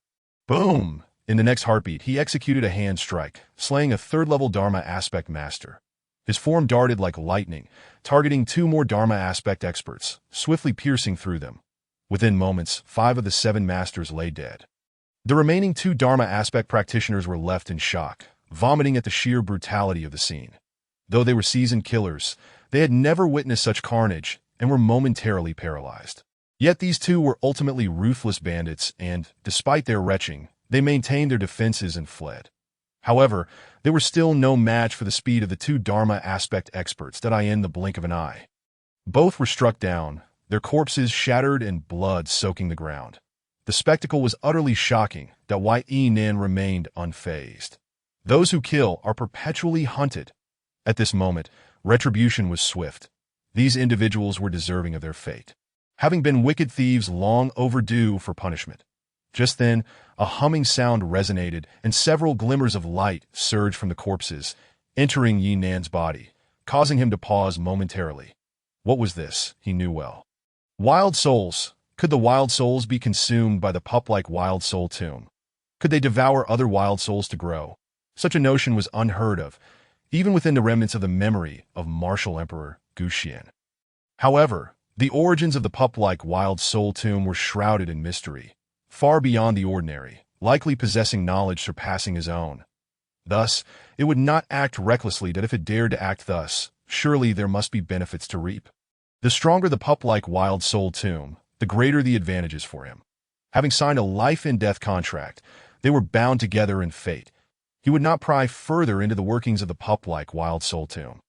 Boom! In the next heartbeat, he executed a hand strike, slaying a 3rd-level Dharma aspect master. His form darted like lightning, targeting 2 more Dharma aspect experts, swiftly piercing through them. Within moments, 5 of the 7 masters lay dead. The remaining 2 Dharma aspect practitioners were left in shock, vomiting at the sheer brutality of the scene. Though they were seasoned killers, they had never witnessed such carnage and were momentarily paralyzed. Yet these 2 were ultimately ruthless bandits and, despite their retching, they maintained their defenses and fled. However, they were still no match for the speed of the 2 Dharma aspect experts in the blink of an eye. Both were struck down, their corpses shattered and blood soaking the ground. The spectacle was utterly shocking. Yi Nan remained unfazed. Those who kill are perpetually hunted. At this moment, retribution was swift. These individuals were deserving of their fate, having been wicked thieves long overdue for punishment. Just then, a humming sound resonated, and several glimmers of light surged from the corpses, entering Yi Nan's body, causing him to pause momentarily. What was this? He knew well. Wild souls. Could the wild souls be consumed by the pup-like wild soul tomb? Could they devour other wild souls to grow? Such a notion was unheard of, even within the remnants of the memory of martial Emperor Guxian. However, the origins of the pup-like wild soul tomb were shrouded in mystery, far beyond the ordinary, likely possessing knowledge surpassing his own. Thus, it would not act recklessly. If it dared to act thus, surely there must be benefits to reap. The stronger the pup-like wild soul tomb, the greater the advantages for him. Having signed a life-and-death contract, they were bound together in fate. He would not pry further into the workings of the pup-like wild soul tomb.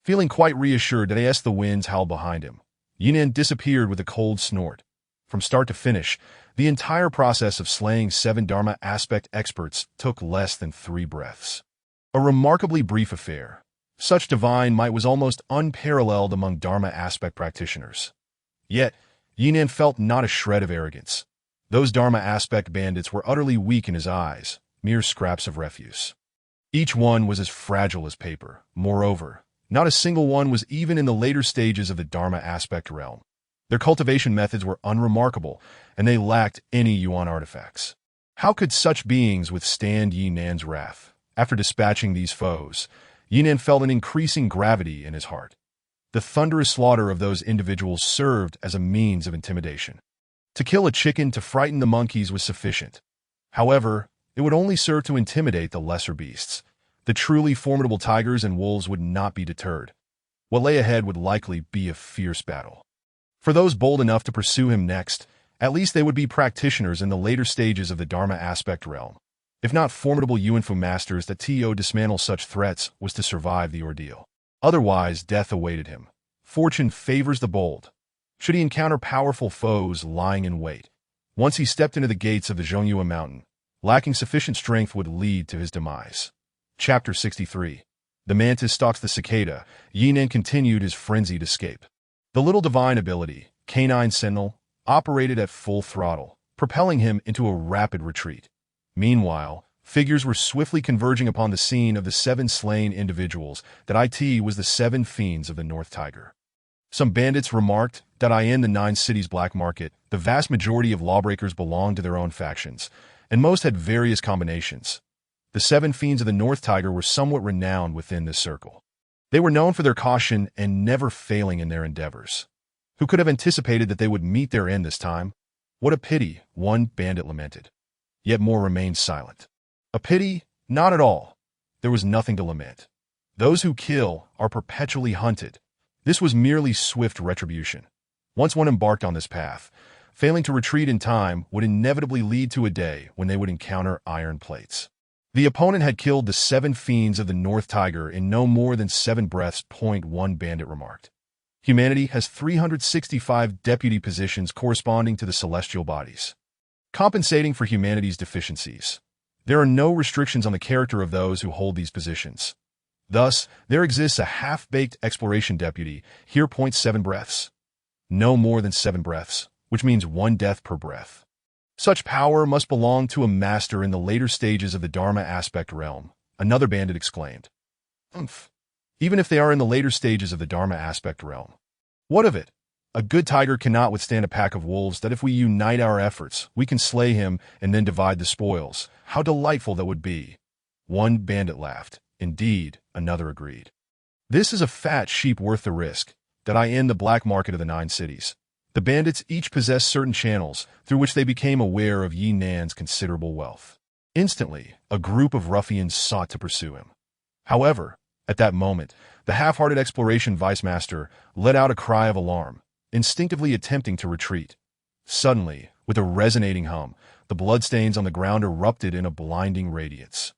Feeling quite reassured as the winds howled behind him, Yi Nan disappeared with a cold snort. From start to finish, the entire process of slaying 7 Dharma aspect experts took less than 3 breaths. A remarkably brief affair. Such divine might was almost unparalleled among Dharma aspect practitioners. Yet, Yi Nan felt not a shred of arrogance. Those Dharma aspect bandits were utterly weak in his eyes, mere scraps of refuse. Each one was as fragile as paper. Moreover, not a single one was even in the later stages of the Dharma aspect realm. Their cultivation methods were unremarkable, and they lacked any Yuan artifacts. How could such beings withstand Yi Nan's wrath? After dispatching these foes, Yi Nan felt an increasing gravity in his heart. The thunderous slaughter of those individuals served as a means of intimidation. To kill a chicken to frighten the monkeys was sufficient. However, it would only serve to intimidate the lesser beasts. The truly formidable tigers and wolves would not be deterred. What lay ahead would likely be a fierce battle. For those bold enough to pursue him next, at least they would be practitioners in the later stages of the Dharma aspect realm. If not formidable Yuanfu masters that to dismantle such threats was to survive the ordeal. Otherwise, death awaited him. Fortune favors the bold. Should he encounter powerful foes lying in wait, once he stepped into the gates of the Zhongyue Mountain, lacking sufficient strength would lead to his demise. Chapter 63. The mantis stalks the cicada. Yi Nan continued his frenzied escape. The little divine ability, Canine Sentinel, operated at full throttle, propelling him into a rapid retreat. Meanwhile, figures were swiftly converging upon the scene of the 7 slain individuals. It was the 7 fiends of the North Tiger. Some bandits remarked that in the 9 cities black market, the vast majority of lawbreakers belonged to their own factions, and most had various combinations. The 7 fiends of the North Tiger were somewhat renowned within this circle. They were known for their caution and never failing in their endeavors. Who could have anticipated that they would meet their end this time? What a pity, one bandit lamented. Yet more remained silent. A pity? Not at all. There was nothing to lament. Those who kill are perpetually hunted. This was merely swift retribution. Once one embarked on this path, failing to retreat in time would inevitably lead to a day when they would encounter iron plates. The opponent had killed the 7 fiends of the North Tiger in no more than 7 breaths. One bandit remarked. Humanity has 365 deputy positions corresponding to the celestial bodies, compensating for humanity's deficiencies. There are no restrictions on the character of those who hold these positions. Thus, there exists a half-baked exploration deputy, here. 7 breaths. No more than 7 breaths, which means 1 death per breath. Such power must belong to a master in the later stages of the dharma aspect realm, another bandit exclaimed. Umph. Even if they are in the later stages of the dharma aspect realm. What of it? A good tiger cannot withstand a pack of wolves that if we unite our efforts, we can slay him and then divide the spoils. How delightful that would be. One bandit laughed. Indeed, another agreed. This is a fat sheep worth the risk, that I end the black market of the 9 cities. The bandits each possessed certain channels through which they became aware of Yi Nan's considerable wealth. Instantly, a group of ruffians sought to pursue him. However, at that moment, the half-hearted exploration vice-master let out a cry of alarm, instinctively attempting to retreat. Suddenly, with a resonating hum, the bloodstains on the ground erupted in a blinding radiance,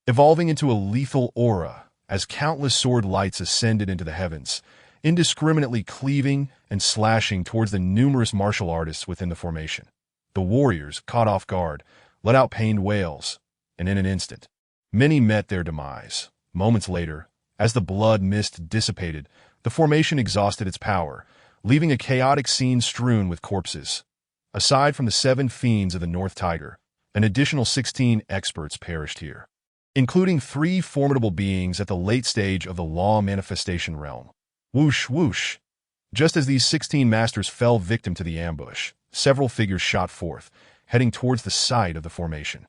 evolving into a lethal aura as countless sword lights ascended into the heavens, indiscriminately cleaving and slashing towards the numerous martial artists within the formation. The warriors, caught off guard, let out pained wails, and in an instant, many met their demise. Moments later, as the blood mist dissipated, the formation exhausted its power, leaving a chaotic scene strewn with corpses. Aside from the 7 fiends of the North Tiger, an additional 16 experts perished here, including 3 formidable beings at the late stage of the law manifestation realm. Whoosh, whoosh. Just as these 16 masters fell victim to the ambush, several figures shot forth, heading towards the site of the formation.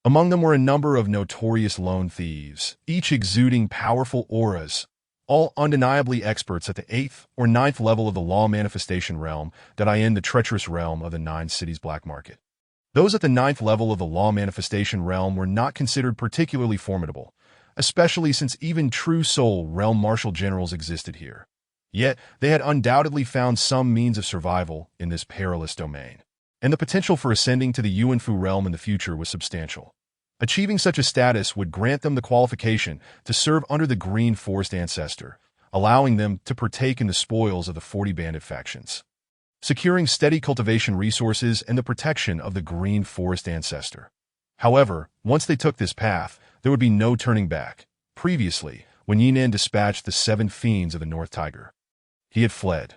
Among them were a number of notorious lone thieves, each exuding powerful auras, all undeniably experts at the 8th or 9th level of the law manifestation realm that I end the treacherous realm of the 9 cities black market. Those at the 9th level of the law manifestation realm were not considered particularly formidable, especially since even true soul realm martial generals existed here. Yet, they had undoubtedly found some means of survival in this perilous domain, and the potential for ascending to the Yuanfu realm in the future was substantial. Achieving such a status would grant them the qualification to serve under the Green Forest Ancestor, allowing them to partake in the spoils of the 40 bandit factions, securing steady cultivation resources and the protection of the Green Forest Ancestor. However, once they took this path, there would be no turning back. Previously, when Yi Nan dispatched the 7 fiends of the North Tiger, he had fled.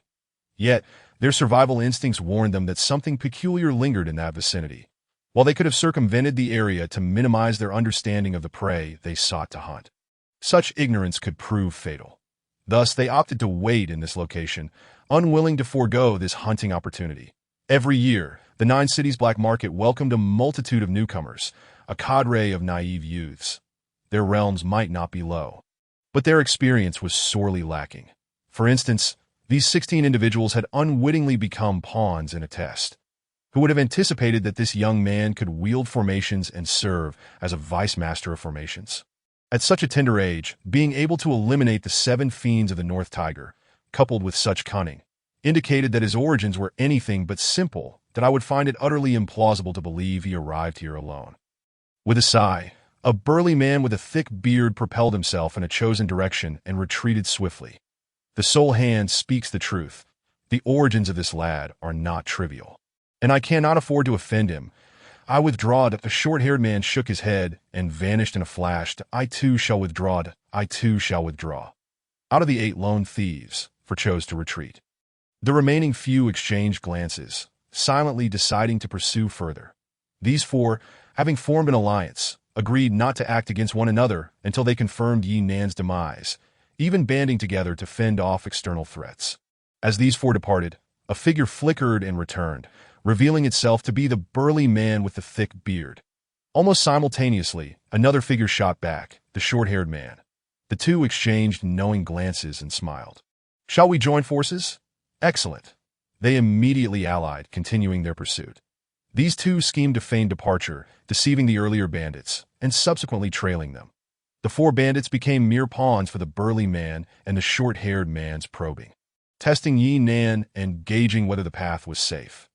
Yet, their survival instincts warned them that something peculiar lingered in that vicinity. While they could have circumvented the area to minimize their understanding of the prey they sought to hunt, such ignorance could prove fatal. Thus, they opted to wait in this location, unwilling to forego this hunting opportunity. Every year, the 9 cities black market welcomed a multitude of newcomers, a cadre of naive youths. Their realms might not be low, but their experience was sorely lacking. For instance, these 16 individuals had unwittingly become pawns in a test. Who would have anticipated that this young man could wield formations and serve as a vice-master of formations? At such a tender age, being able to eliminate the 7 fiends of the North Tiger, coupled with such cunning, indicated that his origins were anything but simple, that I would find it utterly implausible to believe he arrived here alone. With a sigh, a burly man with a thick beard propelled himself in a chosen direction and retreated swiftly. The soul hand speaks the truth. The origins of this lad are not trivial, and I cannot afford to offend him. I withdraw. The short-haired man shook his head and vanished in a flash. I too shall withdraw. I too shall withdraw. Out of the 8 lone thieves, 4 chose to retreat. The remaining few exchanged glances, silently deciding to pursue further. These 4, having formed an alliance, agreed not to act against one another until they confirmed Yi Nan's demise, even banding together to fend off external threats. As these 4 departed, a figure flickered and returned, revealing itself to be the burly man with the thick beard. Almost simultaneously, another figure shot back, the short-haired man. The two exchanged knowing glances and smiled. "Shall we join forces?" "Excellent." They immediately allied, continuing their pursuit. These two schemed to feign departure, deceiving the earlier bandits, and subsequently trailing them. The four bandits became mere pawns for the burly man and the short-haired man's probing, testing Yi Nan and gauging whether the path was safe.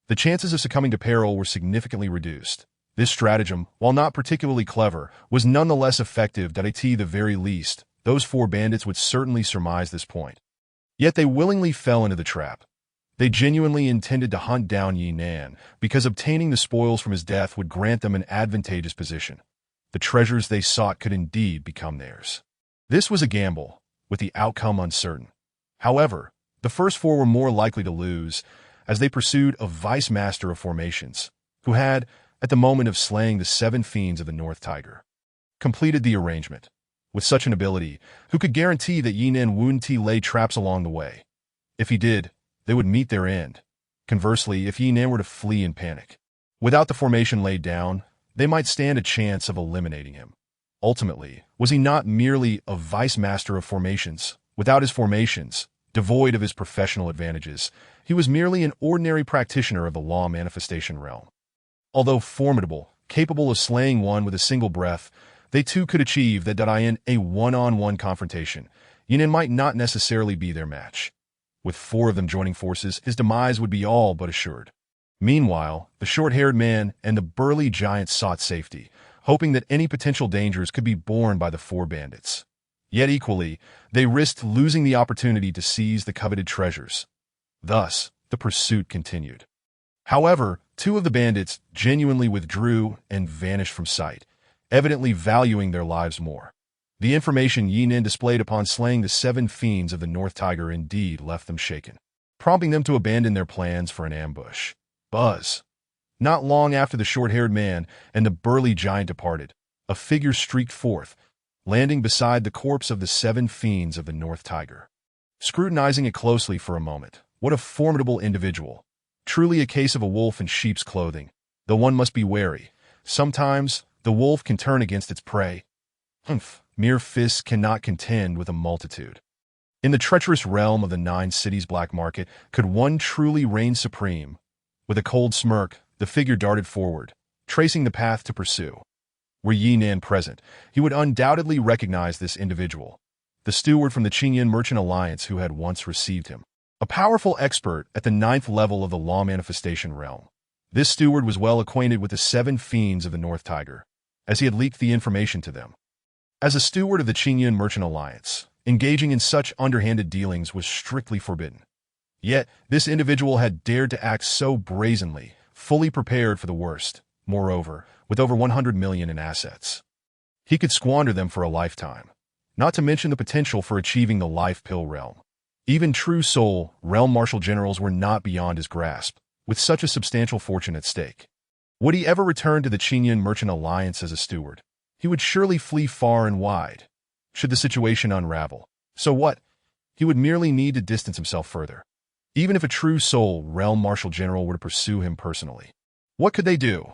The chances of succumbing to peril were significantly reduced. This stratagem, while not particularly clever, was nonetheless effective. At the very least, those four bandits would certainly surmise this point. Yet they willingly fell into the trap. They genuinely intended to hunt down Yi Nan, because obtaining the spoils from his death would grant them an advantageous position. The treasures they sought could indeed become theirs. This was a gamble, with the outcome uncertain. However, the first four were more likely to lose, as they pursued a vice master of formations, who had, at the moment of slaying the 7 fiends of the North Tiger, completed the arrangement. With such an ability, who could guarantee that Yi Nan wouldn't lay traps along the way? If he did, they would meet their end. Conversely, if Yi Nan were to flee in panic, without the formation laid down, they might stand a chance of eliminating him. Ultimately, was he not merely a vice master of formations? Without his formations, devoid of his professional advantages, he was merely an ordinary practitioner of the law manifestation realm. Although formidable, capable of slaying one with a single breath, they too could achieve that in a one-on-one confrontation. Yi Nan might not necessarily be their match. With 4 of them joining forces, his demise would be all but assured. Meanwhile, the short-haired man and the burly giant sought safety, hoping that any potential dangers could be borne by the 4 bandits. Yet equally, they risked losing the opportunity to seize the coveted treasures. Thus, the pursuit continued. However, 2 of the bandits genuinely withdrew and vanished from sight, evidently valuing their lives more. The information Yi Nan displayed upon slaying the 7 fiends of the North Tiger indeed left them shaken, prompting them to abandon their plans for an ambush. Buzz. Not long after the short-haired man and the burly giant departed, a figure streaked forth, landing beside the corpse of the 7 fiends of the North Tiger. Scrutinizing it closely for a moment, what a formidable individual. Truly a case of a wolf in sheep's clothing, though one must be wary. Sometimes, the wolf can turn against its prey. Mere fists cannot contend with a multitude. In the treacherous realm of the 9 cities black market, could one truly reign supreme? With a cold smirk, the figure darted forward, tracing the path to pursue. Were Yi Nan present, he would undoubtedly recognize this individual, the steward from the Qingyan Merchant Alliance who had once received him. A powerful expert at the 9th level of the law manifestation realm. This steward was well acquainted with the 7 fiends of the North Tiger, as he had leaked the information to them. As a steward of the Qingyan Merchant Alliance, engaging in such underhanded dealings was strictly forbidden. Yet, this individual had dared to act so brazenly, fully prepared for the worst, moreover, with over 100 million in assets. He could squander them for a lifetime, not to mention the potential for achieving the life pill realm. Even true soul, realm marshal generals were not beyond his grasp, with such a substantial fortune at stake. Would he ever return to the Qingyan Merchant Alliance as a steward? He would surely flee far and wide. Should the situation unravel, so what? He would merely need to distance himself further. Even if a true soul realm marshal general were to pursue him personally, what could they do?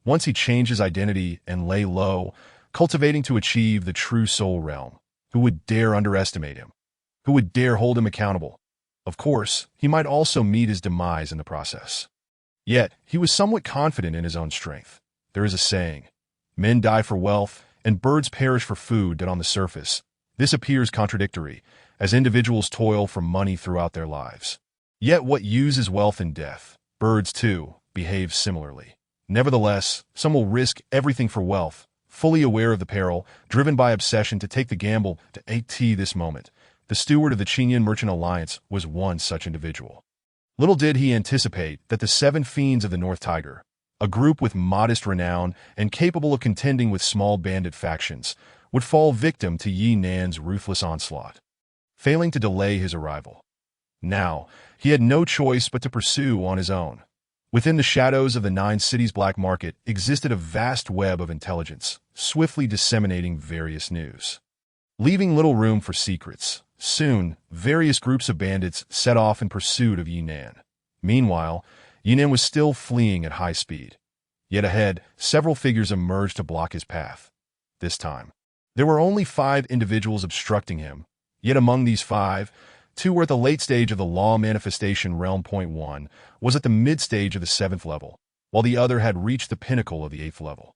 Once he changed his identity and lay low, cultivating to achieve the true soul realm, who would dare underestimate him? Who would dare hold him accountable? Of course, he might also meet his demise in the process. Yet, he was somewhat confident in his own strength. There is a saying, men die for wealth, and birds perish for food. That on the surface, this appears contradictory, as individuals toil for money throughout their lives. Yet what uses wealth in death? Birds, too, behave similarly. Nevertheless, some will risk everything for wealth, fully aware of the peril, driven by obsession to take the gamble. To this moment, the steward of the Qingyan Merchant Alliance was one such individual. Little did he anticipate that the 7 fiends of the North Tiger, a group with modest renown and capable of contending with small bandit factions, would fall victim to Yi Nan's ruthless onslaught, failing to delay his arrival. Now, he had no choice but to pursue on his own. Within the shadows of the 9 cities black market existed a vast web of intelligence, swiftly disseminating various news, leaving little room for secrets. Soon, various groups of bandits set off in pursuit of Yi Nan. Meanwhile, Yi Nan was still fleeing at high speed. Yet ahead, several figures emerged to block his path. This time, There were only 5 individuals obstructing him, yet among these 5, 2 were at the late stage of the law manifestation realm. Point 1 was at the mid-stage of the 7th level, while the other had reached the pinnacle of the 8th level.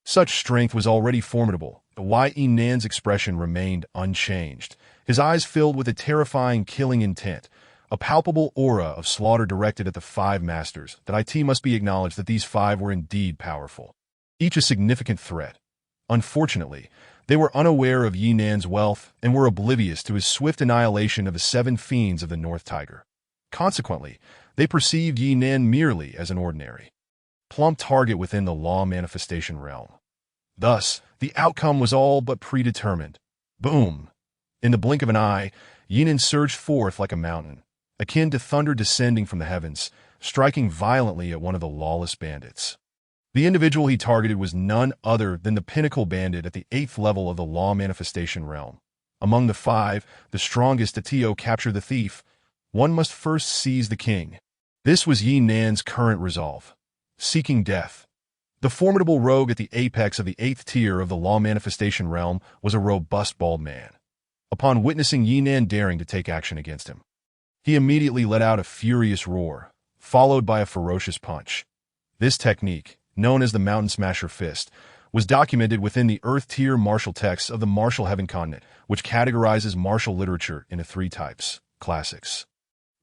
Such strength was already formidable, but Yi Nan's expression remained unchanged, his eyes filled with a terrifying killing intent, a palpable aura of slaughter directed at the 5 masters. That it must be acknowledged that these 5 were indeed powerful, each a significant threat. Unfortunately, they were unaware of Yi Nan's wealth and were oblivious to his swift annihilation of the 7 fiends of the North Tiger. Consequently, they perceived Yi Nan merely as an ordinary, plump target within the law manifestation realm. Thus, the outcome was all but predetermined. Boom! In the blink of an eye, Yi Nan surged forth like a mountain, akin to thunder descending from the heavens, striking violently at one of the lawless bandits. The individual he targeted was none other than the pinnacle bandit at the 8th level of the law manifestation realm. Among the 5, the strongest to capture the thief, one must first seize the king. This was Yi Nan's current resolve. Seeking death. The formidable rogue at the apex of the 8th tier of the law manifestation realm was a robust bald man. Upon witnessing Yi Nan daring to take action against him, he immediately let out a furious roar, followed by a ferocious punch. This technique, known as the Mountain Smasher Fist, was documented within the Earth tier martial texts of the martial heaven continent, which categorizes martial literature into 3 types: classics,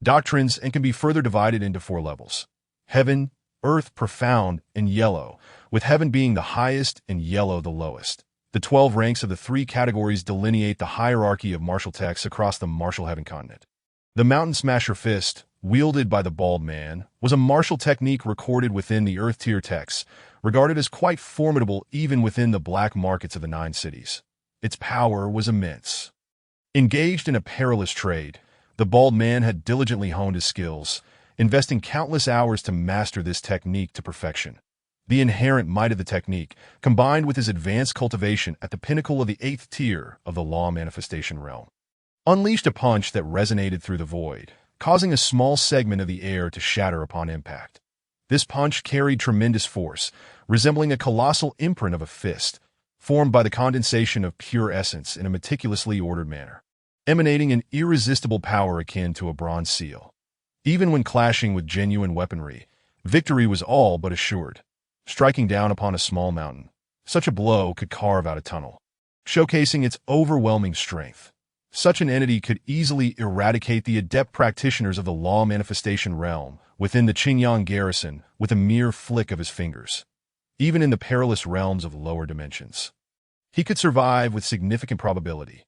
doctrines, and can be further divided into 4 levels: heaven, earth, profound, and yellow, with heaven being the highest and yellow the lowest. The 12 ranks of the 3 categories delineate the hierarchy of martial texts across the martial heaven continent. The Mountain Smasher Fist, wielded by the bald man, was a martial technique recorded within the Earth tier texts, regarded as quite formidable even within the black markets of the 9 cities. Its power was immense. Engaged in a perilous trade, the bald man had diligently honed his skills, investing countless hours to master this technique to perfection. The inherent might of the technique, combined with his advanced cultivation at the pinnacle of the 8th tier of the law manifestation realm, unleashed a punch that resonated through the void, causing a small segment of the air to shatter upon impact. This punch carried tremendous force, resembling a colossal imprint of a fist, formed by the condensation of pure essence in a meticulously ordered manner, emanating an irresistible power akin to a bronze seal. Even when clashing with genuine weaponry, victory was all but assured. Striking down upon a small mountain, such a blow could carve out a tunnel, showcasing its overwhelming strength. Such an entity could easily eradicate the adept practitioners of the law manifestation realm within the Qingyang garrison with a mere flick of his fingers. Even in the perilous realms of lower dimensions, he could survive with significant probability.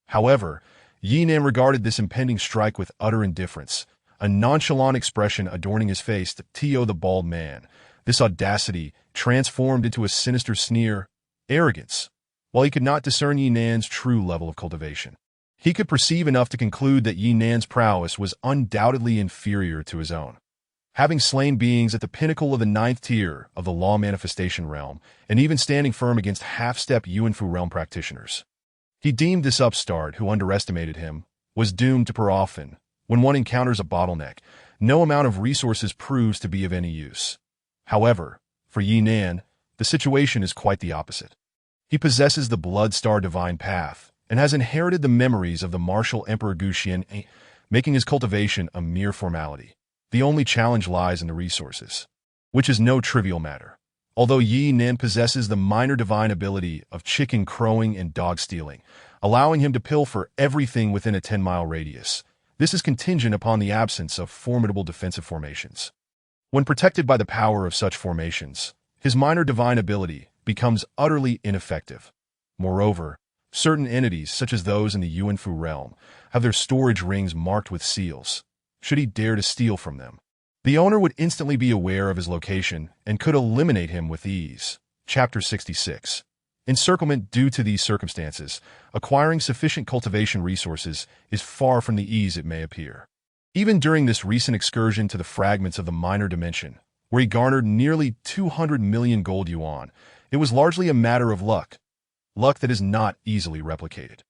However, Yi Nan regarded this impending strike with utter indifference, a nonchalant expression adorning his face. The bald man, this audacity transformed into a sinister sneer, arrogance. While he could not discern Yi Nan's true level of cultivation, he could perceive enough to conclude that Yi Nan's prowess was undoubtedly inferior to his own. Having slain beings at the pinnacle of the 9th tier of the law manifestation realm, and even standing firm against half-step Yuanfu realm practitioners, he deemed this upstart who underestimated him was doomed to per often. When one encounters a bottleneck, no amount of resources proves to be of any use. However, for Yi Nan, the situation is quite the opposite. He possesses the Blood Star Divine Path and has inherited the memories of the martial Emperor Guxian, making his cultivation a mere formality. The only challenge lies in the resources, which is no trivial matter. Although Yi Nan possesses the minor divine ability of chicken crowing and dog stealing, allowing him to pilfer everything within a 10-mile radius, this is contingent upon the absence of formidable defensive formations. When protected by the power of such formations, his minor divine ability becomes utterly ineffective. Moreover, certain entities, such as those in the Yuanfu realm, have their storage rings marked with seals. Should he dare to steal from them, the owner would instantly be aware of his location and could eliminate him with ease. Chapter 66. Encirclement. Due to these circumstances, acquiring sufficient cultivation resources is far from the ease it may appear. Even during this recent excursion to the fragments of the minor dimension, where he garnered nearly 200 million gold yuan, it was largely a matter of luck that is not easily replicated.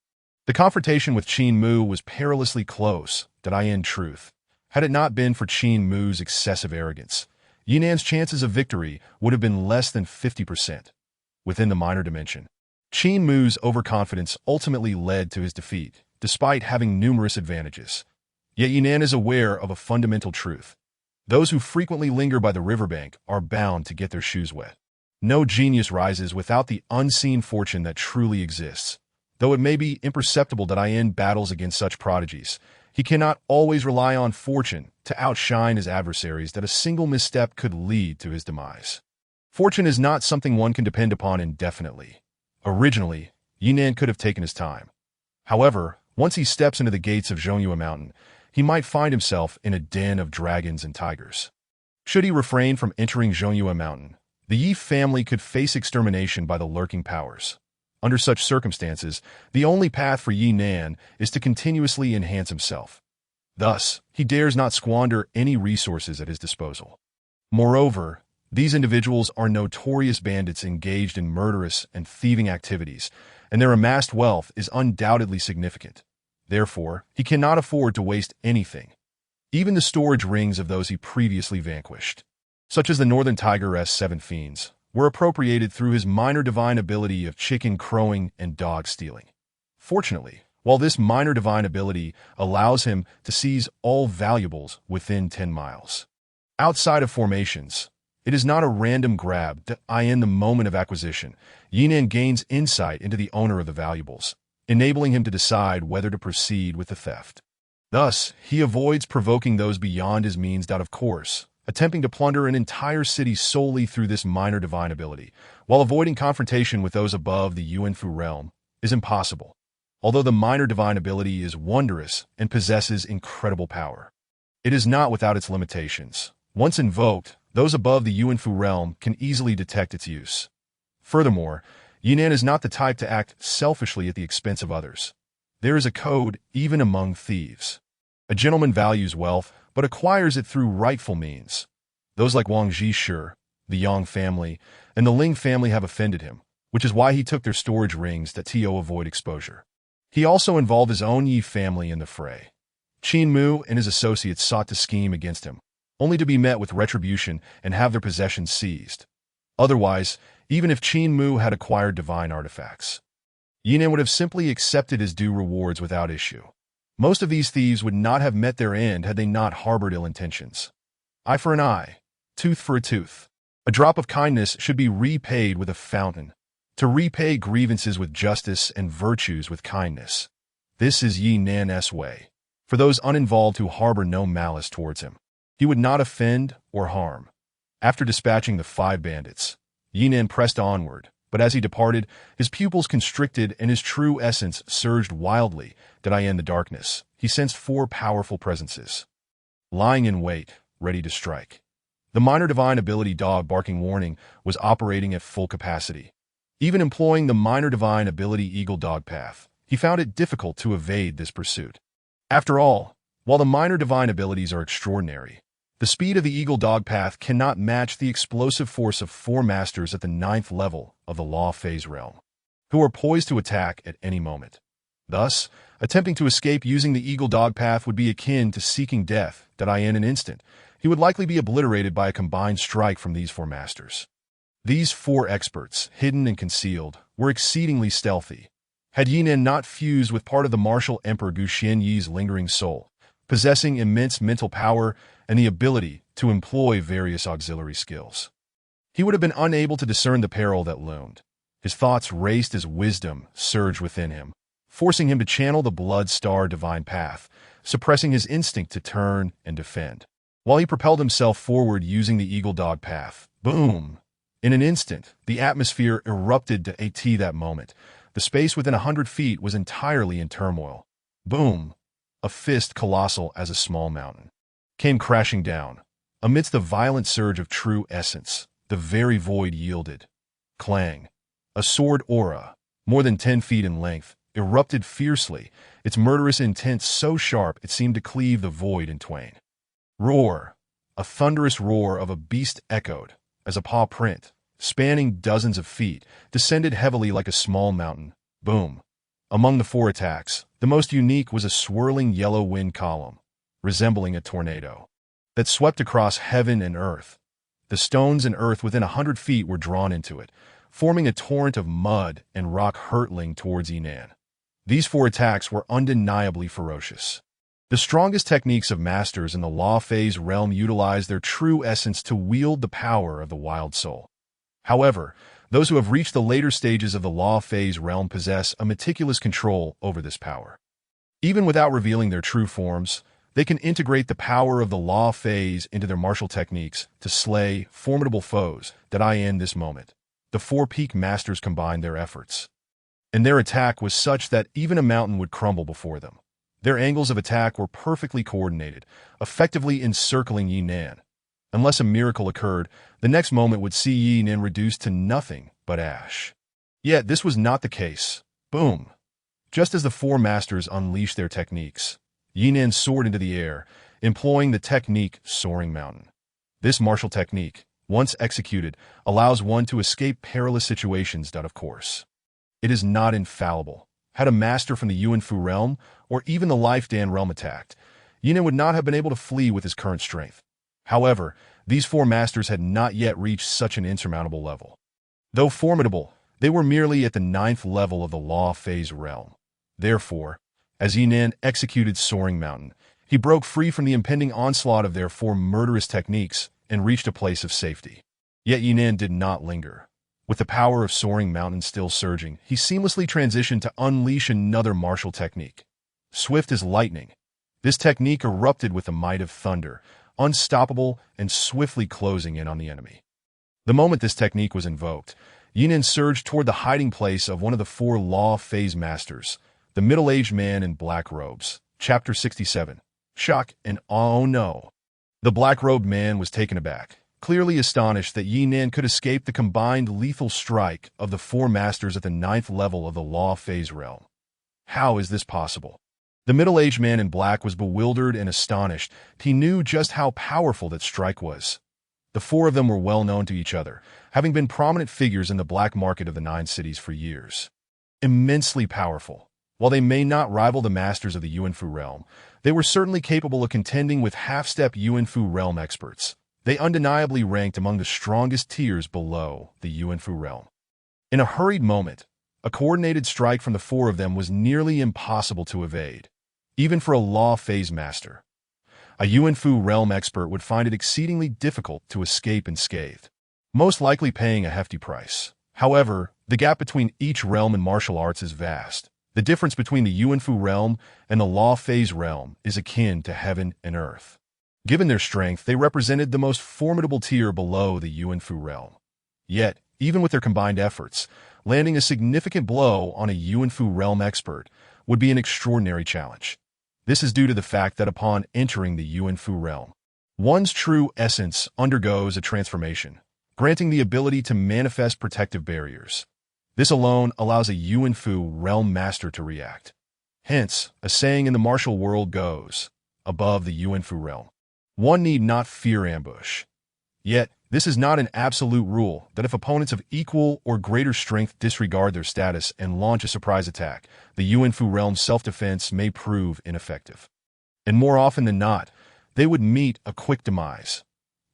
The confrontation with Qin Mu was perilously close, in truth. Had it not been for Qin Mu's excessive arrogance, Yi Nan's chances of victory would have been less than 50%. Within the minor dimension, Qin Mu's overconfidence ultimately led to his defeat, despite having numerous advantages. Yet Yinan is aware of a fundamental truth. Those who frequently linger by the riverbank are bound to get their shoes wet. No genius rises without the unseen fortune that truly exists. Though it may be imperceptible that Yin battles against such prodigies, he cannot always rely on fortune to outshine his adversaries that a single misstep could lead to his demise. Fortune is not something one can depend upon indefinitely. Originally, Yinan could have taken his time. However, once he steps into the gates of Zhongyue Mountain, he might find himself in a den of dragons and tigers. Should he refrain from entering Zhongyue Mountain, the Yi family could face extermination by the lurking powers. Under such circumstances, the only path for Yinan is to continuously enhance himself. Thus, he dares not squander any resources at his disposal. Moreover, these individuals are notorious bandits engaged in murderous and thieving activities, and their amassed wealth is undoubtedly significant. Therefore, he cannot afford to waste anything, even the storage rings of those he previously vanquished, such as the Northern Tiger's 7 fiends, were appropriated through his minor divine ability of chicken crowing and dog stealing. Fortunately, while this minor divine ability allows him to seize all valuables within 10 miles. Outside of formations, it is not a random grab that in the moment of acquisition, Yinan gains insight into the owner of the valuables, enabling him to decide whether to proceed with the theft. Thus, he avoids provoking those beyond his means out of course, attempting to plunder an entire city solely through this minor divine ability, while avoiding confrontation with those above the Yuanfu realm, is impossible. Although the minor divine ability is wondrous and possesses incredible power, it is not without its limitations. Once invoked, those above the Yuanfu realm can easily detect its use. Furthermore, Yinan is not the type to act selfishly at the expense of others. There is a code even among thieves. A gentleman values wealth, but acquires it through rightful means. Those like Wang Zhishe, the Yang family, and the Ling family have offended him, which is why he took their storage rings that to avoid exposure. He also involved his own Yi family in the fray. Qin Mu and his associates sought to scheme against him, only to be met with retribution and have their possessions seized. Otherwise, even if Qin Mu had acquired divine artifacts, Yinan would have simply accepted his due rewards without issue. Most of these thieves would not have met their end had they not harbored ill intentions. Eye for an eye, tooth for a tooth. A drop of kindness should be repaid with a fountain. To repay grievances with justice and virtues with kindness. This is Yinan's way. For those uninvolved who harbor no malice towards him, he would not offend or harm. After dispatching the 5 bandits, Yinan pressed onward, but as he departed, his pupils constricted and his true essence surged wildly. In the darkness, he sensed 4 powerful presences, lying in wait, ready to strike. The minor divine ability dog barking warning was operating at full capacity. Even employing the minor divine ability eagle dog path, he found it difficult to evade this pursuit. After all, while the minor divine abilities are extraordinary, the speed of the eagle dog path cannot match the explosive force of 4 masters at the 9th level of the law phase realm, who are poised to attack at any moment. Thus, attempting to escape using the eagle dog path would be akin to seeking death. In an instant, he would likely be obliterated by a combined strike from these 4 masters. These 4 experts, hidden and concealed, were exceedingly stealthy. Had Yinan not fused with part of the martial emperor Gu Xianyi's lingering soul, possessing immense mental power and the ability to employ various auxiliary skills, he would have been unable to discern the peril that loomed. His thoughts raced as wisdom surged within him, forcing him to channel the blood star divine path, suppressing his instinct to turn and defend. While he propelled himself forward using the eagle dog path, boom! In an instant, the atmosphere erupted to AT that moment. The space within 100 feet was entirely in turmoil. Boom! A fist colossal as a small mountain came crashing down. Amidst the violent surge of true essence, the very void yielded. Clang! A sword aura, more than 10 feet in length, erupted fiercely, its murderous intent so sharp it seemed to cleave the void in twain. Roar! A thunderous roar of a beast echoed, as a paw print, spanning dozens of feet, descended heavily like a small mountain. Boom! Among the 4 attacks, the most unique was a swirling yellow wind column, resembling a tornado, that swept across heaven and earth. The stones and earth within 100 feet were drawn into it, forming a torrent of mud and rock hurtling towards Yinan. These 4 attacks were undeniably ferocious. The strongest techniques of masters in the law phase realm utilize their true essence to wield the power of the wild soul. However, those who have reached the later stages of the law phase realm possess a meticulous control over this power. Even without revealing their true forms, they can integrate the power of the law phase into their martial techniques to slay formidable foes that I in this moment. The 4 peak masters combined their efforts, and their attack was such that even a mountain would crumble before them. Their angles of attack were perfectly coordinated, effectively encircling Yinan. Unless a miracle occurred, the next moment would see Yinan reduced to nothing but ash. Yet this was not the case. Boom! Just as the 4 masters unleashed their techniques, Yinan soared into the air, employing the technique Soaring Mountain. This martial technique, once executed, allows one to escape perilous situations. Of course, it is not infallible. Had a master from the Yuanfu realm, or even the Life Dan realm attacked, Yinan would not have been able to flee with his current strength. However, these 4 masters had not yet reached such an insurmountable level. Though formidable, they were merely at the 9th level of the law phase realm. Therefore, as Yinan executed Soaring Mountain, he broke free from the impending onslaught of their 4 murderous techniques and reached a place of safety. Yet Yinan did not linger. With the power of Soaring Mountain still surging, he seamlessly transitioned to unleash another martial technique. Swift as lightning, this technique erupted with the might of thunder, unstoppable and swiftly closing in on the enemy. The moment this technique was invoked, Yinan surged toward the hiding place of one of the 4 law phase masters, the middle-aged man in black robes. Chapter 67. Shock and oh no. The black-robed man was taken aback, clearly astonished that Yinan could escape the combined lethal strike of the 4 masters at the 9th level of the law phase realm. How is this possible? The middle-aged man in black was bewildered and astonished. He knew just how powerful that strike was. The 4 of them were well known to each other, having been prominent figures in the black market of the 9 cities for years. Immensely powerful. While they may not rival the masters of the Yuanfu realm, they were certainly capable of contending with half-step Yuanfu realm experts. They undeniably ranked among the strongest tiers below the Yuanfu realm. In a hurried moment, a coordinated strike from the 4 of them was nearly impossible to evade, even for a law phase master. A Yuanfu realm expert would find it exceedingly difficult to escape unscathed, most likely paying a hefty price. However, the gap between each realm in martial arts is vast. The difference between the Yuanfu realm and the law phase realm is akin to heaven and earth. Given their strength, they represented the most formidable tier below the Yuanfu realm. Yet, even with their combined efforts, landing a significant blow on a Yuanfu realm expert would be an extraordinary challenge. This is due to the fact that upon entering the Yuanfu realm, one's true essence undergoes a transformation, granting the ability to manifest protective barriers. This alone allows a Yuanfu realm master to react. Hence, a saying in the martial world goes, above the Yuanfu realm, one need not fear ambush. Yet, this is not an absolute rule that if opponents of equal or greater strength disregard their status and launch a surprise attack, the Yuanfu realm's self-defense may prove ineffective. And more often than not, they would meet a quick demise.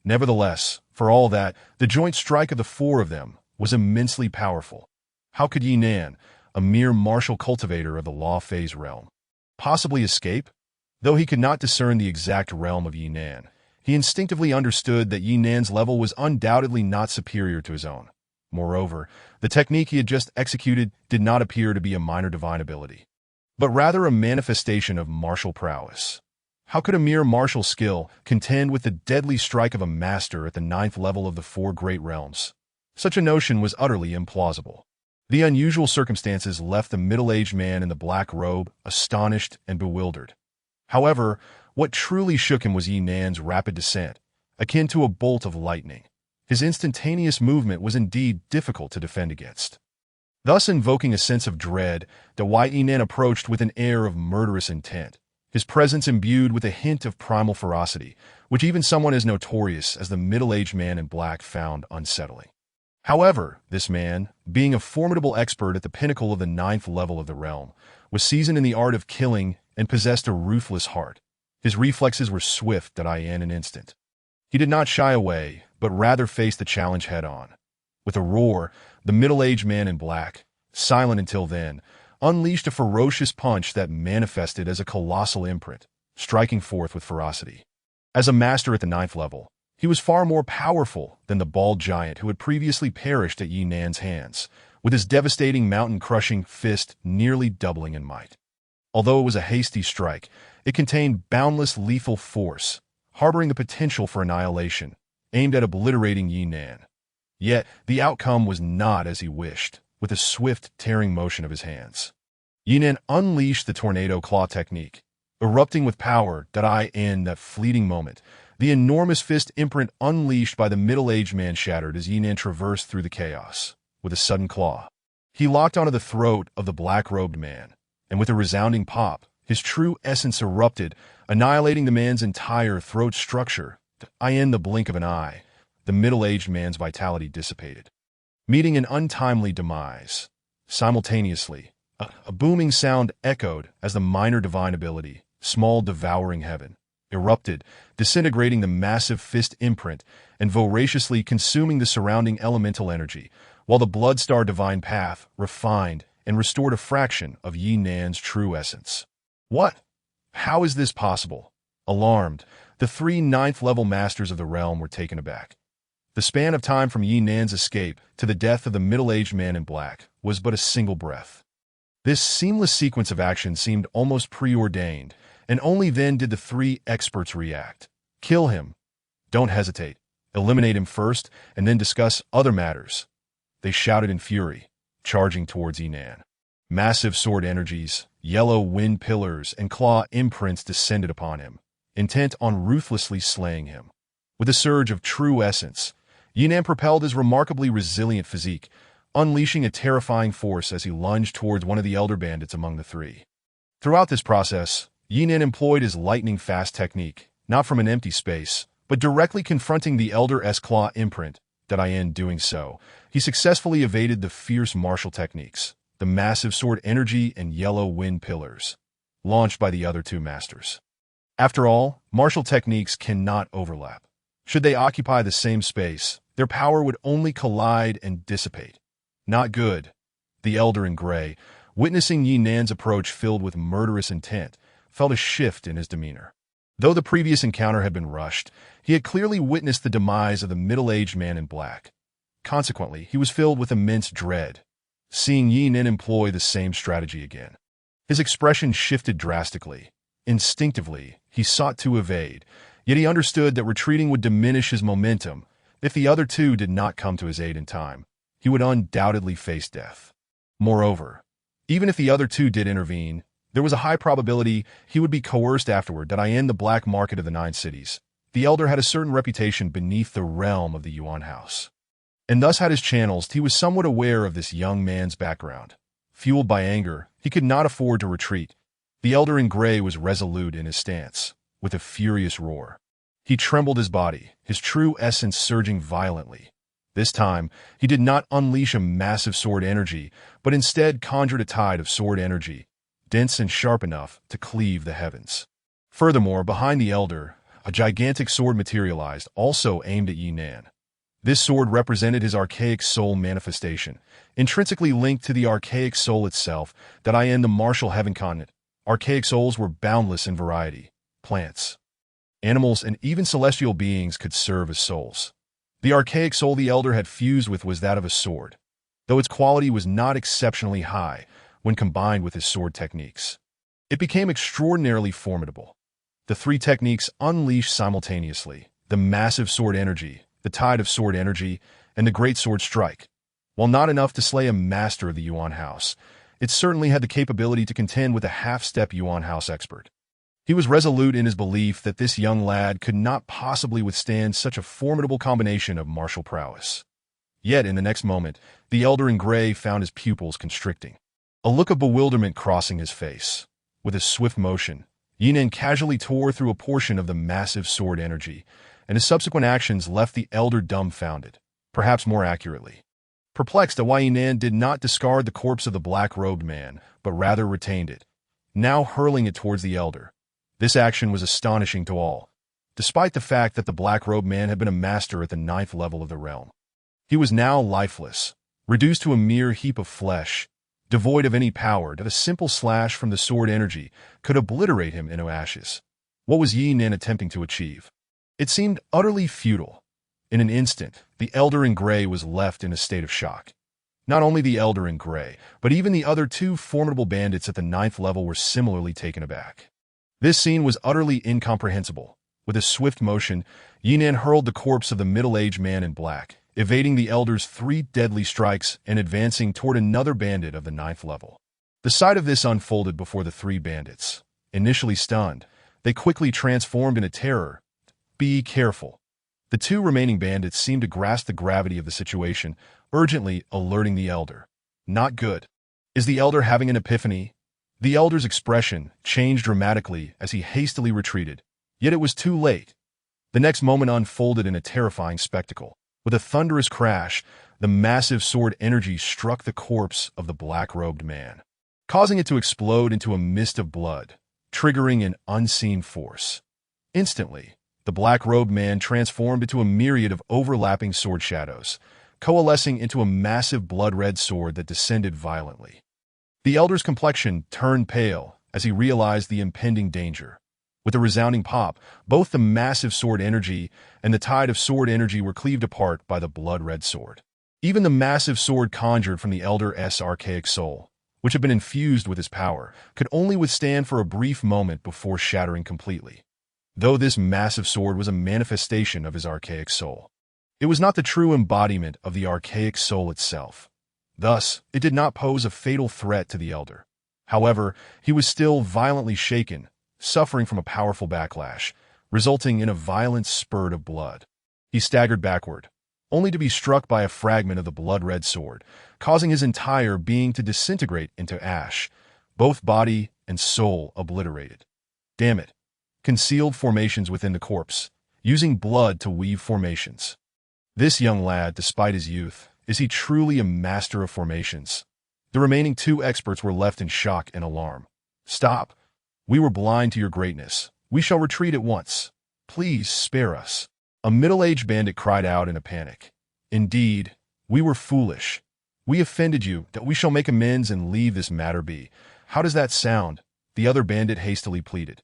Nevertheless, for all that, the joint strike of the 4 of them was immensely powerful. How could Yinan, a mere martial cultivator of the law phase realm, possibly escape? Though he could not discern the exact realm of Yinan, he instinctively understood that Yinan's level was undoubtedly not superior to his own. Moreover, the technique he had just executed did not appear to be a minor divine ability, but rather a manifestation of martial prowess. How could a mere martial skill contend with the deadly strike of a master at the 9th level of the 4 great realms? Such a notion was utterly implausible. The unusual circumstances left the middle-aged man in the black robe astonished and bewildered. However, what truly shook him was Yinan's rapid descent, akin to a bolt of lightning. His instantaneous movement was indeed difficult to defend against, thus invoking a sense of dread that Yinan approached with an air of murderous intent, his presence imbued with a hint of primal ferocity, which even someone as notorious as the middle-aged man in black found unsettling. However, this man, being a formidable expert at the pinnacle of the 9th level of the realm, was seasoned in the art of killing and possessed a ruthless heart. His reflexes were swift in an instant. He did not shy away, but rather faced the challenge head-on. With a roar, The middle-aged man in black, silent until then, unleashed a ferocious punch that manifested as a colossal imprint, striking forth with ferocity. As a master at the 9th level, he was far more powerful than the bald giant who had previously perished at Yi Nan's hands, with his devastating mountain-crushing fist nearly doubling in might. Although it was a hasty strike, it contained boundless lethal force, harboring the potential for annihilation, aimed at obliterating Yi Nan. Yet, the outcome was not as he wished, with a swift, tearing motion of his hands. Yi Nan unleashed the tornado claw technique, erupting with power in that fleeting moment. The enormous fist imprint unleashed by the middle-aged man shattered as Yi Nan traversed through the chaos. With a sudden claw, he locked onto the throat of the black-robed man, and with a resounding pop, his true essence erupted, annihilating the man's entire throat structure. In the blink of an eye, the middle-aged man's vitality dissipated, meeting an untimely demise. Simultaneously, a booming sound echoed as the minor divine ability, small devouring heaven, erupted, disintegrating the massive fist imprint and voraciously consuming the surrounding elemental energy, while the Bloodstar divine path refined and restored a fraction of Yi Nan's true essence. What? How is this possible? Alarmed, the 3 9th-level masters of the realm were taken aback. The span of time from Yi Nan's escape to the death of the middle-aged man in black was but a single breath. This seamless sequence of action seemed almost preordained, and only then did the 3 experts react. Kill him. Don't hesitate. Eliminate him first, and then discuss other matters. They shouted in fury, charging towards Yi Nan. Massive sword energies, yellow wind pillars, and claw imprints descended upon him, intent on ruthlessly slaying him. With a surge of true essence, Yi Nan propelled his remarkably resilient physique, unleashing a terrifying force as he lunged towards one of the elder bandits among the 3. Throughout this process, Yi Nan employed his lightning-fast technique, not from an empty space, but directly confronting the elder's claw imprint. In doing so, he successfully evaded the fierce martial techniques, the massive sword energy and yellow wind pillars, launched by the other 2 masters. After all, martial techniques cannot overlap. Should they occupy the same space, their power would only collide and dissipate. Not good. The elder in gray, witnessing Yi Nan's approach filled with murderous intent, felt a shift in his demeanor. Though the previous encounter had been rushed, he had clearly witnessed the demise of the middle-aged man in black. Consequently, he was filled with immense dread, seeing Yi Nan employ the same strategy again. His expression shifted drastically. Instinctively, he sought to evade, yet he understood that retreating would diminish his momentum. If the other 2 did not come to his aid in time, he would undoubtedly face death. Moreover, even if the other 2 did intervene, there was a high probability he would be coerced afterward. In the black market of the 9 cities, the elder had a certain reputation beneath the realm of the Yuan house, and thus had his channels. He was somewhat aware of this young man's background. Fueled by anger, he could not afford to retreat. The elder in gray was resolute in his stance. With a furious roar, he trembled his body, his true essence surging violently. This time, he did not unleash a massive sword energy, but instead conjured a tide of sword energy, dense and sharp enough to cleave the heavens. Furthermore, behind the elder, a gigantic sword materialized, also aimed at Yi Nan. This sword represented his archaic soul manifestation, intrinsically linked to the archaic soul itself. In the martial heaven continent, archaic souls were boundless in variety. Plants, animals, and even celestial beings could serve as souls. The archaic soul the elder had fused with was that of a sword, though its quality was not exceptionally high when combined with his sword techniques. It became extraordinarily formidable. The 3 techniques unleashed simultaneously: the massive sword energy, the tide of sword energy, and the great sword strike. While not enough to slay a master of the Yuan house, it certainly had the capability to contend with a half-step Yuan house expert. He was resolute in his belief that this young lad could not possibly withstand such a formidable combination of martial prowess. Yet in the next moment, the elder in gray found his pupils constricting, a look of bewilderment crossing his face. With a swift motion, Yi Nan casually tore through a portion of the massive sword energy, and his subsequent actions left the elder dumbfounded, perhaps more accurately perplexed at why Yi Nan did not discard the corpse of the black-robed man, but rather retained it, now hurling it towards the elder. This action was astonishing to all, despite the fact that the black-robed man had been a master at the 9th level of the realm. He was now lifeless, Reduced to a mere heap of flesh, devoid of any power, that a simple slash from the sword energy could obliterate him into ashes. What was Yi Nin attempting to achieve? It seemed utterly futile. In an instant, the Elder in Gray was left in a state of shock. Not only the Elder in Gray, but even the other two formidable bandits at the 9th level were similarly taken aback. This scene was utterly incomprehensible. With a swift motion, Yi Nin hurled the corpse of the middle-aged man in black, evading the Elder's 3 deadly strikes and advancing toward another bandit of the 9th level. The sight of this unfolded before the 3 bandits. Initially stunned, they quickly transformed into terror. Be careful. The 2 remaining bandits seemed to grasp the gravity of the situation, urgently alerting the Elder. Not good. Is the Elder having an epiphany? The Elder's expression changed dramatically as he hastily retreated, yet it was too late. The next moment unfolded in a terrifying spectacle. With a thunderous crash, the massive sword energy struck the corpse of the black-robed man, causing it to explode into a mist of blood, triggering an unseen force. Instantly, the black-robed man transformed into a myriad of overlapping sword shadows, coalescing into a massive blood-red sword that descended violently. The Elder's complexion turned pale as he realized the impending danger. With a resounding pop, both the massive sword energy and the tide of sword energy were cleaved apart by the blood-red sword. Even the massive sword conjured from the Elder's archaic soul, which had been infused with his power, could only withstand for a brief moment before shattering completely. Though this massive sword was a manifestation of his archaic soul, it was not the true embodiment of the archaic soul itself. Thus, it did not pose a fatal threat to the Elder. However, he was still violently shaken, suffering from a powerful backlash, resulting in a violent spurt of blood. He staggered backward, only to be struck by a fragment of the blood-red sword, causing his entire being to disintegrate into ash, both body and soul obliterated. Damn it. Concealed formations within the corpse, using blood to weave formations. This young lad, despite his youth, is he truly a master of formations? The remaining 2 experts were left in shock and alarm. Stop. We were blind to your greatness. We shall retreat at once. Please spare us. A middle-aged bandit cried out in a panic. Indeed, we were foolish. We offended you, that we shall make amends and leave this matter be. How does that sound? The other bandit hastily pleaded.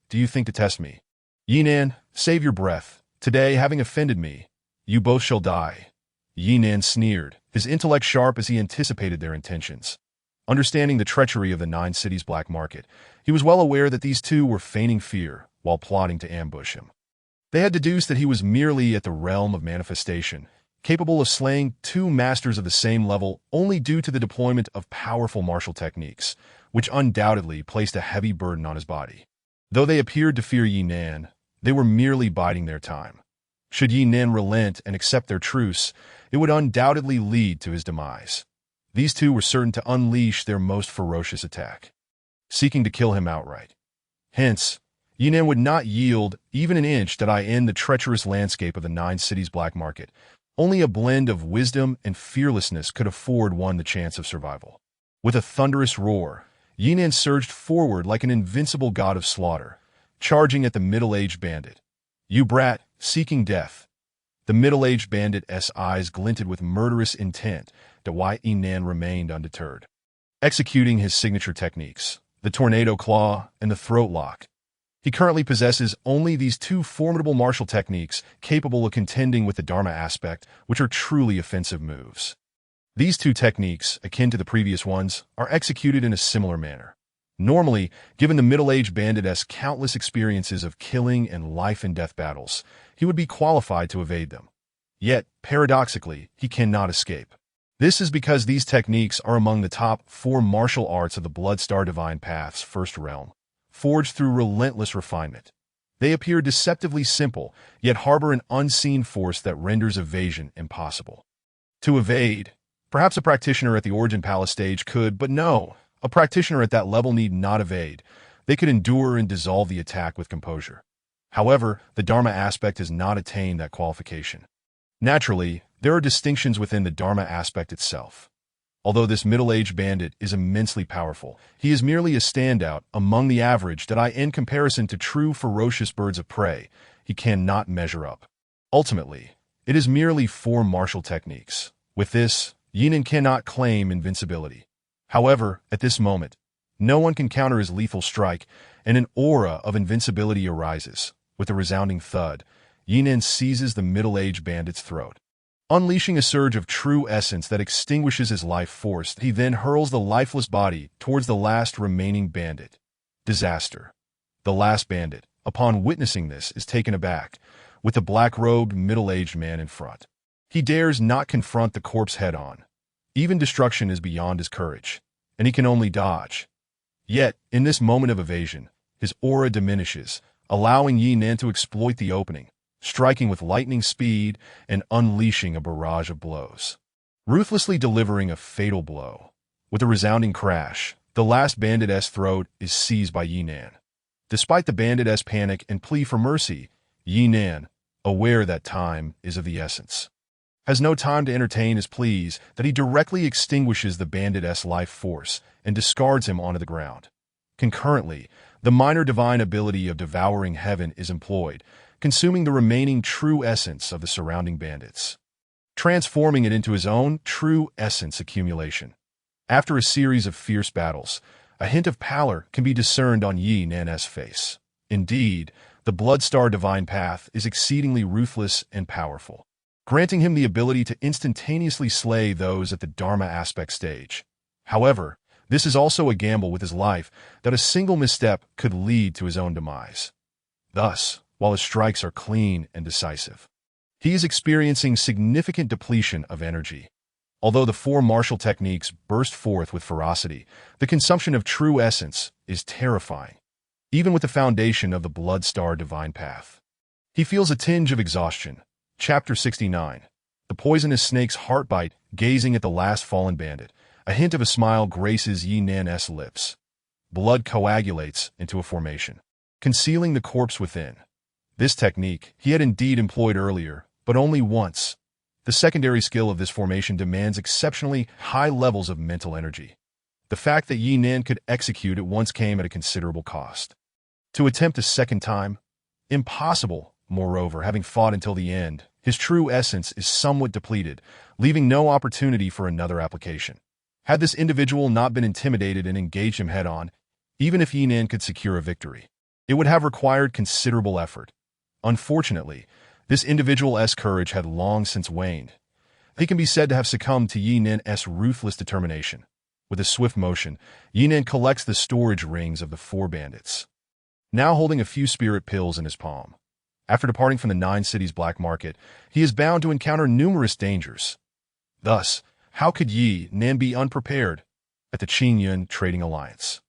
Do you think to test me? Yi Nin, save your breath. Today, having offended me, you both shall die. Yi Nin sneered, his intellect sharp as he anticipated their intentions. Understanding the treachery of the 9 cities' black market, he was well aware that these 2 were feigning fear while plotting to ambush him. They had deduced that he was merely at the realm of manifestation, capable of slaying 2 masters of the same level only due to the deployment of powerful martial techniques, which undoubtedly placed a heavy burden on his body. Though they appeared to fear Yi Nin, they were merely biding their time. Should Yi Nin relent and accept their truce, it would undoubtedly lead to his demise. These 2 were certain to unleash their most ferocious attack, seeking to kill him outright. Hence, Yi Nin would not yield even an inch that I end the treacherous landscape of the 9 cities' black market. Only a blend of wisdom and fearlessness could afford one the chance of survival. With a thunderous roar, Yi Nin surged forward like an invincible god of slaughter, charging at the middle-aged bandit. You brat, seeking death. The middle-aged bandit's eyes glinted with murderous intent, but Yi Nin remained undeterred. Executing his signature techniques, the tornado claw and the throat lock, he currently possesses only these 2 formidable martial techniques capable of contending with the dharma aspect, which are truly offensive moves. These 2 techniques, akin to the previous ones, are executed in a similar manner. Normally, given the middle-aged bandit's countless experiences of killing and life-and-death battles, he would be qualified to evade them. Yet, paradoxically, he cannot escape. This is because these techniques are among the top 4 martial arts of the Bloodstar Divine Path's first realm, forged through relentless refinement. They appear deceptively simple, yet harbor an unseen force that renders evasion impossible. To evade, perhaps a practitioner at the Origin Palace stage could, but no, a practitioner at that level need not evade. They could endure and dissolve the attack with composure. However, the Dharma aspect has not attained that qualification. Naturally, there are distinctions within the Dharma aspect itself. Although this middle-aged bandit is immensely powerful, he is merely a standout among the average that in comparison to true ferocious birds of prey, he cannot measure up. Ultimately, it is merely 4 martial techniques. With this, Yinan cannot claim invincibility. However, at this moment, no one can counter his lethal strike, and an aura of invincibility arises. With a resounding thud, Yinan seizes the middle-aged bandit's throat. Unleashing a surge of true essence that extinguishes his life force, he then hurls the lifeless body towards the last remaining bandit. Disaster. The last bandit, upon witnessing this, is taken aback, with the black-robed, middle-aged man in front. He dares not confront the corpse head-on. Even destruction is beyond his courage, and he can only dodge. Yet, in this moment of evasion, his aura diminishes, allowing Yinan to exploit the opening, striking with lightning speed and unleashing a barrage of blows. Ruthlessly delivering a fatal blow. With a resounding crash, the last bandit's throat is seized by Yinan. Despite the bandit's panic and plea for mercy, Yinan, aware that time is of the essence, has no time to entertain his pleas that he directly extinguishes the bandit's life force and discards him onto the ground. Concurrently, the minor divine ability of devouring heaven is employed, consuming the remaining true essence of the surrounding bandits, transforming it into his own true essence accumulation. After a series of fierce battles, a hint of pallor can be discerned on Yinan's face. Indeed, the Bloodstar Divine Path is exceedingly ruthless and powerful, granting him the ability to instantaneously slay those at the Dharma aspect stage. However, this is also a gamble with his life that a single misstep could lead to his own demise. Thus, while his strikes are clean and decisive, he is experiencing significant depletion of energy. Although the four martial techniques burst forth with ferocity, the consumption of true essence is terrifying, even with the foundation of the Bloodstar Divine Path. He feels a tinge of exhaustion. Chapter 69. The poisonous snake's heartbite, gazing at the last fallen bandit. A hint of a smile graces Yinan's lips. Blood coagulates into a formation, concealing the corpse within. This technique he had indeed employed earlier, but only once. The secondary skill of this formation demands exceptionally high levels of mental energy. The fact that Yinan could execute it once came at a considerable cost. To attempt a second time? Impossible. Moreover, having fought until the end, his true essence is somewhat depleted, leaving no opportunity for another application. Had this individual not been intimidated and engaged him head-on, even if Yinan could secure a victory, it would have required considerable effort. Unfortunately, this individual's courage had long since waned. He can be said to have succumbed to Yinan's ruthless determination. With a swift motion, Yinan collects the storage rings of the four bandits, now holding a few spirit pills in his palm. After departing from the Nine Cities black market, he is bound to encounter numerous dangers. Thus, how could Yinan be unprepared? At the Qingyun Trading Alliance,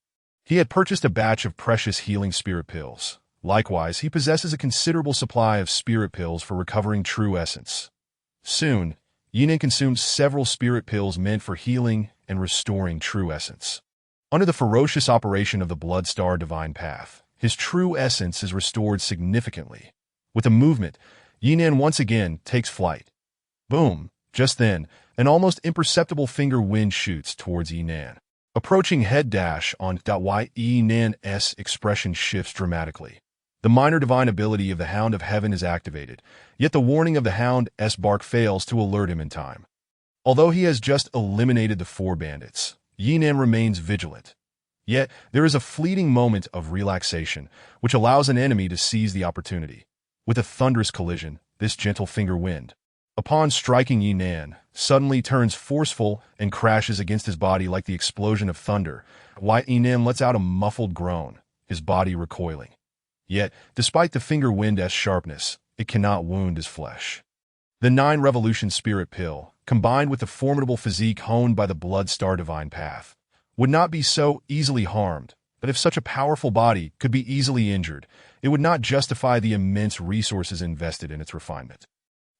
he had purchased a batch of precious healing spirit pills. Likewise, he possesses a considerable supply of spirit pills for recovering true essence. Soon, Yinan consumes several spirit pills meant for healing and restoring true essence. Under the ferocious operation of the Bloodstar Divine Path, his true essence is restored significantly. With a movement, Yinan once again takes flight. Boom! Just then, an almost imperceptible finger wind shoots towards Yinan. Approaching head dash on Yinan's expression shifts dramatically. The minor divine ability of the Hound of Heaven is activated, yet the warning of the Hound's bark fails to alert him in time. Although he has just eliminated the four bandits, Yinan remains vigilant. Yet, there is a fleeting moment of relaxation, which allows an enemy to seize the opportunity. With a thunderous collision, this gentle finger wind, upon striking Yinan, suddenly turns forceful and crashes against his body like the explosion of thunder, while Yinan lets out a muffled groan, his body recoiling. Yet, despite the finger wind's sharpness, it cannot wound his flesh. The 9 Revolution Spirit Pill, combined with the formidable physique honed by the Bloodstar Divine Path, would not be so easily harmed, but if such a powerful body could be easily injured, it would not justify the immense resources invested in its refinement.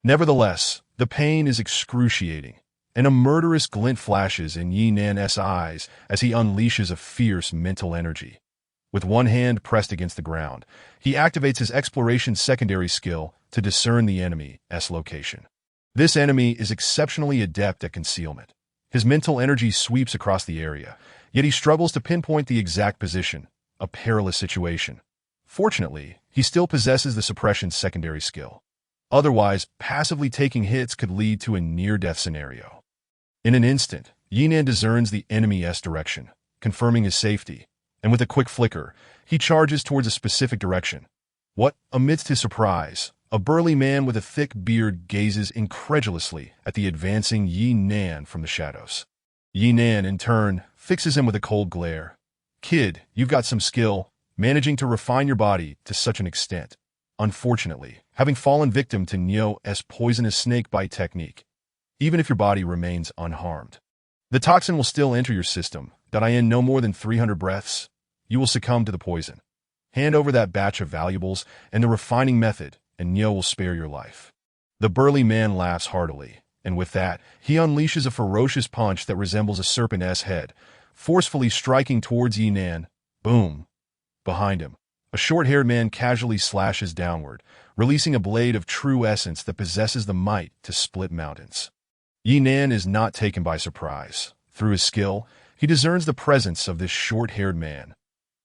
Nevertheless, the pain is excruciating, and a murderous glint flashes in Yinan's eyes as he unleashes a fierce mental energy. With one hand pressed against the ground, he activates his exploration secondary skill to discern the enemy's location. This enemy is exceptionally adept at concealment. His mental energy sweeps across the area, yet he struggles to pinpoint the exact position, a perilous situation. Fortunately, he still possesses the suppression secondary skill. Otherwise, passively taking hits could lead to a near-death scenario. In an instant, Yinan discerns the enemy's direction, confirming his safety, and with a quick flicker, he charges towards a specific direction. What, amidst his surprise, a burly man with a thick beard gazes incredulously at the advancing Yinan from the shadows. Yinan, in turn, fixes him with a cold glare. Kid, you've got some skill, managing to refine your body to such an extent. Unfortunately, having fallen victim to Nyo's poisonous snake bite technique, even if your body remains unharmed, the toxin will still enter your system. In no more than 300 breaths, you will succumb to the poison. Hand over that batch of valuables and the refining method, and Nyo will spare your life. The burly man laughs heartily, and with that, he unleashes a ferocious punch that resembles a serpent's head, forcefully striking towards Yinan. Boom! Behind him, a short-haired man casually slashes downward, releasing a blade of true essence that possesses the might to split mountains. Yinan is not taken by surprise. Through his skill, he discerns the presence of this short-haired man,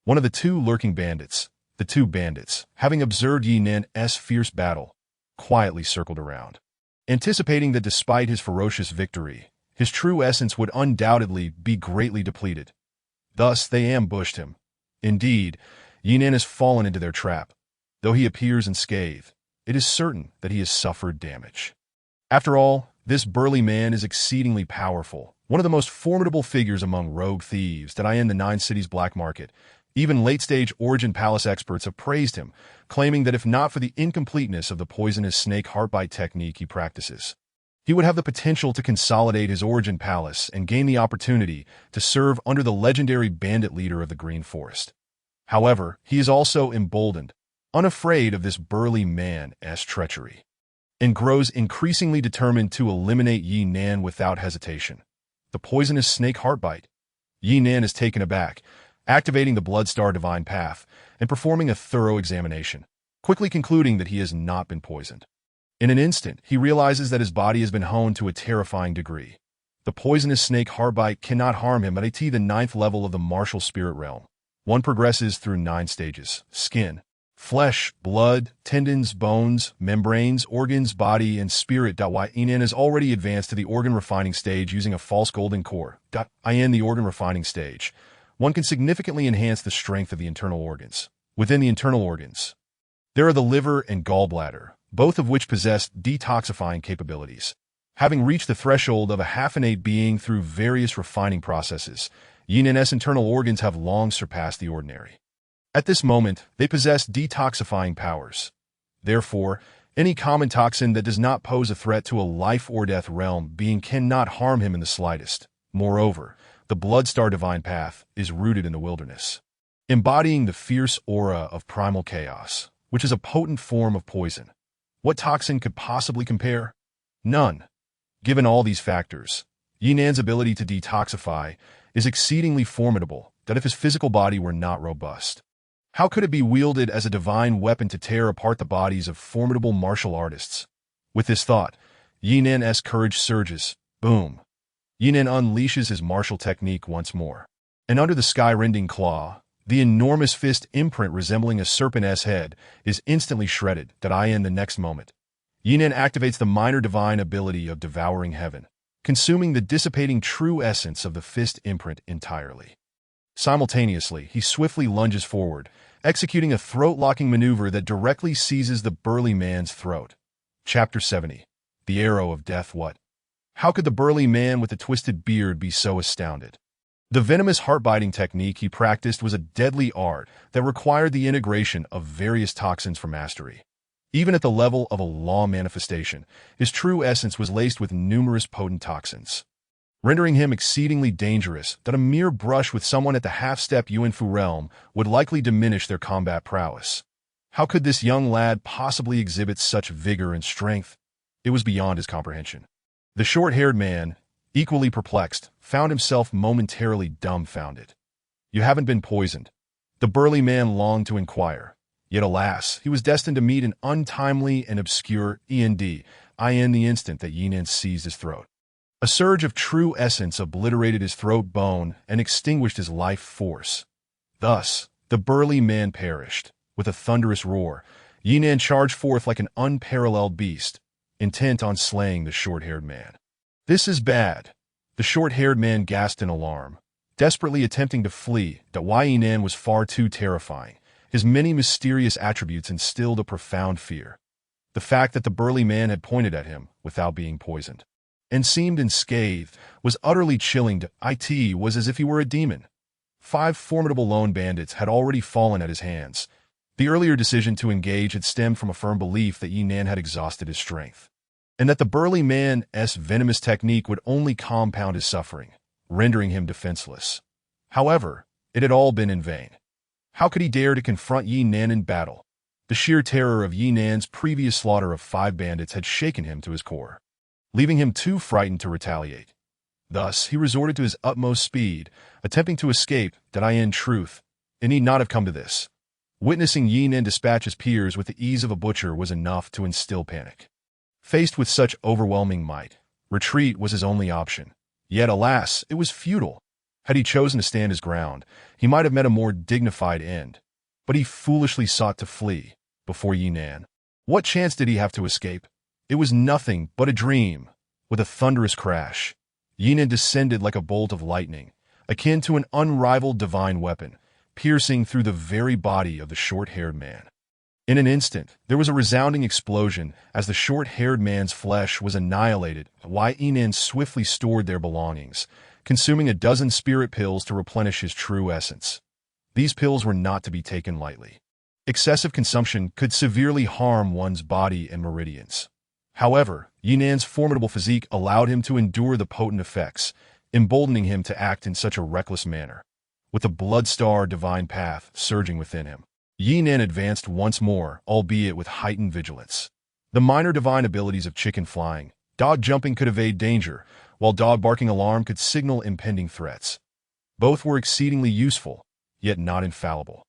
one of the two lurking bandits. The two bandits, having observed Yinan's fierce battle, quietly circled around, anticipating that despite his ferocious victory, his true essence would undoubtedly be greatly depleted. Thus, they ambushed him. Indeed, Yinan has fallen into their trap. Though he appears unscathed, it is certain that he has suffered damage. After all, this burly man is exceedingly powerful, one of the most formidable figures among rogue thieves in the 9 cities black market. Even late-stage Origin Palace experts have praised him, claiming that if not for the incompleteness of the poisonous snake heartbite technique he practices, he would have the potential to consolidate his Origin Palace and gain the opportunity to serve under the legendary bandit leader of the Green Forest. However, he is also emboldened, unafraid of this burly man's treachery, and grows increasingly determined to eliminate Yinan without hesitation. The poisonous snake heartbite. Yinan is taken aback, activating the Bloodstar Divine Path and performing a thorough examination, quickly concluding that he has not been poisoned. In an instant, he realizes that his body has been honed to a terrifying degree. The poisonous snake heartbite cannot harm him at the 9th level of the martial spirit realm. One progresses through 9 stages: skin, flesh, blood, tendons, bones, membranes, organs, body, and spirit. Yinan has already advanced to the organ refining stage using a false golden core. In the organ refining stage, one can significantly enhance the strength of the internal organs. Within the internal organs, there are the liver and gallbladder, both of which possess detoxifying capabilities. Having reached the threshold of a half-innate being through various refining processes, Yinan's internal organs have long surpassed the ordinary. At this moment, they possess detoxifying powers. Therefore, any common toxin that does not pose a threat to a life-or-death realm being cannot harm him in the slightest. Moreover, the Bloodstar Divine Path is rooted in the wilderness, embodying the fierce aura of primal chaos, which is a potent form of poison. What toxin could possibly compare? None. Given all these factors, Yinan's ability to detoxify is exceedingly formidable, that if his physical body were not robust, how could it be wielded as a divine weapon to tear apart the bodies of formidable martial artists? With this thought, Yinan's courage surges. Boom! Yinan unleashes his martial technique once more, and under the sky-rending claw, the enormous fist imprint resembling a serpent's head is instantly shredded. In the next moment, Yinan activates the minor divine ability of devouring heaven, consuming the dissipating true essence of the fist imprint entirely. Simultaneously, he swiftly lunges forward, executing a throat-locking maneuver that directly seizes the burly man's throat. Chapter 70. The Arrow of Death. What? How could the burly man with the twisted beard be so astounded? The venomous heart-biting technique he practiced was a deadly art that required the integration of various toxins for mastery. Even at the level of a law manifestation, his true essence was laced with numerous potent toxins, rendering him exceedingly dangerous. A mere brush with someone at the half-step Yuanfu realm would likely diminish their combat prowess. How could this young lad possibly exhibit such vigor and strength? It was beyond his comprehension. The short-haired man, equally perplexed, found himself momentarily dumbfounded. You haven't been poisoned? The burly man longed to inquire. Yet alas, he was destined to meet an untimely and obscure end in the instant that Yinan seized his throat. A surge of true essence obliterated his throat bone and extinguished his life force. Thus, the burly man perished. With a thunderous roar, Yinan charged forth like an unparalleled beast, intent on slaying the short-haired man. This is bad. The short-haired man gasped in alarm, desperately attempting to flee, but Yinan was far too terrifying. His many mysterious attributes instilled a profound fear. The fact that the burly man had pointed at him without being poisoned and seemed unscathed was utterly chilling to it was as if he were a demon. 5 formidable lone bandits had already fallen at his hands. The earlier decision to engage had stemmed from a firm belief that Yinan had exhausted his strength, and that the burly man's venomous technique would only compound his suffering, rendering him defenseless. However, it had all been in vain. How could he dare to confront Yinan in battle? The sheer terror of Yinan's previous slaughter of 5 bandits had shaken him to his core, leaving him too frightened to retaliate. Thus, he resorted to his utmost speed, attempting to escape. In truth, it need not have come to this. Witnessing Yinan dispatch his peers with the ease of a butcher was enough to instill panic. Faced with such overwhelming might, retreat was his only option. Yet, alas, it was futile. Had he chosen to stand his ground, he might have met a more dignified end. But he foolishly sought to flee before Yinan. What chance did he have to escape? It was nothing but a dream. With a thunderous crash, Yinan descended like a bolt of lightning, akin to an unrivaled divine weapon, piercing through the very body of the short-haired man. In an instant, there was a resounding explosion as the short-haired man's flesh was annihilated. Yinan swiftly stored their belongings, consuming a dozen spirit pills to replenish his true essence. These pills were not to be taken lightly. Excessive consumption could severely harm one's body and meridians. However, Yinan's formidable physique allowed him to endure the potent effects, emboldening him to act in such a reckless manner. With the blood-star divine path surging within him, Yinan advanced once more, albeit with heightened vigilance. The minor divine abilities of chicken flying, dog jumping could evade danger, while dog barking alarm could signal impending threats. Both were exceedingly useful, yet not infallible.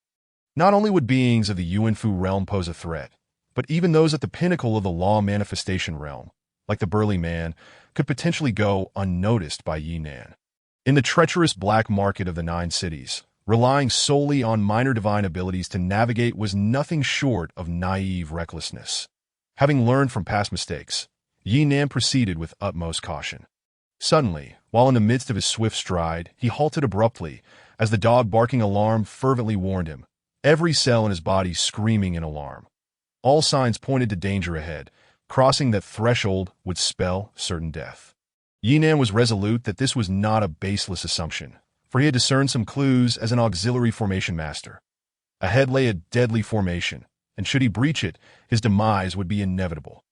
Not only would beings of the Yuanfu realm pose a threat, but even those at the pinnacle of the law manifestation realm, like the burly man, could potentially go unnoticed by Yinan. In the treacherous black market of the 9 cities, relying solely on minor divine abilities to navigate was nothing short of naive recklessness. Having learned from past mistakes, Yinan proceeded with utmost caution. Suddenly, while in the midst of his swift stride, he halted abruptly as the dog barking alarm fervently warned him, every cell in his body screaming in alarm. All signs pointed to danger ahead. Crossing that threshold would spell certain death. Yinan was resolute that this was not a baseless assumption, for he had discerned some clues as an auxiliary formation master. Ahead lay a deadly formation, and should he breach it, his demise would be inevitable.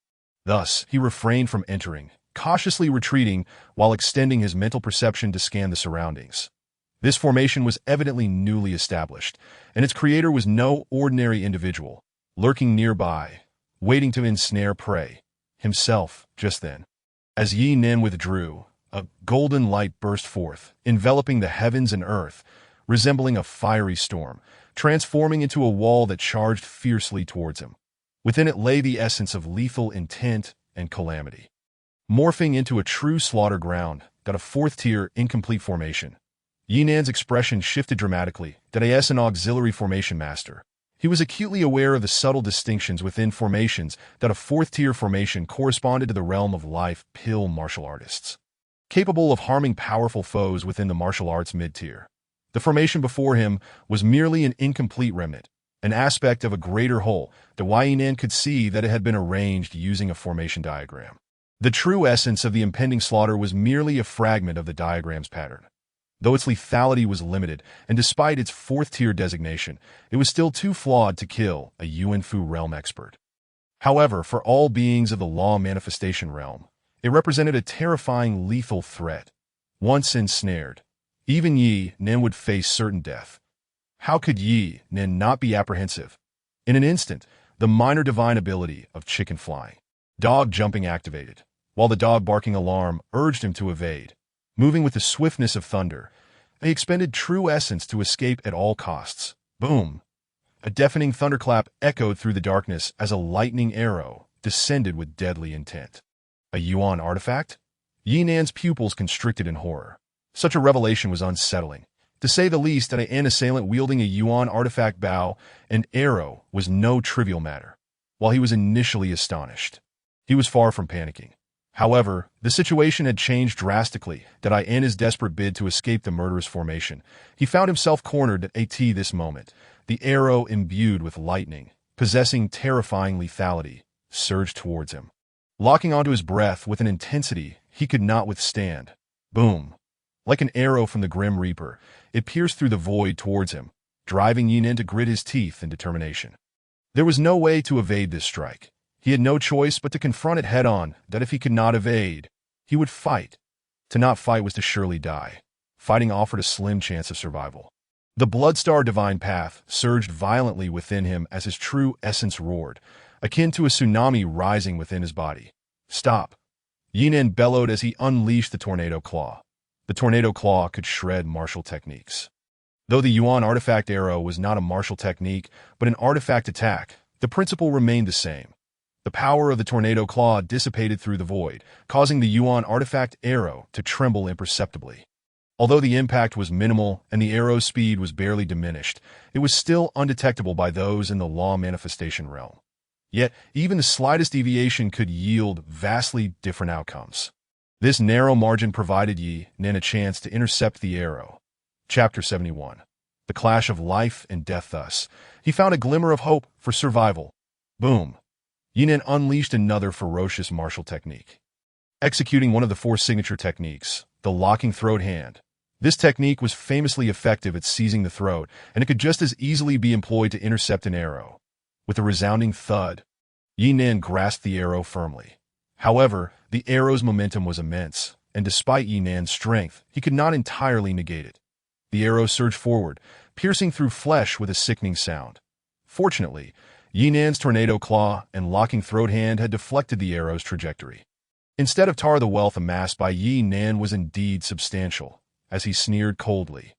Thus, he refrained from entering, cautiously retreating while extending his mental perception to scan the surroundings. This formation was evidently newly established, and its creator was no ordinary individual, lurking nearby, waiting to ensnare prey, himself, just then. As Yinan withdrew, a golden light burst forth, enveloping the heavens and earth, resembling a fiery storm, transforming into a wall that charged fiercely towards him. Within it lay the essence of lethal intent and calamity. Morphing into a true slaughter ground, a 4th-tier, incomplete formation. Yinan's expression shifted dramatically. An auxiliary formation master. He was acutely aware of the subtle distinctions within formations. A 4th-tier formation corresponded to the realm of life-pill martial artists, capable of harming powerful foes within the martial arts mid-tier. The formation before him was merely an incomplete remnant, an aspect of a greater whole. Yinan could see that it had been arranged using a formation diagram. The true essence of the impending slaughter was merely a fragment of the diagram's pattern. Though its lethality was limited, and despite its 4th-tier designation, it was still too flawed to kill a Yuanfu realm expert. However, for all beings of the law manifestation realm, it represented a terrifying lethal threat. Once ensnared, even Yinan would face certain death. How could Yinan not be apprehensive? In an instant, the minor divine ability of chicken flying, dog jumping activated, while the dog barking alarm urged him to evade. Moving with the swiftness of thunder, they expended true essence to escape at all costs. Boom! A deafening thunderclap echoed through the darkness as a lightning arrow descended with deadly intent. A Yuan artifact? Yinan's pupils constricted in horror. Such a revelation was unsettling. To say the least, an assailant wielding a Yuan artifact bow and arrow was no trivial matter. While he was initially astonished, he was far from panicking. However, the situation had changed drastically. In his desperate bid to escape the murderous formation, he found himself cornered at this moment. The arrow, imbued with lightning, possessing terrifying lethality, surged towards him. Locking onto his breath with an intensity he could not withstand. Boom! Like an arrow from the Grim Reaper, it pierced through the void towards him, driving Yin to grit his teeth in determination. There was no way to evade this strike. He had no choice but to confront it head-on. If he could not evade, he would fight. To not fight was to surely die. Fighting offered a slim chance of survival. The Bloodstar divine path surged violently within him as his true essence roared, akin to a tsunami rising within his body. Stop! Yin bellowed as he unleashed the Tornado Claw. The Tornado Claw could shred martial techniques. Though the Yuan artifact arrow was not a martial technique, but an artifact attack, the principle remained the same. The power of the Tornado Claw dissipated through the void, causing the Yuan artifact arrow to tremble imperceptibly. Although the impact was minimal and the arrow's speed was barely diminished, it was still undetectable by those in the law manifestation realm. Yet, even the slightest deviation could yield vastly different outcomes. This narrow margin provided Yin a chance to intercept the arrow. Chapter 71. The Clash of Life and Death. Thus, he found a glimmer of hope for survival. Boom! Yin unleashed another ferocious martial technique. Executing one of the 4 signature techniques, the locking throat hand. This technique was famously effective at seizing the throat, and it could just as easily be employed to intercept an arrow. With a resounding thud, Yin grasped the arrow firmly. However, the arrow's momentum was immense, and despite Yinan's strength, he could not entirely negate it. The arrow surged forward, piercing through flesh with a sickening sound. Fortunately, Yinan's Tornado Claw and locking throat hand had deflected the arrow's trajectory. Instead of tar, the wealth amassed by Yinan was indeed substantial, as he sneered coldly.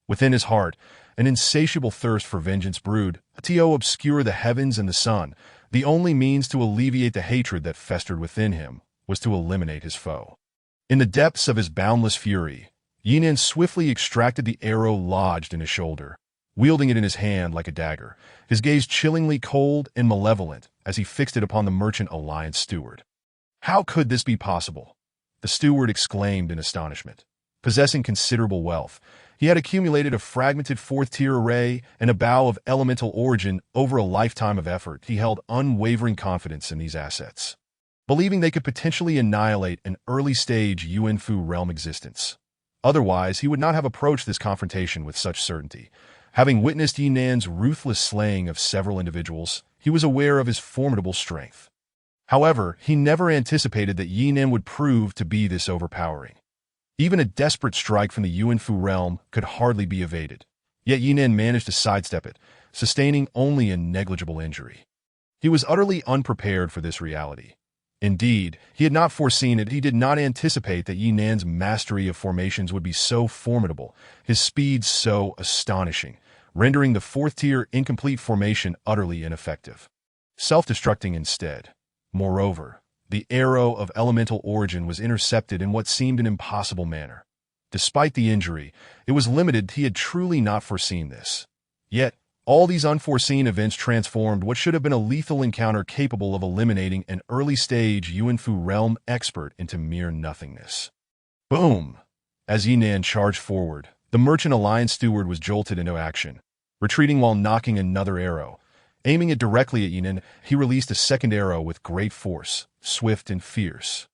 Within his heart, an insatiable thirst for vengeance brewed, to obscure the heavens and the sun. The only means to alleviate the hatred that festered within him was to eliminate his foe. In the depths of his boundless fury, Yinan swiftly extracted the arrow lodged in his shoulder, wielding it in his hand like a dagger, his gaze chillingly cold and malevolent as he fixed it upon the Merchant Alliance steward. How could this be possible? The steward exclaimed in astonishment. Possessing considerable wealth, he had accumulated a fragmented 4th-tier array and a bow of elemental origin over a lifetime of effort. He held unwavering confidence in these assets, believing they could potentially annihilate an early-stage Yuanfu realm existence. Otherwise, he would not have approached this confrontation with such certainty. Having witnessed Yinan's ruthless slaying of several individuals, he was aware of his formidable strength. However, he never anticipated that Yinan would prove to be this overpowering. Even a desperate strike from the Yuanfu realm could hardly be evaded. Yet Yinan managed to sidestep it, sustaining only a negligible injury. He was utterly unprepared for this reality. Indeed, he had not foreseen it. He did not anticipate that Yinan's mastery of formations would be so formidable, his speed so astonishing, rendering the 4th-tier incomplete formation utterly ineffective, self-destructing instead. Moreover, the arrow of elemental origin was intercepted in what seemed an impossible manner. Despite the injury, it was limited. He had truly not foreseen this. Yet, all these unforeseen events transformed what should have been a lethal encounter capable of eliminating an early-stage Yuanfu realm expert into mere nothingness. Boom! As Yinan charged forward, the Merchant Alliance steward was jolted into action. Retreating while knocking another arrow. Aiming it directly at Yinan, he released a second arrow with great force, swift and fierce,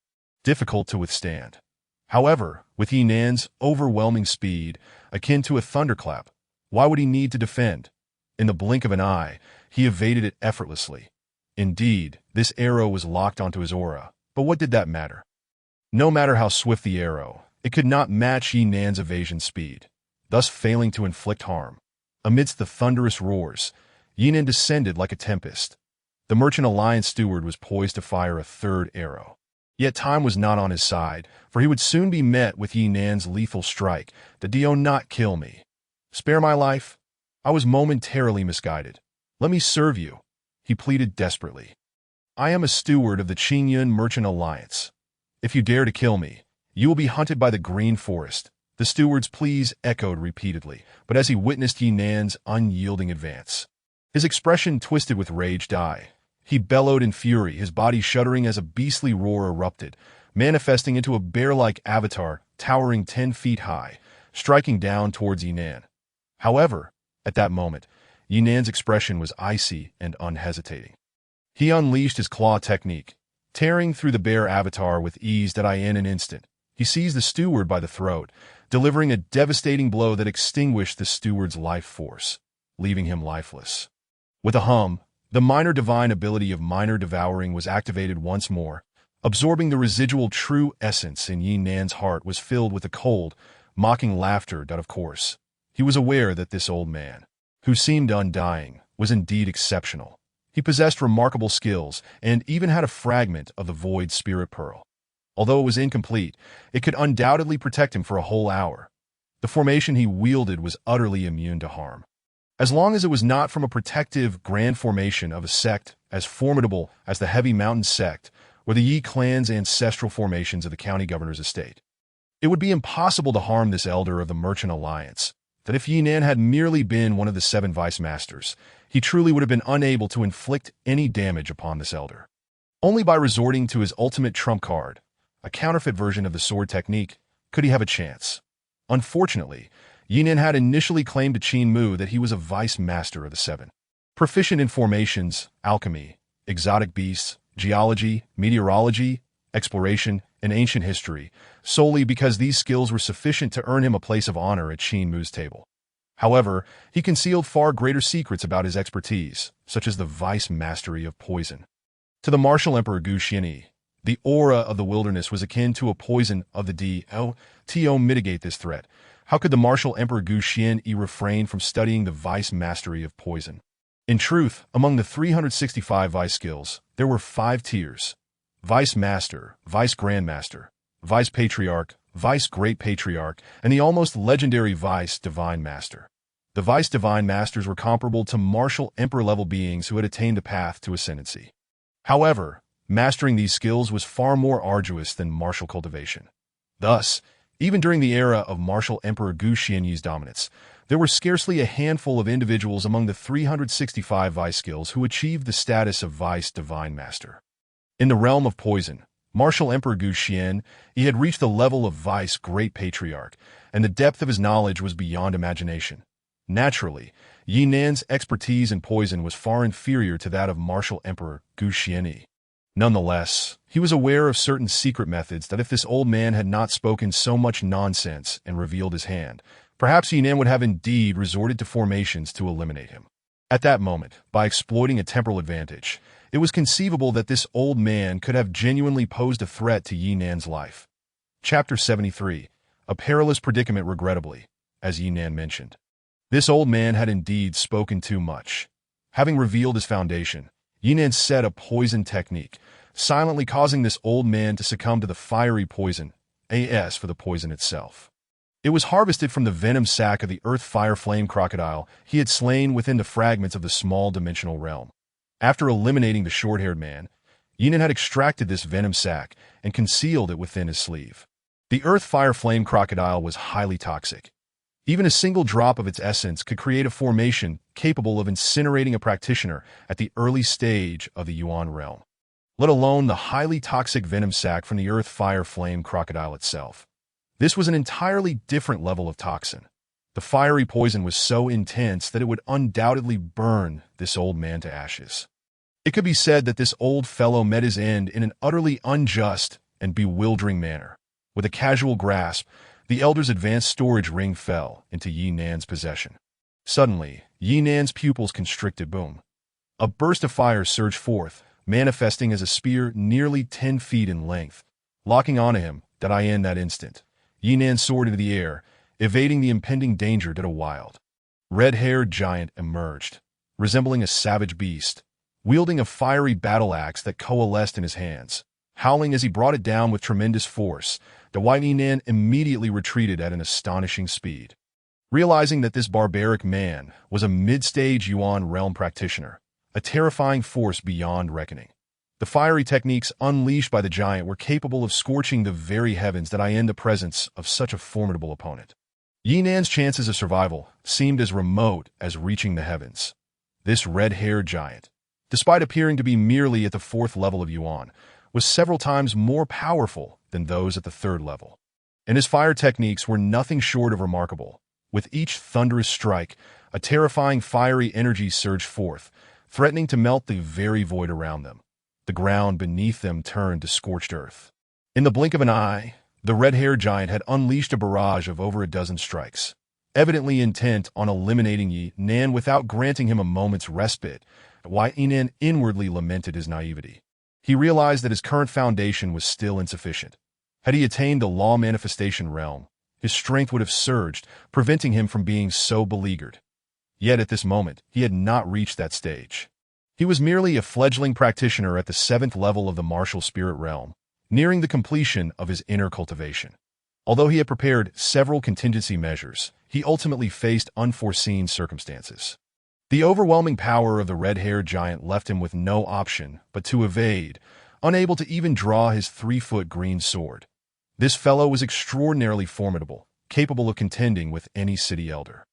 difficult to withstand. However, with Yinan's overwhelming speed, akin to a thunderclap, why would he need to defend? In the blink of an eye, he evaded it effortlessly. Indeed, this arrow was locked onto his aura, but what did that matter? No matter how swift the arrow, it could not match Yinan's evasion speed, thus failing to inflict harm. Amidst the thunderous roars, Yinan descended like a tempest. The Merchant Alliance steward was poised to fire a third arrow. Yet time was not on his side, for he would soon be met with Yinan's lethal strike. "Do not kill me. Spare my life. I was momentarily misguided. Let me serve you," he pleaded desperately. "I am a steward of the Qingyun Merchant Alliance. If you dare to kill me, you will be hunted by the Green Forest." The steward's pleas echoed repeatedly, but as he witnessed Yinan's unyielding advance, his expression twisted with rage. He bellowed in fury, his body shuddering as a beastly roar erupted, manifesting into a bear-like avatar towering 10 feet high, striking down towards Yinan. However, at that moment, Yinan's expression was icy and unhesitating. He unleashed his claw technique, tearing through the bear avatar with ease that in an instant. He seized the steward by the throat, delivering a devastating blow that extinguished the steward's life force, leaving him lifeless. With a hum, the minor divine ability of minor devouring was activated once more, absorbing the residual true essence in Yinan's heart was filled with a cold, mocking laughter that, of course, he was aware that this old man, who seemed undying, was indeed exceptional. He possessed remarkable skills and even had a fragment of the Void Spirit Pearl. Although it was incomplete, it could undoubtedly protect him for a whole hour. The formation he wielded was utterly immune to harm. As long as it was not from a protective, grand formation of a sect as formidable as the Heavy Mountain Sect or the Yi clan's ancestral formations of the county governor's estate. It would be impossible to harm this elder of the Merchant Alliance, that if Yinan had merely been one of the 7 Vice Masters, he truly would have been unable to inflict any damage upon this elder. Only by resorting to his ultimate trump card, a counterfeit version of the sword technique, could he have a chance. Unfortunately, Yinan had initially claimed to Qin Mu that he was a Vice Master of the 7. Proficient in formations, alchemy, exotic beasts, geology, meteorology, exploration, and ancient history, solely because these skills were sufficient to earn him a place of honor at Qin Mu's table. However, he concealed far greater secrets about his expertise, such as the Vice Mastery of Poison. To the martial Emperor Gu Xianyi, the aura of the wilderness was akin to a poison of the D.O. To mitigate this threat, how could the martial Emperor Gu Xianyi refrain from studying the Vice Mastery of Poison? In truth, among the 365 Vice skills, there were 5 tiers: Vice Master, Vice Grandmaster, Vice Patriarch, Vice Great Patriarch, and the almost legendary Vice Divine Master. The Vice Divine Masters were comparable to martial Emperor-level beings who had attained the path to ascendancy. However, mastering these skills was far more arduous than martial cultivation. Thus, even during the era of martial Emperor Gu Xianyi's dominance, there were scarcely a handful of individuals among the 365 Vice skills who achieved the status of Vice Divine Master. In the realm of poison, martial Emperor Gu Xianyi had reached the level of Vice Great Patriarch, and the depth of his knowledge was beyond imagination. Naturally, Yinan's expertise in poison was far inferior to that of martial Emperor Gu Xianyi. Nonetheless, he was aware of certain secret methods that if this old man had not spoken so much nonsense and revealed his hand, perhaps Yinan would have indeed resorted to formations to eliminate him. At that moment, by exploiting a temporal advantage, it was conceivable that this old man could have genuinely posed a threat to Yinan's life. Chapter 73. A perilous predicament regrettably, as Yinan mentioned. This old man had indeed spoken too much. Having revealed his foundation, Yinan set a poison technique, silently causing this old man to succumb to the fiery poison, AS for the poison itself. It was harvested from the venom sac of the earth fire flame crocodile he had slain within the fragments of the small dimensional realm. After eliminating the short-haired man, Yinan had extracted this venom sac and concealed it within his sleeve. The earth fire flame crocodile was highly toxic. Even a single drop of its essence could create a formation capable of incinerating a practitioner at the early stage of the Yuan realm, let alone the highly toxic venom sac from the earth fire flame crocodile itself. This was an entirely different level of toxin. The fiery poison was so intense that it would undoubtedly burn this old man to ashes. It could be said that this old fellow met his end in an utterly unjust and bewildering manner. With a casual grasp, the elder's advanced storage ring fell into Yinan's possession. Suddenly, Yinan's pupils constricted. Boom. A burst of fire surged forth, manifesting as a spear nearly 10 feet in length. Locking onto him, in that instant, Yinan soared into the air, evading the impending danger that a wild, red-haired giant emerged, resembling a savage beast, wielding a fiery battle axe that coalesced in his hands. Howling as he brought it down with tremendous force, the white Yinan immediately retreated at an astonishing speed. Realizing that this barbaric man was a mid-stage Yuan realm practitioner, a terrifying force beyond reckoning, the fiery techniques unleashed by the giant were capable of scorching the very heavens in the presence of such a formidable opponent. Yinan's chances of survival seemed as remote as reaching the heavens. This red-haired giant, despite appearing to be merely at the 4th level of Yuan, was several times more powerful than those at the third level. And his fire techniques were nothing short of remarkable. With each thunderous strike, a terrifying fiery energy surged forth, threatening to melt the very void around them. The ground beneath them turned to scorched earth. In the blink of an eye, the red-haired giant had unleashed a barrage of over a dozen strikes, evidently intent on eliminating Yi Nan without granting him a moment's respite. Yi Nan inwardly lamented his naivety. He realized that his current foundation was still insufficient. Had he attained the law manifestation realm, his strength would have surged, preventing him from being so beleaguered. Yet at this moment, he had not reached that stage. He was merely a fledgling practitioner at the 7th level of the martial spirit realm, nearing the completion of his inner cultivation. Although he had prepared several contingency measures, he ultimately faced unforeseen circumstances. The overwhelming power of the red-haired giant left him with no option but to evade, unable to even draw his 3-foot green sword. This fellow was extraordinarily formidable, capable of contending with any city elder.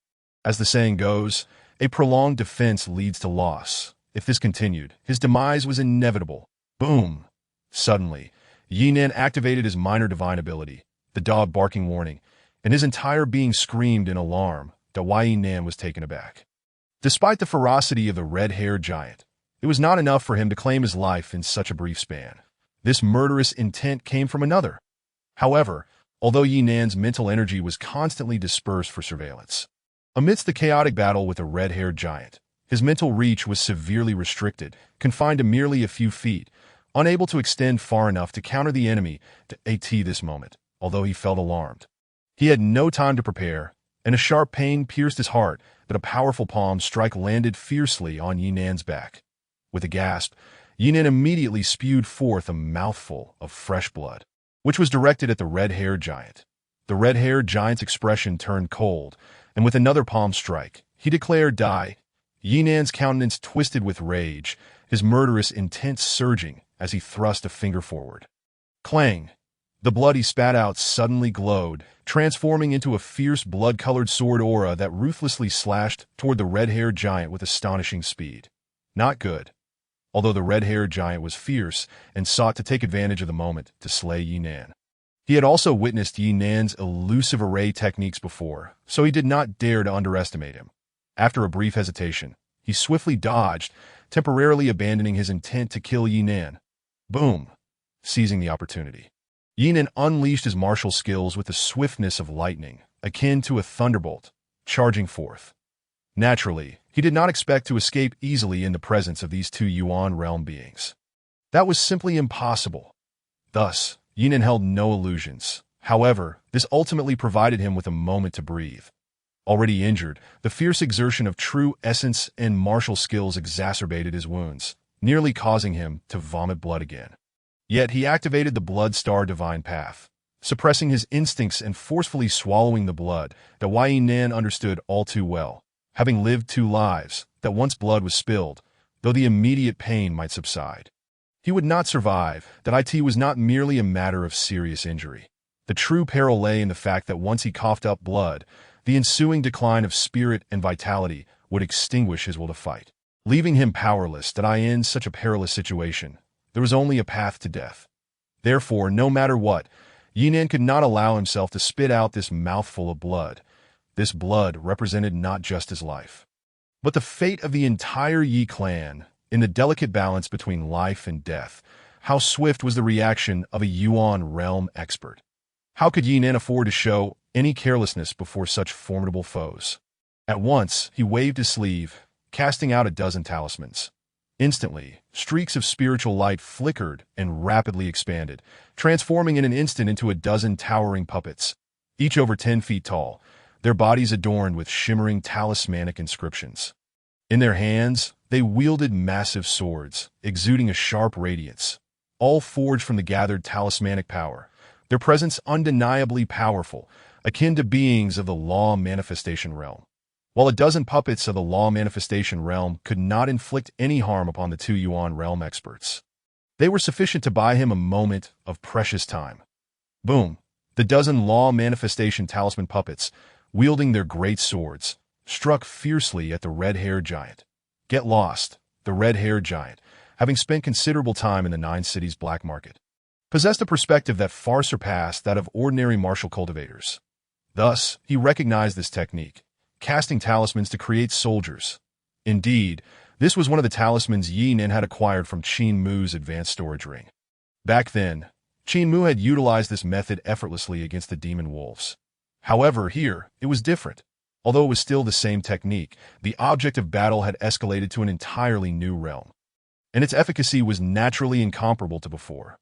As the saying goes, a prolonged defense leads to loss. If this continued, his demise was inevitable. Boom! Suddenly, Yi Nan activated his minor divine ability, the dog barking warning, and his entire being screamed in alarm that Yi Nan was taken aback. Despite the ferocity of the red-haired giant, it was not enough for him to claim his life in such a brief span. This murderous intent came from another. However, although Yi Nan's mental energy was constantly dispersed for surveillance, amidst the chaotic battle with the red-haired giant, his mental reach was severely restricted, confined to merely a few feet, unable to extend far enough to counter the enemy at this moment, although he felt alarmed. He had no time to prepare, and a sharp pain pierced his heart that a powerful palm strike landed fiercely on Yi Nan's back. With a gasp, Yi Nan immediately spewed forth a mouthful of fresh blood, which was directed at the red-haired giant. The red-haired giant's expression turned cold, and with another palm strike, he declared, "Die." Yi Nan's countenance twisted with rage, his murderous intent surging as he thrust a finger forward. Clang! The blood he spat out suddenly glowed, transforming into a fierce blood-colored sword aura that ruthlessly slashed toward the red-haired giant with astonishing speed. Not good. Although the red-haired giant was fierce and sought to take advantage of the moment to slay Yi Nan. He had also witnessed Yi Nan's elusive array techniques before, so he did not dare to underestimate him. After a brief hesitation, he swiftly dodged, temporarily abandoning his intent to kill Yi Nan. Boom! Seizing the opportunity, Yi Nan unleashed his martial skills with the swiftness of lightning, akin to a thunderbolt, charging forth. Naturally, he did not expect to escape easily in the presence of these 2 Yuan realm beings. That was simply impossible. Thus, Yi Nan held no illusions. However, this ultimately provided him with a moment to breathe. Already injured, the fierce exertion of true essence and martial skills exacerbated his wounds, nearly causing him to vomit blood again. Yet he activated the Blood Star Divine Path, suppressing his instincts and forcefully swallowing the blood that Yi Nan understood all too well, having lived 2 lives, that once blood was spilled, though the immediate pain might subside, he would not survive. That it was not merely a matter of serious injury. The true peril lay in the fact that once he coughed up blood, the ensuing decline of spirit and vitality would extinguish his will to fight, leaving him powerless. In such a perilous situation, there was only a path to death. Therefore, no matter what, Yi Nan could not allow himself to spit out this mouthful of blood. This blood represented not just his life, but the fate of the entire Yi clan. In the delicate balance between life and death, how swift was the reaction of a Yuan realm expert? How could Yi Nan afford to show any carelessness before such formidable foes? At once, he waved his sleeve, casting out a dozen talismans. Instantly, streaks of spiritual light flickered and rapidly expanded, transforming in an instant into a dozen towering puppets, each over 10 feet tall, their bodies adorned with shimmering talismanic inscriptions. In their hands, they wielded massive swords, exuding a sharp radiance, all forged from the gathered talismanic power, their presence undeniably powerful, akin to beings of the law manifestation realm. While a dozen puppets of the law manifestation realm could not inflict any harm upon the 2 Yuan realm experts, they were sufficient to buy him a moment of precious time. Boom! The dozen law manifestation talisman puppets, wielding their great swords, struck fiercely at the red-haired giant. Get lost, the red-haired giant, having spent considerable time in the 9 cities black market, possessed a perspective that far surpassed that of ordinary martial cultivators. Thus, he recognized this technique, casting talismans to create soldiers. Indeed, this was one of the talismans Yi Nin had acquired from Qin Mu's advanced storage ring. Back then, Qin Mu had utilized this method effortlessly against the demon wolves. However, here, it was different. Although it was still the same technique, the object of battle had escalated to an entirely new realm, and its efficacy was naturally incomparable to before.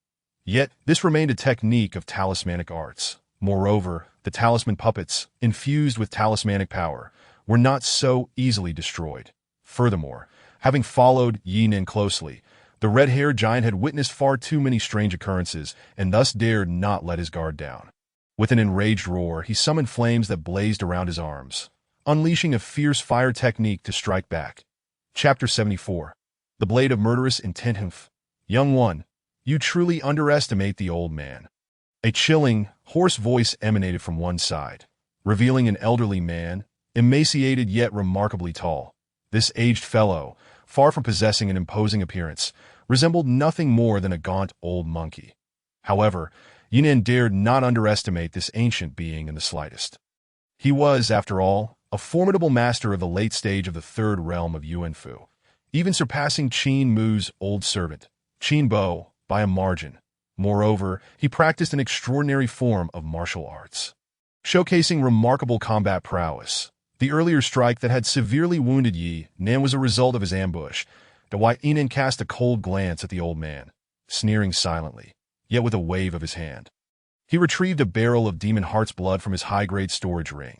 Yet, this remained a technique of talismanic arts. Moreover, the talisman puppets, infused with talismanic power, were not so easily destroyed. Furthermore, having followed Yi Nin closely, the red-haired giant had witnessed far too many strange occurrences and thus dared not let his guard down. With an enraged roar, he summoned flames that blazed around his arms, unleashing a fierce fire technique to strike back. Chapter 74. The Blade of Murderous Intent. Young one, you truly underestimate the old man. A chilling, hoarse voice emanated from one side, revealing an elderly man, emaciated yet remarkably tall. This aged fellow, far from possessing an imposing appearance, resembled nothing more than a gaunt old monkey. However, Yi Nin dared not underestimate this ancient being in the slightest. He was, after all, a formidable master of the late stage of the third realm of Yuanfu, even surpassing Qin Mu's old servant, Qin Bo, by a margin. Moreover, he practiced an extraordinary form of martial arts, showcasing remarkable combat prowess. The earlier strike that had severely wounded Yi Nin was a result of his ambush. Yi Nin cast a cold glance at the old man, sneering silently, yet with a wave of his hand. He retrieved a barrel of demon heart's blood from his high-grade storage ring.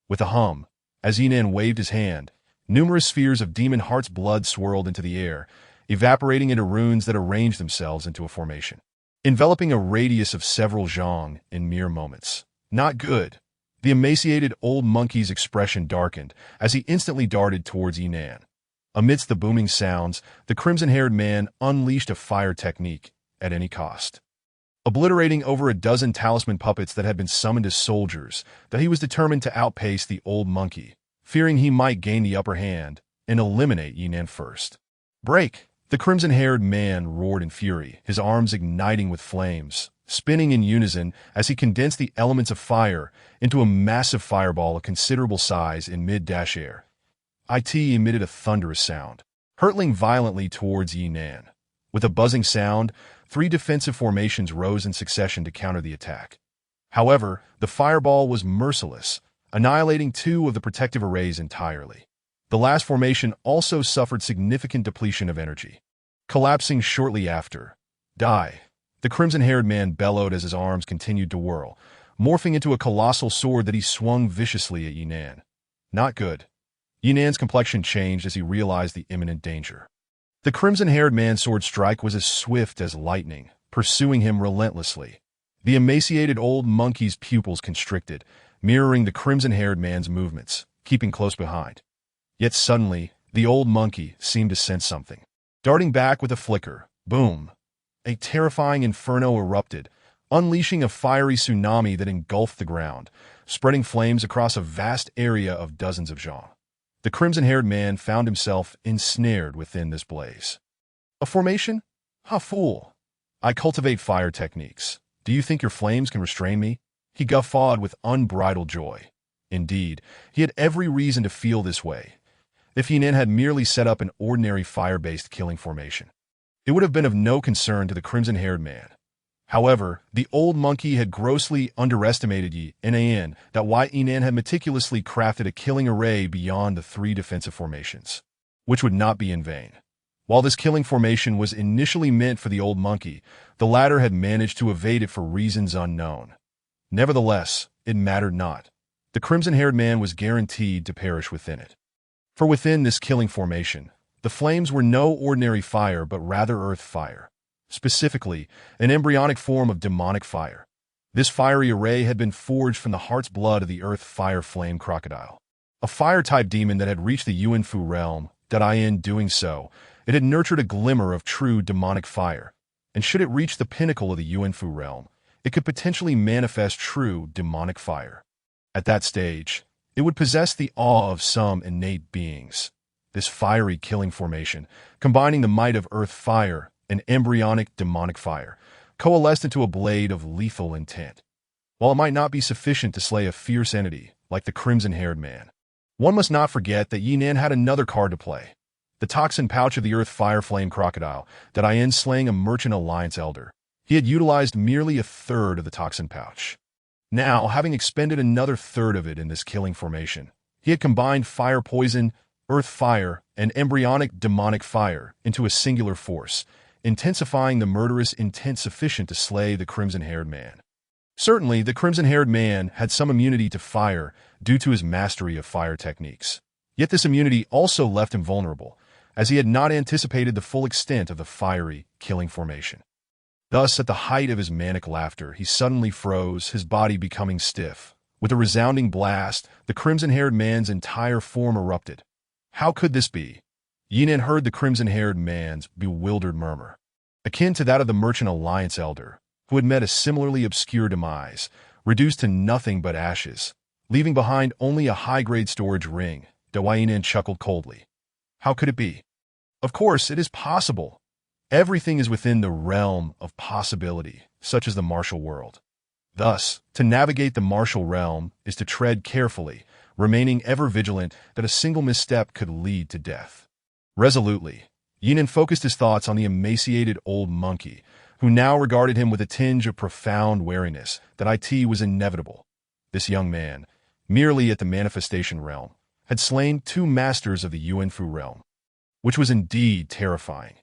With a hum, as Yi Nin waved his hand, numerous spheres of demon heart's blood swirled into the air, evaporating into runes that arranged themselves into a formation, enveloping a radius of several zhang in mere moments. Not good. The emaciated old monkey's expression darkened as he instantly darted towards Yi Nin. Amidst the booming sounds, the crimson-haired man unleashed a fire technique at any cost, obliterating over a dozen talisman puppets that had been summoned as soldiers. That he was determined to outpace the old monkey, fearing he might gain the upper hand and eliminate Yi Nin first. Break! The crimson-haired man roared in fury, his arms igniting with flames, spinning in unison as he condensed the elements of fire into a massive fireball of considerable size in mid-air. It emitted a thunderous sound, hurtling violently towards Yi Nin. With a buzzing sound, 3 defensive formations rose in succession to counter the attack. However, the fireball was merciless, annihilating 2 of the protective arrays entirely. The last formation also suffered significant depletion of energy, collapsing shortly after. Die! The crimson-haired man bellowed as his arms continued to whirl, morphing into a colossal sword that he swung viciously at Yi Nin. Not good. Yi Nin's complexion changed as he realized the imminent danger. The crimson-haired man's sword strike was as swift as lightning, pursuing him relentlessly. The emaciated old monkey's pupils constricted, mirroring the crimson-haired man's movements, keeping close behind. Yet suddenly, the old monkey seemed to sense something. Darting back with a flicker, boom! A terrifying inferno erupted, unleashing a fiery tsunami that engulfed the ground, spreading flames across a vast area of dozens of zhang. The crimson-haired man found himself ensnared within this blaze. A formation? Ha, fool! I cultivate fire techniques. Do you think your flames can restrain me? He guffawed with unbridled joy. Indeed, he had every reason to feel this way. If Yi Nin had merely set up an ordinary fire-based killing formation, it would have been of no concern to the crimson-haired man. However, the old monkey had grossly underestimated Yi Nin, that Yi Nin had meticulously crafted a killing array beyond the 3 defensive formations, which would not be in vain. While this killing formation was initially meant for the old monkey, the latter had managed to evade it for reasons unknown. Nevertheless, it mattered not. The crimson-haired man was guaranteed to perish within it. For within this killing formation, the flames were no ordinary fire but rather earth fire. Specifically, an embryonic form of demonic fire. This fiery array had been forged from the heart's blood of the earth fire flame crocodile, a fire-type demon that had reached the Yuanfu realm. In doing so, it had nurtured a glimmer of true demonic fire, and should it reach the pinnacle of the Yuanfu realm, it could potentially manifest true demonic fire. At that stage, it would possess the awe of some innate beings. This fiery killing formation, combining the might of earth fire and embryonic demonic fire, coalesced into a blade of lethal intent. While it might not be sufficient to slay a fierce entity like the crimson-haired man, one must not forget that Yinan had another card to play. The toxin pouch of the Earth Fire Flame Crocodile that I end slaying a Merchant Alliance Elder. He had utilized merely a third of the toxin pouch. Now, having expended another third of it in this killing formation, he had combined Fire Poison, Earth Fire, and Embryonic Demonic Fire into a singular force, intensifying the murderous intent sufficient to slay the crimson-haired man. Certainly, the crimson-haired man had some immunity to fire due to his mastery of fire techniques. Yet this immunity also left him vulnerable, as he had not anticipated the full extent of the fiery, killing formation. Thus, at the height of his manic laughter, he suddenly froze, his body becoming stiff. With a resounding blast, the crimson-haired man's entire form erupted. How could this be? Yinan heard the crimson-haired man's bewildered murmur, akin to that of the Merchant Alliance Elder, who had met a similarly obscure demise, reduced to nothing but ashes, leaving behind only a high-grade storage ring. Yinan chuckled coldly. How could it be? Of course, it is possible. Everything is within the realm of possibility, such as the martial world. Thus, to navigate the martial realm is to tread carefully, remaining ever vigilant that a single misstep could lead to death. Resolutely, Yinan focused his thoughts on the emaciated old monkey, who now regarded him with a tinge of profound wariness that it was inevitable. This young man, merely at the manifestation realm, had slain 2 masters of the Yuanfu realm, which was indeed terrifying.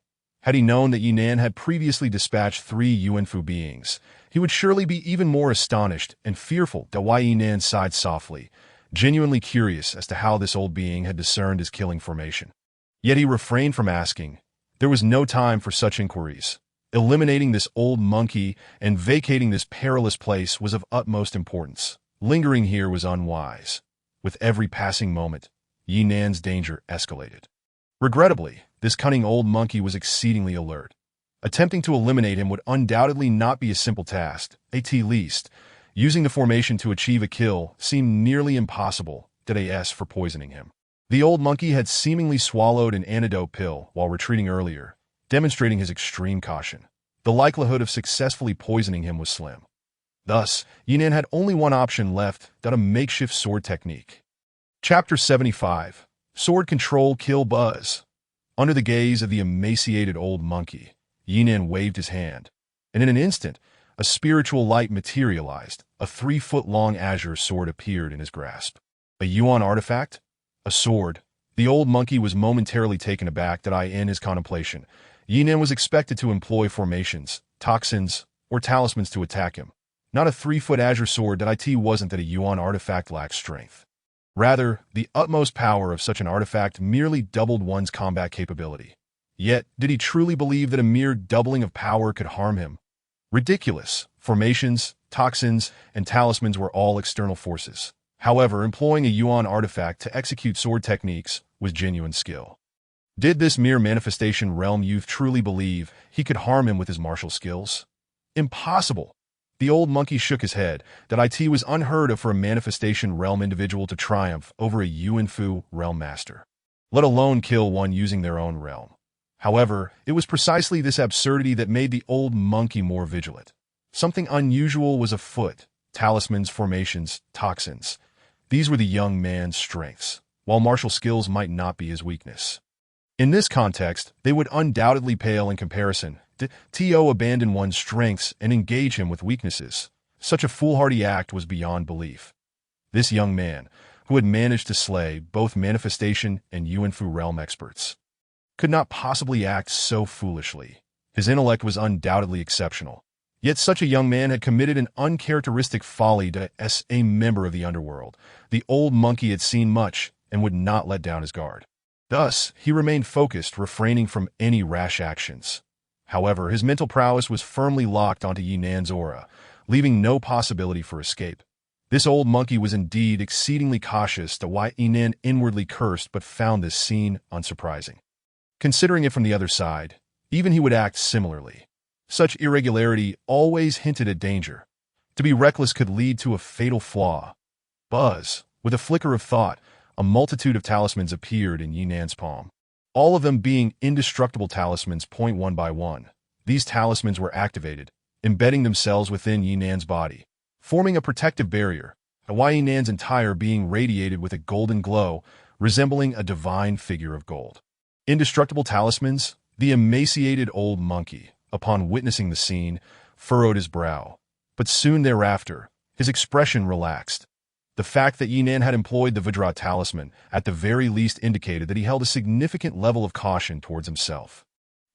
Had he known that Yinan had previously dispatched 3 Yuanfu beings, he would surely be even more astonished and fearful. Yinan sighed softly, genuinely curious as to how this old being had discerned his killing formation. Yet he refrained from asking. There was no time for such inquiries. Eliminating this old monkey and vacating this perilous place was of utmost importance. Lingering here was unwise. With every passing moment, Yinan's danger escalated. Regrettably, this cunning old monkey was exceedingly alert. Attempting to eliminate him would undoubtedly not be a simple task. At least, using the formation to achieve a kill seemed nearly impossible. For poisoning him. The old monkey had seemingly swallowed an antidote pill while retreating earlier, demonstrating his extreme caution. The likelihood of successfully poisoning him was slim. Thus, Yinan had only one option left, a makeshift sword technique. Chapter 75. Sword Control Kill Buzz. Under the gaze of the emaciated old monkey, Yinan waved his hand, and in an instant, a spiritual light materialized. A 3-foot-long azure sword appeared in his grasp. A Yuan artifact? A sword? The old monkey was momentarily taken aback in his contemplation. Yinan was expected to employ formations, toxins, or talismans to attack him. Not a 3-foot azure sword. It wasn't that a Yuan artifact lacked strength. Rather, the utmost power of such an artifact merely doubled one's combat capability. Yet, did he truly believe that a mere doubling of power could harm him? Ridiculous. Formations, toxins, and talismans were all external forces. However, employing a Yuan artifact to execute sword techniques was genuine skill. Did this mere manifestation realm youth truly believe he could harm him with his martial skills? Impossible. The old monkey shook his head. It was unheard of for a manifestation realm individual to triumph over a Yuanfu realm master, let alone kill one using their own realm. However, it was precisely this absurdity that made the old monkey more vigilant. Something unusual was afoot. Talismans, formations, toxins. These were the young man's strengths, while martial skills might not be his weakness. In this context, they would undoubtedly pale in comparison. To abandon one's strengths and engage him with weaknesses. Such a foolhardy act was beyond belief. This young man, who had managed to slay both manifestation and Yuanfu realm experts, could not possibly act so foolishly. His intellect was undoubtedly exceptional. Yet such a young man had committed an uncharacteristic folly as a member of the underworld. The old monkey had seen much and would not let down his guard. Thus, he remained focused, refraining from any rash actions. However, his mental prowess was firmly locked onto Yinan's aura, leaving no possibility for escape. This old monkey was indeed exceedingly cautious, Yinan inwardly cursed but found this scene unsurprising. Considering it from the other side, even he would act similarly. Such irregularity always hinted at danger. To be reckless could lead to a fatal flaw. Buzz, with a flicker of thought, a multitude of talismans appeared in Yinan's palm. All of them being indestructible talismans. One by one, these talismans were activated, embedding themselves within Yinan's body, forming a protective barrier, while Yinan's entire being radiated with a golden glow, resembling a divine figure of gold. Indestructible talismans, the emaciated old monkey, upon witnessing the scene, furrowed his brow. But soon thereafter, his expression relaxed. The fact that Yinan had employed the Vajra talisman at the very least indicated that he held a significant level of caution towards himself,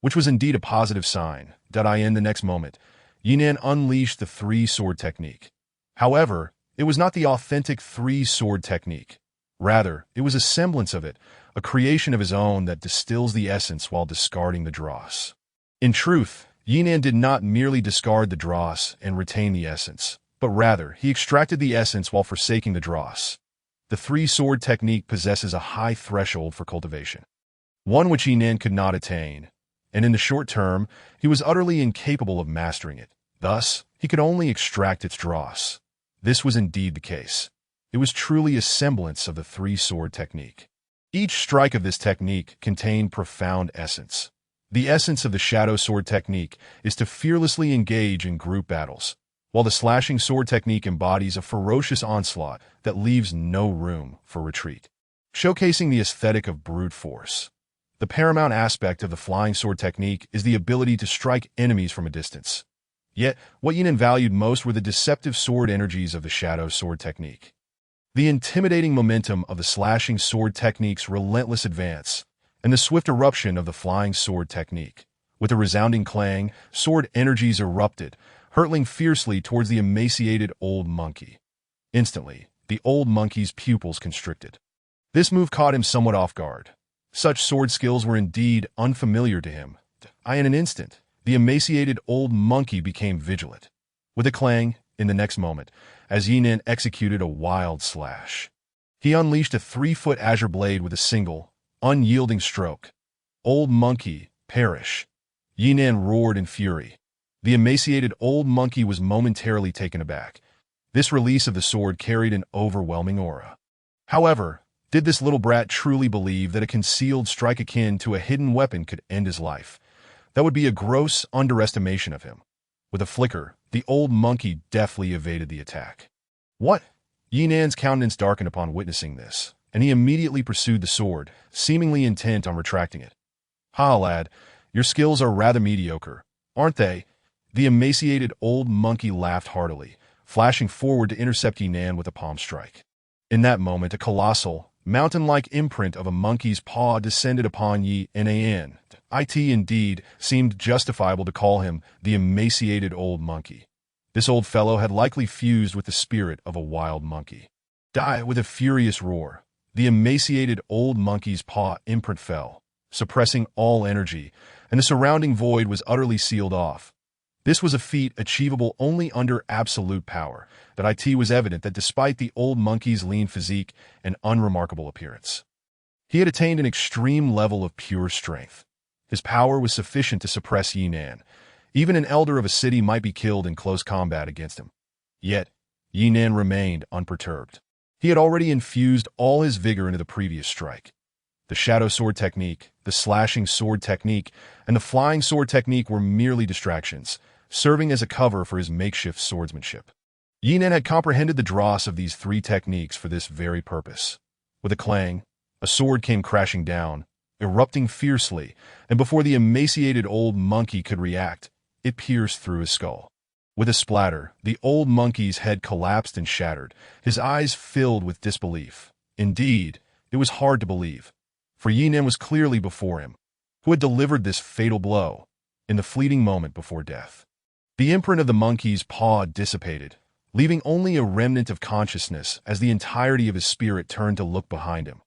which was indeed a positive sign. In the next moment, Yinan unleashed the three-sword technique. However, it was not the authentic three-sword technique. Rather, it was a semblance of it, a creation of his own that distills the essence while discarding the dross. In truth, Yinan did not merely discard the dross and retain the essence, but rather, he extracted the essence while forsaking the dross. The three-sword technique possesses a high threshold for cultivation, one which Yinan could not attain, and in the short term, he was utterly incapable of mastering it. Thus, he could only extract its dross. This was indeed the case. It was truly a semblance of the three-sword technique. Each strike of this technique contained profound essence. The essence of the shadow sword technique is to fearlessly engage in group battles, while the slashing sword technique embodies a ferocious onslaught that leaves no room for retreat, showcasing the aesthetic of brute force. The paramount aspect of the flying sword technique is the ability to strike enemies from a distance. Yet, what Yinan valued most were the deceptive sword energies of the shadow sword technique. The intimidating momentum of the slashing sword technique's relentless advance, and the swift eruption of the flying sword technique. With a resounding clang, sword energies erupted, hurtling fiercely towards the emaciated old monkey. Instantly, the old monkey's pupils constricted. This move caught him somewhat off guard. Such sword skills were indeed unfamiliar to him. In an instant, the emaciated old monkey became vigilant. With a clang, in the next moment, as Yinan executed a wild slash, he unleashed a 3-foot azure blade with a single, unyielding stroke. Old monkey, perish! Yinan roared in fury. The emaciated old monkey was momentarily taken aback. This release of the sword carried an overwhelming aura. However, did this little brat truly believe that a concealed strike akin to a hidden weapon could end his life? That would be a gross underestimation of him. With a flicker, the old monkey deftly evaded the attack. What? Yinan's countenance darkened upon witnessing this, and he immediately pursued the sword, seemingly intent on retracting it. Ha, lad, your skills are rather mediocre, aren't they? The emaciated old monkey laughed heartily, flashing forward to intercept Yinan with a palm strike. In that moment, a colossal, mountain-like imprint of a monkey's paw descended upon Yinan. It indeed seemed justifiable to call him the emaciated old monkey. This old fellow had likely fused with the spirit of a wild monkey. With a furious roar, the emaciated old monkey's paw imprint fell, suppressing all energy, and the surrounding void was utterly sealed off. This was a feat achievable only under absolute power. It was evident that despite the old monkey's lean physique and unremarkable appearance, he had attained an extreme level of pure strength. His power was sufficient to suppress Yinan. Even an elder of a city might be killed in close combat against him. Yet, Yinan remained unperturbed. He had already infused all his vigor into the previous strike. The shadow sword technique, the slashing sword technique, and the flying sword technique were merely distractions, serving as a cover for his makeshift swordsmanship. Yinan had comprehended the dross of these three techniques for this very purpose. With a clang, a sword came crashing down, erupting fiercely, and before the emaciated old monkey could react, it pierced through his skull. With a splatter, the old monkey's head collapsed and shattered, his eyes filled with disbelief. Indeed, it was hard to believe, for Yinan was clearly before him, who had delivered this fatal blow in the fleeting moment before death. The imprint of the monkey's paw dissipated, leaving only a remnant of consciousness as the entirety of his spirit turned to look behind him.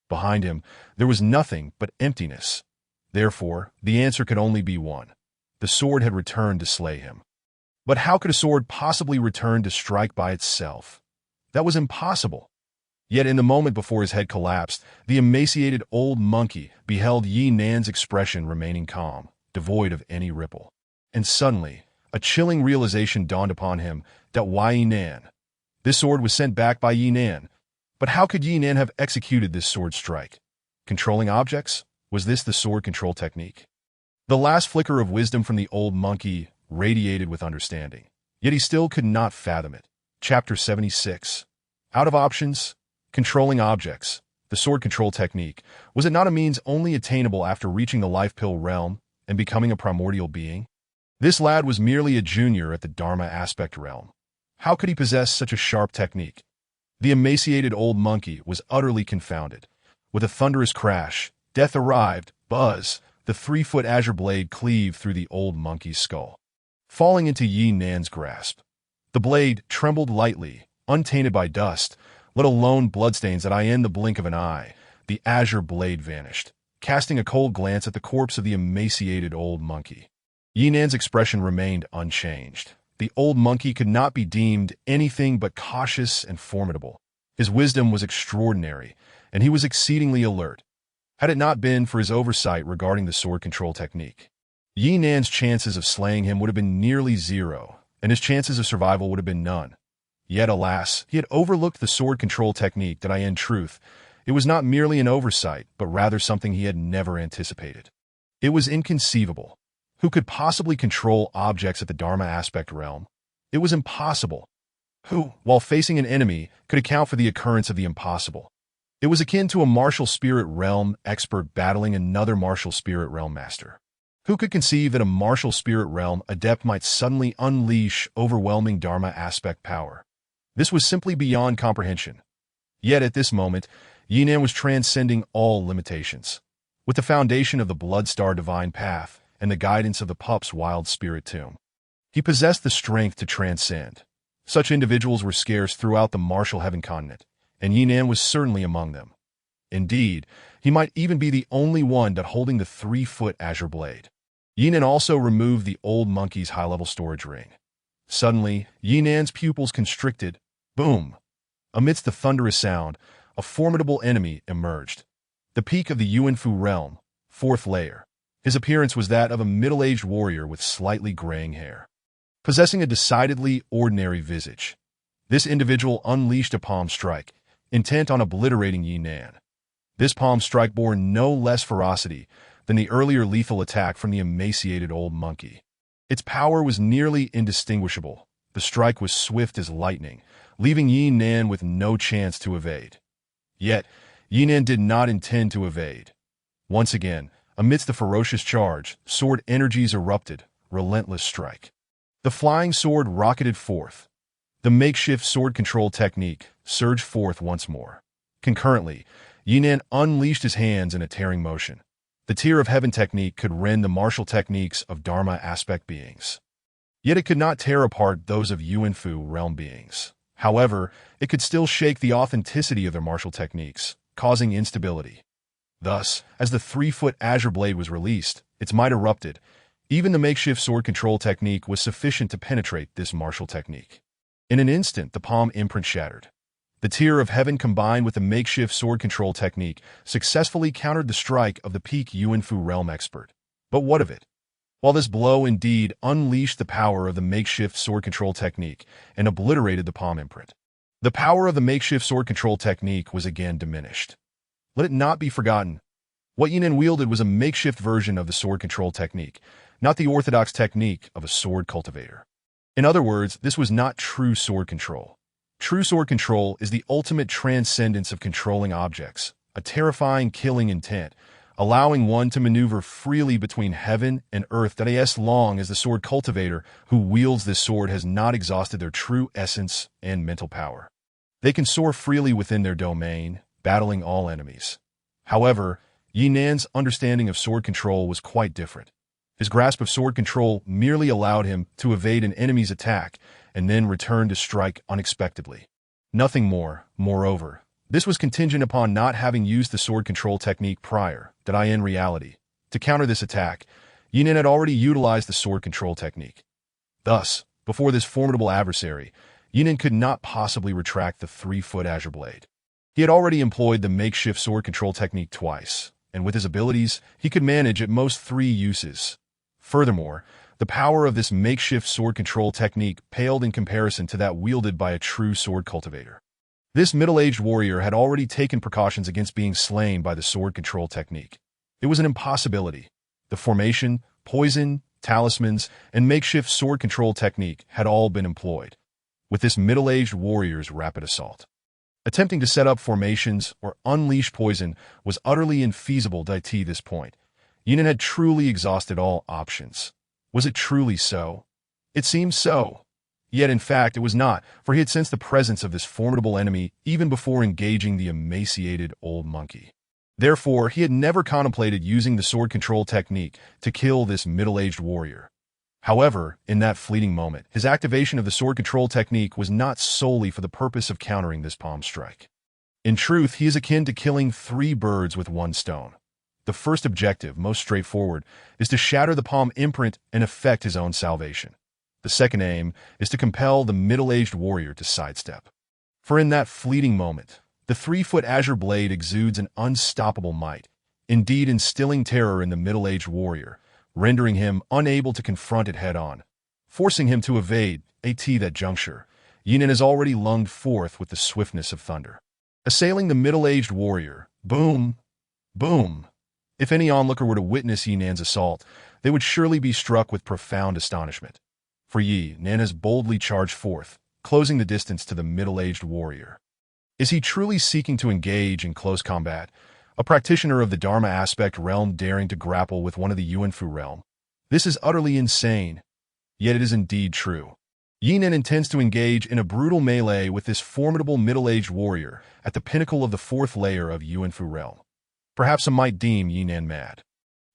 Behind him, there was nothing but emptiness. Therefore, the answer could only be one. The sword had returned to slay him. But how could a sword possibly return to strike by itself? That was impossible. Yet in the moment before his head collapsed, the emaciated old monkey beheld Yinan's expression remaining calm, devoid of any ripple. And suddenly, a chilling realization dawned upon him that Yinan. This sword was sent back by Yinan. But how could Yinan have executed this sword strike? Controlling objects? Was this the sword control technique? The last flicker of wisdom from the old monkey radiated with understanding. Yet he still could not fathom it. Chapter 76. Out of options, controlling objects. The sword control technique. Was it not a means only attainable after reaching the life pill realm and becoming a primordial being? This lad was merely a junior at the dharma aspect realm. How could he possess such a sharp technique? The emaciated old monkey was utterly confounded. With a thunderous crash, death arrived. Buzz, the 3-foot azure blade cleaved through the old monkey's skull, falling into Yi Nan's grasp. The blade trembled lightly, untainted by dust, let alone bloodstains that in the blink of an eye. The azure blade vanished, casting a cold glance at the corpse of the emaciated old monkey. Yi Nan's expression remained unchanged. The old monkey could not be deemed anything but cautious and formidable. His wisdom was extraordinary, and he was exceedingly alert. Had it not been for his oversight regarding the sword control technique, Yi Nan's chances of slaying him would have been nearly zero, and his chances of survival would have been none. Yet, alas, he had overlooked the sword control technique that in truth, it was not merely an oversight, but rather something he had never anticipated. It was inconceivable. Who could possibly control objects at the dharma aspect realm? It was impossible. Who, while facing an enemy, could account for the occurrence of the impossible? It was akin to a martial spirit realm expert battling another martial spirit realm master. Who could conceive that a martial spirit realm adept might suddenly unleash overwhelming dharma aspect power? This was simply beyond comprehension. Yet at this moment, Yi Nan was transcending all limitations. With the foundation of the Bloodstar Divine Path and the guidance of the Pup's Wild Spirit Tomb, he possessed the strength to transcend. Such individuals were scarce throughout the martial heaven continent, and Yi Nan was certainly among them. Indeed, he might even be the only one that holding the 3-foot azure blade. Yi Nan also removed the old monkey's high-level storage ring. Suddenly, Yi Nan's pupils constricted. Boom! Amidst the thunderous sound, a formidable enemy emerged. The peak of the Yuanfu realm, 4th layer. His appearance was that of a middle-aged warrior with slightly graying hair, possessing a decidedly ordinary visage. This individual unleashed a palm strike, intent on obliterating Yi Nan. This palm strike bore no less ferocity than the earlier lethal attack from the emaciated old monkey. Its power was nearly indistinguishable. The strike was swift as lightning, leaving Yi Nan with no chance to evade. Yet, Yi Nan did not intend to evade. Once again, amidst the ferocious charge, sword energies erupted, relentless strike. The flying sword rocketed forth. The makeshift sword control technique surged forth once more. Concurrently, Yi Nan unleashed his hands in a tearing motion. The Tear of Heaven technique could rend the martial techniques of Dharma aspect beings. Yet it could not tear apart those of Yuanfu realm beings. However, it could still shake the authenticity of their martial techniques, causing instability. Thus, as the 3-foot azure blade was released, its might erupted. Even the makeshift sword control technique was sufficient to penetrate this martial technique. In an instant, the palm imprint shattered. The Tear of Heaven combined with the makeshift sword control technique successfully countered the strike of the peak Yuanfu realm expert. But what of it? While this blow indeed unleashed the power of the makeshift sword control technique and obliterated the palm imprint, the power of the makeshift sword control technique was again diminished. Let it not be forgotten, what Yi Nan wielded was a makeshift version of the sword control technique, not the orthodox technique of a sword cultivator. In other words, this was not true sword control. True sword control is the ultimate transcendence of controlling objects, a terrifying killing intent, allowing one to maneuver freely between heaven and earth as long as the sword cultivator who wields this sword has not exhausted their true essence and mental power. They can soar freely within their domain, battling all enemies. However, Yi Nan's understanding of sword control was quite different. His grasp of sword control merely allowed him to evade an enemy's attack and then return to strike unexpectedly. Nothing more. Moreover, this was contingent upon not having used the sword control technique prior, in reality. To counter this attack, Yi Nan had already utilized the sword control technique. Thus, before this formidable adversary, Yi Nan could not possibly retract the 3-foot azure blade. He had already employed the makeshift sword control technique twice, and with his abilities, he could manage at most 3 uses. Furthermore, the power of this makeshift sword control technique paled in comparison to that wielded by a true sword cultivator. This middle-aged warrior had already taken precautions against being slain by the sword control technique. It was an impossibility. The formation, poison, talismans, and makeshift sword control technique had all been employed, with this middle-aged warrior's rapid assault. Attempting to set up formations or unleash poison was utterly infeasible at this point. Yinan had truly exhausted all options. Was it truly so? It seemed so. Yet in fact it was not, for he had sensed the presence of this formidable enemy even before engaging the emaciated old monkey. Therefore, he had never contemplated using the sword control technique to kill this middle-aged warrior. However, in that fleeting moment, his activation of the sword control technique was not solely for the purpose of countering this palm strike. In truth, he is akin to killing 3 birds with 1 stone. The first objective, most straightforward, is to shatter the palm imprint and effect his own salvation. The second aim is to compel the middle-aged warrior to sidestep. For in that fleeting moment, the 3-foot azure blade exudes an unstoppable might, indeed instilling terror in the middle-aged warrior, rendering him unable to confront it head-on, forcing him to evade. At that juncture, Yinan has already lunged forth with the swiftness of thunder, assailing the middle-aged warrior. Boom! Boom! If any onlooker were to witness Yinan's assault, they would surely be struck with profound astonishment. For Yinan has boldly charged forth, closing the distance to the middle-aged warrior. Is he truly seeking to engage in close combat? A practitioner of the Dharma aspect realm daring to grapple with one of the Yuanfu realm? This is utterly insane. Yet it is indeed true. Yinan intends to engage in a brutal melee with this formidable middle-aged warrior at the pinnacle of the 4th layer of Yuanfu realm. Perhaps some might deem Yinan mad.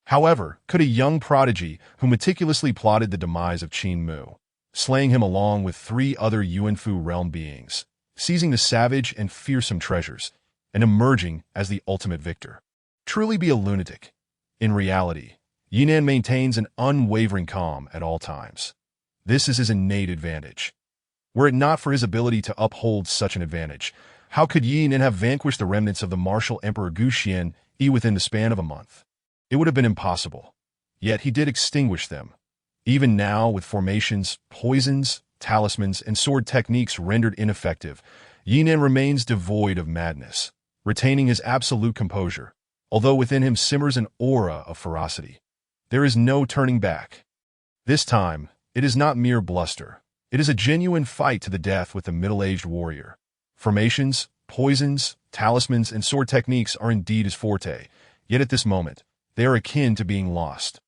However, could a young prodigy who meticulously plotted the demise of Qin Mu, slaying him along with 3 other Yuanfu realm beings, seizing the savage and fearsome treasures, and emerging as the ultimate victor, truly be a lunatic? In reality, Yinan maintains an unwavering calm at all times. This is his innate advantage. Were it not for his ability to uphold such an advantage, how could Yinan have vanquished the remnants of the martial Emperor Guxian within the span of a month? It would have been impossible. Yet he did extinguish them. Even now, with formations, poisons, talismans, and sword techniques rendered ineffective, Yinan remains devoid of madness, retaining his absolute composure, although within him simmers an aura of ferocity. There is no turning back. This time, it is not mere bluster. It is a genuine fight to the death with the middle-aged warrior. Formations, poisons, talismans, and sword techniques are indeed his forte, yet at this moment, they are akin to being lost,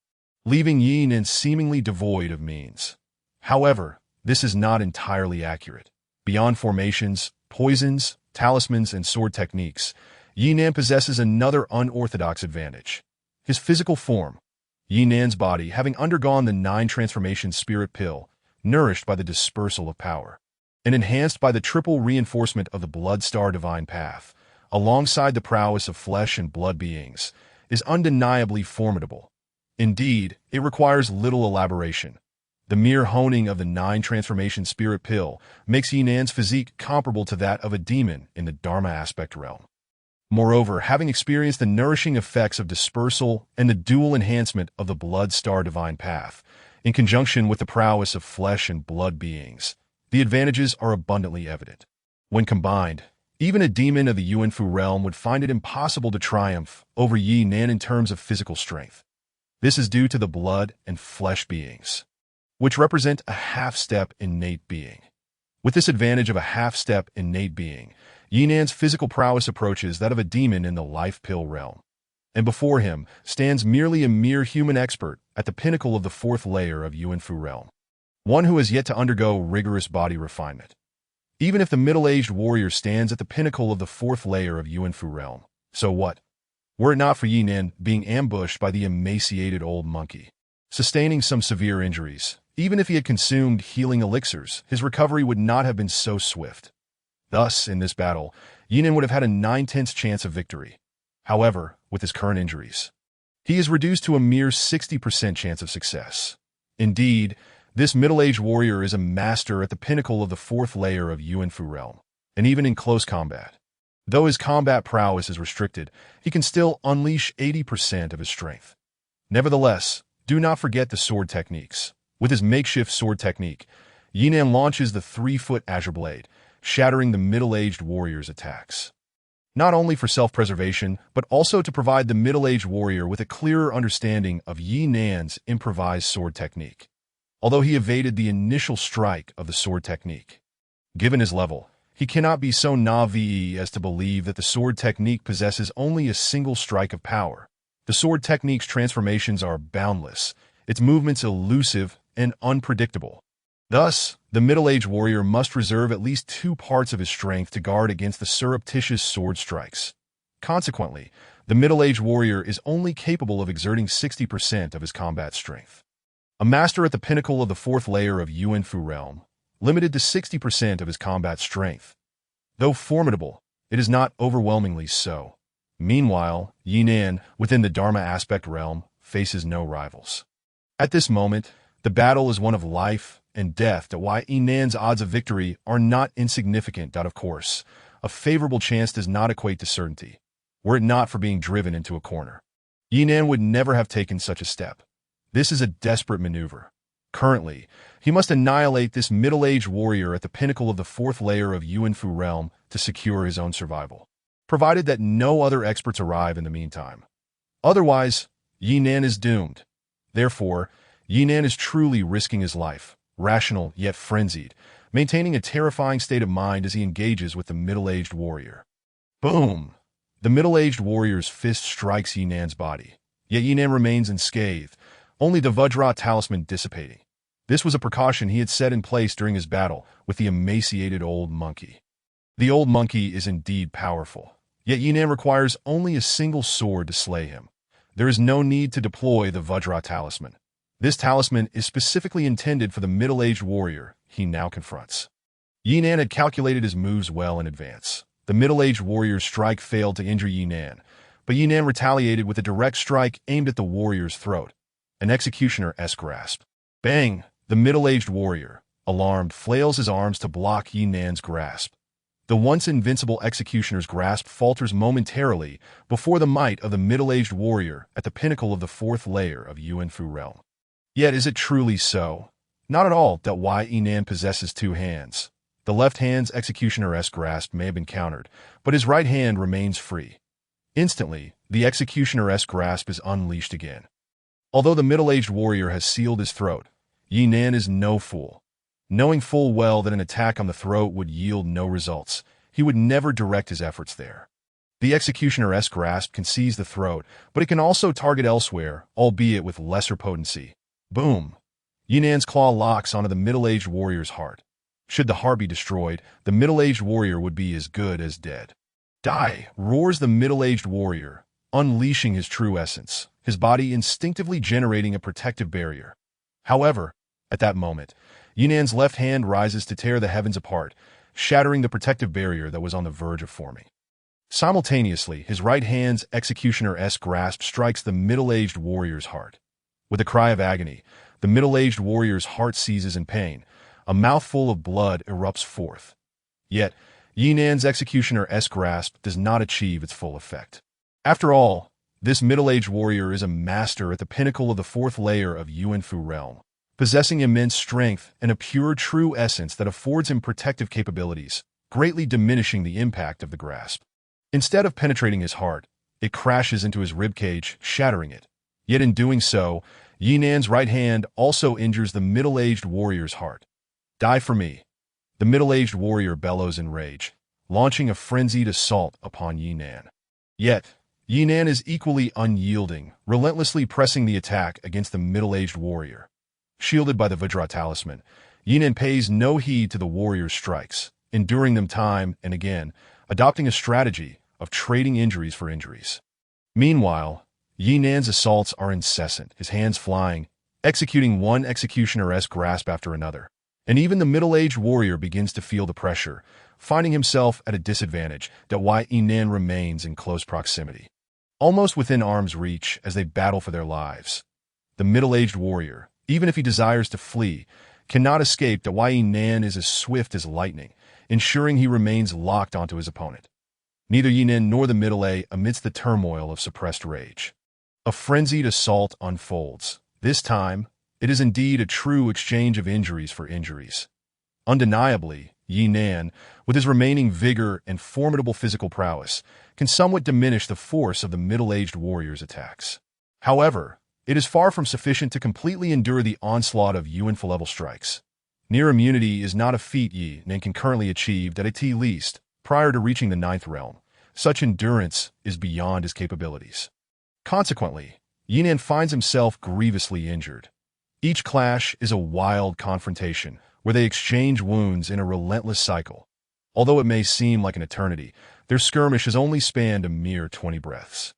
leaving Yinan seemingly devoid of means. However, this is not entirely accurate. Beyond formations, poisons, talismans, and sword techniques, Yinan possesses another unorthodox advantage: his physical form. Yinan's body, having undergone the 9 transformation spirit pill, nourished by the dispersal of power, and enhanced by the triple reinforcement of the blood star divine path, alongside the prowess of flesh and blood beings, is undeniably formidable. Indeed, it requires little elaboration. The mere honing of the 9 transformation spirit pill makes Yinan's physique comparable to that of a demon in the Dharma aspect realm. Moreover, having experienced the nourishing effects of dispersal and the dual enhancement of the blood star divine path, in conjunction with the prowess of flesh and blood beings, the advantages are abundantly evident. When combined, even a demon of the Yuanfu realm would find it impossible to triumph over Yinan in terms of physical strength. This is due to the blood and flesh beings, which represent a half-step innate being. With this advantage of a half-step innate being, Yinan's physical prowess approaches that of a demon in the life pill realm. And before him stands merely a mere human expert at the pinnacle of the 4th layer of Yuanfu realm, one who has yet to undergo rigorous body refinement. Even if the middle-aged warrior stands at the pinnacle of the 4th layer of Yuanfu realm, so what? Were it not for Yinan being ambushed by the emaciated old monkey, sustaining some severe injuries, even if he had consumed healing elixirs, his recovery would not have been so swift. Thus, in this battle, Yinan would have had a 9/10 chance of victory. However, with his current injuries, he is reduced to a mere 60% chance of success. Indeed, this middle-aged warrior is a master at the pinnacle of the 4th layer of Yuanfu realm, and even in close combat, though his combat prowess is restricted, he can still unleash 80% of his strength. Nevertheless, do not forget the sword techniques. With his makeshift sword technique, Yinan launches the 3-foot azure blade, shattering the middle-aged warrior's attacks. not only for self-preservation, but also to provide the middle-aged warrior with a clearer understanding of Yi Nan's improvised sword technique. Although he evaded the initial strike of the sword technique, given his level, he cannot be so naive as to believe that the sword technique possesses only a single strike of power. The sword technique's transformations are boundless, its movements elusive and unpredictable. Thus, the middle-aged warrior must reserve at least 2 parts of his strength to guard against the surreptitious sword strikes. Consequently, the middle-aged warrior is only capable of exerting 60% of his combat strength. A master at the pinnacle of the 4th layer of Yuanfu realm, limited to 60% of his combat strength. Though formidable, it is not overwhelmingly so. Meanwhile, Yi Nan, within the Dharma aspect realm, faces no rivals. At this moment, the battle is one of life and death. Why Yi Nan's odds of victory are not insignificant. Of course, a favorable chance does not equate to certainty. Were it not for being driven into a corner, Yi Nan would never have taken such a step. This is a desperate maneuver. Currently, he must annihilate this middle-aged warrior at the pinnacle of the 4th layer of Yuanfu realm to secure his own survival, provided that no other experts arrive in the meantime. Otherwise, Yi Nan is doomed. Therefore, Yi Nan is truly risking his life, rational yet frenzied, maintaining a terrifying state of mind as he engages with the middle-aged warrior. Boom! The middle-aged warrior's fist strikes Yi Nan's body, yet Yi Nan remains unscathed, only the Vajra talisman dissipating. This was a precaution he had set in place during his battle with the emaciated old monkey. The old monkey is indeed powerful, yet Yi Nan requires only a single sword to slay him. There is no need to deploy the Vajra talisman. This talisman is specifically intended for the middle-aged warrior he now confronts. Yi Nan had calculated his moves well in advance. The middle-aged warrior's strike failed to injure Yi Nan, but Yi Nan retaliated with a direct strike aimed at the warrior's throat, an executioner-esque grasp. Bang! The middle-aged warrior, alarmed, flails his arms to block Yi Nan's grasp. The once invincible executioner's grasp falters momentarily before the might of the middle-aged warrior at the pinnacle of the 4th layer of Yuanfu realm. Yet is it truly so? Not at all. Why Yi Nan possesses 2 hands. The left hand's executioner-esque grasp may have been countered, but his right hand remains free. Instantly, the executioner-esque grasp is unleashed again. Although the middle-aged warrior has sealed his throat, Yi Nan is no fool. Knowing full well that an attack on the throat would yield no results, he would never direct his efforts there. The executioner-esque grasp can seize the throat, but it can also target elsewhere, albeit with lesser potency. Boom! Yi Nan's claw locks onto the middle-aged warrior's heart. Should the heart be destroyed, the middle-aged warrior would be as good as dead. Die! Roars the middle-aged warrior, unleashing his true essence, his body instinctively generating a protective barrier. However, at that moment, Yi Nan's left hand rises to tear the heavens apart, shattering the protective barrier that was on the verge of forming. Simultaneously, his right hand's executioner-esque grasp strikes the middle-aged warrior's heart. With a cry of agony, the middle-aged warrior's heart seizes in pain. A mouthful of blood erupts forth. Yet, Yi Nan's executioner-esque grasp does not achieve its full effect. After all, this middle-aged warrior is a master at the pinnacle of the 4th layer of Yuanfu realm, possessing immense strength and a pure true essence that affords him protective capabilities, greatly diminishing the impact of the grasp. Instead of penetrating his heart, it crashes into his ribcage, shattering it. Yet in doing so, Yi Nan's right hand also injures the middle-aged warrior's heart. Die for me! The middle-aged warrior bellows in rage, launching a frenzied assault upon Yi Nan. Yet, Yi Nan is equally unyielding, relentlessly pressing the attack against the middle-aged warrior. Shielded by the Vajra talisman, Yi Nan pays no heed to the warrior's strikes, enduring them time and again, adopting a strategy of trading injuries for injuries. Meanwhile, Yi Nan's assaults are incessant, his hands flying, executing one executioner-esque grasp after another. And even the middle-aged warrior begins to feel the pressure, finding himself at a disadvantage. Why Yi Nan remains in close proximity, almost within arm's reach as they battle for their lives. The middle-aged warrior, even if he desires to flee, cannot escape. Why Yi Nan is as swift as lightning, ensuring he remains locked onto his opponent. Neither Yi Nan nor the middle-aged amidst the turmoil of suppressed rage. A frenzied assault unfolds. This time, it is indeed a true exchange of injuries for injuries. Undeniably, Yinan, with his remaining vigor and formidable physical prowess, can somewhat diminish the force of the middle-aged warrior's attacks. However, it is far from sufficient to completely endure the onslaught of Yuan-level strikes. Near immunity is not a feat Yinan can currently achieve at least prior to reaching the 9th realm. Such endurance is beyond his capabilities. Consequently, Yinan finds himself grievously injured. Each clash is a wild confrontation, where they exchange wounds in a relentless cycle. Although it may seem like an eternity, their skirmish has only spanned a mere 20 breaths.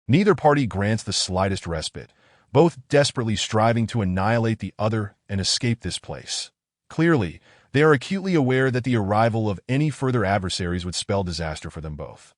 Neither party grants the slightest respite, both desperately striving to annihilate the other and escape this place. Clearly, they are acutely aware that the arrival of any further adversaries would spell disaster for them both.